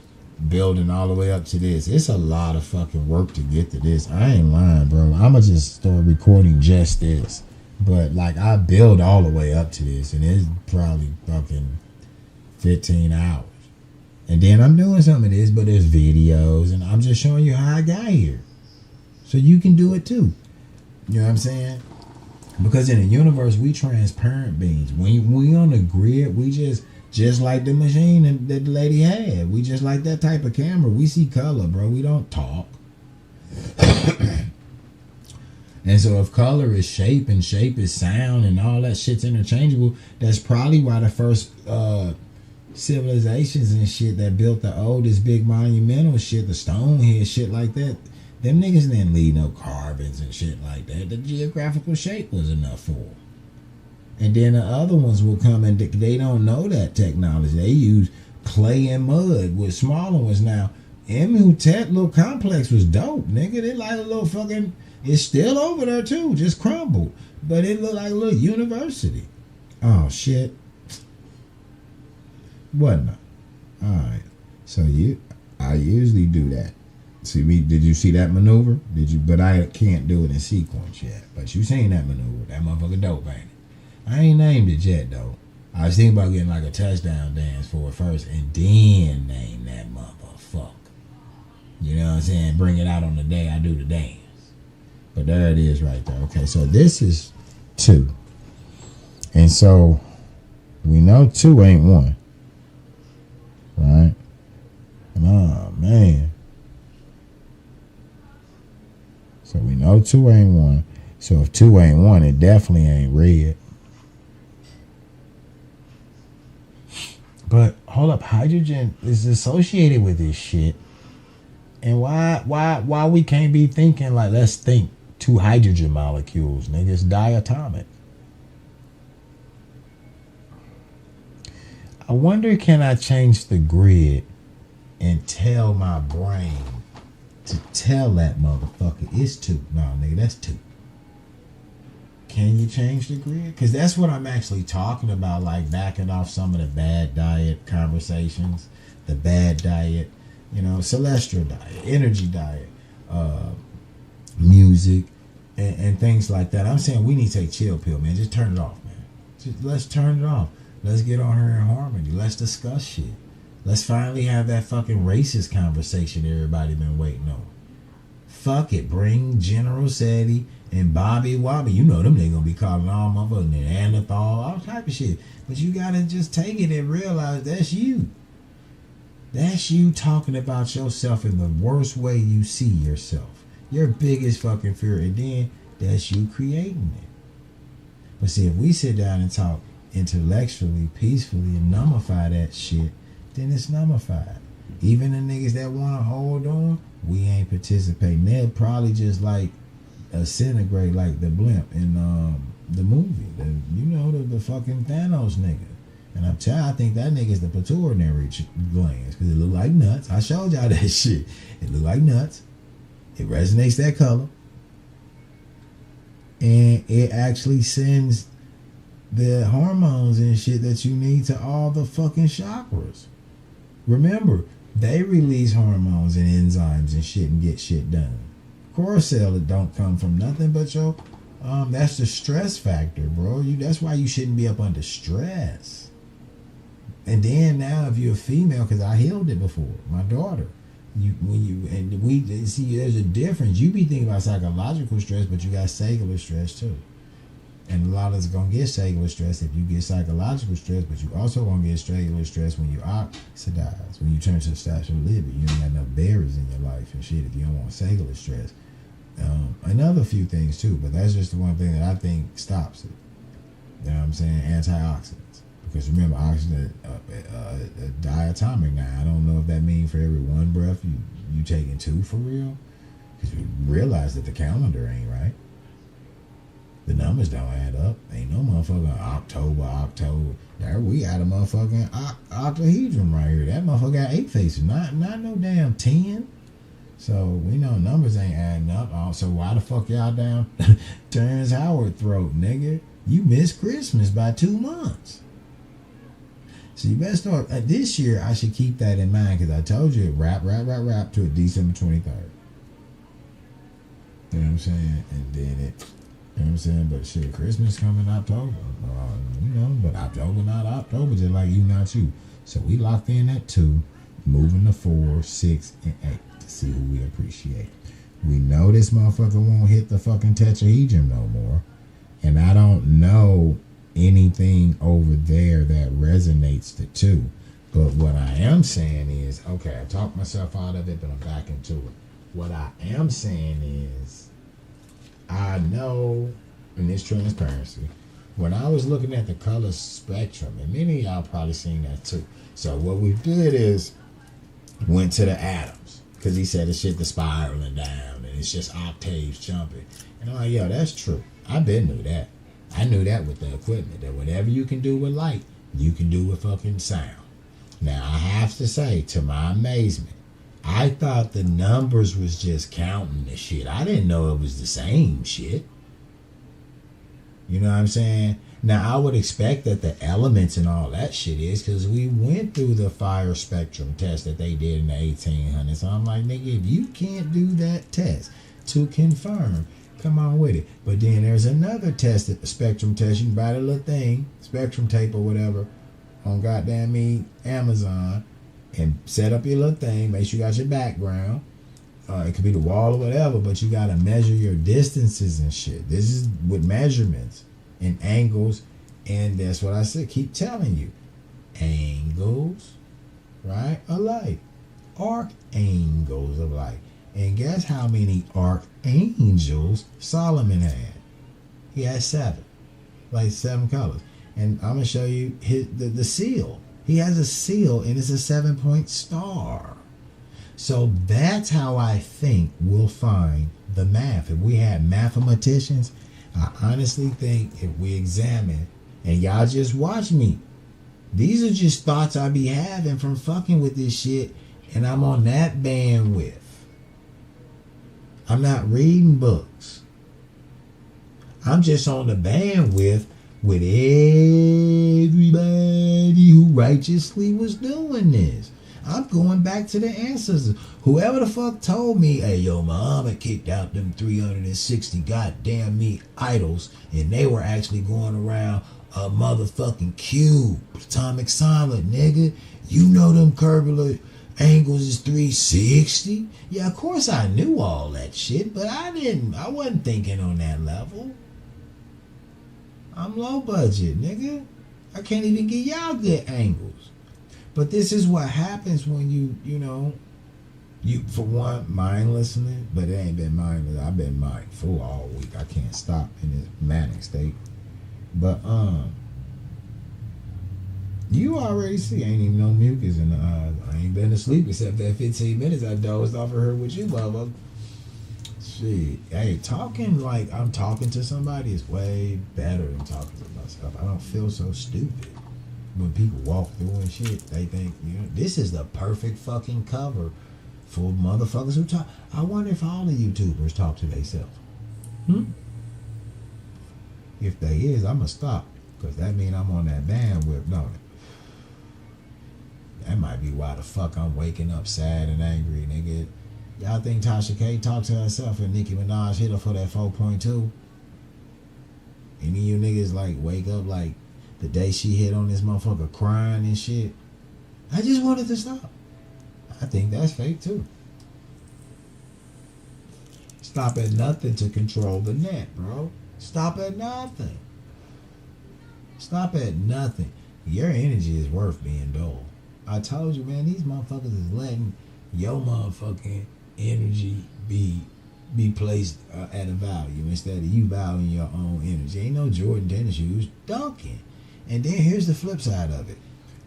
building all the way up to this, it's a lot of fucking work to get to this. I ain't lying, bro. I'ma just start recording just this. But like, I build all the way up to this, and it's probably fucking 15 hours. And then I'm doing some of this, but there's videos, and I'm just showing you how I got here. So you can do it too. You know what I'm saying? Because in the universe, we transparent beings. When we on the grid, we just like the machine that the lady had. We just like that type of camera. We see color, bro. We don't talk. And so if color is shape and shape is sound and all that shit's interchangeable, that's probably why the first civilizations and shit that built the oldest big monumental shit, the Stonehead shit like that, them niggas didn't leave no carvings and shit like that. The geographical shape was enough for them. And then the other ones will come and they don't know that technology. They use clay and mud with smaller ones. Now, Imhotep little complex was dope, nigga. They like a little fucking, it's still over there too, just crumbled. But it looked like a little university. Oh, shit. What now? Alright. So I usually do that. See me? Did you see that maneuver? Did you? But I can't do it in sequence yet. But you seen that maneuver. That motherfucker dope, ain't it? I ain't named it yet, though. I was thinking about getting like a touchdown dance for it first and then name that motherfucker. You know what I'm saying? Bring it out on the day I do the dance. But there it is right there. Okay, so this is 2. And so we know 2 ain't 1. Right? Oh, man. So we know 2 ain't 1. So if 2 ain't 1, it definitely ain't red. But hold up, hydrogen is associated with this shit. And why we can't be thinking like, let's think 2 hydrogen molecules, nigga? It's diatomic. I wonder, can I change the grid and tell my brain to tell that motherfucker it's 2? No, nigga, that's 2. Can you change the grid? Because that's what I'm actually talking about, like backing off some of the bad diet conversations, the bad diet, you know, celestial diet, energy diet, music, and things like that. I'm saying we need to take chill pill, man. Just turn it off, man. Just, let's turn it off. Let's get on here in harmony. Let's discuss shit. Let's finally have that fucking racist conversation everybody been waiting on. Fuck it. Bring General Sadie and Bobby Wobby. You know them, they gonna be calling all motherfuckers Neanderthal, all type of shit. But you gotta just take it and realize that's you. That's you talking about yourself in the worst way you see yourself. Your biggest fucking fear. And then that's you creating it. But see, if we sit down and talk intellectually, peacefully, and nullify that shit, then it's nullified. Even the niggas that want to hold on, we ain't participating. They'll probably just like disintegrate like the blimp in the movie. The fucking Thanos nigga. And I think that nigga's the pituitary glands because it look like nuts. I showed y'all that shit. It look like nuts. It resonates that color. And it actually sends the hormones and shit that you need to all the fucking chakras. Remember, they release hormones and enzymes and shit and get shit done. Cortisol, it don't come from nothing but your that's the stress factor, bro. That's why you shouldn't be up under stress. And then now if you're a female, because I healed it before, my daughter. See, there's a difference. You be thinking about psychological stress, but you got cellular stress too. And a lot of us gonna get cellular stress if you get psychological stress, but you also gonna get cellular stress when you oxidize, when you turn to the Statue of Liberty. You ain't got enough berries in your life and shit if you don't want cellular stress. Another few things too, but that's just the one thing that I think stops it. You know what I'm saying? Antioxidants. Because remember, oxygen, diatomic now. I don't know if that means for every one breath you taking 2 for real. realize that the calendar ain't right. The numbers don't add up. Ain't no motherfucking October. There we got a motherfucking octahedron right here. That motherfucker got 8 faces, not no damn 10. So we know numbers ain't adding up. So why the fuck y'all down Terrence Howard throat, nigga? You missed Christmas by 2 months. So you better start. This year, I should keep that in mind because I told you it wrap to December 23rd. You know what I'm saying? And then it, you know what I'm saying? But shit, Christmas coming October. But October not October, just like you not you. So we locked in at 2, moving to 4, 6, and 8 to see who we appreciate. We know this motherfucker won't hit the fucking tetrahedron no more. And I don't know anything over there that resonates to 2. But what I am saying is, okay, I talked myself out of it, but I'm back into it. What I am saying is, I know in this transparency, when I was looking at the color spectrum, and many of y'all probably seen that too. So what we did is went to the atoms, because he said the shit the spiraling down and it's just octaves jumping. And I'm like, yo, that's true. I been knew that. I knew that with the equipment, that whatever you can do with light, you can do with fucking sound. Now I have to say, to my amazement, I thought the numbers was just counting the shit. I didn't know it was the same shit. You know what I'm saying? Now, I would expect that the elements and all that shit is, because we went through the fire spectrum test that they did in the 1800s. So I'm like, nigga, if you can't do that test to confirm, come on with it. But then there's another test, the spectrum test. You can buy the little thing, spectrum tape or whatever, on goddamn me Amazon, and set up your little thing. Make sure you got your background. It could be the wall or whatever, but you got to measure your distances and shit. This is with measurements and angles, and that's what I said. Keep telling you. Angles, right, of light. Archangles of light. And guess how many archangels Solomon had? He had 7. Like 7 colors. And I'm going to show you the seal. He has a seal, and it's a 7-point star. So that's how I think we'll find the math. If we had mathematicians, I honestly think if we examine, and y'all just watch me, these are just thoughts I be having from fucking with this shit, and I'm on that bandwidth. I'm not reading books. I'm just on the bandwidth with everybody who righteously was doing this. I'm going back to the ancestors. Whoever the fuck told me, hey, yo, Muhammad kicked out them 360 goddamn me idols, and they were actually going around a motherfucking cube, atomic solid, nigga. You know them curvular angles is 360? Yeah, of course I knew all that shit, but I wasn't thinking on that level. I'm low budget, nigga. I can't even get y'all good angles. But this is what happens when you for one, mindlessly, but it ain't been mindless. I've been mindful all week. I can't stop in this manic state. But you already see, ain't even no mucus in the eyes. I ain't been asleep except that 15 minutes I dozed off of her with you, motherfucker. Shit. Hey, talking like I'm talking to somebody is way better than talking to myself. I don't feel so stupid. When people walk through and shit, they think, this is the perfect fucking cover for motherfuckers who talk. I wonder if all the YouTubers talk to themselves. If they is, I'm going to stop. Because that means I'm on that bandwidth, don't it? That might be why the fuck I'm waking up sad and angry, nigga. Y'all think Tasha K talked to herself and Nicki Minaj hit her for that 4.2? Any of you niggas like wake up like the day she hit on this motherfucker crying and shit? I just wanted to stop. I think that's fake too. Stop at nothing to control the net, bro. Stop at nothing. Stop at nothing. Your energy is worth being dull. I told you, man, these motherfuckers is letting your motherfucking energy be placed at a value instead of you valuing your own energy. Ain't no Jordan tennis shoes, Duncan. And then here's the flip side of it.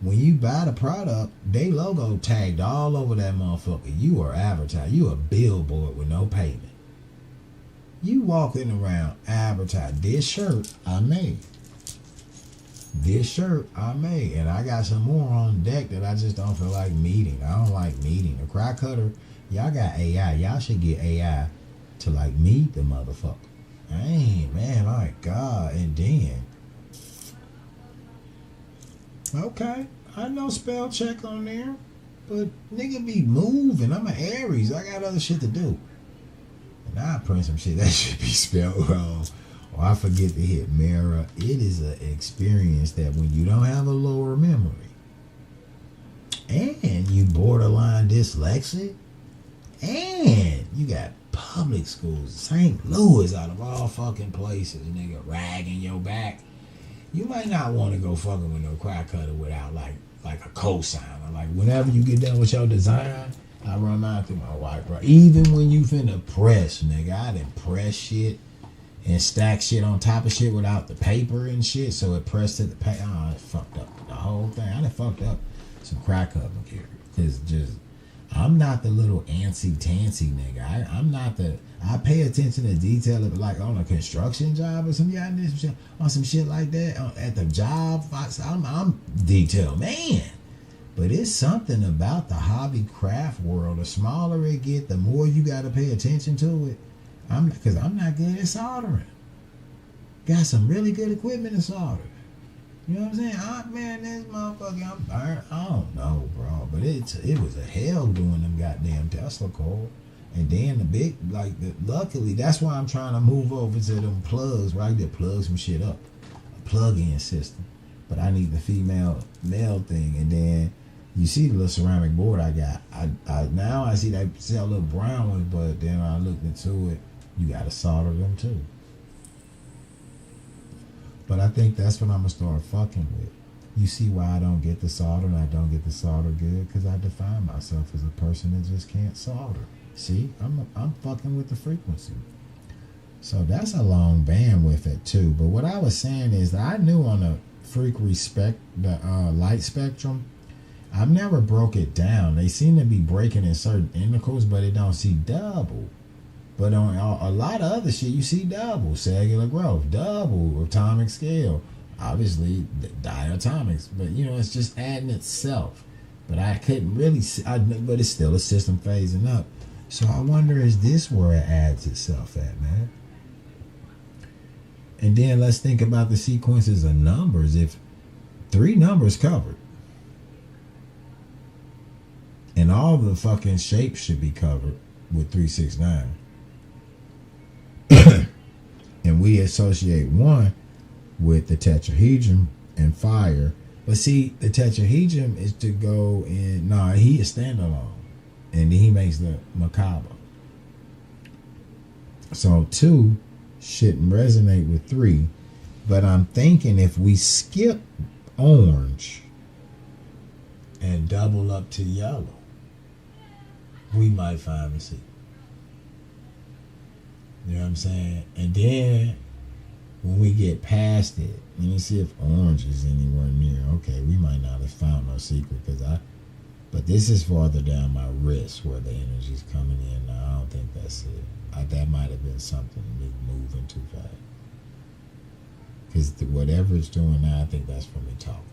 When you buy the product, they logo tagged all over that motherfucker. You are advertised. You a billboard with no payment. You walking around advertising, this shirt I made. This shirt I made. And I got some more on deck that I just don't feel like meeting. I don't like meeting. The cry cutter, y'all got AI. Y'all should get AI to like meet the motherfucker. Hey, man, my God. And then, okay, I know spell check on there, but nigga be moving. I'm an Aries. I got other shit to do. And I print some shit that should be spelled wrong. Or I forget to hit mirror. It is an experience that when you don't have a lower memory and you borderline dyslexic and you got public schools, St. Louis out of all fucking places, nigga, ragging your back, you might not want to go fucking with no crack cutter without like a cosigner. Like whenever you get done with your design, I run mine through my wife, bro. Even when you finna press, nigga, I done press shit and stack shit on top of shit without the paper and shit, so it pressed to the paper. Oh, it fucked up the whole thing. I done fucked up some crack cutter material. Cause just, I'm not the little antsy-tantsy nigga. I'm not the, I pay attention to detail of like on a construction job or something. Yeah, I did some shit, on some shit like that at the job. I'm detailed man. But it's something about the hobby craft world. The smaller it get, the more you got to pay attention to it. Because I'm not good at soldering. Got some really good equipment to solder. You know what I'm saying? Man, this motherfucker, I don't know, bro. But it was a hell doing them goddamn Tesla coil. And then the big, luckily, that's why I'm trying to move over to them plugs where I can plug some shit up. A plug-in system. But I need the female-male thing. And then you see the little ceramic board I got. I now I see they sell little brown ones, but then I looked into it. You got to solder them too. But I think that's what I'm going to start fucking with. You see why I don't get the solder and I don't get the solder good? Because I define myself as a person that just can't solder. See? I'm fucking with the frequency. So that's a long bandwidth at too. But what I was saying is that I knew on the the light spectrum, I've never broke it down. They seem to be breaking in certain intervals, but it don't see double. But on a lot of other shit, you see double. Cellular growth, double, atomic scale. Obviously, diatomics. But, it's just adding itself. But I couldn't really see. But it's still a system phasing up. So I wonder, is this where it adds itself at, man? And then let's think about the sequences of numbers. If 3 numbers covered, and all the fucking shapes should be covered with 369. And we associate 1 with the tetrahedron and fire. But see, the tetrahedron is to go in, he is standalone. And then he makes the macabre. So 2 shouldn't resonate with 3. But I'm thinking if we skip orange and double up to yellow, we might find a sequence. You know what I'm saying? And then when we get past it, let me see if orange is anywhere near. Okay, we might not have found no secret but this is farther down my wrist where the energy's coming in. Now, I don't think that's it. That might have been something me moving too fast. Because whatever it's doing now, I think that's from me talking.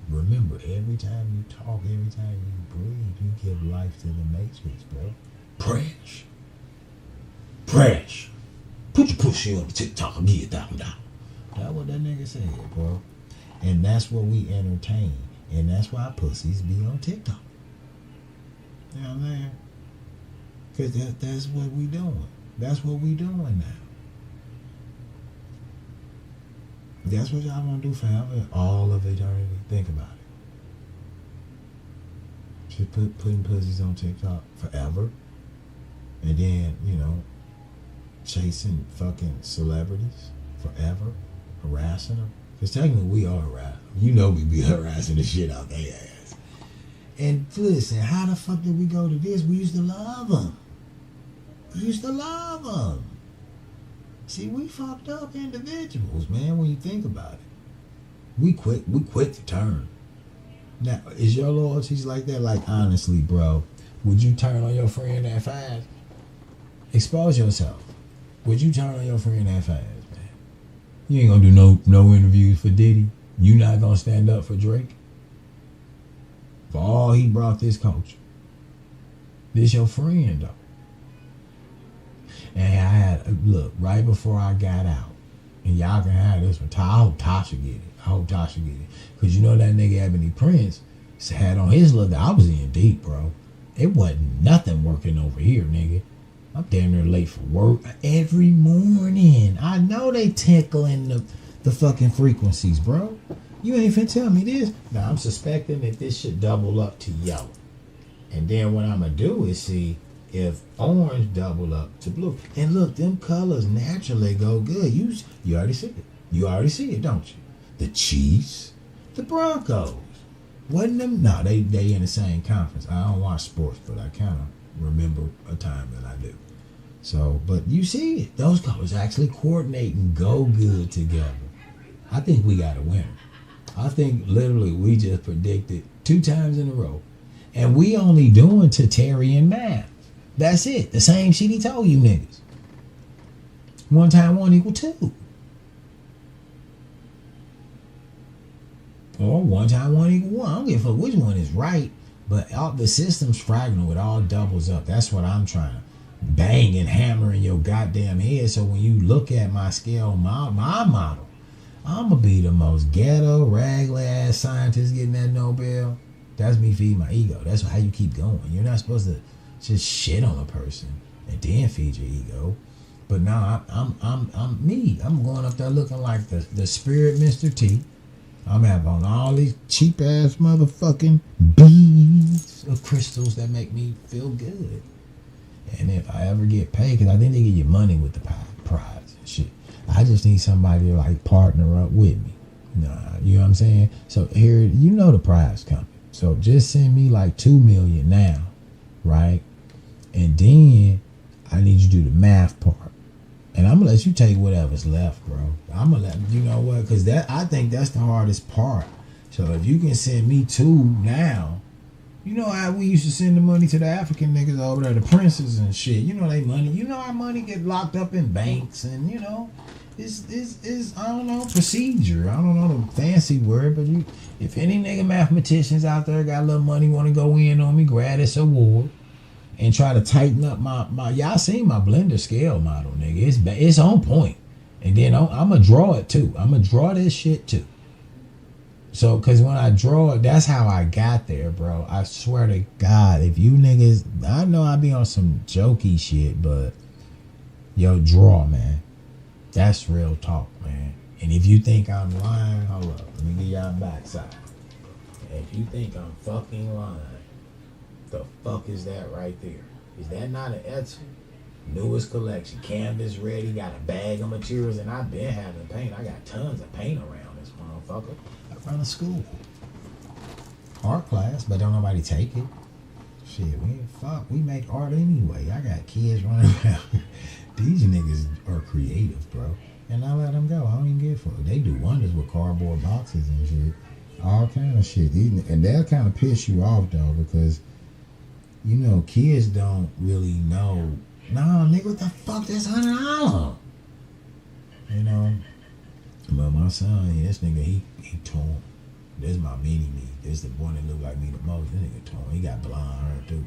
Remember, every time you talk, every time you breathe, you give life to the matrix, bro. Press. Put your pussy on the TikTok and get $1,000. That's what that nigga said, bro. And that's what we entertain. And that's why pussies be on TikTok. You know what I'm saying? Because that's what we doing. That's what we doing now. That's what y'all gonna do forever, all of eternity. Think about it. Just putting pussies on TikTok forever. And then, chasing fucking celebrities forever. Harassing them. Because technically we are harassing. We be harassing the shit out their ass. And listen, how the fuck did we go to this? We used to love them. See, we fucked up individuals, man, when you think about it. We quick to turn. Now, is your loyalties like that? Like, honestly, bro, would you turn on your friend that fast? Expose yourself. Would you turn on your friend that fast, man? You ain't gonna do no interviews for Diddy. You not gonna stand up for Drake. For all he brought this culture. This your friend though. And I had look right before I got out, and y'all can have this one. I hope Tasha get it. Cause you know that nigga Ebony Prince had on his look. I was in deep, bro. It wasn't nothing working over here, nigga. I'm damn near late for work every morning. I know they tickling the fucking frequencies, bro. You ain't finna tell me this. Now I'm suspecting that this should double up to yellow. And then what I'm gonna do is see if orange double up to blue. And look, them colors naturally go good. You already see it. You already see it, don't you? The Chiefs, the Broncos. Wasn't them? No, they in the same conference. I don't watch sports, but I kind of remember a time that I do. So, but you see it. Those colors actually coordinate and go good together. I think we got a winner. I think literally we just predicted 2 times in a row. And we only doing Terry math. That's it. The same shit he told you niggas. 1 times 1 equals 2. Or 1 times 1 equals 1. I don't give a fuck which one is right. But the system's fragmented. It all doubles up. That's what I'm trying to bang and hammer in your goddamn head. So when you look at my scale, my model, I'm going to be the most ghetto, raggedy ass scientist getting that Nobel. That's me feeding my ego. That's how you keep going. You're not supposed to just shit on a person and then feed your ego. But now I'm me. I'm going up there looking like the spirit Mr. T. I'm having on all these cheap ass motherfucking beads of crystals that make me feel good. And if I ever get paid, because I think they give you money with the prize and shit. I just need somebody to like partner up with me. Nah, you know what I'm saying? So here, you know the prize coming. So just send me like $2 million now, right? And then I need you to do the math part. And I'm gonna let you take whatever's left, bro. I'm gonna let you know what, because I think that's the hardest part. So if you can send me 2 now, you know how we used to send the money to the African niggas over there, the princes and shit. You know they money. You know our money get locked up in banks, and you know, it's I don't know, procedure. I don't know the fancy word, but if any nigga mathematicians out there got a little money, want to go in on me, grab this award and try to tighten up my y'all seen my blender scale model, nigga. It's on point. And then I'm gonna draw it too. I'm gonna draw this shit too. So, cause when I draw it, that's how I got there, bro. I swear to God, if you niggas, I know I be on some jokey shit, but yo, draw, man. That's real talk, man. And if you think I'm lying, hold up, let me get y'all backside. If you think I'm fucking lying, the fuck is that right there? Is that not an Etsy? Newest collection, canvas ready, got a bag of materials, and I've been having paint. I got tons of paint around this motherfucker. I run a school. Art class, but don't nobody take it. Shit, we make art anyway. I got kids running around. These niggas are creative, bro. And I let them go. I don't even give a fuck. They do wonders with cardboard boxes and shit. All kind of shit. And they'll kind of piss you off, though, because, you know, kids don't really know. Nah, nigga, what the fuck? That's $100. You know? But my son, this nigga, he torn. This is my mini-me. This is the one that look like me the most. This nigga torn. He got blonde hair, too.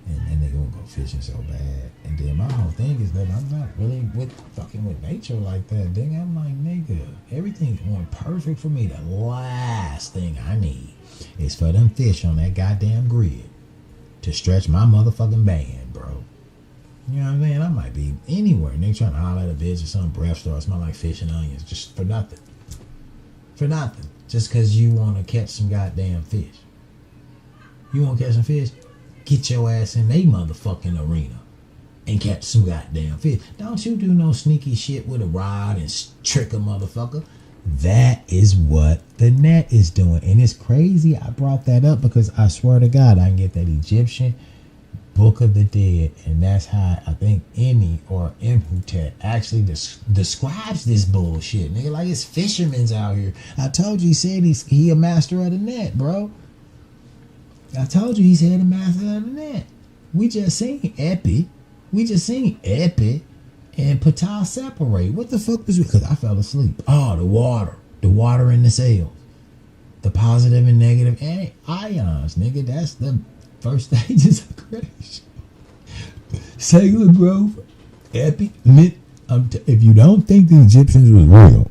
And that nigga won't go fishing so bad. And then my whole thing is that I'm not really fucking with nature like that. Then I'm like, nigga, everything's going perfect for me. The last thing I need is for them fish on that goddamn grid to stretch my motherfucking band, bro. You know what I'm saying? I might be anywhere and they trying to holler at a bitch or some breath start smell like fish and onions just for nothing. For nothing. Just because you want to catch some goddamn fish. You want to catch some fish? Get your ass in they motherfucking arena and catch some goddamn fish. Don't you do no sneaky shit with a rod and trick a motherfucker. That is what the net is doing. And it's crazy I brought that up because I swear to God I can get that Egyptian Book of the Dead, and that's how I think Emi or Imhotep actually describes this bullshit, nigga. Like it's fishermen's out here. I told you he said he a master of the net, bro. I told you he said a master of the net. We just seen Epi. And Ptah separate. What the fuck was? Because I fell asleep. Oh, the water in the cells, the positive and negative ions, nigga. That's the first stages of creation. Cellular growth, epic. If you don't think the Egyptians was real,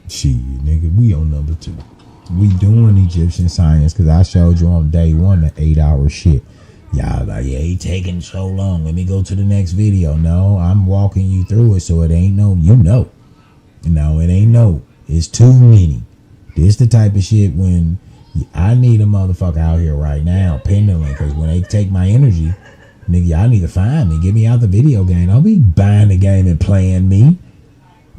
shit, nigga, we on number 2. We doing Egyptian science because I showed you on day 1 the 8-hour shit. Y'all like, yeah, he taking so long. Let me go to the next video. No, I'm walking you through it, so it ain't no, No, it ain't no. It's too many. This the type of shit when I need a motherfucker out here right now, pendulum, because when they take my energy, nigga, y'all need to find me. Get me out the video game. Don't be buying the game and playing me.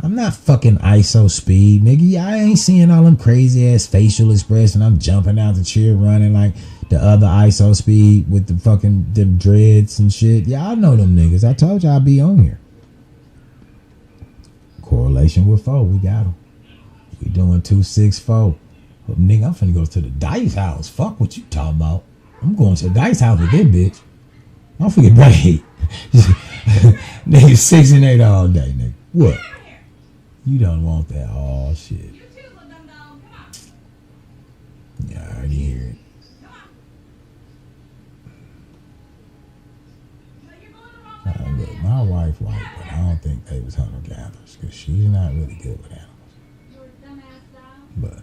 I'm not fucking ISO speed, nigga. I ain't seeing all them crazy ass facial expression. I'm jumping out the chair running like the other ISO speed with the fucking them dreads and shit. Yeah, I know them niggas. I told you I'd be on here. Correlation with 4. We got them. We doing 264. But nigga, I'm finna go to the dice house. Fuck what you talking about. I'm going to the dice house with this bitch. Don't forget break. Nigga 6 and 8 all day, nigga. What? You don't want that. Oh shit. Yeah, I already hear it. Look, my wife white, but I don't think they was hunter-gatherers because she's not really good with animals. But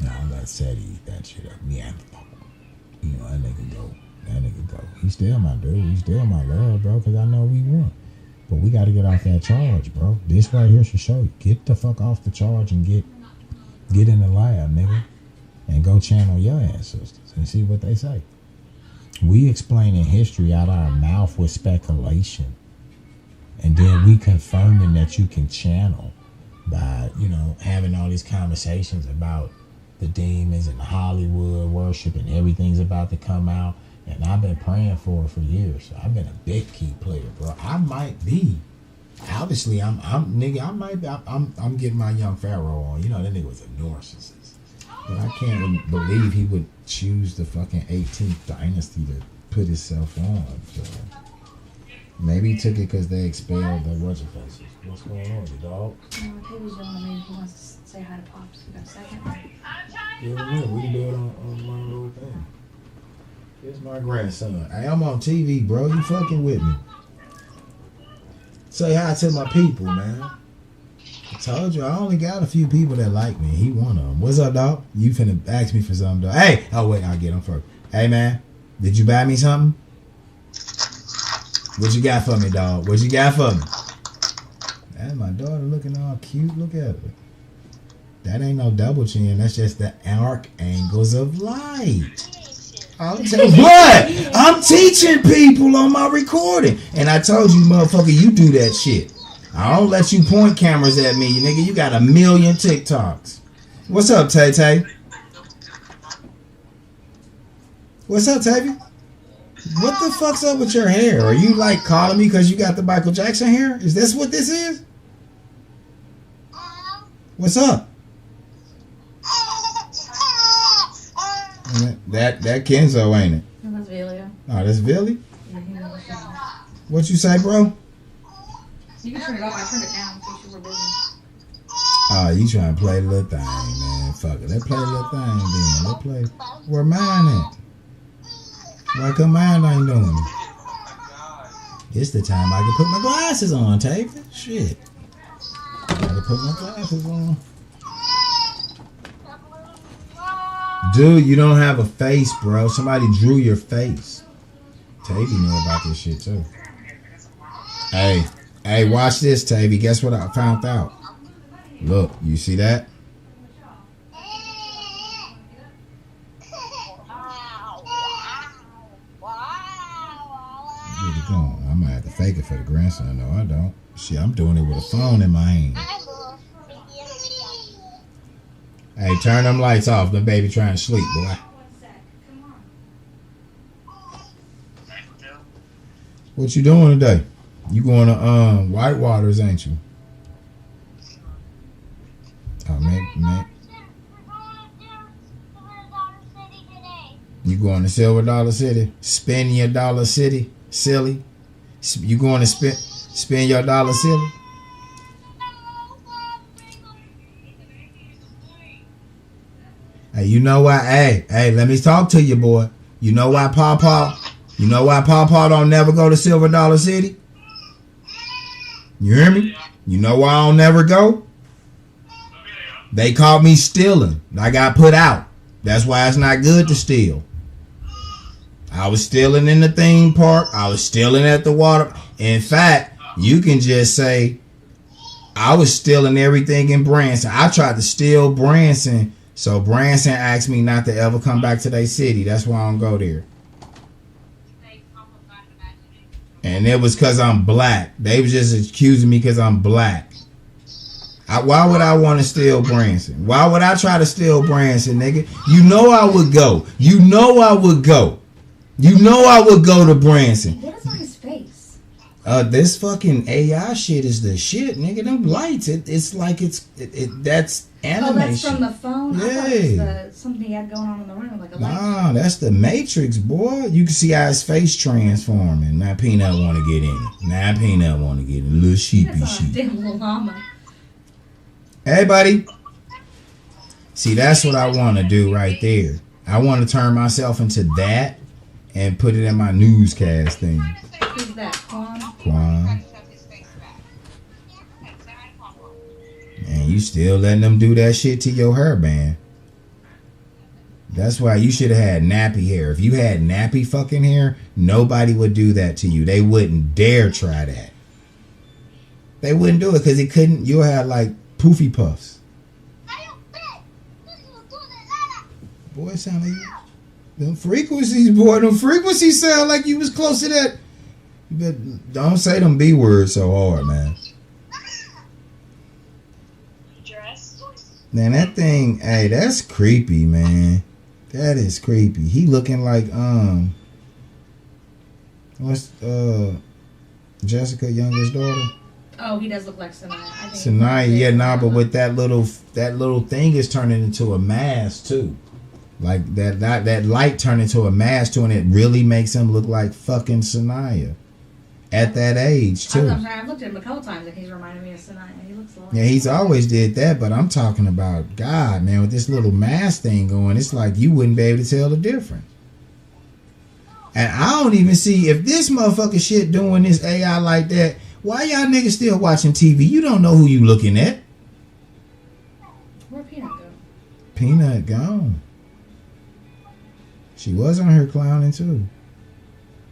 I'll let Seti eat that shit up. Neanderthal. You know, that nigga go. He's still my dude. He's still my love, bro, because I know we won. But we got to get off that charge, bro. This right here should show you. Get the fuck off the charge and get in the lab, nigga. And go channel your ancestors and see what they say. We explaining history out of our mouth with speculation. And then we confirming that you can channel by, having all these conversations about the demons and Hollywood worship and everything's about to come out. And I've been praying for it for years. So I've been a big key player, bro. I might be. Obviously, I'm getting my young Pharaoh on. That nigga was a narcissist. But I can't believe he would choose the fucking 18th dynasty to put himself on. So maybe he took it because they expelled the what's-it-faces. What's going on, you dog? He was yelling at me. He wants to say hi to Pops. We got a second. Yeah, we can do it on my little thing. Here's my grandson. Hey, I'm on TV, bro. You fucking with me. Say hi to my people, man. I told you, I only got a few people that like me. He one of them. What's up, dog? You finna ask me for something, dog. Hey! Oh, wait, I'll get him first. Hey, man. Did you buy me something? What you got for me, dog? What you got for me? That's my daughter looking all cute. Look at her. That ain't no double chin. That's just the arc angles of light. I'm teaching people on my recording. And I told you, motherfucker, you do that shit. I don't let you point cameras at me, nigga. You got 1 million TikToks. What's up, Tay Tay? What's up, Tavy? What the fuck's up with your hair? Are you like calling me because you got the Michael Jackson hair? Is this what this is? What's up? That Kenzo, ain't it? No, that's Velia. Oh, that's Billy? Yeah, he knows. What you say, bro? You can turn it off. I turned it down in case you were busy. Oh, you trying to play the little thing, man. Fuck it. Let's play the little thing then. Let's play. Where mine at? Why come mine ain't doing it? It's the time I can put my glasses on, Taylor. Shit. I gotta put my glasses on. Dude, you don't have a face, bro. Somebody drew your face. Tavy knew about this shit, too. Hey, watch this, Tavy. Guess what I found out? Look, you see that? Where's it going? I might have to fake it for the grandson. No, I don't. Shit, I'm doing it with a phone in my hand. Hey, turn them lights off. The baby trying to sleep, boy. What you doing today? You going to Whitewaters, ain't you? Oh, man. You going to Silver Dollar City? Spend your dollar city, silly. You going to spend? Spend your dollar silly. Hey, you know why? Hey, let me talk to you, boy. You know why Pawpaw don't never go to Silver Dollar City? You hear me? You know why I don't never go? They caught me stealing. I got put out. That's why it's not good to steal. I was stealing in the theme park. I was stealing at the water. In fact, you can just say I was stealing everything in Branson. I tried to steal Branson. So Branson asked me not to ever come back to their city. That's why I don't go there. And it was because I'm black. They was just accusing me because I'm black. Why would I want to steal Branson? Why would I try to steal Branson, nigga? You know I would go. You know I would go. You know I would go to Branson. What is on his face? This fucking AI shit is the shit, nigga. Them lights, it's like that's animation. Oh, that's from the phone? Yeah. I thought it was something he had going on in the room, like a light. Nah, that's the Matrix, boy. You can see how his face transforming. Now Peanut want to get in it. Now Peanut want to get in it. Little sheepy sheep. Damn little llama. Hey, buddy. See, that's what I want to do right there. I want to turn myself into that and put it in my newscast thing. Who's that? Quan. And you still letting them do that shit to your hair, man. That's why you should have had nappy hair. If you had nappy fucking hair, nobody would do that to you. They wouldn't dare try that. They wouldn't do it because it couldn't. You'll have like poofy puffs. Boy, it sound like them frequencies, boy. Them frequencies sound like you was close to that. But don't say them B words so hard, man. Man, that thing, hey, that's creepy, man. That is creepy. He looking like what's Jessica youngest daughter? Oh, he does look like Sanaya. Sanaya, yeah, nah, but with that little thing is turning into a mask too. Like that light turned into a mask too, and it really makes him look like fucking Sanaya at that age too. I've looked at him a couple times and he's reminded me of Sanaya. He looks a lot. Yeah, he's always did that, but I'm talking about God, man, with this little mask thing going, it's like you wouldn't be able to tell the difference. And I don't even see if this motherfucker shit doing this AI like that. Why y'all niggas still watching TV? You don't know who you looking at. Where'd Peanut go? Peanut gone. She was on her clowning too.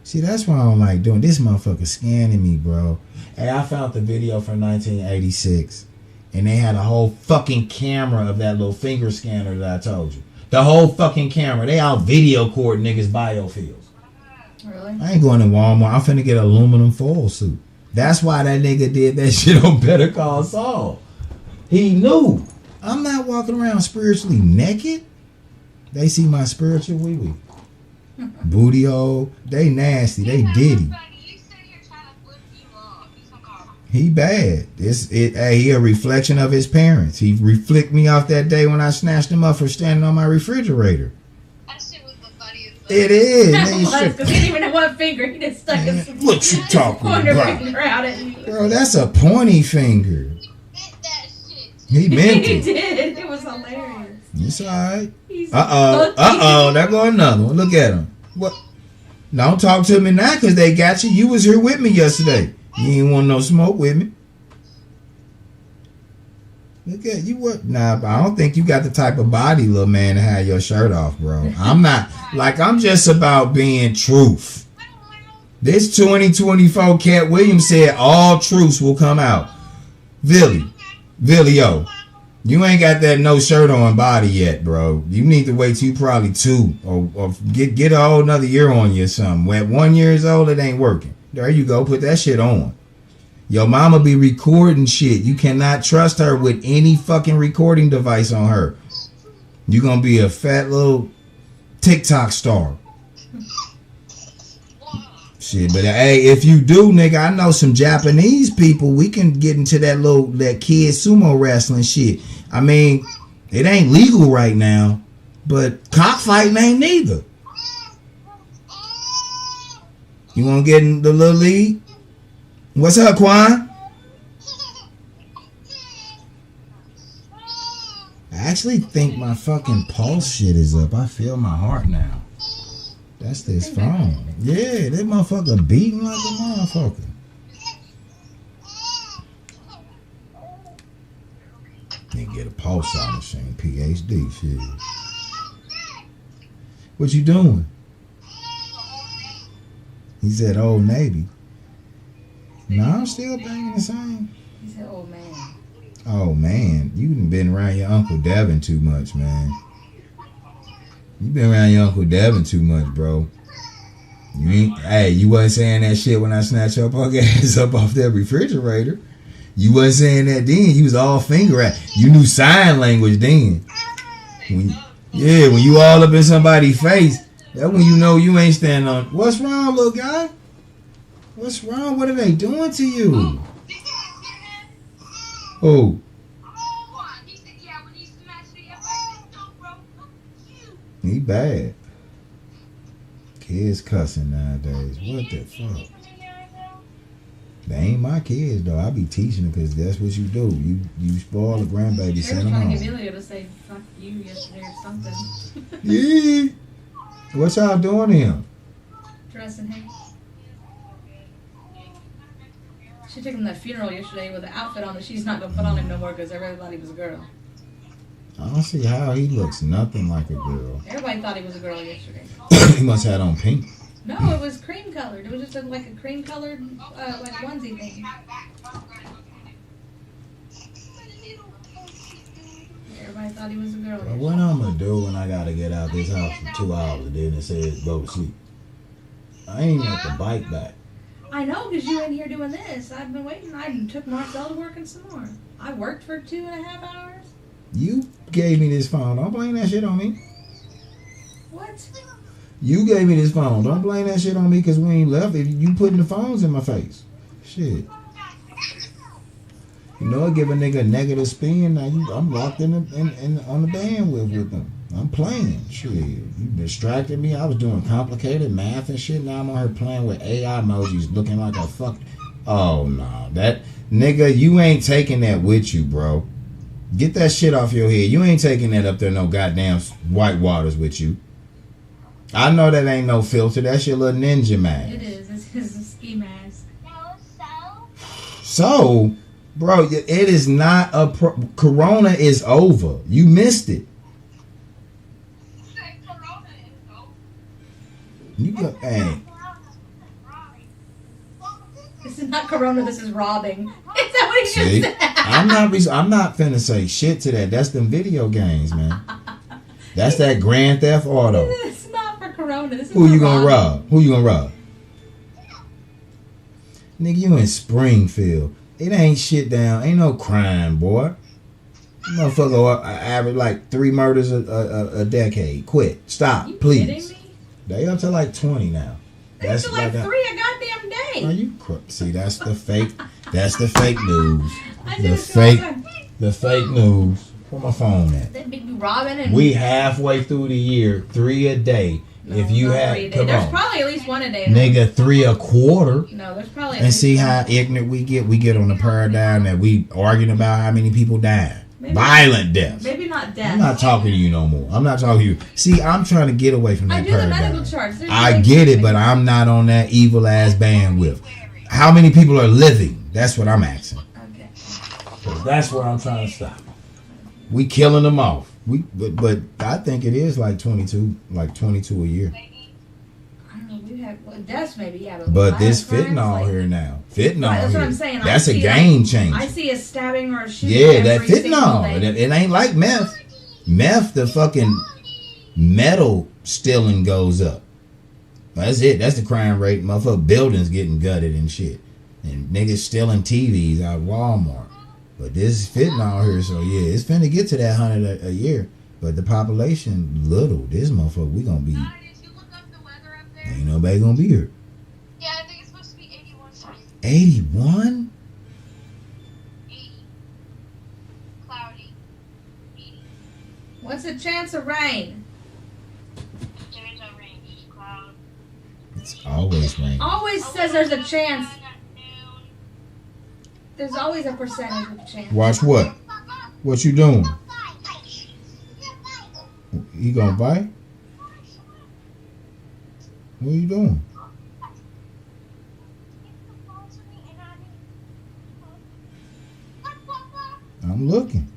See, that's why I don't like doing this motherfucker scanning me, bro. Hey, I found the video from 1986. And they had a whole fucking camera of that little finger scanner that I told you. The whole fucking camera. They all video cord niggas biofields. Really? I ain't going to Walmart. I'm finna get an aluminum foil suit. That's why that nigga did that shit on Better Call Saul. He knew. I'm not walking around spiritually naked. They see my spiritual wee-wee. Booty hole. They nasty. They diddy. He bad. Hey, he a reflection of his parents. He reflicked me off that day when I snatched him up for standing on my refrigerator. That shit was the funniest thing. It is. That was, because he didn't even know what finger. He just stuck his What you talking pointer about? finger out at you. Girl, that's a pointy finger. Bit that shit. He meant He it. did. It was hilarious. It's alright. He's Uh-oh. There go another one. Look at him. What? Don't talk to me now because they got you. You was here with me yesterday. You ain't want no smoke with me. Look at you. What? Nah, but I don't think you got the type of body, little man, to have your shirt off, bro. I'm not. Like, I'm just about being truth. This 2024 Cat Williams said all truths will come out. Villio, you ain't got that no shirt on body yet, bro. You need to wait till you probably 2 or get a whole another year on you or something. At 1 year old, it ain't working. There you go. Put that shit on. Your mama be recording shit. You cannot trust her with any fucking recording device on her. You gonna be a fat little TikTok star. Shit, but hey, if you do, nigga, I know some Japanese people. We can get into that kid sumo wrestling shit. I mean, it ain't legal right now, but cockfighting ain't neither. You want to get in the little league? What's up, Quan? I actually think my fucking pulse shit is up. I feel my heart now. That's this phone. Yeah, that motherfucker beating like a motherfucker. Nigga get a pulse on machine. PhD shit. What you doing? He said Old Navy. No, I'm still banging the same. He said, "Oh man." Oh man, you done been around your Uncle Devin too much, man. You been around your Uncle Devin too much, bro. You ain't. Hey, you wasn't saying that shit when I snatched your punk ass up off that refrigerator. You wasn't saying that then. You was all finger at. You knew sign language then. When you all up in somebody's face, that's when you know you ain't standing on. What's wrong, little guy? What's wrong? What are they doing to you? Oh. He bad. Kids cussing nowadays. What the fuck? They ain't my kids though. I be teaching them because that's what you do. You spoil the grandbaby. They Send were them trying home. to get Amelia to say "fuck you" yesterday or something. Yeah. What y'all doing to him? Dressing him. She took him to the funeral yesterday with an outfit on that she's not gonna put on him no more because everybody thought he was a girl. I don't see how he looks nothing like a girl. Everybody thought he was a girl yesterday. He must have had on pink. No, it was cream colored. It was just like a cream colored like onesie thing. Everybody thought he was a girl. But what I'm gonna do when I gotta get out this house for 2 hours and then it says go to sleep? I ain't got the bike back. I know, because you in here doing this. I've been waiting. I took Marcel to work and some more. I worked for 2.5 hours. You gave me this phone. Don't blame that shit on me. What? You gave me this phone. Don't blame that shit on me because we ain't left it. You putting the phones in my face. Shit. You know, I give a nigga a negative spin. Now I'm locked in on the bandwidth with them. I'm playing. Shit. You distracted me. I was doing complicated math and shit. Now I'm on here playing with AI emojis looking like a fuck. Oh, no. That nigga, you ain't taking that with you, bro. Get that shit off your head. You ain't taking that up there no goddamn white waters with you. I know that ain't no filter. That's your little ninja mask. It is. It's his ski mask. So, bro, it is not a Corona is over. You missed it. You go, hey. This is not Corona. This is robbing. Is that what he See, just said? I'm not finna say shit to that. That's them video games, man. That's that Grand Theft Auto. It's not for Corona. This is Who for you gonna robbing. rob? Who you gonna rob? Nigga, you in Springfield. It ain't shit down. Ain't no crime, boy. Motherfucker average like 3 murders a decade. Quit. Stop, You please. kidding me? They up to like 20 now. That's like 3 a goddamn day. Are you see? That's the fake. That's the fake news. I do The this all fake. time. The fake news. Where my phone at? They be robbing and We halfway through the year, 3 a day. No, If you not had, 3 a day. come There's on, probably at least 1 a day. though. nigga, 3 a quarter. No, there's probably. At And least see one. how ignorant we get. We get on the paradigm that we arguing about how many people died. Maybe- Violent deaths. Maybe not death. I'm not talking to you no more. I'm not talking to you. See, I'm trying to get away from that I do the paradigm. medical charts. There's I like- get it, but I'm not on that evil ass bandwidth. How many people are living? That's what I'm asking. Okay. That's where I'm trying to stop. We killing them off. But I think it is like 22 a year. I don't know. We have deaths maybe, yeah. But this violent crimes, fentanyl like- here now. Fentanyl Right, that's what here. I'm saying. That's I a see, game like, changer. I see a stabbing or a shooting. Yeah, that every single fentanyl. day. It ain't like meth. Meth, the fucking metal stealing goes up. That's it. That's the crime rate. Motherfucker buildings getting gutted and shit. And niggas stealing TVs out of Walmart. But this fentanyl here, so yeah, it's finna get to that 100 a year. But the population little. This motherfucker, we gonna be. Did you look up the weather up there? Ain't nobody gonna be here. Yeah, I think it's supposed to be 81 degrees. 81? 80. Cloudy. 80. What's the chance of rain? There is no rain, just cloud. It's always raining. Always says there's a chance. At noon. There's always a percentage of chance. Watch what? What you doing? You gonna bite? What are you doing? I'm looking.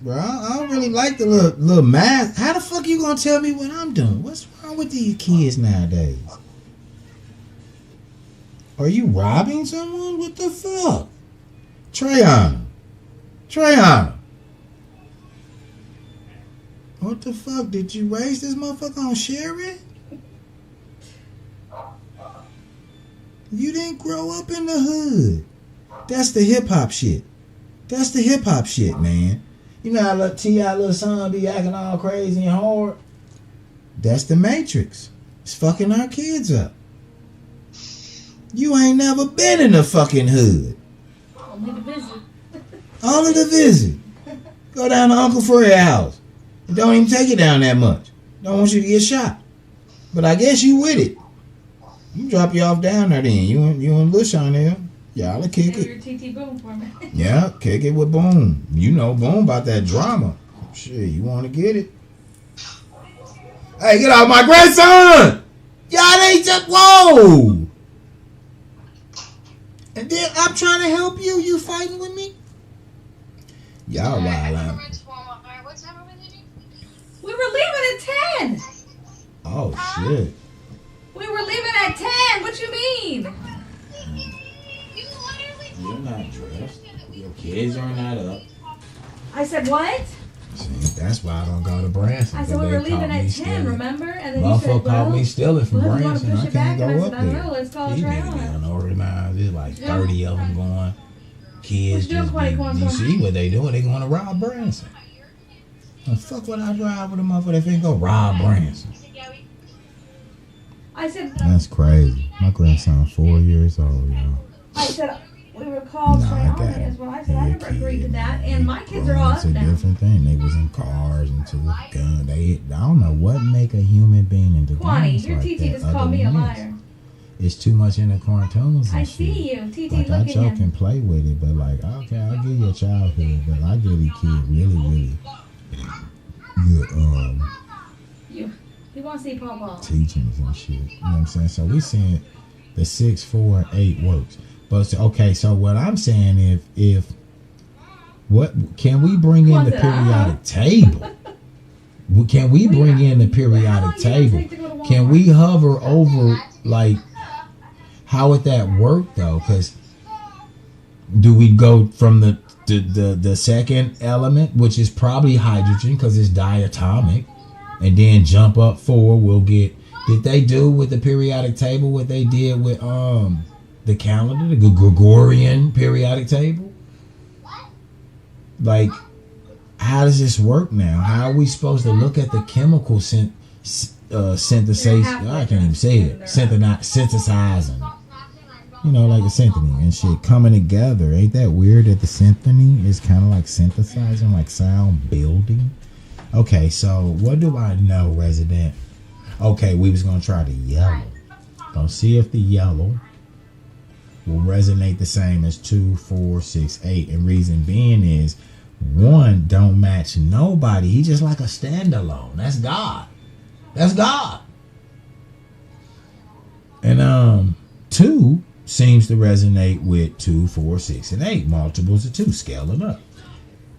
Bro, I don't really like the little mask. How the fuck you gonna tell me what I'm doing? What's wrong with these kids nowadays? Are you robbing someone? What the fuck? Trayana. What the fuck? Did you raise this motherfucker on sharing? You didn't grow up in the hood. That's the hip hop shit. That's the hip hop shit, man. You know how T.I. little son be acting all crazy and hard? That's the Matrix. It's fucking our kids up. You ain't never been in the fucking hood. Only to visit. Only to visit. Go down to Uncle Fred's house. It don't even take you down that much. Don't want you to get shot. But I guess you with it. You drop you off down there then. You and Lil Chanel. Y'all will kick it. Your TT Boom for me. Yeah, kick it with Boom. You know Boom about that drama. Shit, you want to get it? Hey, get off my grandson! Y'all ain't just, whoa! And then I'm trying to help you. You fighting with me? Y'all wild out. What time are we leaving? We were leaving at 10. Oh, shit. We were leaving at 10. What you mean? You literally You're not dressed. Your kids are not up. I said what? See, that's why I don't go to Branson. I said we were leaving at 10, remember? And then you said, Motherfucker caught well, me stealing from well, you want to Branson. push I it back? can't And I go said, up I don't know. there. Let's call These niggas Trayana. getting organized. There's like Yeah. 30 of them going. Kids What you doing, just Quay, be, you see what they doing? They going to rob Branson. The fuck would I drive with a motherfucker that ain't go rob Branson? I said, That's crazy. My grandson 4 years old, y'all. I said, we were called Nah, I got Trayana it. is what I said. I He a never agreed to kid, that. man. And my kids are all It's up a now. different thing. They was in cars and to the gun. I don't know what make a human being into Kwani, guns your like TT that. just other called me a than this. liar. It's too much in the cartoons and I shit. see you. TT, Like, I look joke at him. and play with it, but like, okay, I'll give you a childhood, but I give these kids really good He wants to see Paw. teachings and shit. You know what I'm saying? So we saying the 6, 4, and 8 works. But okay, so what I'm saying if what can we bring in the periodic table? Can we bring in the periodic table? Can we hover over like how would that work though? Because do we go from the second element, which is probably hydrogen because it's diatomic, and then jump up 4? We'll get. Did they do with the periodic table what they did with the calendar, the Gregorian periodic table? Like, how does this work now? How are we supposed to look at the chemical synthesis? I can't even say it. Synthesizing. You know, like a symphony and shit coming together. Ain't that weird that the symphony is kind of like synthesizing, like sound building? Okay, so what do I know, resident? Okay, we was going to try the yellow. Gonna see if the yellow will resonate the same as 2, 4, 6, 8. And reason being is 1 don't match nobody. He just like a standalone. That's God. That's God. And 2 seems to resonate with 2, 4, 6, and 8. Multiples of 2. Scale it up.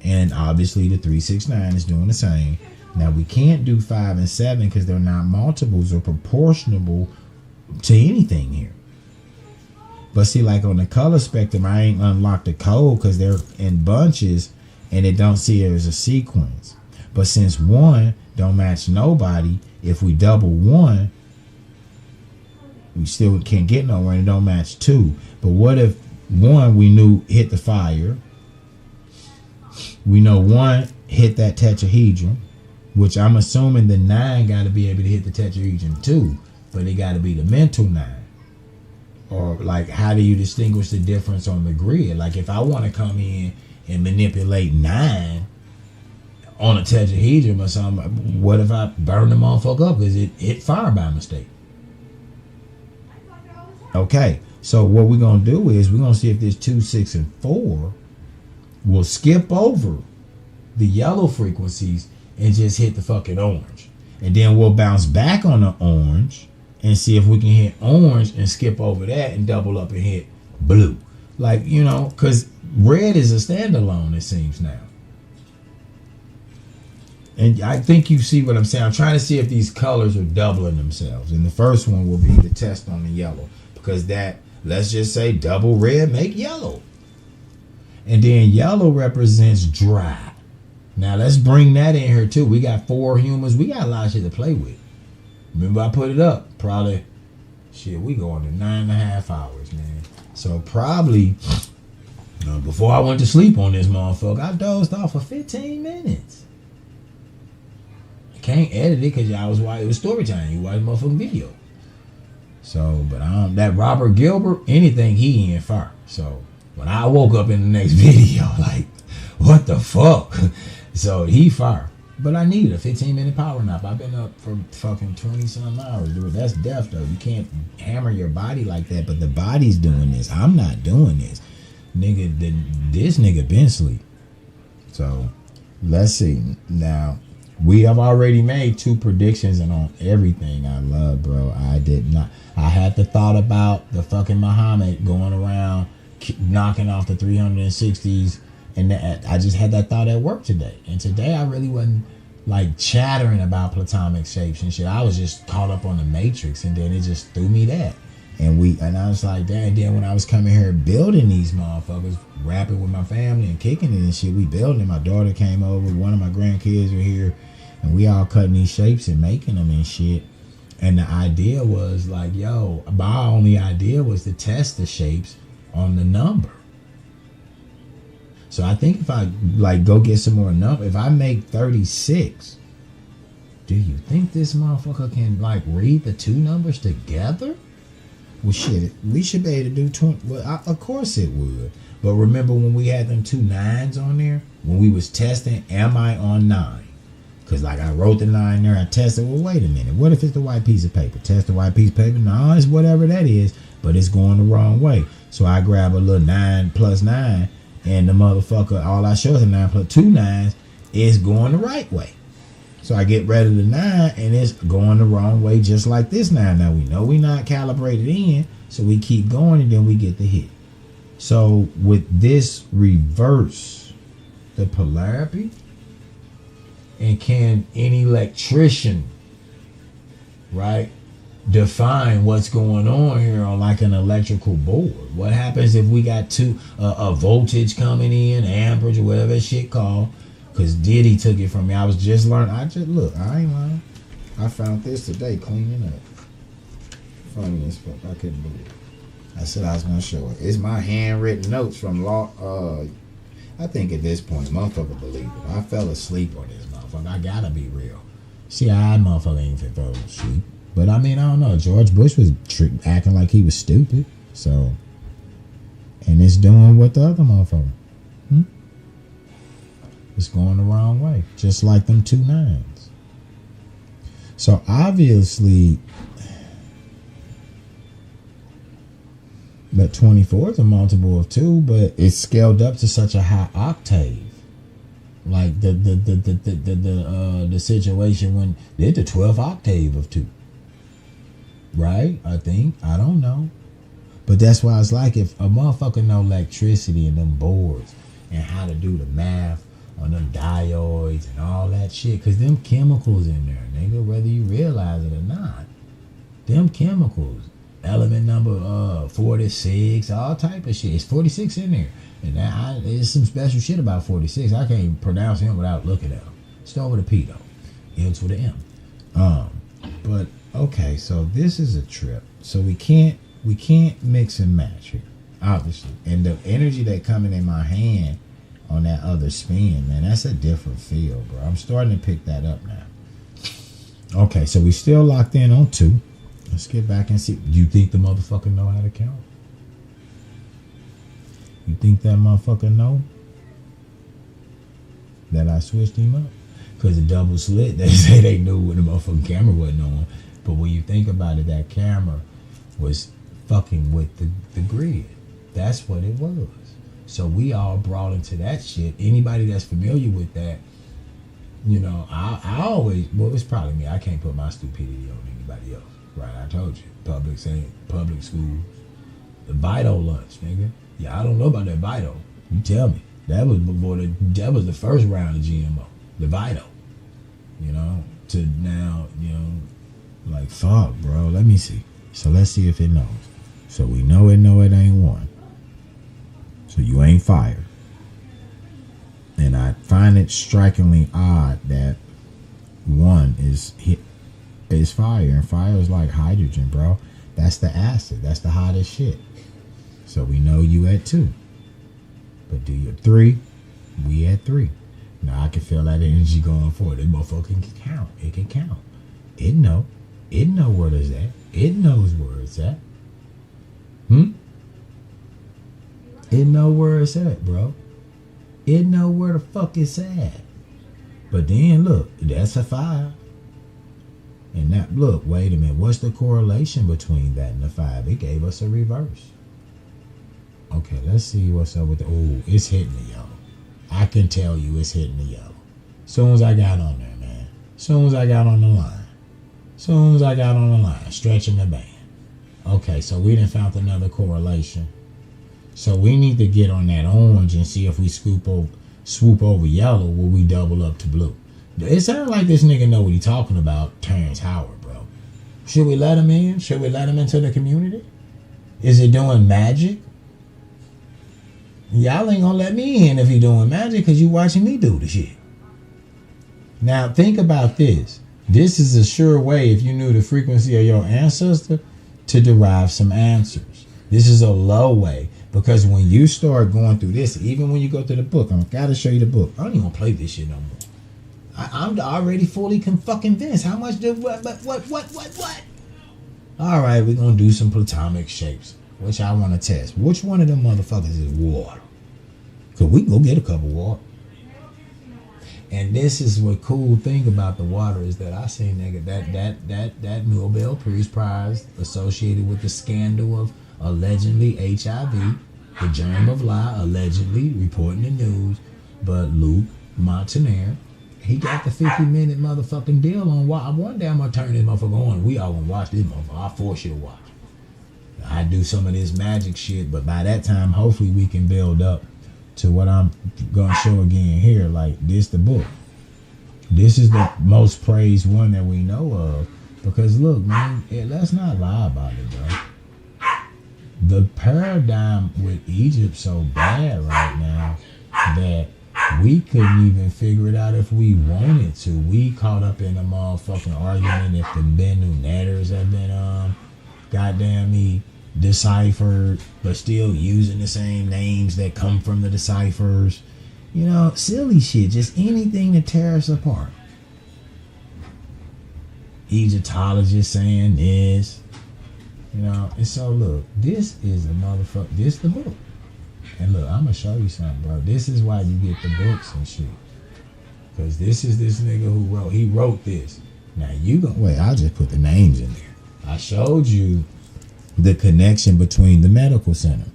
And obviously the 3, 6, 9 is doing the same. Now we can't do 5 and 7 because they're not multiples or proportional to anything here. But see, like on the color spectrum, I ain't unlocked the code because they're in bunches and it don't see it as a sequence. But since 1 don't match nobody, if we double 1, we still can't get nowhere and it don't match 2. But what if 1 we knew hit the fire? We know 1 hit that tetrahedron, which I'm assuming the 9 got to be able to hit the tetrahedron too, but it got to be the mental 9. Or like, how do you distinguish the difference on the grid? Like, if I want to come in and manipulate 9 on a tetrahedron or something, what if I burn the motherfucker up because it hit fire by mistake? Okay, So what we're gonna do is we're gonna see if this 2, 6, and 4 will skip over the yellow frequencies and just hit the fucking orange. And then we'll bounce back on the orange and see if we can hit orange and skip over that and double up and hit blue. Like, you know, because red is a standalone, it seems now. And I think you see what I'm saying. I'm trying to see if these colors are doubling themselves. And the first one will be the test on the yellow. Because that, let's just say double red make yellow. And then yellow represents dry. Now let's bring that in here too. We got 4 humans. We got a lot of shit to play with. Remember I put it up. Probably, shit, we going to 9.5 hours, man. So probably, before I went to sleep on this motherfucker, I dozed off for 15 minutes. I can't edit it because y'all was watching. It was story time. You watch motherfucking video. So, but that Robert Gilbert, anything he in fire. So when I woke up in the next video, like, what the fuck? So he fire. But I needed a 15-minute power nap. I've been up for fucking 20-some hours. Dude, that's death, though. You can't hammer your body like that, but the body's doing this. I'm not doing this. This nigga been asleep. So, let's see. Now, we have already made 2 predictions and on everything I love, bro. I did not. I had the thought about the fucking Muhammad going around knocking off the 360s. And I just had that thought at work today. And today I really wasn't like chattering about platonic shapes and shit. I was just caught up on the matrix, and then it just threw me that. And I was like, damn. Then when I was coming here building these motherfuckers, rapping with my family and kicking it and shit, we building it. My daughter came over, one of my grandkids were here, and we all cutting these shapes and making them and shit. And the idea was like, yo, my only idea was to test the shapes on the number. So I think if I like go get some more number, if I make 36, do you think this motherfucker can like read the 2 numbers together? Well, shit, we should be able to do 20. Well, of course it would. But remember when we had them 2 9s on there? When we was testing, am I on 9? Because like I wrote the 9 there, I tested, well, wait a minute. What if it's the white piece of paper? Test the white piece of paper. No, it's whatever that is, but it's going the wrong way. So I grab a little 9 plus 9. And the motherfucker, all I show is a 9 plus 2 9s is going the right way. So I get rid of the 9 and it's going the wrong way just like this 9. Now we know we not calibrated in, so we keep going and then we get the hit. So with this reverse the polarity, and can any electrician, right, define what's going on here on like an electrical board? What happens if we got a voltage coming in, amperage or whatever that shit called? Because Diddy took it from me. I was just learning. I ain't lying. I found this today cleaning up. Funny as fuck. I couldn't believe it. I said I was gonna show it. It's my handwritten notes from law. I think at this point, motherfucker believe it. I fell asleep on this motherfucker. I gotta be real. See, I motherfucker ain't fit fall asleep. But I mean, I don't know. George Bush was acting like he was stupid. So, and it's doing what the other motherfucker. It's going the wrong way. Just like them 2 9s. So obviously, that 24 is a multiple of 2, but it's scaled up to such a high octave. Like the situation when they're the 12th octave of 2. Right? I think. I don't know. But that's why it's like if a motherfucker know electricity and them boards and how to do the math on them diodes and all that shit, because them chemicals in there, nigga, whether you realize it or not, them chemicals, element number 46, all type of shit. It's 46 in there. And there's some special shit about 46. I can't pronounce him without looking at him. Start with a P though. Ends with an M. But okay, so this is a trip. So we can't mix and match here, obviously. And the energy that coming in my hand on that other spin, man, that's a different feel, bro. I'm starting to pick that up now. Okay, so we still locked in on 2. Let's get back and see. Do you think the motherfucker know how to count? You think that motherfucker know that I switched him up? Because the double slit, they say they knew when the motherfucking camera wasn't on. But when you think about it, that camera was fucking with the grid. That's what it was. So we all brought into that shit. Anybody that's familiar with that, you know, I always, well, it's probably me. I can't put my stupidity on anybody else. Right, I told you. Public school. The Vito lunch, nigga. Yeah, I don't know about that Vito. You tell me. That was the first round of GMO. The Vito. You know, to now, you know, like, fuck, bro. Let me see. So let's see if it knows. So we know it ain't one. So you ain't fired. And I find it strikingly odd that one is fire. And fire is like hydrogen, bro. That's the acid. That's the hottest shit. So we know you at 2. But do you 3? We at 3. Now I can feel that energy going forward. This motherfucker can count. It can count. It know where it's at. It knows where it's at. It know where it's at, bro. It know where the fuck it's at. But then look, that's a 5. And that, look, wait a minute. What's the correlation between that and the 5? It gave us a reverse. Okay, let's see what's up with the, oh, it's hitting the yellow. I can tell you it's hitting the yellow. Soon as I got on there, man. Soon as I got on the line. Stretching the band. Okay, so we done found another correlation. So we need to get on that orange and see if we swoop over yellow, will we double up to blue? It sounds like this nigga know what he talking about, Terrence Howard, bro. Should we let him in? Should we let him into the community? Is it doing magic? Y'all ain't gonna let me in if he doing magic because you watching me do the shit. Now think about this. This is a sure way, if you knew the frequency of your ancestor, to derive some answers. This is a low way, because when you start going through this, even when you go through the book, I gotta show you the book. I don't even play this shit no more. I'm already fully fucking convinced. How much do what? All right, we're gonna do some platonic shapes, which I want to test. Which one of them motherfuckers is water? Cause we can go get a cup of water. And this is what cool thing about the water is that I seen nigga that Nobel Peace Prize associated with the scandal of allegedly HIV, the germ of lie, allegedly reporting the news, but Luke Montaner, he got the 50-minute motherfucking deal on one day I'm gonna turn this motherfucker on. We all gonna watch this motherfucker. I'll force you to watch. I do some of this magic shit, but by that time, hopefully we can build up to what I'm gonna show again here. Like this, the book. This is the most praised one that we know of. Because look, man, let's not lie about it, bro. The paradigm with Egypt so bad right now that we couldn't even figure it out if we wanted to. We caught up in a motherfucking argument if the Bennu letters have been goddamn me deciphered, but still using the same names that come from the deciphers. You know, silly shit. Just anything to tear us apart. Egyptologists saying this. You know, and so look, this is a motherfucker. This the book. And look, I'm gonna show you something, bro. This is why you get the books and shit. Cause this is this nigga who wrote this. Now you gonna wait, I'll just put the names in there. I showed you the connection between the medical center.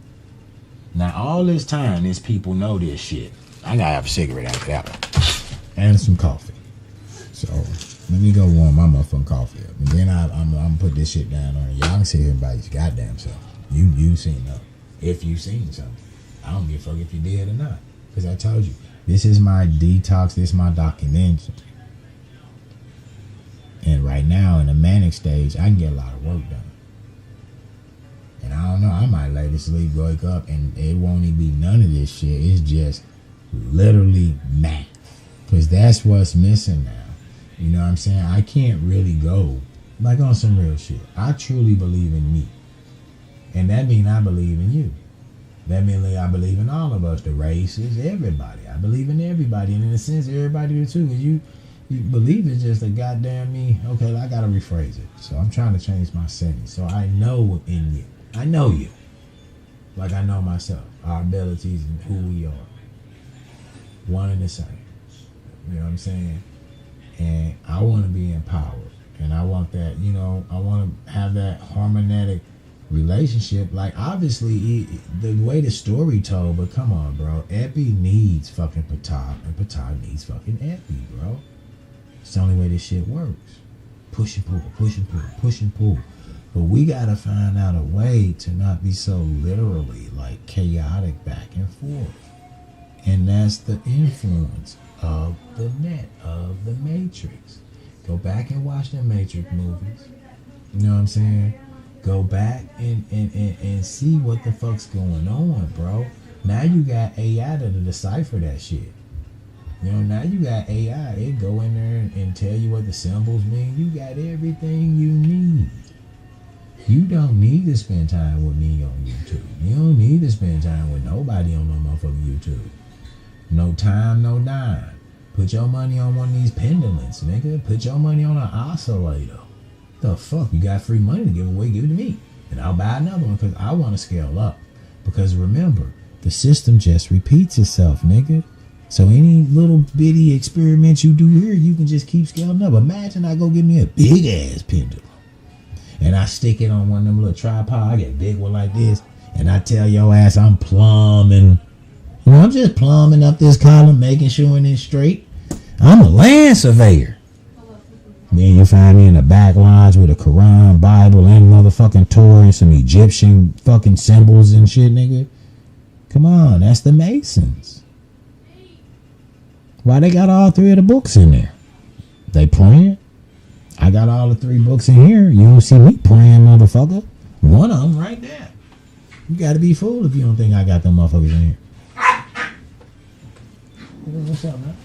Now all this time, these people know this shit. I gotta have a cigarette after that one. And some coffee. So let me go warm my motherfucking coffee up. And then I'm gonna put this shit down on. Y'all can sit here by your goddamn self. You seen nothing. If you seen something. I don't give a fuck if you did or not. Because I told you, this is my detox, this is my documentation. And right now, in the manic stage, I can get a lot of work done. And I don't know, I might lay to sleep, wake up, and it won't even be none of this shit. It's just literally math. Because that's what's missing now. You know what I'm saying? I can't really go, like on some real shit. I truly believe in me. And that means I believe in you. That means I believe in all of us, the races, everybody. I believe in everybody, and in a sense, everybody do too. Because you believe it's just a goddamn me. Okay, I gotta rephrase it. So I'm trying to change my sentence. So I know in you. I know you. Like I know myself. Our abilities and who we are. One and the same. You know what I'm saying? And I want to be empowered. And I want that, you know, I want to have that harmonic relationship. Like, obviously, the way the story told, but come on, bro. Epi needs fucking Patah, and Patah needs fucking Epi, bro. It's the only way this shit works. Push and pull, push and pull, push and pull. But we gotta find out a way to not be so literally, like, chaotic back and forth. And that's the influence of the net, of the Matrix. Go back and watch the Matrix movies. You know what I'm saying? Go back and see what the fuck's going on, bro. Now you got AI to decipher that shit. You know, now you got AI. It go in there and tell you what the symbols mean. You got everything you need. You don't need to spend time with me on YouTube. You don't need to spend time with nobody on no motherfucking YouTube. No time, no dime. Put your money on one of these pendulums, nigga. Put your money on an oscillator. The fuck? You got free money to give away, give it to me. And I'll buy another one because I want to scale up. Because remember, the system just repeats itself, nigga. So any little bitty experiment you do here, you can just keep scaling up. Imagine I go get me a big ass pendulum. And I stick it on one of them little tripods. I get a big one like this. And I tell your ass I'm plumbing. You know, I'm just plumbing up this column, making sure it's straight. I'm a land surveyor. Then you find me in the back lodge with a Quran, Bible, and motherfucking Torah and some Egyptian fucking symbols and shit, nigga. Come on, that's the Masons. Why they got all three of the books in there? They praying? I got all the three books in here. You don't see me praying, motherfucker. One of them right there. You gotta be fooled if you don't think I got them motherfuckers in here. What's up, man?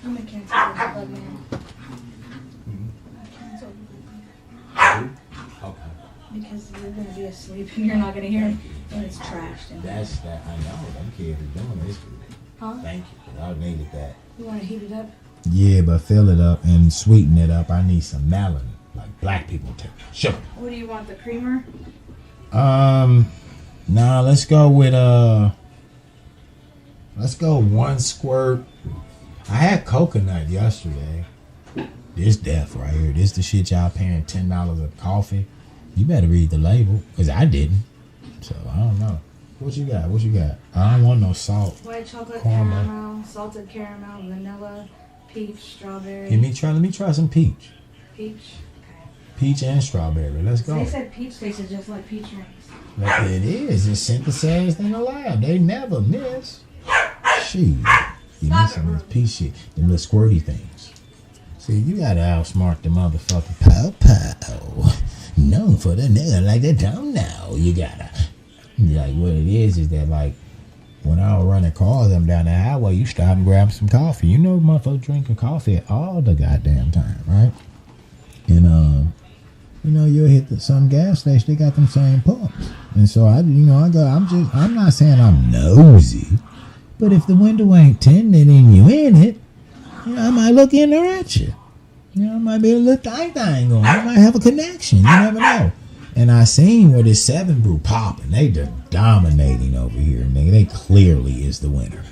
I'm gonna cancel this plug, man. Cancel. Okay. Because you're gonna be asleep and you're not gonna hear it. And it's trashed. And That's that. I know. Them kids are doing this. huh? Thank you. I needed that. You wanna heat it up? Yeah, but fill it up and sweeten it up. I need some melanin, like black people take. Sugar. What do you want? The creamer? Nah, let's go with let's go 1 squirt. I had coconut yesterday. This death right here. This the shit y'all paying $10 a coffee. You better read the label, cause I didn't. So I don't know. What you got? What you got? I don't want no salt. White chocolate, Caramel. caramel, salted caramel, vanilla, peach, strawberry. Let me try some peach. Peach. Okay. Peach and strawberry. Let's go. They said peach tasted just like peach rings. Like it is. It's synthesized in the lab. They never miss. Shit. You need some of this peach shit. Them little squirty things. See, you gotta outsmart the motherfucking pow. Known for the nigga like they don't know. You gotta. Like, what it is that, like, when I was running cars up down the highway, you stop and grab some coffee. You know, motherfuckers drinking coffee all the goddamn time, right? And, you know, you'll hit some gas station, they got them same pumps. And so, I'm not saying I'm nosy, but if the window ain't tinted and you in it, you know, I might look in there at you. You know, I might be a little thing going. I might have a connection. You never know. And I seen where this 7 brew popping. They just dominating over here, nigga. They clearly is the winner.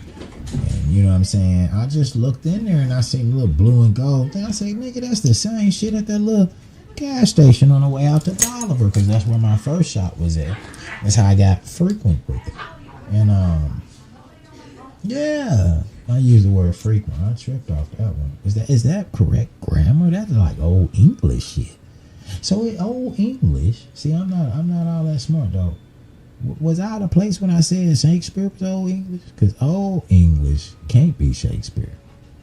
And you know what I'm saying? I just looked in there and I seen a little blue and gold thing. I say, nigga, that's the same shit at that little gas station on the way out to Bolivar, because that's where my first shop was at. That's how I got frequent with it. And yeah, I use the word frequent. I tripped off that one. Is that correct grammar? That's like old English shit. So in old English, see, I'm not all that smart though. Was I out of place when I said Shakespeare was old English? Because old English can't be Shakespeare.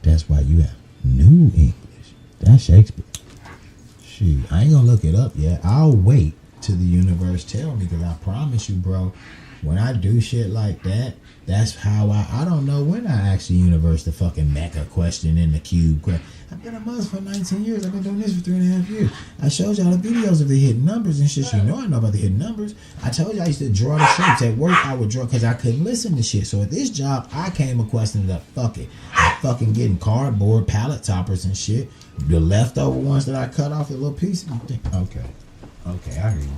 That's why you have new English. That's Shakespeare. Shoot, I ain't gonna look it up yet. I'll wait till the universe tell me, because I promise you, bro, when I do shit like that, that's how I don't know when I asked the universe the fucking Mecca question in the cube question. I've been a Muslim for 19 years. I've been doing this for 3.5 years. I showed y'all the videos of the hidden numbers and shit. You know I know about the hidden numbers. I told you I used to draw the shapes. At work, I would draw because I couldn't listen to shit. So at this job, I came a question that fuck it. I'm fucking getting cardboard pallet toppers and shit. The leftover ones that I cut off a little piece. Okay, I hear you.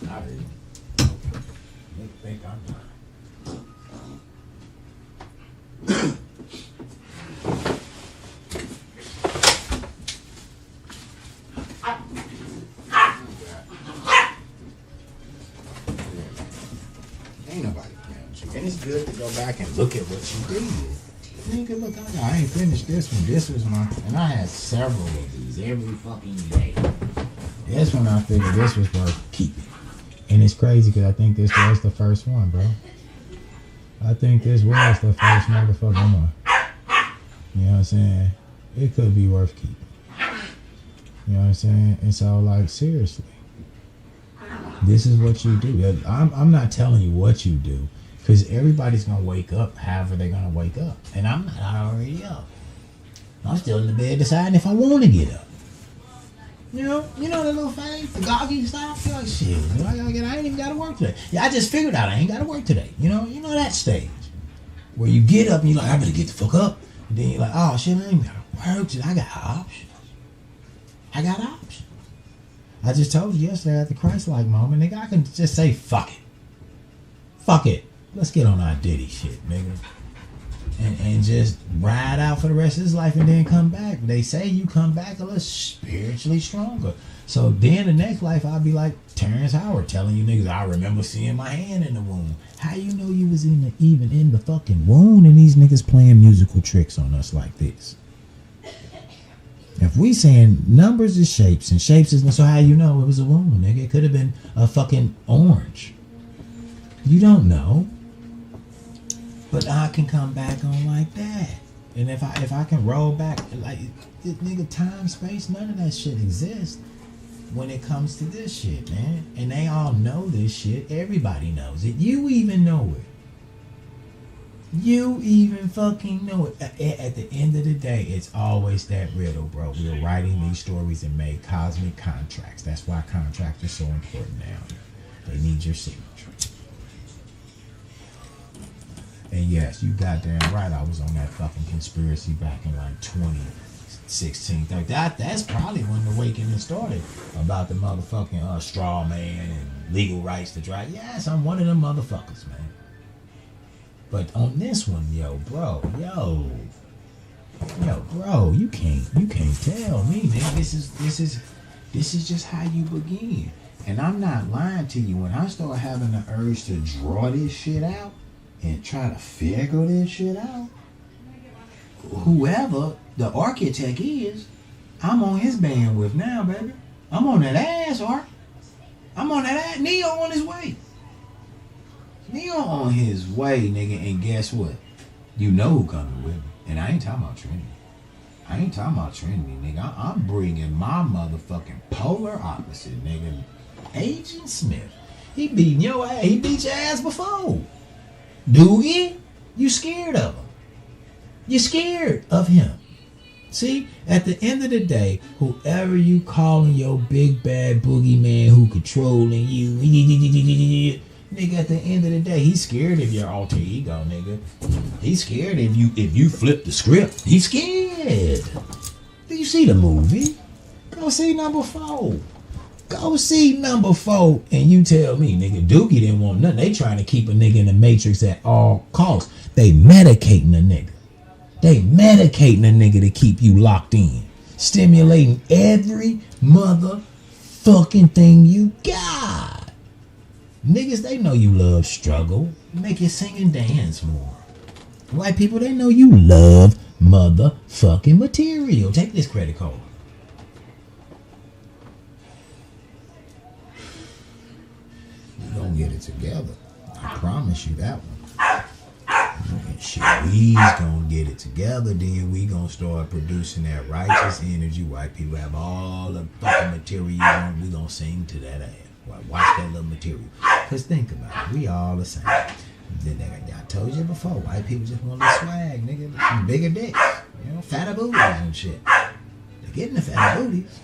Okay. They think I'm done. about you. And it's good to go back and look at what you did. Nigga, look, I ain't finished this one. This was my, and I had several of these every fucking day. This one I figured this was worth keeping. And it's crazy because I think this was the first one, bro. I think this was the first motherfucking one. You know what I'm saying? It could be worth keeping. You know what I'm saying? And so, like, seriously, this is what you do. I'm not telling you what you do, because everybody's going to wake up however they're going to wake up. And I'm not already up. I'm still in the bed deciding if I want to get up. You know the little phase, the goggy stuff? You're like, shit, I ain't even got to work today. Yeah, I just figured out I ain't got to work today. You know that stage where you get up and you're like, I better get the fuck up. And then you're like, oh shit, I ain't got to work today. I got options. I just told you yesterday at the Christ-like moment, nigga, I can just say, fuck it. Fuck it. Let's get on our Diddy shit, nigga. And just ride out for the rest of his life and then come back. They say you come back a little spiritually stronger. So then the next life I'll be like Terrence Howard telling you niggas, I remember seeing my hand in the womb. How you know you was even in the fucking womb and these niggas playing musical tricks on us like this? If we saying numbers is shapes and shapes is, so how you know it was a womb, nigga? It could have been a fucking orange. You don't know. But I can come back on like that. And if I can roll back, like, nigga, time, space, none of that shit exists when it comes to this shit, man. And they all know this shit. Everybody knows it. You even know it. You even fucking know it. At the end of the day, it's always that riddle, bro. We're writing these stories and made cosmic contracts. That's why contracts are so important now. They need your signature. And yes, you goddamn right. I was on that fucking conspiracy back in like 2016. That's probably when the awakening started about the motherfucking straw man and legal rights to drive. Yes, I'm one of them motherfuckers, man. But on this one, bro, you can't tell me, man. This is just how you begin. And I'm not lying to you. When I start having the urge to draw this shit out and try to figure this shit out, whoever the architect is, I'm on his bandwidth now, baby. I'm on that ass, Art. I'm on that ass. Neo on his way. Neo on his way, nigga. And guess what? You know who coming with me. And I ain't talking about Trinity. Nigga. I'm bringing my motherfucking polar opposite, nigga. Agent Smith. He beating your ass. He beat your ass before. Doogie, you scared of him. You're scared of him. See, at the end of the day, whoever you calling your big bad boogeyman who controlling you, nigga, at the end of the day, he's scared of your alter ego, nigga. He's scared if you flip the script. He's scared. Do you see the movie? Go see number 4. Go see number 4 and you tell me, nigga, Dookie didn't want nothing. They trying to keep a nigga in the matrix at all costs. They medicating a nigga. They medicating a nigga to keep you locked in. Stimulating every motherfucking thing you got. Niggas, they know you love struggle. Make you sing and dance more. White people, they know you love motherfucking material. Take this credit card. We gonna get it together. I promise you that one. And shit, we's gonna get it together. Then we gonna start producing that righteous energy. White people have all the fucking material you want. We gonna sing to that ass. Watch that little material. Cause think about it. We all the same. Then I told you before. White people just want the swag, nigga. Some bigger dicks. You know, fatter booties and shit. They're getting the fatter booties.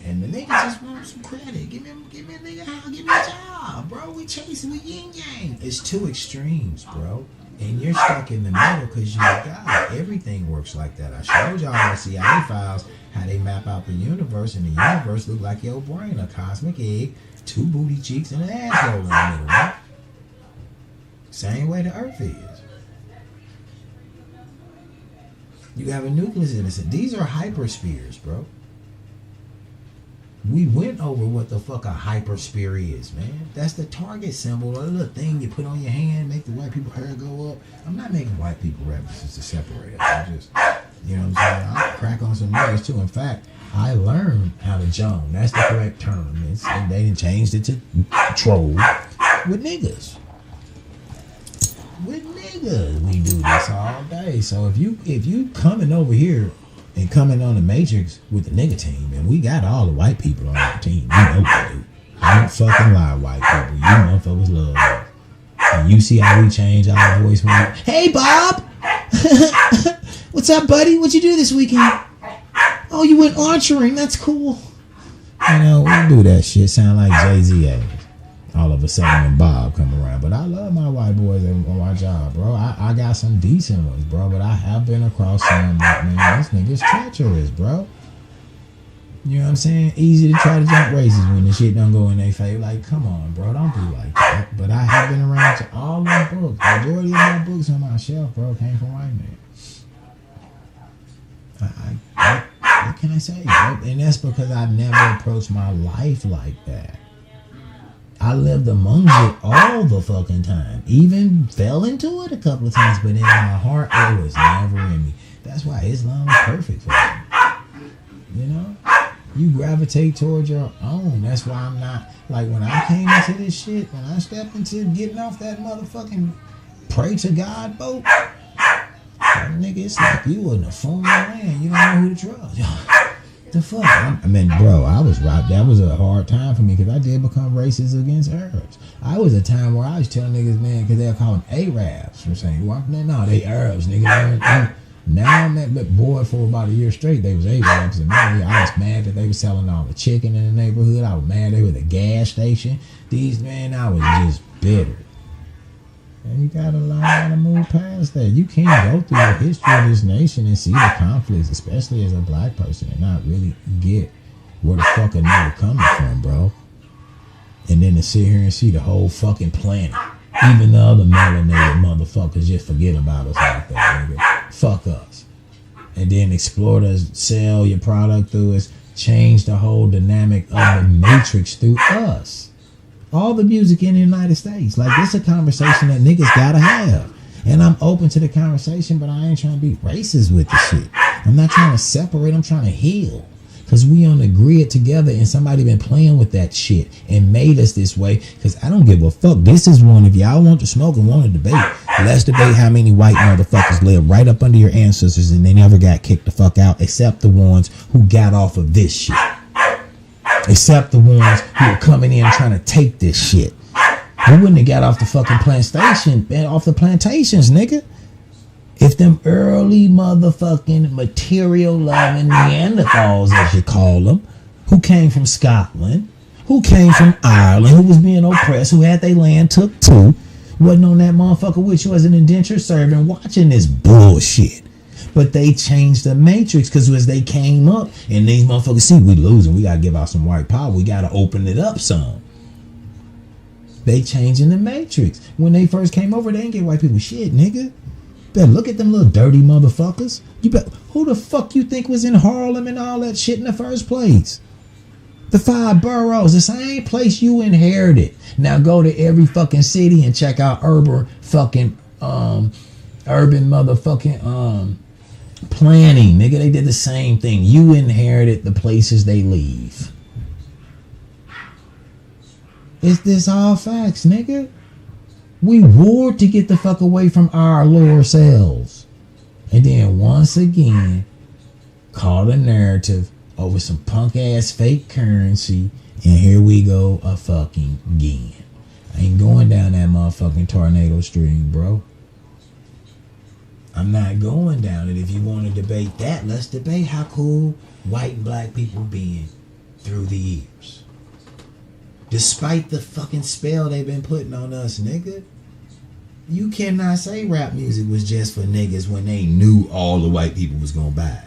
And the niggas just want some credit. Give me a nigga, give me a job, bro. We chasing, we yin yang. It's two extremes, bro. And you're stuck in the middle because you got everything works like that. I showed y'all in the CIA files how they map out the universe, and the universe look like your brain, a cosmic egg, 2 booty cheeks, and an asshole in the middle, right? Same way the Earth is. You have a nucleus in it. These are hyperspheres, bro. We went over what the fuck a hypersphere is, man. That's the target symbol, a little thing you put on your hand, make the white people hair go up. I'm not making white people references to separate us. I'm just, you know what I'm saying? I crack on some niggas too. In fact, I learned how to joan. That's the correct term. And they changed it to troll with niggas. With niggas, we do this all day. So if you coming over here and coming on the Matrix with the nigga team, and we got all the white people on our team, you know we do. Don't fucking lie, white people. You motherfuckers love us. And you see how we change our voice when we, hey Bob, what's up, buddy? What'd you do this weekend? Oh, you went archery. That's cool. You know, we do that shit. Sound like Jay-Z all of a sudden when Bob come around. But I love my white boys on my job, bro. I got some decent ones, bro. But I have been across some that, man, this nigga's treacherous, bro. You know what I'm saying? Easy to try to jump races when the shit don't go in their favor. Like, come on, bro. Don't be like that. But I have been around to all my books. Majority of my books on my shelf, bro, came from white men. What can I say, bro? And that's because I never approached my life like that. I lived amongst it all the fucking time. Even fell into it a couple of times, but in my heart, it was never in me. That's why Islam is perfect for me. You know? You gravitate towards your own. That's why I'm not, like, when I came into this shit, when I stepped into getting off that motherfucking pray to God boat, nigga, it's like you in a foreign land. You don't know who to trust. The fuck? I mean, bro, I was right. That was a hard time for me because I did become racist against Arabs. I was a time where I was telling niggas, man, because they'll call them Arabs from saying, well, no, they Arabs, nigga. Now I'm that boy for about a year straight. They was Arabs, and man, I was mad that they was selling all the chicken in the neighborhood. I was mad they were at the gas station. These, man, I was just bitter. And you gotta learn how to move past that. You can't go through the history of this nation and see the conflicts, especially as a black person, and not really get where the fuck a nigga coming from, bro. And then to sit here and see the whole fucking planet. Even the other melanated motherfuckers just forget about us like that, nigga. Fuck us. And then exploit us, sell your product through us, change the whole dynamic of the matrix through us. All the music in the United States. Like, it's a conversation that niggas gotta have. And I'm open to the conversation, but I ain't trying to be racist with the shit. I'm not trying to separate, I'm trying to heal. Because we on the grid together and somebody been playing with that shit and made us this way. Because I don't give a fuck. This is one. If y'all want to smoke and want to debate, let's debate how many white motherfuckers live right up under your ancestors and they never got kicked the fuck out, except the ones who got off of this shit. Except the ones who are coming in trying to take this shit. We wouldn't have got off the fucking plantation, off the plantations, nigga. If them early motherfucking material loving Neanderthals, as you call them, who came from Scotland, who came from Ireland, who was being oppressed, who had their land took too, wasn't on that motherfucker which was an indentured servant watching this bullshit. But they changed the matrix because as they came up and these motherfuckers see we losing, we gotta give out some white power, we gotta open it up some. They changing the matrix. When they first came over, they didn't get white people shit, nigga. Better look at them little dirty motherfuckers. You bet. Who the fuck you think was in Harlem and all that shit in the first place? The 5 boroughs, the same place you inherited. Now go to every fucking city and check out urban motherfucking planning, nigga. They did the same thing. You inherited the places they leave. Is this all facts, nigga? We warred to get the fuck away from our lower selves. And then once again, caught a narrative over some punk ass fake currency. And here we go a fucking again. I ain't going down that motherfucking tornado stream, bro. I'm not going down it. If you want to debate that, let's debate how cool white and black people been through the years. Despite the fucking spell they've been putting on us, nigga. You cannot say rap music was just for niggas when they knew all the white people was gonna buy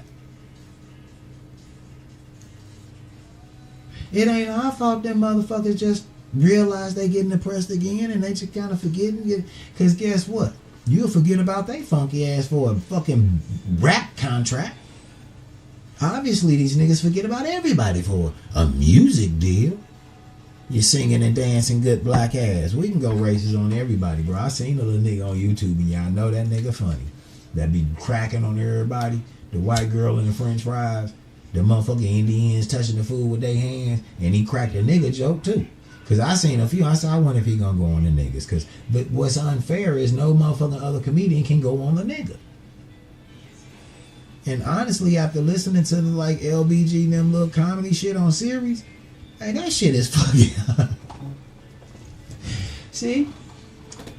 it. It ain't our fault them motherfuckers just realize they getting oppressed again and they just kind of forgetting it. Because guess what? You'll forget about they funky ass for a fucking rap contract. Obviously, these niggas forget about everybody for a music deal. You're singing and dancing good black ass. We can go races on everybody, bro. I seen a little nigga on YouTube, and y'all know that nigga funny. That be cracking on everybody. The white girl in the french fries. The motherfucking Indians touching the food with their hands. And he cracked a nigga joke, too. Because I seen a few. I said, I wonder if he gonna go on the niggas. But what's unfair is no motherfucking other comedian can go on the nigga. And honestly, after listening to the like LBG and them little comedy shit on series, hey, that shit is fucking. See,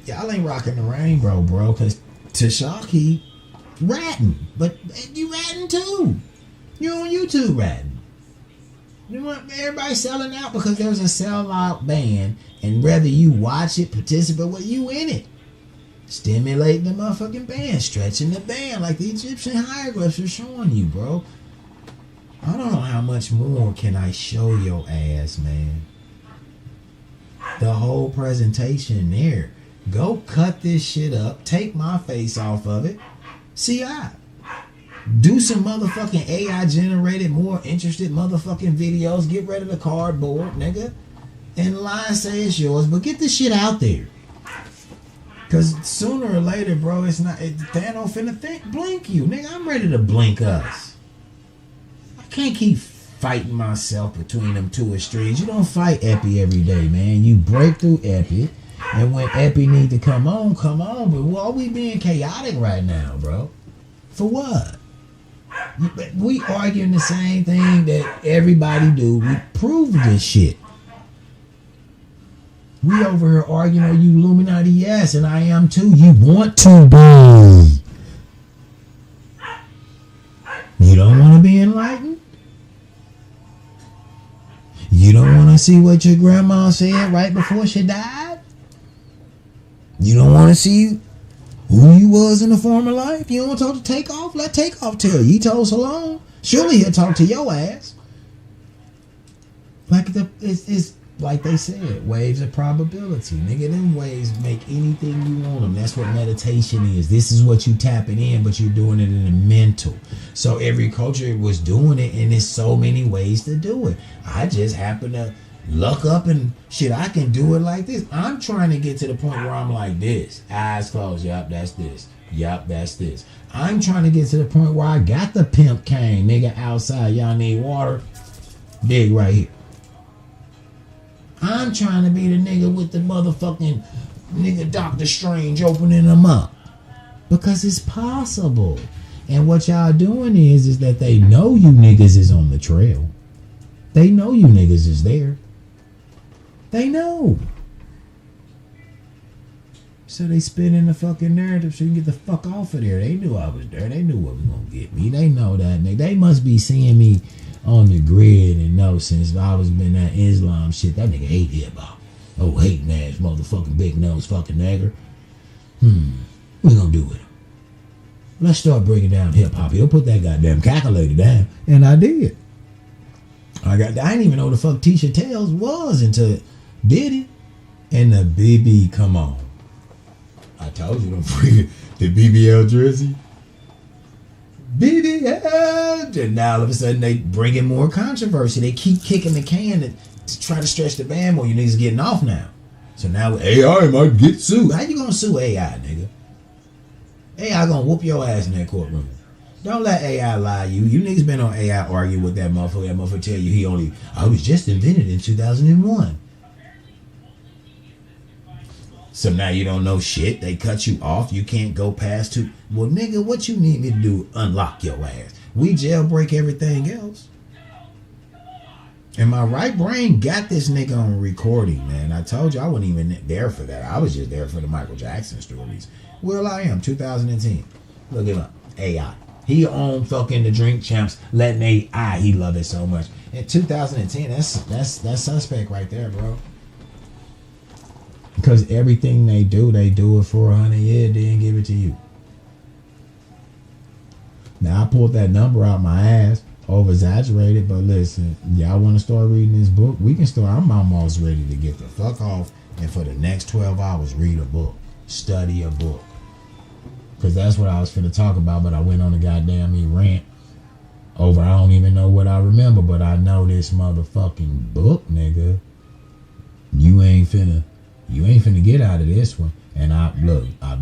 y'all ain't rocking the rainbow, bro. Cause Tashaki ratting, but you ratting too. You on YouTube ratting. You want everybody selling out because there's a sellout band, and whether you watch it, participate, well, you in it. Stimulating the motherfucking band, stretching the band like the Egyptian hieroglyphs are showing you, bro. I don't know how much more can I show your ass, man. The whole presentation there. Go cut this shit up. Take my face off of it. CI. Do some motherfucking AI generated, more interested motherfucking videos. Get rid of the cardboard, nigga. And lie and say it's yours, but get this shit out there. Cause sooner or later, bro, it's not. Thanos finna blink you, nigga. I'm ready to blink us. I can't keep fighting myself between them two extremes. You don't fight Epi every day, man. You break through Epi, and when Epi need to come on, come on. But why we being chaotic right now, bro? For what? We arguing the same thing that everybody do. We prove this shit. We over here arguing, are you Illuminati? Yes, and I am too. You want to be. You don't want to be enlightened? You don't want to see what your grandma said right before she died? You don't want to see who you was in the former life? You don't want to talk to Takeoff? Let Takeoff tell you. He told Salone. Surely he'll talk to your ass. Like it's like they said, waves of probability. Nigga, them waves make anything you want them. That's what meditation is. This is what you tapping in, but you're doing it in the mental. So every culture was doing it, and there's so many ways to do it. I just happen to luck up and shit, I can do it like this. I'm trying to get to the point where I'm like this. Eyes closed. Yup, that's this. Yup, that's this. I'm trying to get to the point where I got the pimp cane, nigga, outside. Y'all need water? Dig right here. I'm trying to be the nigga with the motherfucking nigga Doctor Strange opening them up. Because it's possible. And what y'all doing is that they know you niggas is on the trail. They know you niggas is there. They know. So they spinning the fucking narrative so you can get the fuck off of there. They knew I was there. They knew what was gonna get me. They know that, nigga. They must be seeing me on the grid and know since I was been that Islam shit. That nigga hate hip hop. Oh, hating ass motherfucking big nose fucking nigger. What we gonna do with him? Let's start breaking down hip hop. He'll put that goddamn calculator down. And I did. I didn't even know the fuck Tisha Tales was until did it. And the BB come on. I told you, don't forget the BBL jersey. BBL. And now all of a sudden they bring in more controversy. They keep kicking the can to try to stretch the band more. You niggas getting off now. So now AI might get sued. How you gonna sue AI, nigga? AI gonna whoop your ass in that courtroom. Don't let AI lie you. You niggas been on AI arguing with that motherfucker. That motherfucker tell you I was just invented in 2001. So now you don't know shit. They cut you off. You can't go past two. Well, nigga, what you need me to do? Unlock your ass. We jailbreak everything else. And my right brain got this nigga on recording, man. I told you I wasn't even there for that. I was just there for the Michael Jackson stories. Well, I am. 2010. Look him up. AI. He owned fucking the Drink Champs. Letting AI. He loved it so much. In 2010, that's suspect right there, bro. Because everything they do it for 100 years, then give it to you. Now, I pulled that number out my ass, over-exaggerated, but listen, y'all want to start reading this book? We can start. I'm almost ready to get the fuck off and for the next 12 hours, read a book. Study a book. Because that's what I was finna talk about, but I went on a goddamn rant. over. I don't even know what I remember, but I know this motherfucking book, nigga. You ain't finna get out of this one. And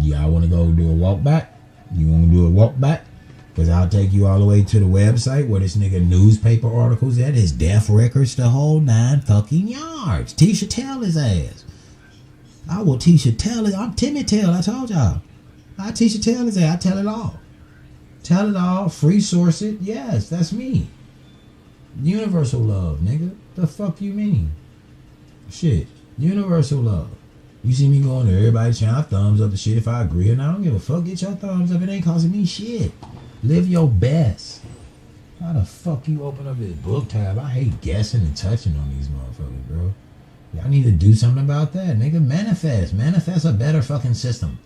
y'all want to go do a walk back? You want to do a walk back? Because I'll take you all the way to the website where this nigga newspaper articles at, his death records, the whole 9 fucking yards. Tisha tell his ass. I will Tisha tell it. I'm Timmy Tell. I told y'all. I Tisha tell his ass. I tell it all. Tell it all. Free source it. Yes, that's me. Universal love, nigga. The fuck you mean? Shit. Universal love. You see me going to everybody trying to thumbs up the shit if I agree or not. I don't give a fuck. Get your thumbs up. It ain't costing me shit. Live your best. How the fuck you open up this book tab? I hate guessing and touching on these motherfuckers, bro. Y'all need to do something about that, nigga. Manifest a better fucking system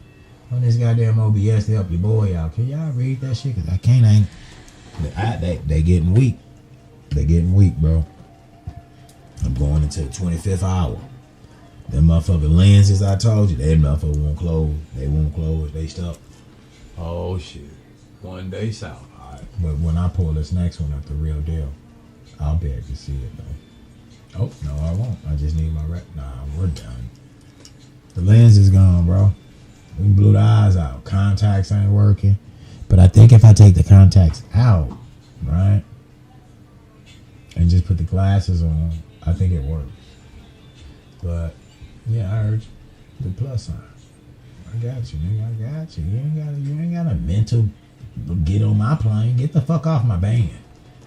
on this goddamn OBS to help your boy out. Can y'all read that shit? Cause I can't. They getting weak. They getting weak, bro. I'm going into the 25th hour. Them motherfucking lenses I told you, that motherfucker won't close. They won't close. They stuck. Oh shit. One day south. Alright. But when I pull this next one up, the real deal, I'll be able to see it though. Oh, no, I won't. I just need my rep. Nah, we're done. The lens is gone, bro. We blew the eyes out. Contacts ain't working. But I think if I take the contacts out, right, and just put the glasses on, I think it works. But yeah, I heard the plus sign. I got you, nigga. I got you. You ain't got a mental get on my plane. Get the fuck off my band.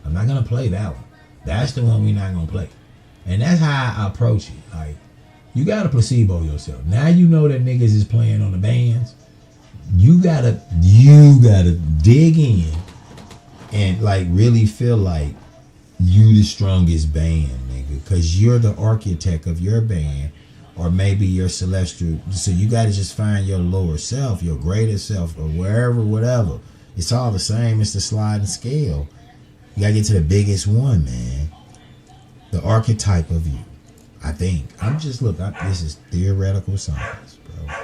I'm not gonna play that one. That's the one we're not gonna play. And that's how I approach it. Like, you gotta placebo yourself. Now you know that niggas is playing on the bands. You gotta dig in and like really feel like you the strongest band, nigga. Cause you're the architect of your band. Or maybe your celestial. So you gotta just find your lower self, your greater self, or wherever, whatever. It's all the same. It's the sliding scale. You gotta get to the biggest one, man. The archetype of you. I think. This is theoretical science, bro.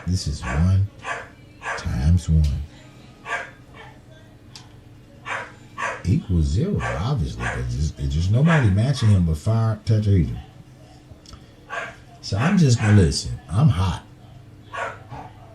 This is 1 times 1 equals 0, obviously. It's just nobody matching him but fire tetrahedron. So I'm just gonna listen. I'm hot.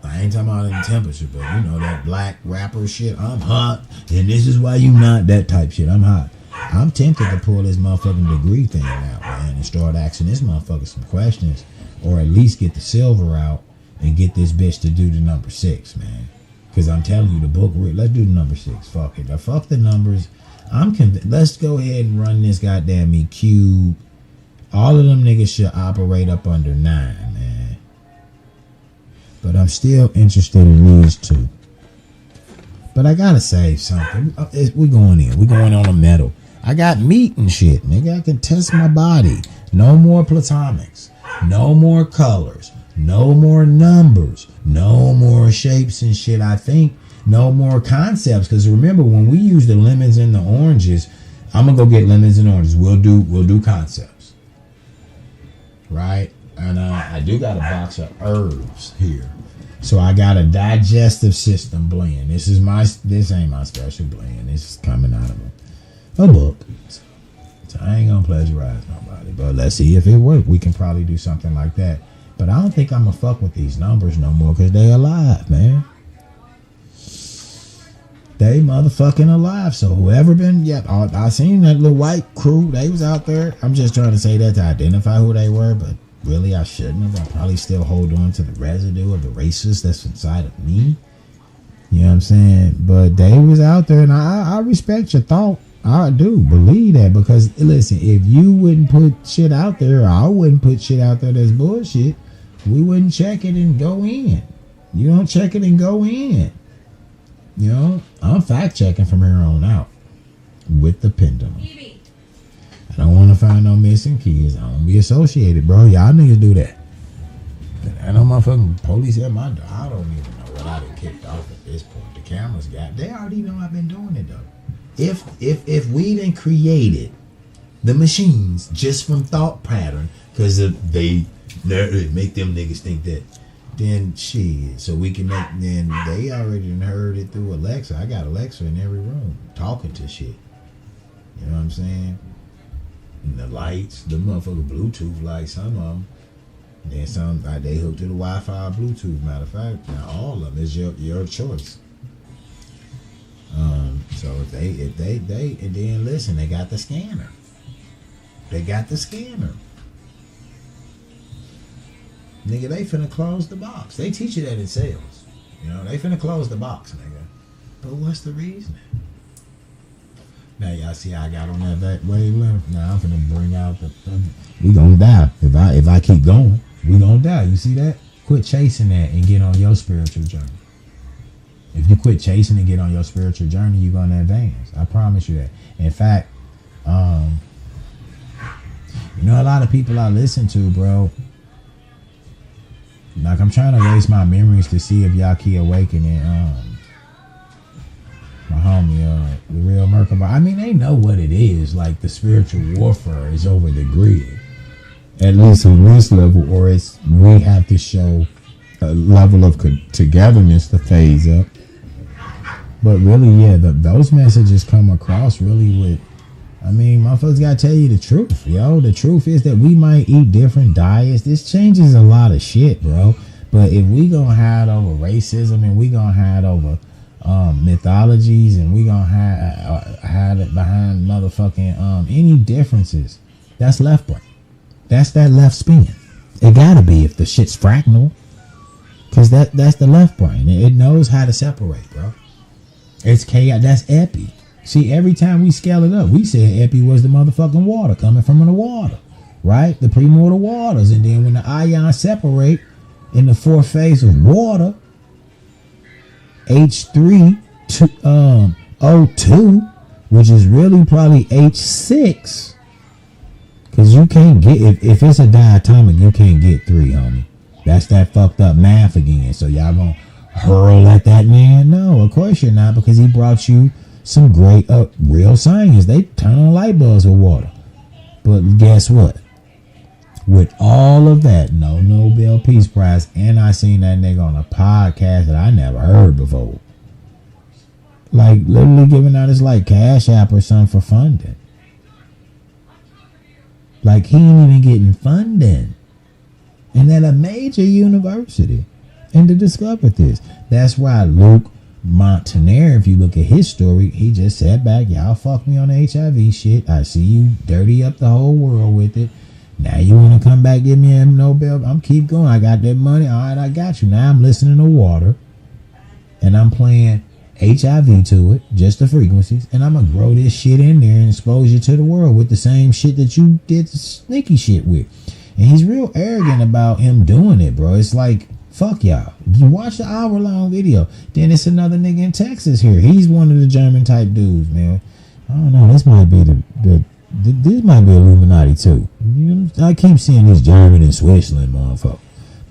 I ain't talking about any temperature, but you know that black rapper shit. I'm hot, and this is why you not that type shit. I'm hot. I'm tempted to pull this motherfucking degree thing out, man, and start asking this motherfucker some questions, or at least get the silver out and get this bitch to do the number 6, man. Because I'm telling you, the book. Let's do the number 6. Fuck it. Fuck the numbers. I'm convinced. Let's go ahead and run this goddamn me cube. All of them niggas should operate up under 9, man. But I'm still interested in these 2. But I gotta say something. We going in. We going on a metal. I got meat and shit, nigga. I can test my body. No more platonics. No more colors. No more numbers. No more shapes and shit. I think no more concepts. Because remember, when we use the lemons and the oranges, I'm gonna go get lemons and oranges. We'll do concepts. Right? And I do got a box of herbs here. So I got a digestive system blend. This ain't my special blend. This is coming out of a book. So I ain't gonna plagiarize nobody. But let's see if it works. We can probably do something like that. But I don't think I'm gonna fuck with these numbers no more because they alive, man. They motherfucking alive. So whoever been, I seen that little white crew. They was out there. I'm just trying to say that to identify who they were, but really I shouldn't have. I probably still hold on to the residue of the racist that's inside of me. You know what I'm saying? But they was out there, and I respect your thought. I do believe that because listen, if you wouldn't put shit out there, or I wouldn't put shit out there that's bullshit, we wouldn't check it and go in. You don't check it and go in. You know, I'm fact checking from here on out with the pendulum. I don't want to find no missing kids. I don't want to be associated, bro. Y'all niggas do that. I know motherfucking police at my door. I don't even know what I done kicked off at this point. The cameras they already know I've been doing it though. If we done created the machines just from thought pattern, because they make them niggas think that then shit. So we can make. Then they already done heard it through Alexa. I got Alexa in every room talking to shit. You know what I'm saying? And the lights, the motherfucking Bluetooth lights, some of them. Then some they hook to the Wi-Fi or Bluetooth. Matter of fact, now all of them is your choice. So if they and then listen, they got the scanner. Nigga, they finna close the box. They teach you that in sales. You know, they finna close the box, nigga. But what's the reason? Now y'all see how I got on that wavelength? Now I'm finna bring out we gonna die. If I keep going, we gonna die. You see that? Quit chasing that and get on your spiritual journey. If you quit chasing and get on your spiritual journey, you're gonna advance. I promise you that. In fact, you know, a lot of people I listen to, bro. Like, I'm trying to raise my memories to see if y'all keep awakening. My homie, the real Merkaba. I mean, they know what it is. Like, the spiritual warfare is over the grid, at least on this level, or it's we have to show a level of togetherness to phase up. But really, yeah, those messages come across really with. I mean, motherfuckers gotta tell you the truth, yo. The truth is that we might eat different diets. This changes a lot of shit, bro. But if we gonna hide over racism and we gonna hide over mythologies and we gonna hide it behind motherfucking any differences, that's left brain. That's that left spin. It gotta be if the shit's fractal, cause that's the left brain. It knows how to separate, bro. It's chaos. That's epi. See, every time we scale it up, we said epi was the motherfucking water coming from the water, right? The primordial waters. And then when the ions separate in the fourth phase of water, H3 to O2, which is really probably H6, because you can't get, if it's a diatomic, you can't get 3, homie. That's that fucked up math again. So y'all gonna hurl at that man? No, of course you're not, because he brought you some great real science. They turn on light bulbs with water. But guess what? With all of that, no Nobel Peace Prize, and I seen that nigga on a podcast that I never heard before. Like, literally giving out his, like, Cash App or something for funding. Like, he ain't even getting funding. And at a major university. And to discover this. That's why Luke Montaner, if you look at his story, he just sat back. Y'all fuck me on the HIV shit. I see you dirty up the whole world with it. Now you want to come back, give me a Nobel? I'm keep going. I got that money. All right, I got you. Now I'm listening to water, and I'm playing HIV to it, just the frequencies, and I'm gonna grow this shit in there and expose you to the world with the same shit that you did the sneaky shit with. And he's real arrogant about him doing it, bro. It's like, fuck y'all. You watch the hour-long video. Then it's another nigga in Texas here. He's one of the German type dudes, man. I don't know. This might be this might be Illuminati too. I keep seeing this German and Switzerland motherfucker.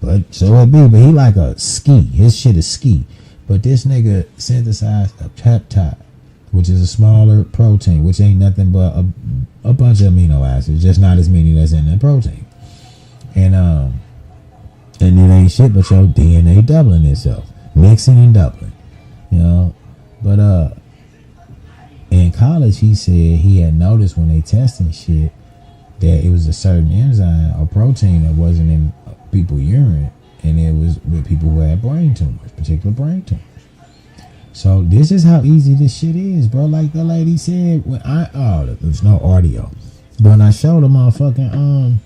But so it be. But he like a ski. His shit is ski. But this nigga synthesized a peptide, which is a smaller protein, which ain't nothing but a bunch of amino acids, just not as many that's in the protein. And it ain't shit but your DNA doubling itself, mixing and doubling, you know. But in college, he said he had noticed when they testing shit that it was a certain enzyme or protein that wasn't in people's urine, and it was with people who had brain tumors, particular brain tumors. So this is how easy this shit is, bro. Like the lady said, when there's no audio, but when I showed a motherfucking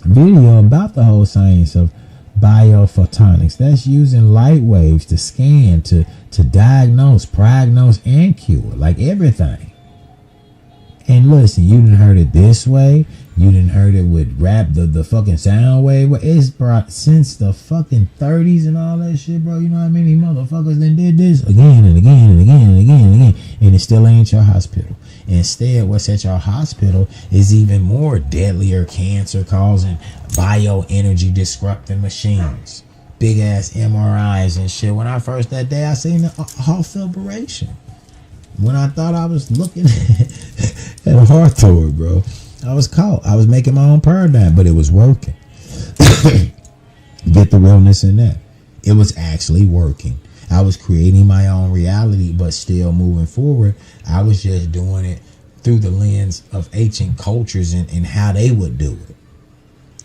video about the whole science of biophotonics, that's using light waves to scan, to diagnose, prognose, and cure, like everything. And listen, you didn't heard it this way, you didn't heard it with rap, the fucking sound wave. It's brought since the fucking 30s and all that shit, bro. You know how many motherfuckers then did this again and again and again and again and again, and it still ain't your hospital. Instead, what's at your hospital is even more deadlier cancer causing bioenergy disrupting machines, big ass MRIs and shit. When I first that day I seen the heart fibrillation, when I thought I was looking at a heart tour, bro, I was caught. I was making my own paradigm, but it was working. But Get the realness in that. It was actually working. I was creating my own reality, but still moving forward. I was just doing it through the lens of ancient cultures and how they would do it,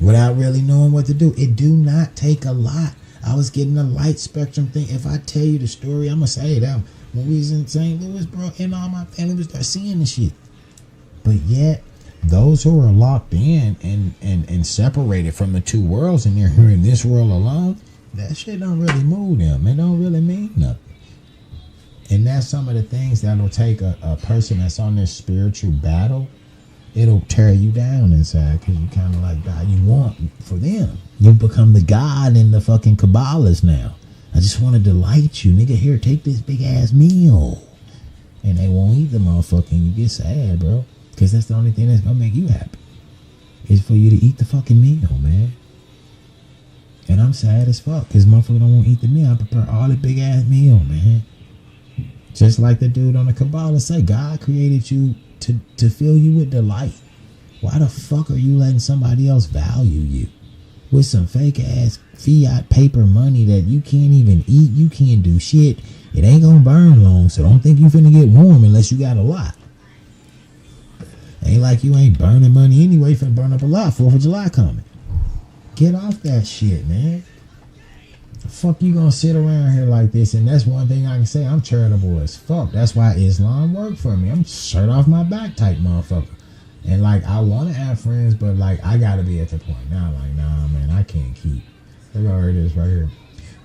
without really knowing what to do. It do not take a lot. I was getting a light spectrum thing. If I tell you the story, I'm gonna say that when we was in St. Louis, bro, and all my family was there seeing the shit. But yet, those who are locked in and separated from the two worlds, and they're here in this world alone, that shit don't really move them. It don't really mean nothing. And that's some of the things that'll take a person that's on this spiritual battle. It'll tear you down inside because you kind of like God. You want for them. You become the God in the fucking Kabbalahs now. I just want to delight you, nigga. Here, take this big ass meal, and they won't eat the motherfucker. And you get sad, bro, because that's the only thing that's gonna make you happy is for you to eat the fucking meal, man. And I'm sad as fuck because motherfucker don't want to eat the meal. I prepare all the big ass meal, man. Just like the dude on the Kabbalah say, God created you to fill you with delight. Why the fuck are you letting somebody else value you with some fake ass fiat paper money that you can't even eat? You can't do shit. It ain't gonna burn long, so don't think you finna get warm unless you got a lot. Ain't like you ain't burning money anyway. You finna burn up a lot. 4th of July coming. Get off that shit, man. The fuck you gonna sit around here like this? And that's one thing I can say. I'm charitable as fuck. That's why Islam worked for me. I'm shirt off my back type motherfucker. And like, I want to have friends, but like, I gotta be at the point now. Like, nah, man, I can't keep. Look how it is right here.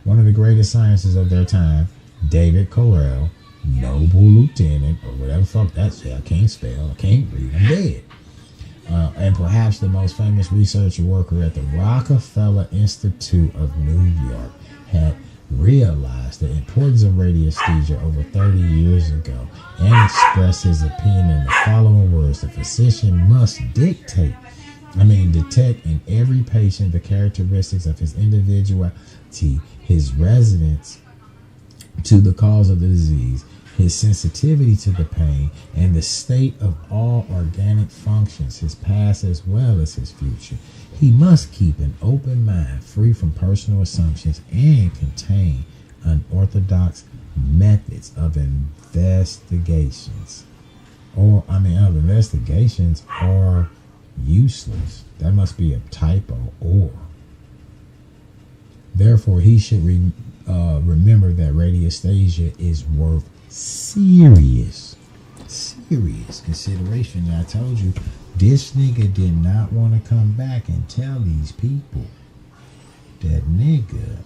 One of the greatest scientists of their time, David Correll, Noble Lieutenant, or whatever fuck that's. I can't spell. I can't read. I'm dead. And perhaps the most famous researcher worker at the Rockefeller Institute of New York had realized the importance of radiesthesia over 30 years ago and expressed his opinion in the following words: the physician must detect in every patient the characteristics of his individuality, his resonance to the cause of the disease, his sensitivity to the pain, and the state of all organic functions, his past as well as his future. He must keep an open mind, free from personal assumptions, and contain unorthodox methods of investigations. Investigations are useless. That must be a typo. Or therefore, he should remember that radiesthesia is worth serious consideration. And I told you, this nigga did not want to come back and tell these people that nigga,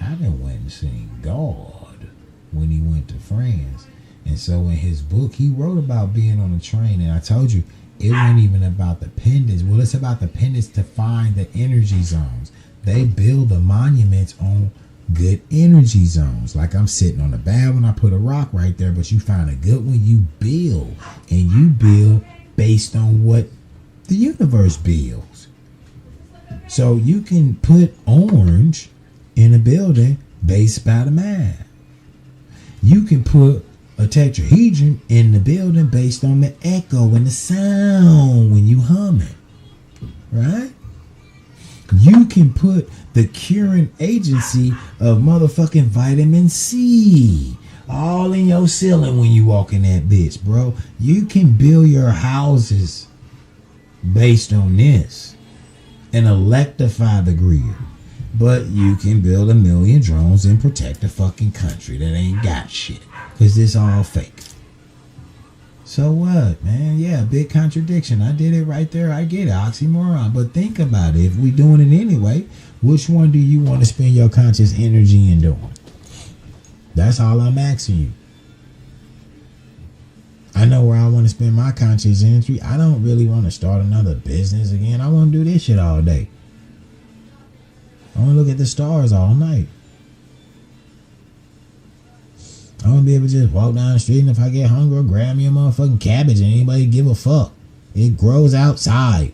I done went and seen God when he went to France. And so in his book, he wrote about being on a train. And I told you, it wasn't even about the pendants. Well, it's about the pendants to find the energy zones. They build the monuments on good energy zones. Like I'm sitting on a bad one, I put a rock right there, but you find a good one, you build. And you build based on what the universe builds. So you can put orange in a building based by the math. You can put a tetrahedron in the building based on the echo and the sound when you hum it. Right? You can put the curing agency of motherfucking vitamin C all in your ceiling when you walk in that bitch, bro. You can build your houses based on this and electrify the grid. But you can build 1 million drones and protect the fucking country that ain't got shit. Because this all fake. So what, man? Yeah, big contradiction. I did it right there. I get it. Oxymoron. But think about it. If we doing it anyway, which one do you want to spend your conscious energy in doing? That's all I'm asking you. I know where I want to spend my conscious energy. I don't really want to start another business again. I want to do this shit all day. I want to look at the stars all night. I want to be able to just walk down the street, and if I get hungry, grab me a motherfucking cabbage and anybody give a fuck. It grows outside.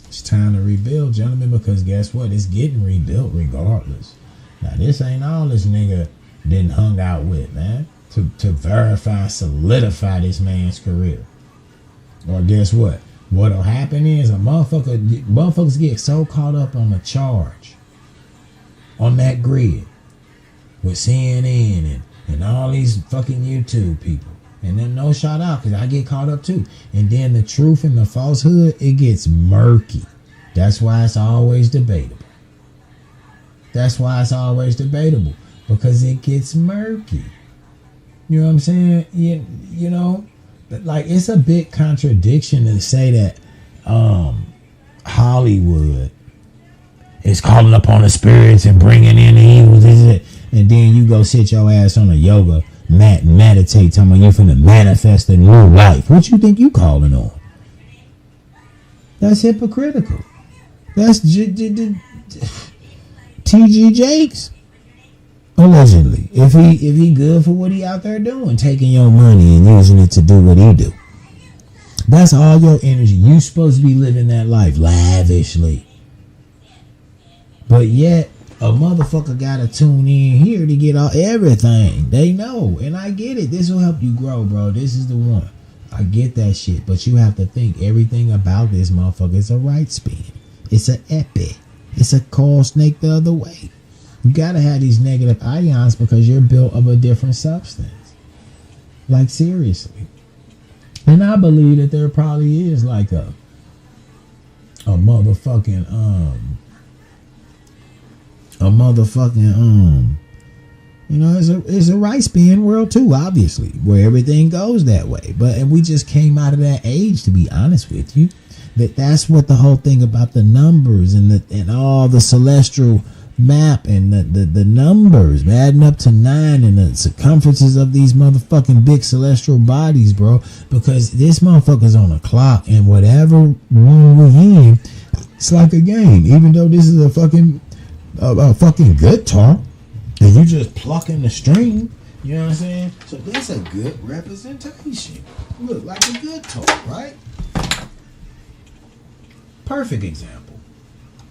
It's time to rebuild, gentlemen, because guess what? It's getting rebuilt regardless. Now, this ain't all this nigga didn't hung out with, man, to verify, solidify this man's career. Or guess what? What'll happen is motherfuckers get so caught up on the charge on that grid with CNN and all these fucking YouTube people. And then no shout out, because I get caught up too. And then the truth and the falsehood, it gets murky. That's why it's always debatable. Because it gets murky. You know what I'm saying? You know, like, it's a big contradiction to say that Hollywood is calling upon the spirits and bringing in the evil, and then you go sit your ass on a yoga mat and meditate, talking about you finna manifest a new life. What you think you calling on? That's hypocritical. That's T.G. Jakes, allegedly. If he good for what he out there doing, taking your money and using it to do what he do. That's all your energy. You supposed to be living that life lavishly. But yet, a motherfucker gotta tune in here to get everything. They know. And I get it. This will help you grow, bro. This is the one. I get that shit. But you have to think everything about this motherfucker is a right spin. It's an epi. It's a coil snake the other way. You gotta have these negative ions because you're built of a different substance. Like, seriously. And I believe that there probably is like a motherfucking you know, it's a right spin world too, obviously, where everything goes that way. And we just came out of that age, to be honest with you. That's what the whole thing about the numbers and all the celestial map and the numbers adding up to 9 and the circumferences of these motherfucking big celestial bodies, bro. Because this motherfucker's on a clock, and whatever one we in, it's like a game. Even though this is a fucking guitar, and you just plucking the string, you know what I'm saying? So that's a good representation. Look like a guitar, right? Perfect example,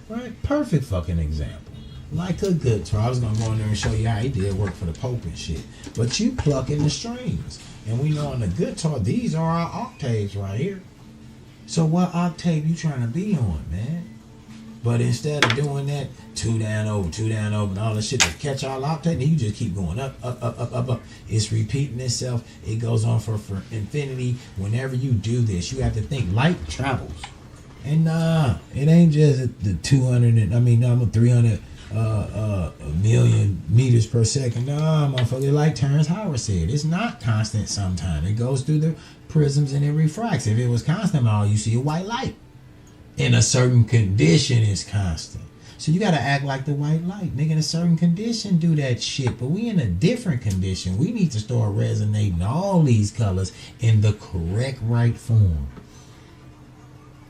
right? Perfect fucking example. Like a guitar. I was gonna go in there and show you how he did work for the Pope and shit. But you plucking the strings, and we know on the guitar, these are our octaves right here. So what octave you trying to be on, man? But instead of doing that, 2 down over, and all the shit to catch all octave, you just keep going up. It's repeating itself. It goes on for infinity. Whenever you do this, you have to think light travels. And it ain't just the 300 million meters per second. Nah, motherfucker, like Terrence Howard said, it's not constant sometimes. It goes through the prisms and it refracts. If it was constant, all you see a white light. In a certain condition, it's constant. So you gotta act like the white light. Nigga, in a certain condition, do that shit. But we in a different condition. We need to start resonating all these colors in the correct right form.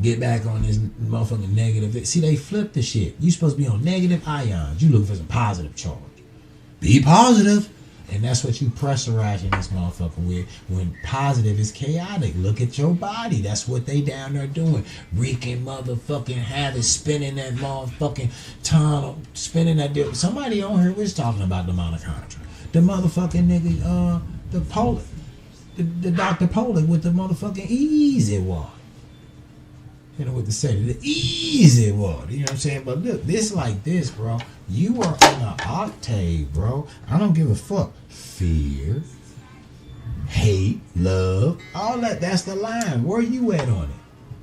Get back on this motherfucking negative. See, they flip the shit. You supposed to be on negative ions. You looking for some positive charge. Be positive. And that's what you pressurizing this motherfucker with. When positive is chaotic. Look at your body. That's what they down there doing. Wreaking motherfucking havoc. Spinning that motherfucking tunnel. Spinning that deal. Somebody on here was talking about the mitochondria. The motherfucking nigga, the Polar. The Dr. Polar with the motherfucking easy water. You know what to say, the easy water, you know what I'm saying? But look, this like this, bro. You are on an octave, bro. I don't give a fuck. Fear, hate, love, all that's the line. Where you at on it?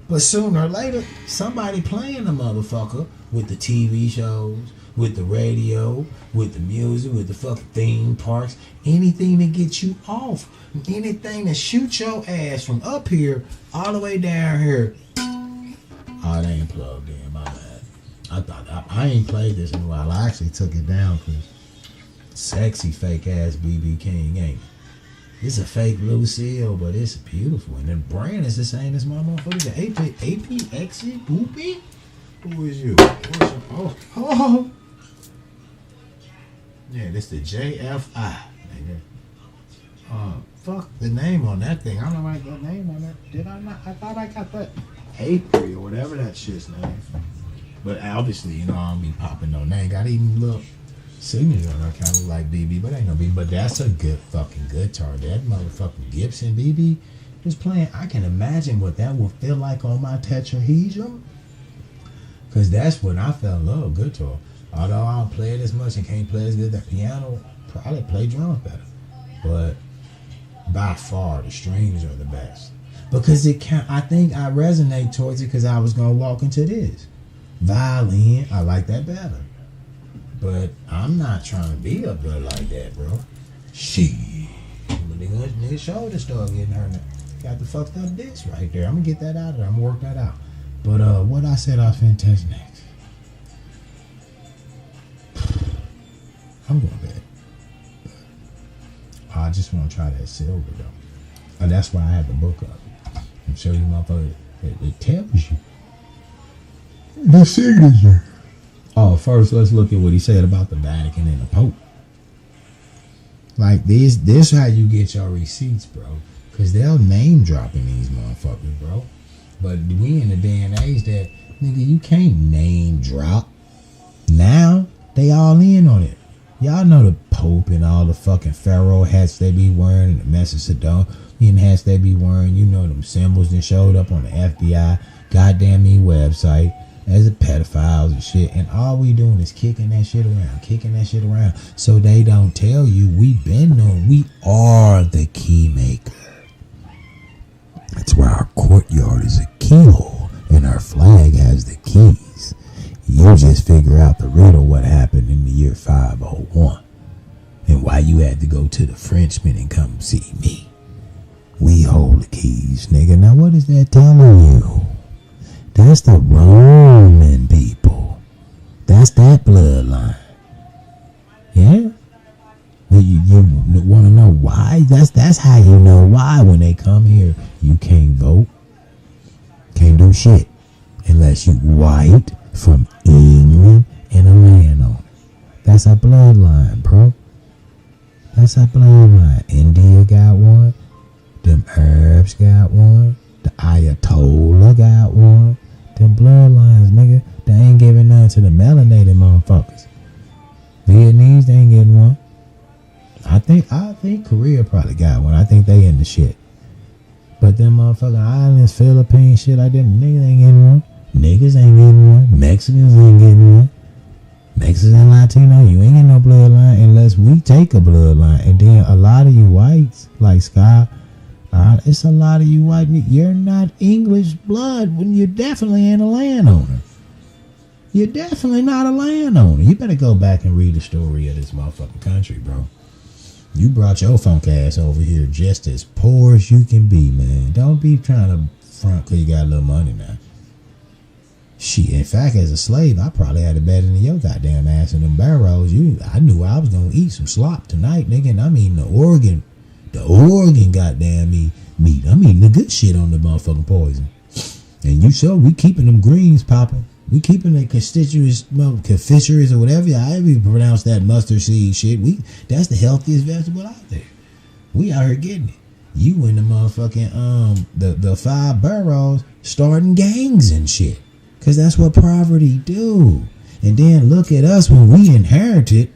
But sooner or later, somebody playing the motherfucker with the TV shows, with the radio, with the music, with the fucking theme parks, anything to get you off, anything to shoot your ass from up here all the way down here. Oh, they ain't plugged in, my bad. I thought I ain't played this in a while. I actually took it down because sexy fake ass BB King ain't. It's a fake Lucille, but it's beautiful. And the brand is the same as my motherfucker. The APXy Boopy? Who is you? Oh. Yeah, this the JFI. Nigga. Fuck the name on that thing. I don't know why I got name on that. Did I not? I thought I got that. April or whatever that shit's name. But obviously, you know, I don't be popping no name. Got even little signature on there, kind of like BB, but ain't no BB. But that's a good fucking guitar. That motherfucking Gibson BB, Just playing. I can imagine what that will feel like on my tetrahedron. Because that's when I fell in love with guitar. Although I don't play it as much and can't play as good as the piano, probably play drums better. But by far, the strings are the best. Because it can, I think I resonate towards it because I was going to walk into this. Violin, I like that better. But I'm not trying to be up there like that, bro. Shit. When nigga shoulder start getting hurt now. Got the fucked up disc right there. I'm going to get that out of there. I'm going to work that out. But what I said I was finna touch next. I'm going to bed. I just want to try that silver though. And that's why I have the book up. And show you motherfucker. It tells you. The signature. Oh, first let's look at what he said about the Vatican and the Pope. Like this how you get your receipts, bro. Cause they'll name dropping these motherfuckers, bro. But we in the day and age that nigga you can't name drop. Now they all in on it. Y'all know the Pope and all the fucking pharaoh hats they be wearing and the Macedonian hats they be wearing. You know them symbols that showed up on the FBI goddamn me website as a pedophiles and shit. And all we doing is kicking that shit around. So they don't tell you we been known. We are the key maker. That's why our courtyard is a keyhole and our flag has the keys. You just figure out the riddle what happened in the year 501 and why you had to go to the Frenchman and come see me. We hold the keys, nigga. Now what is that telling you? That's the Roman people. That's that bloodline. Yeah? You want to know why? That's how you know why when they come here. You can't vote. Can't do shit. Unless you white from England and a landowner. That's a bloodline, bro. That's a bloodline. India got one. Them Arabs got one. The Ayatollah got one. Them bloodlines, nigga. They ain't giving none to the melanated motherfuckers. Vietnamese, they ain't getting one. I think Korea probably got one. I think they in the shit. But them motherfucking islands, Philippines, shit like them, niggas ain't getting one. Niggas ain't getting one. Mexicans ain't getting one. Mexicans and Latino, you ain't getting no bloodline unless we take a bloodline. And then a lot of you whites, like Scott, it's a lot of you white, you're not English blood when you're definitely ain't a landowner. You're definitely not a landowner. You better go back and read the story of this motherfucking country, bro. You brought your funk ass over here just as poor as you can be, man. Don't be trying to front because you got a little money now. Shit, in fact, as a slave, I probably had it better than your goddamn ass in them barrels. I knew I was going to eat some slop tonight, nigga, and I'm eating the Oregon goddamn meat. I'm eating the good shit on the motherfucking poison. And we keeping them greens popping. We keeping the constituents, confiturous or whatever, however you pronounce that mustard seed shit. That's the healthiest vegetable out there. We out here getting it. You in the motherfucking the 5 boroughs starting gangs and shit. Cause that's what poverty do. And then look at us when we inherited.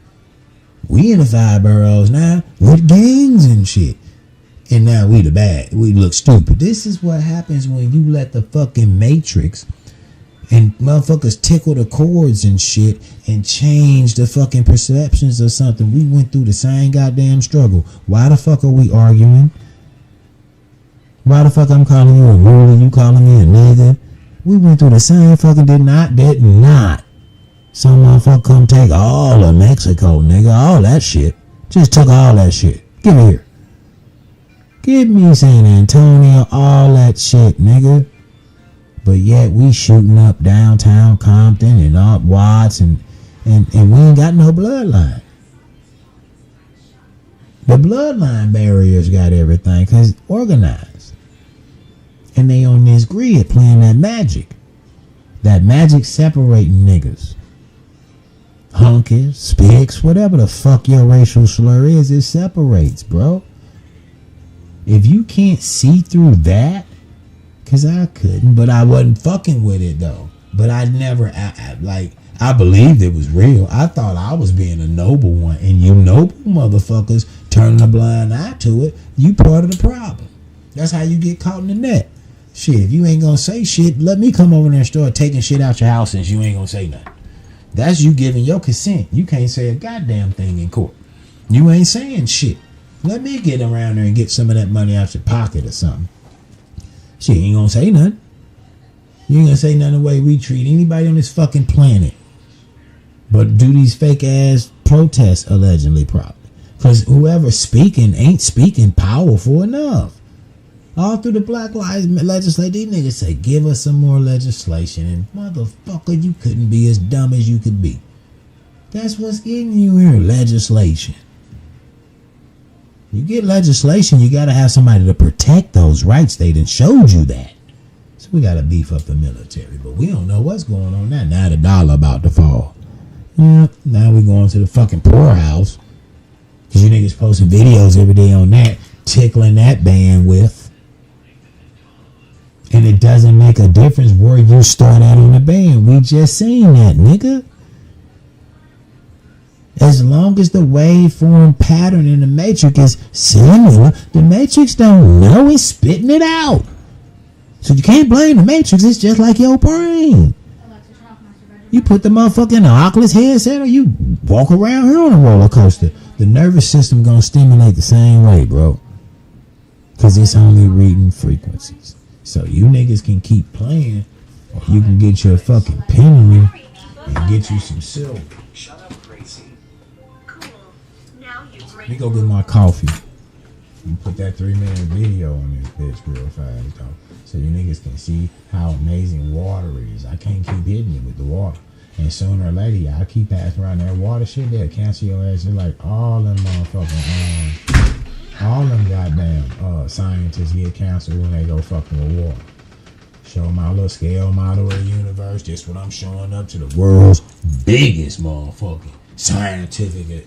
We in the 5 boroughs now with gangs and shit. And now we the bad. We look stupid. This is what happens when you let the fucking matrix and motherfuckers tickle the chords and shit and change the fucking perceptions of something. We went through the same goddamn struggle. Why the fuck are we arguing? Why the fuck I'm calling you a ruler, you calling me a nigga? We went through the same fucking did not. Some motherfucker come take all of Mexico, nigga. All that shit. Just took all that shit. Give it here. Give me San Antonio, all that shit, nigga. But yet we shooting up downtown Compton and up Watts and we ain't got no bloodline. The bloodline barriers got everything because organized. And they on this grid playing that magic. That magic separating niggas. Hunkies, spics, whatever the fuck your racial slur is, it separates, bro. If you can't see through that, cause I couldn't, but I wasn't fucking with it though. But I believed it was real. I thought I was being a noble one, and you noble motherfuckers turning a blind eye to it. You part of the problem. That's how you get caught in the net. Shit, if you ain't gonna say shit, let me come over there and start taking shit out your house since you ain't gonna say nothing. That's you giving your consent. You can't say a goddamn thing in court. You ain't saying shit. Let me get around there and get some of that money out your pocket or something. She ain't gonna say nothing. You ain't gonna say nothing the way we treat anybody on this fucking planet. But do these fake ass protests allegedly probably. Because whoever's speaking ain't speaking powerful enough. All through the Black Lives legislation, these niggas say, give us some more legislation. And motherfucker, you couldn't be as dumb as you could be. That's what's getting you here, legislation. You get legislation, you got to have somebody to protect those rights. They done showed you that. So we got to beef up the military. But we don't know what's going on now. Now the dollar about to fall. Yeah, now we going to the fucking poorhouse. Because you niggas posting videos every day on that, tickling that bandwidth. And it doesn't make a difference where you start out on the band. We just seen that, nigga. As long as the waveform pattern in the matrix is similar, the matrix don't know it's spitting it out. So you can't blame the matrix. It's just like your brain. You put the motherfucker in an Oculus headset or you walk around here on a roller coaster. The nervous system gonna stimulate the same way, bro. Because it's only reading frequencies. So you niggas can keep playing, or you can get your fucking penny and get you some silver. Shut up, crazy. Let me go get my coffee and put that 3-minute video on this bitch real fast, though, so you niggas can see how amazing water is. I can't keep hitting you with the water. And sooner or later, y'all keep passing around that water shit, they'll cancel your ass. Just like all them motherfucking all them goddamn scientists get canceled when they go fucking with water. Show my little scale model of the universe. Just what I'm showing up to the world's biggest motherfucking scientific.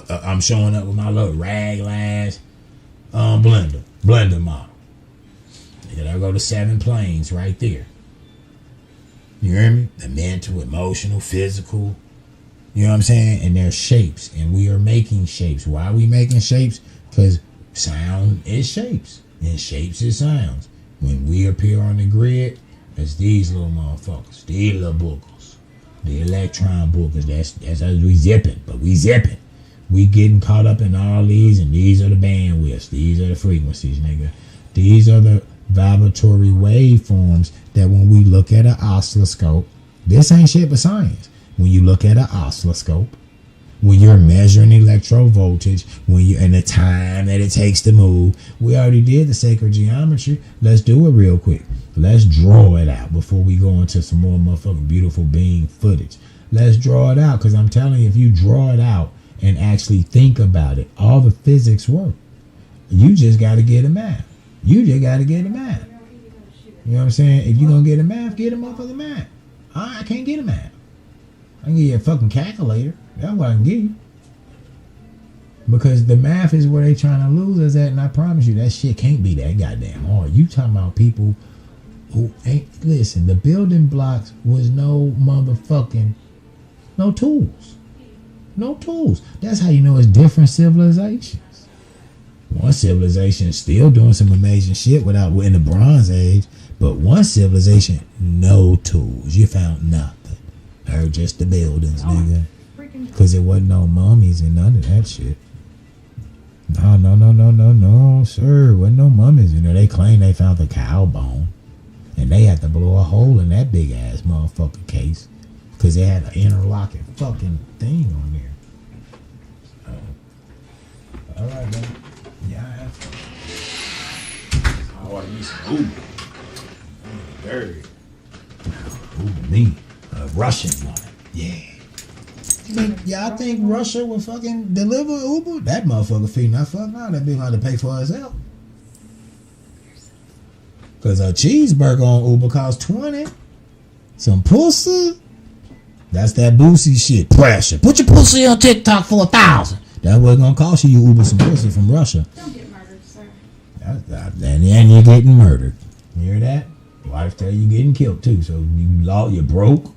I'm showing up with my little raglass blender model. And I go to 7 planes right there. You hear me? The mental, emotional, physical. You know what I'm saying? And there's shapes. And we are making shapes. Why are we making shapes? Because sound is shapes. And shapes is sounds. When we appear on the grid, it's these little motherfuckers. These little boogers. The electron boogers. That's us. We zipping. But we zipping. We getting caught up in all these. And these are the bandwidths. These are the frequencies, nigga. These are the vibratory waveforms that when we look at an oscilloscope, this ain't shit but science. When you look at an oscilloscope, when you're measuring electro voltage, when you and the time that it takes to move, we already did the sacred geometry. Let's do it real quick. Let's draw it out before we go into some more motherfucking beautiful being footage. Let's draw it out, because I'm telling you, if you draw it out and actually think about it, all the physics work. You just got to get a math. You just got to get a math. You know what I'm saying? If you're going to get a math, get a motherfucking math. I can't get a math. I can give you a fucking calculator. That's what I can give you. Because the math is where they trying to lose us at, and I promise you, that shit can't be that goddamn hard. You talking about people who ain't... Listen, the building blocks was no tools. No tools. That's how you know it's different civilizations. One civilization is still doing some amazing shit in the Bronze Age, but one civilization, no tools. You found nothing. Or just the buildings, nigga. Because it wasn't no mummies and none of that shit. No, sir. Wasn't no mummies. You know, they claim they found the cow bone. And they had to blow a hole in that big ass motherfucking case. Because they had an interlocking fucking thing on there. Alright, man. Yeah, I ordered me some Uber. Dirty. Uber me. A Russian one. Yeah. Y'all think Russia will fucking deliver Uber? That motherfucker fee not fucking out. That bitch got to pay for herself. Because a cheeseburger on Uber costs $20. Some pussy. That's that Boosie shit. Pressure. Put your pussy on TikTok for $1,000. That's what it's going to cost you Uber some pussy from Russia. Don't get murdered, sir. And you're getting murdered. You hear that? Wife tell you getting killed too. So you're broke.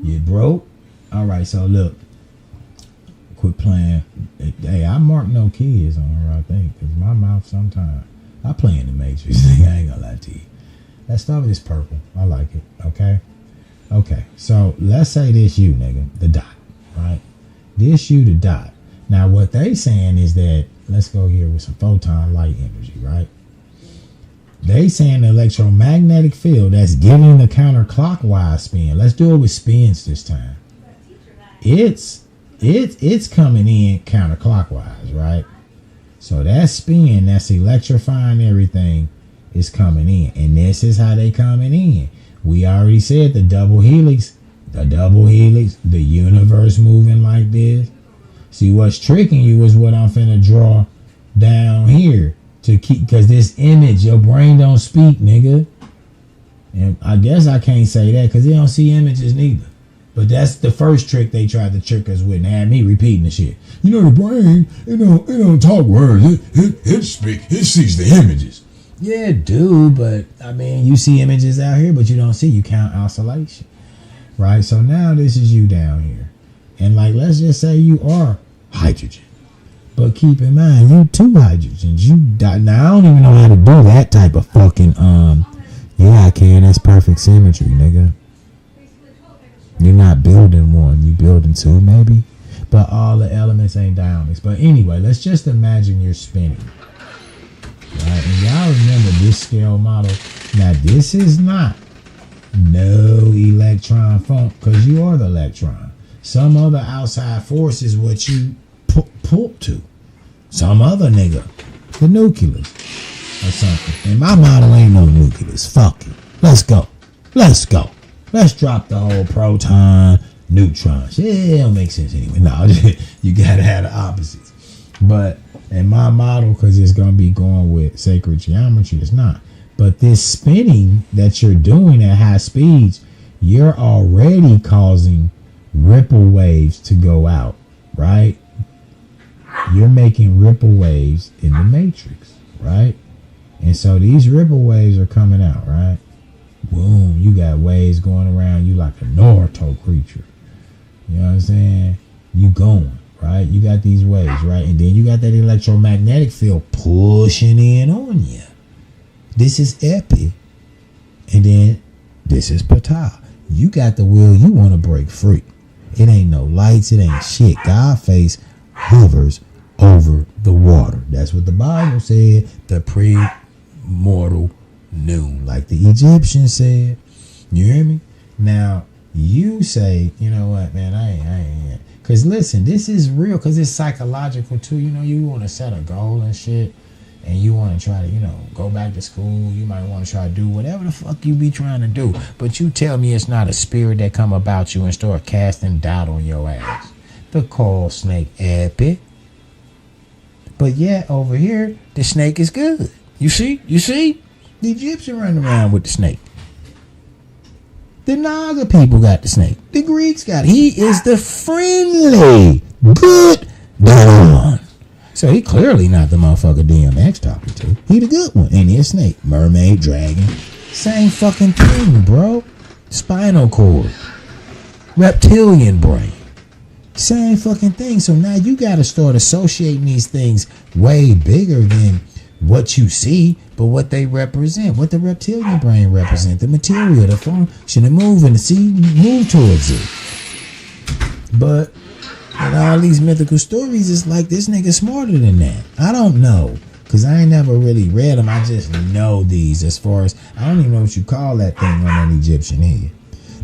You're broke. All right, so look. Quit playing. Hey, I mark no kids on her, I think. Because my mouth sometimes. I play in the Matrix. I ain't gonna lie to you. Let's start with this purple. I like it. Okay. Okay. So let's say this you, nigga, the dot, right? This you, the dot. Now what they saying is that, let's go here with some photon light energy, right? They saying the electromagnetic field that's giving the counterclockwise spin. Let's do it with spins this time. It's coming in counterclockwise, right? So that spin that's electrifying everything is coming in. And this is how they coming in. We already said the double helix, the universe moving like this. See, what's tricking you is what I'm finna draw down here to keep, because this image, your brain don't speak, nigga. And I guess I can't say that because they don't see images neither. But that's the first trick they tried to trick us with and had me repeating the shit. You know, the brain, it don't talk words. It sees the images. Yeah, dude, but I mean, you see images out here, but you don't see. You count oscillation, right? So now this is you down here. And like, let's just say you are hydrogen. But keep in mind, you two hydrogens. You die. Now, I don't even know how to do that type of fucking, yeah, I can. That's perfect symmetry, nigga. You're not building one. You building two, maybe. But all the elements ain't dynamics. But anyway, let's just imagine you're spinning. Right? And y'all remember this scale model. Now, this is not no electron funk because you are the electron. Some other outside force is what you pull to. Some other nigga. The nucleus. Or something. And my model ain't no nucleus. Fuck it. Let's go. Let's go. Let's drop the whole proton, neutrons. Yeah, it don't make sense anyway. No, you gotta have the opposites. But in my model, because it's gonna be going with sacred geometry, it's not. But this spinning that you're doing at high speeds, you're already causing ripple waves to go out, right? You're making ripple waves in the matrix, right? And so these ripple waves are coming out, right? Boom, you got waves going around you like a Naruto creature. You know what I'm saying? You going, right? You got these waves, right? And then you got that electromagnetic field pushing in on you. This is epi. And then this is pata. You got the will you want to break free. It ain't no lights, it ain't shit. God's face hovers over the water. That's what the Bible said. The pre-mortal noon, like the Egyptians said. You hear me? Now you say, you know what, man, I ain't. Cause listen, this is real, cause it's psychological too. You know, you want to set a goal and shit, and you want to try to, you know, go back to school. You might want to try to do whatever the fuck you be trying to do. But you tell me it's not a spirit that come about you and start casting doubt on your ass. The coil snake epic. But yet over here, the snake is good. You see? The Egyptian running around with the snake. The Naga people got the snake. The Greeks got it. He is the friendly, good one. So he clearly not the motherfucker DMX talking to. He the good one. And his snake. Mermaid, dragon. Same fucking thing, bro. Spinal cord. Reptilian brain. Same fucking thing. So now you got to start associating these things way bigger than what you see, but what they represent, what the reptilian brain represent, the material, the function, the moving, the see, move towards it. But in all these mythical stories, it's like this nigga smarter than that. I don't know, because I ain't never really read them. I just know these as far as, I don't even know what you call that thing on an Egyptian head.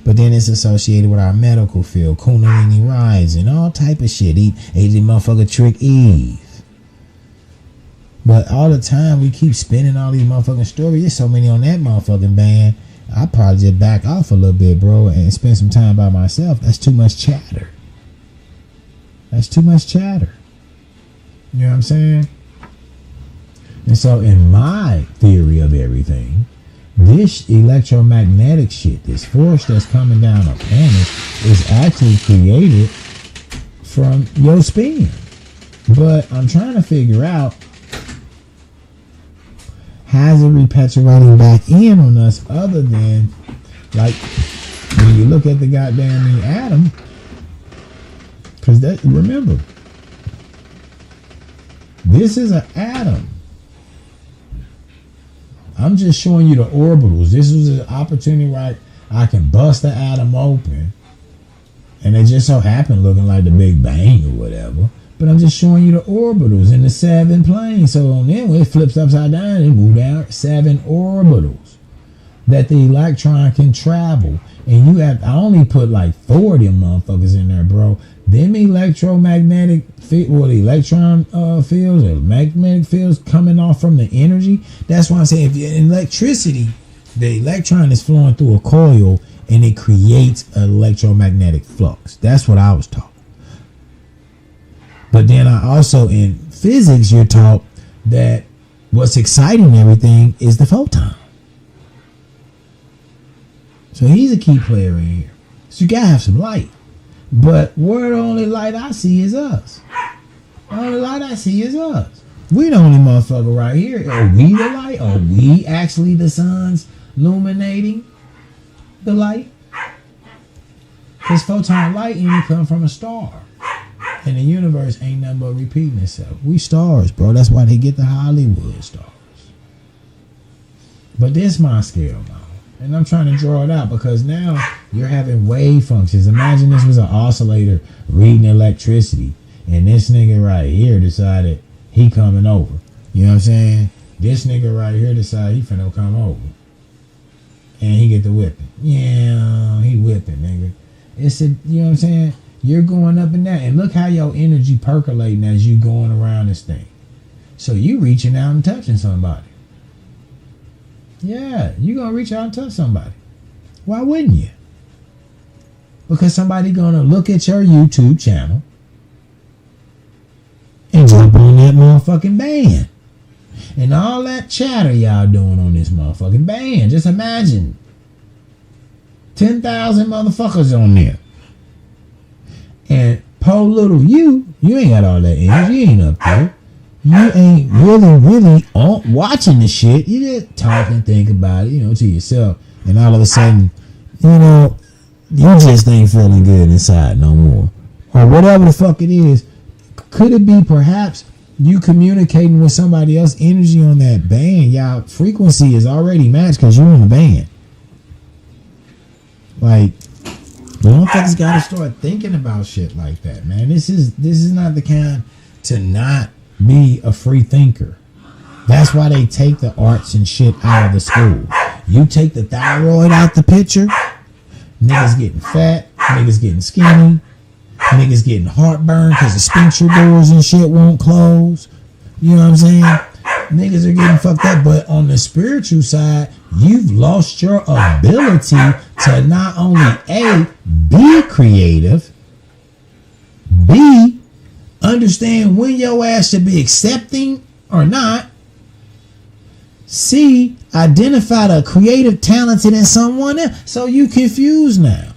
But then it's associated with our medical field, Kundalini rising, all type of shit. He the motherfucker trick Eve. But all the time we keep spinning all these motherfucking stories. There's so many on that motherfucking band. I probably just back off a little bit, bro, and spend some time by myself. That's too much chatter. That's too much chatter. You know what I'm saying? And so in my theory of everything, this electromagnetic shit, this force that's coming down upon us, is actually created from your spin. But I'm trying to figure out, how's it repatriating back in on us other than, like, when you look at the goddamn atom, because that, remember, this is an atom. I'm just showing you the orbitals. This was an opportunity where I can bust the atom open. And it just so happened looking like the Big Bang or whatever. But I'm just showing you the orbitals in the 7 planes. So on them, when it flips upside down, it move down 7 orbitals that the electron can travel. And you have, I only put like 4 of them motherfuckers in there, bro. Them electromagnetic field, the electron fields or magnetic fields coming off from the energy. That's why I'm saying, if you're in electricity, the electron is flowing through a coil and it creates an electromagnetic flux. That's what I was taught. But then I also, in physics, you're taught that what's exciting and everything is the photon. So he's a key player in here. So you gotta have some light. But where the only light I see is us. The only light I see is us. We the only motherfucker right here. Are we the light? Are we actually the sun's illuminating the light? Because photon light only come from a star. And the universe ain't nothing but repeating itself. We stars, bro. That's why they get the Hollywood stars. But this my scale now. And I'm trying to draw it out because now you're having wave functions. Imagine this was an oscillator reading electricity. And this nigga right here decided he coming over. You know what I'm saying? This nigga right here decided he finna come over. And he get the whipping. Yeah, he whipping, nigga. It's a, you know what I'm saying? You're going up and down. And look how your energy percolating as you going around this thing. So you reaching out and touching somebody. Yeah, you going to reach out and touch somebody. Why wouldn't you? Because somebody going to look at your YouTube channel and jump on that motherfucking band. And all that chatter y'all doing on this motherfucking band. Just imagine 10,000 motherfuckers on there. And poor little you ain't got all that energy. You ain't up there. You ain't really on watching the shit. You just talk and think about it, to yourself. And all of a sudden, you just ain't feeling good inside no more. Or whatever the fuck it is. Could it be perhaps you communicating with somebody else's energy on that band? Y'all frequency is already matched because you're in the band. Like, the motherfuckers gotta start thinking about shit like that, man. This is not the kind to not be a free thinker. That's why they take the arts and shit out of the school. You take the thyroid out the picture, niggas getting fat, niggas getting skinny, niggas getting heartburn because the sphincter doors and shit won't close. You know what I'm saying? Niggas are getting fucked up. But on the spiritual side, you've lost your ability to not only A, be creative, B, understand when your ass should be accepting or not, C, identify the creative talented in someone else. So you confused now.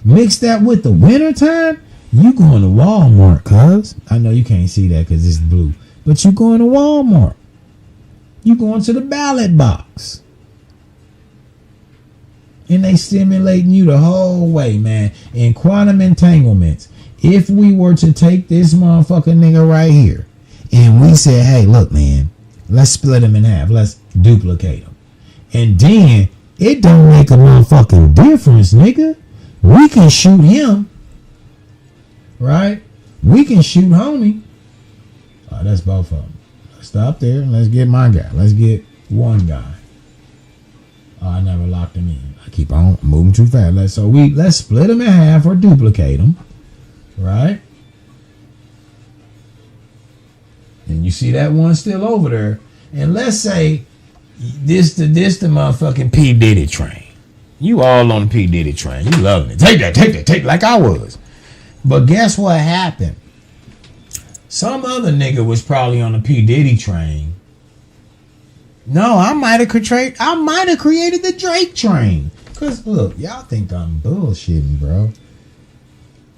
Mix that with the winter time, you going to Walmart, cuz. I know you can't see that because it's blue. But you going to Walmart. You going to the ballot box. And they stimulating you the whole way, man. In quantum entanglements, if we were to take this motherfucking nigga right here and we said, hey, look, man, let's split him in half. Let's duplicate him. And then it don't make a motherfucking difference, nigga. We can shoot him. Right? We can shoot homie. Oh, that's both of them. Let's stop there and let's get my guy. Let's get one guy. Oh, I never locked him in. I keep on moving too fast. Let's split him in half or duplicate him. Right? And you see that one still over there. And let's say this the motherfucking P. Diddy train. You all on the P. Diddy train. You loving it. Take that, like I was. But guess what happened? Some other nigga was probably on the P. Diddy train. No, I might have created the Drake train. Cause look, y'all think I'm bullshitting, bro.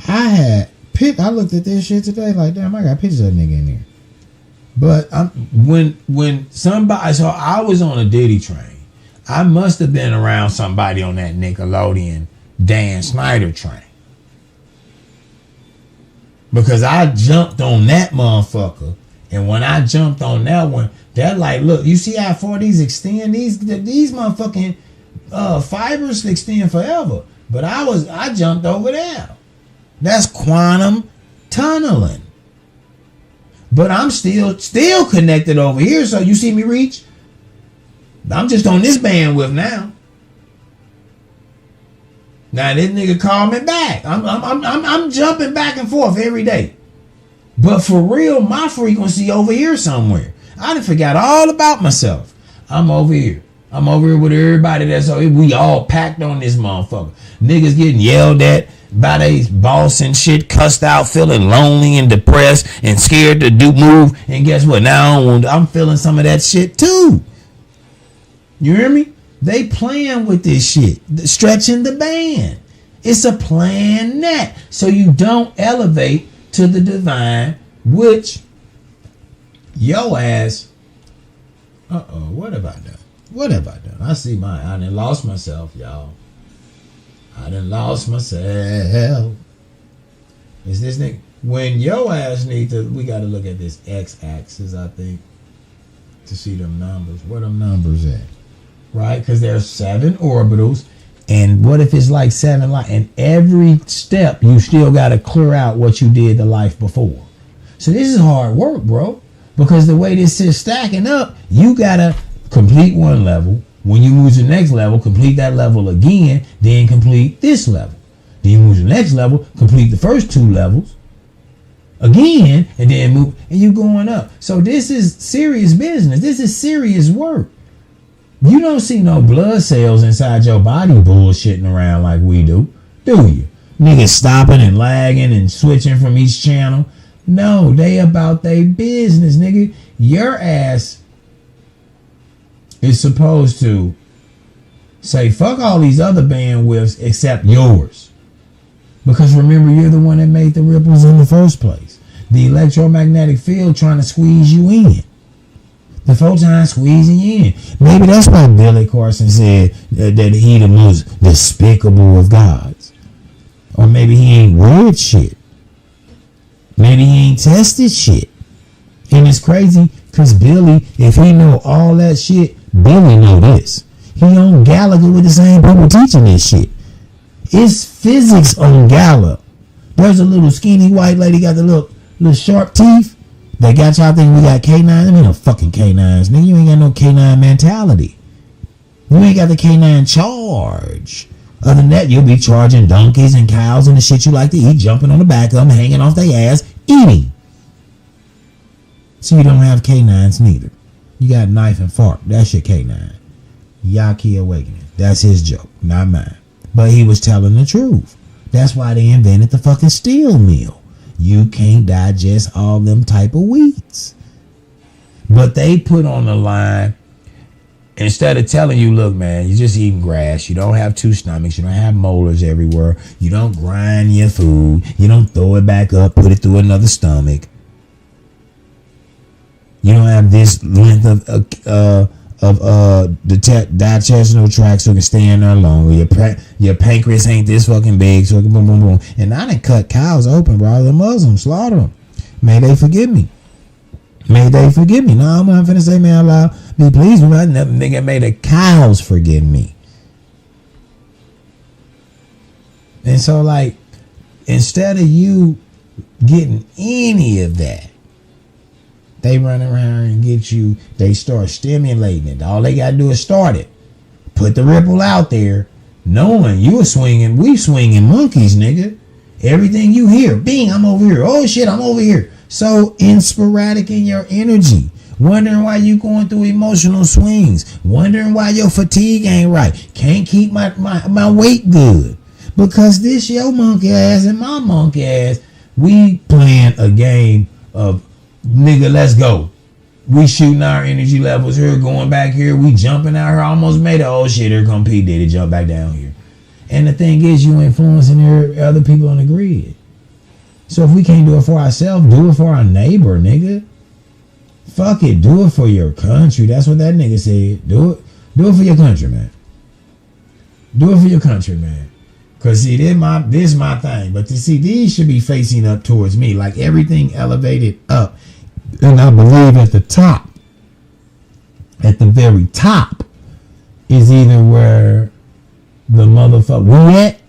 I looked at this shit today, like, damn, I got pictures of that nigga in there. But when somebody, so I was on a Diddy train. I must have been around somebody on that Nickelodeon Dan Snyder train. Because I jumped on that motherfucker And when I jumped on that one, that like, look, you see how far these extend? These motherfucking fibers extend forever. But I jumped over there. That's quantum tunneling. But I'm still connected over here. So you see me reach? I'm just on this bandwidth now. Now this nigga called me back. I'm jumping back and forth every day. But for real, my frequency over here somewhere. I done forgot all about myself. I'm over here. I'm over here with everybody that's over here. We all packed on this motherfucker. Niggas getting yelled at by they boss and shit, cussed out, feeling lonely and depressed and scared to move. And guess what? Now I'm feeling some of that shit too. You hear me? They playing with this shit, stretching the band. It's a plan net. So you don't elevate to the divine, which yo ass. What have I done? What have I done? I see I done lost myself, y'all. I done lost myself. Is this nigga? When yo ass we got to look at this x-axis, I think, to see them numbers. Where them numbers at? Right? Because there's 7 orbitals. And what if it's like 7 light? And every step, you still got to clear out what you did the life before. So this is hard work, bro. Because the way this is stacking up, you got to complete one level. When you move to the next level, complete that level again, then complete this level. Then you move to the next level, complete the first 2 levels again, and then move, and you going up. So this is serious business. This is serious work. You don't see no blood cells inside your body bullshitting around like we do you? Niggas stopping and lagging and switching from each channel. No, they about their business, nigga. Your ass is supposed to say, fuck all these other bandwidths except yours. Because remember, you're the one that made the ripples in the first place. The electromagnetic field trying to squeeze you in. The photon squeezing you in. Maybe that's why Billy Carson said that he the most despicable of gods. Or maybe he ain't read shit. Maybe he ain't tested shit. And it's crazy because Billy, if he know all that shit, Billy know this. He on Gallagher with the same people teaching this shit. It's physics on Gallagher. There's a little skinny white lady got the little sharp teeth. They got y'all thinking we got K9s. I mean, no fucking K9s. Nigga, you ain't got no K9 mentality. You ain't got the K9 charge. Other than that, you'll be charging donkeys and cows and the shit you like to eat, jumping on the back of them, hanging off their ass, eating. So you don't have K9s neither. You got knife and fork. That's your K9. Yaki Awakening. That's his joke, not mine. But he was telling the truth. That's why they invented the fucking steel mill. You can't digest all them type of wheats. But they put on the line, instead of telling you, look, man, you're just eating grass. You don't have 2 stomachs. You don't have molars everywhere. You don't grind your food. You don't throw it back up, put it through another stomach. You don't have this length of the digestional tract so it can stay in there longer. Your pancreas ain't this fucking big, so it can boom, boom, boom. And I done cut cows open, bro. The Muslims slaughter them. May they forgive me. May they forgive me. No, I'm not finna say, man, Allah be pleased with me. I never nigga made the cows forgive me. And so, like, instead of you getting any of that, they run around and get you, they start stimulating it. All they gotta do is start it. Put the ripple out there, knowing we swinging monkeys, nigga. Everything you hear, bing, I'm over here. Oh shit, I'm over here. So sporadic in your energy. Wondering why you going through emotional swings. Wondering why your fatigue ain't right. Can't keep my weight good. Because this your monkey ass and my monkey ass, we playing a game of, nigga, let's go. We shooting our energy levels here, going back here. We jumping out here. Almost made it. Oh shit, here come P. Diddy. Jump back down here. And the thing is, you influencing other people on the grid. So if we can't do it for ourselves, do it for our neighbor, nigga. Fuck it. Do it for your country. That's what that nigga said. Do it for your country, man. Do it for your country, man. Cause see, this my thing. But to see, these should be facing up towards me. Like everything elevated up And I believe at the top, at the very top, is either where the motherfucker we at,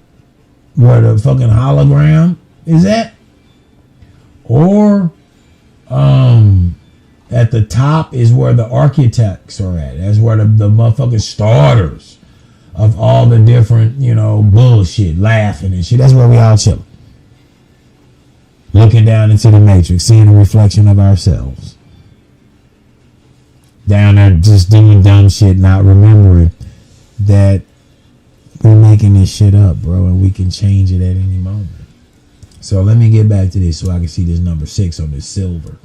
where the fucking hologram is at, or at the top is where the architects are at. That's where the motherfucking starters of all the different, bullshit, laughing and shit. That's where we all chilling. Looking down into the matrix, seeing a reflection of ourselves. Down there just doing dumb shit, not remembering that we're making this shit up, bro, and we can change it at any moment. So let me get back to this so I can see this number 6 on this silver.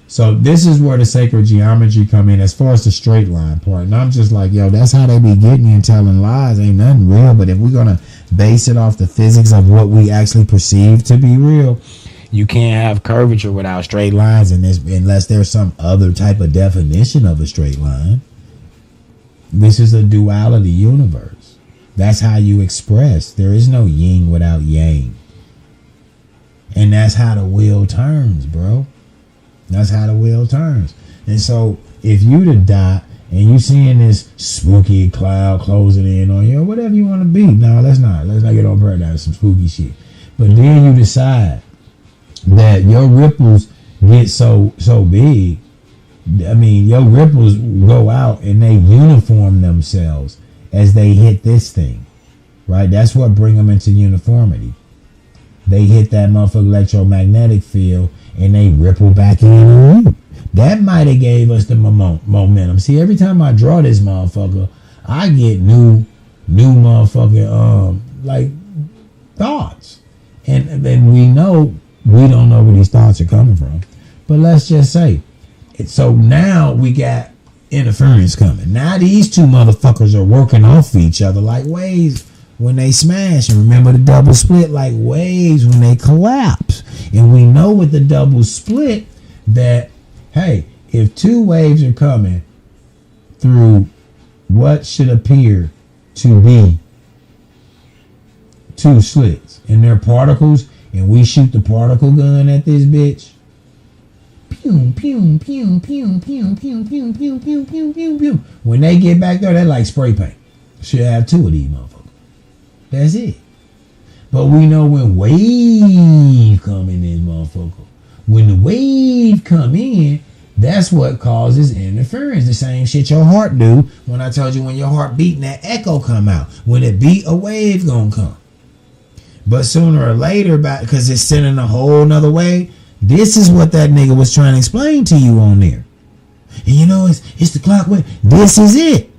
So this is where the sacred geometry come in as far as the straight line part. And I'm just like, yo, that's how they be getting you and telling lies. Ain't nothing real. But if we're going to base it off the physics of what we actually perceive to be real, you can't have curvature without straight lines in this, unless there's some other type of definition of a straight line. This is a duality universe. That's how you express. There is no yin without yang. And that's how the wheel turns, bro. That's how the wheel turns. And so if you the dot and you seeing this spooky cloud closing in on you, or whatever you want to be, no, let's not get on paradise, some spooky shit. But then you decide that your ripples get so big. I mean, your ripples go out and they uniform themselves as they hit this thing, right? That's what bring them into uniformity. They hit that motherfucking electromagnetic field and they ripple back in on you. That might have gave us the momentum. See, every time I draw this motherfucker, I get new motherfucking like thoughts, and we know we don't know where these thoughts are coming from. But let's just say, so now we got interference coming. Now these two motherfuckers are working off each other like waves when they smash, and remember the double split, like waves when they collapse. And we know with the double split that, hey, if two waves are coming through what should appear to be two slits and they're particles, and we shoot the particle gun at this bitch, pew pew pew pew pew pew pew pew pew pew pew pew. When they get back there, they're like spray paint. Should have two of these motherfuckers. That's it. But we know when wave come in this motherfucker, when the wave come in, that's what causes interference. The same shit your heart do. When I told you when your heart beating, that echo come out. When it beat, a wave gonna come. But sooner or later, because it's sending a whole nother way, this is what that nigga was trying to explain to you on there. And it's the clockwise. This is it.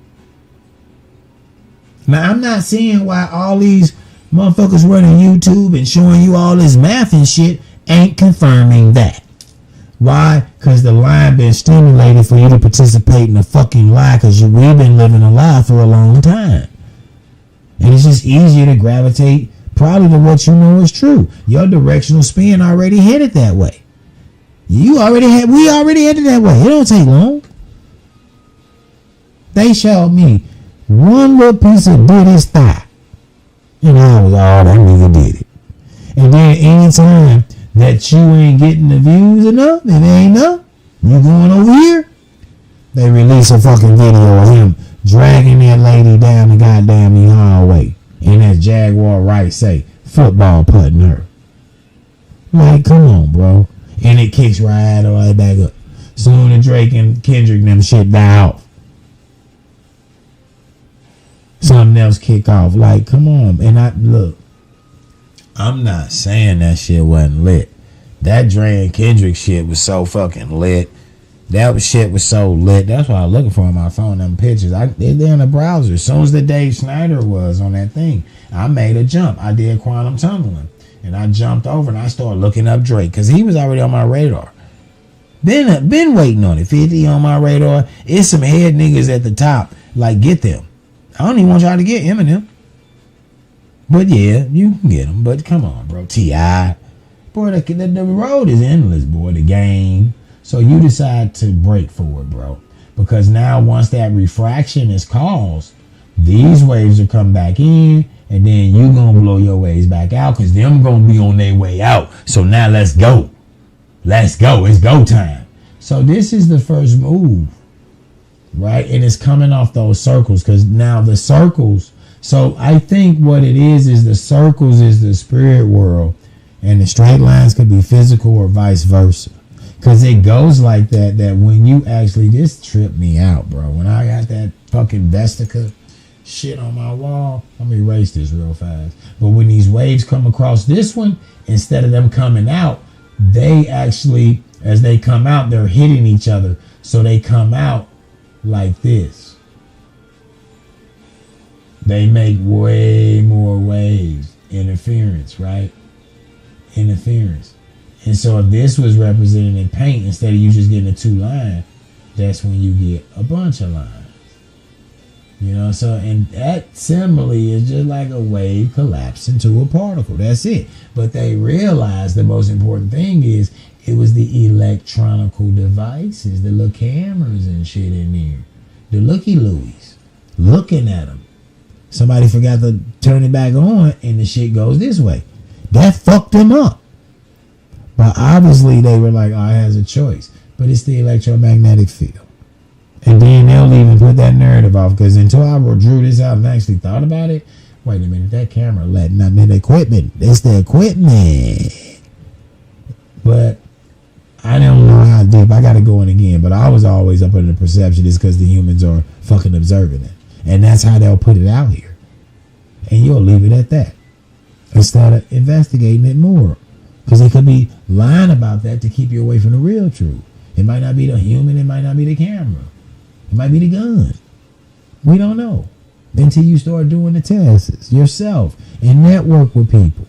Now, I'm not seeing why all these motherfuckers running YouTube and showing you all this math and shit ain't confirming that. Why? Because the line been stimulated for you to participate in the fucking lie, because we've been living a lie for a long time. And it's just easier to gravitate probably to what you know is true. Your directional spin already headed that way. We already headed that way. It don't take long. They showed me one little piece of Diddy's thigh, and I was all that nigga did it. And then anytime that you ain't getting the views enough, it ain't enough, you going over here, they release a fucking video of him dragging that lady down the goddamn hallway, and that Jaguar right say football putting her. Like, come on, bro. And it kicks right back up. Soon as Drake and Kendrick them shit die off, something else kick off. Like, come on. And I'm not saying that shit wasn't lit. That Dre and Kendrick shit was so fucking lit. That shit was so lit. That's what I was looking for on my phone, them pictures. They're in the browser. As soon as the Dave Snyder was on that thing, I made a jump. I did quantum tunneling. And I jumped over and I started looking up Drake, because he was already on my radar. Been waiting on it. 50 on my radar. It's some head niggas at the top. Like, get them. I don't even want y'all to get Eminem. But yeah, you can get them. But come on, bro. T.I. Boy, the road is endless, boy. The game. So you decide to break for it, bro. Because now once that refraction is caused, these waves will come back in, and then you gonna blow your waves back out, because them gonna be on their way out. So now let's go. Let's go. It's go time. So this is the first move, right? And it's coming off those circles because now the circles. So I think what it is the circles is the spirit world, and the straight lines could be physical or vice versa. Because it goes like that when you actually, this tripped me out, bro. When I got that fucking Vestica shit on my wall, let me erase this real fast. But when these waves come across this one, instead of them coming out, they actually, as they come out, they're hitting each other. So they come out like this. They make way more waves. Interference, right? Interference. And so if this was represented in paint, instead of you just getting a 2 line, that's when you get a bunch of lines. You know, so, and that simile is just like a wave collapsing to a particle. That's it. But they realized the most important thing is it was the electronical devices, the little cameras and shit in there. The looky-loos. Looking at them. Somebody forgot to turn it back on and the shit goes this way. That fucked them up. But obviously they were like, oh, it has a choice. But it's the electromagnetic field. And then they'll even put that narrative off. Because until I drew this out and actually thought about it, wait a minute, that camera letting up in the equipment. It's the equipment. But I don't know how deep. I got to go in again. But I was always up under the perception it's because the humans are fucking observing it. And that's how they'll put it out here. And you'll leave it at that. Instead of investigating it more. Because they could be lying about that to keep you away from the real truth. It might not be the human. It might not be the camera. It might be the gun. We don't know. Until you start doing the tests yourself and network with people.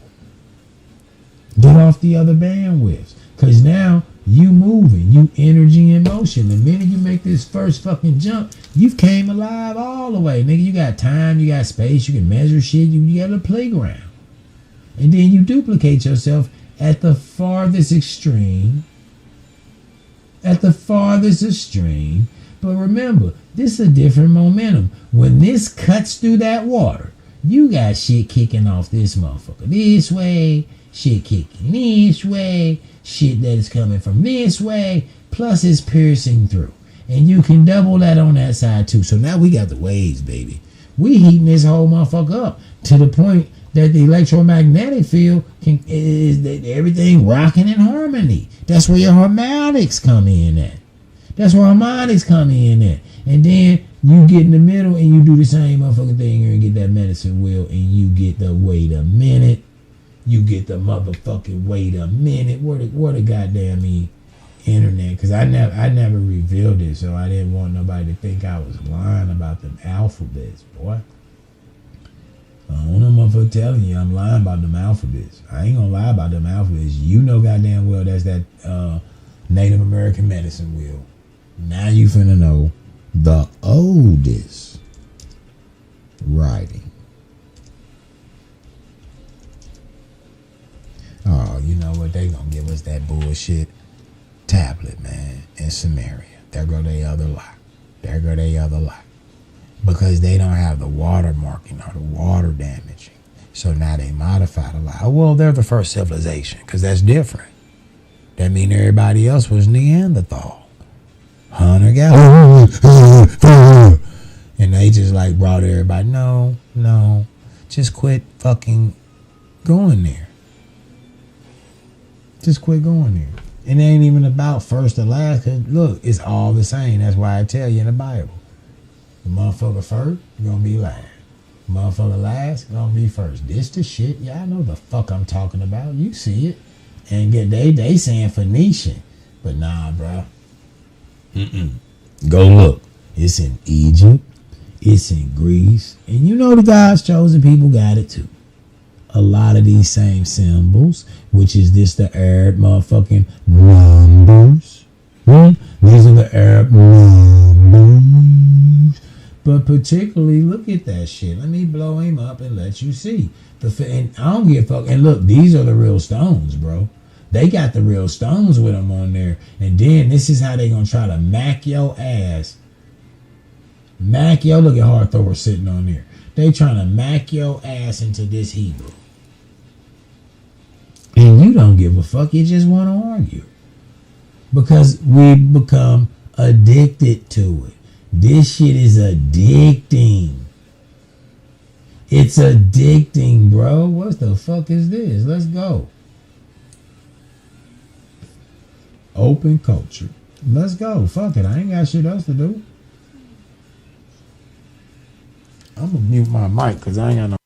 Get off the other bandwidths. Because now you moving. You energy in motion. The minute you make this first fucking jump, you've came alive all the way. Nigga, you got time. You got space. You can measure shit. You got a playground. And then you duplicate yourself at the farthest extreme. At the farthest extreme. But remember, this is a different momentum. When this cuts through that water, you got shit kicking off this motherfucker this way, shit kicking this way, shit that is coming from this way, plus it's piercing through. And you can double that on that side too. So now we got the waves, baby. We heating this whole motherfucker up to the point that the electromagnetic field is everything rocking in harmony. That's where your harmonics come in at. That's where harmonics come in at. And then you get in the middle and you do the same motherfucking thing here and get that medicine wheel and you get the wait a minute. You get the motherfucking wait a minute. Where the goddamn internet? Because I never revealed it, so I didn't want nobody to think I was lying about them alphabets, boy. I don't know motherfucker telling you I'm lying about them alphabets. I ain't gonna lie about them alphabets. You know goddamn well that's that Native American medicine wheel. Now you finna know the oldest writing. Oh, you know what? They gonna give us that bullshit tablet, man, in Samaria. There go they other lie. There go they other lie. Because they don't have the water marking or the water damaging. So now they modify the lie. Well, they're the first civilization because that's different. That means everybody else was Neanderthal. Hunter-gatherer. And they just like brought everybody, no, just quit fucking going there. Just quit going there. It ain't even about first or last. Cause look, it's all the same. That's why I tell you in the Bible. The motherfucker first, gonna be last. Motherfucker last, gonna be first. This the shit. Y'all know the fuck I'm talking about. You see it. And they saying Phoenician. But nah, bro. Go look. It's in Egypt. It's in Greece. And you know the God's chosen people got it too. A lot of these same symbols, which is this the Arab motherfucking numbers. These are the Arab numbers. But particularly, look at that shit. Let me blow him up and let you see. And I don't give a fuck. And look, these are the real stones, bro. They got the real stones with them on there. And then this is how they gonna try to mac your ass. Mac your, look at Harthor sitting on there. They trying to mac your ass into this Hebrew. And you don't give a fuck. You just want to argue. because we become addicted to it. This shit is addicting. It's addicting, bro. What the fuck is this? Let's go. Open culture. Let's go. Fuck it. I ain't got shit else to do. I'm gonna mute my mic because I ain't got no.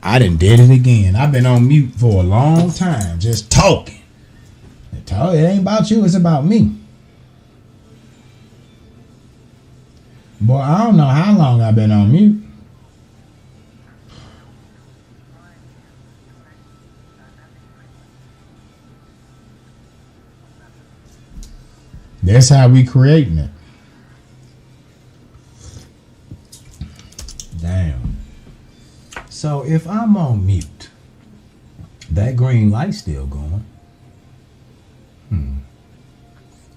I done did it again. I've been on mute for a long time, just talking. It ain't about you, it's about me. Boy, I don't know how long I've been on mute. That's how we creating it. Damn. So if I'm on mute, that green light's still going.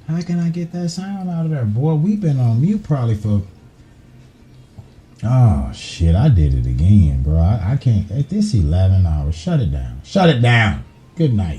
How can I get that sound out of there? Boy, we've been on mute probably for... Oh, shit, I did it again, bro. I can't... This 11 hours. Shut it down. Shut it down. Good night.